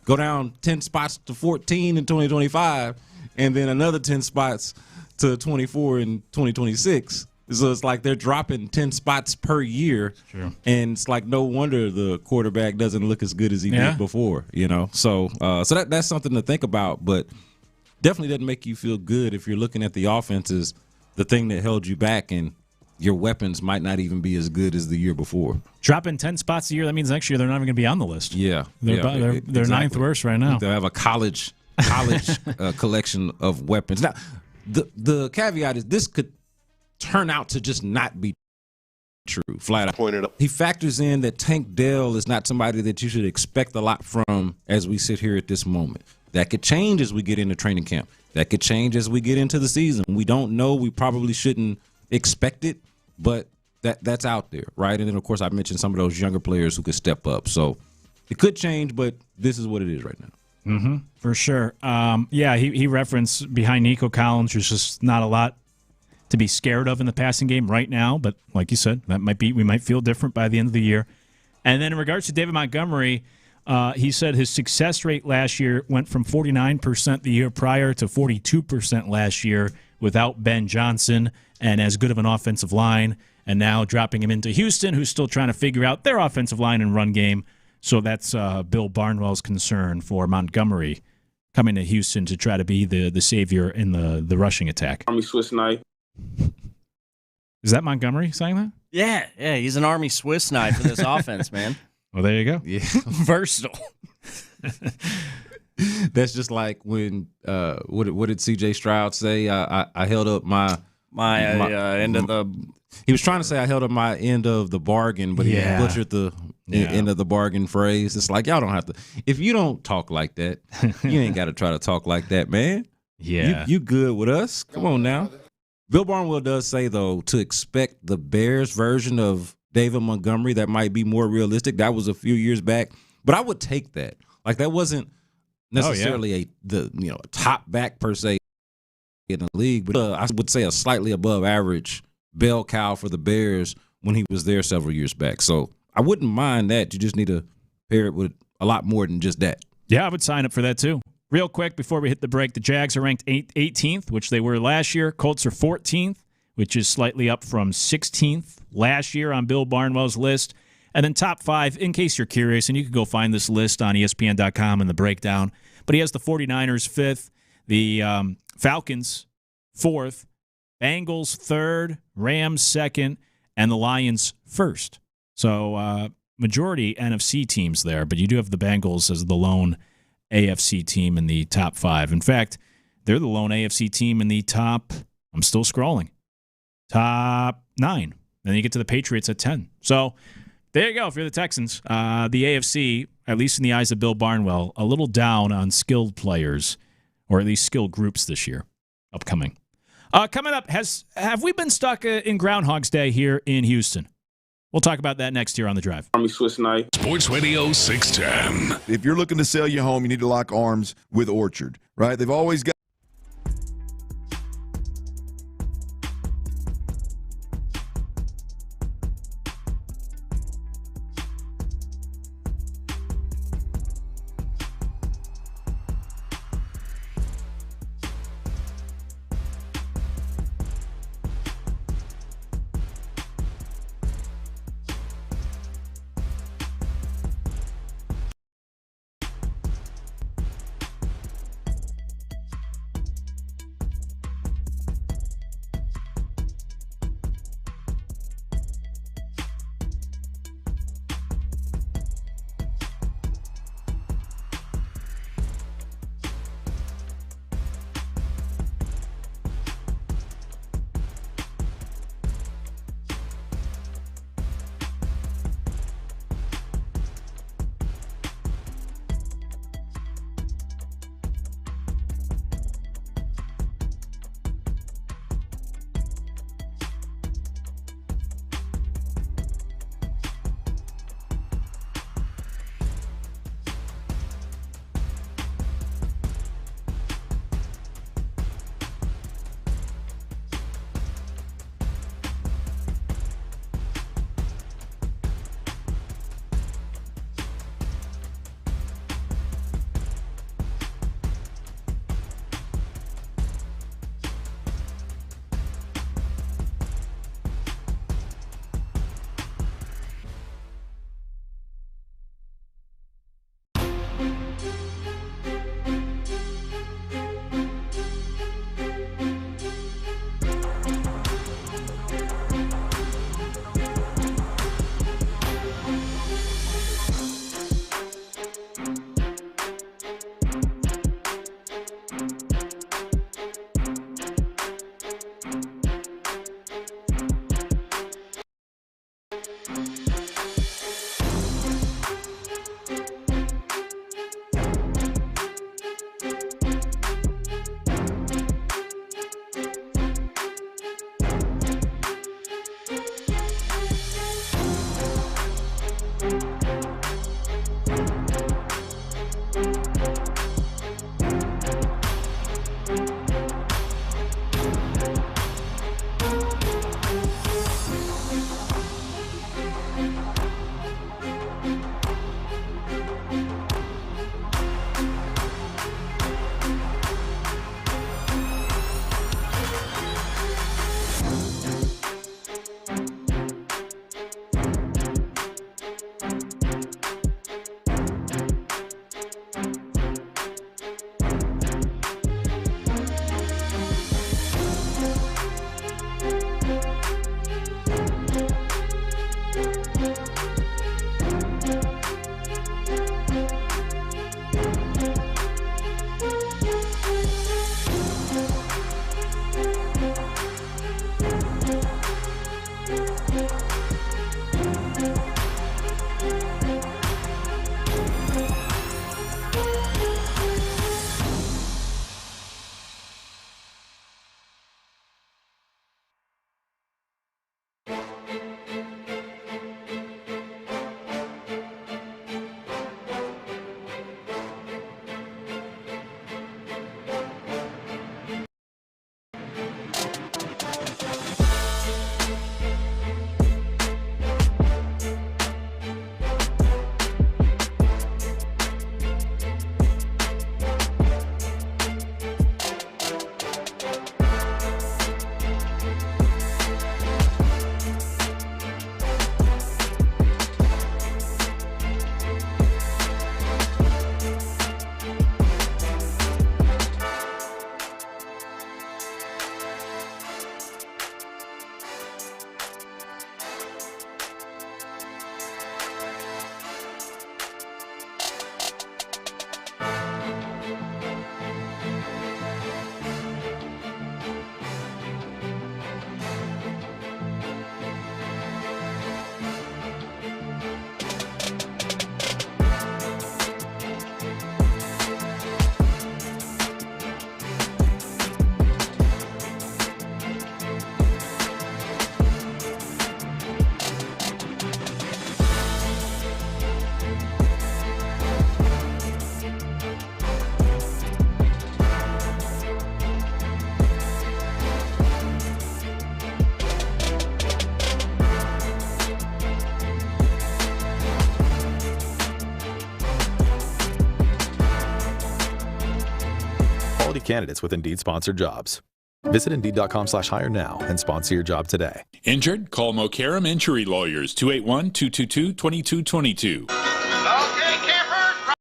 go down 10 spots to 14 in 2025, and then another 10 spots to 24 in 2026. So it's like they're dropping 10 spots per year. True. And it's like no wonder the quarterback doesn't look as good as he did before, So that's something to think about, but definitely doesn't make you feel good if you're looking at the offense as the thing that held you back, and your weapons might not even be as good as the year before. Dropping 10 spots a year, that means next year they're not even going to be on the list. Yeah. They're exactly. 9th worst right now. They'll have a college collection of weapons. Now, the caveat is this could turn out to just not be true, flat out. Pointed up. He factors in that Tank Dell is not somebody that you should expect a lot from as we sit here at this moment. That could change as we get into training camp. That could change as we get into the season. We don't know. We probably shouldn't expect it, but that's out there, right? And then, of course, I mentioned some of those younger players who could step up. So it could change, but this is what it is right now. Mm-hmm, for sure. He referenced behind Nico Collins, there's just not a lot to be scared of in the passing game right now. But like you said, we might feel different by the end of the year. And then in regards to David Montgomery, he said his success rate last year went from 49% the year prior to 42% last year without Ben Johnson and as good of an offensive line. And now dropping him into Houston, who's still trying to figure out their offensive line and run game. So that's Bill Barnwell's concern for Montgomery coming to Houston to try to be the savior in the rushing attack. Army Swiss knife. Is that Montgomery saying that? Yeah, he's an Army Swiss knife for this offense, man. Well, there you go. Yeah. Versatile. That's just like when what did C.J. Stroud say? I held up my end of the. He was trying to say I held up my end of the bargain, but he butchered the end of the bargain phrase. It's like y'all don't have to. If you don't talk like that, you ain't got to try to talk like that, man. Yeah, you good with us? Come on now. Bill Barnwell does say though to expect the Bears version of David Montgomery that might be more realistic. That was a few years back, but I would take that. Like that wasn't necessarily a top back per se in the league, but I would say a slightly above average bell cow for the Bears when he was there several years back. So I wouldn't mind that. You just need to pair it with a lot more than just that. Yeah, I would sign up for that too. Real quick before we hit the break, the Jags are ranked 18th, which they were last year. Colts are 14th, which is slightly up from 16th last year on Bill Barnwell's list. And then top 5, in case you're curious, and you can go find this list on ESPN.com in the breakdown, but he has the 49ers 5th, the Falcons 4th, Bengals 3rd, Rams 2nd, and the Lions 1st. So majority NFC teams there, but you do have the Bengals as the lone AFC team in the top 5. In fact, they're the lone AFC team in the top, I'm still scrolling, top 9. Then you get to the Patriots at 10. So there you go. If you're the Texans, the AFC, at least in the eyes of Bill Barnwell, a little down on skilled players, or at least skilled groups this year, upcoming. Coming up, have we been stuck in Groundhog's Day here in Houston? We'll talk about that next year on The Drive. Army Swiss knife. Sports Radio 610. If you're looking to sell your home, you need to lock arms with Orchard, right? They've always got candidates with Indeed-sponsored jobs. Visit Indeed.com/hire now and sponsor your job today. Injured? Call Mokaram Injury Lawyers, 281-222-2222. Okay, campers,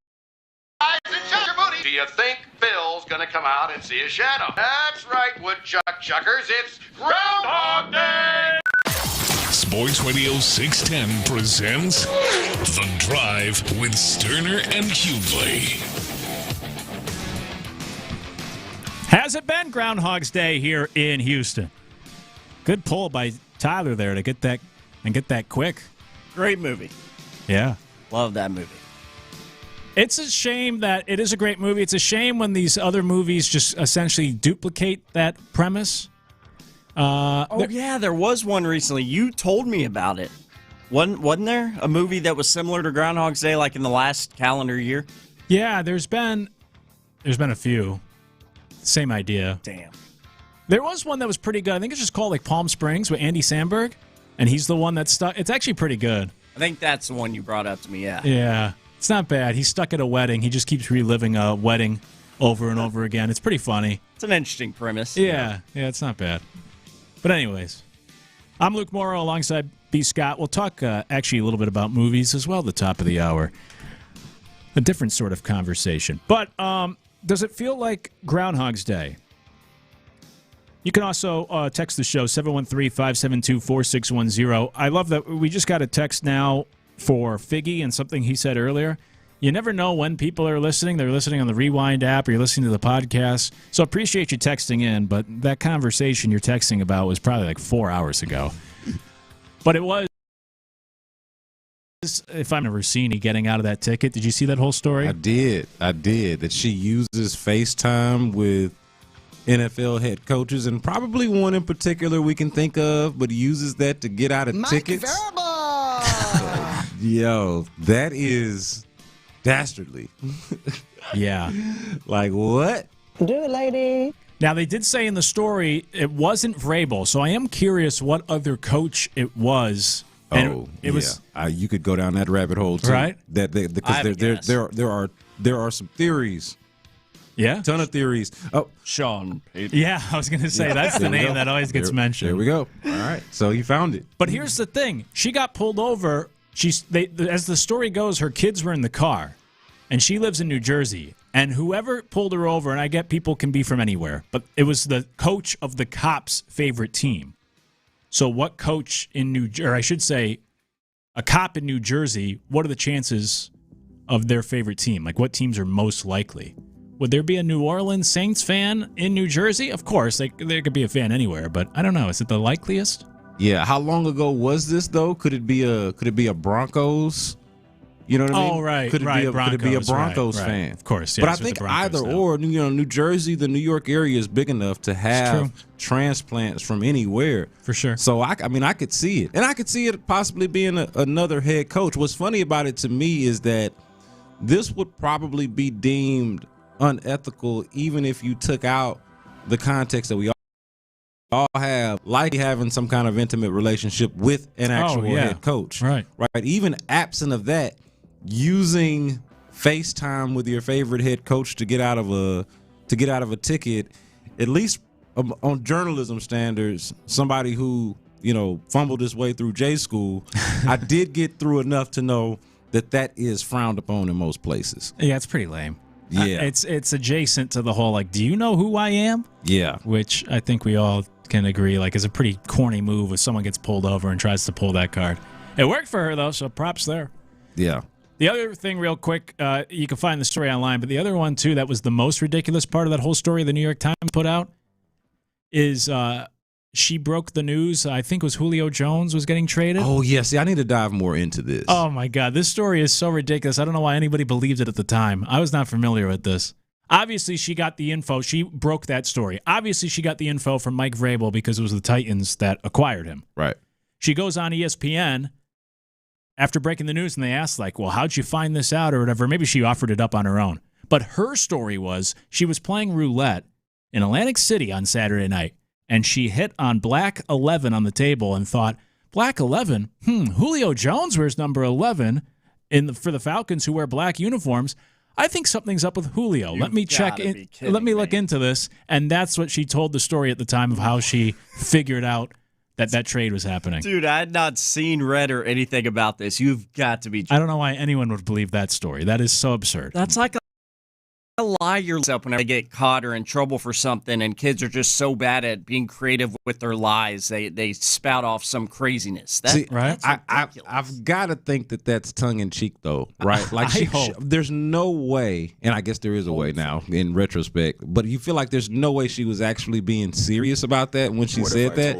rise and shut your booty. Do you think Phil's going to come out and see a shadow? That's right, woodchuck chuckers. It's Groundhog Day! Sports Radio 610 presents The Drive with Stoerner and Hughley. Has it been Groundhog's Day here in Houston? Good pull by Tyler there to get that quick. Great movie. Yeah. Love that movie. It's a shame that it is a great movie. It's a shame when these other movies just essentially duplicate that premise. There was one recently. You told me about it. Wasn't there a movie that was similar to Groundhog's Day, like in the last calendar year? Yeah, there's been a few. Same idea. Damn. There was one that was pretty good. I think it's just called like Palm Springs with Andy Samberg, and he's the one that stuck. It's actually pretty good. I think that's the one you brought up to me, yeah. Yeah. It's not bad. He's stuck at a wedding. He just keeps reliving a wedding over and over again. It's pretty funny. It's an interesting premise. Yeah, it's not bad. But anyways, I'm Luke Morrow alongside B. Scott. We'll talk actually a little bit about movies as well at the top of the hour. A different sort of conversation. But does it feel like Groundhog's Day? You can also text the show, 713-572-4610. I love that we just got a text now for Figgy and something he said earlier. You never know when people are listening. They're listening on the Rewind app or you're listening to the podcast. So appreciate you texting in, but that conversation you're texting about was probably like 4 hours ago. But it was, if I'm a Russini getting out of that ticket. Did you see that whole story? I did. That she uses FaceTime with NFL head coaches, and probably one in particular we can think of, but uses that to get out of tickets. Yo, that is dastardly. Yeah. Like, what? Do it, lady. Now, they did say in the story it wasn't Vrabel, so I am curious what other coach it was. And it was. You could go down that rabbit hole too, right? Because there are some theories. Yeah, ton of theories. Oh, Sean Payton. Yeah, I was going to say that's the name that always gets mentioned. There we go. All right, so you found it. But here's the thing: she got pulled over. As the story goes, her kids were in the car, and she lives in New Jersey. And whoever pulled her over, and I get people can be from anywhere, but it was the coach of the cops' favorite team. So what coach in a cop in New Jersey, what are the chances of their favorite team? Like, what teams are most likely? Would there be a New Orleans Saints fan in New Jersey? Of course, there could be a fan anywhere, but I don't know. Is it the likeliest? Yeah. How long ago was this though? Could it be a Broncos? You know what I mean? Oh, right. Could it be a Broncos fan? Of course. But I think either or. New Jersey, the New York area is big enough to have transplants from anywhere. For sure. So I could see it, and I could see it possibly being another head coach. What's funny about it to me is that this would probably be deemed unethical, even if you took out the context that we all have, like having some kind of intimate relationship with an actual head coach. Right. Even absent of that, using FaceTime with your favorite head coach to get out of a ticket, at least on journalism standards, somebody who fumbled his way through J school, I did get through enough to know that is frowned upon in most places. Yeah, it's pretty lame. Yeah, it's adjacent to the whole like, do you know who I am? Yeah, which I think we all can agree like is a pretty corny move if someone gets pulled over and tries to pull that card. It worked for her though, so props there. Yeah. The other thing, real quick, you can find the story online, but the other one, too, that was the most ridiculous part of that whole story the New York Times put out is she broke the news. I think it was Julio Jones was getting traded. Oh, yeah. See, I need to dive more into this. Oh, my God. This story is so ridiculous. I don't know why anybody believed it at the time. I was not familiar with this. Obviously, she got the info. She broke that story. Obviously, she got the info from Mike Vrabel because it was the Titans that acquired him. Right. She goes on ESPN after breaking the news, and they asked, like, well, how'd you find this out or whatever? Maybe she offered it up on her own. But her story was she was playing roulette in Atlantic City on Saturday night, and she hit on Black 11 on the table and thought, Black 11? Julio Jones wears number 11 for the Falcons who wear black uniforms. I think something's up with Julio. Let me check in. Let me look into this. And that's what she told the story at the time of how she figured out that trade was happening. Dude, I had not seen, read, or anything about this. You've got to be. I don't know why anyone would believe that story. That is so absurd. That's like a liar up when they get caught or in trouble for something, and kids are just so bad at being creative with their lies. They spout off some craziness. Right? I've got to think that that's tongue in cheek, though, right? Like, there's no way, and I guess there is a way now in retrospect, but you feel like there's no way she was actually being serious about that when she said that.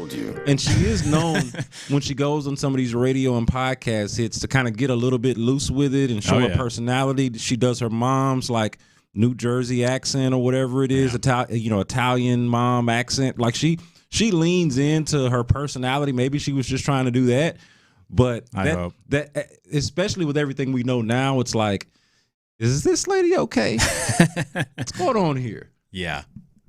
And she is known when she goes on some of these radio and podcast hits to kind of get a little bit loose with it and show her personality. She does her mom's like New Jersey accent or whatever it is, Italian mom accent. Like she leans into her personality. Maybe she was just trying to do that, but that especially with everything we know now, it's like, is this lady okay? What's going on here? Yeah,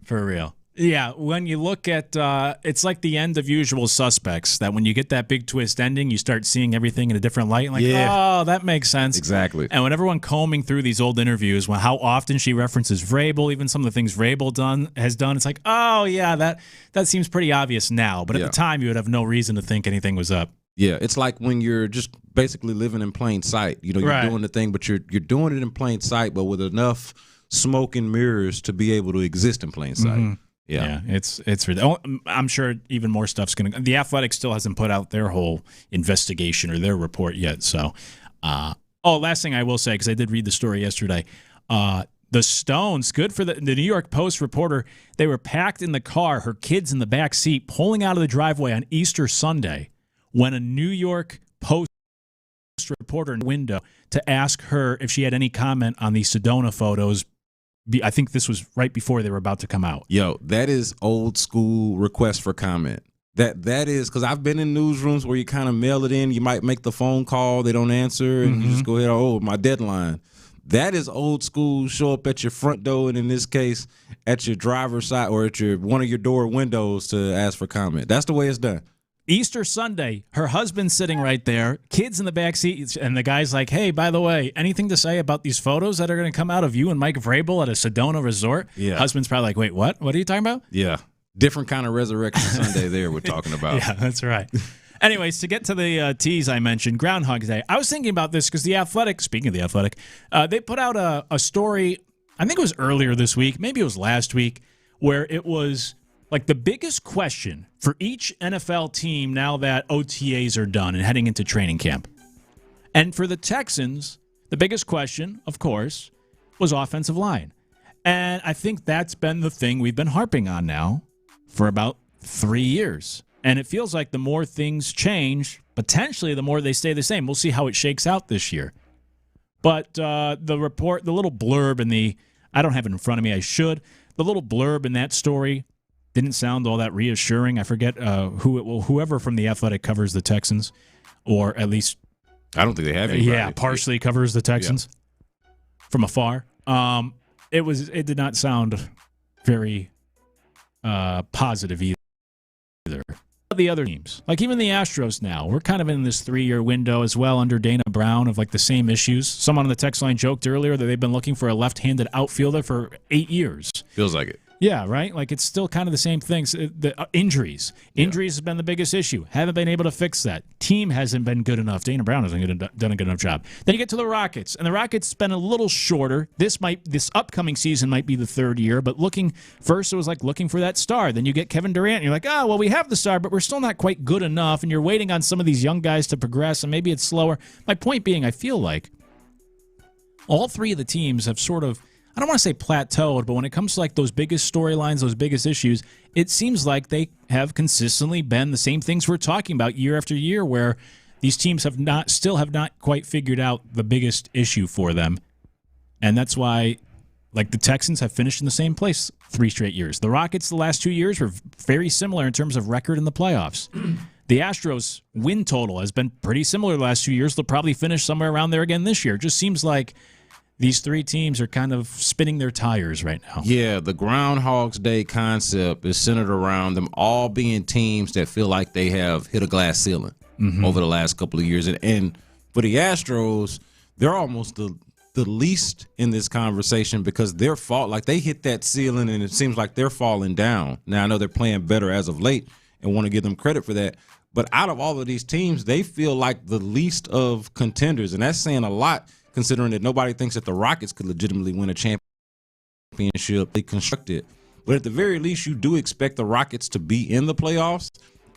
for real. Yeah, when you look at, it's like the end of Usual Suspects, that when you get that big twist ending, you start seeing everything in a different light. Like, oh, that makes sense. Exactly. And when everyone combing through these old interviews, how often she references Vrabel, even some of the things Vrabel has done, it's like, oh, yeah, that seems pretty obvious now. But at the time, you would have no reason to think anything was up. Yeah, it's like when you're just basically living in plain sight. You're doing the thing, but you're doing it in plain sight, but with enough smoke and mirrors to be able to exist in plain sight. Mm-hmm. Yeah, it's I'm sure even more stuff's going to. The Athletic still hasn't put out their whole investigation or their report yet. So, last thing I will say, because I did read the story yesterday, the Stones, good for the New York Post reporter. They were packed in the car, her kids in the back seat, pulling out of the driveway on Easter Sunday, when a New York Post reporter in the window to ask her if she had any comment on the Sedona photos. I think this was right before they were about to come out. Yo, that is old school request for comment. That is, because I've been in newsrooms where you kind of mail it in. You might make the phone call, they don't answer, and you just go ahead, my deadline. That is old school. Show up at your front door, and in this case, at your driver's side or at one of your door windows to ask for comment. That's the way it's done. Easter Sunday, her husband's sitting right there, kids in the back seat, and the guy's like, hey, by the way, anything to say about these photos that are going to come out of you and Mike Vrabel at a Sedona resort? Yeah. Husband's probably like, wait, what? What are you talking about? Yeah. Different kind of Resurrection Sunday there we're talking about. Yeah, that's right. Anyways, to get to the tease I mentioned, Groundhog Day, I was thinking about this because The Athletic, speaking of The Athletic, they put out a story, I think it was earlier this week, maybe it was last week, where it was like the biggest question for each NFL team now that OTAs are done and heading into training camp. And for the Texans, the biggest question, of course, was offensive line. And I think that's been the thing we've been harping on now for about 3 years. And it feels like the more things change, potentially the more they stay the same. We'll see how it shakes out this year. But the report, the little blurb in I don't have it in front of me, I should. The little blurb in that story didn't sound all that reassuring. I forget whoever from The Athletic covers the Texans, or at least I don't think they have anybody. Yeah, partially covers the Texans from afar. It did not sound very positive either. The other teams, like even the Astros now, we're kind of in this 3-year window as well under Dana Brown of like the same issues. Someone on the text line joked earlier that they've been looking for a left-handed outfielder for 8 years. Feels like it. Yeah, right? Like it's still kind of the same things. The injuries. Injuries has been the biggest issue. Haven't been able to fix that. Team hasn't been good enough. Dana Brown hasn't done a good enough job. Then you get to the Rockets, and the Rockets been a little shorter. This upcoming season might be the 3rd year, but first it was like looking for that star. Then you get Kevin Durant, and you're like, oh, well, we have the star, but we're still not quite good enough, and you're waiting on some of these young guys to progress, and maybe it's slower. My point being, I feel like all 3 of the teams have sort of, I don't want to say plateaued, but when it comes to like those biggest storylines, those biggest issues, it seems like they have consistently been the same things we're talking about year after year, where these teams still have not quite figured out the biggest issue for them. And that's why like the Texans have finished in the same place 3 straight years. The Rockets the last 2 years were very similar in terms of record in the playoffs. The Astros win total has been pretty similar the last 2 years. They'll probably finish somewhere around there again this year. It just seems like these 3 teams are kind of spinning their tires right now. Yeah, the Groundhog's Day concept is centered around them all being teams that feel like they have hit a glass ceiling over the last couple of years. And for the Astros, they're almost the least in this conversation because their fault, like they hit that ceiling and it seems like they're falling down. Now I know they're playing better as of late and want to give them credit for that. But out of all of these teams, they feel like the least of contenders. And that's saying a lot considering that nobody thinks that the Rockets could legitimately win a championship. They constructed. But at the very least, you do expect the Rockets to be in the playoffs.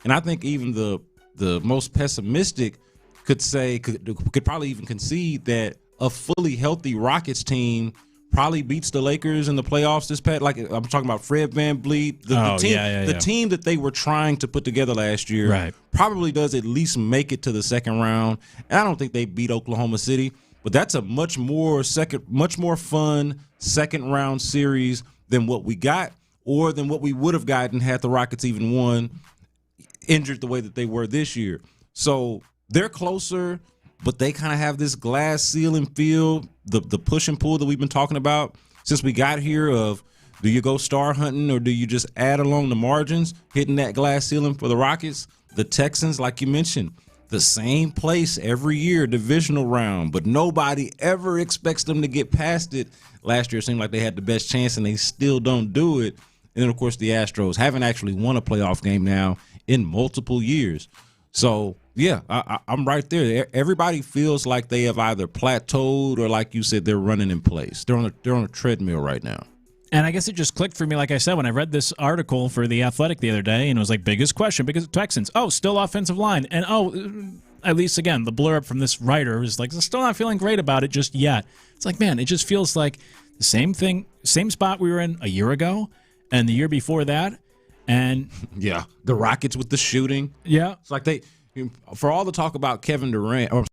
And I think even the most pessimistic could probably even concede that a fully healthy Rockets team probably beats the Lakers in the playoffs this past. Like I'm talking about Fred VanVleet, the team that they were trying to put together last year, probably does at least make it to the second round. And I don't think they beat Oklahoma City, but that's a much more fun second round series than what we got, or than what we would have gotten had the Rockets even won, injured the way that they were this year. So they're closer, but they kind of have this glass ceiling feel, the push and pull that we've been talking about since we got here of, do you go star hunting or do you just add along the margins, hitting that glass ceiling for the Rockets? The Texans, like you mentioned, the same place every year, divisional round, but nobody ever expects them to get past it. Last year it seemed like they had the best chance and they still don't do it. And then, of course, the Astros haven't actually won a playoff game now in multiple years. So, yeah, I'm right there. Everybody feels like they have either plateaued or, like you said, they're running in place. They're on a treadmill right now. And I guess it just clicked for me, like I said, when I read this article for The Athletic the other day, and it was like, biggest question, because Texans, still offensive line. And, at least, again, the blurb from this writer is like, still not feeling great about it just yet. It's like, man, it just feels like the same thing, same spot we were in a year ago and the year before that. And yeah, the Rockets with the shooting. Yeah. It's like for all the talk about Kevin Durant,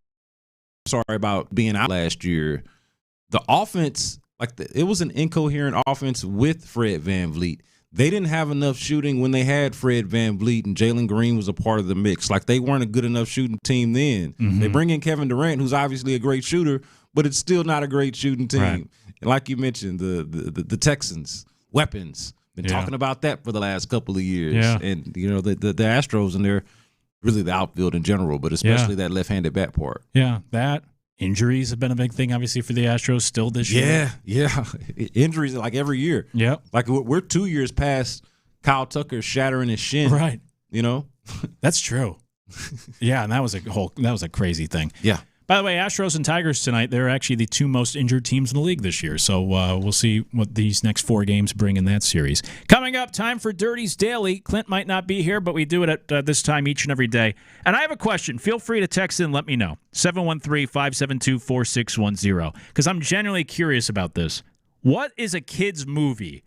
about being out last year, the offense, it was an incoherent offense with Fred VanVleet. They didn't have enough shooting when they had Fred VanVleet, and Jalen Green was a part of the mix. Like, they weren't a good enough shooting team then. Mm-hmm. They bring in Kevin Durant, who's obviously a great shooter, but it's still not a great shooting team. Right. And like you mentioned, the Texans, weapons. Been talking about that for the last couple of years. Yeah. And, the Astros, and they're really the outfield in general, but especially that left-handed bat part. Yeah, that. Injuries have been a big thing, obviously, for the Astros still this year. Yeah. Injuries like every year. Yep. Like, we're 2 years past Kyle Tucker shattering his shin. Right. That's true. Yeah, and that was a crazy thing. Yeah. By the way, Astros and Tigers tonight, they're actually the two most injured teams in the league this year. So we'll see what these next 4 games bring in that series. Coming up, time for Dirty's Daily. Clint might not be here, but we do it at this time each and every day. And I have a question. Feel free to text in and let me know. 713-572-4610. Because I'm genuinely curious about this. What is a kid's movie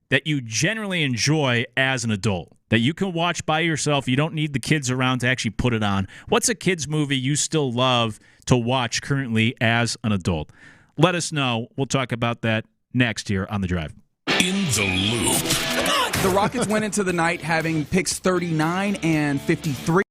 that you generally enjoy as an adult, that you can watch by yourself? You don't need the kids around to actually put it on. What's a kid's movie you still love to watch currently as an adult? Let us know. We'll talk about that next here on The Drive. In the Loop. The Rockets went into the night having picks 39 and 53.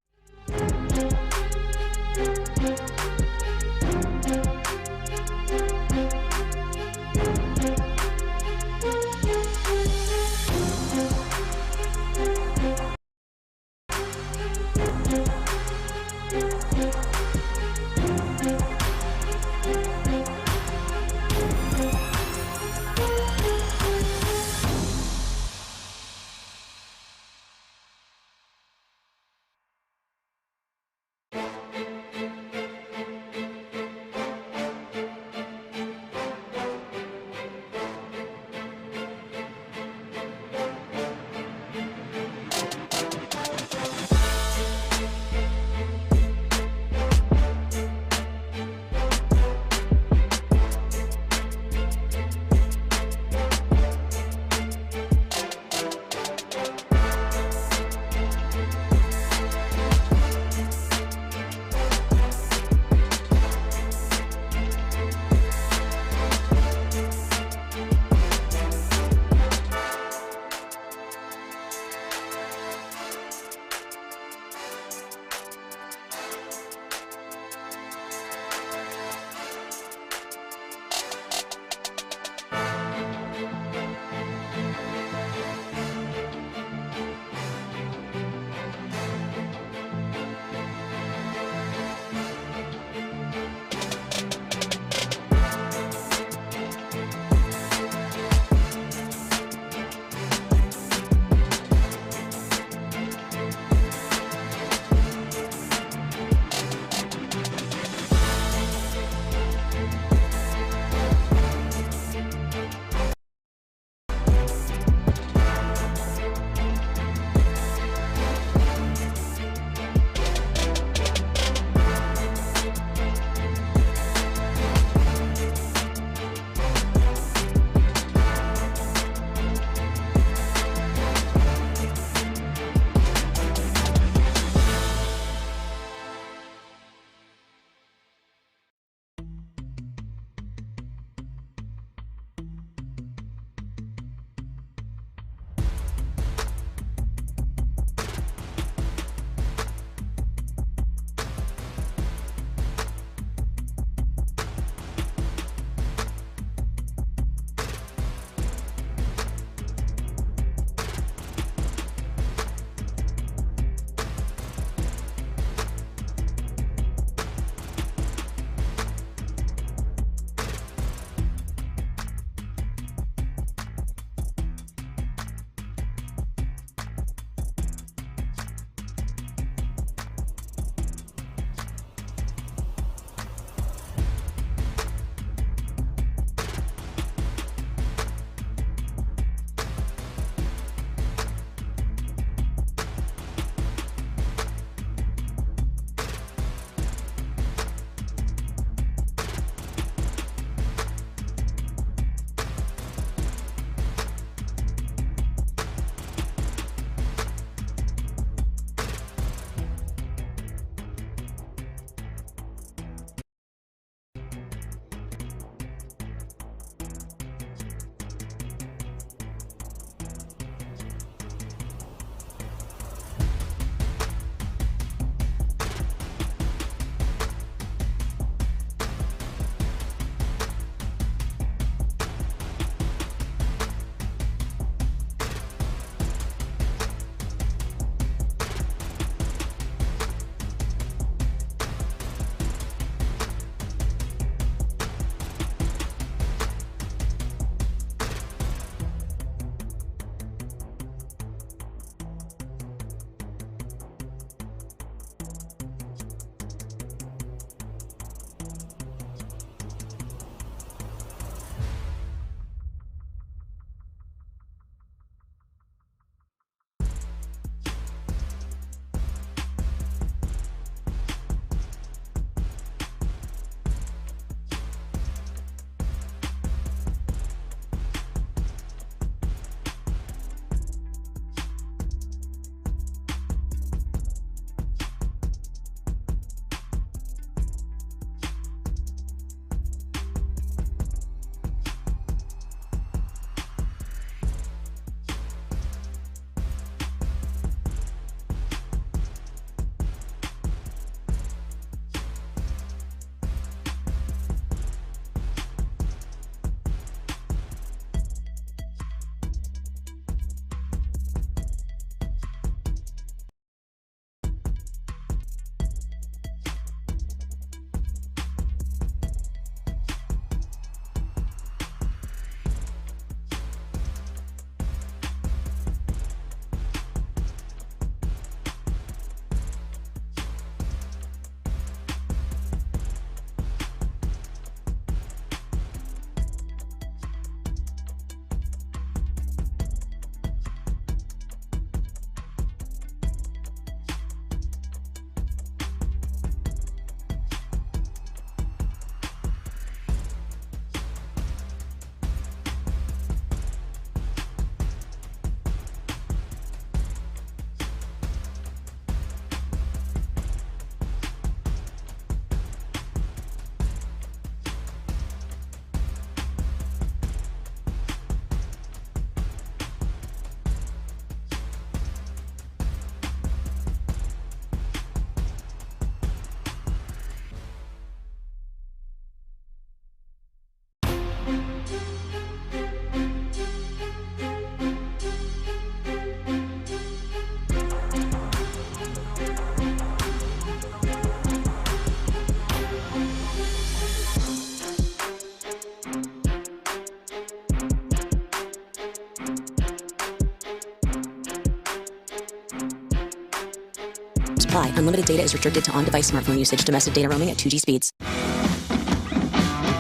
Supply. Unlimited data is restricted to on-device smartphone usage. Domestic data roaming at 2G speeds.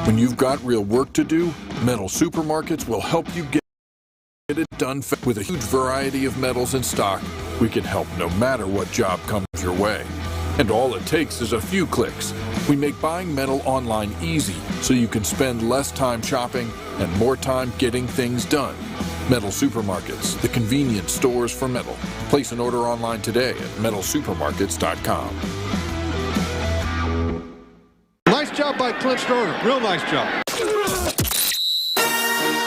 When you've got real work to do, Metal Supermarkets will help you get it done. With a huge variety of metals in stock, we can help no matter what job comes your way. And all it takes is a few clicks. We make buying metal online easy so you can spend less time shopping and more time getting things done. Metal Supermarkets, the convenience stores for metal. Place an order online today at metalsupermarkets.com. Nice job by Clint Stoerner. Real nice job.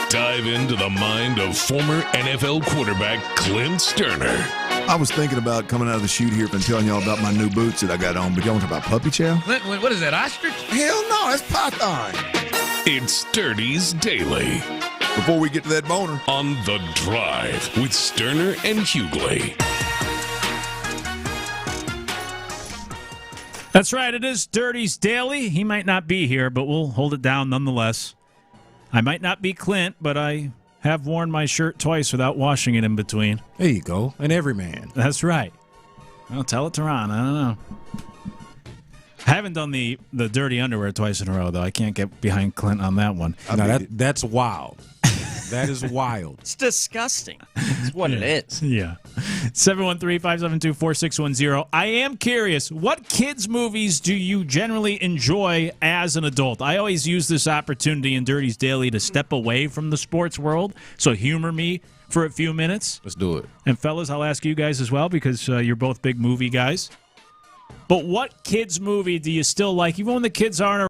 Dive into the mind of former NFL quarterback Clint Stoerner. I was thinking about coming out of the chute here and telling y'all about my new boots that I got on, but y'all want to talk about puppy chow? What is that, ostrich? Hell no, that's python. It's Dirty's Daily. Before we get to that boner. On The Drive with Stoerner and Hughley. That's right. It is Dirty's Daily. He might not be here, but we'll hold it down nonetheless. I might not be Clint, but I have worn my shirt twice without washing it in between. There you go. An everyman. That's right. I'll tell it to Ron. I don't know. I haven't done the dirty underwear twice in a row, though. I can't get behind Clint on that one. No, that's wild. That is wild. It's disgusting. It's what it is. Yeah. 713-572-4610. I am curious, what kids' movies do you generally enjoy as an adult? I always use this opportunity in Dirty's Daily to step away from the sports world, so humor me for a few minutes. Let's do it. And fellas, I'll ask you guys as well because you're both big movie guys. But what kids' movie do you still like, even when the kids aren't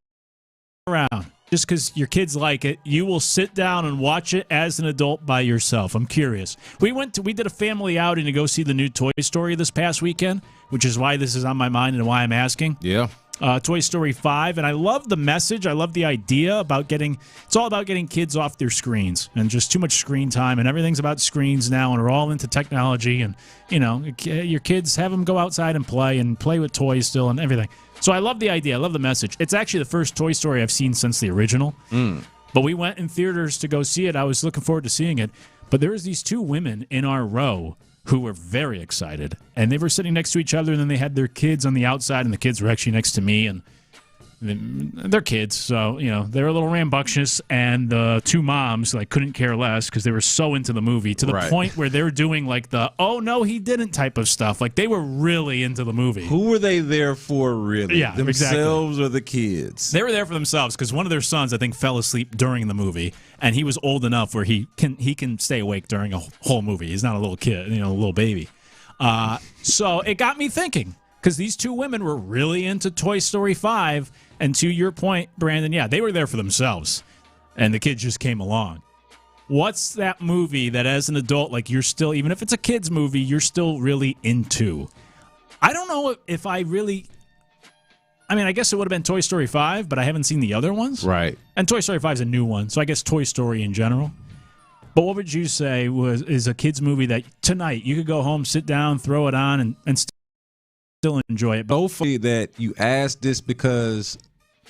around? Just because your kids like it, you will sit down and watch it as an adult by yourself. I'm curious. We did a family outing to go see the new Toy Story this past weekend, which is why this is on my mind and why I'm asking. Yeah. Toy Story 5, and I love the message. I love the idea about it's all about getting kids off their screens and just too much screen time, and everything's about screens now, and we're all into technology, and, your kids, have them go outside and play with toys still and everything. So I love the idea. I love the message. It's actually the first Toy Story I've seen since the original, but we went in theaters to go see it. I was looking forward to seeing it, but there was these two women in our row who were very excited, and they were sitting next to each other, and then they had their kids on the outside, and the kids were actually next to me, and they're kids, so they're a little rambunctious, and the two moms couldn't care less because they were so into the movie to the point where they were doing the "oh no he didn't" type of stuff. They were really into the movie. Who were they there for, really? Yeah, themselves or the kids? They were there for themselves because one of their sons, I think, fell asleep during the movie, and he was old enough where he can stay awake during a whole movie. He's not a little kid, a little baby. So it got me thinking, because these two women were really into Toy Story 5, and to your point, Brandon, yeah, they were there for themselves, and the kids just came along. What's that movie that as an adult, you're still, even if it's a kid's movie, you're still really into? I don't know if I really... I guess it would have been Toy Story 5, but I haven't seen the other ones. Right. And Toy Story 5 is a new one, so I guess Toy Story in general. But what would you say is a kid's movie that tonight you could go home, sit down, throw it on, and still enjoy it? So funny that you asked this, because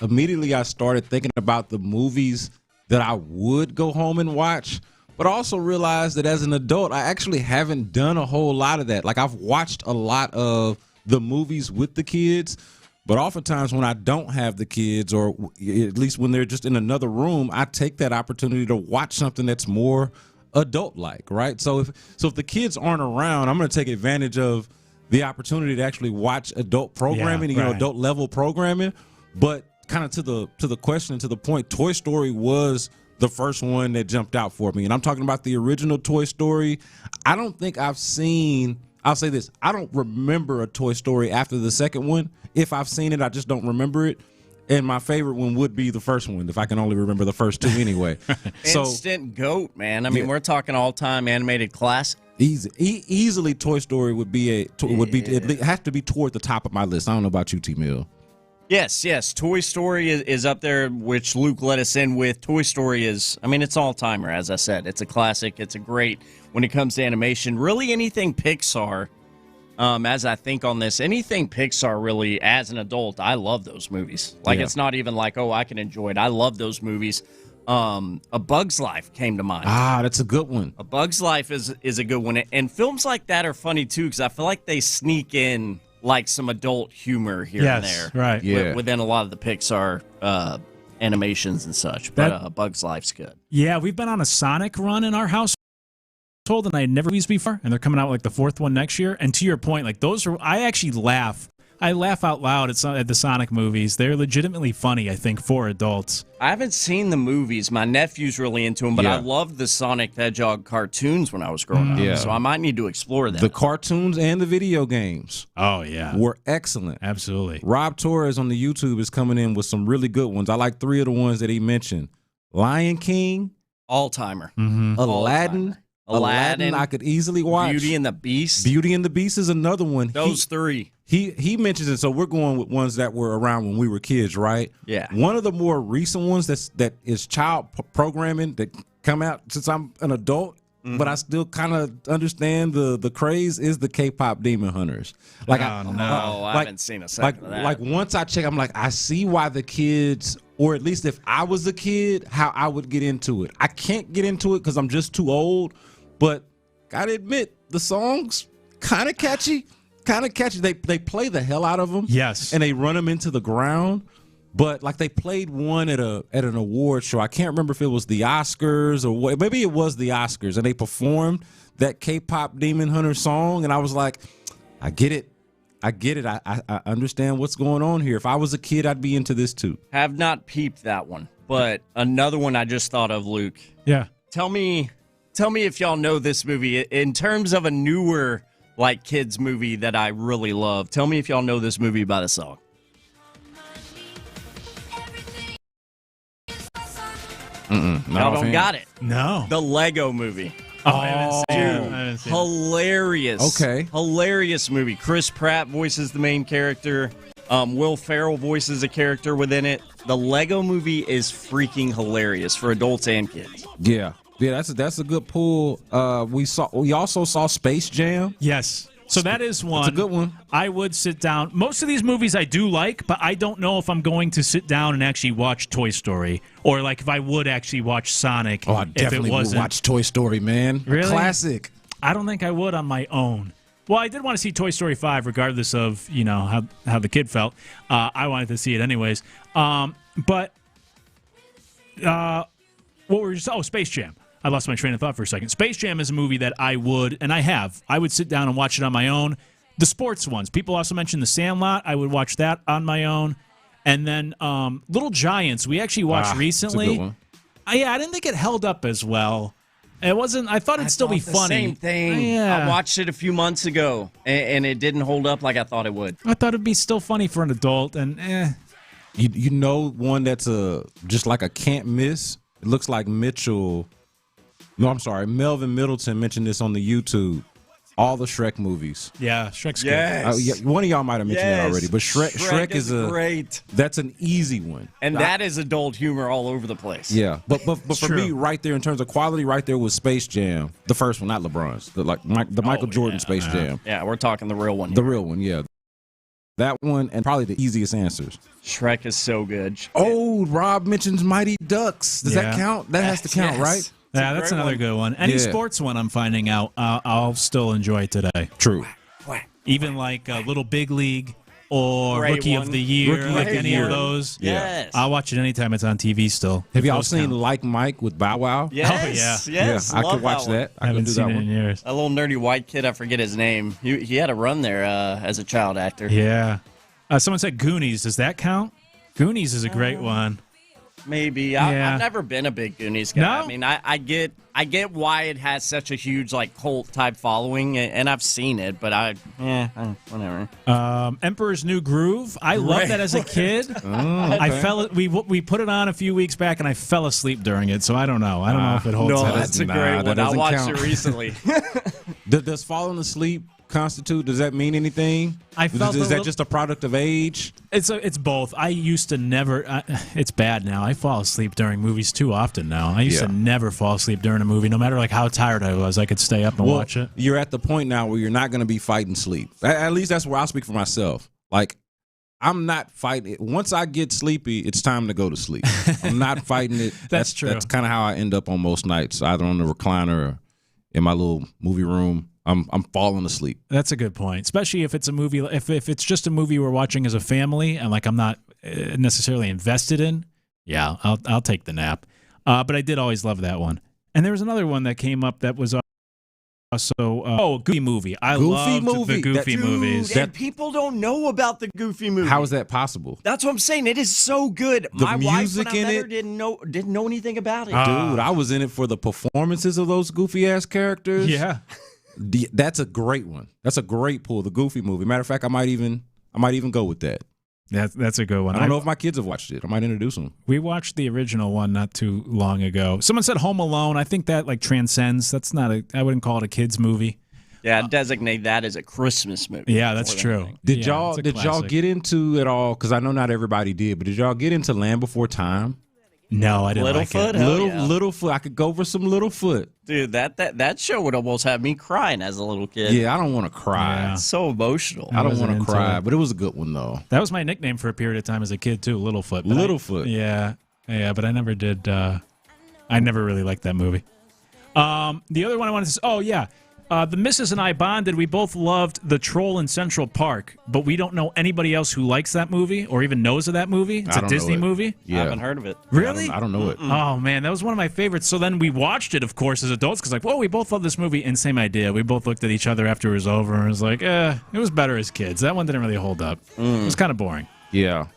immediately I started thinking about the movies that I would go home and watch, but I also realized that as an adult, I actually haven't done a whole lot of that. I've watched a lot of the movies with the kids, but oftentimes when I don't have the kids, or at least when they're just in another room, I take that opportunity to watch something that's more adult-like, right? So if the kids aren't around, I'm going to take advantage of the opportunity to actually watch adult programming, adult level programming. But kind of to the question, to the point, Toy Story was the first one that jumped out for me. And I'm talking about the original Toy Story. I don't think I've seen, I'll say this, I don't remember a Toy Story after the second one. If I've seen it, I just don't remember it. And my favorite one would be the first one, if I can only remember the first two anyway. Instant GOAT, man. We're talking all-time animated classic. Easily, Toy Story it has to be toward the top of my list. I don't know about you, T-Mill. Yes. Toy Story is up there, which Luke let us in with. Toy Story is, it's all-timer, as I said. It's a classic. It's a great, when it comes to animation. Really anything Pixar, as I think on this, anything Pixar really, as an adult, I love those movies. It's not even I can enjoy it. I love those movies. A Bug's Life came to mind. Ah, that's a good one. A Bug's Life is a good one. And films like that are funny, too, because I feel like they sneak in, like, some adult humor here and there. Right. Yeah. Within a lot of the Pixar animations and such. But Bug's Life's good. Yeah, we've been on a Sonic run in our household, and I had never used before, and they're coming out with, like, the fourth one next year. And to your point, like, those are, I actually laugh. I laugh out loud at the Sonic movies. They're legitimately funny, I think, for adults. I haven't seen the movies. My nephew's really into them, but I loved the Sonic the Hedgehog cartoons when I was growing up. Yeah. So I might need to explore that. The cartoons and the video games. Oh, yeah. Were excellent. Absolutely. Rob Torres on the YouTube is coming in with some really good ones. I like 3 of the ones that he mentioned. Lion King. All-timer. Aladdin. Aladdin, I could easily watch. Beauty and the Beast. Beauty and the Beast is another one. Those 3. He mentions it, so we're going with ones that were around when we were kids, right? Yeah. One of the more recent ones that is child programming that come out since I'm an adult, but I still kind of understand the craze is the K-pop Demon Hunters. Like, I haven't seen a second of that. Like once I check, I'm like, I see why the kids, or at least if I was a kid, how I would get into it. I can't get into it because I'm just too old, but gotta admit, the songs kind of catchy. They play the hell out of them. Yes. And they run them into the ground. But like they played one at an award show. I can't remember if it was the Oscars or what. Maybe it was the Oscars, and they performed that K-pop Demon Hunter song, and I was like, I get it. I understand what's going on here. If I was a kid, I'd be into this too. Have not peeped that one, but another one I just thought of, Luke. Yeah. Tell me if y'all know this movie in terms of a newer like kids movie that I really love. Tell me if y'all know this movie by the song. Y'all don't got it. No. The Lego Movie. I haven't seen it. Hilarious. Okay. Hilarious movie. Chris Pratt voices the main character. Will Ferrell voices a character within it. The Lego Movie is freaking hilarious for adults and kids. Yeah, that's a good pull. We also saw Space Jam. Yes. So that is one. That's a good one. I would sit down. Most of these movies I do like, but I don't know if I'm going to sit down and actually watch Toy Story, or like if I would actually watch Sonic. Oh, I definitely would watch Toy Story, man. Really? Classic. I don't think I would on my own. Well, I did want to see Toy Story 5, regardless of how the kid felt. I wanted to see it anyways. But what were you? Oh, Space Jam. I lost my train of thought for a second. Space Jam is a movie that I would sit down and watch it on my own. The sports ones. People also mentioned The Sandlot. I would watch that on my own. And then Little Giants, we actually watched recently. That's a good one. I didn't think it held up as well. It wasn't. I thought it'd still be funny. Same thing. Yeah. I watched it a few months ago, and it didn't hold up like I thought it would. I thought it'd be still funny for an adult, and You know one that's just like a can't miss? It looks like Mitchell. No, I'm sorry. Melvin Middleton mentioned this on the YouTube. All the Shrek movies. Yeah, Shrek's good. One of y'all might have mentioned that already, but Shrek is great. That's an easy one, and that is adult humor all over the place. Yeah, but for me, right there in terms of quality, right there was Space Jam, the first one, not LeBron's, the Michael Jordan Space Jam. Yeah, we're talking the real one. The real one, yeah. That one, and probably the easiest answers. Shrek is so good. Oh, Rob mentions Mighty Ducks. Does that count? That has to count, right? Yeah, that's another good one. Any sports one I'm finding out, I'll still enjoy today. True. Even like Little Big League or Great Rookie one. of the Year, Rookie like of the any Year. of those. Yes. I'll watch it anytime it's on TV still. Have y'all Those seen count. Like Mike with Bow Wow? Yes. Yes. I love could watch one. that. I haven't do seen that it one. in years. A little nerdy white kid, I forget his name. He had a run there as a child actor. Yeah. Someone said Goonies. Does that count? Goonies is a great one. Maybe. I've never been a big Goonies guy. No? I mean, I get why it has such a huge like cult type following, and I've seen it, but whatever. Emperor's New Groove. I loved that as a kid. We put it on a few weeks back, and I fell asleep during it. So I don't know. I don't know if it holds. No, up. that's a great one. I watched it recently. Does falling asleep constitute? Does that mean anything? Is that just a product of age? It's both. I used to never. It's bad now. I fall asleep during movies too often now. I used to never fall asleep during a movie, no matter like how tired I was. I could stay up and watch it. You're at the point now where you're not going to be fighting sleep. At least that's where I speak for myself. Like, I'm not fighting it. Once I get sleepy, it's time to go to sleep. I'm not fighting it. That's true. That's kind of how I end up on most nights, either on the recliner or in my little movie room. I'm falling asleep. That's a good point, especially if it's a movie. If it's just a movie we're watching as a family and like I'm not necessarily invested in, yeah, I'll take the nap. But I did always love that one. And there was another one that came up that was also Goofy movie. I loved the Goofy movies. And people don't know about the Goofy movie. How is that possible? That's what I'm saying. It is so good. My music wife, when I met her, didn't know anything about it. Dude, I was in it for the performances of those goofy ass characters. Yeah. That's a great one. That's a great pull. The Goofy movie. Matter of fact, I might even go with that. That's a good one. I don't know if my kids have watched it. I might introduce them. We watched the original one not too long ago. Someone said Home Alone. I think that like transcends. That's not I wouldn't call it a kids movie. Yeah, designate that as a Christmas movie. Yeah, that's true. Did y'all get into it all? Because I know not everybody did, but did y'all get into Land Before Time? No, I didn't Littlefoot? like it. Littlefoot. I could go for some Littlefoot. Dude, that show would almost have me crying as a little kid. Yeah, I don't want to cry. Yeah. It's so emotional. I don't want to cry, but it was a good one though. That was my nickname for a period of time as a kid too, Littlefoot. Littlefoot. Yeah, but I never did. I never really liked that movie. The other one I wanted to say, the missus and I bonded. We both loved The Troll in Central Park, but we don't know anybody else who likes that movie or even knows of that movie. It's a Disney movie. Yeah. I haven't heard of it. Really? I don't know it. Oh, man, that was one of my favorites. So then we watched it, of course, as adults, because we both love this movie, and same idea. We both looked at each other after it was over and was like, it was better as kids. That one didn't really hold up. It was kind of boring. Yeah.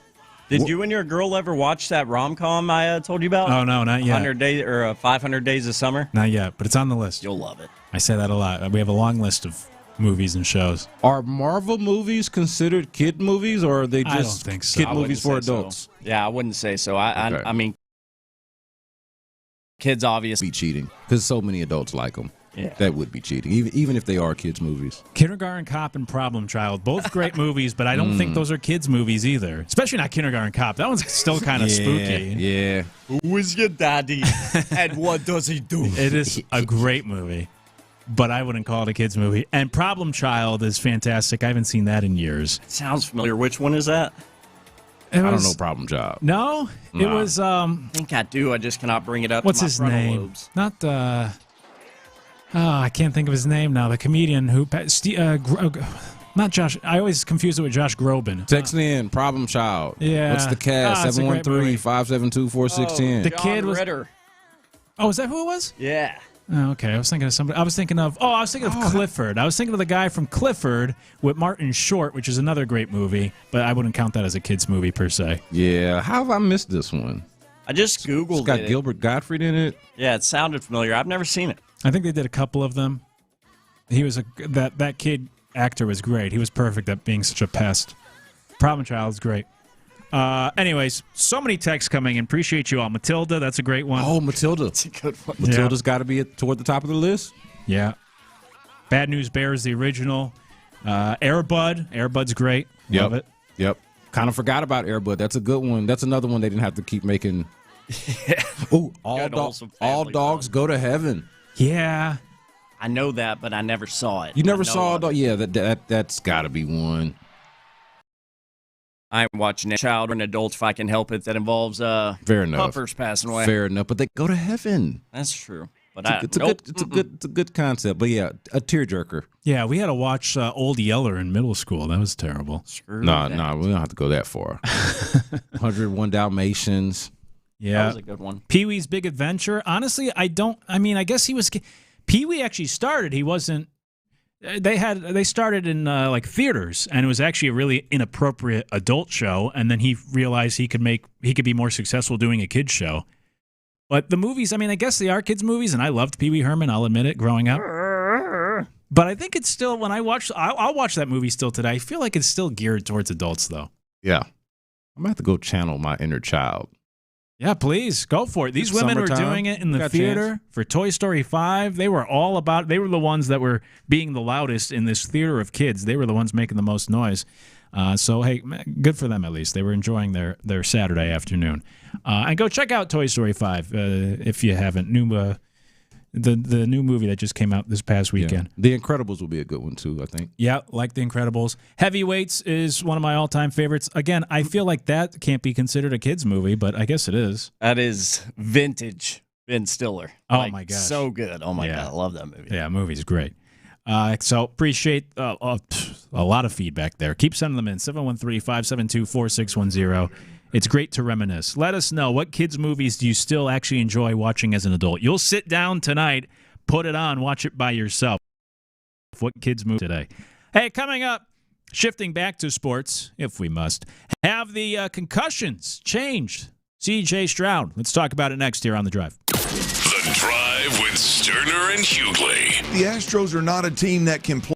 Did you and your girl ever watch that rom-com I told you about? Oh, no, not yet. 100 days or 500 Days of Summer? Not yet, but it's on the list. You'll love it. I say that a lot. We have a long list of movies and shows. Are Marvel movies considered kid movies, or are they just I don't think so. kid movies for adults? So. Yeah, I wouldn't say so. I mean, kids obviously be cheating because so many adults like them. Yeah. That would be cheating, even if they are kids' movies. Kindergarten Cop and Problem Child, both great movies, but I don't think those are kids' movies either. Especially not Kindergarten Cop. That one's still kind of spooky. Yeah. Who is your daddy, and what does he do? It is a great movie, but I wouldn't call it a kids' movie. And Problem Child is fantastic. I haven't seen that in years. It sounds familiar. Which one is that? I don't know Problem Child. No? It was... I think I do. I just cannot bring it up. What's to my his frontal name? lobes. Not... I can't think of his name now. The comedian who... not Josh. I always confuse it with Josh Groban. Text in, Problem Child. Yeah. What's the cast? 713-572-4610. The kid was... Ritter. Oh, is that who it was? Yeah. Oh, okay. I was thinking of somebody. I was thinking of Clifford. I was thinking of the guy from Clifford with Martin Short, which is another great movie, but I wouldn't count that as a kid's movie per se. Yeah. How have I missed this one? I just Googled It's got Gilbert Gottfried in it. Yeah, it sounded familiar. I've never seen it. I think they did a couple of them. He was that kid actor was great. He was perfect at being such a pest. Problem Child is great. Anyways, so many texts coming in. Appreciate you all. Matilda, that's a great one. Oh, Matilda. That's a good one. Matilda's got to be toward the top of the list. Yeah. Bad News Bears, the original. Air Bud. Air Bud's great. Love it. Yep. Kind of forgot about Air Bud. That's a good one. That's another one they didn't have to keep making. Yeah. Oh, all dogs go to heaven. Yeah. I know that, but I never saw it. You never saw it? Yeah, that's got to be one. I ain't watching a child or an adult if I can help it that involves Fair enough. puppers passing away. Fair enough, but they go to heaven. That's true. But it's a good concept. But yeah, a tearjerker. Yeah, we had to watch Old Yeller in middle school. That was terrible. No, we don't have to go that far. 101 Dalmatians. Yeah, that was a good one. Pee-wee's Big Adventure. Honestly, I guess he was. Pee-wee actually started. He wasn't. They started in like theaters, and it was actually a really inappropriate adult show. And then he realized he could be more successful doing a kids show. But the movies, I guess they are kids movies, and I loved Pee-wee Herman. I'll admit it, growing up. But I think it's still when I'll watch that movie still today. I feel like it's still geared towards adults, though. Yeah, I'm gonna have to go channel my inner child. Yeah, please go for it. These women were doing it in the theater for Toy Story 5. They were all about. They were the ones that were being the loudest in this theater of kids. They were the ones making the most noise. So hey, good for them at least. They were enjoying their Saturday afternoon. And go check out Toy Story 5 if you haven't. The new movie that just came out this past weekend. Yeah. The Incredibles will be a good one too, I think. Yeah, like The Incredibles. Heavyweights is one of my all-time favorites. Again, I feel like that can't be considered a kids movie, but I guess it is. That is vintage Ben Stiller. Oh my gosh, so good. Oh my god, I love that movie. Yeah, movie's great. So appreciate a lot of feedback there. Keep sending them in 713-572-4610. It's great to reminisce. Let us know, what kids' movies do you still actually enjoy watching as an adult? You'll sit down tonight, put it on, watch it by yourself. What kids' movie today? Hey, coming up, shifting back to sports, if we must, have the concussions changed? C.J. Stroud. Let's talk about it next here on The Drive. The Drive with Stoerner and Hughley. The Astros are not a team that can play.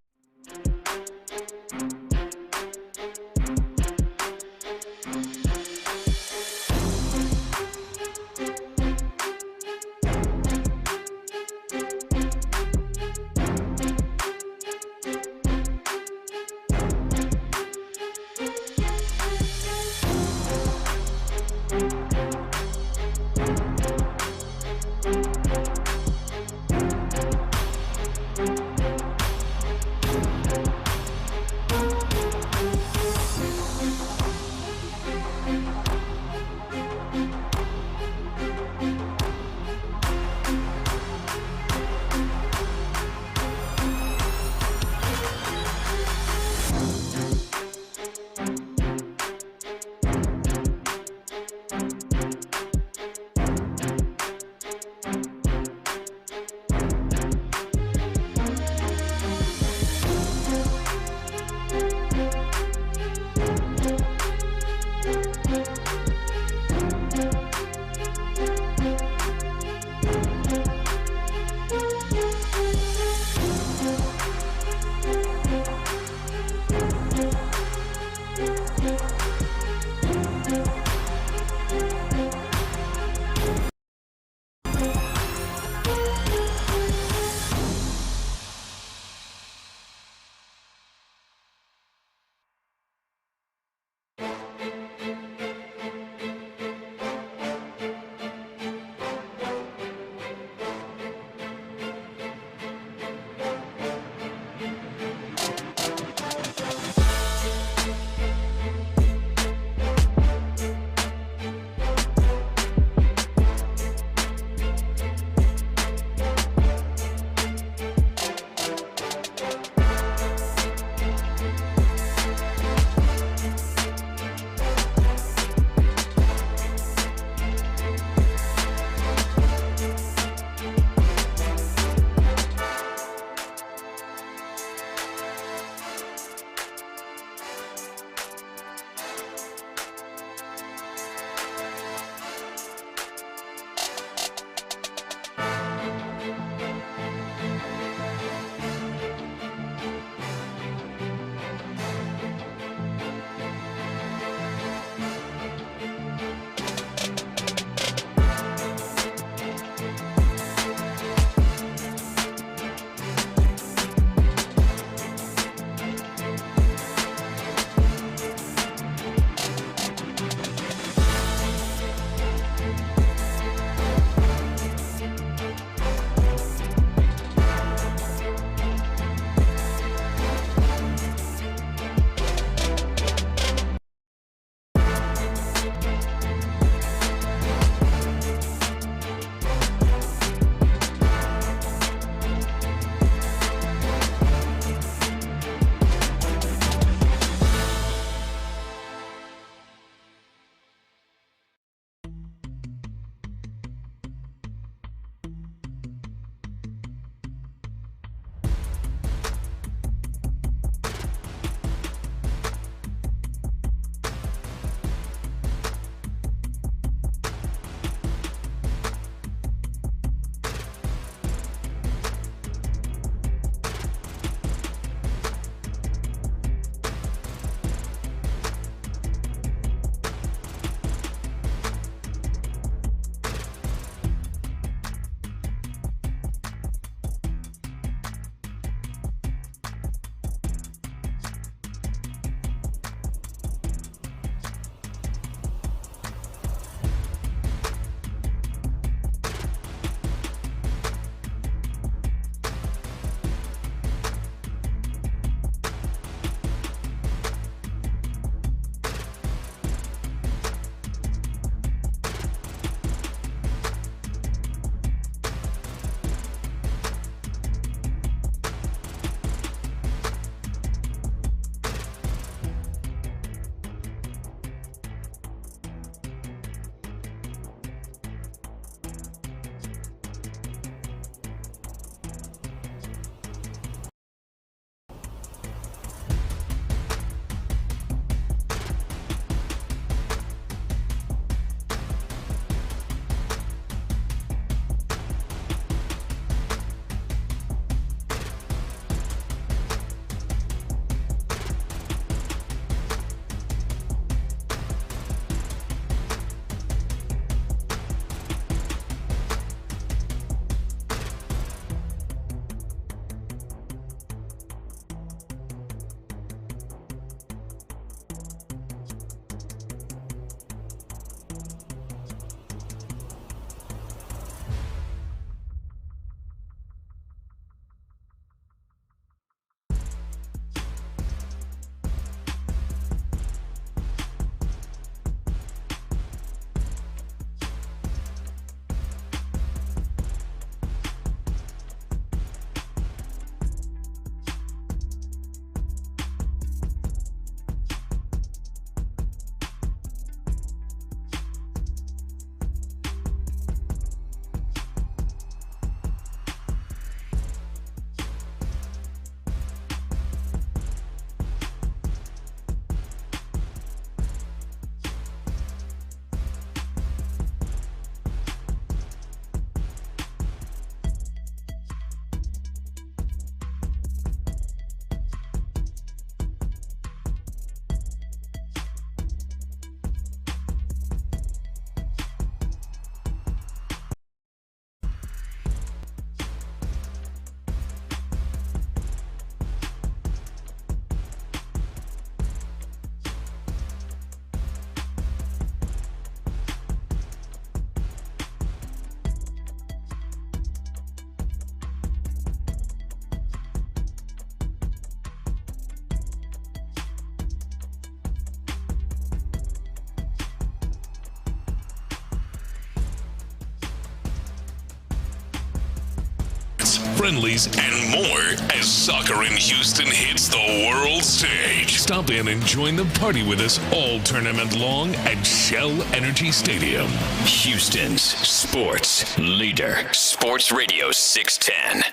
friendlies, and more as soccer in Houston hits the world stage. Stop in and join the party with us all tournament long at Shell Energy Stadium. Houston's sports leader. Sports Radio 610.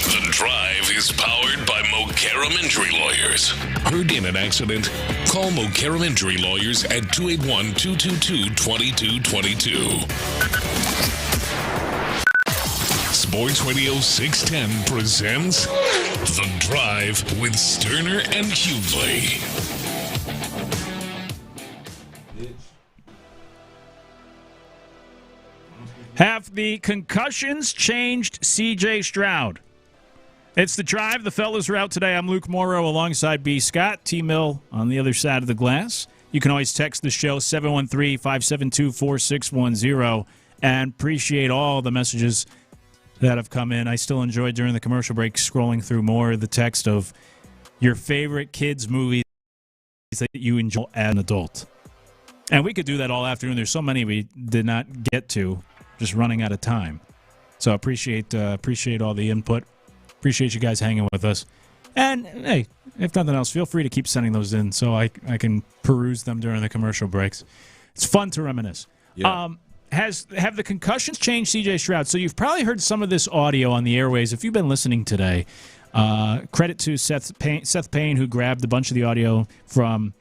The Drive is powered by Mokaram Injury Lawyers. Heard in an accident? Call Mokaram Injury Lawyers at 281-222-2222. Sports Radio 610 presents The Drive with Stoerner and Hughley. Have the concussions changed C.J. Stroud? It's The Drive. The fellas are out today. I'm Luke Morrow alongside B. Scott. T-Mill on the other side of the glass. You can always text the show 713-572-4610 and appreciate all the messages that have come in. I still enjoyed during the commercial break scrolling through more of the text of your favorite kids' movies that you enjoy as an adult. And we could do that all afternoon. There's so many we did not get to, just running out of time. So appreciate all the input. Appreciate you guys hanging with us. And, hey, if nothing else, feel free to keep sending those in so I can peruse them during the commercial breaks. It's fun to reminisce. Yeah. Have the concussions changed C.J. Stroud? So you've probably heard some of this audio on the airways. If you've been listening today, credit to Seth Payne, who grabbed a bunch of the audio from,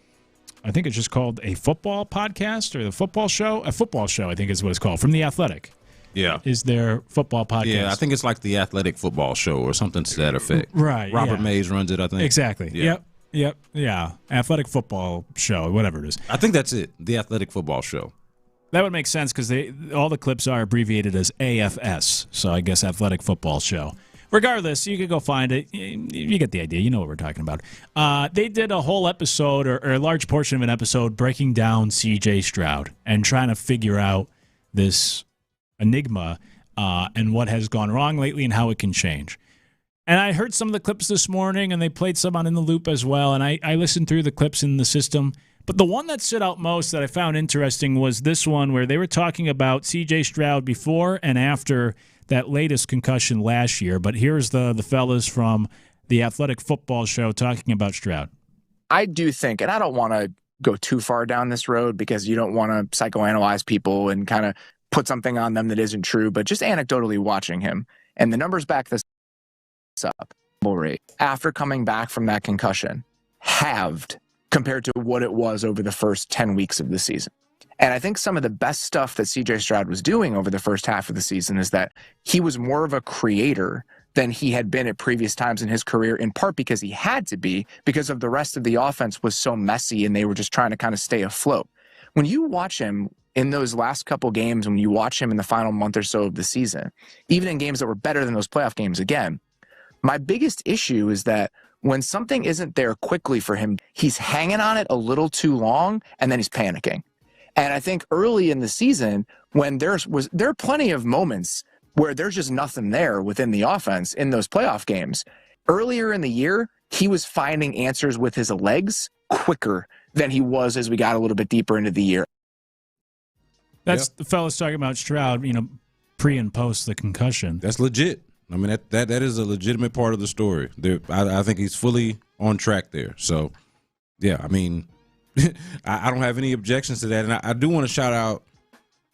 I think it's just called a football podcast or the football show. A football show, I think is what it's called, from The Athletic. Yeah. Is their football podcast. Yeah, I think it's like the Athletic Football Show or something to that effect. Right. Robert Mays runs it, I think. Exactly. Yep. Yeah. Athletic Football Show, whatever it is. I think that's it. The Athletic Football Show. That would make sense because all the clips are abbreviated as AFS. So I guess Athletic Football Show. Regardless, you could go find it. You get the idea. You know what we're talking about. They did a whole episode or a large portion of an episode breaking down C.J. Stroud and trying to figure out this enigma and what has gone wrong lately and how it can change. And I heard some of the clips this morning, and they played some on In the Loop as well, and I listened through the clips in the system. But the one that stood out most that I found interesting was this one where they were talking about C.J. Stroud before and after that latest concussion last year. But here's the fellas from the Athletic Football Show talking about Stroud. I do think, and I don't want to go too far down this road because you don't want to psychoanalyze people and kind of put something on them that isn't true, but just anecdotally watching him, and the numbers back this up, rate after coming back from that concussion halved compared to what it was over the first 10 weeks of the season. And I think some of the best stuff that CJ Stroud was doing over the first half of the season is that he was more of a creator than he had been at previous times in his career, in part because he had to be, because of the rest of the offense was so messy and they were just trying to kind of stay afloat. When you watch him in those last couple games, when you watch him in the final month or so of the season, even in games that were better than those playoff games again, my biggest issue is that when something isn't there quickly for him, he's hanging on it a little too long and then he's panicking. And I think early in the season, when there are plenty of moments where there's just nothing there within the offense in those playoff games. Earlier in the year, he was finding answers with his legs quicker than he was as we got a little bit deeper into the year. That's the fellas talking about Stroud, pre and post the concussion. That's legit. I mean, that is a legitimate part of the story. I think he's fully on track there. So, yeah, I mean, I don't have any objections to that. And I do want to shout out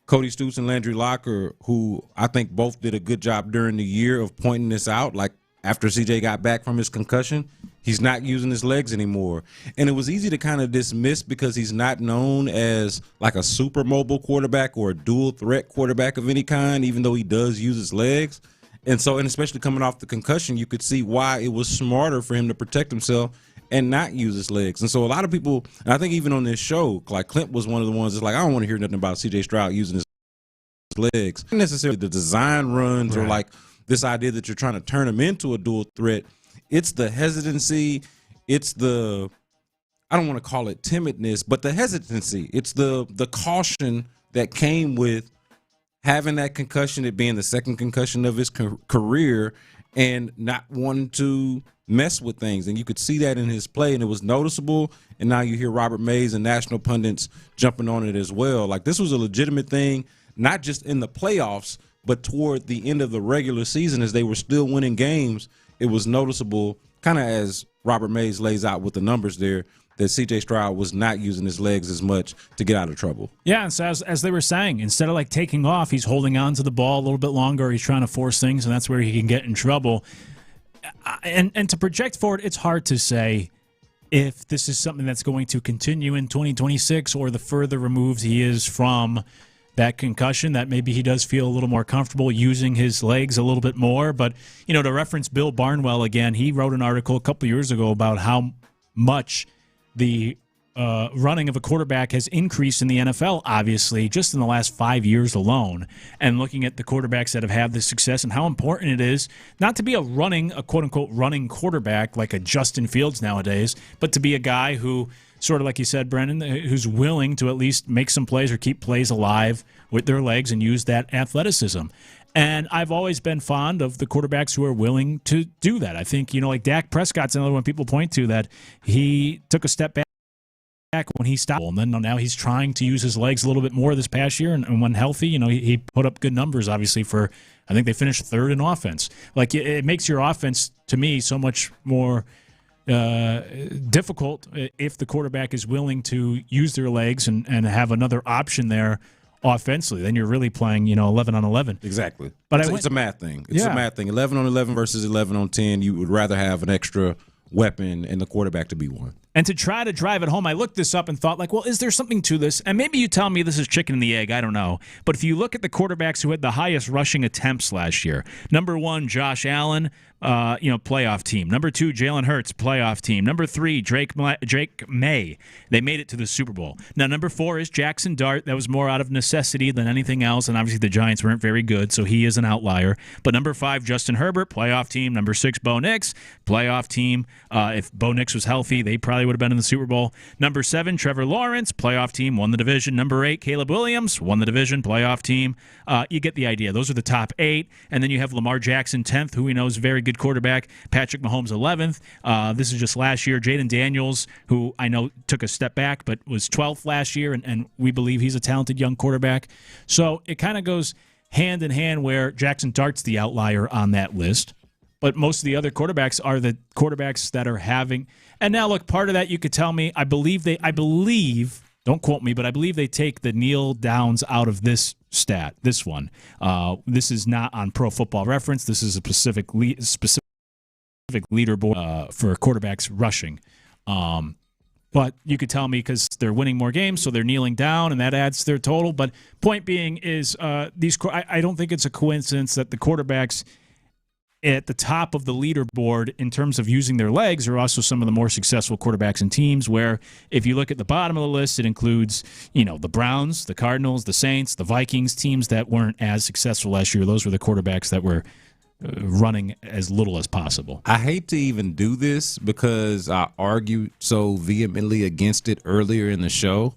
Cody Stoops and Landry Locker, who I think both did a good job during the year of pointing this out. Like, after CJ got back from his concussion, he's not using his legs anymore. And it was easy to kind of dismiss because he's not known as like a super mobile quarterback or a dual threat quarterback of any kind, even though he does use his legs. And especially coming off the concussion, you could see why it was smarter for him to protect himself and not use his legs. And so a lot of people, and I think even on this show, like Clint was one of the ones that's like, I don't want to hear nothing about CJ Stroud using his legs. Not necessarily the design runs or like this idea that you're trying to turn him into a dual threat. It's the hesitancy. It's the, I don't want to call it timidness, but the hesitancy. It's the caution that came with having that concussion, it being the second concussion of his career, and not wanting to mess with things. And you could see that in his play, and it was noticeable. And now you hear Robert Mays and national pundits jumping on it as well. Like, this was a legitimate thing, not just in the playoffs, But toward the end of the regular season, as they were still winning games, it was noticeable, kind of as Robert Mays lays out with the numbers there, that C.J. Stroud was not using his legs as much to get out of trouble. Yeah, and so as they were saying, instead of like taking off, he's holding on to the ball a little bit longer. He's trying to force things, and that's where he can get in trouble. And to project forward, it's hard to say if this is something that's going to continue in 2026 or the further removed he is from that concussion, that maybe he does feel a little more comfortable using his legs a little bit more. But, you know, to reference Bill Barnwell again, he wrote an article a couple years ago about how much the running of a quarterback has increased in the NFL, obviously, just in the last 5 years alone. And looking at the quarterbacks that have had this success and how important it is not to be a quote-unquote running quarterback like a Justin Fields nowadays, but to be a guy who, sort of like you said, Brendan, who's willing to at least make some plays or keep plays alive with their legs and use that athleticism. And I've always been fond of the quarterbacks who are willing to do that. I think, you know, like Dak Prescott's another one people point to, that he took a step back when he stopped, and then now he's trying to use his legs a little bit more this past year, and when healthy, you know, he put up good numbers, obviously, for, I think they finished third in offense. Like, it makes your offense, to me, so much more difficult if the quarterback is willing to use their legs and have another option there offensively. Then you're really playing, you know, 11 on 11. Exactly. But it's a math thing. It's a math thing. 11 on 11 versus 11 on 10. You would rather have an extra weapon and the quarterback to be one. And to try to drive it home, I looked this up and thought, like, well, is there something to this? And maybe you tell me this is chicken and the egg. I don't know. But if you look at the quarterbacks who had the highest rushing attempts last year, number 1, Josh Allen, playoff team. Number 2, Jalen Hurts, playoff team. Number 3, Drake May. They made it to the Super Bowl. Now, number 4 is Jackson Dart. That was more out of necessity than anything else, and obviously the Giants weren't very good, so he is an outlier. But number 5, Justin Herbert, playoff team. Number 6, Bo Nix, playoff team. If Bo Nix was healthy, they probably would have been in the Super Bowl. Number 7, Trevor Lawrence, playoff team, won the division. Number 8, Caleb Williams, won the division, playoff team. You get the idea. Those are the top 8. And then you have Lamar Jackson, 10th, who we know is a very good quarterback. Patrick Mahomes, 11th. This is just last year. Jaden Daniels, who I know took a step back, but was 12th last year, and we believe he's a talented young quarterback. So it kind of goes hand in hand where Jackson Dart's the outlier on that list. But most of the other quarterbacks are the quarterbacks that are having. And now, look, part of that you could tell me, I believe, don't quote me, but I believe they take the kneel downs out of this stat, this one. This is not on Pro Football Reference. This is a specific leaderboard for quarterbacks rushing. But you could tell me because they're winning more games, so they're kneeling down, and that adds to their total. But point being is I don't think it's a coincidence that the quarterbacks at the top of the leaderboard in terms of using their legs are also some of the more successful quarterbacks and teams, where if you look at the bottom of the list, it includes, you know, the Browns, the Cardinals, the Saints, the Vikings, teams that weren't as successful last year. Those were the quarterbacks that were running as little as possible. I hate to even do this because I argued so vehemently against it earlier in the show,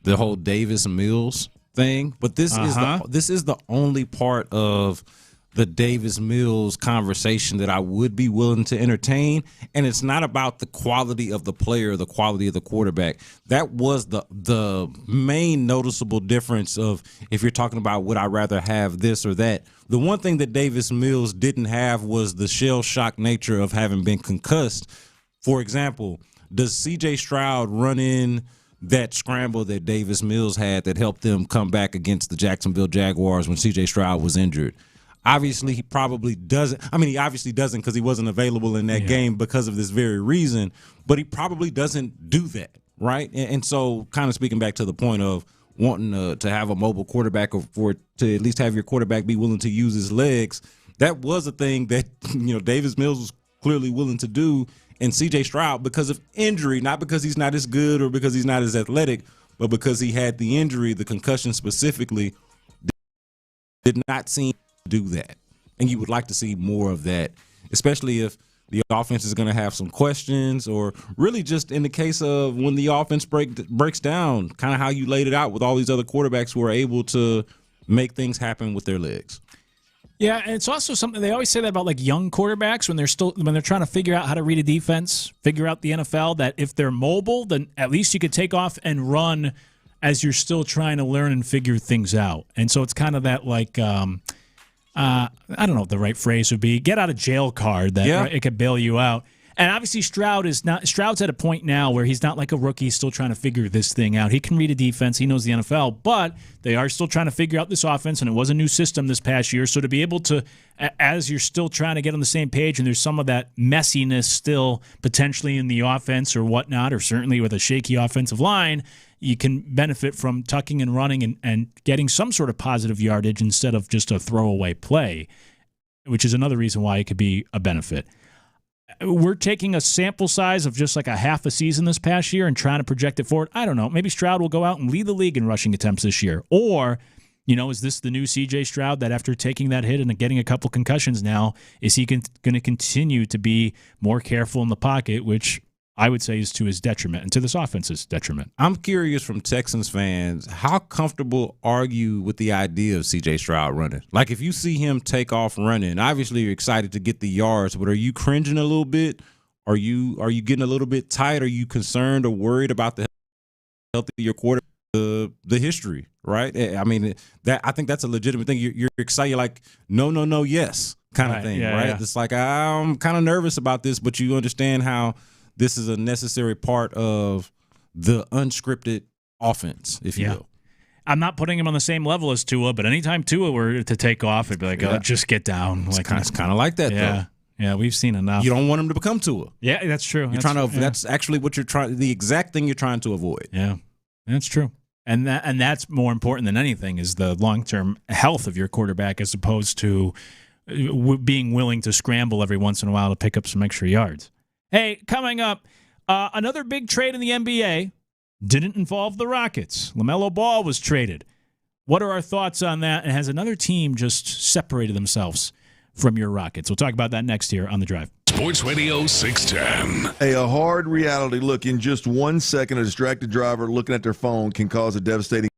the whole Davis Mills thing, but this is the only part of the Davis Mills conversation that I would be willing to entertain, and it's not about the quality of the player or the quality of the quarterback. That was the main noticeable difference of if you're talking about would I rather have this or that. The one thing that Davis Mills didn't have was the shell-shock nature of having been concussed. For example, does C.J. Stroud run in that scramble that Davis Mills had that helped them come back against the Jacksonville Jaguars when C.J. Stroud was injured? Obviously, he probably doesn't. I mean, he obviously doesn't because he wasn't available in that game because of this very reason, but he probably doesn't do that, right? And so kind of speaking back to the point of wanting to have a mobile quarterback or to at least have your quarterback be willing to use his legs, that was a thing that, you know, Davis Mills was clearly willing to do. And C.J. Stroud, because of injury, not because he's not as good or because he's not as athletic, but because he had the injury, the concussion specifically, did not seem do that. And you would like to see more of that, especially if the offense is going to have some questions, or really just in the case of when the offense breaks down, kind of how you laid it out with all these other quarterbacks who are able to make things happen with their legs. Yeah, and it's also something they always say that about like young quarterbacks when they're trying to figure out how to read a defense, figure out the NFL, that if they're mobile, then at least you could take off and run as you're still trying to learn and figure things out. And so it's kind of that like I don't know what the right phrase would be, get out of jail card that it could bail you out. And obviously Stroud's at a point now where he's not like a rookie. He's still trying to figure this thing out. He can read a defense. He knows the NFL, but they are still trying to figure out this offense, and it was a new system this past year. So to be able to, as you're still trying to get on the same page, and there's some of that messiness still potentially in the offense or whatnot, or certainly with a shaky offensive line, you can benefit from tucking and running and getting some sort of positive yardage instead of just a throwaway play, which is another reason why it could be a benefit. We're taking a sample size of just like a half a season this past year and trying to project it forward. I don't know. Maybe Stroud will go out and lead the league in rushing attempts this year. Or, is this the new C.J. Stroud that after taking that hit and getting a couple concussions now, is he going to continue to be more careful in the pocket, which I would say is to his detriment and to this offense's detriment. I'm curious from Texans fans, how comfortable are you with the idea of C.J. Stroud running? Like if you see him take off running, obviously you're excited to get the yards, but are you cringing a little bit? Are you getting a little bit tight? Are you concerned or worried about the health of your quarterback? The history, right? I mean, I think that's a legitimate thing. You're excited, you're like, no, yes kind of thing, right? Yeah. It's like, I'm kind of nervous about this, but you understand how this is a necessary part of the unscripted offense, if you will. I'm not putting him on the same level as Tua, but anytime Tua were to take off, it'd be like, just get down. It's kind of like that, though. Yeah, we've seen enough. You don't want him to become Tua. Yeah, that's true. That's actually what you're trying. The exact thing you're trying to avoid. Yeah, that's true. And that's more important than anything is the long-term health of your quarterback as opposed to being willing to scramble every once in a while to pick up some extra yards. Hey, coming up, another big trade in the NBA didn't involve the Rockets. LaMelo Ball was traded. What are our thoughts on that? And has another team just separated themselves from your Rockets? We'll talk about that next here on The Drive. Sports Radio 610. Hey, a hard reality look. In just 1 second, a distracted driver looking at their phone can cause a devastating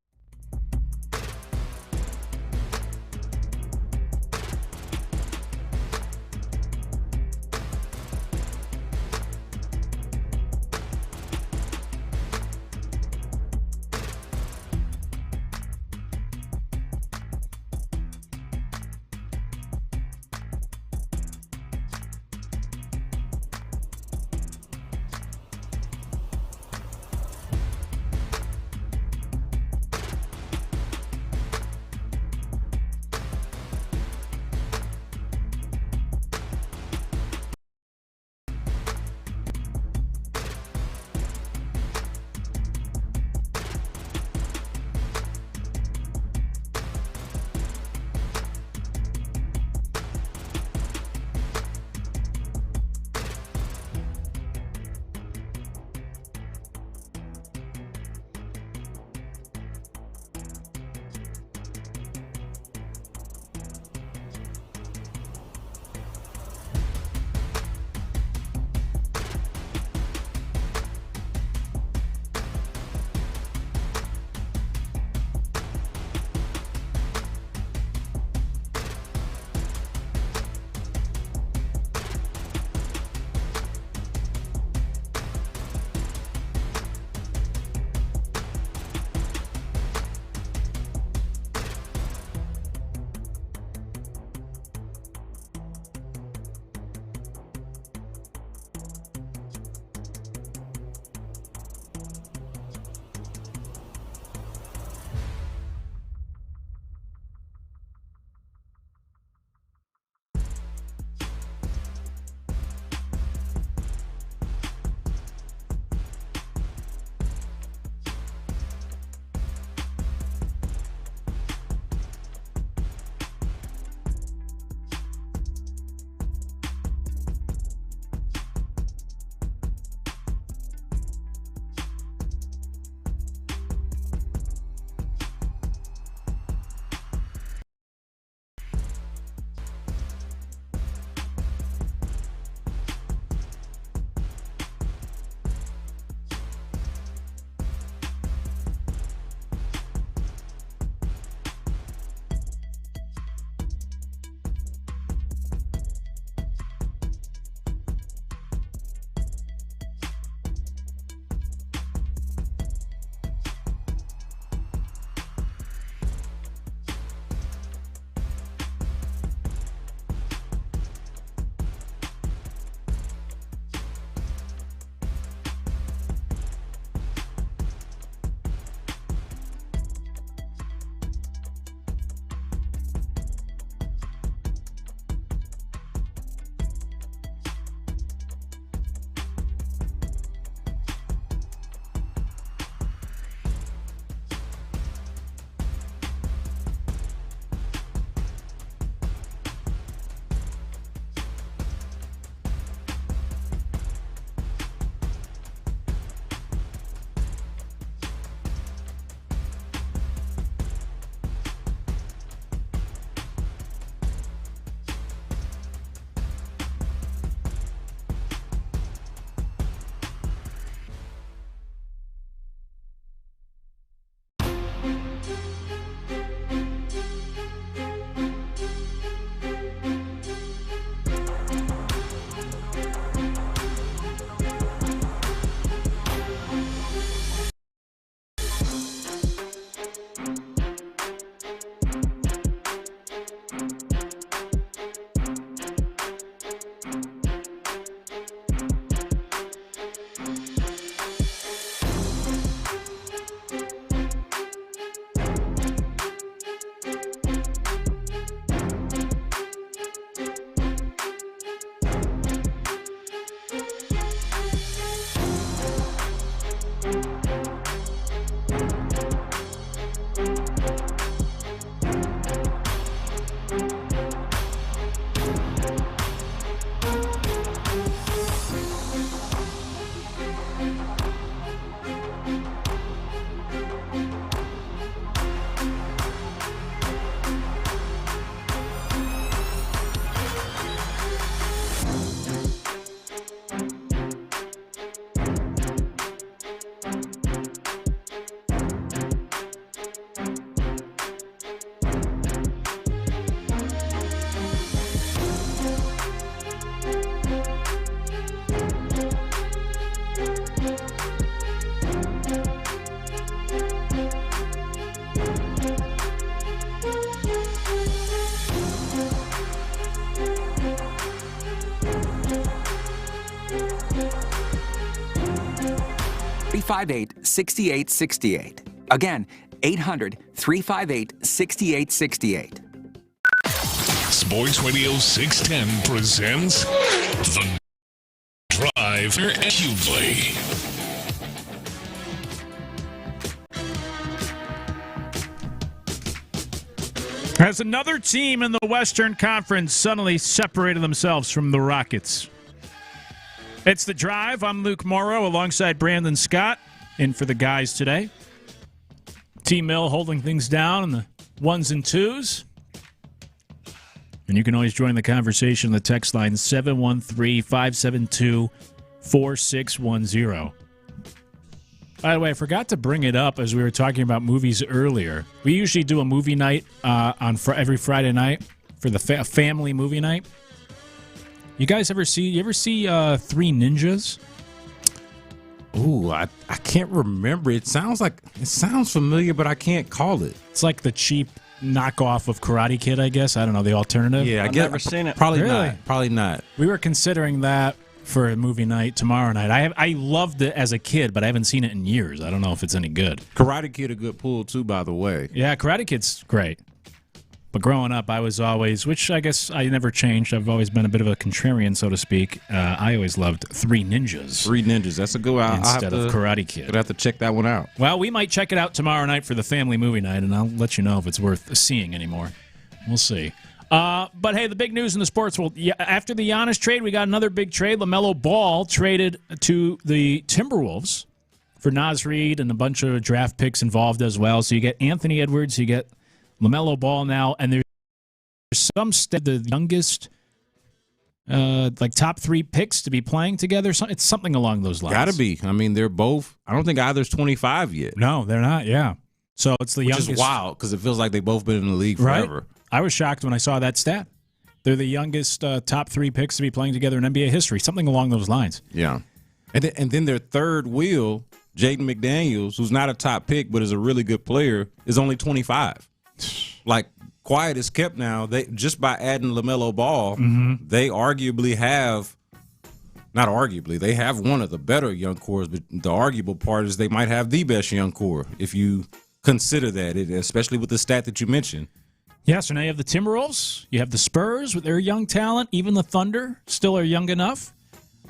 358-6868. Again, 800-358-6868. Sports Radio 610 presents The Drive and Hughley. As another team in the Western Conference suddenly separated themselves from the Rockets. It's The Drive. I'm Luke Morrow alongside Brandon Scott. In for the guys today. T-Mill holding things down in the ones and twos. And you can always join the conversation on the text line 713-572-4610. By the way, I forgot to bring it up as we were talking about movies earlier. We usually do a movie night on every Friday night for the family movie night. You guys ever see Three Ninjas? Ooh, I can't remember. It sounds familiar, but I can't call it. It's like the cheap knockoff of Karate Kid, I guess. I don't know, the alternative. Yeah, I've never seen it. Probably Really? not. Probably not. We were considering that for a movie night tomorrow night. I loved it as a kid, but I haven't seen it in years. I don't know if it's any good. Karate Kid a good pull too, by the way. Yeah, Karate Kid's great. But growing up, I was always, which I guess I never changed. I've always been a bit of a contrarian, so to speak. I always loved Three Ninjas. Three Ninjas. That's a good one. Instead of Karate Kid. I'd have to check that one out. Well, we might check it out tomorrow night for the family movie night, and I'll let you know if it's worth seeing anymore. We'll see. But, hey, the big news in the sports world, after the Giannis trade, we got another big trade. LaMelo Ball traded to the Timberwolves for Naz Reid and a bunch of draft picks involved as well. So you get Anthony Edwards, you get LaMelo Ball now, and there's some the youngest top 3 picks to be playing together. It's something along those lines. Gotta be. I mean, they're both. I don't think either's 25 yet. No, they're not. Yeah. So it's the youngest. Which is wild because it feels like they've both been in the league forever. Right? I was shocked when I saw that stat. They're the youngest top 3 picks to be playing together in NBA history. Something along those lines. Yeah. And then their third wheel, Jaden McDaniels, who's not a top pick but is a really good player, is only 25. Like, quiet is kept now. They just by adding LaMelo Ball, they arguably have, not arguably, they have one of the better young cores, but the arguable part is they might have the best young core if you consider that, especially with the stat that you mentioned. Yeah, so now you have the Timberwolves, you have the Spurs with their young talent, even the Thunder still are young enough,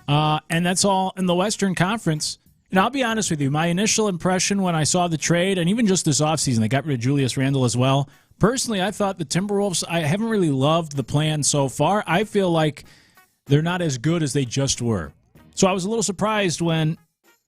and that's all in the Western Conference. And I'll be honest with you, my initial impression when I saw the trade, and even just this offseason, they got rid of Julius Randle as well. Personally, I thought the Timberwolves, I haven't really loved the plan so far. I feel like they're not as good as they just were. So I was a little surprised when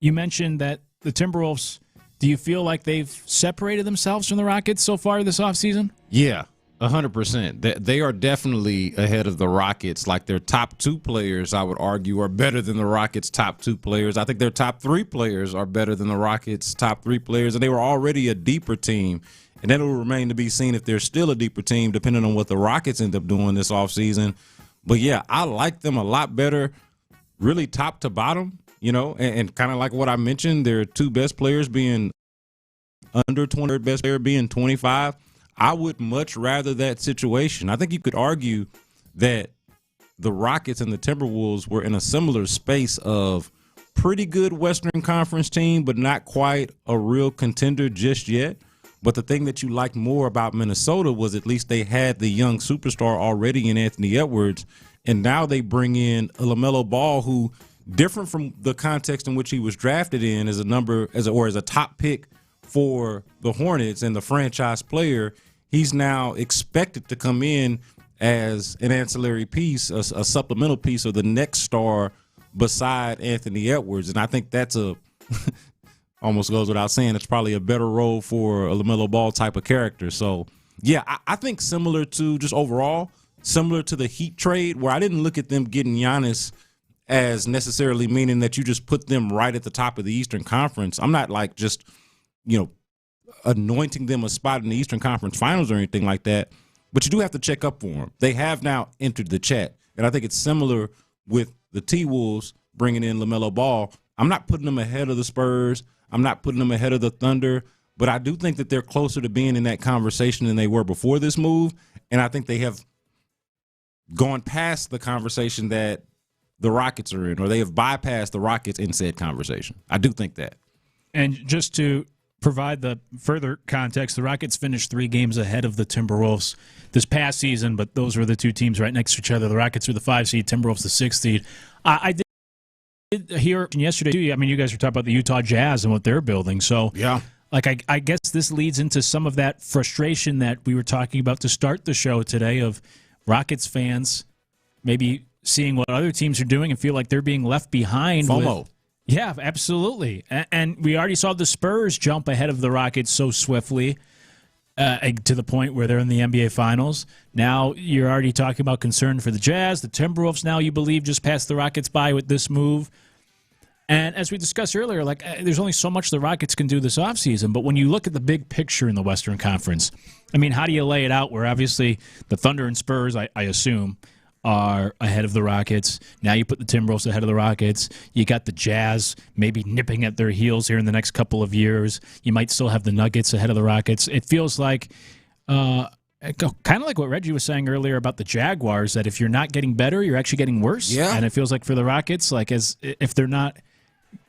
you mentioned that the Timberwolves, do you feel like they've separated themselves from the Rockets so far this offseason? Yeah, 100%. They are definitely ahead of the Rockets. Like their top 2 players, I would argue, are better than the Rockets' top 2 players. I think their top 3 players are better than the Rockets' top 3 players, and they were already a deeper team. And then it will remain to be seen if they're still a deeper team, depending on what the Rockets end up doing this offseason. But, yeah, I like them a lot better, really top to bottom, and kind of like what I mentioned, their 2 best players being under 20, best player being 25. I would much rather that situation. I think you could argue that the Rockets and the Timberwolves were in a similar space of pretty good Western Conference team, but not quite a real contender just yet. But the thing that you liked more about Minnesota was at least they had the young superstar already in Anthony Edwards, and now they bring in a LaMelo Ball who, different from the context in which he was drafted in as a top pick for the Hornets and the franchise player, he's now expected to come in as an ancillary piece, a supplemental piece, or the next star beside Anthony Edwards. And I think that's almost goes without saying, it's probably a better role for a LaMelo Ball type of character. So, yeah, I think similar to the Heat trade, where I didn't look at them getting Giannis as necessarily meaning that you just put them right at the top of the Eastern Conference. I'm not like just, anointing them a spot in the Eastern Conference Finals or anything like that, but you do have to check up for them. They have now entered the chat, and I think it's similar with the T-Wolves bringing in LaMelo Ball. I'm not putting them ahead of the Spurs. I'm not putting them ahead of the Thunder, but I do think that they're closer to being in that conversation than they were before this move, and I think they have gone past the conversation that the Rockets are in, or they have bypassed the Rockets in said conversation. I do think that. And just to provide the further context, the Rockets finished 3 games ahead of the Timberwolves this past season, but those were the 2 teams right next to each other. The Rockets were the 5 seed, Timberwolves the 6 seed. I did hear yesterday, too, I mean, you guys were talking about the Utah Jazz and what they're building. So, yeah. Like, I guess this leads into some of that frustration that we were talking about to start the show today of Rockets fans maybe seeing what other teams are doing and feel like they're being left behind. FOMO. Yeah, absolutely. And we already saw the Spurs jump ahead of the Rockets so swiftly to the point where they're in the NBA Finals. Now you're already talking about concern for the Jazz. The Timberwolves now, you believe, just passed the Rockets by with this move. And as we discussed earlier, like there's only so much the Rockets can do this offseason. But when you look at the big picture in the Western Conference, I mean, how do you lay it out where obviously the Thunder and Spurs, I assume, are ahead of the Rockets. Now you put the Timberwolves ahead of the Rockets. You got the Jazz maybe nipping at their heels here in the next couple of years. You might still have the Nuggets ahead of the Rockets. It feels like kind of like what Reggie was saying earlier about the Jaguars, that if you're not getting better, you're actually getting worse. Yeah. And it feels like for the Rockets, like as if they're not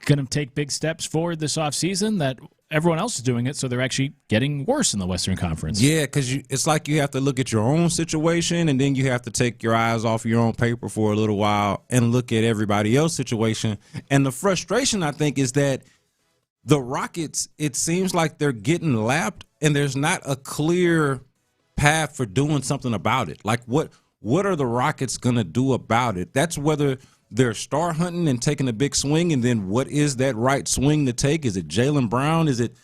going to take big steps forward this offseason, that everyone else is doing it, so they're actually getting worse in the Western Conference. Yeah, because it's like you have to look at your own situation, and then you have to take your eyes off your own paper for a little while and look at everybody else's situation. And the frustration, I think, is that the Rockets, it seems like they're getting lapped, and there's not a clear path for doing something about it. Like, what are the Rockets going to do about it? That's whether they're star hunting and taking a big swing, and then what is that right swing to take? Is it Jaylen Brown? Is it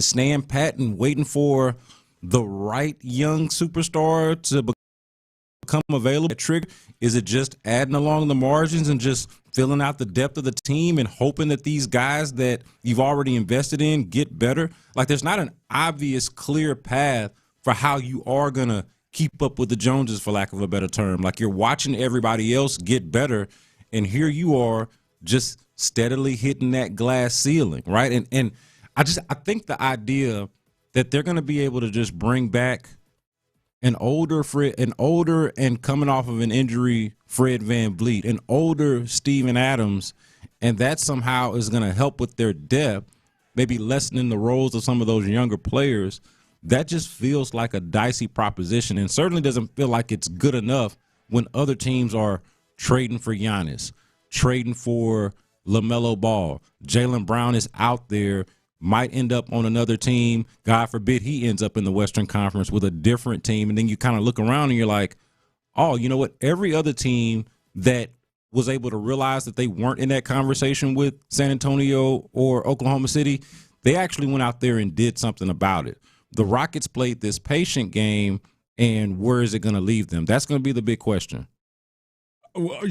staying pat and waiting for the right young superstar to become available? Trigger? Is it just adding along the margins and just filling out the depth of the team and hoping that these guys that you've already invested in get better? Like, there's not an obvious, clear path for how you are going to keep up with the Joneses, for lack of a better term. Like, you're watching everybody else get better, and here you are just steadily hitting that glass ceiling, right? And I think the idea that they're going to be able to just bring back an older and coming off of an injury Fred VanVleet, an older Steven Adams, and that somehow is going to help with their depth, maybe lessening the roles of some of those younger players, that just feels like a dicey proposition, and certainly doesn't feel like it's good enough when other teams are trading for Giannis, trading for LaMelo Ball. Jaylen Brown is out there, might end up on another team. God forbid he ends up in the Western Conference with a different team. And then you kind of look around and you're like, oh, you know what? Every other team that was able to realize that they weren't in that conversation with San Antonio or Oklahoma City, they actually went out there and did something about it. The Rockets played this patient game, and where is it going to leave them? That's going to be the big question.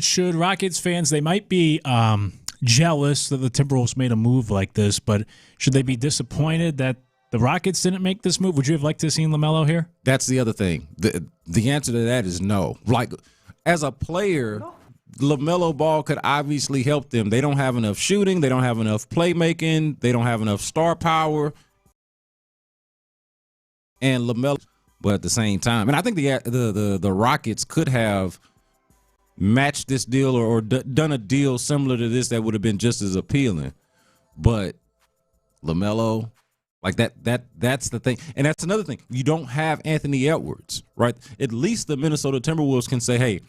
Should Rockets fans, they might be jealous that the Timberwolves made a move like this, but should they be disappointed that the Rockets didn't make this move? Would you have liked to have seen LaMelo here? That's the other thing. The answer to that is no. Like, as a player, LaMelo Ball could obviously help them. They don't have enough shooting. They don't have enough playmaking. They don't have enough star power. And LaMelo, but at the same time, and I think the Rockets could have matched this deal or done a deal similar to this that would have been just as appealing. But LaMelo, like that's the thing. And that's another thing. You don't have Anthony Edwards, right? At least the Minnesota Timberwolves can say, hey,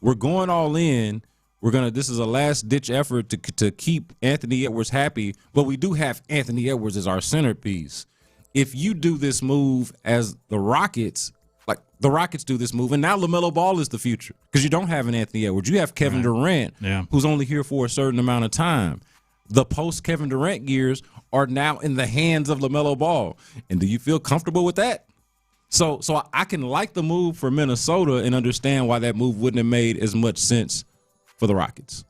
we're going all in. This is a last-ditch effort to keep Anthony Edwards happy, but we do have Anthony Edwards as our centerpiece. If you do this move as the Rockets, like the Rockets do this move, and now LaMelo Ball is the future because you don't have an Anthony Edwards. You have Kevin Durant, who's only here for a certain amount of time. The post-Kevin Durant years are now in the hands of LaMelo Ball. And do you feel comfortable with that? So I can like the move for Minnesota and understand why that move wouldn't have made as much sense for the Rockets.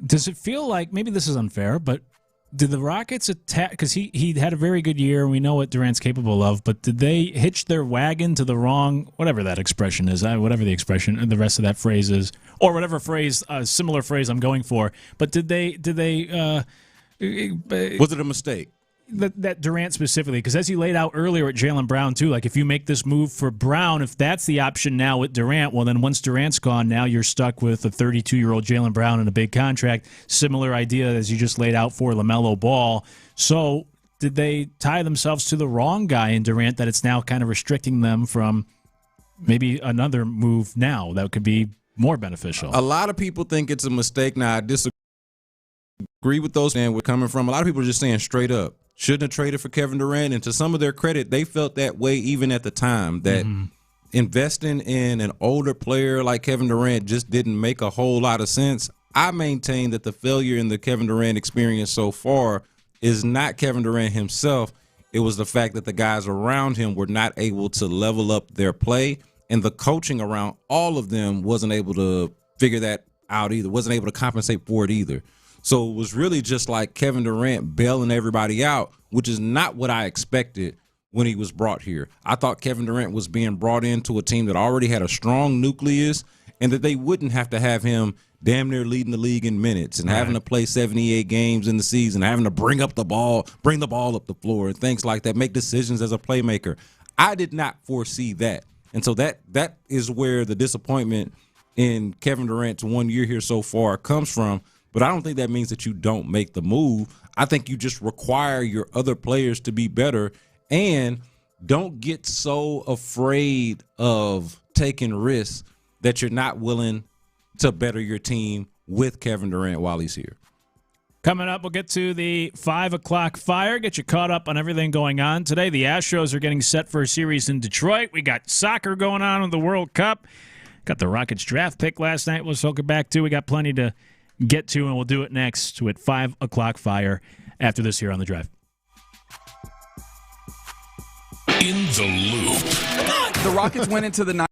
Does it feel like, maybe this is unfair, but did the Rockets attack, because he had a very good year and we know what Durant's capable of, but did they hitch their wagon to the wrong, whatever that expression is, whatever the expression and the rest of that phrase is, or whatever phrase, similar phrase I'm going for, but did they was it a mistake? that Durant specifically, because as you laid out earlier at Jaylen Brown too, like if you make this move for Brown, if that's the option now with Durant, well then once Durant's gone, now you're stuck with a 32-year-old Jaylen Brown and a big contract. Similar idea as you just laid out for LaMelo Ball. So did they tie themselves to the wrong guy in Durant that it's now kind of restricting them from maybe another move now that could be more beneficial? A lot of people think it's a mistake. Now, I disagree with those and we're coming from. A lot of people are just saying straight up, shouldn't have traded for Kevin Durant. And to some of their credit, they felt that way even at the time, that investing in an older player like Kevin Durant just didn't make a whole lot of sense. I maintain that the failure in the Kevin Durant experience so far is not Kevin Durant himself. It was the fact that the guys around him were not able to level up their play, and the coaching around all of them wasn't able to figure that out either, wasn't able to compensate for it either. So it was really just like Kevin Durant bailing everybody out, which is not what I expected when he was brought here. I thought Kevin Durant was being brought into a team that already had a strong nucleus and that they wouldn't have to have him damn near leading the league in minutes and having to play 78 games in the season, having to bring the ball up the floor and things like that, make decisions as a playmaker. I did not foresee that. And so that is where the disappointment in Kevin Durant's 1 year here so far comes from. But I don't think that means that you don't make the move. I think you just require your other players to be better and don't get so afraid of taking risks that you're not willing to better your team with Kevin Durant while he's here. Coming up, we'll get to the 5 o'clock fire, get you caught up on everything going on today. The Astros are getting set for a series in Detroit. We got soccer going on with the World Cup. Got the Rockets draft pick last night we'll circle back to. We got plenty to get to, and we'll do it next with 5 o'clock fire after this here on The Drive. In the loop. The Rockets went into the night.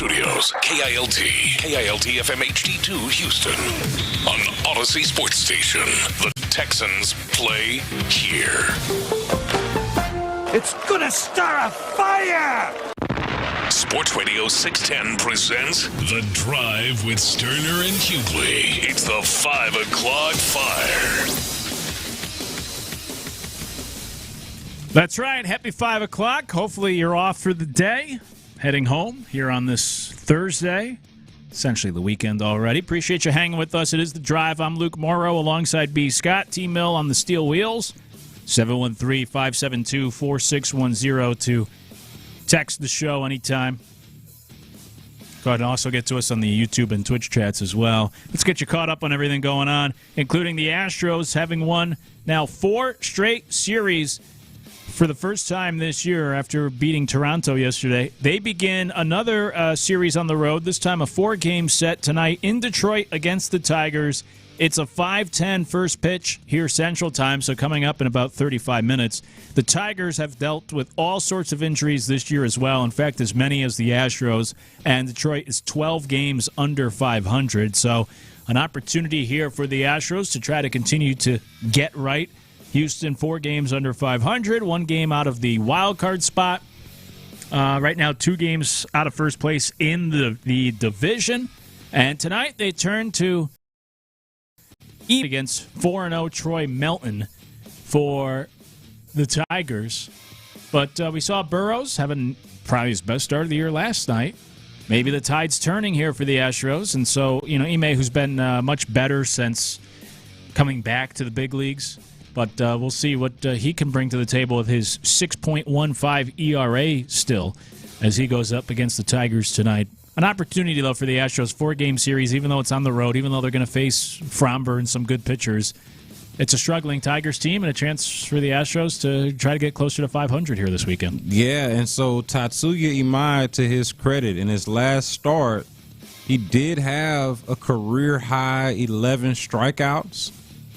Studios, KILT FM HD2 Houston. On Odyssey Sports Station, the Texans play here. It's gonna start a fire! Sports Radio 610 presents The Drive with Stoerner and Hughley. It's the 5 o'clock fire. That's right. Happy 5 o'clock. Hopefully you're off for the day. Heading home here on this Thursday. Essentially the weekend already. Appreciate you hanging with us. It is The Drive. I'm Luke Morrow alongside B. Scott. T-Mill on the steel wheels. 713-572-4610 to text the show anytime. Go ahead and also get to us on the YouTube and Twitch chats as well. Let's get you caught up on everything going on, including the Astros having won now 4 straight series for the first time this year after beating Toronto yesterday. They begin another series on the road, this time a 4-game set tonight in Detroit against the Tigers. It's a 5:10 first pitch here Central Time, so coming up in about 35 minutes. The Tigers have dealt with all sorts of injuries this year as well. In fact, as many as the Astros, and Detroit is 12 games under 500. So an opportunity here for the Astros to try to continue to get right. Houston, 4 games under 500, 1 game out of the wild card spot. Right now, 2 games out of first place in the division. And tonight they turn to against 4-0 Troy Melton for the Tigers. But we saw Burroughs having probably his best start of the year last night. Maybe the tide's turning here for the Astros. And so, Ime, who's been much better since coming back to the big leagues. But we'll see what he can bring to the table with his 6.15 ERA still as he goes up against the Tigers tonight. An opportunity, though, for the Astros, 4-game series, even though it's on the road, even though they're going to face Fromber and some good pitchers. It's a struggling Tigers team and a chance for the Astros to try to get closer to 500 here this weekend. Yeah, and so Tatsuya Imai, to his credit, in his last start, he did have a career-high 11 strikeouts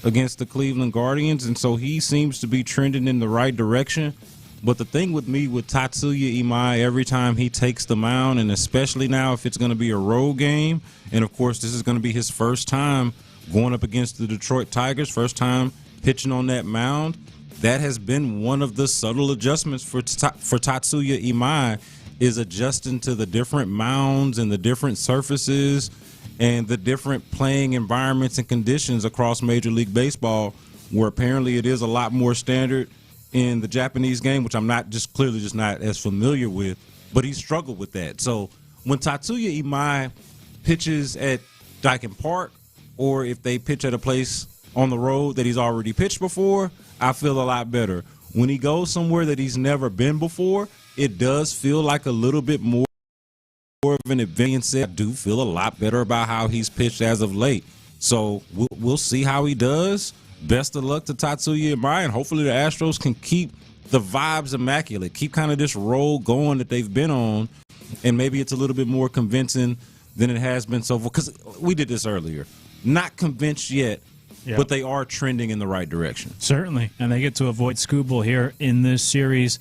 against the Cleveland Guardians, and so he seems to be trending in the right direction. But the thing with me with Tatsuya Imai, every time he takes the mound, and especially now if it's going to be a road game, and of course this is going to be his first time going up against the Detroit Tigers, first time pitching on that mound, that has been one of the subtle adjustments for Tatsuya Imai, is adjusting to the different mounds and the different surfaces and the different playing environments and conditions across Major League Baseball, where apparently it is a lot more standard in the Japanese game, which I'm clearly not as familiar with, but he struggled with that. So when Tatsuya Imai pitches at Daikin Park, or if they pitch at a place on the road that he's already pitched before, I feel a lot better. When he goes somewhere that he's never been before, it does feel like a little bit more of an advance. I do feel a lot better about how he's pitched as of late. So we'll see how he does. Best of luck to Tatsuya Imai, and hopefully the Astros can keep the vibes immaculate, keep kind of this roll going that they've been on, and maybe it's a little bit more convincing than it has been so far. Because we did this earlier. Not convinced yet, but they are trending in the right direction. Certainly, and they get to avoid Scooble here in this series.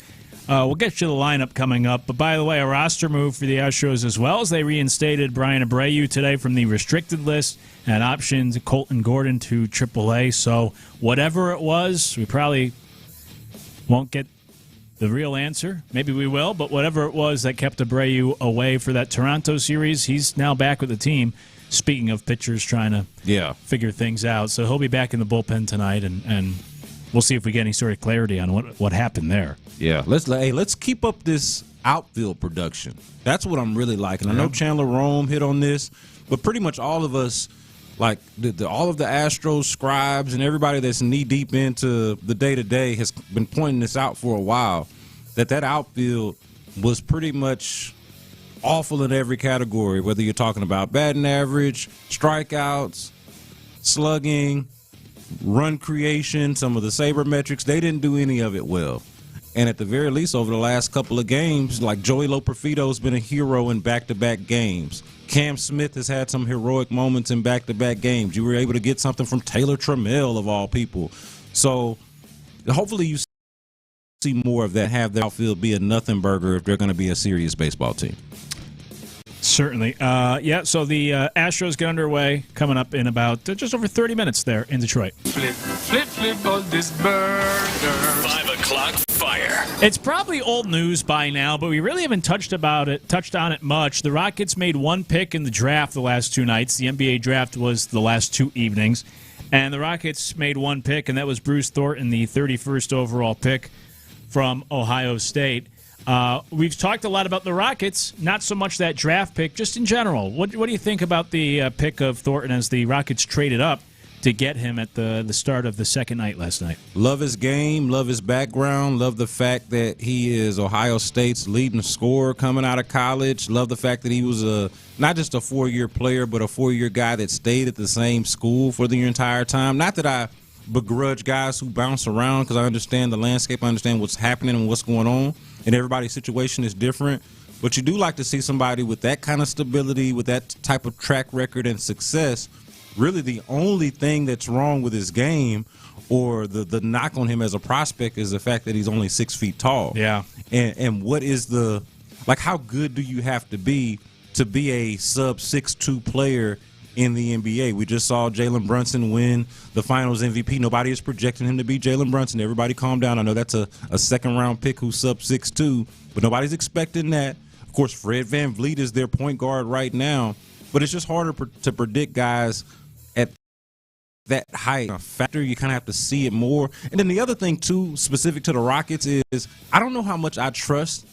We'll get you the lineup coming up. But by the way, a roster move for the Astros as well, as they reinstated Brian Abreu today from the restricted list and optioned Colton Gordon to AAA. So whatever it was, we probably won't get the real answer. Maybe we will, but whatever it was that kept Abreu away for that Toronto series, he's now back with the team. Speaking of pitchers trying to figure things out. So he'll be back in the bullpen tonight, and we'll see if we get any sort of clarity on what happened there. Yeah, let's keep up this outfield production. That's what I'm really liking. I know Chandler Rome hit on this, but pretty much all of us, like all of the Astros scribes and everybody that's knee deep into the day-to-day has been pointing this out for a while, that outfield was pretty much awful in every category, whether you're talking about batting average, strikeouts, slugging, run creation, some of the saber metrics. They didn't do any of it well. And at the very least, over the last couple of games, like Joey Profito's been a hero in back-to-back games. Cam Smith has had some heroic moments in back-to-back games. You were able to get something from Taylor Trammell, of all people. So hopefully you see more of that, have the outfield be a nothing burger if they're going to be a serious baseball team. Certainly. So the Astros get underway coming up in about just over 30 minutes there in Detroit. Flip on this burger. 5 o'clock fire. It's probably old news by now, but we really haven't touched on it much. The Rockets made one pick in the draft the last two nights. The NBA draft was the last two evenings. And the Rockets made one pick, and that was Bruce Thornton, the 31st overall pick from Ohio State. We've talked a lot about the Rockets, not so much that draft pick, just in general. What do you think about the pick of Thornton as the Rockets traded up to get him at the start of the second night last night? Love his game, love his background, love the fact that he is Ohio State's leading scorer coming out of college, love the fact that he was not just a 4-year player, but a 4-year guy that stayed at the same school for the entire time. Not that I begrudge guys who bounce around, because I understand the landscape, I understand what's happening and what's going on, and everybody's situation is different. But you do like to see somebody with that kind of stability, with that type of track record and success. Really the only thing that's wrong with his game or the knock on him as a prospect is the fact that he's only 6 feet tall. Yeah. And what is how good do you have to be a sub 6'2" player in the NBA? We just saw Jalen Brunson win the Finals MVP. Nobody is projecting him to be Jalen Brunson. Everybody calm down. I know that's a second-round pick who's sub 6'2", but nobody's expecting that. Of course, Fred VanVleet is their point guard right now, but it's just harder to predict guys at that height factor. You kind of have to see it more. And then the other thing, too, specific to the Rockets is I don't know how much I trust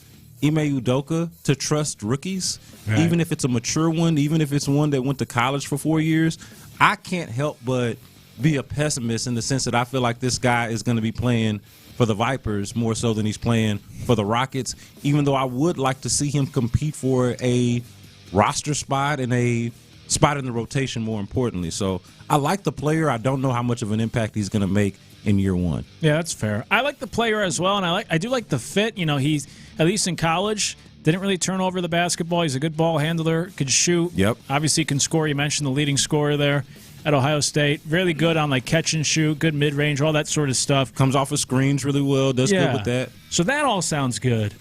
Ime Udoka to trust rookies, right. Even if it's a mature one, even if it's one that went to college for 4 years. I can't help but be a pessimist in the sense that I feel like this guy is going to be playing for the Vipers more so than he's playing for the Rockets, even though I would like to see him compete for a roster spot and a spot in the rotation, more importantly. So I like the player. I don't know how much of an impact he's going to make in year one. Yeah, that's fair. I like the player as well, and I do like the fit. You know, he's, at least in college, didn't really turn over the basketball. He's a good ball handler, could shoot. Yep. Obviously can score. You mentioned the leading scorer there at Ohio State. Really good on like catch and shoot, good mid-range, all that sort of stuff. Comes off of screens really well, does good with that. So that all sounds good.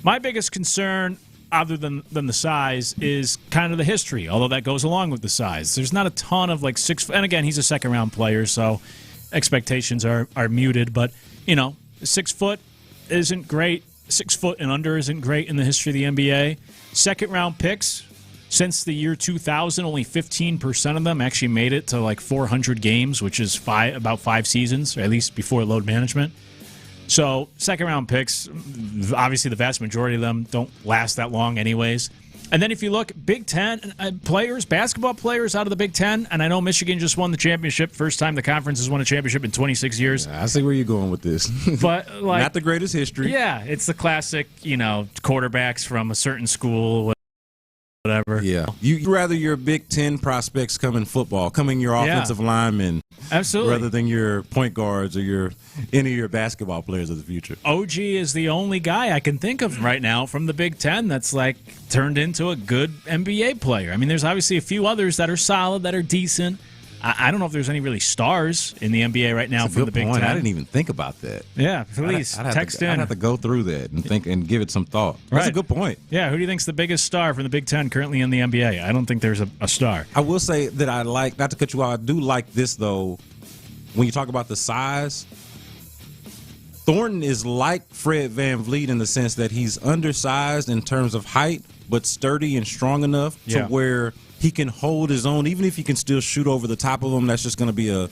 My biggest concern, other than the size, is kind of the history, although that goes along with the size. There's not a ton of like 6 – and again, he's a second-round player, so expectations are muted. But, 6 foot isn't great. 6 foot and under isn't great in the history of the NBA. Second-round picks, since the year 2000, only 15% of them actually made it to like 400 games, which is about 5 seasons, or at least before load management. So second-round picks, obviously the vast majority of them don't last that long anyways. And then if you look, Big Ten players, basketball players out of the Big Ten, and I know Michigan just won the championship, first time the conference has won a championship in 26 years. I see where you're going with this. But like, not the greatest history. Yeah, it's the classic, quarterbacks from a certain school, whatever. Yeah. You'd rather your Big Ten prospects come in football, come in your offensive linemen. Absolutely. Rather than your point guards or any of your basketball players of the future. OG is the only guy I can think of right now from the Big Ten that's like turned into a good NBA player. I mean, there's obviously a few others that are solid, that are decent. I don't know if there's any really stars in the NBA right now from the Big Ten. I didn't even think about that. Yeah, please text in. I'd have to go through that and think and give it some thought. That's a good point. Yeah, who do you think's the biggest star from the Big Ten currently in the NBA? I don't think there's a star. I will say that I like, not to cut you off, I do like this though. When you talk about the size, Thornton is like Fred VanVleet in the sense that he's undersized in terms of height, but sturdy and strong enough to where he can hold his own. Even if he can still shoot over the top of him, that's just going to be a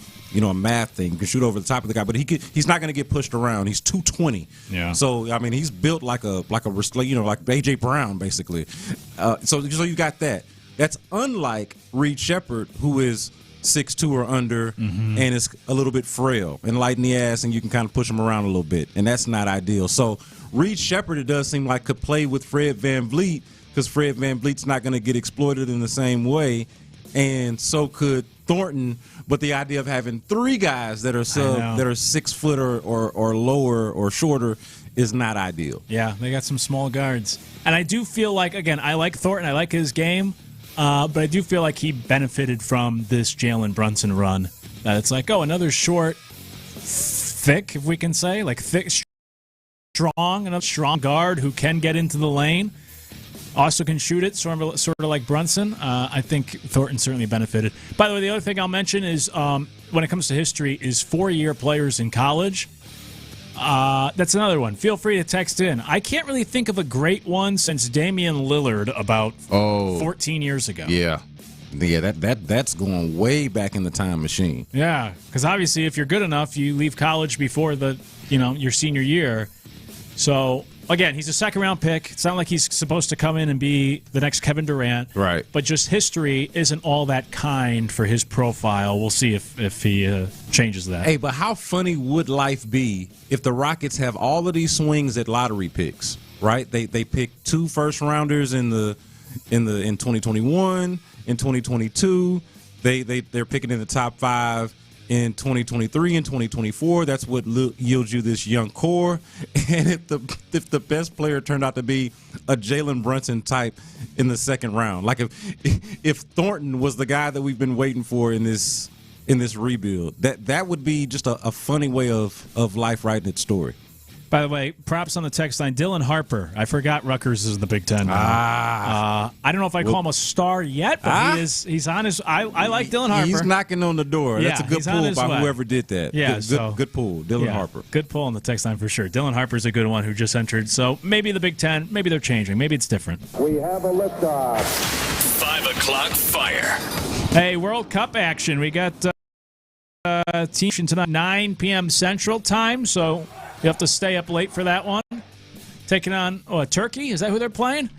math thing. You can shoot over the top of the guy, but he's not going to get pushed around. He's 220. Yeah. So I mean, he's built like like AJ Brown basically. So you got that. That's unlike Reed Sheppard, who is 6'2" or under and is a little bit frail and light in the ass, and you can kind of push him around a little bit, and that's not ideal. So Reed Sheppard, it does seem like, could play with Fred VanVleet, because Fred VanVleet's not going to get exploited in the same way, and so could Thornton. But the idea of having 3 guys that are 6 foot or lower or shorter is not ideal. Yeah, they got some small guards, and I do feel like, again, I like Thornton, I like his game. But I do feel like he benefited from this Jalen Brunson run. It's like, another short, thick, if we can say, like thick, strong, another strong guard who can get into the lane. Also can shoot it, sort of like Brunson. I think Thornton certainly benefited. By the way, the other thing I'll mention is when it comes to history is 4-year players in college. That's another one. Feel free to text in. I can't really think of a great one since Damian Lillard about 14 years ago. Yeah, that's going way back in the time machine. Yeah, because obviously if you're good enough, you leave college before your senior year. So again, he's a second-round pick. It's not like he's supposed to come in and be the next Kevin Durant. Right. But just history isn't all that kind for his profile. We'll see if he changes that. Hey, but how funny would life be if the Rockets have all of these swings at lottery picks, right? They pick 2 first-rounders in 2021, in 2022. They're picking in the top 5 in 2023 and 2024. That's what yields you this young core. And if the best player turned out to be a Jalen Brunson type in the second round, like if Thornton was the guy that we've been waiting for in this rebuild, that would be just a funny way of life writing its story. By the way, props on the text line. Dylan Harper. I forgot Rutgers is in the Big Ten. I don't know if I call him a star yet, but he's on his. I like Dylan Harper. He's knocking on the door. Yeah, that's a good pull by whoever did that. Yeah, good pull, Dylan Harper. Good pull on the text line for sure. Dylan Harper's a good one who just entered. So maybe the Big Ten. Maybe they're changing. Maybe it's different. We have a liftoff. 5 o'clock fire. Hey, World Cup action. We got team tonight, 9 p.m. Central Time. So. You have to stay up late for that one. Taking on Turkey. Is that who they're playing?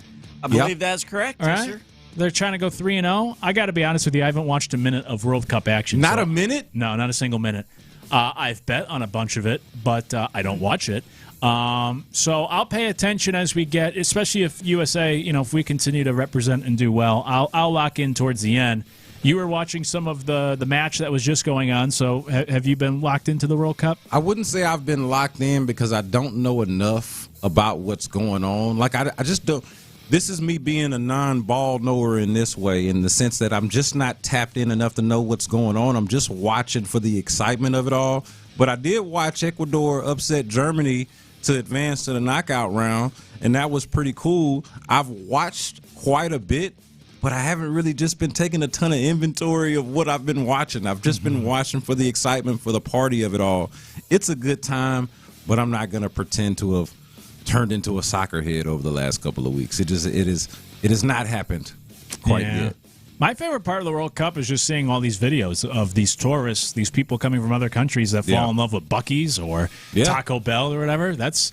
I believe that's correct. All right. Yes, sir. They're trying to go 3-0. I got to be honest with you. I haven't watched a minute of World Cup action. Not a minute? No, not a single minute. I've bet on a bunch of it, but I don't watch it. So I'll pay attention as we get, especially if USA, if we continue to represent and do well. I'll lock in towards the end. You were watching some of the match that was just going on, so have you been locked into the World Cup? I wouldn't say I've been locked in because I don't know enough about what's going on. Like, I just don't. This is me being a non-ball knower in this way, in the sense that I'm just not tapped in enough to know what's going on. I'm just watching for the excitement of it all. But I did watch Ecuador upset Germany to advance to the knockout round, and that was pretty cool. I've watched quite a bit, but I haven't really just been taking a ton of inventory of what I've been watching. I've just been watching for the excitement, for the party of it all. It's a good time, but I'm not going to pretend to have turned into a soccer head over the last couple of weeks. It has not happened quite yet. My favorite part of the World Cup is just seeing all these videos of these tourists, these people coming from other countries that fall in love with Buc-ee's or Taco Bell or whatever. That's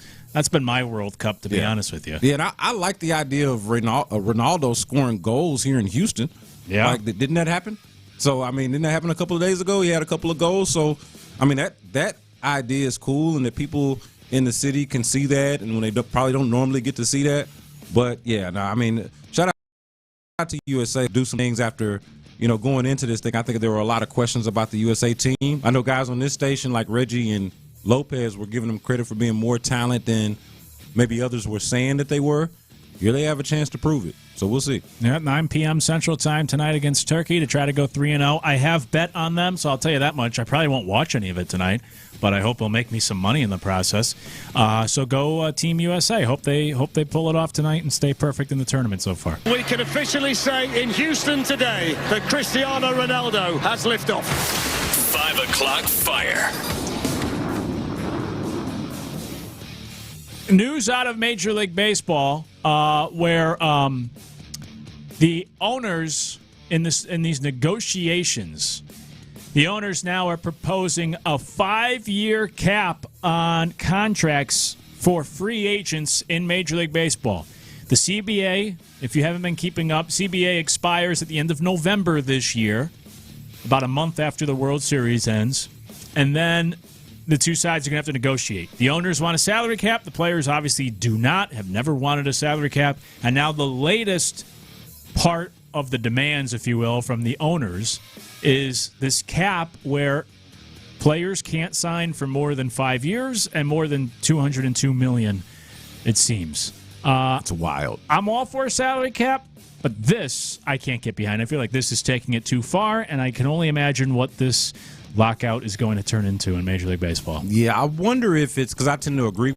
been my World Cup, to be honest with you. Yeah, and I like the idea of Ronaldo scoring goals here in Houston. Yeah. Like, didn't that happen? So, I mean, didn't that happen a couple of days ago? He had a couple of goals. So, I mean, that idea is cool, and that people in the city can see that, and when they probably don't normally get to see that. But, yeah, no, I mean, shout out to USA. Do some things after, going into this thing. I think there were a lot of questions about the USA team. I know guys on this station like Reggie and Lopez were giving them credit for being more talent than maybe others were saying that they were. Here they have a chance to prove it. So we'll see. Yeah, 9 p.m. Central Time tonight against Turkey to try to go 3-0. I have bet on them, so I'll tell you that much. I probably won't watch any of it tonight, but I hope it'll make me some money in the process. So go Team USA. Hope they pull it off tonight and stay perfect in the tournament so far. We can officially say in Houston today that Cristiano Ronaldo has liftoff. 5 o'clock fire. News out of Major League Baseball, where the owners in these negotiations, the owners now are proposing a 5-year cap on contracts for free agents in Major League Baseball. The CBA, if you haven't been keeping up, CBA expires at the end of November this year, about a month after the World Series ends, and then the two sides are going to have to negotiate. The owners want a salary cap. The players obviously do not, have never wanted a salary cap. And now the latest part of the demands, if you will, from the owners is this cap where players can't sign for more than 5 years and more than $202 million, it seems. It's wild. I'm all for a salary cap, but this I can't get behind. I feel like this is taking it too far, and I can only imagine what this lockout is going to turn into in Major League Baseball. Yeah, I wonder if it's because I tend to agree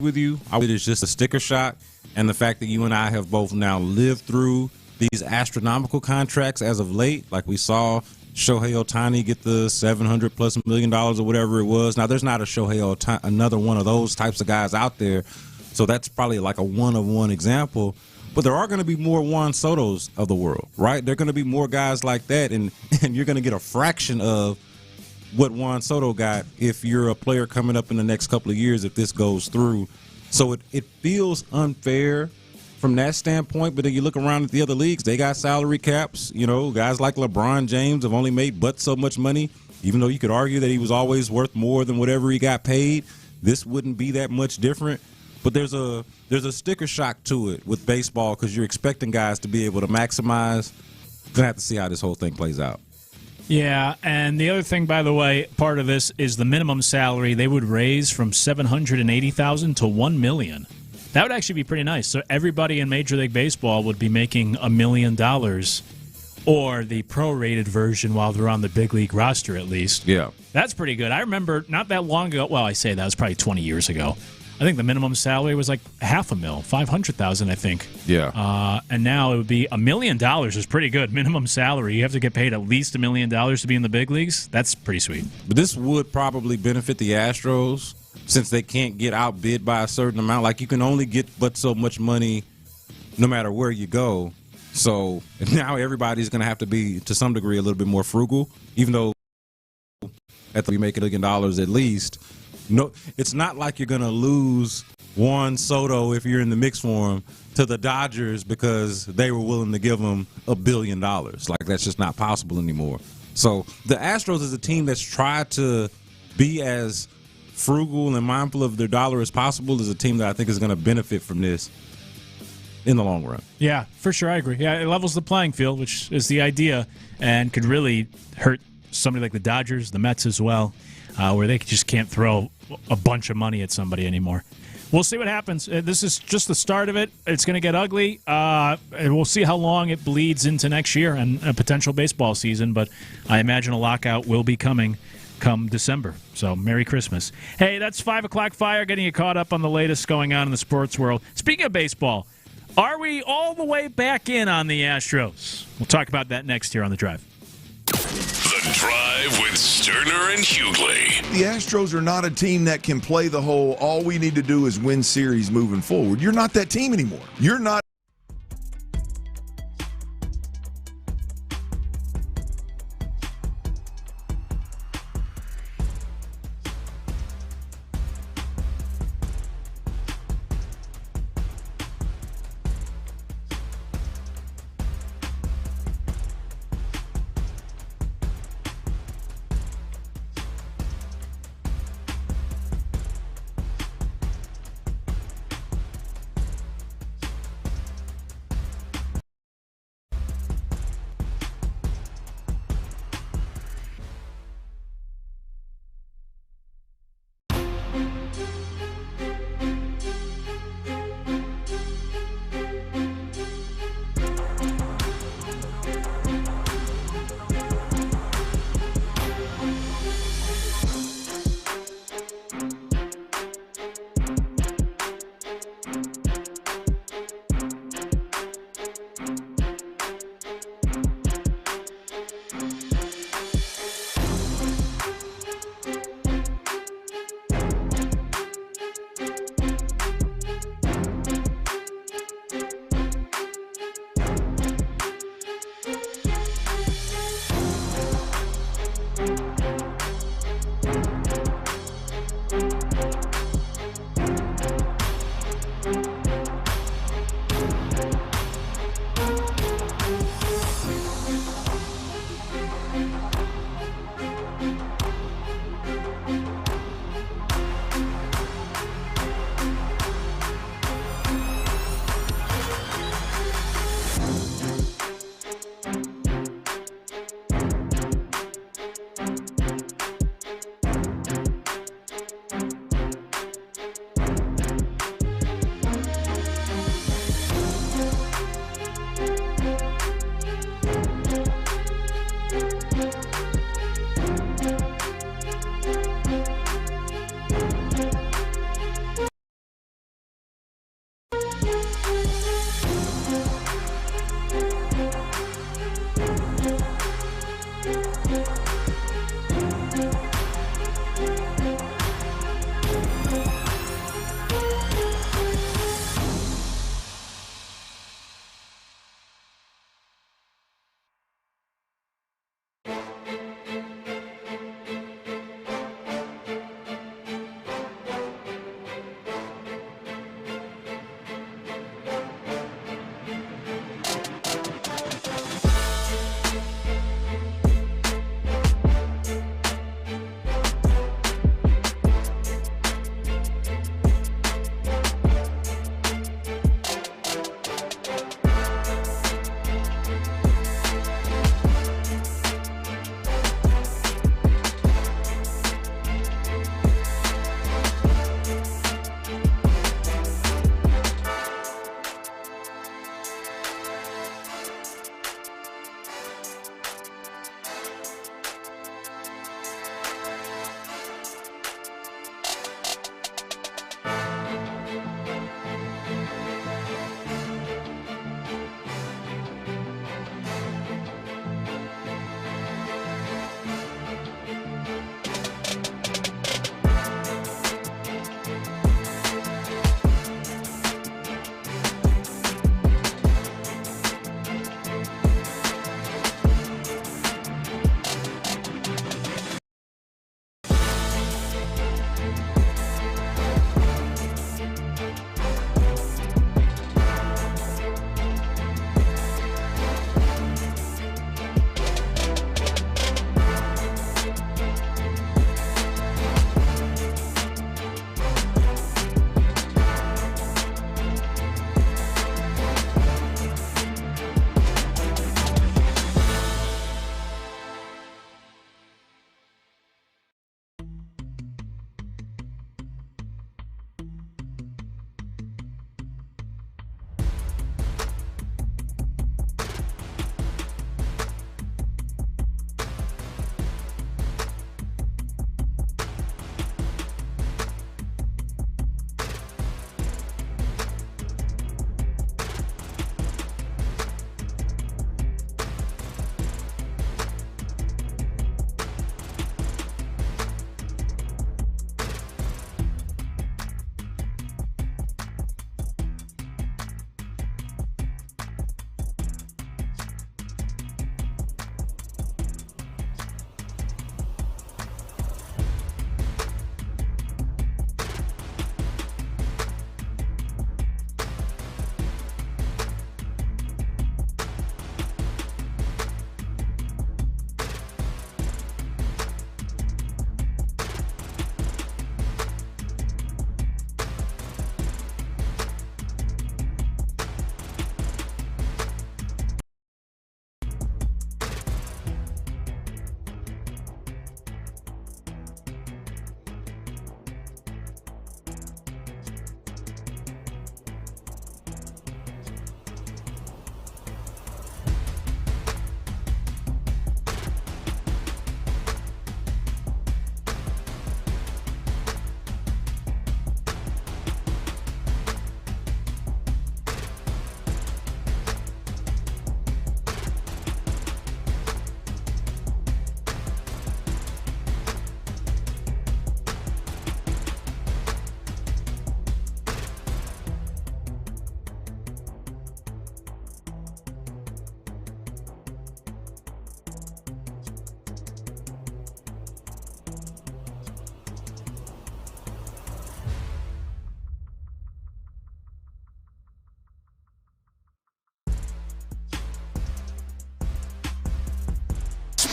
with you. It's just a sticker shock, and the fact that you and I have both now lived through these astronomical contracts as of late, like we saw Shohei Ohtani get the $700+ million or whatever it was. Now, there's not a Shohei Ohtani, another one of those types of guys out there, so that's probably like a one-of-one example. But there are going to be more Juan Sotos of the world, right? There are going to be more guys like that, and you're going to get a fraction of what Juan Soto got if you're a player coming up in the next couple of years if this goes through. So it feels unfair from that standpoint, but then you look around at the other leagues, they got salary caps. You know, guys like LeBron James have only made but so much money, even though you could argue that he was always worth more than whatever he got paid. This wouldn't be that much different. But there's a sticker shock to it with baseball because you're expecting guys to be able to maximize. Gonna have to see how this whole thing plays out. Yeah, and the other thing, by the way, part of this is the minimum salary they would raise from $780,000 to $1 million. That would actually be pretty nice. So everybody in Major League Baseball would be making $1 million, or the prorated version while they're on the big league roster, at least. Yeah, that's pretty good. I remember not that long ago. Well, I say that was probably 20 years ago. I think the minimum salary was like $500,000, $500,000, I think. Yeah. And now it would be $1 million is pretty good. Minimum salary. You have to get paid at least $1 million to be in the big leagues. That's pretty sweet. But this would probably benefit the Astros since they can't get outbid by a certain amount. Like, you can only get but so much money no matter where you go. So now everybody's going to have to be, to some degree, a little bit more frugal, even though at the make $1 million at least. No, it's not like you're going to lose Juan Soto if you're in the mix for him to the Dodgers because they were willing to give him $1 billion. Like, that's just not possible anymore. So the Astros is a team that's tried to be as frugal and mindful of their dollar as possible. Is a team that I think is going to benefit from this in the long run. Yeah, for sure. I agree. Yeah, it levels the playing field, which is the idea, and could really hurt somebody like the Dodgers, the Mets as well, where they just can't throw a bunch of money at somebody anymore. We'll see what happens. This is just the start of it. It's going to get ugly. And we'll see how long it bleeds into next year and a potential baseball season, but I imagine a lockout will be coming come December. So Merry Christmas. Hey, that's 5 o'clock fire, getting you caught up on the latest going on in the sports world. Speaking of baseball, are we all the way back in on the Astros? We'll talk about that next here on The Drive. The Drive with Stoerner and Hughley. The Astros are not a team that can play the whole, all we need to do is win series moving forward. You're not that team anymore. You're not.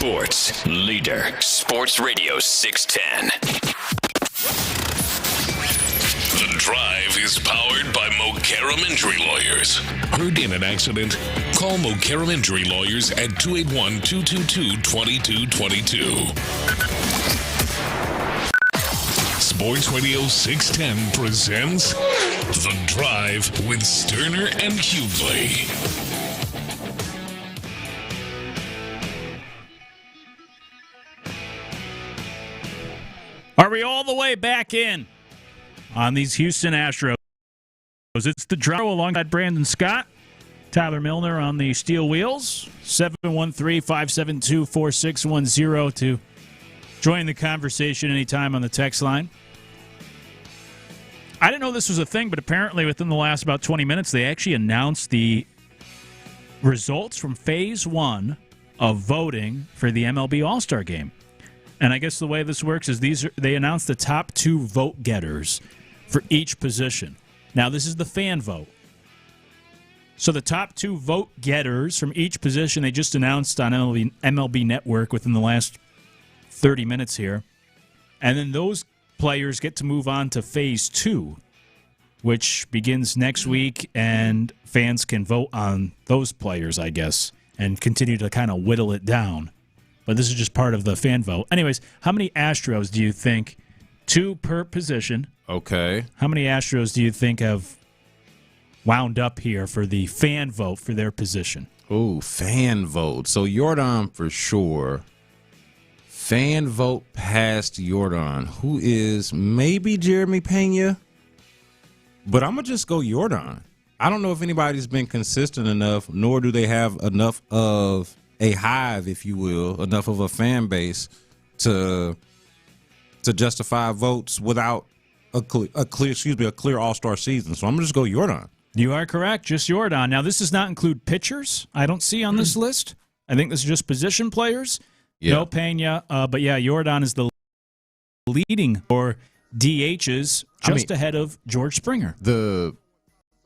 Sports leader. Sports Radio 610. The Drive is powered by Mokaram Injury Lawyers. Hurt in an accident? Call Mokaram Injury Lawyers at 281-222-2222. Sports Radio 610 presents The Drive with Stoerner and Hughley. Are we all the way back in on these Houston Astros? It's the Drive alongside Brandon Scott, Tyler Milner on the steel wheels. 713-572-4610 to join the conversation anytime on the text line. I didn't know this was a thing, but apparently within the last about 20 minutes, they actually announced the results from Phase 1 of voting for the MLB All-Star Game. And I guess the way this works is they announced the top 2 vote getters for each position. Now, this is the fan vote. So the top 2 vote getters from each position, they just announced on MLB Network within the last 30 minutes here. And then those players get to move on to Phase 2, which begins next week, and fans can vote on those players, I guess, and continue to kind of whittle it down. But this is just part of the fan vote. Anyways, how many Astros do you think, 2 per position? Okay. How many Astros do you think have wound up here for the fan vote for their position? Oh, fan vote. So Jordan for sure. Fan vote past Jordan, who is maybe Jeremy Pena, but I'm going to just go Jordan. I don't know if anybody's been consistent enough, nor do they have enough of a hive, if you will, enough of a fan base to justify votes without a clear All-Star season. So I'm going to just go Jordan. You are correct, just Jordan. Now, this does not include pitchers, I don't see on this list. I think this is just position players. Yeah. No Pena, but yeah, Jordan is the leading for DHs, ahead of George Springer. The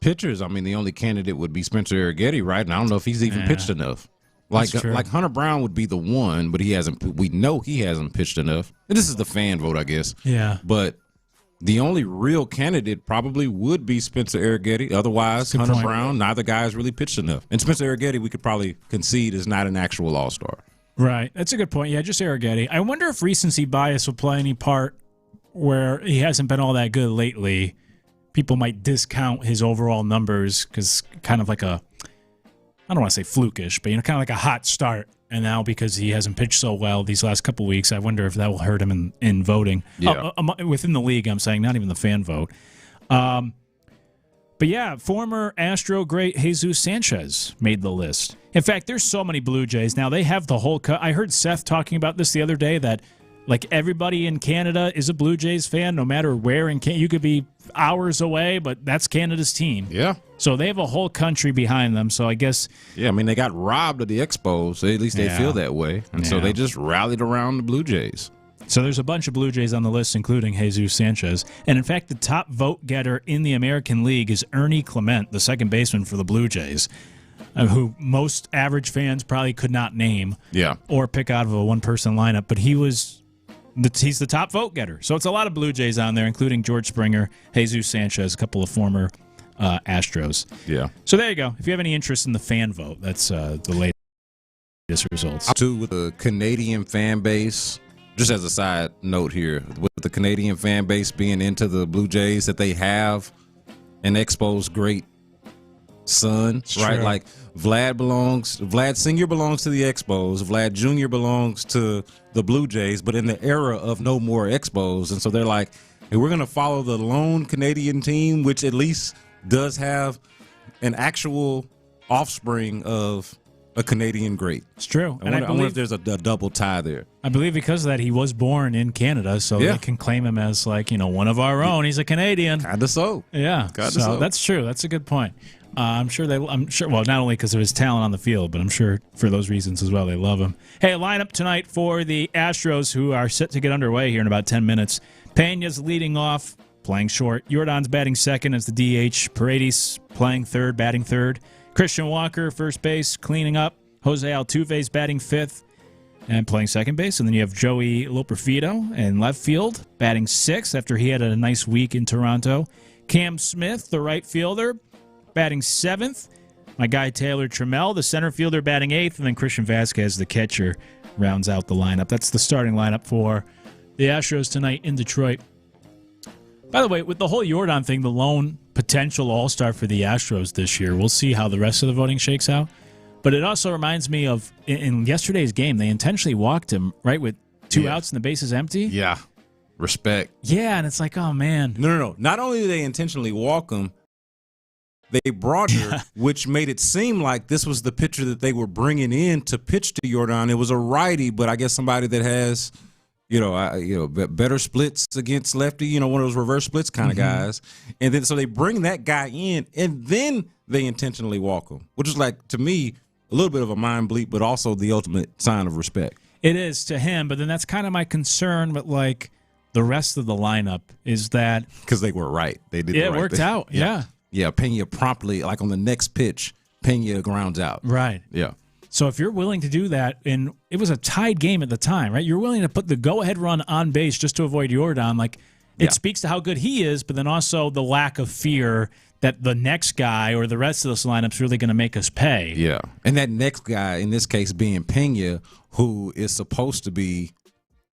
pitchers, the only candidate would be Spencer Arrighetti, right? And I don't know if he's even pitched enough. Like Hunter Brown would be the one, but he hasn't. We know he hasn't pitched enough. And this is the fan vote, I guess. Yeah. But the only real candidate probably would be Spencer Arrighetti. Otherwise, Hunter Brown, neither guy has really pitched enough. And Spencer Arrighetti, we could probably concede, is not an actual All-Star. Right. That's a good point. Yeah, just Arrighetti. I wonder if recency bias will play any part where he hasn't been all that good lately. People might discount his overall numbers because kind of like I don't want to say flukish, but kind of like a hot start. And now because he hasn't pitched so well these last couple of weeks, I wonder if that will hurt him in voting. Yeah. Within the league, I'm saying, not even the fan vote. But yeah, former Astro great Jesus Sanchez made the list. In fact, there's so many Blue Jays. Now, they have the whole cut. I heard Seth talking about this the other day, that like everybody in Canada is a Blue Jays fan, no matter where in Canada. You could be hours away, but that's Canada's team. Yeah. So they have a whole country behind them. So I guess. Yeah, they got robbed of the Expos. At least they feel that way. And so they just rallied around the Blue Jays. So there's a bunch of Blue Jays on the list, including Jesus Sanchez. And in fact, the top vote getter in the American League is Ernie Clement, the second baseman for the Blue Jays, who most average fans probably could not name or pick out of a one-person lineup. But he's the top vote getter. So it's a lot of Blue Jays on there, including George Springer, Jesus Sanchez, a couple of former Astros. Yeah. So there you go. If you have any interest in the fan vote, that's the latest results. Too, with the Canadian fan base. Just as a side note here, with the Canadian fan base being into the Blue Jays, that they have an Expos great son, right? True. Like Vlad Sr. belongs to the Expos, Vlad Jr. belongs to the Blue Jays, but in the era of no more Expos. And so they're like, hey, we're going to follow the lone Canadian team, which at least does have an actual offspring of a Canadian great. It's true. I wonder if there's a double tie there. I believe because of that, he was born in Canada, so they can claim him as one of our own. He's a Canadian. Kind of so. Yeah. So that's true. That's a good point. I'm sure. Well, not only because of his talent on the field, but I'm sure for those reasons as well, they love him. Hey, a lineup tonight for the Astros, who are set to get underway here in about 10 minutes. Pena's leading off, playing short. Jordan's batting second as the DH. Paredes playing third, batting third. Christian Walker, first base, cleaning up. Jose Altuve's batting fifth and playing second base. And then you have Joey Profito in left field, batting sixth after he had a nice week in Toronto. Cam Smith, the right fielder, batting seventh. My guy Taylor Trammell, the center fielder, batting eighth. And then Christian Vasquez, the catcher, rounds out the lineup. That's the starting lineup for the Astros tonight in Detroit. By the way, with the whole Jordan thing, the lone potential all-star for the Astros this year, we'll see how the rest of the voting shakes out. But it also reminds me of, in yesterday's game, they intentionally walked him, right, with two outs and the bases empty. Yeah. Respect. Yeah, and it's like, oh, man. No. Not only do they intentionally walk him, they brought her, which made it seem like this was the pitcher that they were bringing in to pitch to Jordan. It was a righty, but I guess somebody that has, better splits against lefty, one of those reverse splits kind of guys. And then so they bring that guy in, and then they intentionally walk him, which is like, to me, a little bit of a mind bleep, but also the ultimate sign of respect. It is to him, but then that's kind of my concern with the rest of the lineup is that because they were right, they did. Yeah, the right it worked thing. out. Yeah, Pena promptly, like on the next pitch, Pena grounds out. Right. Yeah. So if you're willing to do that, and it was a tied game at the time, right? You're willing to put the go-ahead run on base just to avoid Jordan. It speaks to how good he is, but then also the lack of fear that the next guy or the rest of this lineup's really going to make us pay. Yeah, and that next guy, in this case being Pena, who is supposed to be,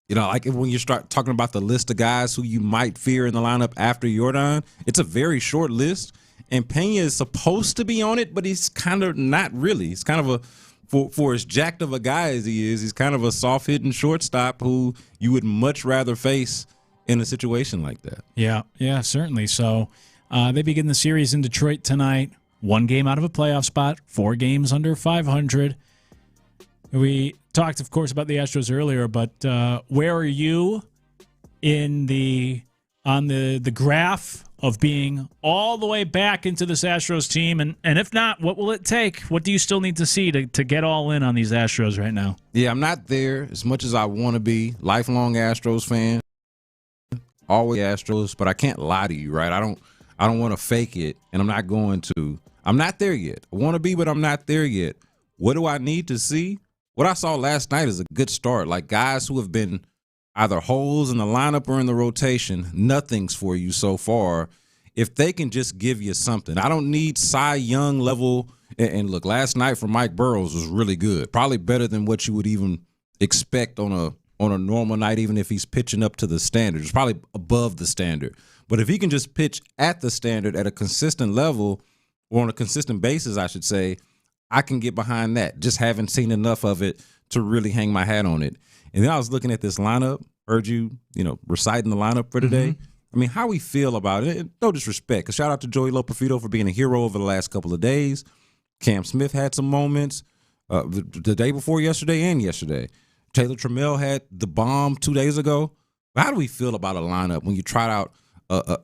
when you start talking about the list of guys who you might fear in the lineup after Jordan, it's a very short list, and Pena is supposed to be on it, but he's kind of not really. He's kind of for as jacked of a guy as he is, he's kind of a soft-hitting shortstop who you would much rather face in a situation like that. Yeah, certainly. So they begin the series in Detroit tonight. 1 game out of a playoff spot, 4 games under 500. We talked, of course, about the Astros earlier, but where are you on the graph of being all the way back into this Astros team? And if not, what will it take? What do you still need to see to get all in on these Astros right now? Yeah, I'm not there as much as I want to be. Lifelong Astros fan. Always Astros, but I can't lie to you, right? I don't want to fake it, and I'm not going to. I'm not there yet. I want to be, but I'm not there yet. What do I need to see? What I saw last night is a good start. Like guys who have been either holes in the lineup or in the rotation, nothing's for you so far. If they can just give you something. I don't need Cy Young level. And look, last night from Mike Burroughs was really good. Probably better than what you would even expect on a normal night, even if he's pitching up to the standard. It's probably above the standard. But if he can just pitch at the standard at a consistent level, or on a consistent basis, I should say, I can get behind that. Just haven't seen enough of it to really hang my hat on it. And then I was looking at this lineup, heard you, reciting the lineup for today. Mm-hmm. I mean, how we feel about it, no disrespect. Shout out to Joey Profito for being a hero over the last couple of days. Cam Smith had some moments the day before yesterday and yesterday. Taylor Trammell had the bomb 2 days ago. How do we feel about a lineup when you trot out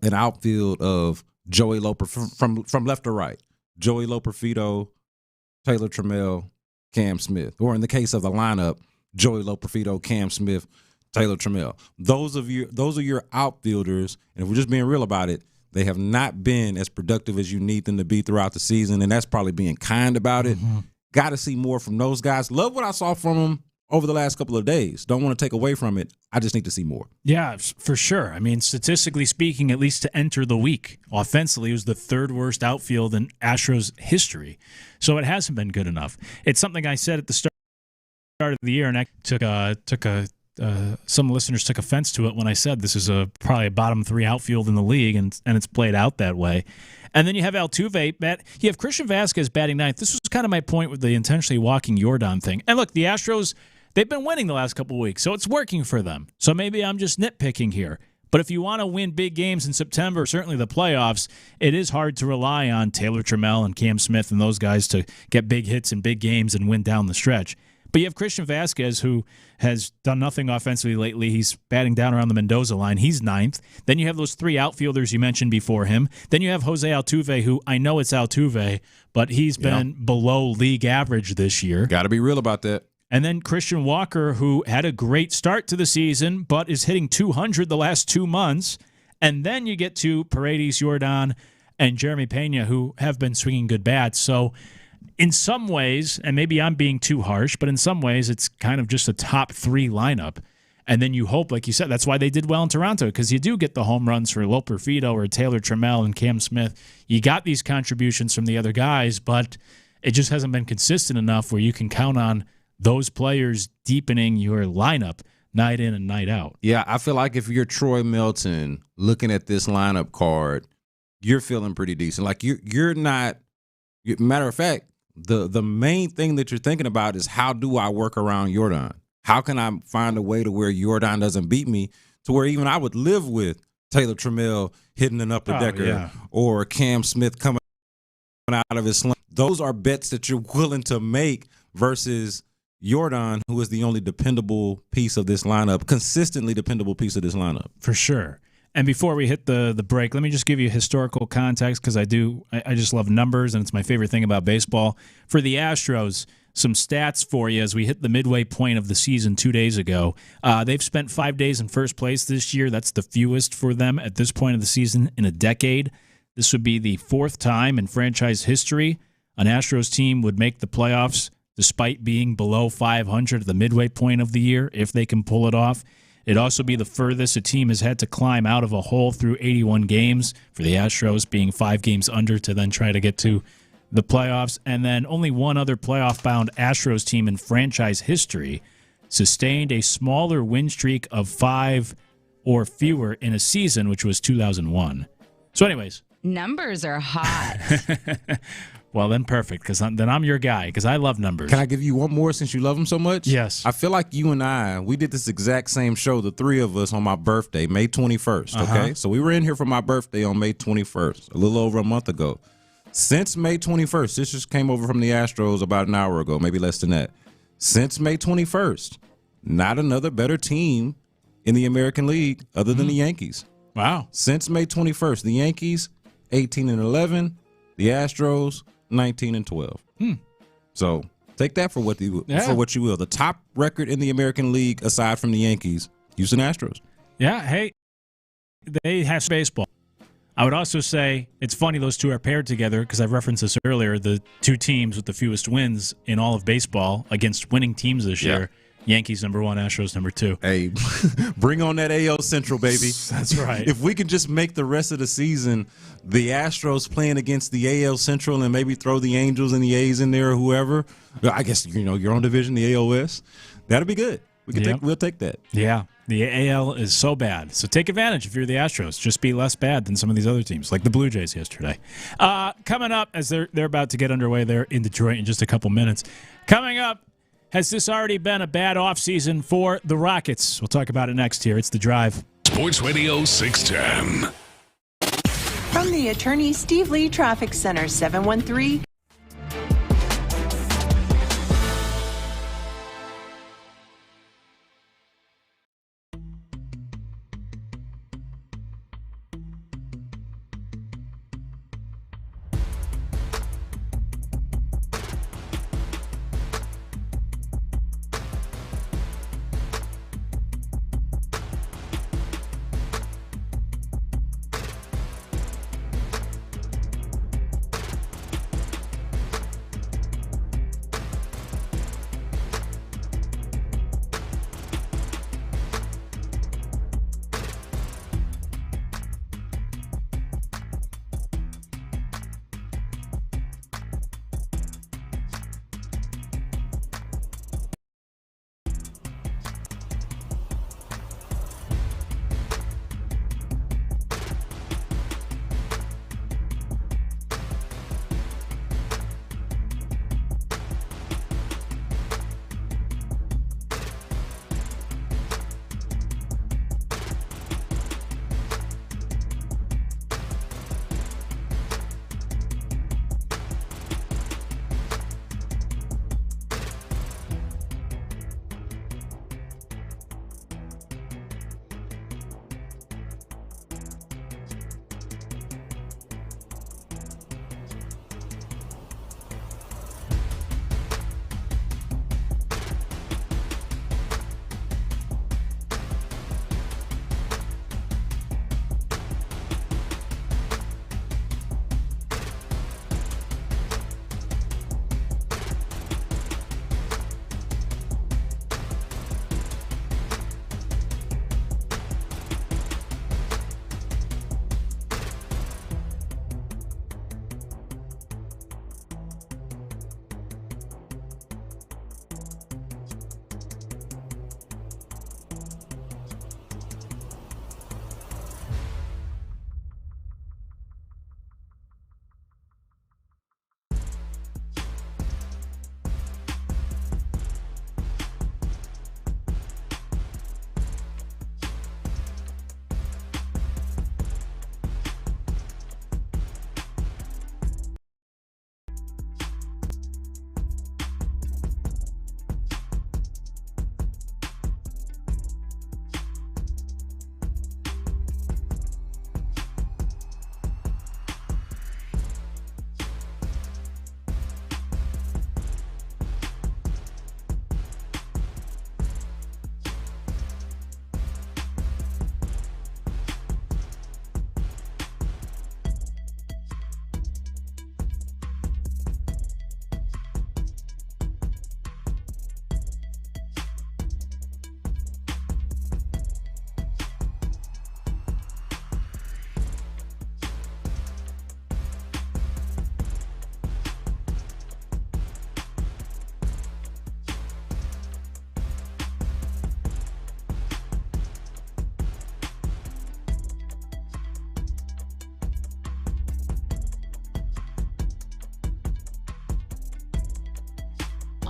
an outfield of Joey Loper from left to right? Joey Profito, Taylor Trammell, Cam Smith. Or in the case of the lineup, Joey Profito, Cam Smith, Taylor Trammell. Those are your outfielders, and if we're just being real about it, they have not been as productive as you need them to be throughout the season, and that's probably being kind about it. Mm-hmm. Got to see more from those guys. Love what I saw from them over the last couple of days. Don't want to take away from it. I just need to see more. Yeah, for sure. I mean, statistically speaking, at least to enter the week, offensively, it was the 3rd worst outfield in Astros history. So it hasn't been good enough. It's something I said at the start of the year, and I some listeners took offense to it when I said this is probably a bottom 3 outfield in the league, and it's played out that way. And then you have Altuve, you have Christian Vasquez batting 9th. This was kind of my point with the intentionally walking Jordan thing. And look, the Astros, they've been winning the last couple of weeks, so it's working for them. So maybe I'm just nitpicking here. But if you want to win big games in September, certainly the playoffs, it is hard to rely on Taylor Trammell and Cam Smith and those guys to get big hits in big games and win down the stretch. But you have Christian Vasquez, who has done nothing offensively lately. He's batting down around the Mendoza line. He's 9th. Then you have those 3 outfielders you mentioned before him. Then you have Jose Altuve, who I know it's Altuve, but he's been below league average this year. Got to be real about that. And then Christian Walker, who had a great start to the season, but is hitting 200 the last 2 months. And then you get to Paredes, Jordan, and Jeremy Pena, who have been swinging good bats. So in some ways, and maybe I'm being too harsh, but in some ways it's kind of just a top 3 lineup. And then you hope, like you said, that's why they did well in Toronto, because you do get the home runs for Profito or Taylor Trammell and Cam Smith. You got these contributions from the other guys, but it just hasn't been consistent enough where you can count on those players deepening your lineup night in and night out. Yeah, I feel like if you're Troy Milton looking at this lineup card, you're feeling pretty decent. Like you're not, matter of fact, the main thing that you're thinking about is how do I work around Jordan? How can I find a way to where Jordan doesn't beat me, to where even I would live with Taylor Trammell hitting an upper decker or Cam Smith coming out of his slump. Those are bets that you're willing to make versus Jordan, who is the only dependable piece of this lineup, consistently dependable piece of this lineup. For sure. And before we hit the break, let me just give you historical context because I just love numbers, and it's my favorite thing about baseball. For the Astros, some stats for you as we hit the midway point of the season 2 days ago. They've spent 5 days in first place this year. That's the fewest for them at this point of the season in a decade. This would be the fourth time in franchise history an Astros team would make the playoffs despite being below 500 at the midway point of the year, if they can pull it off. It'd also be the furthest a team has had to climb out of a hole through 81 games, for the Astros being 5 games under to then try to get to the playoffs. And then only one other playoff-bound Astros team in franchise history sustained a smaller win streak of 5 or fewer in a season, which was 2001. So anyways. Numbers are hot. Well, then perfect, because then I'm your guy, because I love numbers. Can I give you one more since you love them so much? Yes. I feel like you and we did this exact same show, the three of us, on my birthday, May 21st, okay? So we were in here for my birthday on May 21st, a little over a month ago. Since May 21st, this just came over from the Astros about an hour ago, maybe less than that. Since May 21st, not another better team in the American League other than the Yankees. Wow. Since May 21st, the Yankees, 18-11, the Astros, 19-12. So take that for what you will. The top record in the American League, aside from the Yankees, Houston Astros. Yeah, hey, they have baseball. I would also say it's funny those two are paired together because I've referenced this earlier. The two teams with the fewest wins in all of baseball against winning teams this year. Yankees number 1, Astros number 2. Hey, bring on that AL Central, baby. That's right. If we can just make the rest of the season the Astros playing against the AL Central and maybe throw the Angels and the A's in there or whoever, I guess, your own division, the AL West, that'll be good. We'll take that. Yeah, the AL is so bad. So take advantage if you're the Astros. Just be less bad than some of these other teams, like the Blue Jays yesterday. Coming up, as they're about to get underway there in Detroit in just a couple minutes. Coming up, has this already been a bad offseason for the Rockets? We'll talk about it next here. It's The Drive. Sports Radio 610. From the Attorney Steve Lee Traffic Center, 713.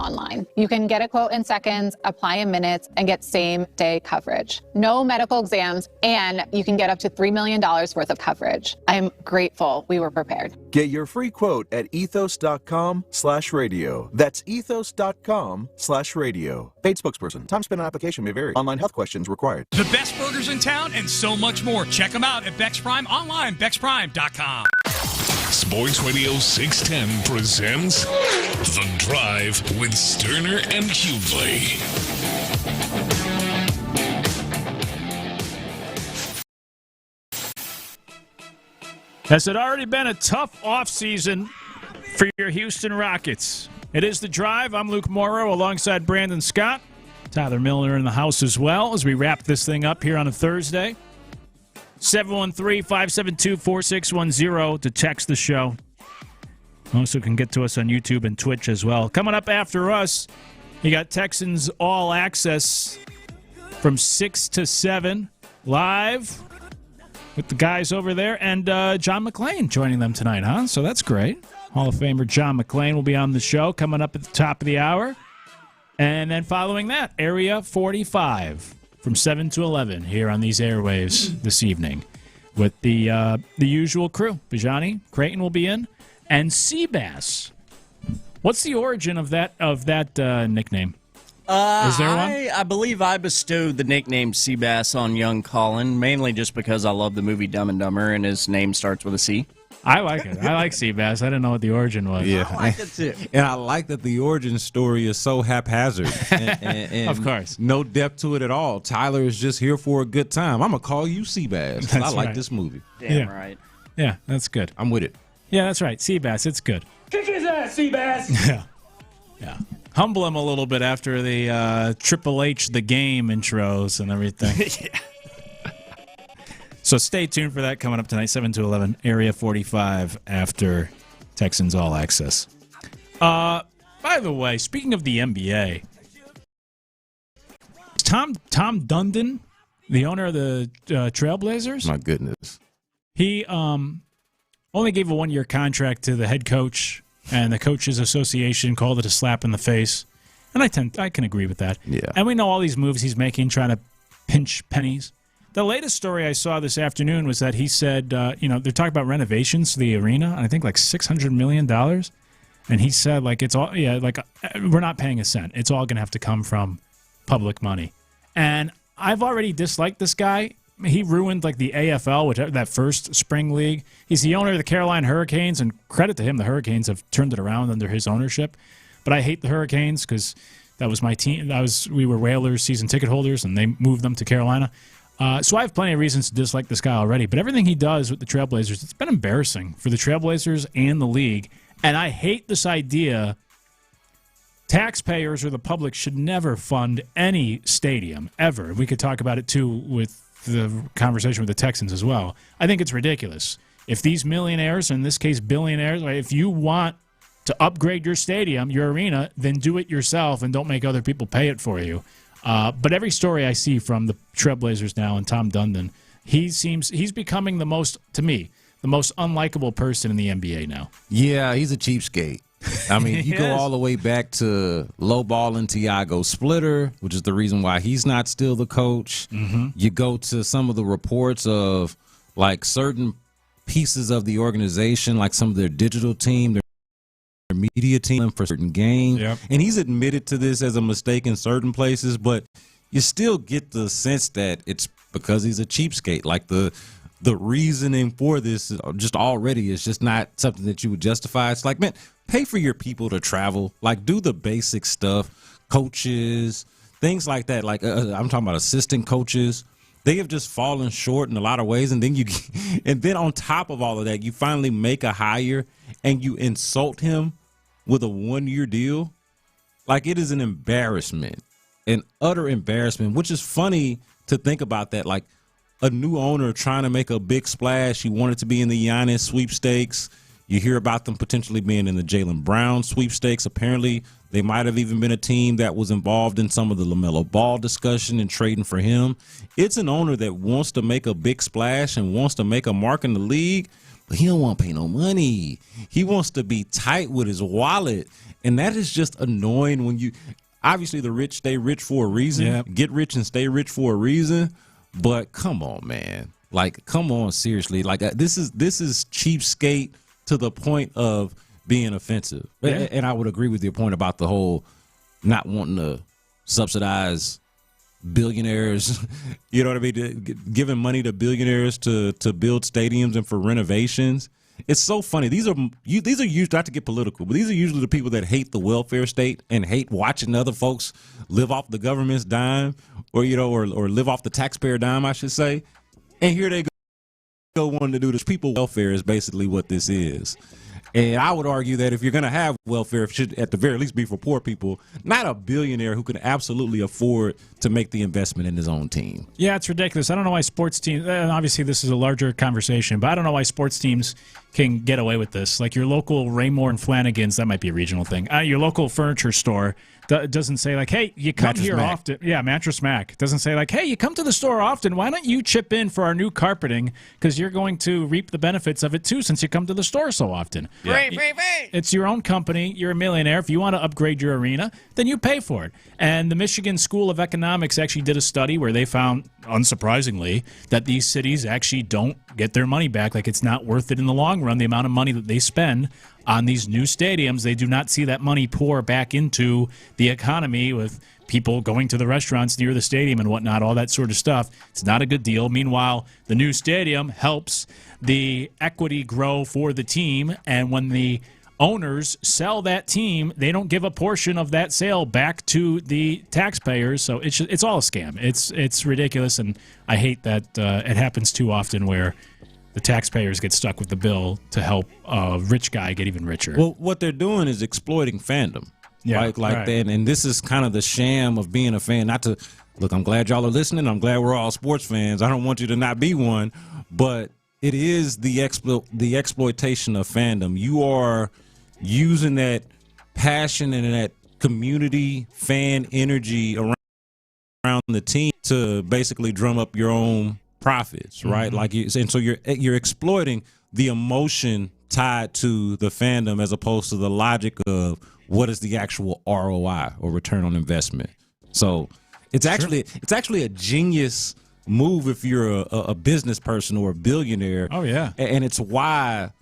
online. You can get a quote in seconds, apply in minutes, and get same-day coverage. No medical exams, and you can get up to $3 million worth of coverage. I'm grateful we were prepared. Get your free quote at ethos.com/radio. That's ethos.com/radio. Paid spokesperson. Time spent on application may vary. Online health questions required. The best burgers in town and so much more. Check them out at Bex Prime online, bexprime.com. Sports Radio 610 presents The Drive with Stoerner and Hughley. Has it already been a tough offseason for your Houston Rockets? It is The Drive. I'm Luke Morrow alongside Brandon Scott. Tyler Milner in the house as well as we wrap this thing up here on a Thursday. 713-572-4610 to text the show. Also can get to us on YouTube and Twitch as well. Coming up after us, you got Texans All Access from 6 to 7 live with the guys over there, and John McClain joining them tonight, huh? So that's great. Hall of Famer John McClain will be on the show coming up at the top of the hour. And then following that, Area 45 from 7 to 11 here on these airwaves this evening with the usual crew. Bijani, Creighton will be in, and Seabass. What's the origin of that nickname? Is there one? I believe I bestowed the nickname Seabass on young Colin, mainly just because I love the movie Dumb and Dumber, and his name starts with a C. I like it. I like Seabass. I didn't know what the origin was. Yeah, I like it too. And I like that the origin story is so haphazard. and of course. No depth to it at all. Tyler is just here for a good time. I'm going to call you Seabass. I like right. this movie. Damn right. Yeah, that's good. I'm with it. Yeah, that's right. Seabass, it's good. Kick his ass, Seabass! Yeah. Humble him a little bit after the Triple H The Game intros and everything. Yeah. So stay tuned for that coming up tonight, 7 to 11, Area 45 after Texans All Access. By the way, speaking of the NBA, Tom Dundon, the owner of the Trailblazers? My goodness. He only gave a one-year contract to the head coach, and the Coaches Association called it a slap in the face. And I can agree with that. Yeah. And we know all these moves he's making, trying to pinch pennies. The latest story I saw this afternoon was that he said, they're talking about renovations to the arena, and I think like $600 million. And he said, we're not paying a cent. It's all going to have to come from public money. And I've already disliked this guy. He ruined like the AFL, which that first spring league. He's the owner of the Carolina Hurricanes, and credit to him, the Hurricanes have turned it around under his ownership. But I hate the Hurricanes because that was my team. We were Whalers season ticket holders, and they moved them to Carolina. So I have plenty of reasons to dislike this guy already. But everything he does with the Trailblazers, it's been embarrassing for the Trailblazers and the league. And I hate this idea. Taxpayers or the public should never fund any stadium, ever. We could talk about it, too, with the conversation with the Texans as well. I think it's ridiculous. If these millionaires, in this case billionaires, if you want to upgrade your stadium, your arena, then do it yourself and don't make other people pay it for you. But every story I see from the Trailblazers now and Tom Dundon, he's becoming the most unlikable person in the NBA now. Yeah, he's a cheapskate. I mean, you go all the way back to lowballing Tiago Splitter, which is the reason why he's not still the coach. Mm-hmm. You go to some of the reports of like certain pieces of the organization, like some of their digital team, their media team for certain games. Yep. And he's admitted to this as a mistake in certain places, but you still get the sense that it's because he's a cheapskate. Like the reasoning for this just already is just not something that you would justify. It's like, man, pay for your people to travel. Like, do the basic stuff. Coaches, things like that. Like, I'm talking about assistant coaches. They have just fallen short in a lot of ways. And then on top of all of that, you finally make a hire and you insult him with a one-year deal. Like, it is an embarrassment, an utter embarrassment, which is funny to think about that. Like, a new owner trying to make a big splash. You wanted to be in the Giannis sweepstakes. You hear about them potentially being in the Jaylen Brown sweepstakes. Apparently, they might have even been a team that was involved in some of the LaMelo Ball discussion and trading for him. It's an owner that wants to make a big splash and wants to make a mark in the league, but he don't want to pay no money. He wants to be tight with his wallet. And that is just annoying when you – obviously the rich stay rich for a reason. Yep. Get rich and stay rich for a reason. But come on, man. Like, come on, seriously. Like, this is cheapskate to the point of being offensive. Yeah. And I would agree with your point about the whole not wanting to subsidize billionaires, you know what I mean, giving money to billionaires to build stadiums and for renovations. It's so funny. These are usually, not to get political, but these are usually the people that hate the welfare state and hate watching other folks live off the government's dime, or or live off the taxpayer dime, I should say. And here they go wanting to do this. People welfare is basically what this is. And I would argue that if you're going to have welfare, it should at the very least be for poor people, not a billionaire who can absolutely afford to make the investment in his own team. Yeah, it's ridiculous. I don't know why sports teams, and obviously this is a larger conversation, but I don't know why sports teams can get away with this. Like your local Raymore and Flanagan's, that might be a regional thing. Your local furniture store doesn't say like, hey, you come Mattress here Mac. Often. Yeah, Mattress Mac. Doesn't say like, hey, you come to the store often. Why don't you chip in for our new carpeting? Because you're going to reap the benefits of it too since you come to the store so often. Yeah. It's your own company. You're a millionaire. If you want to upgrade your arena, then you pay for it. And the Michigan School of Economics actually did a study where they found, unsurprisingly, that these cities actually don't get their money back. Like it's not worth it in the long run, the amount of money that they spend on these new stadiums. They do not see that money pour back into the economy with people going to the restaurants near the stadium and whatnot, all that sort of stuff. It's not a good deal. Meanwhile, the new stadium helps the equity grow for the team, and when the owners sell that team, they don't give a portion of that sale back to the taxpayers. So it's all a scam. It's ridiculous, and I hate that it happens too often where the taxpayers get stuck with the bill to help a rich guy get even richer. Well, what they're doing is exploiting fandom. Yeah, like right. that. And this is kind of the sham of being a fan. Not to look, I'm glad y'all are listening. I'm glad we're all sports fans. I don't want you to not be one, but it is the exploitation of fandom. You are using that passion and that community fan energy around the team to basically drum up your own profits, right? Mm-hmm. Like and so you're exploiting the emotion tied to the fandom as opposed to the logic of what is the actual ROI or return on investment. So it's actually a genius move if you're a business person or a billionaire. Oh yeah, and it's why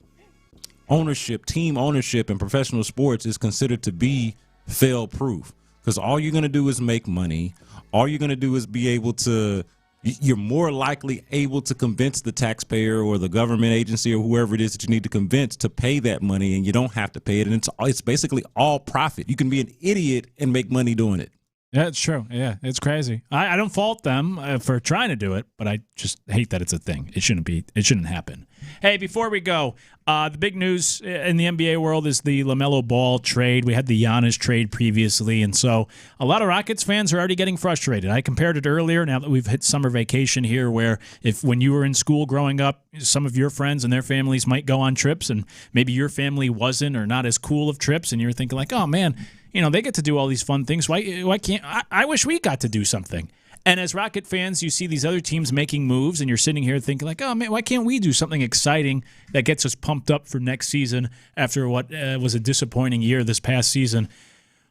team ownership in professional sports is considered to be fail-proof, because all you're going to do is make money. All you're going to do is be able to. You're more likely able to convince the taxpayer or the government agency or whoever it is that you need to convince to pay that money, and you don't have to pay it. And it's basically all profit. You can be an idiot and make money doing it. Yeah, it's true. Yeah, it's crazy. I don't fault them for trying to do it, but I just hate that it's a thing. It shouldn't happen. Hey, before we go, the big news in the NBA world is the LaMelo Ball trade. We had the Giannis trade previously, and so a lot of Rockets fans are already getting frustrated. I compared it earlier, now that we've hit summer vacation here, where when you were in school growing up, some of your friends and their families might go on trips, and maybe your family wasn't or not as cool of trips, and you're thinking like, oh, man, they get to do all these fun things. Why can't I wish we got to do something. And as Rocket fans, you see these other teams making moves, and you're sitting here thinking like, oh, man, why can't we do something exciting that gets us pumped up for next season after what was a disappointing year this past season?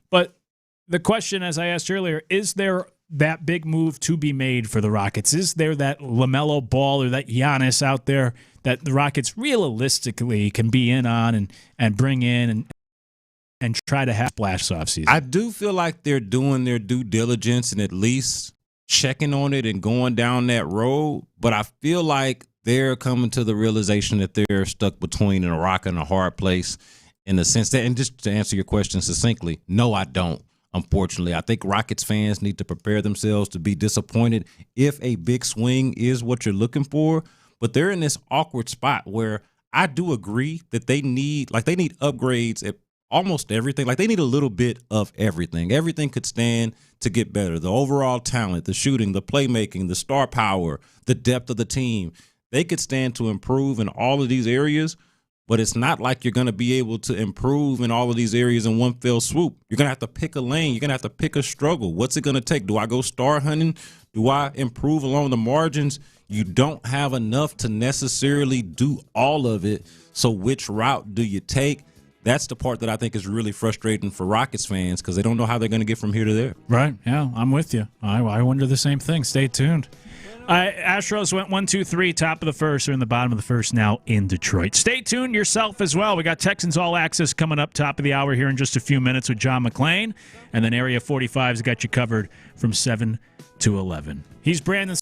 But the question, as I asked earlier, is there that big move to be made for the Rockets? Is there that LaMelo Ball or that Giannis out there that the Rockets realistically can be in on and bring in and try to have splash offseason? I do feel like they're doing their due diligence and at least checking on it and going down that road, but I feel like they're coming to the realization that they're stuck between a rock and a hard place in the sense that, and just to answer your question succinctly, no, I don't. Unfortunately, I think Rockets fans need to prepare themselves to be disappointed if a big swing is what you're looking for, but they're in this awkward spot where I do agree that they need upgrades at almost everything. Like they need a little bit of everything. Everything could stand to get better. The overall talent, the shooting, the playmaking, the star power, the depth of the team. They could stand to improve in all of these areas, but it's not like you're going to be able to improve in all of these areas in one fell swoop. You're going to have to pick a lane. You're going to have to pick a struggle. What's it going to take? Do I go star hunting? Do I improve along the margins? you don't have enough to necessarily do all of it. So which route do you take? That's the part that I think is really frustrating for Rockets fans because they don't know how they're going to get from here to there. Right. Yeah, I'm with you. I wonder the same thing. Stay tuned. Astros went 1-2-3, top of the first. They're in the bottom of the first now in Detroit. Stay tuned yourself as well. We got Texans All Access coming up top of the hour here in just a few minutes with John McClain. And then Area 45's got you covered from 7 to 11. He's Brandon